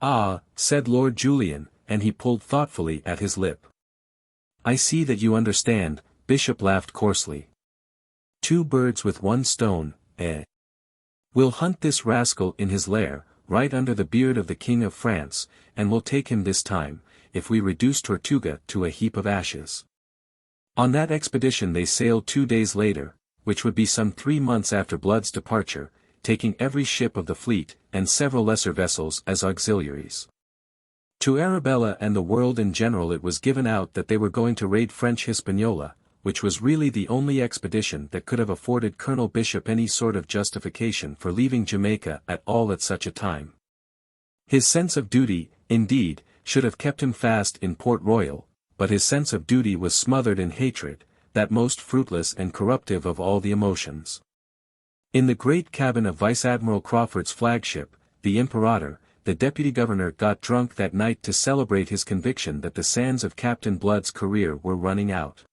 "Ah," said Lord Julian, and he pulled thoughtfully at his lip. "I see that you understand," Bishop laughed coarsely. "Two birds with one stone, eh? We'll hunt this rascal in his lair, right under the beard of the King of France, and we'll take him this time, if we reduce Tortuga to a heap of ashes." On that expedition they sailed 2 days later, which would be some 3 months after Blood's departure, taking every ship of the fleet, and several lesser vessels as auxiliaries. To Arabella and the world in general it was given out that they were going to raid French Hispaniola, which was really the only expedition that could have afforded Colonel Bishop any sort of justification for leaving Jamaica at all at such a time. His sense of duty, indeed, should have kept him fast in Port Royal, but his sense of duty was smothered in hatred, that most fruitless and corruptive of all the emotions. In the great cabin of Vice Admiral Crawford's flagship, the Imperator, the deputy governor got drunk that night to celebrate his conviction that the sands of Captain Blood's career were running out.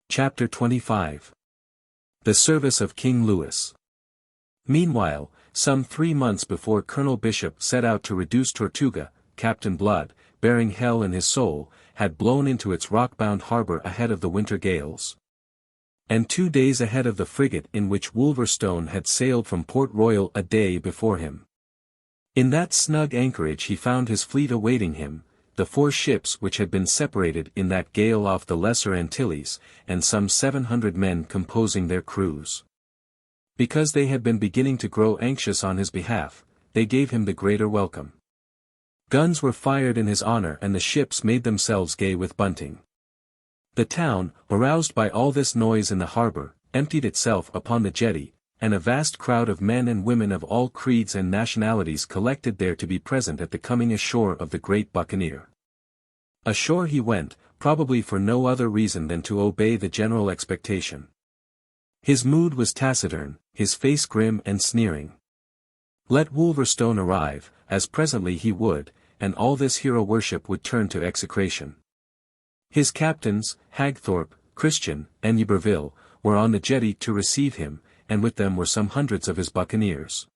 Chapter 25. The Service of King Louis. Meanwhile, some 3 months before Colonel Bishop set out to reduce Tortuga, Captain Blood, bearing hell in his soul, had blown into its rock-bound harbor ahead of the winter gales. And 2 days ahead of the frigate in which Wolverstone had sailed from Port Royal a day before him. In that snug anchorage he found his fleet awaiting him, the 4 ships which had been separated in that gale off the Lesser Antilles, and some 700 men composing their crews. Because they had been beginning to grow anxious on his behalf, they gave him the greater welcome. Guns were fired in his honor and the ships made themselves gay with bunting. The town, aroused by all this noise in the harbor, emptied itself upon the jetty, and a vast crowd of men and women of all creeds and nationalities collected there to be present at the coming ashore of the great buccaneer. Ashore he went, probably for no other reason than to obey the general expectation. His mood was taciturn, his face grim and sneering. Let Wolverstone arrive, as presently he would, and all this hero worship would turn to execration. His captains, Hagthorpe, Christian, and Yberville, were on the jetty to receive him, and with them were some hundreds of his buccaneers.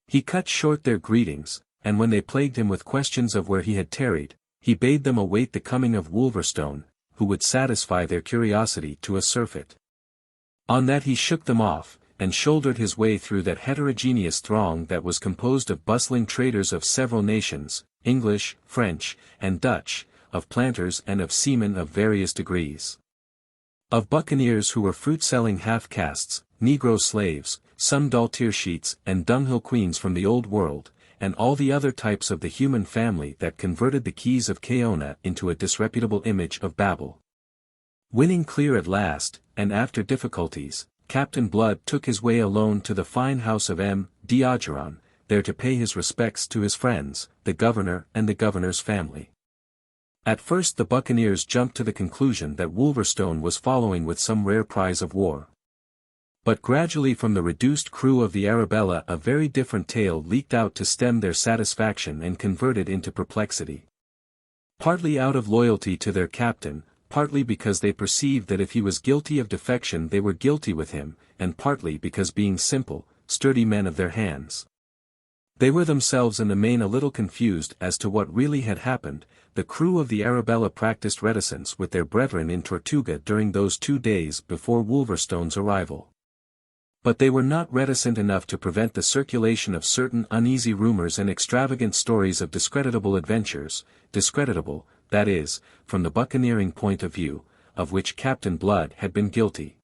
He cut short their greetings, and when they plagued him with questions of where he had tarried, he bade them await the coming of Wolverstone, who would satisfy their curiosity to a surfeit. On that he shook them off, and shouldered his way through that heterogeneous throng that was composed of bustling traders of several nations, English, French, and Dutch, of planters and of seamen of various degrees. Of buccaneers who were fruit-selling half-castes, Negro slaves, some daltire-sheets and dunghill queens from the old world, and all the other types of the human family that converted the keys of Keona into a disreputable image of Babel. Winning clear at last, and after difficulties, Captain Blood took his way alone to the fine house of M. d'Ogeron, there to pay his respects to his friends, the governor and the governor's family. At first the buccaneers jumped to the conclusion that Wolverstone was following with some rare prize of war. But gradually from the reduced crew of the Arabella a very different tale leaked out to stem their satisfaction and convert it into perplexity. Partly out of loyalty to their captain, partly because they perceived that if he was guilty of defection they were guilty with him, and partly because being simple, sturdy men of their hands, they were themselves in the main a little confused as to what really had happened. The crew of the Arabella practiced reticence with their brethren in Tortuga during those 2 days before Wolverstone's arrival. But they were not reticent enough to prevent the circulation of certain uneasy rumors and extravagant stories of discreditable adventures, discreditable, that is, from the buccaneering point of view, of which Captain Blood had been guilty.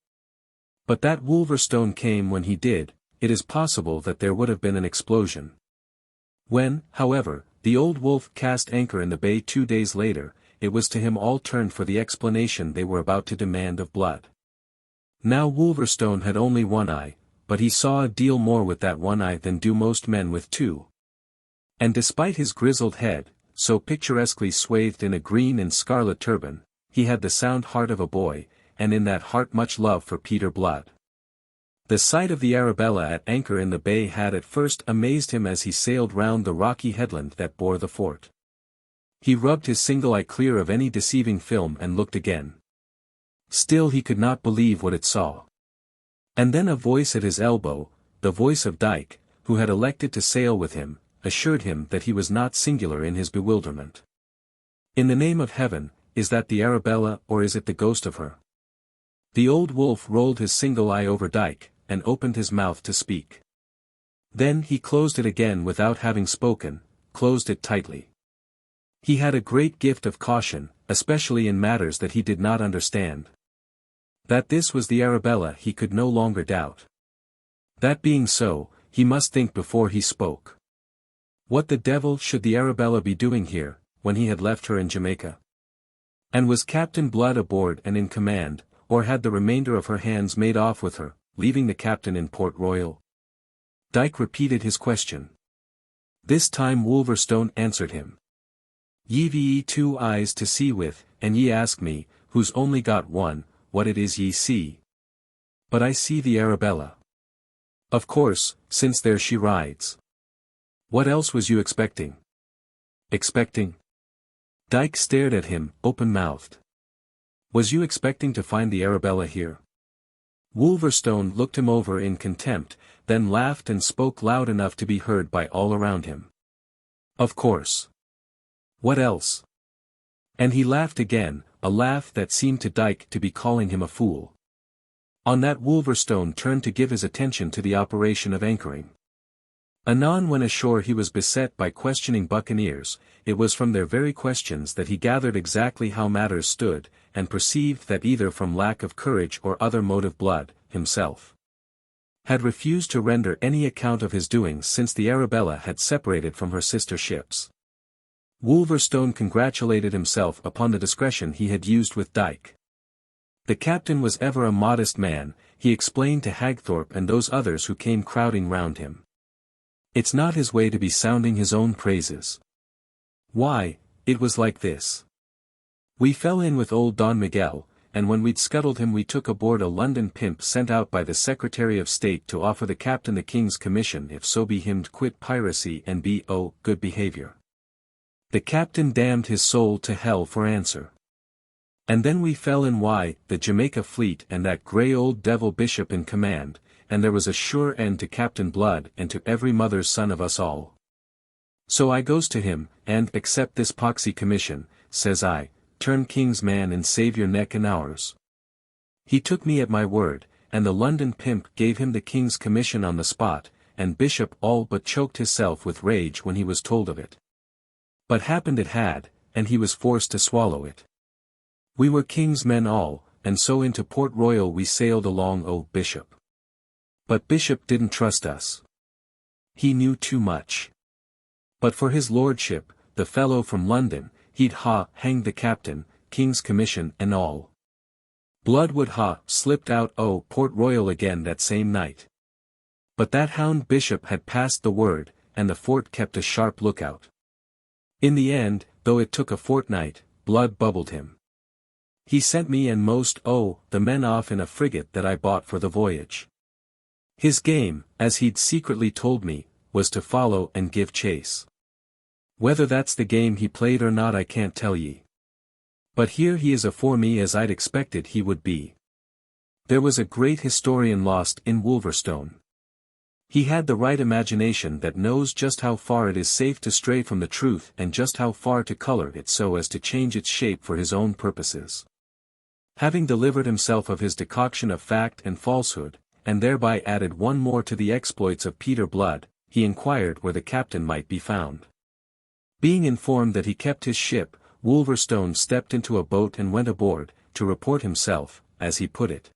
But that Wolverstone came when he did, it is possible that there would have been an explosion. When, however, the old wolf cast anchor in the bay 2 days later, it was to him all turned for the explanation they were about to demand of Blood. Now Wolverstone had only one eye, but he saw a deal more with that one eye than do most men with two. And despite his grizzled head, so picturesquely swathed in a green and scarlet turban, he had the sound heart of a boy, and in that heart much love for Peter Blood. The sight of the Arabella at anchor in the bay had at first amazed him as he sailed round the rocky headland that bore the fort. He rubbed his single eye clear of any deceiving film and looked again. Still he could not believe what it saw. And then a voice at his elbow, the voice of Dyke, who had elected to sail with him, assured him that he was not singular in his bewilderment. In the name of heaven, is that the Arabella or is it the ghost of her? The old wolf rolled his single eye over Dyke, and opened his mouth to speak. Then he closed it again without having spoken, closed it tightly. He had a great gift of caution, especially in matters that he did not understand. That this was the Arabella he could no longer doubt. That being so, he must think before he spoke. What the devil should the Arabella be doing here, when he had left her in Jamaica? And was Captain Blood aboard and in command, or had the remainder of her hands made off with her, leaving the captain in Port Royal? Dyke repeated his question. This time Wolverstone answered him. Ye've 2 eyes to see with, and ye ask me, who's only got one, what it is ye see. But I see the Arabella. Of course, since there she rides. What else was you expecting? Expecting? Dyke stared at him, open-mouthed. Was you expecting to find the Arabella here? Wolverstone looked him over in contempt, then laughed and spoke loud enough to be heard by all around him. Of course. What else? And he laughed again, a laugh that seemed to Dyke to be calling him a fool. On that Wolverstone turned to give his attention to the operation of anchoring. Anon when ashore he was beset by questioning buccaneers. It was from their very questions that he gathered exactly how matters stood, and perceived that either from lack of courage or other motive Blood, himself, had refused to render any account of his doings since the Arabella had separated from her sister ships. Wolverstone congratulated himself upon the discretion he had used with Dyke. The captain was ever a modest man, he explained to Hagthorpe and those others who came crowding round him. It's not his way to be sounding his own praises. Why, it was like this. We fell in with old Don Miguel, and when we'd scuttled him we took aboard a London pimp sent out by the Secretary of State to offer the captain the king's commission if so be him'd quit piracy and be good behaviour. The captain damned his soul to hell for answer. And then we fell in the Jamaica fleet and that grey old devil Bishop in command, and there was a sure end to Captain Blood and to every mother's son of us all. So I goes to him, and accept this poxy commission, says I, turn king's man and save your neck and ours. He took me at my word, and the London pimp gave him the king's commission on the spot, and Bishop all but choked hisself with rage when he was told of it. But happened it had, and he was forced to swallow it. We were king's men all, and so into Port Royal we sailed along Bishop. But Bishop didn't trust us. He knew too much. But for his lordship, the fellow from London, he'd hanged the captain, king's commission and all. Slipped out Port Royal again that same night. But that hound bishop had passed the word, and the fort kept a sharp lookout. In the end, though it took a fortnight, Blood bubbled him. He sent me and most the men off in a frigate that I bought for the voyage. His game, as he'd secretly told me, was to follow and give chase. Whether that's the game he played or not I can't tell ye. But here he is afore me as I'd expected he would be. There was a great historian lost in Wolverstone. He had the right imagination that knows just how far it is safe to stray from the truth and just how far to color it so as to change its shape for his own purposes. Having delivered himself of his decoction of fact and falsehood, and thereby added one more to the exploits of Peter Blood, he inquired where the captain might be found. Being informed that he kept his ship, Wolverstone stepped into a boat and went aboard, to report himself, as he put it.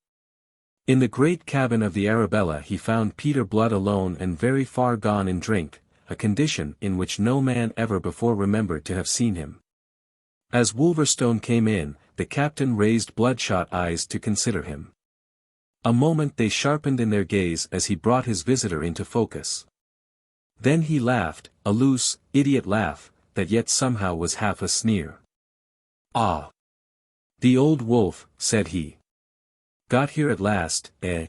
In the great cabin of the Arabella he found Peter Blood alone and very far gone in drink, a condition in which no man ever before remembered to have seen him. As Wolverstone came in, the captain raised bloodshot eyes to consider him. A moment they sharpened in their gaze as he brought his visitor into focus. Then he laughed, a loose, idiot laugh, that yet somehow was half a sneer. "Ah! The old wolf," said he. "Got here at last, eh?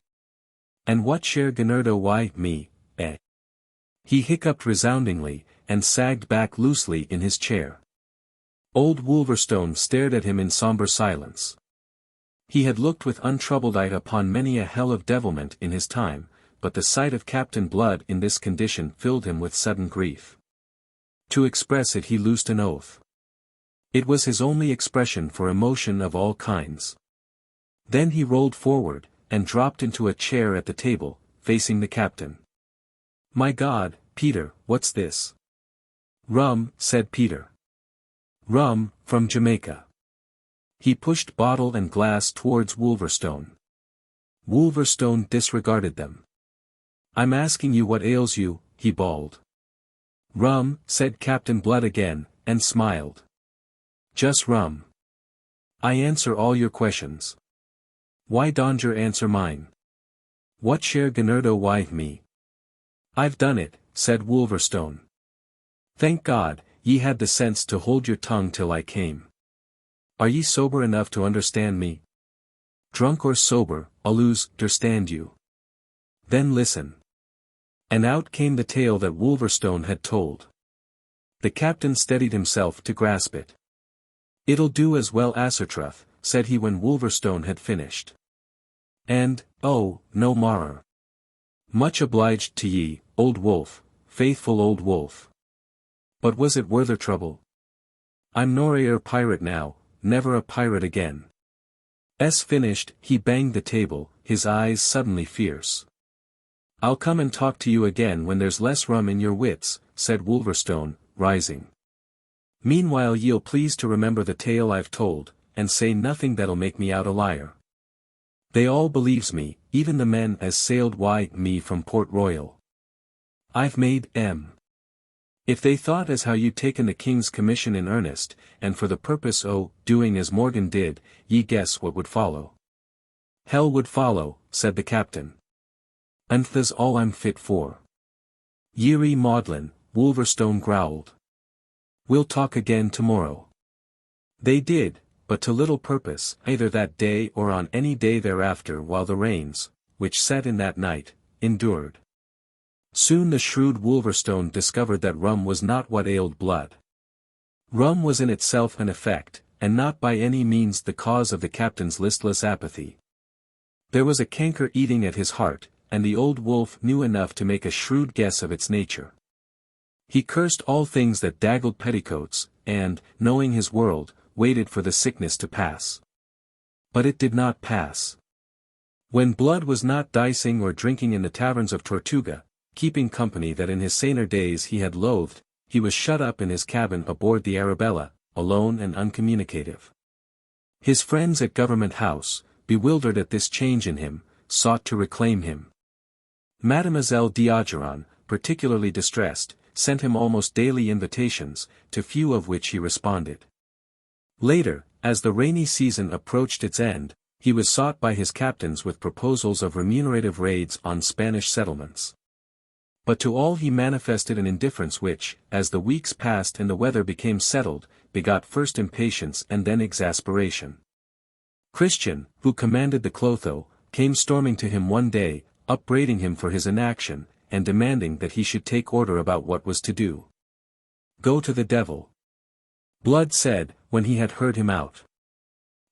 And what share Ganardo why me, eh?" He hiccuped resoundingly, and sagged back loosely in his chair. Old Wolverstone stared at him in somber silence. He had looked with untroubled eye upon many a hell of devilment in his time, but the sight of Captain Blood in this condition filled him with sudden grief. To express it he loosed an oath. It was his only expression for emotion of all kinds. Then he rolled forward, and dropped into a chair at the table, facing the captain. "My God, Peter, what's this?" "Rum," said Peter. "Rum, from Jamaica." He pushed bottle and glass towards Wolverstone. Wolverstone disregarded them. "I'm asking you what ails you," he bawled. "Rum," said Captain Blood again, and smiled. "Just rum. I answer all your questions. Why don't you answer mine? What share Ganardo why me?" "I've done it," said Wolverstone. "Thank God, ye had the sense to hold your tongue till I came. Are ye sober enough to understand me? Drunk or sober, alus, understand you. Then listen." And out came the tale that Wolverstone had told. The captain steadied himself to grasp it. "It'll do as well Assertruth," said he when Wolverstone had finished. "And, no marer. Much obliged to ye, old wolf, faithful old wolf. But was it worth the trouble? I'm nor a pirate now, never a pirate again." Finished, he banged the table, his eyes suddenly fierce. "I'll come and talk to you again when there's less rum in your wits," said Wolverstone, rising. "Meanwhile ye'll please to remember the tale I've told, and say nothing that'll make me out a liar. They all believes me, even the men as sailed me from Port Royal. I've made If they thought as how you'd taken the king's commission in earnest, and for the purpose doing as Morgan did, ye guess what would follow." "Hell would follow," said the captain. "And tha's all I'm fit for." "Yeary maudlin," Wolverstone growled. "We'll talk again tomorrow." They did, but to little purpose, either that day or on any day thereafter while the rains, which set in that night, endured. Soon the shrewd Wolverstone discovered that rum was not what ailed Blood. Rum was in itself an effect, and not by any means the cause of the captain's listless apathy. There was a canker eating at his heart, and the old wolf knew enough to make a shrewd guess of its nature. He cursed all things that daggled petticoats, and, knowing his world, waited for the sickness to pass. But it did not pass. When Blood was not dicing or drinking in the taverns of Tortuga, keeping company that in his saner days he had loathed, he was shut up in his cabin aboard the Arabella, alone and uncommunicative. His friends at Government House, bewildered at this change in him, sought to reclaim him. Mademoiselle d'Ogeron, particularly distressed, sent him almost daily invitations, to few of which he responded. Later, as the rainy season approached its end, he was sought by his captains with proposals of remunerative raids on Spanish settlements. But to all he manifested an indifference which, as the weeks passed and the weather became settled, begot first impatience and then exasperation. Christian, who commanded the Clotho, came storming to him one day, upbraiding him for his inaction, and demanding that he should take order about what was to do. "Go to the devil," Blood said, when he had heard him out.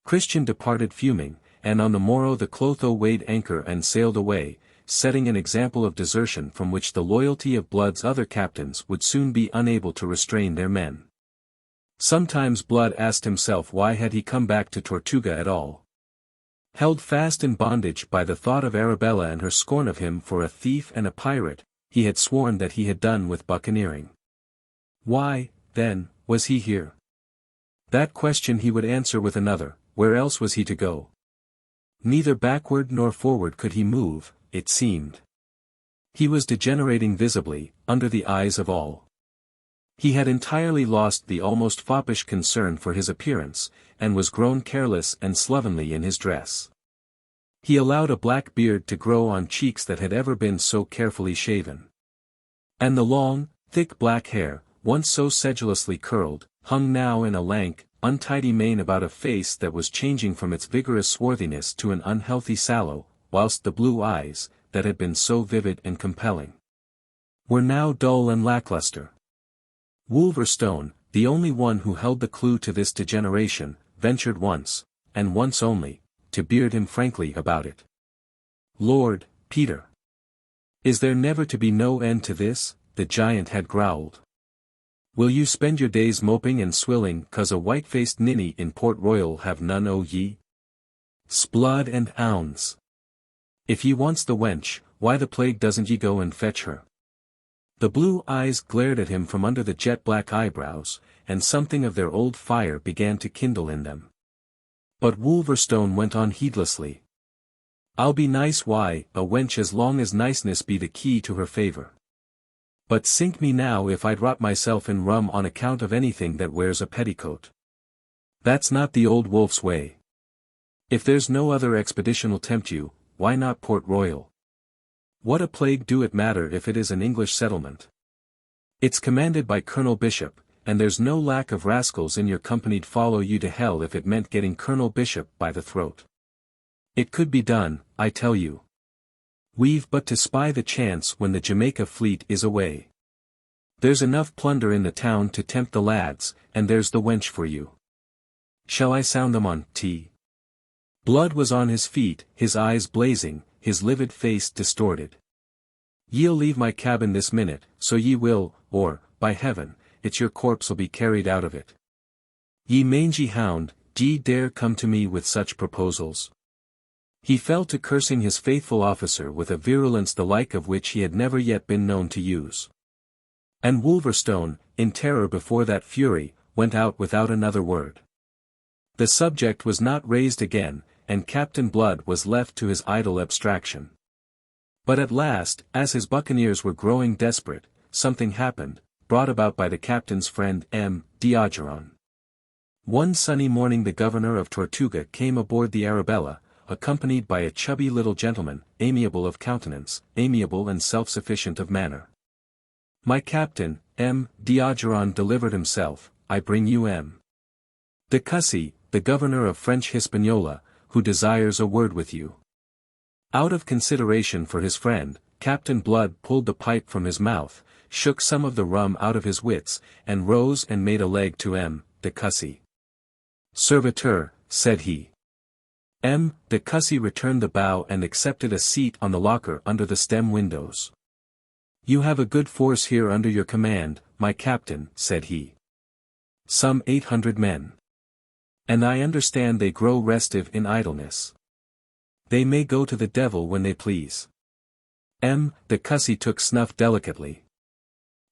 Christian departed fuming, and on the morrow the Clotho weighed anchor and sailed away, setting an example of desertion from which the loyalty of Blood's other captains would soon be unable to restrain their men. Sometimes Blood asked himself why had he come back to Tortuga at all. Held fast in bondage by the thought of Arabella and her scorn of him for a thief and a pirate, he had sworn that he had done with buccaneering. Why, then, was he here? That question he would answer with another: where else was he to go? Neither backward nor forward could he move, it seemed. He was degenerating visibly, under the eyes of all. He had entirely lost the almost foppish concern for his appearance, and was grown careless and slovenly in his dress. He allowed a black beard to grow on cheeks that had ever been so carefully shaven. And the long, thick black hair, once so sedulously curled, hung now in a lank, untidy mane about a face that was changing from its vigorous swarthiness to an unhealthy sallow, whilst the blue eyes, that had been so vivid and compelling, were now dull and lackluster. Wolverstone, the only one who held the clue to this degeneration, ventured once, and once only, to beard him frankly about it. "Lord, Peter! Is there never to be no end to this?" the giant had growled. "Will you spend your days moping and swilling 'cause a white-faced ninny in Port Royal have none o' ye? Sblood and ounds! If ye wants the wench, why the plague doesn't ye go and fetch her?" The blue eyes glared at him from under the jet-black eyebrows, and something of their old fire began to kindle in them. But Wolverstone went on heedlessly. "I'll be nice why, a wench as long as niceness be the key to her favour. But sink me now if I'd rot myself in rum on account of anything that wears a petticoat. That's not the old wolf's way. If there's no other expedition'll tempt you, why not Port Royal? What a plague do it matter if it is an English settlement? It's commanded by Colonel Bishop, and there's no lack of rascals in your company'd follow you to hell if it meant getting Colonel Bishop by the throat. It could be done, I tell you. We've but to spy the chance when the Jamaica fleet is away. There's enough plunder in the town to tempt the lads, and there's the wench for you. Shall I sound them on, T?" Blood was on his feet, his eyes blazing, his livid face distorted. "Ye'll leave my cabin this minute, so ye will, or, by heaven, it's your corpse'll be carried out of it. Ye mangy hound, d'ye dare come to me with such proposals?" He fell to cursing his faithful officer with a virulence the like of which he had never yet been known to use. And Wolverstone, in terror before that fury, went out without another word. The subject was not raised again, and Captain Blood was left to his idle abstraction. But at last, as his buccaneers were growing desperate, something happened, brought about by the captain's friend M. D'Ogeron. One sunny morning the governor of Tortuga came aboard the Arabella, accompanied by a chubby little gentleman, amiable of countenance, amiable and self-sufficient of manner. "My captain, M. D'Ogeron delivered himself, I bring you M. de Cussy, the governor of French Hispaniola, who desires a word with you." Out of consideration for his friend, Captain Blood pulled the pipe from his mouth, shook some of the rum out of his wits, and rose and made a leg to M. de Cussy. "Serviteur," said he. M. de Cussy returned the bow and accepted a seat on the locker under the stem windows. "You have a good force here under your command, my captain," said he. "Some 800 men. And I understand they grow restive in idleness. They may go to the devil when they please." M. de Cussy took snuff delicately.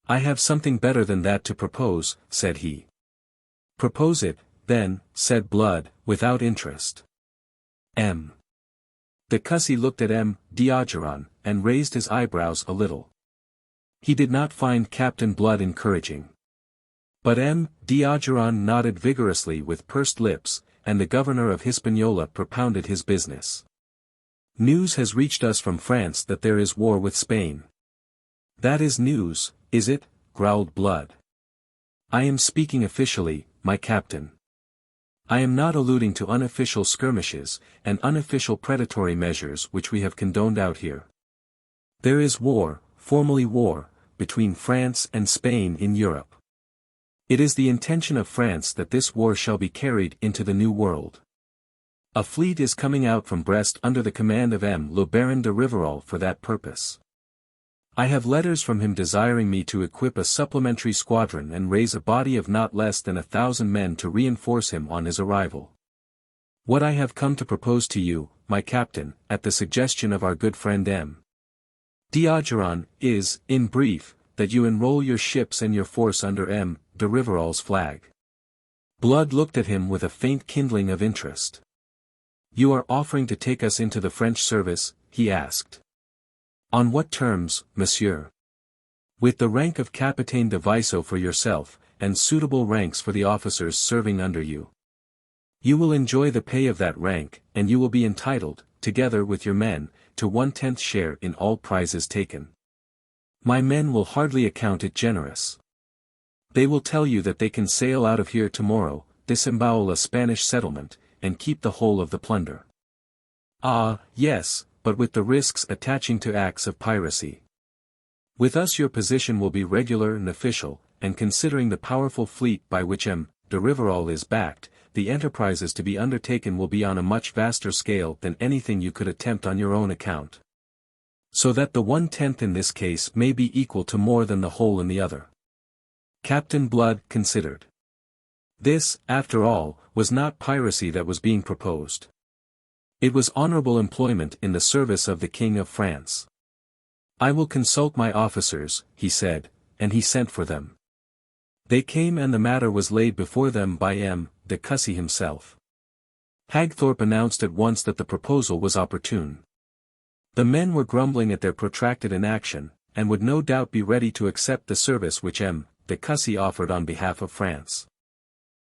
"I have something better than that to propose," said he. "Propose it, then," said Blood, without interest. M. de Cussy looked at M. D'Ogeron, and raised his eyebrows a little. He did not find Captain Blood encouraging. But M. D'Ogeron nodded vigorously with pursed lips, and the governor of Hispaniola propounded his business. News has reached us from France that there is war with Spain. That is news, is it? Growled Blood. I am speaking officially, my captain. I am not alluding to unofficial skirmishes, and unofficial predatory measures which we have condoned out here. There is war, formally war, between France and Spain in Europe. It is the intention of France that this war shall be carried into the New World. A fleet is coming out from Brest under the command of Le Baron de Rivarol for that purpose. I have letters from him desiring me to equip a supplementary squadron and raise a body of not less than 1,000 men to reinforce him on his arrival. What I have come to propose to you, my captain, at the suggestion of our good friend D'Ogeron, is, in brief, that you enroll your ships and your force under de Rivarol's flag. Blood looked at him with a faint kindling of interest. You are offering to take us into the French service, he asked. On what terms, monsieur? With the rank of Capitaine de Vaisseau for yourself, and suitable ranks for the officers serving under you. You will enjoy the pay of that rank, and you will be entitled, together with your men, to 1/10 share in all prizes taken. My men will hardly account it generous. They will tell you that they can sail out of here tomorrow, disembowel a Spanish settlement, and keep the whole of the plunder. Ah, yes, but with the risks attaching to acts of piracy. With us your position will be regular and official, and considering the powerful fleet by which de Rivarol is backed, the enterprises to be undertaken will be on a much vaster scale than anything you could attempt on your own account. So that the 1/10 in this case may be equal to more than the whole in the other. Captain Blood considered. This, after all, was not piracy that was being proposed. It was honorable employment in the service of the King of France. I will consult my officers, he said, and he sent for them. They came and the matter was laid before them by de Cussy himself. Hagthorpe announced at once that the proposal was opportune. The men were grumbling at their protracted inaction, and would no doubt be ready to accept the service which de Cussy offered on behalf of France.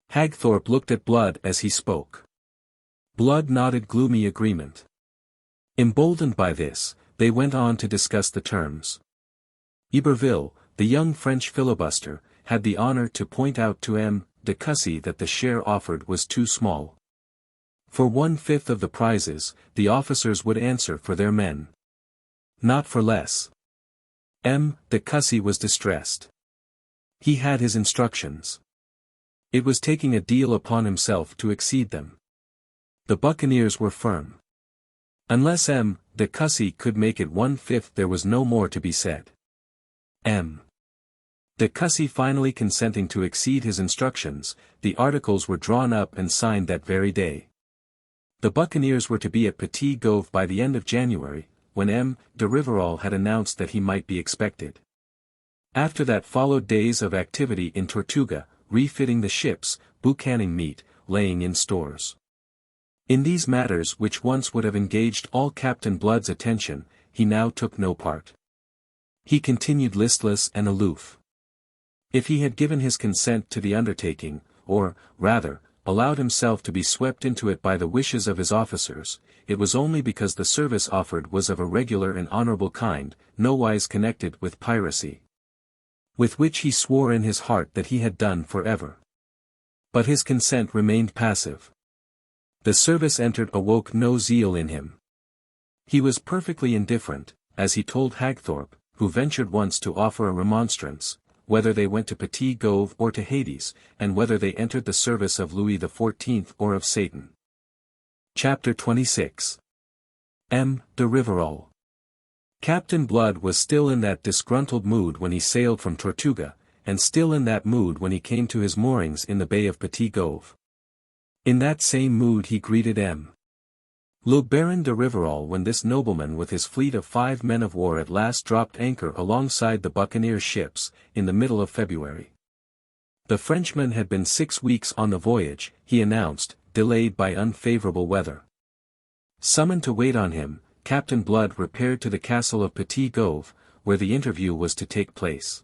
Hagthorpe looked at Blood as he spoke. Blood nodded gloomy agreement. Emboldened by this, they went on to discuss the terms. Iberville, the young French filibuster, had the honor to point out to de Cussy that the share offered was too small. For 1/5 of the prizes, the officers would answer for their men. Not for less. De Cussy was distressed. He had his instructions. It was taking a deal upon himself to exceed them. The buccaneers were firm. Unless de Cussy could make it 1/5 there was no more to be said. De Cussy finally consenting to exceed his instructions, the articles were drawn up and signed that very day. The buccaneers were to be at Petit Gove by the end of January, when de Rivarol had announced that he might be expected. After that followed days of activity in Tortuga, refitting the ships, boucanning meat, laying in stores. In these matters which once would have engaged all Captain Blood's attention, he now took no part. He continued listless and aloof. If he had given his consent to the undertaking, or, rather, allowed himself to be swept into it by the wishes of his officers, it was only because the service offered was of a regular and honorable kind, nowise connected with piracy. With which he swore in his heart that he had done forever. But his consent remained passive. The service entered awoke no zeal in him. He was perfectly indifferent, as he told Hagthorpe, who ventured once to offer a remonstrance, whether they went to Petit Gove or to Hades, and whether they entered the service of Louis XIV or of Satan. Chapter 26. De Rivarol. Captain Blood was still in that disgruntled mood when he sailed from Tortuga, and still in that mood when he came to his moorings in the bay of Petit Gove. In that same mood he greeted Le Baron de Rivarol when this nobleman with his fleet of 5 men of war at last dropped anchor alongside the buccaneer ships, in the middle of February. The Frenchman had been 6 weeks on the voyage, he announced, delayed by unfavorable weather. Summoned to wait on him, Captain Blood repaired to the castle of Petit Gove, where the interview was to take place.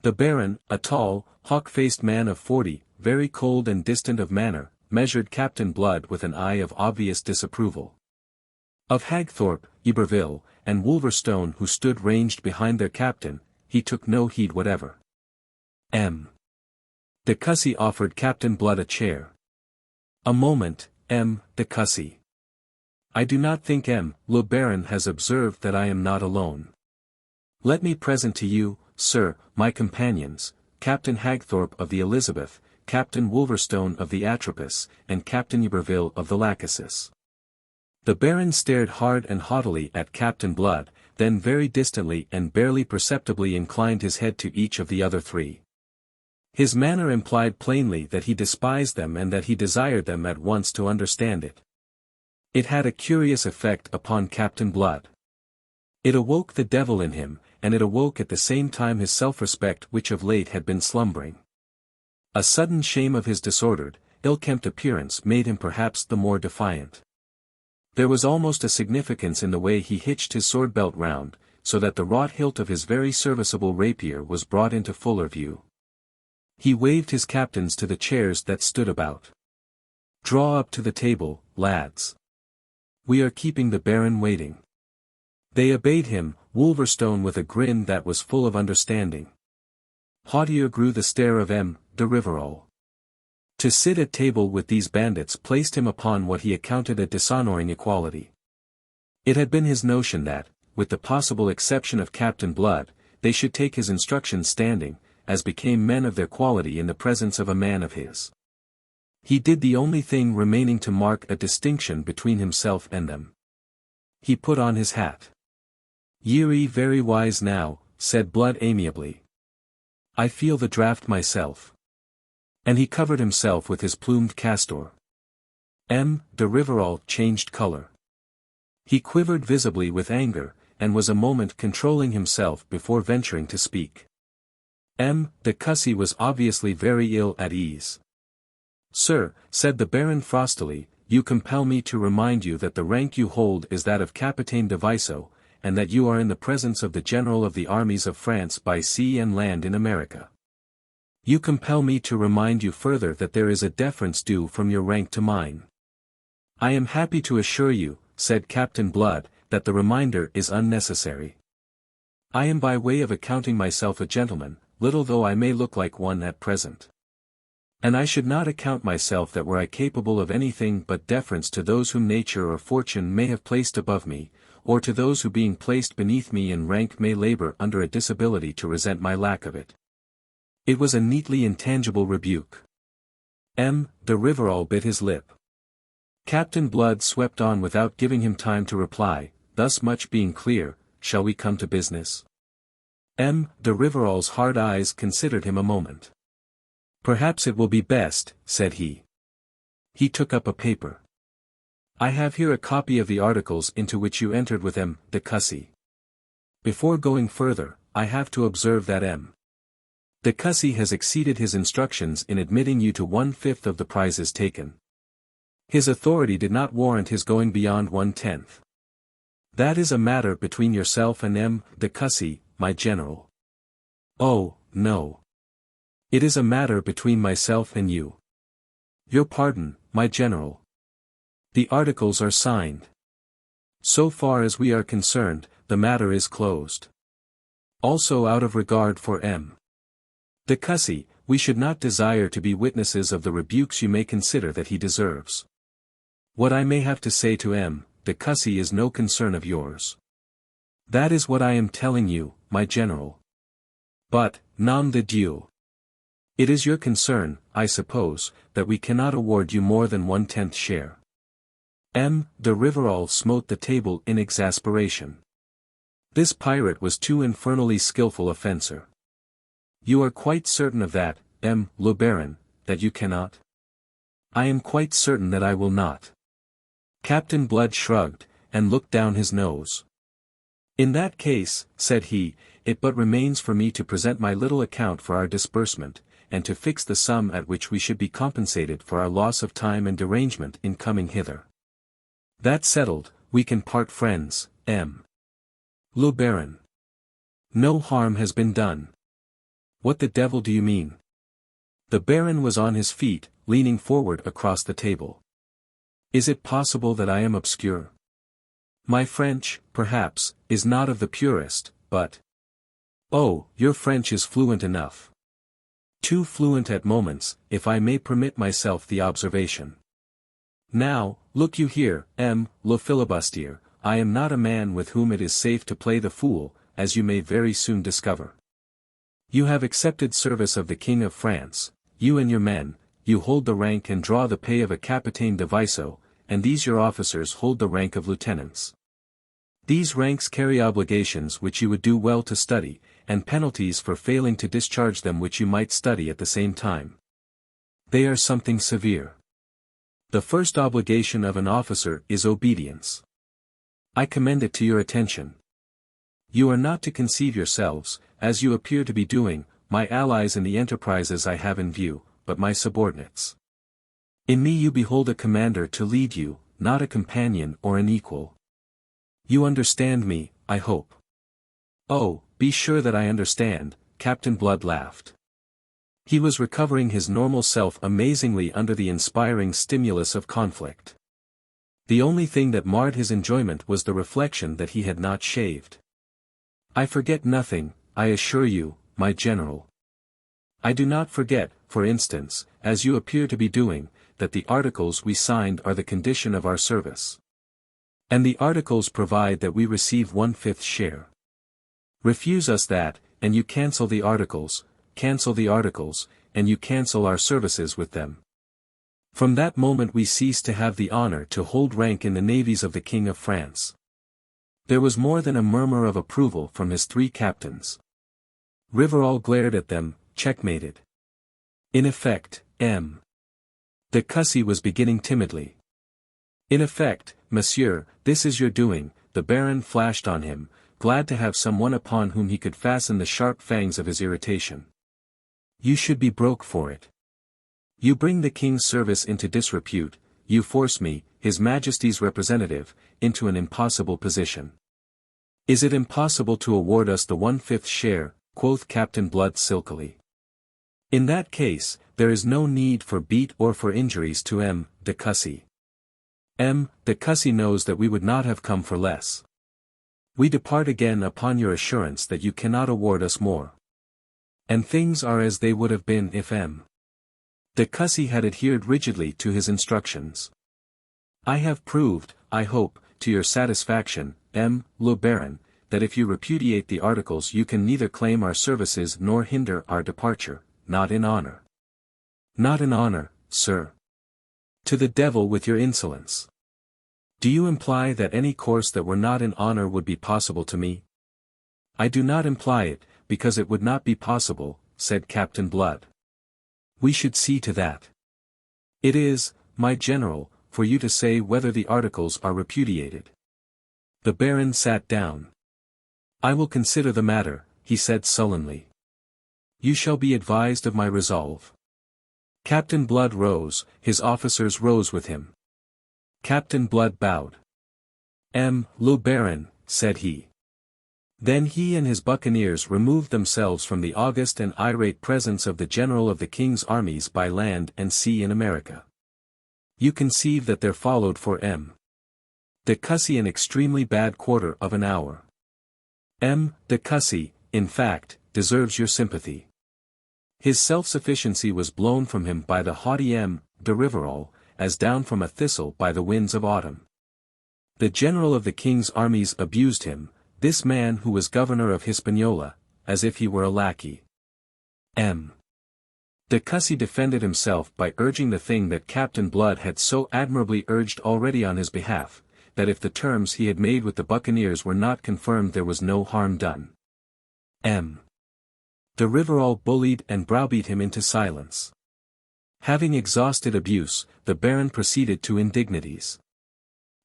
The Baron, a tall, hawk-faced man of 40, very cold and distant of manner, measured Captain Blood with an eye of obvious disapproval. Of Hagthorpe, Iberville, and Wolverstone who stood ranged behind their captain, he took no heed whatever. De Cussy offered Captain Blood a chair. "A moment, De Cussy. I do not think le Baron has observed that I am not alone. Let me present to you, sir, my companions, Captain Hagthorpe of the Elizabeth, Captain Wolverstone of the Atropos, and Captain Iberville of the Lachesis." The Baron stared hard and haughtily at Captain Blood, then very distantly and barely perceptibly inclined his head to each of the other three. His manner implied plainly that he despised them and that he desired them at once to understand it. It had a curious effect upon Captain Blood. It awoke the devil in him, and it awoke at the same time his self-respect which of late had been slumbering. A sudden shame of his disordered, ill-kempt appearance made him perhaps the more defiant. There was almost a significance in the way he hitched his sword-belt round, so that the wrought hilt of his very serviceable rapier was brought into fuller view. He waved his captains to the chairs that stood about. "Draw up to the table, lads. We are keeping the Baron waiting." They obeyed him, Wolverstone with a grin that was full of understanding. Hautier grew the stare of de Rivarol. To sit at table with these bandits placed him upon what he accounted a dishonoring equality. It had been his notion that, with the possible exception of Captain Blood, they should take his instructions standing, as became men of their quality in the presence of a man of his. He did the only thing remaining to mark a distinction between himself and them. He put on his hat. "Ye very wise now," said Blood amiably. "I feel the draught myself." And he covered himself with his plumed castor. De Rivarol changed color. He quivered visibly with anger, and was a moment controlling himself before venturing to speak. De Cussy was obviously very ill at ease. "Sir," said the Baron frostily, "you compel me to remind you that the rank you hold is that of Capitaine de Vaisseau, and that you are in the presence of the General of the armies of France by sea and land in America. You compel me to remind you further that there is a deference due from your rank to mine." "I am happy to assure you," said Captain Blood, "that the reminder is unnecessary. I am by way of accounting myself a gentleman, little though I may look like one at present. And I should not account myself that were I capable of anything but deference to those whom nature or fortune may have placed above me, or to those who being placed beneath me in rank may labor under a disability to resent my lack of it." It was a neatly intangible rebuke. De Rivarol bit his lip. Captain Blood swept on without giving him time to reply, thus much being clear, "Shall we come to business?" De Rivarol's hard eyes considered him a moment. "Perhaps it will be best," said he. He took up a paper. "I have here a copy of the articles into which you entered with de Cussy. Before going further, I have to observe that de Cussy has exceeded his instructions in admitting you to 1/5 of the prizes taken. His authority did not warrant his going beyond 1/10. That is a matter between yourself and de Cussy, my general." "Oh, no. It is a matter between myself and you." "Your pardon, my general. The articles are signed. So far as we are concerned, the matter is closed. Also out of regard for de Cussy, we should not desire to be witnesses of the rebukes you may consider that he deserves. What I may have to say to de Cussy is no concern of yours. That is what I am telling you, my general. But, nom de Dieu. It is your concern, I suppose, that we cannot award you more than 1/10 share." De Rivarol smote the table in exasperation. This pirate was too infernally skillful a fencer. "You are quite certain of that, le Baron, that you cannot?" "I am quite certain that I will not." Captain Blood shrugged, and looked down his nose. "In that case," said he, "it but remains for me to present my little account for our disbursement, and to fix the sum at which we should be compensated for our loss of time and derangement in coming hither. That settled, we can part friends, le Baron. No harm has been done." "What the devil do you mean?" The Baron was on his feet, leaning forward across the table. Is it possible that I am obscure? My French, perhaps, is not of the purest, but... Oh, your French is fluent enough. Too fluent at moments, if I may permit myself the observation. Now, look you here, le filibustier, I am not a man with whom it is safe to play the fool, as you may very soon discover. You have accepted service of the King of France, you and your men, you hold the rank and draw the pay of a capitaine de vaisseau, and these your officers hold the rank of lieutenants. These ranks carry obligations which you would do well to study, and penalties for failing to discharge them which you might study at the same time. They are something severe. The first obligation of an officer is obedience. I commend it to your attention. You are not to conceive yourselves, as you appear to be doing, my allies in the enterprises I have in view, but my subordinates. In me you behold a commander to lead you, not a companion or an equal. You understand me, I hope. Oh, be sure that I understand, Captain Blood laughed. He was recovering his normal self amazingly under the inspiring stimulus of conflict. The only thing that marred his enjoyment was the reflection that he had not shaved. I forget nothing, I assure you, my general. I do not forget, for instance, as you appear to be doing, that the articles we signed are the condition of our service. And the articles provide that we receive 1/5 share. Refuse us that, and you cancel the articles, and you cancel our services with them. From that moment we cease to have the honor to hold rank in the navies of the King of France. There was more than a murmur of approval from his 3 captains. Rivarol glared at them, checkmated. In effect, de Cussy was beginning timidly. In effect, monsieur, this is your doing, the Baron flashed on him, glad to have someone upon whom he could fasten the sharp fangs of his irritation. You should be broke for it. You bring the King's service into disrepute, you force me, His Majesty's representative, into an impossible position. Is it impossible to award us the 1/5 share, quoth Captain Blood silkily. In that case, there is no need for beat or for injuries to de Cussy. De Cussy knows that we would not have come for less. We depart again upon your assurance that you cannot award us more. And things are as they would have been if de Cussy had adhered rigidly to his instructions. I have proved, I hope, to your satisfaction, le Baron, that if you repudiate the articles you can neither claim our services nor hinder our departure, not in honor. Not in honor, sir. To the devil with your insolence. Do you imply that any course that were not in honor would be possible to me? I do not imply it, because it would not be possible, said Captain Blood. We should see to that. It is, my general, for you to say whether the articles are repudiated. The Baron sat down. I will consider the matter, he said sullenly. You shall be advised of my resolve. Captain Blood rose, his officers rose with him. Captain Blood bowed. Le Baron, said he. Then he and his buccaneers removed themselves from the august and irate presence of the general of the King's armies by land and sea in America. You conceive that there followed for de Cussy an extremely bad quarter of an hour. De Cussy, in fact, deserves your sympathy. His self-sufficiency was blown from him by the haughty de Rivarol, as down from a thistle by the winds of autumn. The general of the King's armies abused him, this man who was governor of Hispaniola, as if he were a lackey. De Cussy defended himself by urging the thing that Captain Blood had so admirably urged already on his behalf, that if the terms he had made with the buccaneers were not confirmed there was no harm done. De Rivarol bullied and browbeat him into silence. Having exhausted abuse, the Baron proceeded to indignities.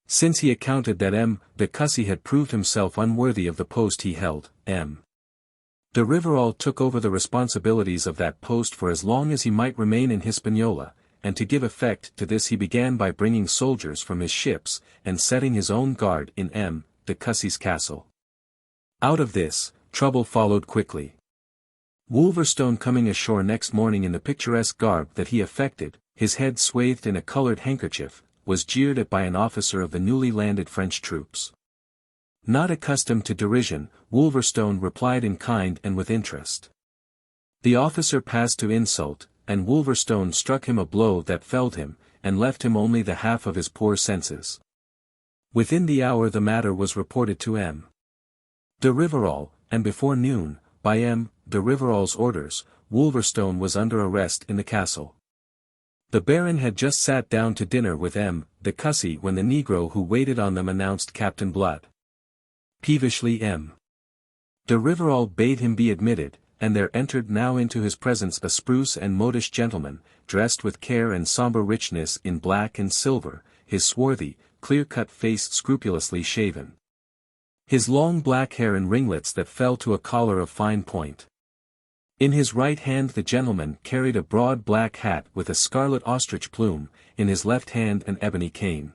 Since he accounted that de Cussy had proved himself unworthy of the post he held, de Rivarol took over the responsibilities of that post for as long as he might remain in Hispaniola, and to give effect to this he began by bringing soldiers from his ships, and setting his own guard in de Cussy's castle. Out of this, trouble followed quickly. Wolverstone coming ashore next morning in the picturesque garb that he affected, his head swathed in a colored handkerchief, was jeered at by an officer of the newly landed French troops. Not accustomed to derision, Wolverstone replied in kind and with interest. The officer passed to insult, and Wolverstone struck him a blow that felled him, and left him only the half of his poor senses. Within the hour the matter was reported to M. de Rivarol, and before noon, by M. de Rivarol's orders, Wolverstone was under arrest in the castle. The Baron had just sat down to dinner with M. de Cussy when the negro who waited on them announced Captain Blood. Peevishly M. de Rivarol bade him be admitted, and there entered now into his presence a spruce and modish gentleman, dressed with care and sombre richness in black and silver, his swarthy, clear-cut face scrupulously shaven. His long black hair in ringlets that fell to a collar of fine point. In his right hand the gentleman carried a broad black hat with a scarlet ostrich plume, in his left hand an ebony cane.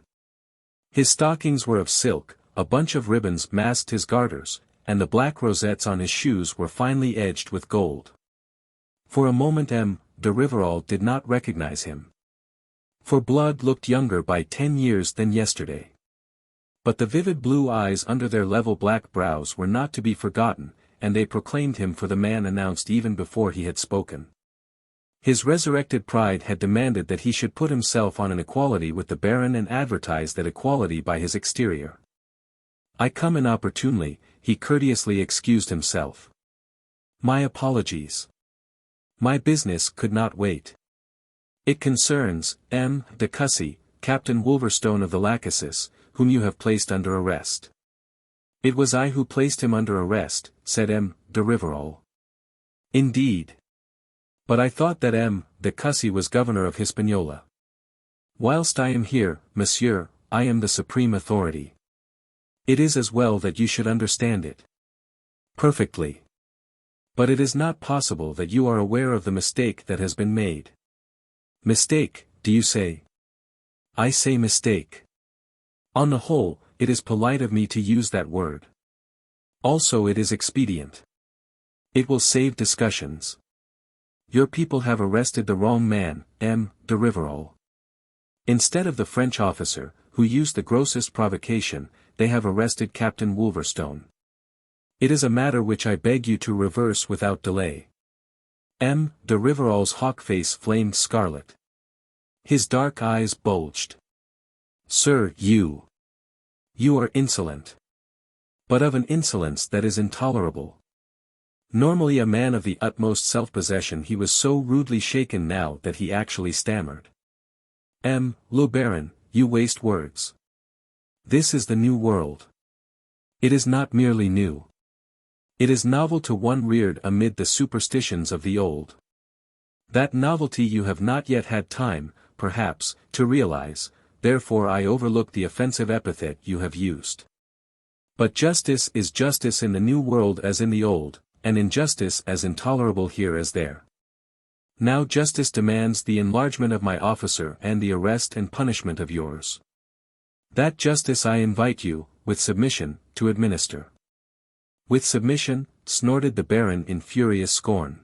His stockings were of silk, a bunch of ribbons masked his garters, and the black rosettes on his shoes were finely edged with gold. For a moment M. de Rivarol did not recognize him. For Blood looked younger by 10 years than yesterday. But the vivid blue eyes under their level black brows were not to be forgotten, and they proclaimed him for the man announced even before he had spoken. His resurrected pride had demanded that he should put himself on an equality with the Baron and advertise that equality by his exterior. "I come inopportunely," he courteously excused himself. "My apologies. My business could not wait. It concerns M. de Cussy, Captain Wolverstone of the Lachesis, whom you have placed under arrest." "It was I who placed him under arrest," said M. de Rivarol. "Indeed. But I thought that M. de Cussy was governor of Hispaniola." "Whilst I am here, monsieur, I am the supreme authority. It is as well that you should understand it." "Perfectly. But it is not possible that you are aware of the mistake that has been made." "Mistake, do you say?" "I say mistake. On the whole, it is polite of me to use that word. Also it is expedient. It will save discussions. Your people have arrested the wrong man, M. de Rivarol. Instead of the French officer, who used the grossest provocation, they have arrested Captain Wolverstone. It is a matter which I beg you to reverse without delay." M. de Rivarol's hawk face flamed scarlet. His dark eyes bulged. "Sir, you are insolent. But of an insolence that is intolerable." Normally a man of the utmost self-possession, he was so rudely shaken now that he actually stammered. Le Baron, you waste words. This is the new world. It is not merely new. It is novel to one reared amid the superstitions of the old. That novelty you have not yet had time, perhaps, to realize, therefore I overlook the offensive epithet you have used. But justice is justice in the new world as in the old, and injustice as intolerable here as there. Now justice demands the enlargement of my officer and the arrest and punishment of yours. That justice I invite you, with submission, to administer." "With submission?" snorted the Baron in furious scorn.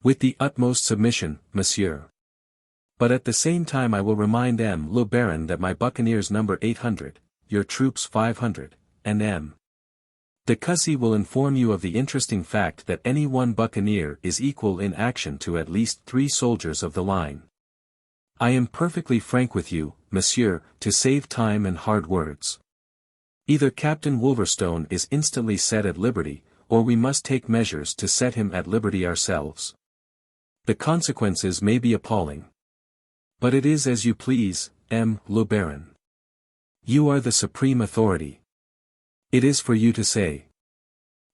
"With the utmost submission, monsieur. But at the same time I will remind Le Baron that my buccaneers number 800, your troops 500, and M. de Cussy will inform you of the interesting fact that any one buccaneer is equal in action to at least 3 soldiers of the line. I am perfectly frank with you, monsieur, to save time and hard words. Either Captain Wolverstone is instantly set at liberty, or we must take measures to set him at liberty ourselves. The consequences may be appalling. But it is as you please, Le Baron. You are the supreme authority. It is for you to say."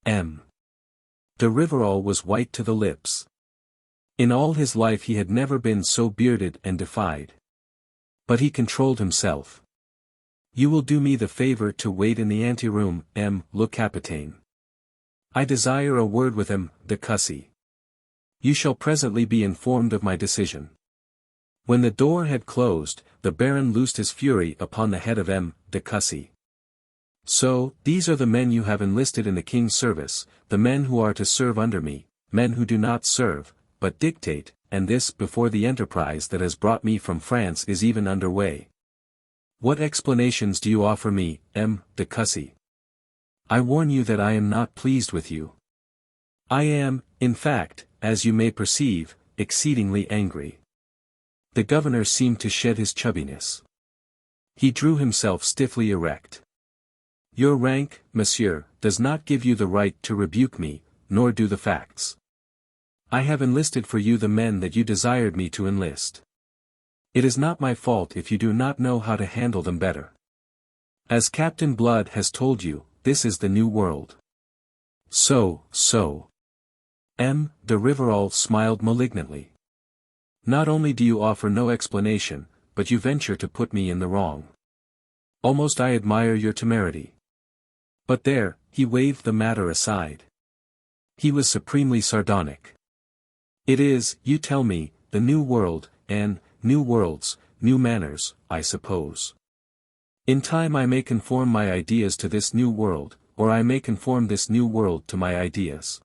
M. de Rivarol was white to the lips. In all his life he had never been so bearded and defied. But he controlled himself. "You will do me the favor to wait in the anteroom, le Capitaine. I desire a word with M. de Cussy. You shall presently be informed of my decision." When the door had closed, the Baron loosed his fury upon the head of M. de Cussy. "So, these are the men you have enlisted in the king's service, the men who are to serve under me, men who do not serve, but dictate, and this before the enterprise that has brought me from France is even under way. What explanations do you offer me, de Cussy? I warn you that I am not pleased with you. I am, in fact, as you may perceive, exceedingly angry. The governor seemed to shed his chubbiness. He drew himself stiffly erect. Your rank, monsieur, does not give you the right to rebuke me, nor do the facts. I have enlisted for you the men that you desired me to enlist. It is not my fault if you do not know how to handle them better. As Captain Blood has told you, this is the new world. So. De Rivarol smiled malignantly. Not only do you offer no explanation, but you venture to put me in the wrong. Almost I admire your temerity. But there, he waved the matter aside. He was supremely sardonic. It is, you tell me, the new world, and, new worlds, new manners, I suppose. In time I may conform my ideas to this new world, or I may conform this new world to my ideas.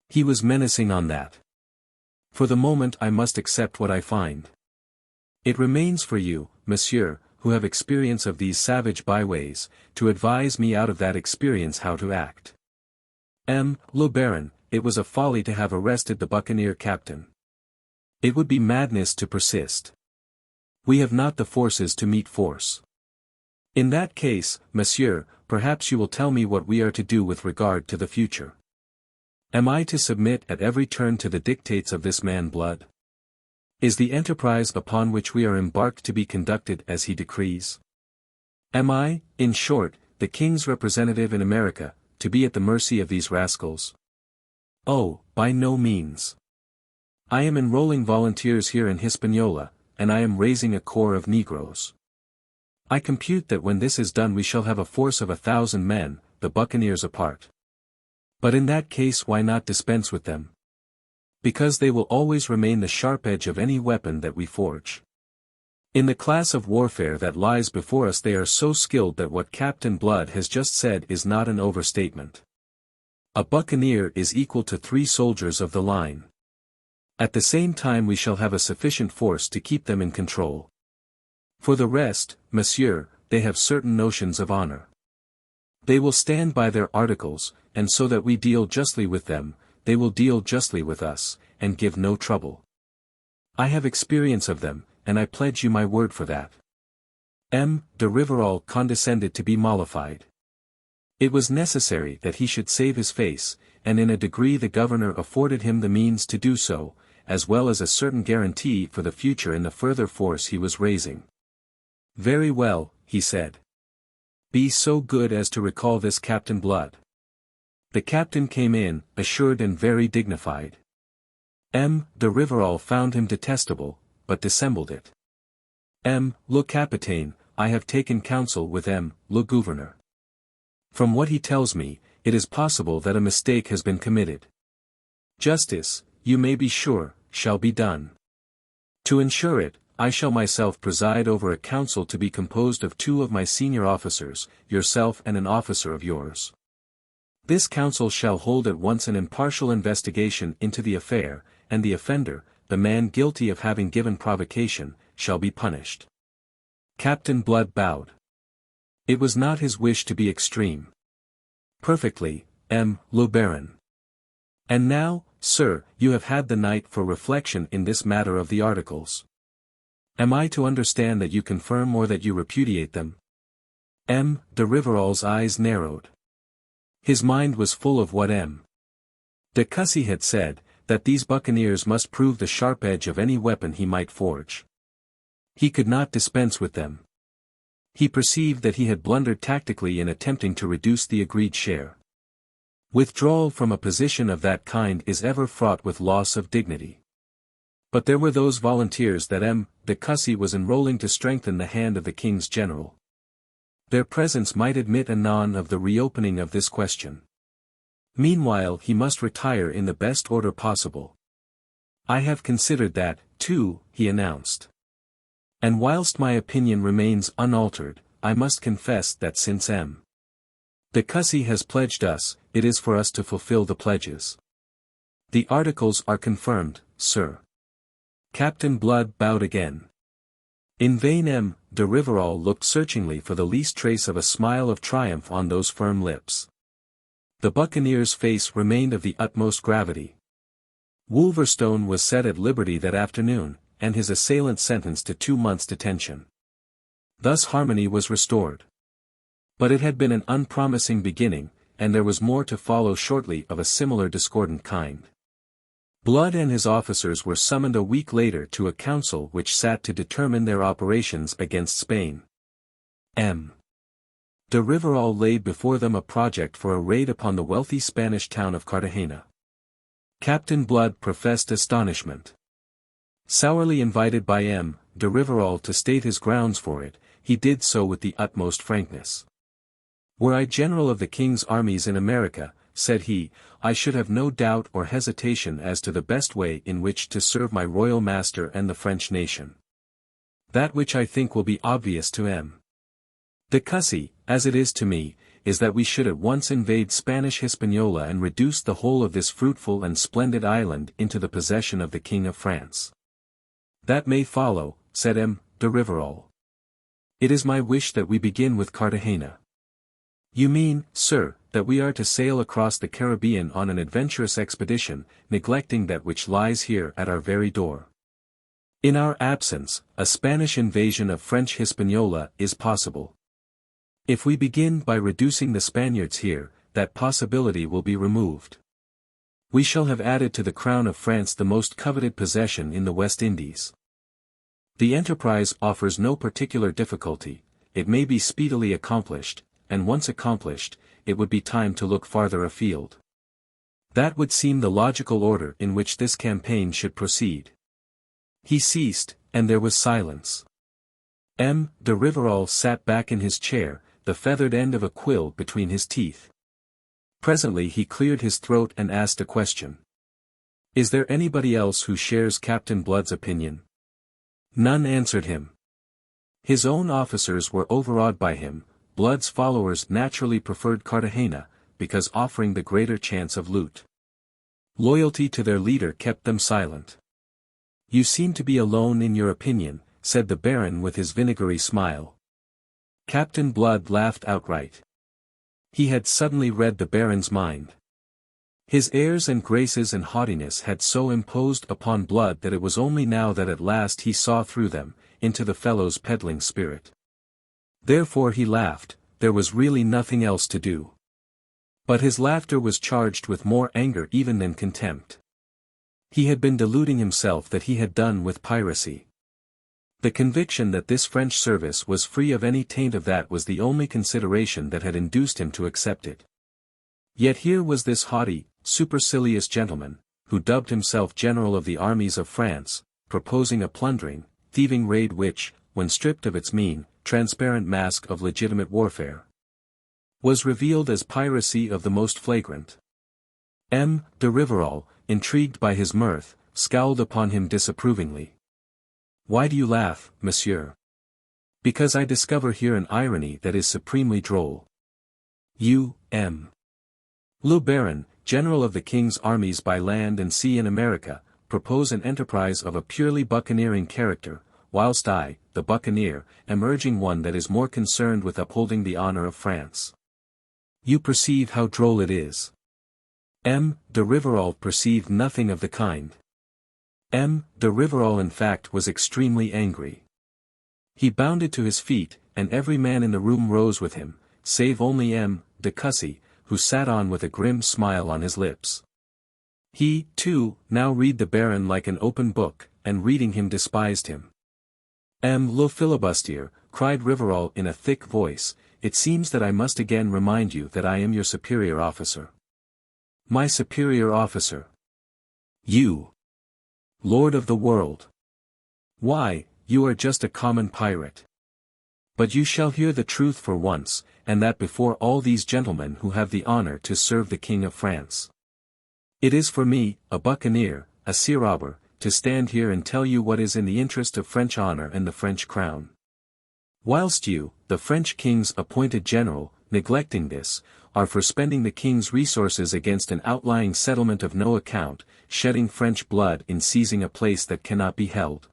He was menacing on that. For the moment I must accept what I find. It remains for you, monsieur, who have experience of these savage byways, to advise me out of that experience how to act. Le Baron, it was a folly to have arrested the buccaneer captain. It would be madness to persist. We have not the forces to meet force. In that case, monsieur, perhaps you will tell me what we are to do with regard to the future. Am I to submit at every turn to the dictates of this man Blood? Is the enterprise upon which we are embarked to be conducted as he decrees? Am I, in short, the king's representative in America, to be at the mercy of these rascals? Oh, by no means. I am enrolling volunteers here in Hispaniola, and I am raising a corps of Negroes. I compute that when this is done we shall have a force of 1,000 men, the buccaneers apart. But in that case why not dispense with them? Because they will always remain the sharp edge of any weapon that we forge. In the class of warfare that lies before us they are so skilled that what Captain Blood has just said is not an overstatement. A buccaneer is equal to 3 soldiers of the line. At the same time we shall have a sufficient force to keep them in control. For the rest, monsieur, they have certain notions of honor. They will stand by their articles, and so that we deal justly with them, they will deal justly with us, and give no trouble. I have experience of them, and I pledge you my word for that. De Rivarol condescended to be mollified. It was necessary that he should save his face, and in a degree the governor afforded him the means to do so, as well as a certain guarantee for the future in the further force he was raising. Very well, he said. Be so good as to recall this Captain Blood. The captain came in, assured and very dignified. De Rivarol found him detestable, but dissembled it. Le Capitaine, I have taken counsel with le Gouverneur. From what he tells me, it is possible that a mistake has been committed. Justice, you may be sure, shall be done. To ensure it, I shall myself preside over a council to be composed of 2 of my senior officers, yourself and an officer of yours. This council shall hold at once an impartial investigation into the affair, and the offender, the man guilty of having given provocation, shall be punished. Captain Blood bowed. It was not his wish to be extreme. Perfectly, le Baron. And now, sir, you have had the night for reflection in this matter of the articles. Am I to understand that you confirm or that you repudiate them? De Rivarol's eyes narrowed. His mind was full of what de Cussy had said, that these buccaneers must prove the sharp edge of any weapon he might forge. He could not dispense with them. He perceived that he had blundered tactically in attempting to reduce the agreed share. Withdrawal from a position of that kind is ever fraught with loss of dignity. But there were those volunteers that de Cussy was enrolling to strengthen the hand of the king's general. Their presence might admit anon of the reopening of this question. Meanwhile he must retire in the best order possible. I have considered that, too, he announced. And whilst my opinion remains unaltered, I must confess that since de Cussy has pledged us, it is for us to fulfill the pledges. The articles are confirmed, sir. Captain Blood bowed again. In vain de Rivarol looked searchingly for the least trace of a smile of triumph on those firm lips. The buccaneer's face remained of the utmost gravity. Wolverstone was set at liberty that afternoon, and his assailant sentenced to 2 months' detention. Thus harmony was restored. But it had been an unpromising beginning, and there was more to follow shortly of a similar discordant kind. Blood and his officers were summoned a week later to a council which sat to determine their operations against Spain. De Rivarol laid before them a project for a raid upon the wealthy Spanish town of Cartagena. Captain Blood professed astonishment. Sourly invited by de Rivarol to state his grounds for it, he did so with the utmost frankness. "Were I general of the king's armies in America," said he, "I should have no doubt or hesitation as to the best way in which to serve my royal master and the French nation. That which I think will be obvious to de Cussy, as it is to me, is that we should at once invade Spanish Hispaniola and reduce the whole of this fruitful and splendid island into the possession of the King of France." "That may follow," said de Rivarol. "It is my wish that we begin with Cartagena." "You mean, sir, that we are to sail across the Caribbean on an adventurous expedition, neglecting that which lies here at our very door. In our absence, a Spanish invasion of French Hispaniola is possible. If we begin by reducing the Spaniards here, that possibility will be removed. We shall have added to the crown of France the most coveted possession in the West Indies. The enterprise offers no particular difficulty, it may be speedily accomplished, and once accomplished, it would be time to look farther afield. That would seem the logical order in which this campaign should proceed." He ceased, and there was silence. De Rivarol sat back in his chair, the feathered end of a quill between his teeth. Presently he cleared his throat and asked a question. "Is there anybody else who shares Captain Blood's opinion?" None answered him. His own officers were overawed by him. Blood's followers naturally preferred Cartagena, because offering the greater chance of loot. Loyalty to their leader kept them silent. "You seem to be alone in your opinion," said the Baron with his vinegary smile. Captain Blood laughed outright. He had suddenly read the Baron's mind. His airs and graces and haughtiness had so imposed upon Blood that it was only now that at last he saw through them, into the fellow's peddling spirit. Therefore he laughed, there was really nothing else to do. But his laughter was charged with more anger even than contempt. He had been deluding himself that he had done with piracy. The conviction that this French service was free of any taint of that was the only consideration that had induced him to accept it. Yet here was this haughty, supercilious gentleman, who dubbed himself General of the armies of France, proposing a plundering, thieving raid which, when stripped of its mean, transparent mask of legitimate warfare, was revealed as piracy of the most flagrant. De Rivarol, intrigued by his mirth, scowled upon him disapprovingly. "Why do you laugh, monsieur?" "Because I discover here an irony that is supremely droll. You, Le Baron, General of the King's armies by land and sea in America, propose an enterprise of a purely buccaneering character, whilst I, the buccaneer, am urging one that is more concerned with upholding the honor of France. You perceive how droll it is." De Rivarol perceived nothing of the kind. De Rivarol in fact was extremely angry. He bounded to his feet, and every man in the room rose with him, save only de Cussy, who sat on with a grim smile on his lips. He, too, now read the Baron like an open book, and reading him despised him. Le filibustier," cried Rivarol in a thick voice, "it seems that I must again remind you that I am your superior officer." "My superior officer? You? Lord of the world? Why, you are just a common pirate. But you shall hear the truth for once, and that before all these gentlemen who have the honor to serve the King of France. It is for me, a buccaneer, a sea robber, to stand here and tell you what is in the interest of French honor and the French crown. Whilst you, the French king's appointed general, neglecting this, are for spending the king's resources against an outlying settlement of no account, shedding French blood in seizing a place that cannot be held.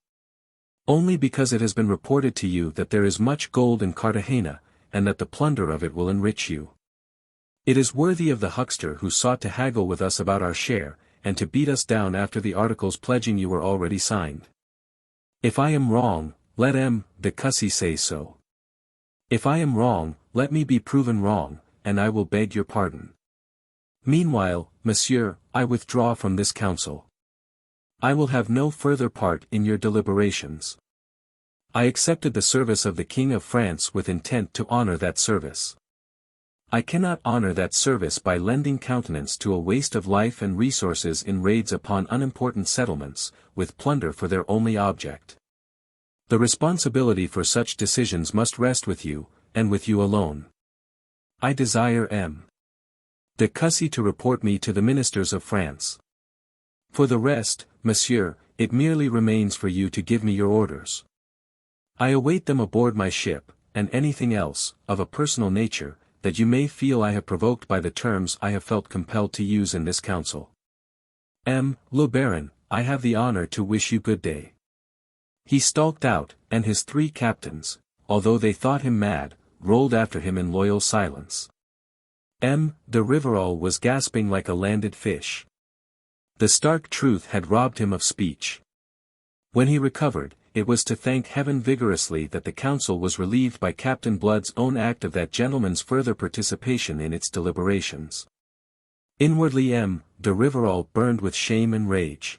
Only because it has been reported to you that there is much gold in Cartagena, and that the plunder of it will enrich you. It is worthy of the huckster who sought to haggle with us about our share, and to beat us down after the articles pledging you were already signed. If I am wrong, let the cussy say so. If I am wrong, let me be proven wrong, and I will beg your pardon. Meanwhile, monsieur, I withdraw from this council. I will have no further part in your deliberations. I accepted the service of the King of France with intent to honor that service. I cannot honor that service by lending countenance to a waste of life and resources in raids upon unimportant settlements, with plunder for their only object. The responsibility for such decisions must rest with you, and with you alone. I desire de Cussy to report me to the ministers of France. For the rest, monsieur, it merely remains for you to give me your orders. I await them aboard my ship, and anything else, of a personal nature, that you may feel I have provoked by the terms I have felt compelled to use in this council. Le Baron, I have the honor to wish you good day. He stalked out, and his 3 captains, although they thought him mad, rolled after him in loyal silence. De Rivarol was gasping like a landed fish. The stark truth had robbed him of speech. When he recovered, it was to thank heaven vigorously that the council was relieved by Captain Blood's own act of that gentleman's further participation in its deliberations. Inwardly de Rivarol burned with shame and rage.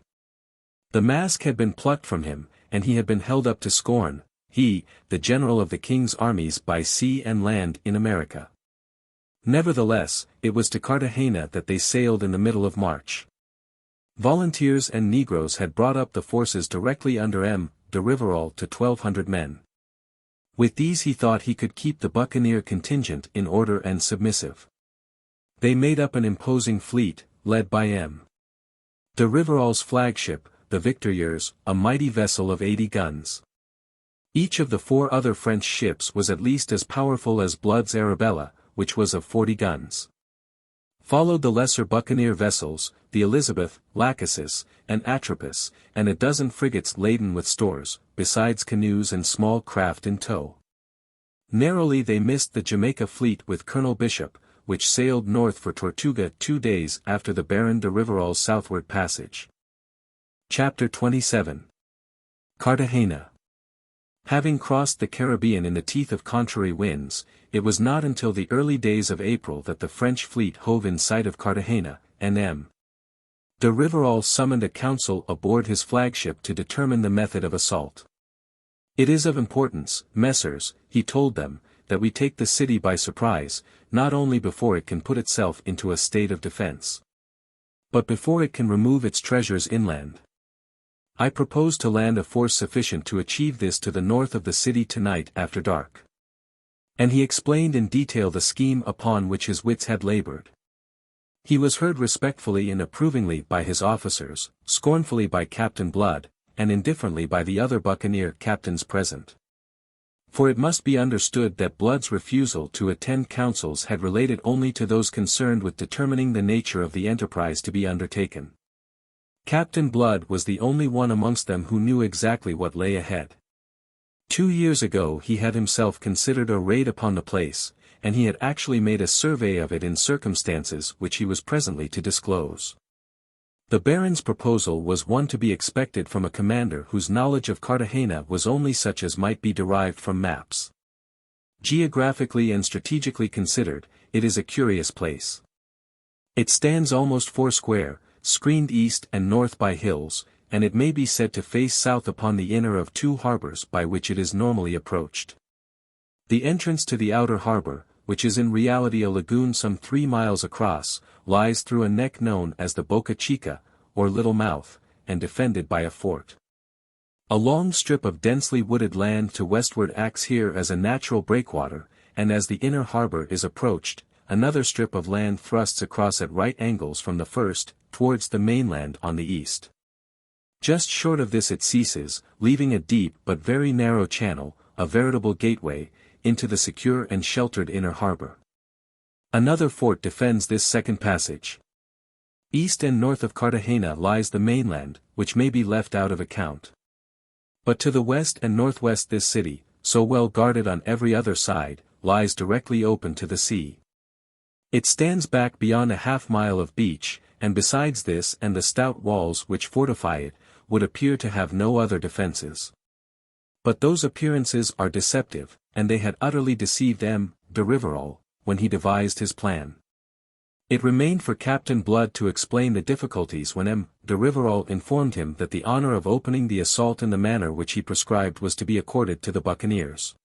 The mask had been plucked from him, and he had been held up to scorn, he, the general of the king's armies by sea and land in America. Nevertheless, it was to Cartagena that they sailed in the middle of March. Volunteers and Negroes had brought up the forces directly under de Rivarol to 1,200 men. With these he thought he could keep the buccaneer contingent in order and submissive. They made up an imposing fleet, led by de Rivarol's flagship, the Victorieuse, a mighty vessel of 80 guns. Each of the 4 other French ships was at least as powerful as Blood's Arabella, which was of 40 guns. Followed the lesser buccaneer vessels, the Elizabeth, Lachesis, and Atropos, and a dozen frigates laden with stores, besides canoes and small craft in tow. Narrowly they missed the Jamaica fleet with Colonel Bishop, which sailed north for Tortuga 2 days after the Baron de Rivarol's southward passage. Chapter 27. Cartagena. Having crossed the Caribbean in the teeth of contrary winds, it was not until the early days of April that the French fleet hove in sight of Cartagena, and de Rivarol summoned a council aboard his flagship to determine the method of assault. It is of importance, messers, he told them, that we take the city by surprise, not only before it can put itself into a state of defense, but before it can remove its treasures inland. I propose to land a force sufficient to achieve this to the north of the city tonight after dark. And he explained in detail the scheme upon which his wits had labored. He was heard respectfully and approvingly by his officers, scornfully by Captain Blood, and indifferently by the other buccaneer captains present. For it must be understood that Blood's refusal to attend councils had related only to those concerned with determining the nature of the enterprise to be undertaken. Captain Blood was the only one amongst them who knew exactly what lay ahead. 2 years ago he had himself considered a raid upon the place, and he had actually made a survey of it in circumstances which he was presently to disclose. The Baron's proposal was one to be expected from a commander whose knowledge of Cartagena was only such as might be derived from maps. Geographically and strategically considered, it is a curious place. It stands almost foursquare, screened east and north by hills, and it may be said to face south upon the inner of 2 harbors by which it is normally approached. The entrance to the outer harbor, which is in reality a lagoon some 3 miles across, lies through a neck known as the Boca Chica, or Little Mouth, and defended by a fort. A long strip of densely wooded land to westward acts here as a natural breakwater, and as the inner harbor is approached, another strip of land thrusts across at right angles from the first, towards the mainland on the east. Just short of this it ceases, leaving a deep but very narrow channel, a veritable gateway, into the secure and sheltered inner harbor. Another fort defends this second passage. East and north of Cartagena lies the mainland, which may be left out of account. But to the west and northwest this city, so well guarded on every other side, lies directly open to the sea. It stands back beyond a half-mile of beach, and besides this and the stout walls which fortify it, would appear to have no other defences. But those appearances are deceptive, and they had utterly deceived de Rivarol, when he devised his plan. It remained for Captain Blood to explain the difficulties when de Rivarol informed him that the honour of opening the assault in the manner which he prescribed was to be accorded to the buccaneers.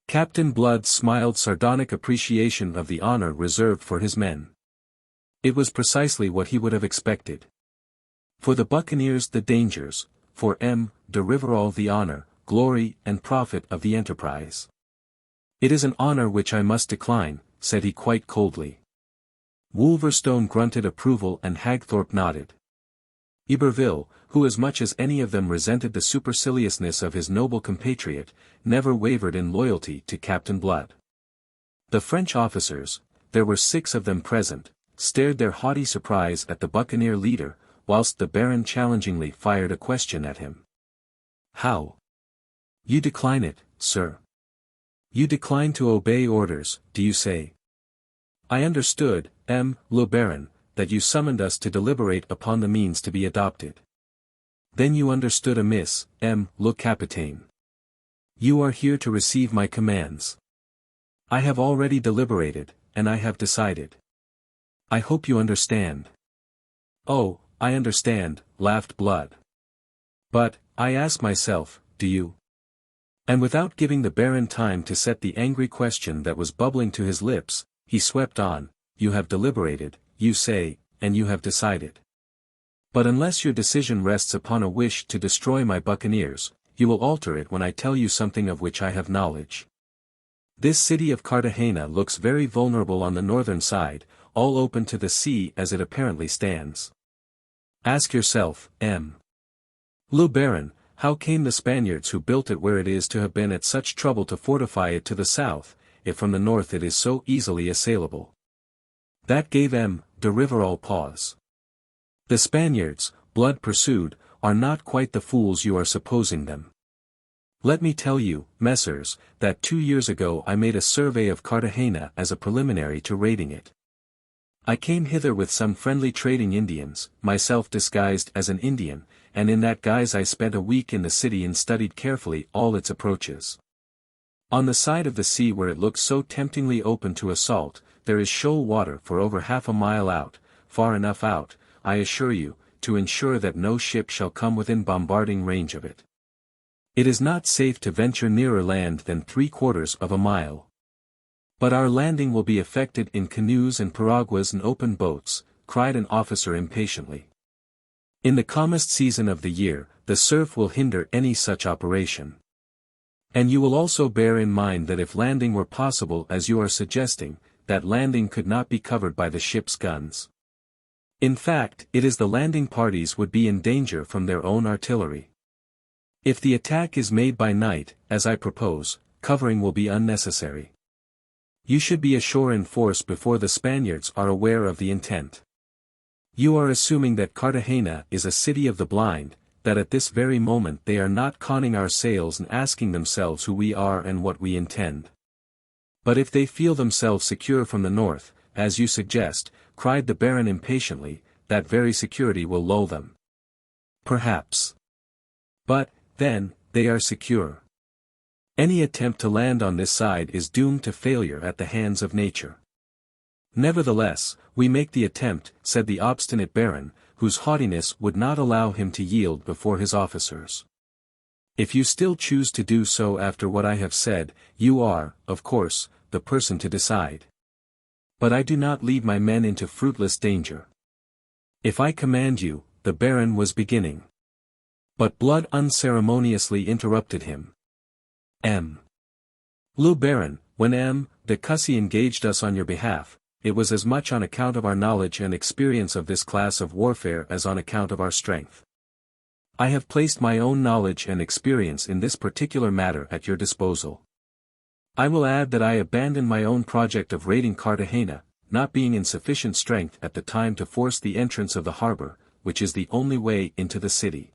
Captain Blood smiled sardonic appreciation of the honour reserved for his men. It was precisely what he would have expected. For the buccaneers the dangers, for de Rivarol the honour, glory and profit of the enterprise. It is an honour which I must decline, said he quite coldly. Wolverstone grunted approval and Hagthorpe nodded. Iberville, who as much as any of them resented the superciliousness of his noble compatriot, never wavered in loyalty to Captain Blood. The French officers, there were 6 of them present, stared their haughty surprise at the buccaneer leader, whilst the Baron challengingly fired a question at him. How? You decline it, sir. You decline to obey orders, do you say? I understood, le Baron, that you summoned us to deliberate upon the means to be adopted. Then you understood amiss, le Capitaine. You are here to receive my commands. I have already deliberated, and I have decided. I hope you understand. Oh, I understand, laughed Blood. But, I ask myself, do you? And without giving the Baron time to set the angry question that was bubbling to his lips, he swept on, you have deliberated, you say, and you have decided. But unless your decision rests upon a wish to destroy my buccaneers, you will alter it when I tell you something of which I have knowledge. This city of Cartagena looks very vulnerable on the northern side, all open to the sea as it apparently stands. Ask yourself, le Baron, how came the Spaniards who built it where it is to have been at such trouble to fortify it to the south, if from the north it is so easily assailable? That gave de Rivarol pause. The Spaniards, Blood pursued, are not quite the fools you are supposing them. Let me tell you, messers, that 2 years ago I made a survey of Cartagena as a preliminary to raiding it. I came hither with some friendly trading Indians, myself disguised as an Indian, and in that guise I spent a week in the city and studied carefully all its approaches. On the side of the sea where it looks so temptingly open to assault, there is shoal water for over half a mile out, far enough out, I assure you, to ensure that no ship shall come within bombarding range of it. It is not safe to venture nearer land than 3/4 of a mile. But our landing will be effected in canoes and piraguas and open boats, cried an officer impatiently. In the calmest season of the year, the surf will hinder any such operation. And you will also bear in mind that if landing were possible as you are suggesting, that landing could not be covered by the ship's guns. In fact, it is the landing parties would be in danger from their own artillery. If the attack is made by night, as I propose, covering will be unnecessary. You should be ashore in force before the Spaniards are aware of the intent. You are assuming that Cartagena is a city of the blind, that at this very moment they are not conning our sails and asking themselves who we are and what we intend. But if they feel themselves secure from the north, as you suggest, cried the Baron impatiently, that very security will lull them. Perhaps. But, then, they are secure. Any attempt to land on this side is doomed to failure at the hands of nature. Nevertheless, we make the attempt, said the obstinate Baron, whose haughtiness would not allow him to yield before his officers. If you still choose to do so after what I have said, you are, of course, the person to decide. But I do not lead my men into fruitless danger. If I command you, the Baron was beginning. But Blood unceremoniously interrupted him. Le Baron, when de Cussy engaged us on your behalf, it was as much on account of our knowledge and experience of this class of warfare as on account of our strength. I have placed my own knowledge and experience in this particular matter at your disposal. I will add that I abandoned my own project of raiding Cartagena, not being in sufficient strength at the time to force the entrance of the harbor, which is the only way into the city.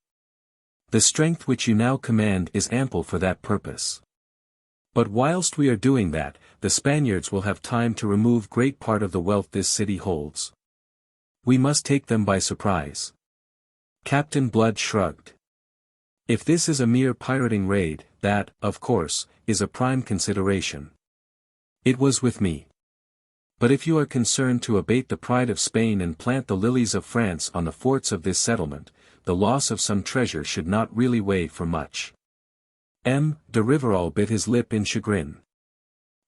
The strength which you now command is ample for that purpose. But whilst we are doing that, the Spaniards will have time to remove great part of the wealth this city holds. We must take them by surprise. Captain Blood shrugged. If this is a mere pirating raid, that, of course, is a prime consideration. It was with me. But if you are concerned to abate the pride of Spain and plant the lilies of France on the forts of this settlement, the loss of some treasure should not really weigh for much. De Rivarol bit his lip in chagrin.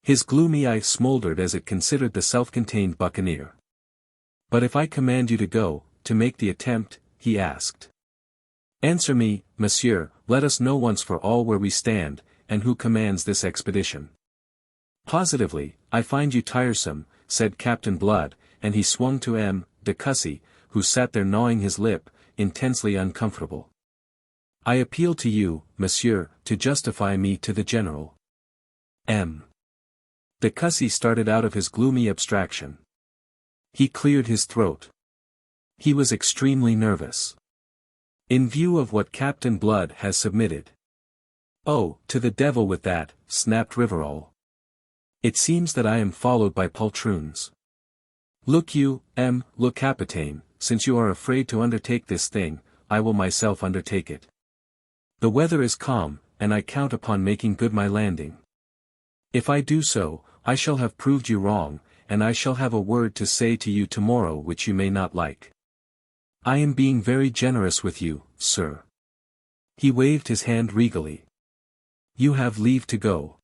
His gloomy eye smoldered as it considered the self-contained buccaneer. But if I command you to go, to make the attempt, he asked. Answer me, monsieur, let us know once for all where we stand, and who commands this expedition. Positively, I find you tiresome, said Captain Blood, and he swung to de Cussy, who sat there gnawing his lip, intensely uncomfortable. I appeal to you, monsieur, to justify me to the general. De Cussy started out of his gloomy abstraction. He cleared his throat. He was extremely nervous. In view of what Captain Blood has submitted. Oh, to the devil with that, snapped Rivarol. It seems that I am followed by poltroons. Look you, le Capitaine, since you are afraid to undertake this thing, I will myself undertake it. The weather is calm, and I count upon making good my landing. If I do so, I shall have proved you wrong, and I shall have a word to say to you tomorrow which you may not like. I am being very generous with you, sir. He waved his hand regally. You have leave to go.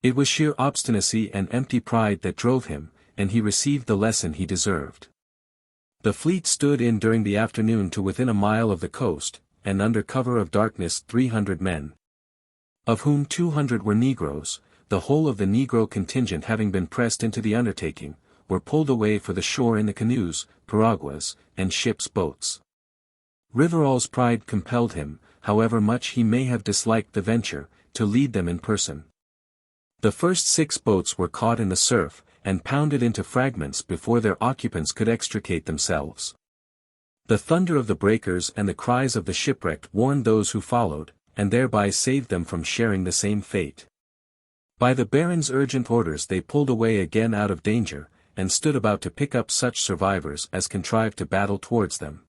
It was sheer obstinacy and empty pride that drove him, and he received the lesson he deserved. The fleet stood in during the afternoon to within a mile of the coast, and under cover of darkness 300 men. Of whom 200 were Negroes, the whole of the Negro contingent having been pressed into the undertaking, were pulled away for the shore in the canoes, piraguas, and ship's boats. Rivarol's pride compelled him, however much he may have disliked the venture, to lead them in person. The first 6 boats were caught in the surf, and pounded into fragments before their occupants could extricate themselves. The thunder of the breakers and the cries of the shipwrecked warned those who followed, and thereby saved them from sharing the same fate. By the Baron's urgent orders they pulled away again out of danger, and stood about to pick up such survivors as contrived to battle towards them.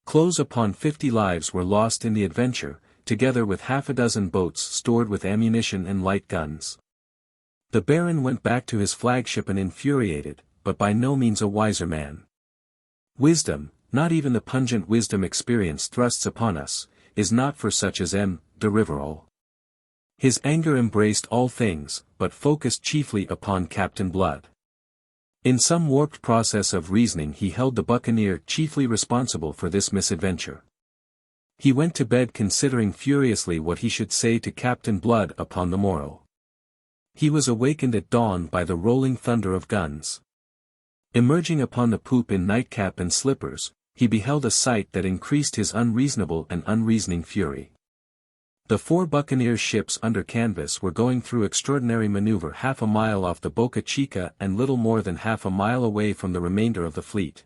Close upon 50 lives were lost in the adventure, together with half a dozen boats stored with ammunition and light guns. The Baron went back to his flagship an infuriated, but by no means a wiser man. Wisdom, not even the pungent wisdom experience thrusts upon us, is not for such as de Rivarol. His anger embraced all things, but focused chiefly upon Captain Blood. In some warped process of reasoning he held the buccaneer chiefly responsible for this misadventure. He went to bed considering furiously what he should say to Captain Blood upon the morrow. He was awakened at dawn by the rolling thunder of guns. Emerging upon the poop in nightcap and slippers, he beheld a sight that increased his unreasonable and unreasoning fury. The 4 buccaneer ships under canvas were going through extraordinary maneuver half a mile off the Boca Chica and little more than half a mile away from the remainder of the fleet.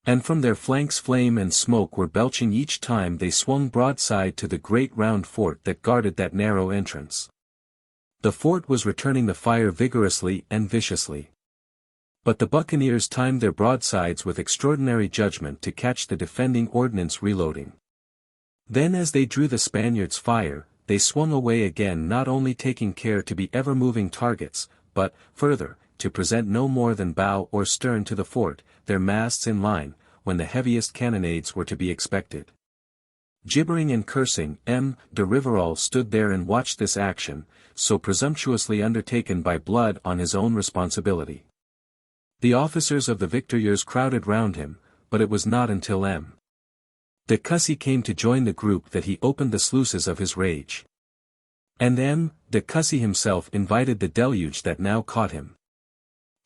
And from their flanks flame and smoke were belching each time they swung broadside to the great round fort that guarded that narrow entrance. The fort was returning the fire vigorously and viciously. But the buccaneers timed their broadsides with extraordinary judgment to catch the defending ordnance reloading. Then as they drew the Spaniards' fire, they swung away again, not only taking care to be ever-moving targets, but, further, to present no more than bow or stern to the fort, their masts in line, when the heaviest cannonades were to be expected. Gibbering and cursing, de Rivarol stood there and watched this action, so presumptuously undertaken by Blood on his own responsibility. The officers of the victoriers crowded round him, but it was not until de Cussy came to join the group that he opened the sluices of his rage. And de Cussy himself invited the deluge that now caught him.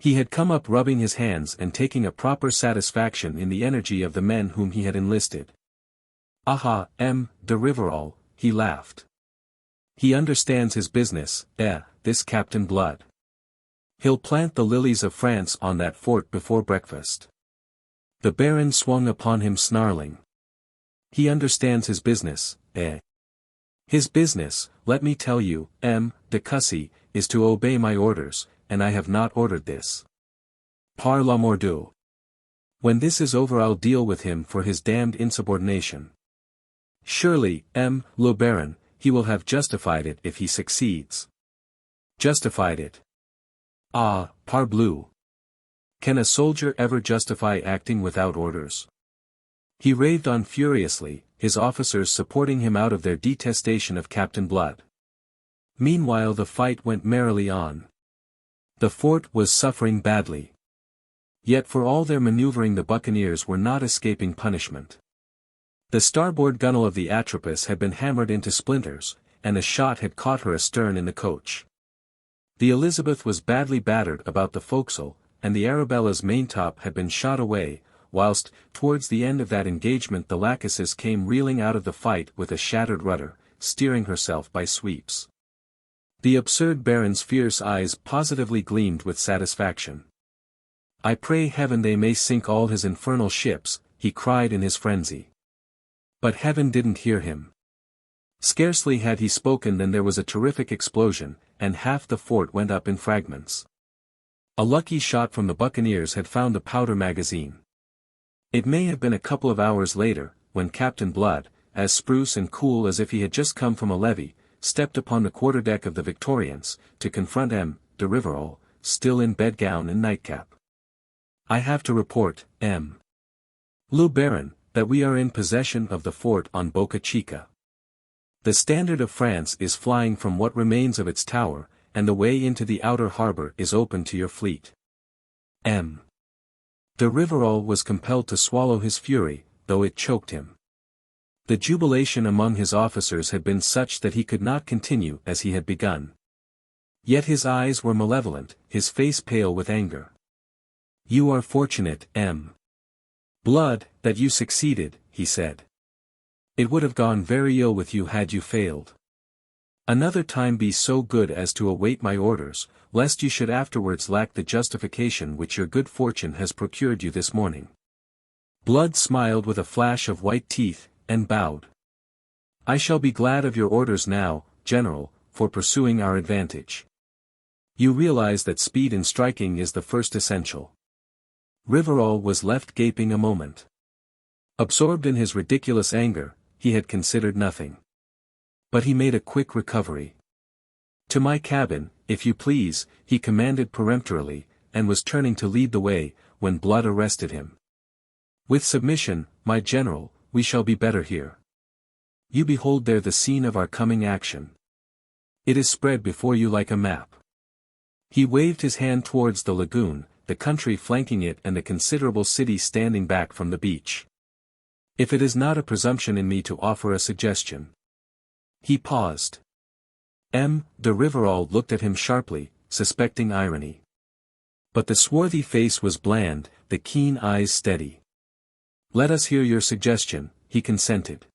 He had come up rubbing his hands and taking a proper satisfaction in the energy of the men whom he had enlisted. De Rivarol, he laughed. He understands his business, this Captain Blood. He'll plant the lilies of France on that fort before breakfast. The Baron swung upon him snarling. He understands his business, eh? His business, let me tell you, de Cussy, is to obey my orders, and I have not ordered this. Par la mordieu. When this is over I'll deal with him for his damned insubordination. Surely, le Baron, he will have justified it if he succeeds. Justified it. Ah, parbleu. Can a soldier ever justify acting without orders? He raved on furiously, his officers supporting him out of their detestation of Captain Blood. Meanwhile the fight went merrily on. The fort was suffering badly. Yet for all their maneuvering the buccaneers were not escaping punishment. The starboard gunwale of the Atropos had been hammered into splinters, and a shot had caught her astern in the coach. The Elizabeth was badly battered about the forecastle, and the Arabella's maintop had been shot away, whilst, towards the end of that engagement the Lachesis came reeling out of the fight with a shattered rudder, steering herself by sweeps. The absurd Baron's fierce eyes positively gleamed with satisfaction. I pray heaven they may sink all his infernal ships, he cried in his frenzy. But heaven didn't hear him. Scarcely had he spoken than there was a terrific explosion, and half the fort went up in fragments. A lucky shot from the buccaneers had found the powder magazine. It may have been a couple of hours later, when Captain Blood, as spruce and cool as if he had just come from a levee, stepped upon the quarterdeck of the Victorians, to confront de Rivarol, still in bedgown and nightcap. I have to report, le Baron, that we are in possession of the fort on Boca Chica. The standard of France is flying from what remains of its tower, and the way into the outer harbor is open to your fleet. De Rivarol was compelled to swallow his fury, though it choked him. The jubilation among his officers had been such that he could not continue as he had begun. Yet his eyes were malevolent, his face pale with anger. You are fortunate, Blood, that you succeeded, he said. It would have gone very ill with you had you failed. Another time be so good as to await my orders, lest you should afterwards lack the justification which your good fortune has procured you this morning. Blood smiled with a flash of white teeth, and bowed. I shall be glad of your orders now, General, for pursuing our advantage. You realize that speed in striking is the first essential. Rivarol was left gaping a moment. Absorbed in his ridiculous anger, he had considered nothing. But he made a quick recovery. To my cabin, if you please, he commanded peremptorily, and was turning to lead the way, when Blood arrested him. With submission, my general, we shall be better here. You behold there the scene of our coming action. It is spread before you like a map. He waved his hand towards the lagoon, the country flanking it and the considerable city standing back from the beach. If it is not a presumption in me to offer a suggestion. He paused. De Rivarol looked at him sharply, suspecting irony. But the swarthy face was bland, the keen eyes steady. Let us hear your suggestion, he consented.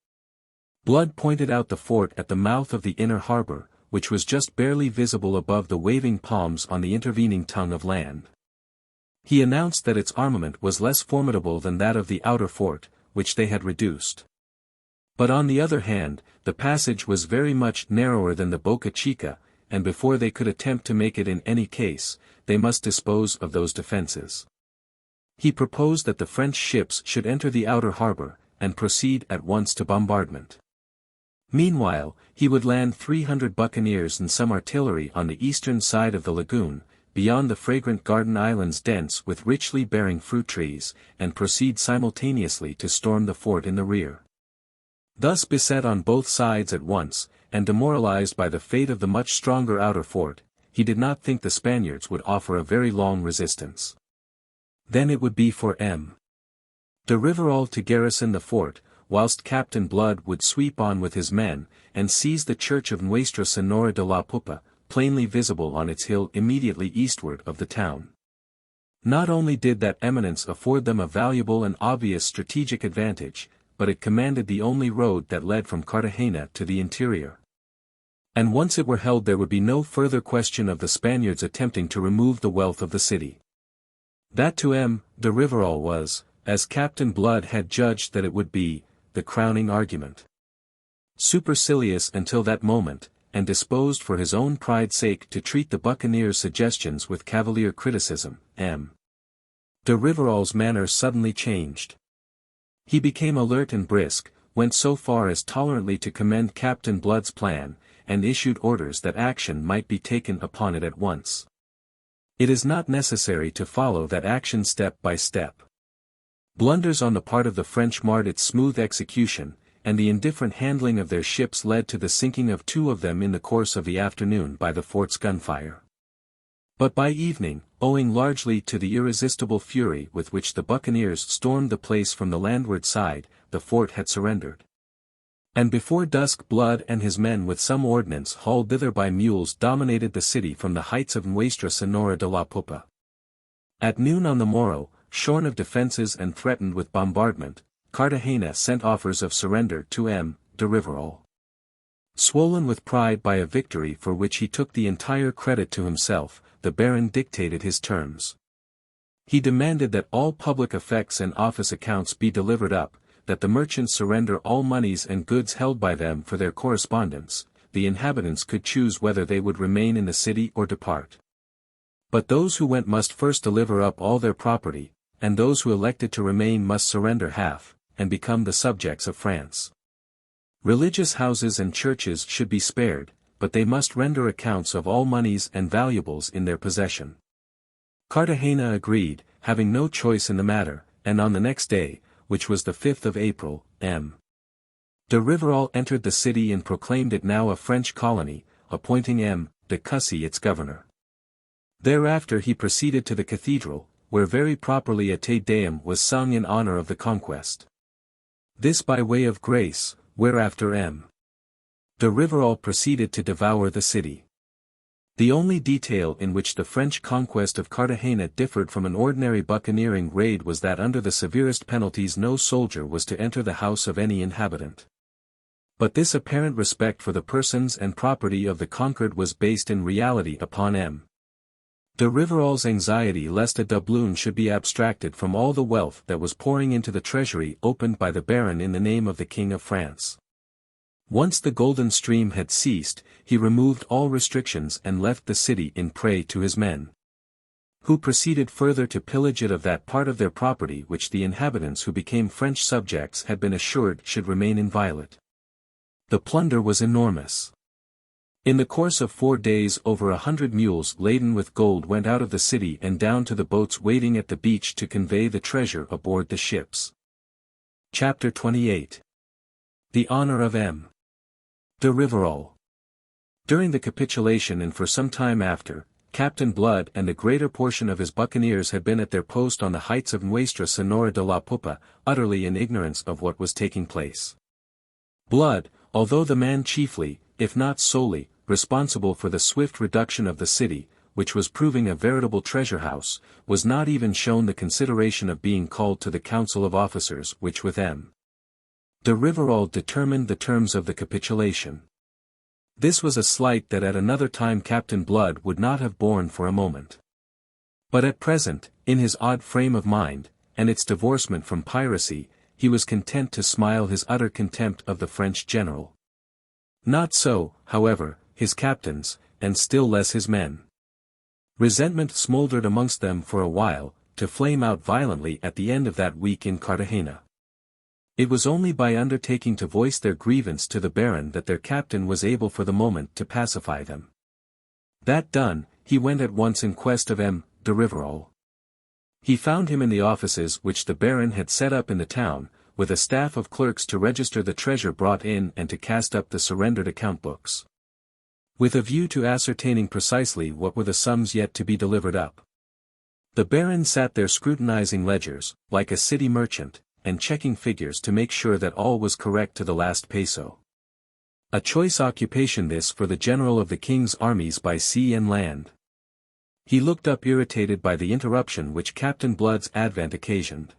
Blood pointed out the fort at the mouth of the inner harbor, which was just barely visible above the waving palms on the intervening tongue of land. He announced that its armament was less formidable than that of the outer fort, which they had reduced. But on the other hand, the passage was very much narrower than the Boca Chica, and before they could attempt to make it in any case, they must dispose of those defenses. He proposed that the French ships should enter the outer harbor, and proceed at once to bombardment. Meanwhile, he would land 300 buccaneers and some artillery on the eastern side of the lagoon, beyond the fragrant garden islands dense with richly bearing fruit trees, and proceed simultaneously to storm the fort in the rear. Thus beset on both sides at once, and demoralized by the fate of the much stronger outer fort, he did not think the Spaniards would offer a very long resistance. Then it would be for de Rivarol to garrison the fort, whilst Captain Blood would sweep on with his men, and seize the church of Nuestra Senora de la Pupa, plainly visible on its hill immediately eastward of the town. Not only did that eminence afford them a valuable and obvious strategic advantage, but it commanded the only road that led from Cartagena to the interior. And once it were held there would be no further question of the Spaniards attempting to remove the wealth of the city. That to M. de Rivarol was, as Captain Blood had judged that it would be, the crowning argument. Supercilious until that moment, and disposed for his own pride's sake to treat the buccaneers' suggestions with cavalier criticism, M. de Rivarol's manner suddenly changed. He became alert and brisk, went so far as tolerantly to commend Captain Blood's plan, and issued orders that action might be taken upon it at once. It is not necessary to follow that action step by step. Blunders on the part of the French marred its smooth execution, and the indifferent handling of their ships led to the sinking of 2 of them in the course of the afternoon by the fort's gunfire. But by evening, owing largely to the irresistible fury with which the buccaneers stormed the place from the landward side, the fort had surrendered. And before dusk Blood and his men with some ordnance hauled thither by mules dominated the city from the heights of Nuestra Senora de la Popa. At noon on the morrow, shorn of defences and threatened with bombardment, Cartagena sent offers of surrender to M. de Rivarol. Swollen with pride by a victory for which he took the entire credit to himself, the Baron dictated his terms. He demanded that all public effects and office accounts be delivered up, that the merchants surrender all moneys and goods held by them for their correspondence, the inhabitants could choose whether they would remain in the city or depart. But those who went must first deliver up all their property, and those who elected to remain must surrender half, and become the subjects of France. Religious houses and churches should be spared, but they must render accounts of all monies and valuables in their possession. Cartagena agreed, having no choice in the matter, and on the next day, which was the 5th of April, M. de Rivarol entered the city and proclaimed it now a French colony, appointing M. de Cussy its governor. Thereafter he proceeded to the cathedral, where very properly a Te Deum was sung in honor of the conquest. This by way of grace, whereafter M. de Rivarol proceeded to devour the city. The only detail in which the French conquest of Cartagena differed from an ordinary buccaneering raid was that under the severest penalties no soldier was to enter the house of any inhabitant. But this apparent respect for the persons and property of the conquered was based in reality upon M. de Rivarol's anxiety lest a doubloon should be abstracted from all the wealth that was pouring into the treasury opened by the Baron in the name of the King of France. Once the golden stream had ceased, he removed all restrictions and left the city in prey to his men, who proceeded further to pillage it of that part of their property which the inhabitants who became French subjects had been assured should remain inviolate. The plunder was enormous. In the course of 4 days over 100 mules laden with gold went out of the city and down to the boats waiting at the beach to convey the treasure aboard the ships. Chapter 28. The honor of M. de Rivarol. During the capitulation and for some time after, Captain Blood and the greater portion of his buccaneers had been at their post on the heights of Nuestra Senora de la Popa, utterly in ignorance of what was taking place. Blood, although the man chiefly, if not solely, responsible for the swift reduction of the city, which was proving a veritable treasure house, was not even shown the consideration of being called to the council of officers which with M. de Rivarol determined the terms of the capitulation. This was a slight that at another time Captain Blood would not have borne for a moment. But at present, in his odd frame of mind, and its divorcement from piracy, he was content to smile his utter contempt of the French general. Not so, however, his captains, and still less his men. Resentment smouldered amongst them for a while, to flame out violently at the end of that week in Cartagena. It was only by undertaking to voice their grievance to the Baron that their captain was able for the moment to pacify them. That done, he went at once in quest of M. de Rivarol. He found him in the offices which the Baron had set up in the town, with a staff of clerks to register the treasure brought in and to cast up the surrendered account books, with a view to ascertaining precisely what were the sums yet to be delivered up. The Baron sat there scrutinizing ledgers, like a city merchant, and checking figures to make sure that all was correct to the last peso. A choice occupation this for the general of the king's armies by sea and land. He looked up irritated by the interruption which Captain Blood's advent occasioned.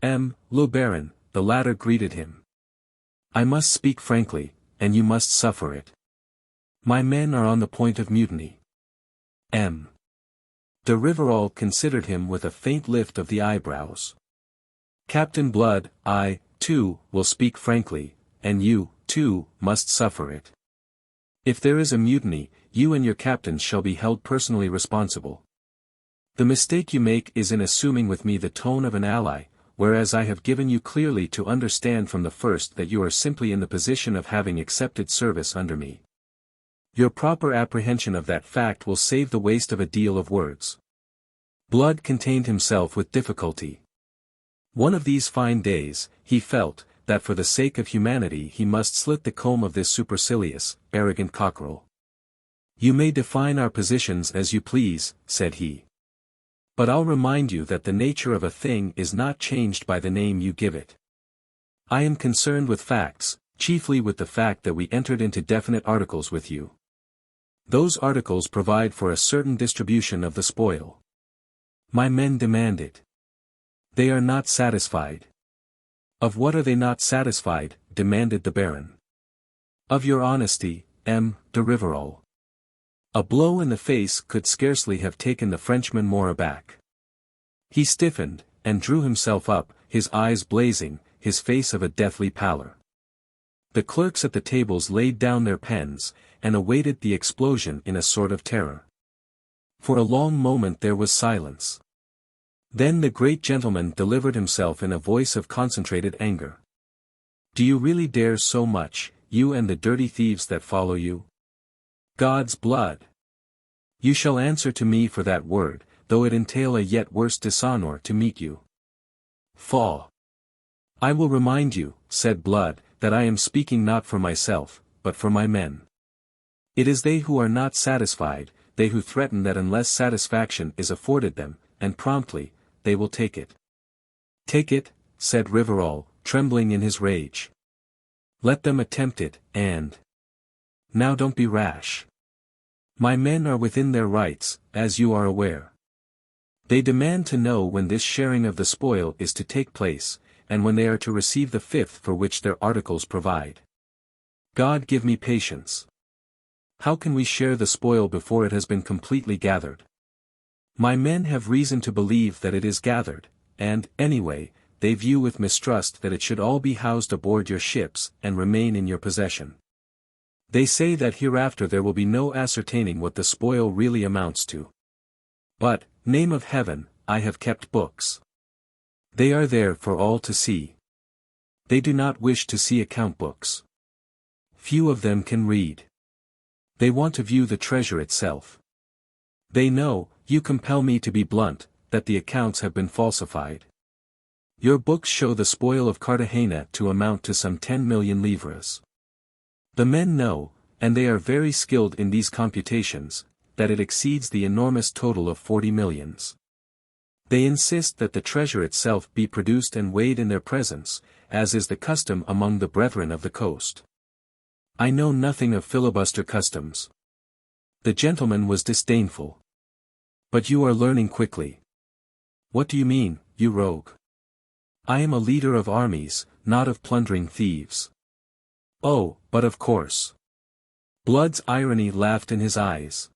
Le Baron, the latter greeted him. I must speak frankly, and you must suffer it. My men are on the point of mutiny. M. De Rivarol considered him with a faint lift of the eyebrows. Captain Blood, I, too, will speak frankly, and you, too, must suffer it. If there is a mutiny, you and your captains shall be held personally responsible. The mistake you make is in assuming with me the tone of an ally, whereas I have given you clearly to understand from the first that you are simply in the position of having accepted service under me. Your proper apprehension of that fact will save the waste of a deal of words. Blood contained himself with difficulty. One of these fine days, he felt, that for the sake of humanity he must slit the comb of this supercilious, arrogant cockerel. You may define our positions as you please, said he. But I'll remind you that the nature of a thing is not changed by the name you give it. I am concerned with facts, chiefly with the fact that we entered into definite articles with you. Those articles provide for a certain distribution of the spoil. My men demand it. They are not satisfied. Of what are they not satisfied? Demanded the Baron. Of your honesty, M. de Rivarol. A blow in the face could scarcely have taken the Frenchman more aback. He stiffened, and drew himself up, his eyes blazing, his face of a deathly pallor. The clerks at the tables laid down their pens, and awaited the explosion in a sort of terror. For a long moment there was silence. Then the great gentleman delivered himself in a voice of concentrated anger. Do you really dare so much, you and the dirty thieves that follow you? God's blood! You shall answer to me for that word, though it entail a yet worse dishonor to meet you. Faugh! I will remind you, said Blood, that I am speaking not for myself, but for my men. It is they who are not satisfied, they who threaten that unless satisfaction is afforded them, and promptly, they will take it. Take it, said Rivarol, trembling in his rage. Let them attempt it, and... Now don't be rash. My men are within their rights, as you are aware. They demand to know when this sharing of the spoil is to take place, and when they are to receive the fifth for which their articles provide. God give me patience. How can we share the spoil before it has been completely gathered? My men have reason to believe that it is gathered, and, anyway, they view with mistrust that it should all be housed aboard your ships and remain in your possession. They say that hereafter there will be no ascertaining what the spoil really amounts to. But, name of heaven, I have kept books. They are there for all to see. They do not wish to see account books. Few of them can read. They want to view the treasure itself. They know, you compel me to be blunt, that the accounts have been falsified. Your books show the spoil of Cartagena to amount to some 10 million livres. The men know, and they are very skilled in these computations, that it exceeds the enormous total of 40 millions. They insist that the treasure itself be produced and weighed in their presence, as is the custom among the brethren of the coast. I know nothing of filibuster customs. The gentleman was disdainful. But you are learning quickly. What do you mean, you rogue? I am a leader of armies, not of plundering thieves. Oh, but of course. Blood's irony laughed in his eyes.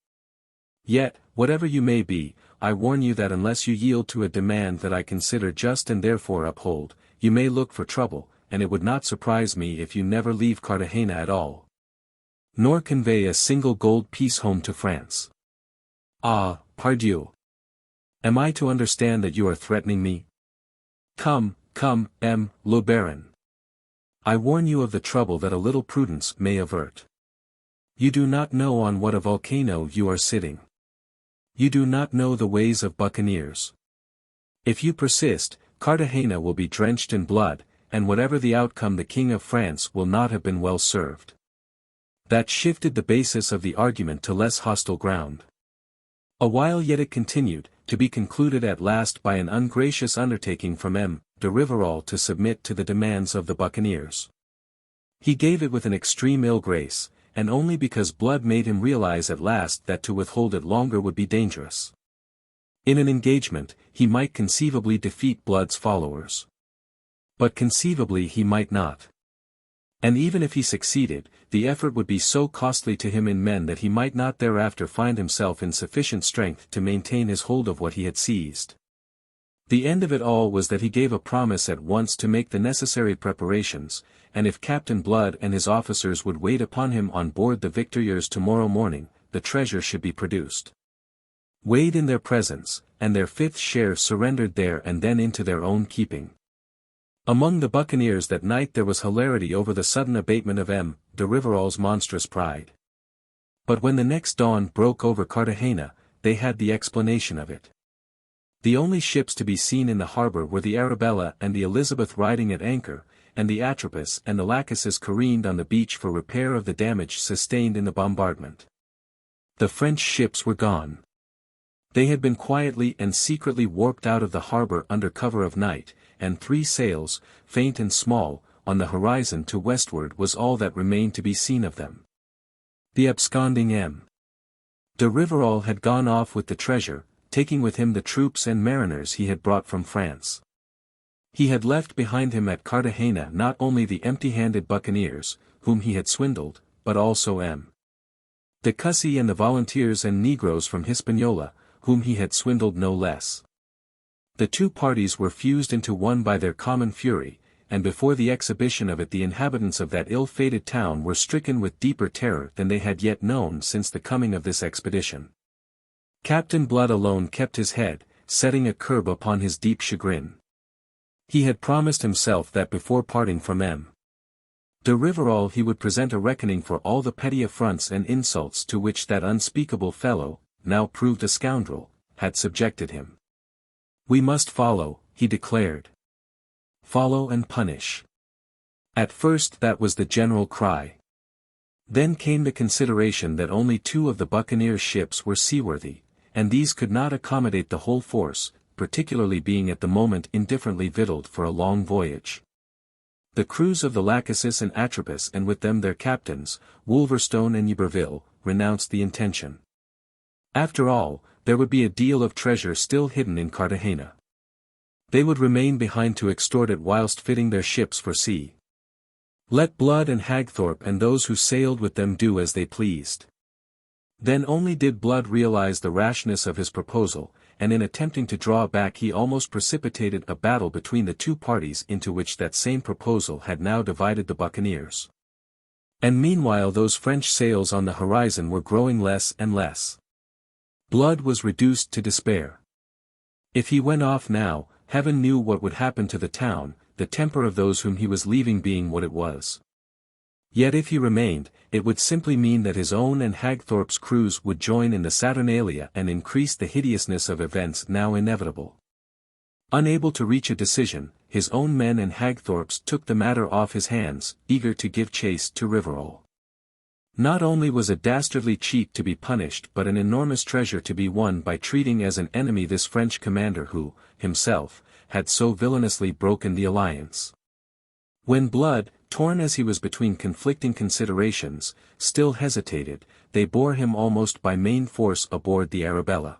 Yet, whatever you may be, I warn you that unless you yield to a demand that I consider just and therefore uphold, you may look for trouble, and it would not surprise me if you never leave Cartagena at all. Nor convey a single gold piece home to France. Ah, pardieu. Am I to understand that you are threatening me? Come, come, le Baron. I warn you of the trouble that a little prudence may avert. You do not know on what a volcano you are sitting. You do not know the ways of buccaneers. If you persist, Cartagena will be drenched in blood, and whatever the outcome the King of France will not have been well served. That shifted the basis of the argument to less hostile ground. A while yet it continued, to be concluded at last by an ungracious undertaking from M. de Rivarol to submit to the demands of the buccaneers. He gave it with an extreme ill grace, and only because Blood made him realize at last that to withhold it longer would be dangerous. In an engagement, he might conceivably defeat Blood's followers. But conceivably he might not. And even if he succeeded, the effort would be so costly to him in men that he might not thereafter find himself in sufficient strength to maintain his hold of what he had seized. The end of it all was that he gave a promise at once to make the necessary preparations, and if Captain Blood and his officers would wait upon him on board the Victorieuse tomorrow morning, the treasure should be produced. Weighed in their presence, and their fifth share surrendered there and then into their own keeping. Among the buccaneers that night there was hilarity over the sudden abatement of de Rivarol's monstrous pride. But when the next dawn broke over Cartagena, they had the explanation of it. The only ships to be seen in the harbor were the Arabella and the Elizabeth riding at anchor, and the Atropos and the Lachesis careened on the beach for repair of the damage sustained in the bombardment. The French ships were gone. They had been quietly and secretly warped out of the harbor under cover of night, and 3 sails, faint and small, on the horizon to westward was all that remained to be seen of them. The absconding de Rivarol had gone off with the treasure, taking with him the troops and mariners he had brought from France. He had left behind him at Cartagena not only the empty-handed buccaneers, whom he had swindled, but also de Cussy and the volunteers and negroes from Hispaniola, whom he had swindled no less. The two parties were fused into one by their common fury, and before the exhibition of it the inhabitants of that ill-fated town were stricken with deeper terror than they had yet known since the coming of this expedition. Captain Blood alone kept his head, setting a curb upon his deep chagrin. He had promised himself that before parting from de Rivarol he would present a reckoning for all the petty affronts and insults to which that unspeakable fellow, now proved a scoundrel, had subjected him. "We must follow," he declared. "Follow and punish." At first that was the general cry. Then came the consideration that only 2 of the buccaneers' ships were seaworthy, and these could not accommodate the whole force, particularly being at the moment indifferently victualled for a long voyage. The crews of the Lachesis and Atropos and with them their captains, Wolverstone and Yberville, renounced the intention. After all, there would be a deal of treasure still hidden in Cartagena. They would remain behind to extort it whilst fitting their ships for sea. Let Blood and Hagthorpe and those who sailed with them do as they pleased. Then only did Blood realize the rashness of his proposal, and in attempting to draw back he almost precipitated a battle between the two parties into which that same proposal had now divided the buccaneers. And meanwhile those French sails on the horizon were growing less and less. Blood was reduced to despair. If he went off now, heaven knew what would happen to the town, the temper of those whom he was leaving being what it was. Yet if he remained, it would simply mean that his own and Hagthorpe's crews would join in the Saturnalia and increase the hideousness of events now inevitable. Unable to reach a decision, his own men and Hagthorpe's took the matter off his hands, eager to give chase to Rivarol. Not only was a dastardly cheat to be punished but an enormous treasure to be won by treating as an enemy this French commander who, himself, had so villainously broken the alliance. When Blood, torn as he was between conflicting considerations, still hesitated, they bore him almost by main force aboard the Arabella.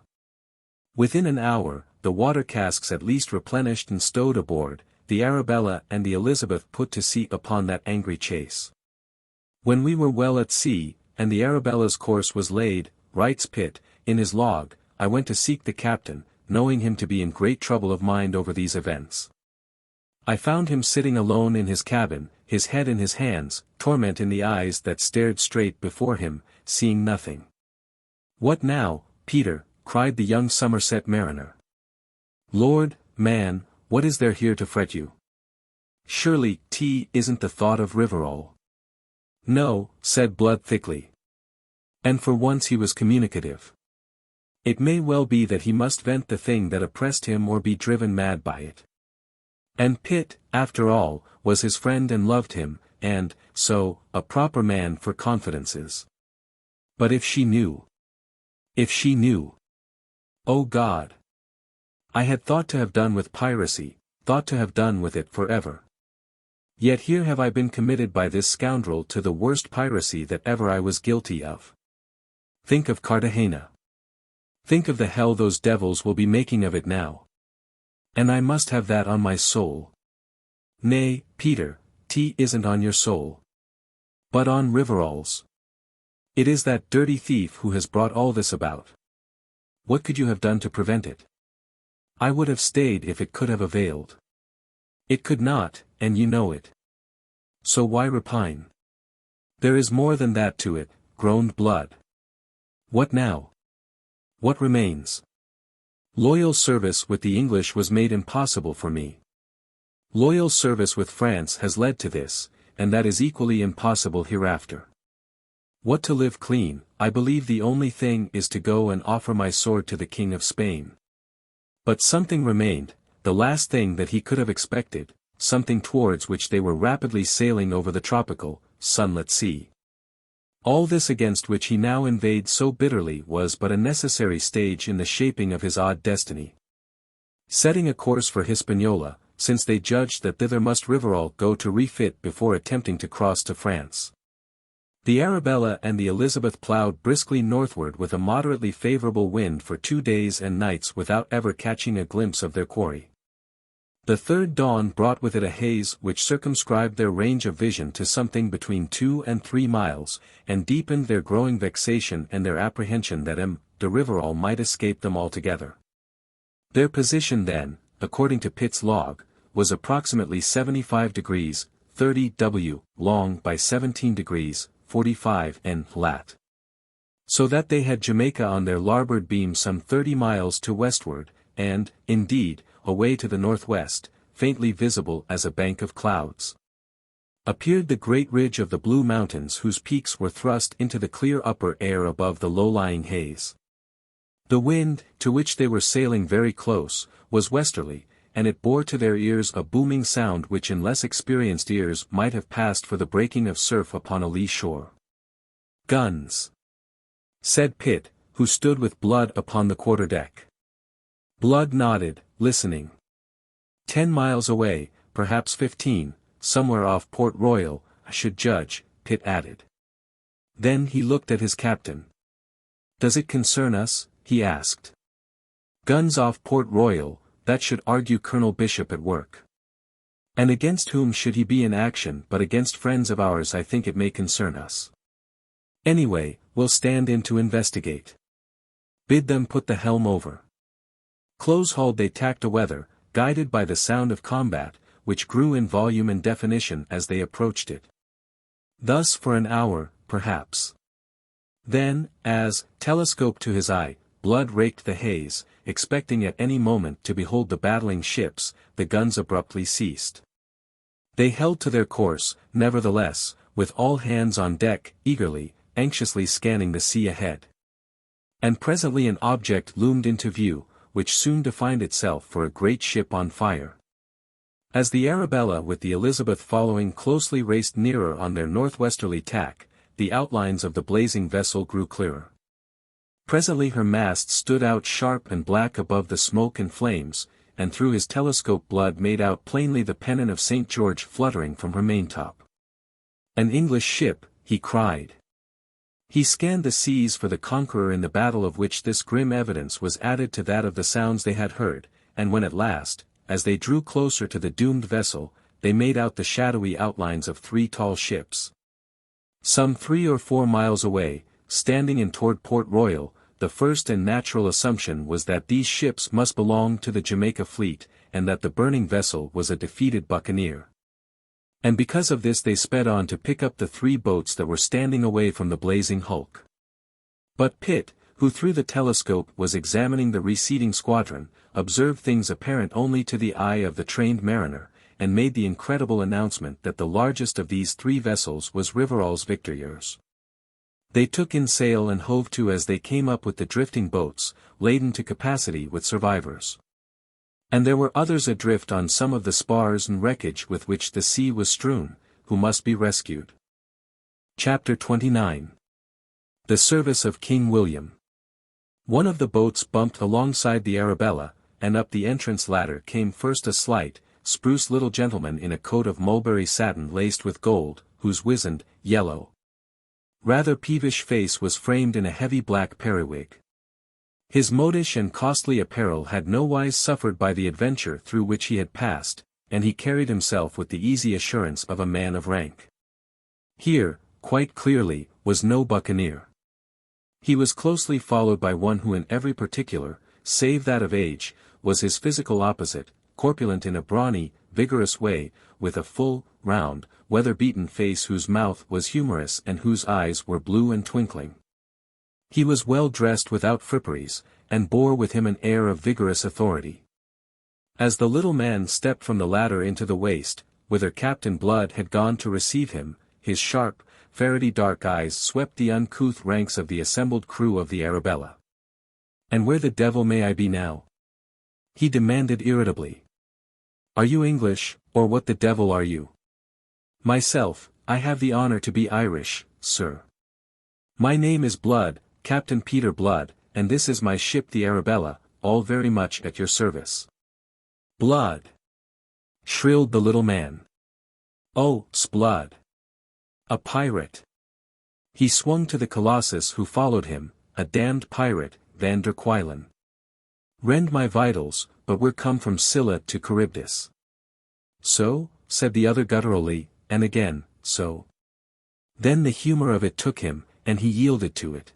Within an hour, the water casks at least replenished and stowed aboard, the Arabella and the Elizabeth put to sea upon that angry chase. When we were well at sea, and the Arabella's course was laid, writes Pitt, in his log, I went to seek the captain, knowing him to be in great trouble of mind over these events. I found him sitting alone in his cabin, his head in his hands, torment in the eyes that stared straight before him, seeing nothing. What now, Peter? Cried the young Somerset mariner. Lord, man, what is there here to fret you? Surely, isn't the thought of Rivarol. No, said Blood thickly. And for once he was communicative. It may well be that he must vent the thing that oppressed him or be driven mad by it. And Pitt, after all, was his friend and loved him, and, so, a proper man for confidences. But if she knew. If she knew. O God! I had thought to have done with piracy, thought to have done with it forever. Yet here have I been committed by this scoundrel to the worst piracy that ever I was guilty of. Think of Cartagena. Think of the hell those devils will be making of it now. And I must have that on my soul. Nay, Peter, isn't on your soul. But on Rivarol's. It is that dirty thief who has brought all this about. What could you have done to prevent it? I would have stayed if it could have availed. It could not, and you know it. So why repine? There is more than that to it, groaned Blood. What now? What remains? Loyal service with the English was made impossible for me. Loyal service with France has led to this, and that is equally impossible hereafter. What to live clean, I believe the only thing is to go and offer my sword to the King of Spain. But something remained, the last thing that he could have expected, something towards which they were rapidly sailing over the tropical, sunlit sea. All this against which he now inveighed so bitterly was but a necessary stage in the shaping of his odd destiny. Setting a course for Hispaniola, since they judged that thither must Rivarol go to refit before attempting to cross to France. The Arabella and the Elizabeth ploughed briskly northward with a moderately favourable wind for 2 days and nights without ever catching a glimpse of their quarry. The third dawn brought with it a haze which circumscribed their range of vision to something between 2 and 3 miles, and deepened their growing vexation and their apprehension that de Rivarol might escape them altogether. Their position then, according to Pitt's log, was approximately 75 degrees, 30 W, long by 17 degrees, 45 N, lat. So that they had Jamaica on their larboard beam some 30 miles to westward, and, indeed, away to the northwest, faintly visible as a bank of clouds, appeared the great ridge of the Blue Mountains whose peaks were thrust into the clear upper air above the low-lying haze. The wind, to which they were sailing very close, was westerly, and it bore to their ears a booming sound which in less experienced ears might have passed for the breaking of surf upon a lee shore. "Guns," said Pitt, who stood with Blood upon the quarter-deck. Blood nodded, listening. 10 miles away, perhaps 15, somewhere off Port Royal, I should judge, Pitt added. Then he looked at his captain. "Does it concern us?" he asked. "Guns off Port Royal, that should argue Colonel Bishop at work. And against whom should he be in action but against friends of ours? I think it may concern us. Anyway, we'll stand in to investigate. Bid them put the helm over." Close-hauled they tacked aweather, guided by the sound of combat, which grew in volume and definition as they approached it. Thus for an hour, perhaps. Then, as, telescope to his eye, Blood raked the haze, expecting at any moment to behold the battling ships, the guns abruptly ceased. They held to their course, nevertheless, with all hands on deck, eagerly, anxiously scanning the sea ahead. And presently an object loomed into view, which soon defined itself for a great ship on fire. As the Arabella with the Elizabeth following closely raced nearer on their northwesterly tack, the outlines of the blazing vessel grew clearer. Presently her masts stood out sharp and black above the smoke and flames, and through his telescope Blood made out plainly the pennon of St. George fluttering from her maintop. "An English ship," he cried. He scanned the seas for the conqueror in the battle of which this grim evidence was added to that of the sounds they had heard, and when at last, as they drew closer to the doomed vessel, they made out the shadowy outlines of 3 tall ships. Some 3 or 4 miles away, standing in toward Port Royal, the first and natural assumption was that these ships must belong to the Jamaica fleet, and that the burning vessel was a defeated buccaneer. And because of this they sped on to pick up the 3 boats that were standing away from the blazing hulk. But Pitt, who through the telescope was examining the receding squadron, observed things apparent only to the eye of the trained mariner, and made the incredible announcement that the largest of these 3 vessels was Rivarol's Victorieuse. They took in sail and hove to as they came up with the drifting boats, laden to capacity with survivors. And there were others adrift on some of the spars and wreckage with which the sea was strewn, who must be rescued. Chapter 29. The Service of King William. One of the boats bumped alongside the Arabella, and up the entrance ladder came first a slight, spruce little gentleman in a coat of mulberry satin laced with gold, whose wizened, yellow, rather peevish face was framed in a heavy black periwig. His modish and costly apparel had nowise suffered by the adventure through which he had passed, and he carried himself with the easy assurance of a man of rank. Here, quite clearly, was no buccaneer. He was closely followed by one who in every particular, save that of age, was his physical opposite, corpulent in a brawny, vigorous way, with a full, round, weather-beaten face whose mouth was humorous and whose eyes were blue and twinkling. He was well dressed without fripperies, and bore with him an air of vigorous authority. As the little man stepped from the ladder into the waist, whither Captain Blood had gone to receive him, his sharp, ferrety dark eyes swept the uncouth ranks of the assembled crew of the Arabella. "And where the devil may I be now?" he demanded irritably. "Are you English, or what the devil are you?" "Myself, I have the honor to be Irish, sir. My name is Blood, Captain Peter Blood, and this is my ship the Arabella, all very much at your service." "Blood!" shrilled the little man. "Oh, s'blood! A pirate!" He swung to the colossus who followed him, a damned pirate, Van der Kuylen. "Rend my vitals, but we're come from Scylla to Charybdis." "So?" said the other gutturally, and again, "so?" Then the humor of it took him, and he yielded to it.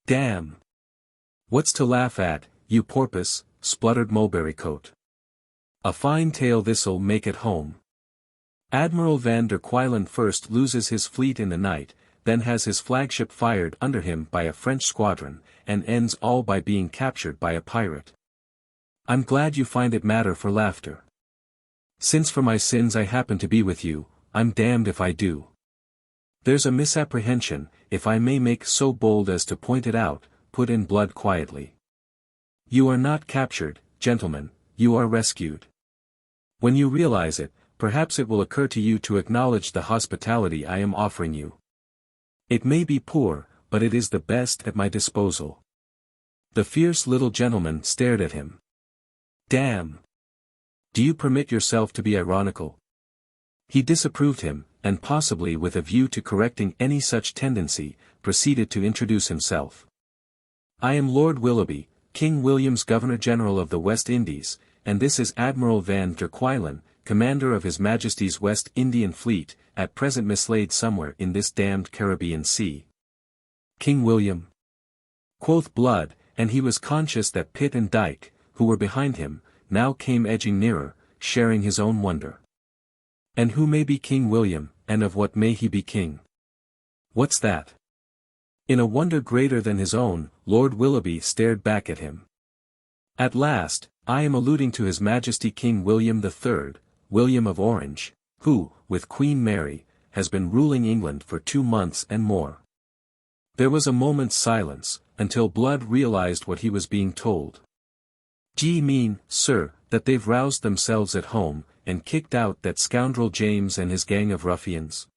"Damn! What's to laugh at, you porpoise?" spluttered Mulberrycoat. "A fine tale this'll make at home. Admiral Van der Kuylen first loses his fleet in the night, then has his flagship fired under him by a French squadron, and ends all by being captured by a pirate. I'm glad you find it matter for laughter. Since for my sins I happen to be with you, I'm damned if I do. There's a misapprehension, if I may make so bold as to point it out," put in Blood quietly. "You are not captured, gentlemen, you are rescued. When you realize it, perhaps it will occur to you to acknowledge the hospitality I am offering you. It may be poor, but it is the best at my disposal." The fierce little gentleman stared at him. "Damn! Do you permit yourself to be ironical?" He disapproved him, and possibly with a view to correcting any such tendency, proceeded to introduce himself. "I am Lord Willoughby, King William's Governor-General of the West Indies, and this is Admiral Van der Kuylen, Commander of His Majesty's West Indian Fleet, at present mislaid somewhere in this damned Caribbean Sea." "King William?" quoth Blood, and he was conscious that Pitt and Dyke, who were behind him, now came edging nearer, sharing his own wonder. "And who may be King William, and of what may he be king?" "What's that?" In a wonder greater than his own, Lord Willoughby stared back at him. "At last, I am alluding to His Majesty King William III, William of Orange, who, with Queen Mary, has been ruling England for 2 months and more." There was a moment's silence, until Blood realized what he was being told. "D'ye mean, sir, that they've roused themselves at home, and kicked out that scoundrel James and his gang of ruffians?"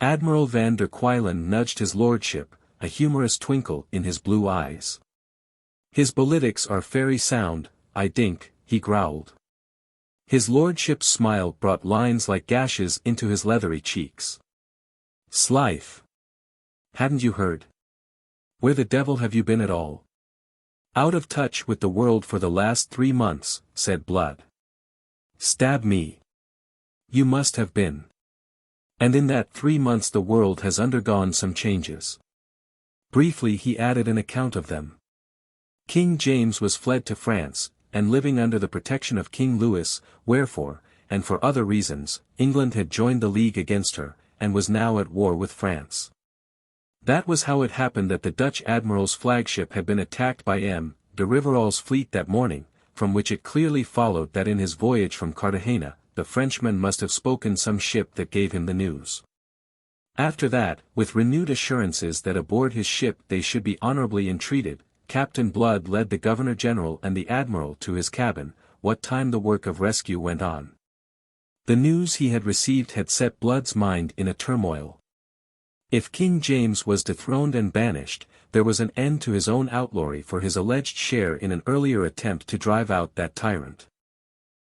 Admiral Van der Kuylen nudged his lordship, a humorous twinkle in his blue eyes. "His politics are very sound, I think," he growled. His lordship's smile brought lines like gashes into his leathery cheeks. "Slife! Hadn't you heard? Where the devil have you been at all?" "Out of touch with the world for the last 3 months, said Blood. "Stab me! You must have been. And in that 3 months the world has undergone some changes." Briefly he added an account of them. King James was fled to France, and living under the protection of King Louis, wherefore, and for other reasons, England had joined the league against her, and was now at war with France. That was how it happened that the Dutch admiral's flagship had been attacked by M. de Rivarol's fleet that morning, from which it clearly followed that in his voyage from Cartagena, the Frenchman must have spoken some ship that gave him the news. After that, with renewed assurances that aboard his ship they should be honorably entreated, Captain Blood led the Governor-General and the Admiral to his cabin, what time the work of rescue went on. The news he had received had set Blood's mind in a turmoil. If King James was dethroned and banished, there was an end to his own outlawry for his alleged share in an earlier attempt to drive out that tyrant.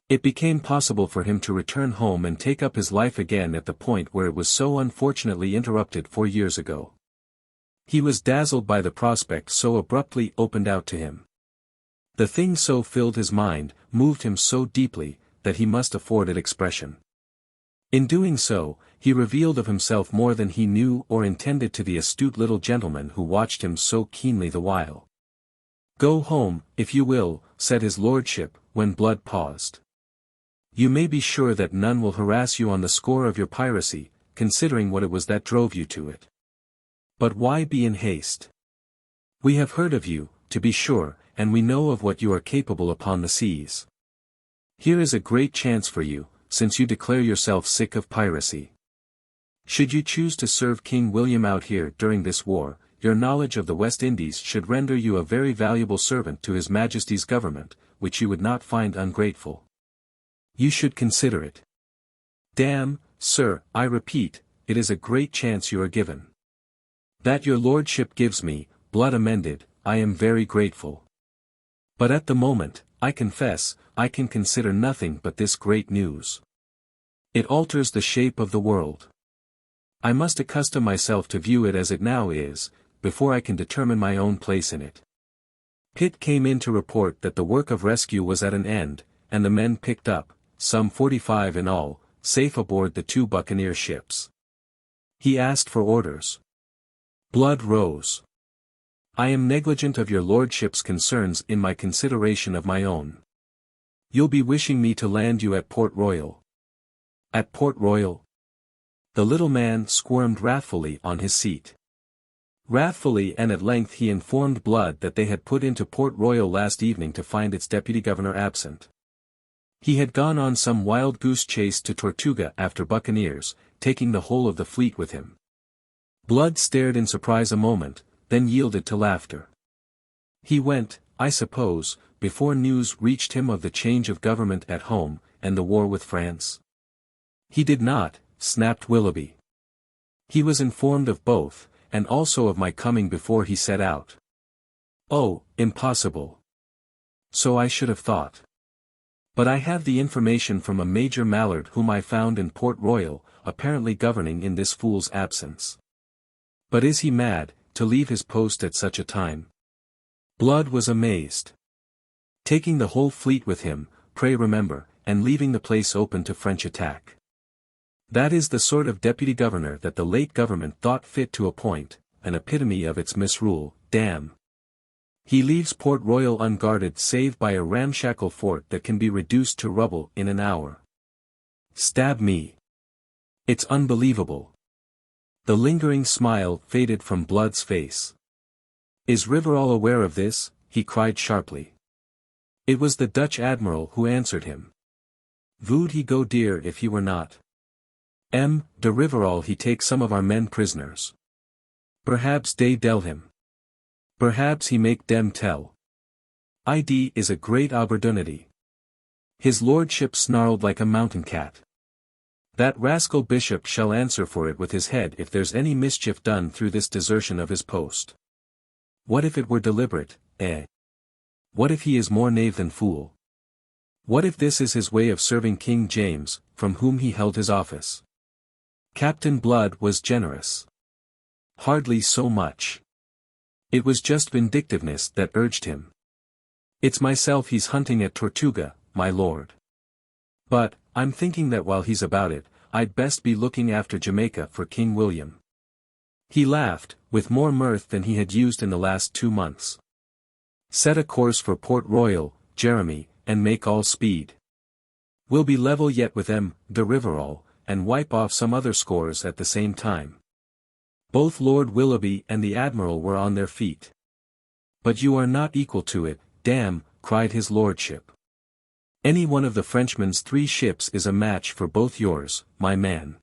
It became possible for him to return home and take up his life again at the point where it was so unfortunately interrupted 4 years ago. He was dazzled by the prospect so abruptly opened out to him. The thing so filled his mind, moved him so deeply, that he must afford it expression. In doing so, he revealed of himself more than he knew or intended to the astute little gentleman who watched him so keenly the while. "Go home, if you will," said his lordship, when Blood paused. "You may be sure that none will harass you on the score of your piracy, considering what it was that drove you to it. But why be in haste? We have heard of you, to be sure, and we know of what you are capable upon the seas. Here is a great chance for you, since you declare yourself sick of piracy. Should you choose to serve King William out here during this war, your knowledge of the West Indies should render you a very valuable servant to His Majesty's government, which you would not find ungrateful. You should consider it. Damn, sir, I repeat, it is a great chance you are given. That your lordship gives me," Blood amended, "I am very grateful. But at the moment, I confess, I can consider nothing but this great news. It alters the shape of the world. I must accustom myself to view it as it now is, before I can determine my own place in it." Pitt came in to report that the work of rescue was at an end, and the men picked up, some 45 in all, safe aboard the 2 buccaneer ships. He asked for orders. Blood rose. "I am negligent of your lordship's concerns in my consideration of my own. You'll be wishing me to land you at Port Royal." "At Port Royal?" The little man squirmed wrathfully on his seat. Wrathfully, and at length he informed Blood that they had put into Port Royal last evening to find its deputy governor absent. He had gone on some wild goose chase to Tortuga after buccaneers, taking the whole of the fleet with him. Blood stared in surprise a moment, then yielded to laughter. "He went, I suppose, before news reached him of the change of government at home, and the war with France?" "He did not," snapped Willoughby. "He was informed of both, and also of my coming before he set out." "Oh, impossible. So I should have thought. But I have the information from a Major Mallard whom I found in Port Royal, apparently governing in this fool's absence. But is he mad, to leave his post at such a time?" Blood was amazed. "Taking the whole fleet with him, pray remember, and leaving the place open to French attack. That is the sort of deputy governor that the late government thought fit to appoint, an epitome of its misrule, damn. He leaves Port Royal unguarded save by a ramshackle fort that can be reduced to rubble in an hour. Stab me. It's unbelievable." The lingering smile faded from Blood's face. "Is Riverall aware of this?" he cried sharply. It was the Dutch admiral who answered him. "Vould he go dear if he were not? De Riverall he take some of our men prisoners. Perhaps dey tell him. Perhaps he make dem tell. Id is a great opportunity." His lordship snarled like a mountain cat. "That rascal bishop shall answer for it with his head if there's any mischief done through this desertion of his post. What if it were deliberate, eh? What if he is more knave than fool? What if this is his way of serving King James, from whom he held his office?" Captain Blood was generous. Hardly so much. It was just vindictiveness that urged him. "It's myself he's hunting at Tortuga, my lord. But, I'm thinking that while he's about it, I'd best be looking after Jamaica for King William." He laughed, with more mirth than he had used in the last 2 months. "Set a course for Port Royal, Jeremy, and make all speed. We'll be level yet with de Riverall, and wipe off some other scores at the same time." Both Lord Willoughby and the Admiral were on their feet. "But you are not equal to it, damn," cried his lordship. "Any one of the Frenchman's 3 ships is a match for both yours, my man."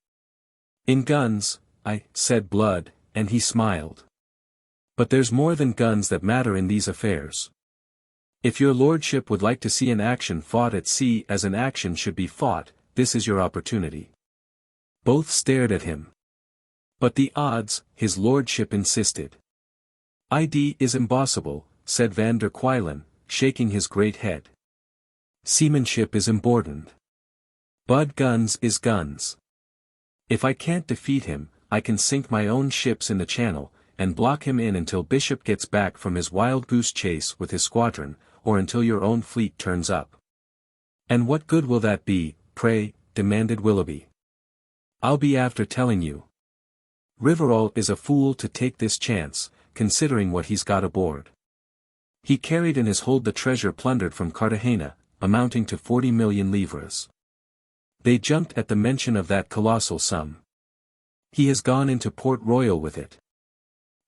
"In guns, said Blood, and he smiled. "But there's more than guns that matter in these affairs. If your lordship would like to see an action fought at sea as an action should be fought, this is your opportunity." Both stared at him. "But the odds," his lordship insisted. "Id is impossible," said Van der Kuylen, shaking his great head. "Seamanship is important. Bud guns is guns. If I can't defeat him, I can sink my own ships in the channel, and block him in until Bishop gets back from his wild goose chase with his squadron, or until your own fleet turns up." "And what good will that be, pray?" demanded Willoughby. I'll be after telling you. Rivarol is a fool to take this chance, considering what he's got aboard. He carried in his hold the treasure plundered from Cartagena, amounting to 40 million livres. They jumped at the mention of that colossal sum. He has gone into Port Royal with it.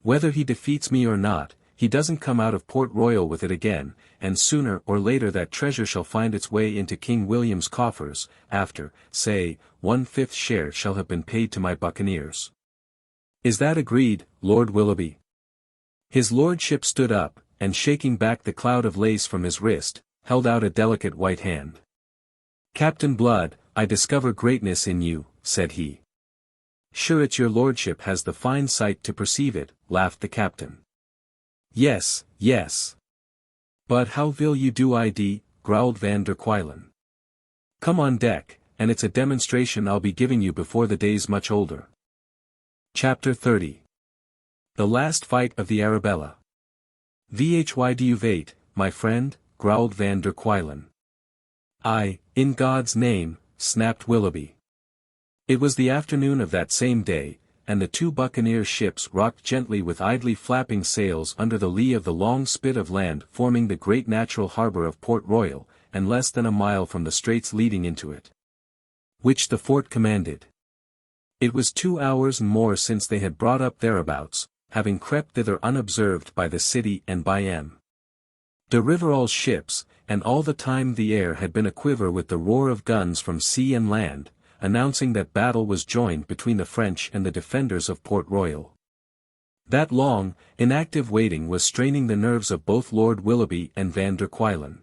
Whether he defeats me or not, he doesn't come out of Port Royal with it again, and sooner or later that treasure shall find its way into King William's coffers, after, say, 1/5 share shall have been paid to my buccaneers. Is that agreed, Lord Willoughby? His lordship stood up, and shaking back the cloud of lace from his wrist, held out a delicate white hand. Captain Blood, I discover greatness in you, said he. Sure it's your lordship has the fine sight to perceive it, laughed the captain. Yes, yes. But how will you do it, growled Van der Kuylen. Come on deck, and it's a demonstration I'll be giving you before the day's much older. Chapter 30. The last fight of the Arabella. Why, my friend, growled Van der Kuylen. Aye, in God's name, snapped Willoughby. It was the afternoon of that same day, and the two buccaneer ships rocked gently with idly flapping sails under the lee of the long spit of land forming the great natural harbour of Port Royal, and less than a mile from the straits leading into it, which the fort commanded. It was 2 hours and more since they had brought up thereabouts, having crept thither unobserved by the city and by de Rivarol's ships, and all the time the air had been aquiver with the roar of guns from sea and land, announcing that battle was joined between the French and the defenders of Port Royal. That long, inactive waiting was straining the nerves of both Lord Willoughby and Van der Kuylen.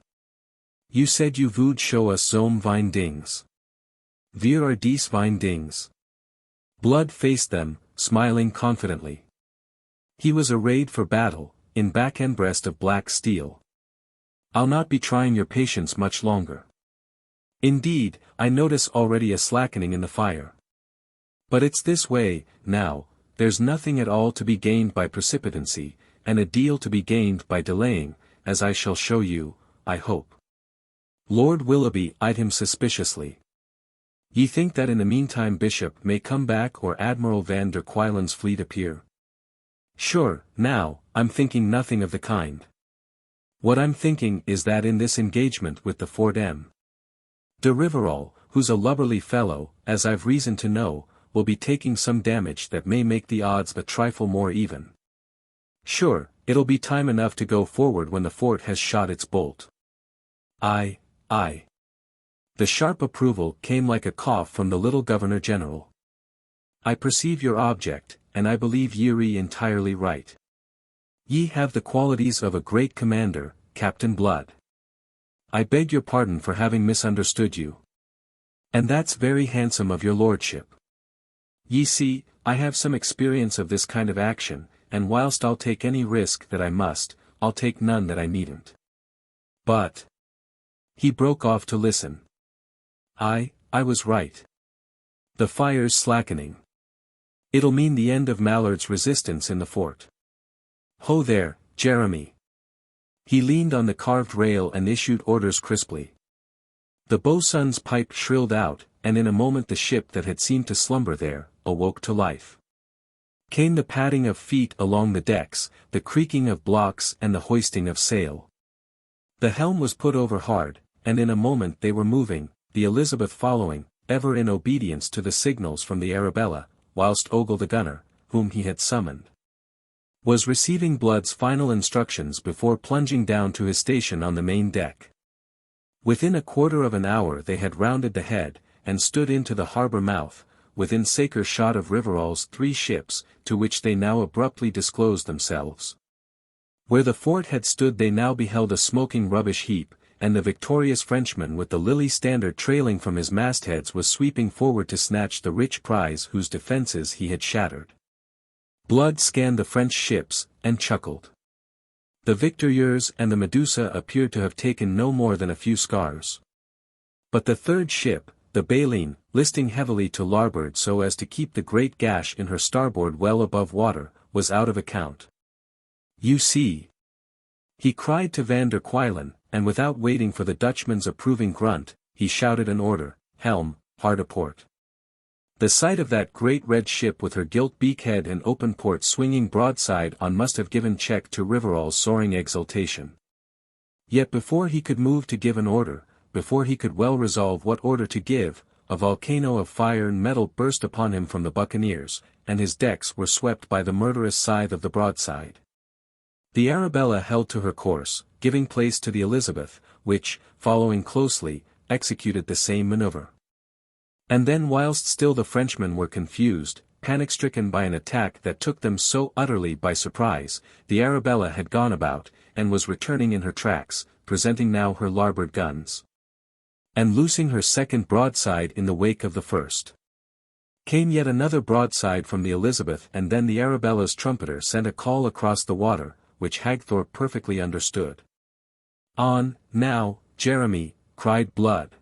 You said you would show us some vindings. Wir are dies vindings. Blood faced them, smiling confidently. He was arrayed for battle, in back and breast of black steel. I'll not be trying your patience much longer. Indeed, I notice already a slackening in the fire. But it's this way, now, there's nothing at all to be gained by precipitancy, and a deal to be gained by delaying, as I shall show you, I hope. Lord Willoughby eyed him suspiciously. Ye think that in the meantime Bishop may come back or Admiral Van der Kuylen's fleet appear? Sure, now, I'm thinking nothing of the kind. What I'm thinking is that in this engagement with the Fort de Rivarol, who's a lubberly fellow, as I've reason to know, will be taking some damage that may make the odds a trifle more even. Sure, it'll be time enough to go forward when the fort has shot its bolt. Aye, aye. The sharp approval came like a cough from the little Governor-General. I perceive your object, and I believe ye're entirely right. Ye have the qualities of a great commander, Captain Blood. I beg your pardon for having misunderstood you. And that's very handsome of your lordship. Ye see, I have some experience of this kind of action, and whilst I'll take any risk that I must, I'll take none that I needn't. But... He broke off to listen. I was right. The fire's slackening. It'll mean the end of Mallard's resistance in the fort. Ho there, Jeremy. He leaned on the carved rail and issued orders crisply. The boatswain's pipe shrilled out, and in a moment the ship that had seemed to slumber there, awoke to life. Came the padding of feet along the decks, the creaking of blocks and the hoisting of sail. The helm was put over hard, and in a moment they were moving, the Elizabeth following, ever in obedience to the signals from the Arabella, whilst Ogle the gunner, whom he had summoned, was receiving Blood's final instructions before plunging down to his station on the main deck. Within a quarter of an hour they had rounded the head, and stood into the harbour mouth, within saker shot of Rivarol's 3 ships, to which they now abruptly disclosed themselves. Where the fort had stood they now beheld a smoking rubbish heap, and the victorious Frenchman with the lily standard trailing from his mastheads was sweeping forward to snatch the rich prize whose defences he had shattered. Blood scanned the French ships, and chuckled. The Victorieuse and the Medusa appeared to have taken no more than a few scars. But the third ship, the Baleine, listing heavily to larboard so as to keep the great gash in her starboard well above water, was out of account. You see, he cried to Van der Kuylen, and without waiting for the Dutchman's approving grunt, he shouted an order, helm, hard a port. The sight of that great red ship with her gilt beakhead and open port swinging broadside on must have given check to Rivarol's soaring exultation. Yet before he could move to give an order, before he could well resolve what order to give, a volcano of fire and metal burst upon him from the buccaneers, and his decks were swept by the murderous scythe of the broadside. The Arabella held to her course, giving place to the Elizabeth, which, following closely, executed the same maneuver. And then whilst still the Frenchmen were confused, panic-stricken by an attack that took them so utterly by surprise, the Arabella had gone about, and was returning in her tracks, presenting now her larboard guns, and loosing her second broadside in the wake of the first. Came yet another broadside from the Elizabeth, and then the Arabella's trumpeter sent a call across the water, which Hagthorpe perfectly understood. "On, now, Jeremy," cried Blood.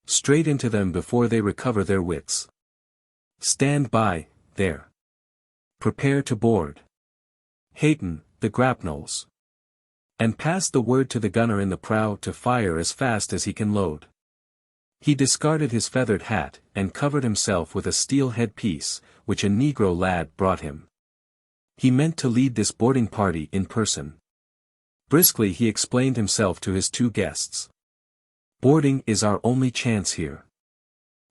"Straight into them before they recover their wits. Stand by, there. Prepare to board. Hayton, the grapnels. And pass the word to the gunner in the prow to fire as fast as he can load." He discarded his feathered hat, and covered himself with a steel head-piece, which a negro lad brought him. He meant to lead this boarding party in person. Briskly he explained himself to his two guests. "Boarding is our only chance here.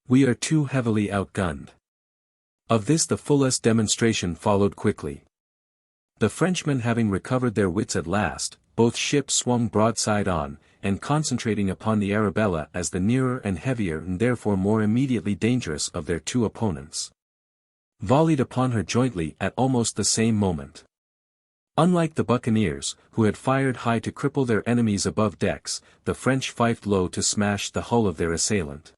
We are too heavily outgunned." Of this the fullest demonstration followed quickly. The Frenchmen having recovered their wits at last, both ships swung broadside on, and concentrating upon the Arabella as the nearer and heavier and therefore more immediately dangerous of their two opponents, volleyed upon her jointly at almost the same moment. Unlike the buccaneers, who had fired high to cripple their enemies above decks, the French fifed low to smash the hull of their assailant.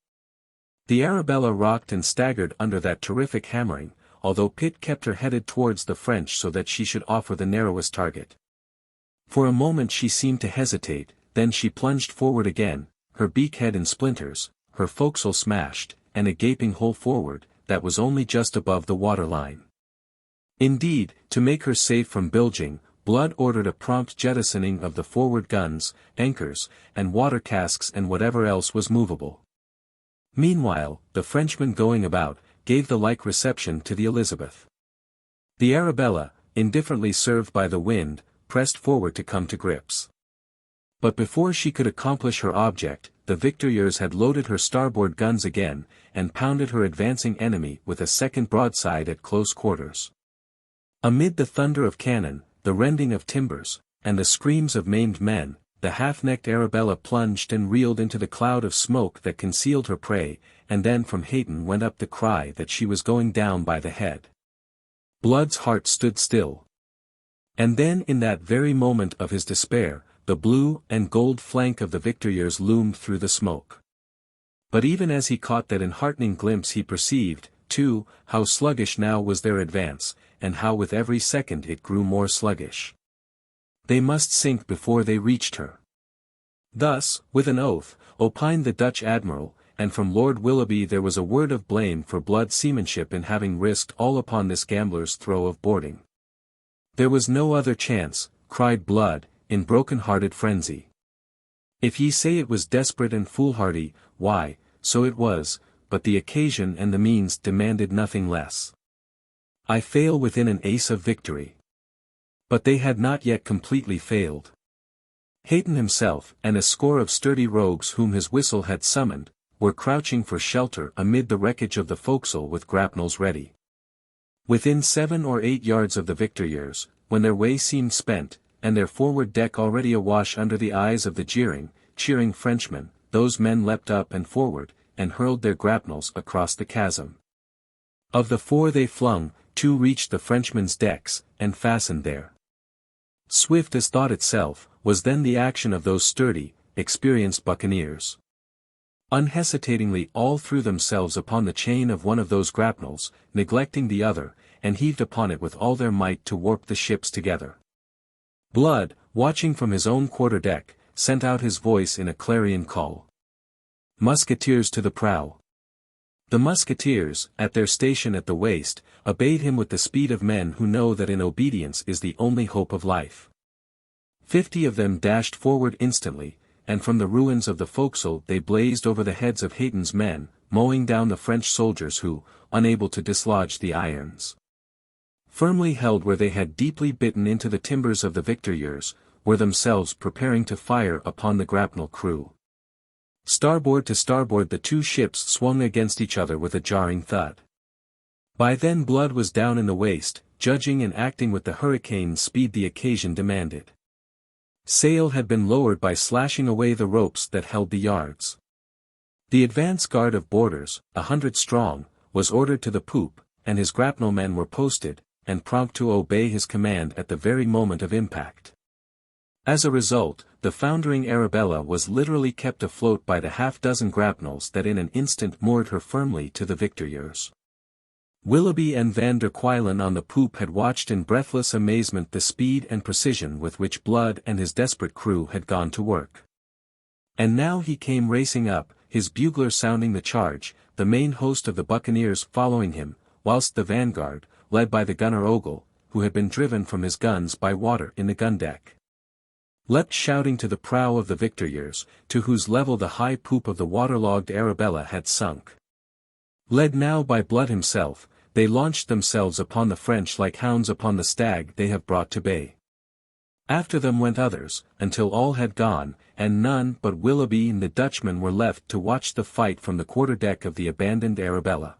The Arabella rocked and staggered under that terrific hammering, although Pitt kept her headed towards the French so that she should offer the narrowest target. For a moment she seemed to hesitate, then she plunged forward again, her beakhead in splinters, her forecastle smashed, and a gaping hole forward, that was only just above the waterline. Indeed, to make her safe from bilging, Blood ordered a prompt jettisoning of the forward guns, anchors, and water casks and whatever else was movable. Meanwhile, the Frenchmen going about, gave the like reception to the Elizabeth. The Arabella, indifferently served by the wind, pressed forward to come to grips. But before she could accomplish her object, the victorious had loaded her starboard guns again, and pounded her advancing enemy with a second broadside at close quarters. Amid the thunder of cannon, the rending of timbers, and the screams of maimed men, the half-necked Arabella plunged and reeled into the cloud of smoke that concealed her prey, and then from Hayton went up the cry that she was going down by the head. Blood's heart stood still. And then in that very moment of his despair, the blue and gold flank of the victorious loomed through the smoke. But even as he caught that enheartening glimpse he perceived, too, how sluggish now was their advance, and how with every second it grew more sluggish. They must sink before they reached her. Thus, with an oath, opined the Dutch admiral, and from Lord Willoughby there was a word of blame for Blood's seamanship in having risked all upon this gambler's throw of boarding. "There was no other chance," cried Blood, in broken-hearted frenzy. "If ye say it was desperate and foolhardy, why, so it was, but the occasion and the means demanded nothing less. I fail within an ace of victory." But they had not yet completely failed. Hayton himself, and a score of sturdy rogues whom his whistle had summoned, were crouching for shelter amid the wreckage of the forecastle with grapnels ready. Within 7 or 8 yards of the victorious, when their way seemed spent, and their forward deck already awash under the eyes of the jeering, cheering Frenchmen, those men leapt up and forward, and hurled their grapnels across the chasm. Of the 4 they flung, 2 reached the Frenchmen's decks, and fastened there. Swift as thought itself, was then the action of those sturdy, experienced buccaneers. Unhesitatingly all threw themselves upon the chain of one of those grapnels, neglecting the other, and heaved upon it with all their might to warp the ships together. Blood, watching from his own quarter-deck, sent out his voice in a clarion call. "Musketeers to the prow!" The musketeers, at their station at the waist, obeyed him with the speed of men who know that in obedience is the only hope of life. 50 of them dashed forward instantly, and from the ruins of the forecastle they blazed over the heads of Hayton's men, mowing down the French soldiers who, unable to dislodge the irons firmly held where they had deeply bitten into the timbers of the Victorieres, were themselves preparing to fire upon the grapnel crew. Starboard to starboard the two ships swung against each other with a jarring thud. By then Blood was down in the waist, judging and acting with the hurricane speed the occasion demanded. Sail had been lowered by slashing away the ropes that held the yards. The advance guard of boarders, 100 strong, was ordered to the poop, and his grapnel men were posted, and prompt to obey his command at the very moment of impact. As a result, the foundering Arabella was literally kept afloat by the half-dozen grapnels that in an instant moored her firmly to the Victorieres. Willoughby and Van der Kuylen on the poop had watched in breathless amazement the speed and precision with which Blood and his desperate crew had gone to work. And now he came racing up, his bugler sounding the charge, the main host of the buccaneers following him, whilst the vanguard, led by the gunner Ogle, who had been driven from his guns by water in the gun-deck, leapt shouting to the prow of the Victorieres, to whose level the high poop of the waterlogged Arabella had sunk. Led now by Blood himself, they launched themselves upon the French like hounds upon the stag they have brought to bay. After them went others, until all had gone, and none but Willoughby and the Dutchman were left to watch the fight from the quarter-deck of the abandoned Arabella.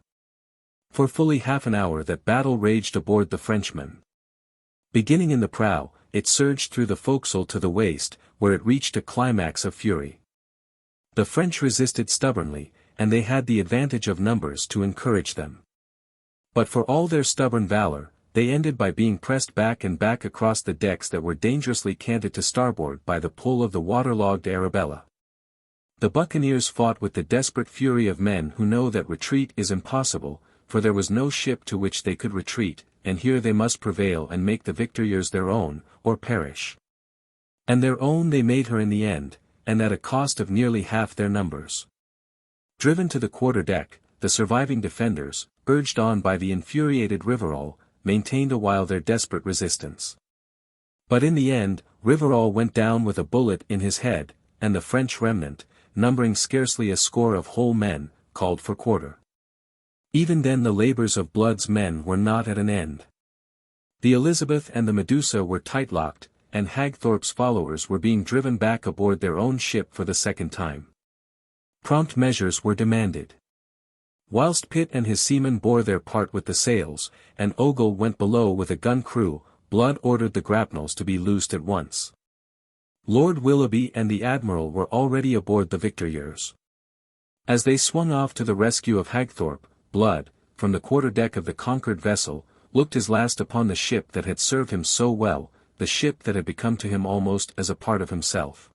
For fully half an hour that battle raged aboard the Frenchman. Beginning in the prow, it surged through the forecastle to the waist, where it reached a climax of fury. The French resisted stubbornly, and they had the advantage of numbers to encourage them. But for all their stubborn valor, they ended by being pressed back and back across the decks that were dangerously canted to starboard by the pull of the waterlogged Arabella. The buccaneers fought with the desperate fury of men who know that retreat is impossible, for there was no ship to which they could retreat, and here they must prevail and make the Victorieres their own, or perish. And their own they made her in the end, and at a cost of nearly half their numbers. Driven to the quarter-deck, the surviving defenders, urged on by the infuriated Rivarol, maintained a while their desperate resistance. But in the end, Rivarol went down with a bullet in his head, and the French remnant, numbering scarcely a score of whole men, called for quarter. Even then the labours of Blood's men were not at an end. The Elizabeth and the Medusa were tight-locked, and Hagthorpe's followers were being driven back aboard their own ship for the second time. Prompt measures were demanded. Whilst Pitt and his seamen bore their part with the sails, and Ogle went below with a gun crew, Blood ordered the grapnels to be loosed at once. Lord Willoughby and the Admiral were already aboard the Victorieres. As they swung off to the rescue of Hagthorpe, Blood, from the quarter-deck of the conquered vessel, looked his last upon the ship that had served him so well, the ship that had become to him almost as a part of himself.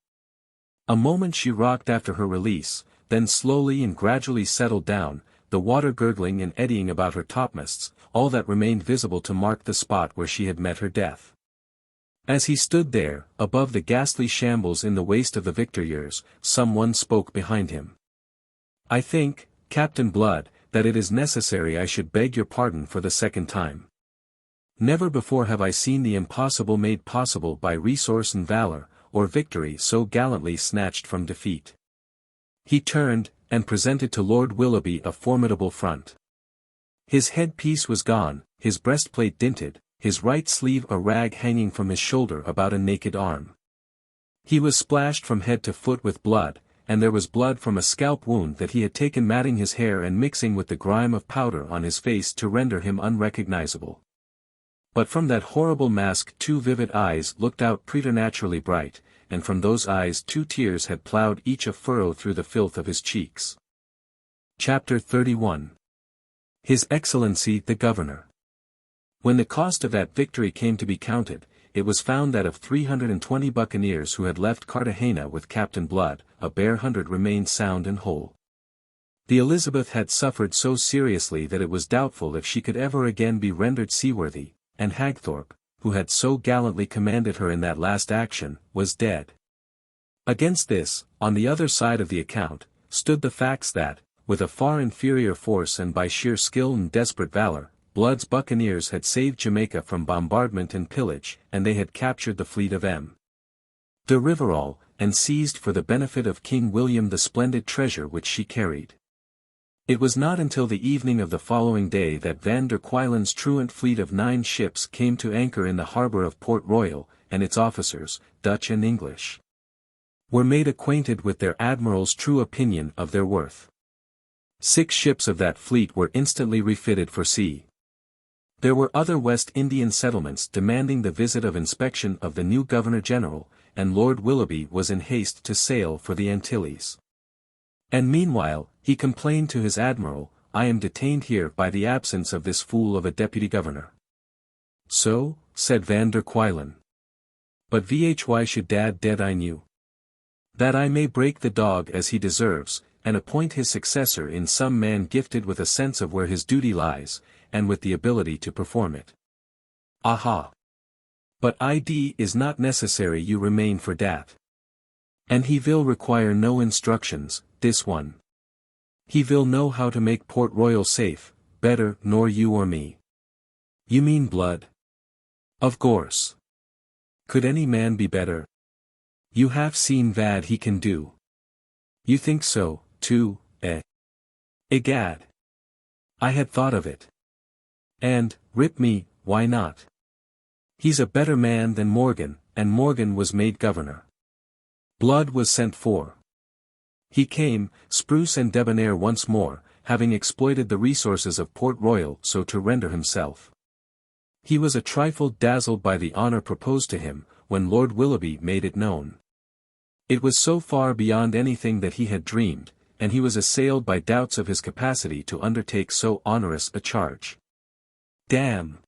A moment she rocked after her release, then slowly and gradually settled down, the water gurgling and eddying about her topmasts, all that remained visible to mark the spot where she had met her death. As he stood there, above the ghastly shambles in the waist of the Victorieres, someone spoke behind him. "I think, Captain Blood, that it is necessary I should beg your pardon for the second time. Never before have I seen the impossible made possible by resource and valor, or victory so gallantly snatched from defeat." He turned, and presented to Lord Willoughby a formidable front. His head-piece was gone, his breastplate dinted, his right sleeve a rag hanging from his shoulder about a naked arm. He was splashed from head to foot with blood, and there was blood from a scalp wound that he had taken matting his hair and mixing with the grime of powder on his face to render him unrecognizable. But from that horrible mask 2 vivid eyes looked out preternaturally bright, and from those eyes 2 tears had ploughed each a furrow through the filth of his cheeks. Chapter 31. His Excellency the Governor. When the cost of that victory came to be counted, it was found that of 320 buccaneers who had left Cartagena with Captain Blood, a bare 100 remained sound and whole. The Elizabeth had suffered so seriously that it was doubtful if she could ever again be rendered seaworthy, and Hagthorpe, who had so gallantly commanded her in that last action, was dead. Against this, on the other side of the account, stood the facts that, with a far inferior force and by sheer skill and desperate valor, Blood's buccaneers had saved Jamaica from bombardment and pillage, and they had captured the fleet of M. de Rivarol, and seized for the benefit of King William the splendid treasure which she carried. It was not until the evening of the following day that Van der Kuylen's truant fleet of 9 ships came to anchor in the harbour of Port Royal, and its officers, Dutch and English, were made acquainted with their admiral's true opinion of their worth. 6 ships of that fleet were instantly refitted for sea. There were other West Indian settlements demanding the visit of inspection of the new Governor-General, and Lord Willoughby was in haste to sail for the Antilles. And meanwhile, he complained to his admiral, "I am detained here by the absence of this fool of a deputy governor." "So," said Van der Kuylen. "But why should Dad dead I knew? That I may break the dog as he deserves, and appoint his successor in some man gifted with a sense of where his duty lies, and with the ability to perform it." "Aha! But it is not necessary you remain for dat. And he will require no instructions, this one. He will know how to make Port Royal safe, better nor you or me." "You mean Blood?" "Of course. Could any man be better? You have seen vad he can do." "You think so, too, eh?" "Egad! I had thought of it. And, rip me, why not? He's a better man than Morgan, and Morgan was made governor. Blood was sent for. He came, spruce and debonair once more, having exploited the resources of Port Royal so to render himself. He was a trifle dazzled by the honour proposed to him, when Lord Willoughby made it known. It was so far beyond anything that he had dreamed, and he was assailed by doubts of his capacity to undertake so onerous a charge. "Damn!"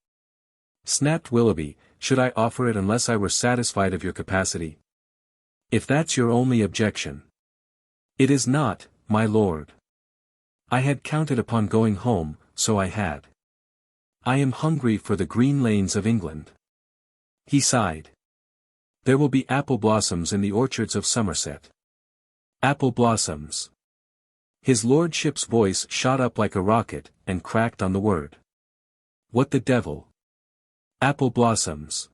snapped Willoughby, "should I offer it unless I were satisfied of your capacity? If that's your only objection." "It is not, my lord. I had counted upon going home, so I had. I am hungry for the green lanes of England." He sighed. "There will be apple blossoms in the orchards of Somerset." "Apple blossoms." His lordship's voice shot up like a rocket, and cracked on the word. "What the devil? Apple blossoms."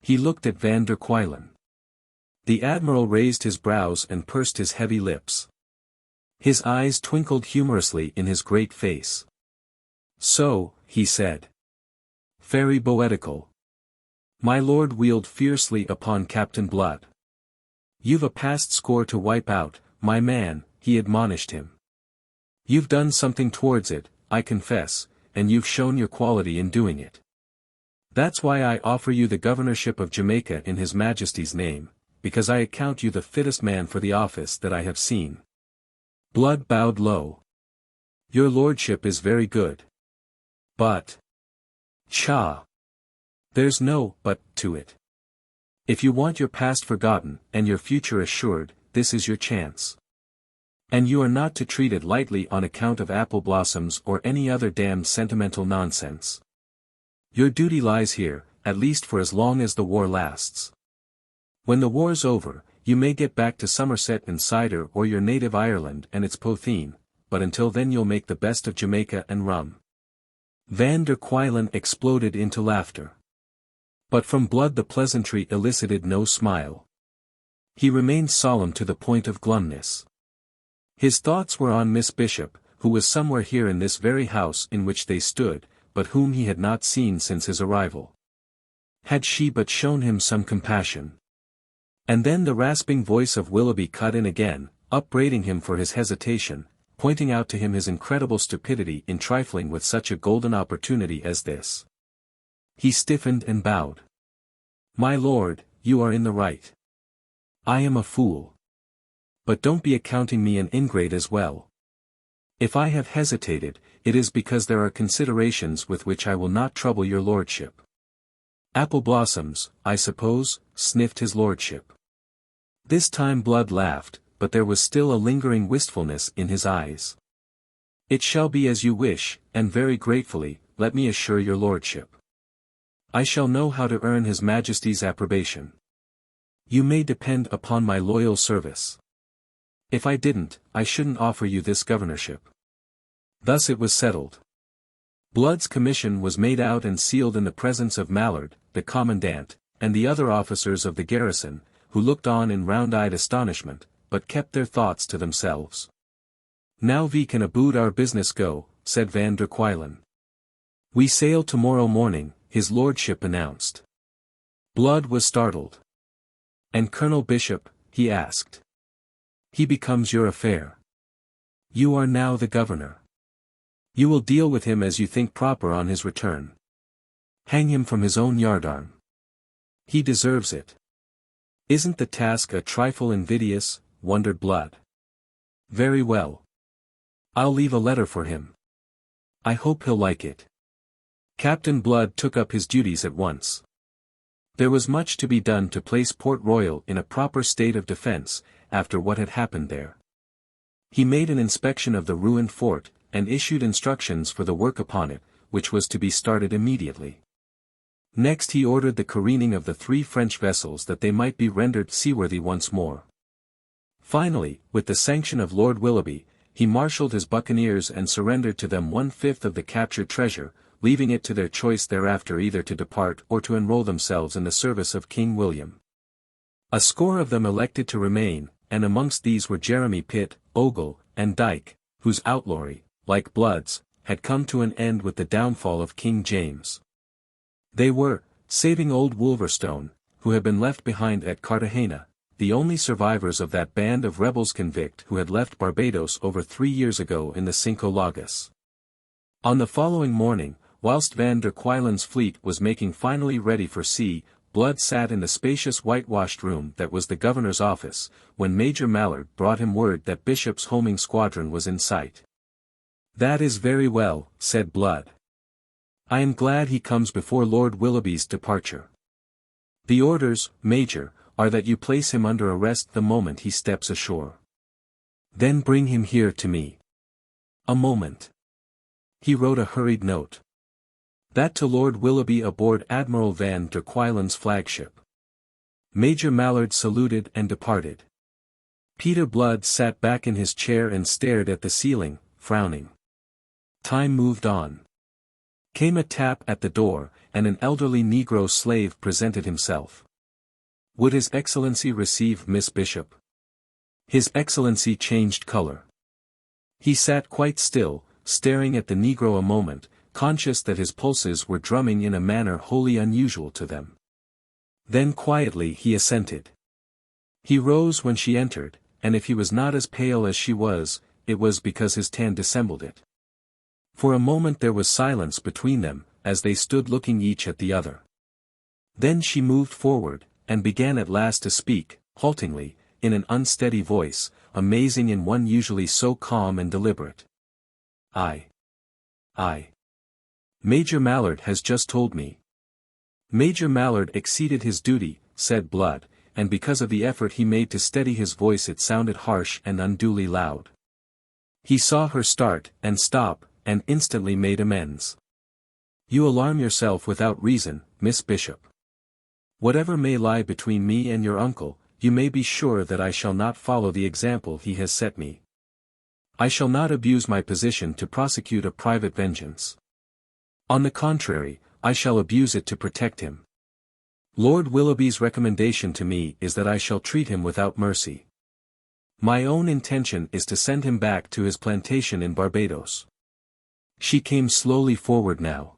He looked at Van der Kuylen. The admiral raised his brows and pursed his heavy lips. His eyes twinkled humorously in his great face. "So," he said. "Very poetical." My lord wheeled fiercely upon Captain Blood. "You've a past score to wipe out, my man," he admonished him. "You've done something towards it, I confess, and you've shown your quality in doing it. That's why I offer you the governorship of Jamaica in His Majesty's name, because I account you the fittest man for the office that I have seen." Blood bowed low. "Your lordship is very good. But... Cha! There's no but to it. If you want your past forgotten, and your future assured, this is your chance. And you are not to treat it lightly on account of apple blossoms or any other damned sentimental nonsense. Your duty lies here, at least for as long as the war lasts. When the war's over, you may get back to Somerset and cider or your native Ireland and its potheen, but until then you'll make the best of Jamaica and rum." Van der Kuylen exploded into laughter. But from Blood the pleasantry elicited no smile. He remained solemn to the point of glumness. His thoughts were on Miss Bishop, who was somewhere here in this very house in which they stood, but whom he had not seen since his arrival. Had she but shown him some compassion? And then the rasping voice of Willoughby cut in again, upbraiding him for his hesitation, pointing out to him his incredible stupidity in trifling with such a golden opportunity as this. He stiffened and bowed. "My lord, you are in the right. I am a fool. But don't be accounting me an ingrate as well. If I have hesitated, it is because there are considerations with which I will not trouble your lordship." "Apple blossoms, I suppose," sniffed his lordship. This time Blood laughed, but there was still a lingering wistfulness in his eyes. "It shall be as you wish, and very gratefully, let me assure your lordship. I shall know how to earn His Majesty's approbation. You may depend upon my loyal service. If I didn't, I shouldn't offer you this governorship." Thus it was settled. Blood's commission was made out and sealed in the presence of Mallard, the commandant, and the other officers of the garrison, who looked on in round-eyed astonishment, but kept their thoughts to themselves. "Now we can aboot our business go," said Van der Kuylen. "We sail tomorrow morning," his lordship announced. Blood was startled. "And Colonel Bishop?" he asked. "He becomes your affair. You are now the governor. You will deal with him as you think proper on his return. Hang him from his own yardarm. He deserves it." "Isn't the task a trifle invidious?" wondered Blood. "Very well. I'll leave a letter for him. I hope he'll like it." Captain Blood took up his duties at once. There was much to be done to place Port Royal in a proper state of defense, after what had happened there. He made an inspection of the ruined fort, and issued instructions for the work upon it, which was to be started immediately. Next he ordered the careening of the 3 French vessels that they might be rendered seaworthy once more. Finally, with the sanction of Lord Willoughby, he marshalled his buccaneers and surrendered to them 1/5 of the captured treasure, leaving it to their choice thereafter either to depart or to enroll themselves in the service of King William. A score of them elected to remain, and amongst these were Jeremy Pitt, Ogle, and Dyke, whose outlawry, like Blood's, had come to an end with the downfall of King James. They were, saving old Wolverstone, who had been left behind at Cartagena, the only survivors of that band of rebels-convict who had left Barbados over 3 years ago in the Cinco Llagas. On the following morning, whilst Van der Kuylen's fleet was making finally ready for sea, Blood sat in the spacious whitewashed room that was the governor's office, when Major Mallard brought him word that Bishop's homing squadron was in sight. "That is very well," said Blood. "I am glad he comes before Lord Willoughby's departure. The orders, Major, are that you place him under arrest the moment he steps ashore. Then bring him here to me." "A moment." He wrote a hurried note. "That to Lord Willoughby aboard Admiral Van der Kuylen's flagship." Major Mallard saluted and departed. Peter Blood sat back in his chair and stared at the ceiling, frowning. Time moved on. Came a tap at the door, and an elderly Negro slave presented himself. Would His Excellency receive Miss Bishop? His Excellency changed color. He sat quite still, staring at the Negro a moment, conscious that his pulses were drumming in a manner wholly unusual to them. Then quietly he assented. He rose when she entered, and if he was not as pale as she was, it was because his tan dissembled it. For a moment there was silence between them, as they stood looking each at the other. Then she moved forward, and began at last to speak, haltingly, in an unsteady voice, amazing in one usually so calm and deliberate. I. Major Mallard has just told me." Major Mallard exceeded his duty, said Blood, and because of the effort he made to steady his voice it sounded harsh and unduly loud. He saw her start, and stop, and instantly made amends. "You alarm yourself without reason, Miss Bishop. Whatever may lie between me and your uncle, you may be sure that I shall not follow the example he has set me. I shall not abuse my position to prosecute a private vengeance. On the contrary, I shall abuse it to protect him. Lord Willoughby's recommendation to me is that I shall treat him without mercy. My own intention is to send him back to his plantation in Barbados." She came slowly forward now.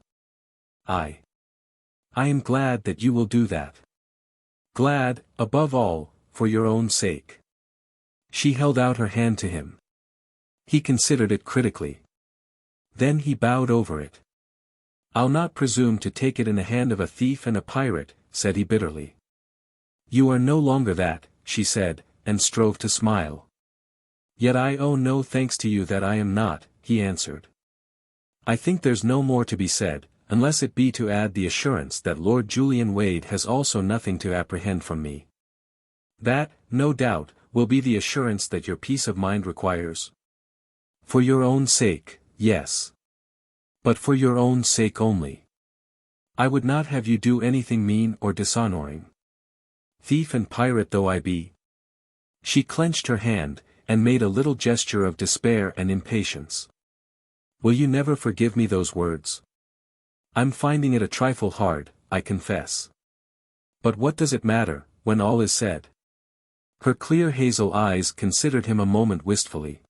I am glad that you will do that. Glad, above all, for your own sake." She held out her hand to him. He considered it critically. Then he bowed over it. "I'll not presume to take it in the hand of a thief and a pirate," said he bitterly. "You are no longer that," she said, and strove to smile. "Yet I owe no thanks to you that I am not," he answered. "I think there's no more to be said, unless it be to add the assurance that Lord Julian Wade has also nothing to apprehend from me. That, no doubt, will be the assurance that your peace of mind requires. For your own sake, yes. But for your own sake only. I would not have you do anything mean or dishonoring. Thief and pirate though I be." She clenched her hand, and made a little gesture of despair and impatience. "Will you never forgive me those words? I'm finding it a trifle hard, I confess. But what does it matter, when all is said? Her clear hazel eyes considered him a moment wistfully.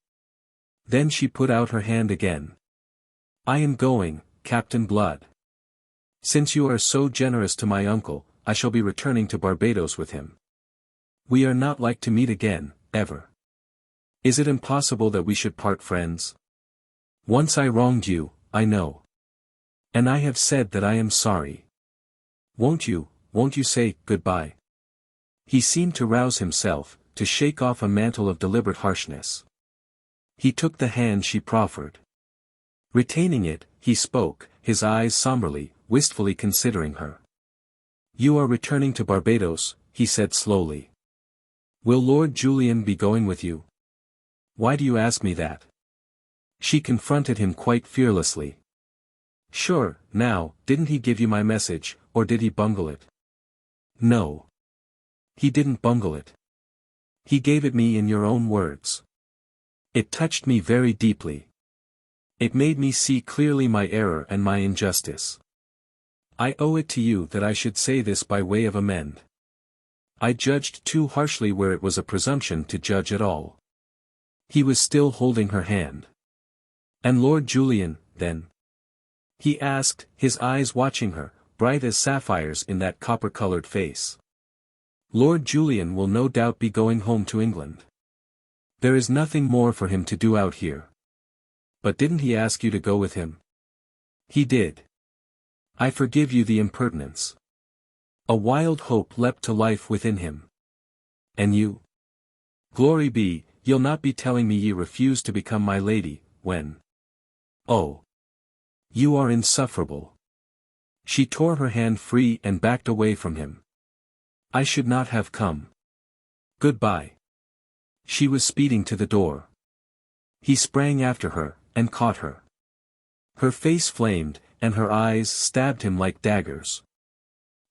Then she put out her hand again. I am going, Captain Blood. Since you are so generous to my uncle, I shall be returning to Barbados with him. We are not like to meet again, ever. Is it impossible that we should part friends? Once I wronged you, I know. And I have said that I am sorry. Won't you say goodbye? He seemed to rouse himself, to shake off a mantle of deliberate harshness. He took the hand she proffered. Retaining it, he spoke, his eyes somberly, wistfully considering her. You are returning to Barbados, he said slowly. Will Lord Julian be going with you? Why do you ask me that? She confronted him quite fearlessly. Sure, now, didn't he give you my message, or did he bungle it? No. He didn't bungle it. He gave it me in your own words. It touched me very deeply. It made me see clearly my error and my injustice. I owe it to you that I should say this by way of amend. I judged too harshly where it was a presumption to judge at all. He was still holding her hand. And Lord Julian, then? He asked, his eyes watching her, bright as sapphires in that copper-colored face. Lord Julian will no doubt be going home to England. There is nothing more for him to do out here. But didn't he ask you to go with him? He did. I forgive you the impertinence. A wild hope leapt to life within him. And you? Glory be, you'll not be telling me ye refuse to become my lady, when? Oh. You are insufferable. She tore her hand free and backed away from him. I should not have come. Goodbye. She was speeding to the door. He sprang after her, and caught her. Her face flamed, and her eyes stabbed him like daggers.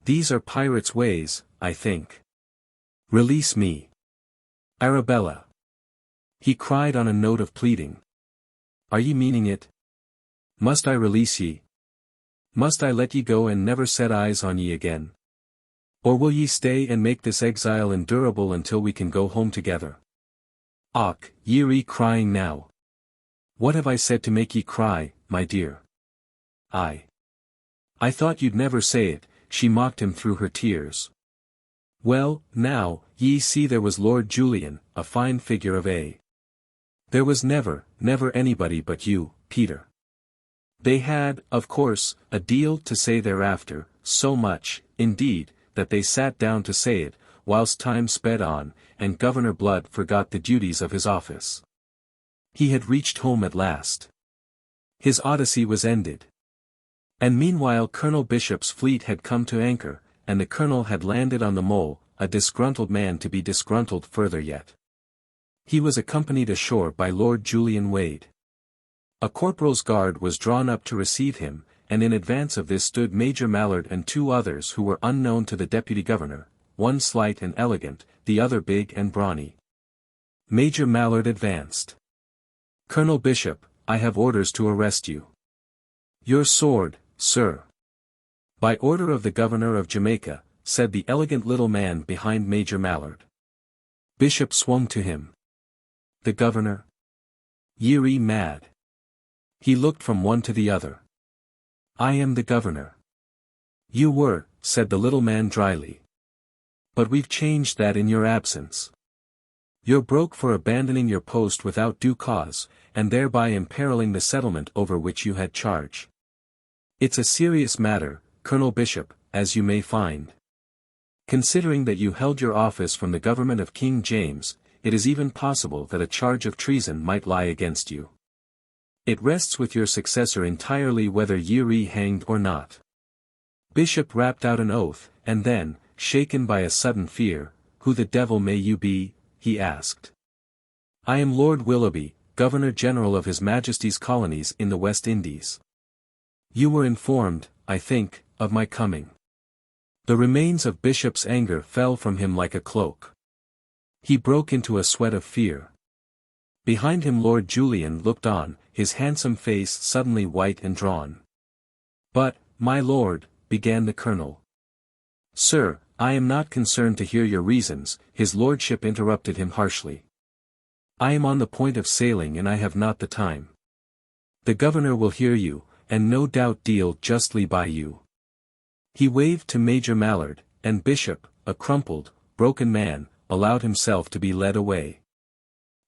These are pirates' ways, I think. Release me. Arabella. He cried on a note of pleading. Are ye meaning it? Must I release ye? Must I let ye go and never set eyes on ye again? Or will ye stay and make this exile endurable until we can go home together? Och, ye crying now. What have I said to make ye cry, my dear? I thought you'd never say it, she mocked him through her tears. Well, now, ye see there was Lord Julian, a fine figure of a. There was never anybody but you, Peter. They had, of course, a deal to say thereafter, so much, indeed, that they sat down to say it, whilst time sped on, and Governor Blood forgot the duties of his office. He had reached home at last. His odyssey was ended. And meanwhile Colonel Bishop's fleet had come to anchor, and the colonel had landed on the mole, a disgruntled man to be disgruntled further yet. He was accompanied ashore by Lord Julian Wade. A corporal's guard was drawn up to receive him, and in advance of this stood Major Mallard and two others who were unknown to the deputy governor, one slight and elegant, the other big and brawny. Major Mallard advanced. Colonel Bishop, I have orders to arrest you. Your sword, sir. By order of the governor of Jamaica, said the elegant little man behind Major Mallard. Bishop swung to him. The governor? Ye mad. He looked from one to the other. I am the governor. You were, said the little man dryly. But we've changed that in your absence. You're broke for abandoning your post without due cause, and thereby imperiling the settlement over which you had charge. It's a serious matter, Colonel Bishop, as you may find. Considering that you held your office from the government of King James, it is even possible that a charge of treason might lie against you. It rests with your successor entirely whether ye hanged or not. Bishop rapped out an oath, and then, shaken by a sudden fear, who the devil may you be? He asked. I am Lord Willoughby, Governor-General of His Majesty's colonies in the West Indies. You were informed, I think, of my coming. The remains of Bishop's anger fell from him like a cloak. He broke into a sweat of fear. Behind him Lord Julian looked on, his handsome face suddenly white and drawn. But, my lord, began the colonel. Sir, I am not concerned to hear your reasons, his lordship interrupted him harshly. I am on the point of sailing and I have not the time. The governor will hear you, and no doubt deal justly by you. He waved to Major Mallard, and Bishop, a crumpled, broken man, allowed himself to be led away.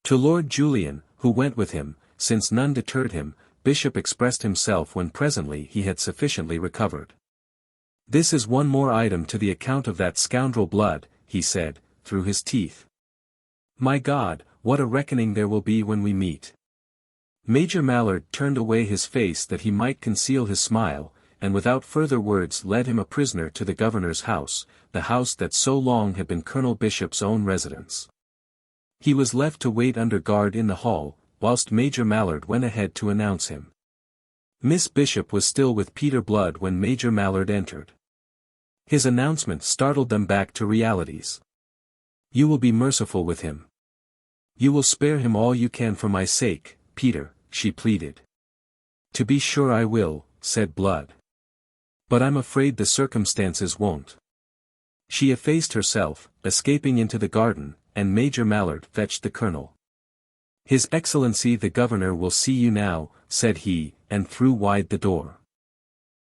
To Lord Julian, who went with him, since none deterred him, Bishop expressed himself when presently he had sufficiently recovered. This is one more item to the account of that scoundrel Blood, he said, through his teeth. My God, what a reckoning there will be when we meet. Major Mallard turned away his face that he might conceal his smile, and without further words led him a prisoner to the governor's house, the house that so long had been Colonel Bishop's own residence. He was left to wait under guard in the hall, whilst Major Mallard went ahead to announce him. Miss Bishop was still with Peter Blood when Major Mallard entered. His announcement startled them back to realities. You will be merciful with him. You will spare him all you can for my sake, Peter, she pleaded. To be sure I will, said Blood. But I'm afraid the circumstances won't. She effaced herself, escaping into the garden, and Major Mallard fetched the colonel. His Excellency the Governor will see you now, said he, and threw wide the door.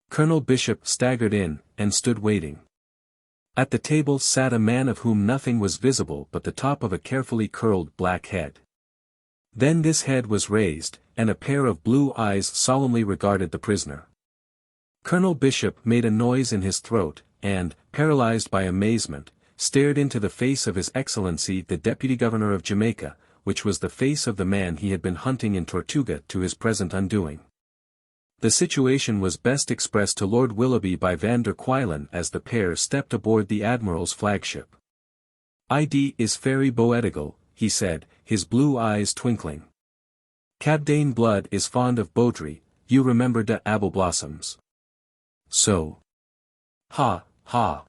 Colonel Bishop staggered in, and stood waiting. At the table sat a man of whom nothing was visible but the top of a carefully curled black head. Then this head was raised, and a pair of blue eyes solemnly regarded the prisoner. Colonel Bishop made a noise in his throat, and, paralyzed by amazement, stared into the face of His Excellency the Deputy Governor of Jamaica, which was the face of the man he had been hunting in Tortuga to his present undoing. The situation was best expressed to Lord Willoughby by Van der Kuylen as the pair stepped aboard the Admiral's flagship. "Id is very poetical," he said, his blue eyes twinkling. "Captain Blood is fond of Baudry, you remember de apple blossoms. So. Ha, ha.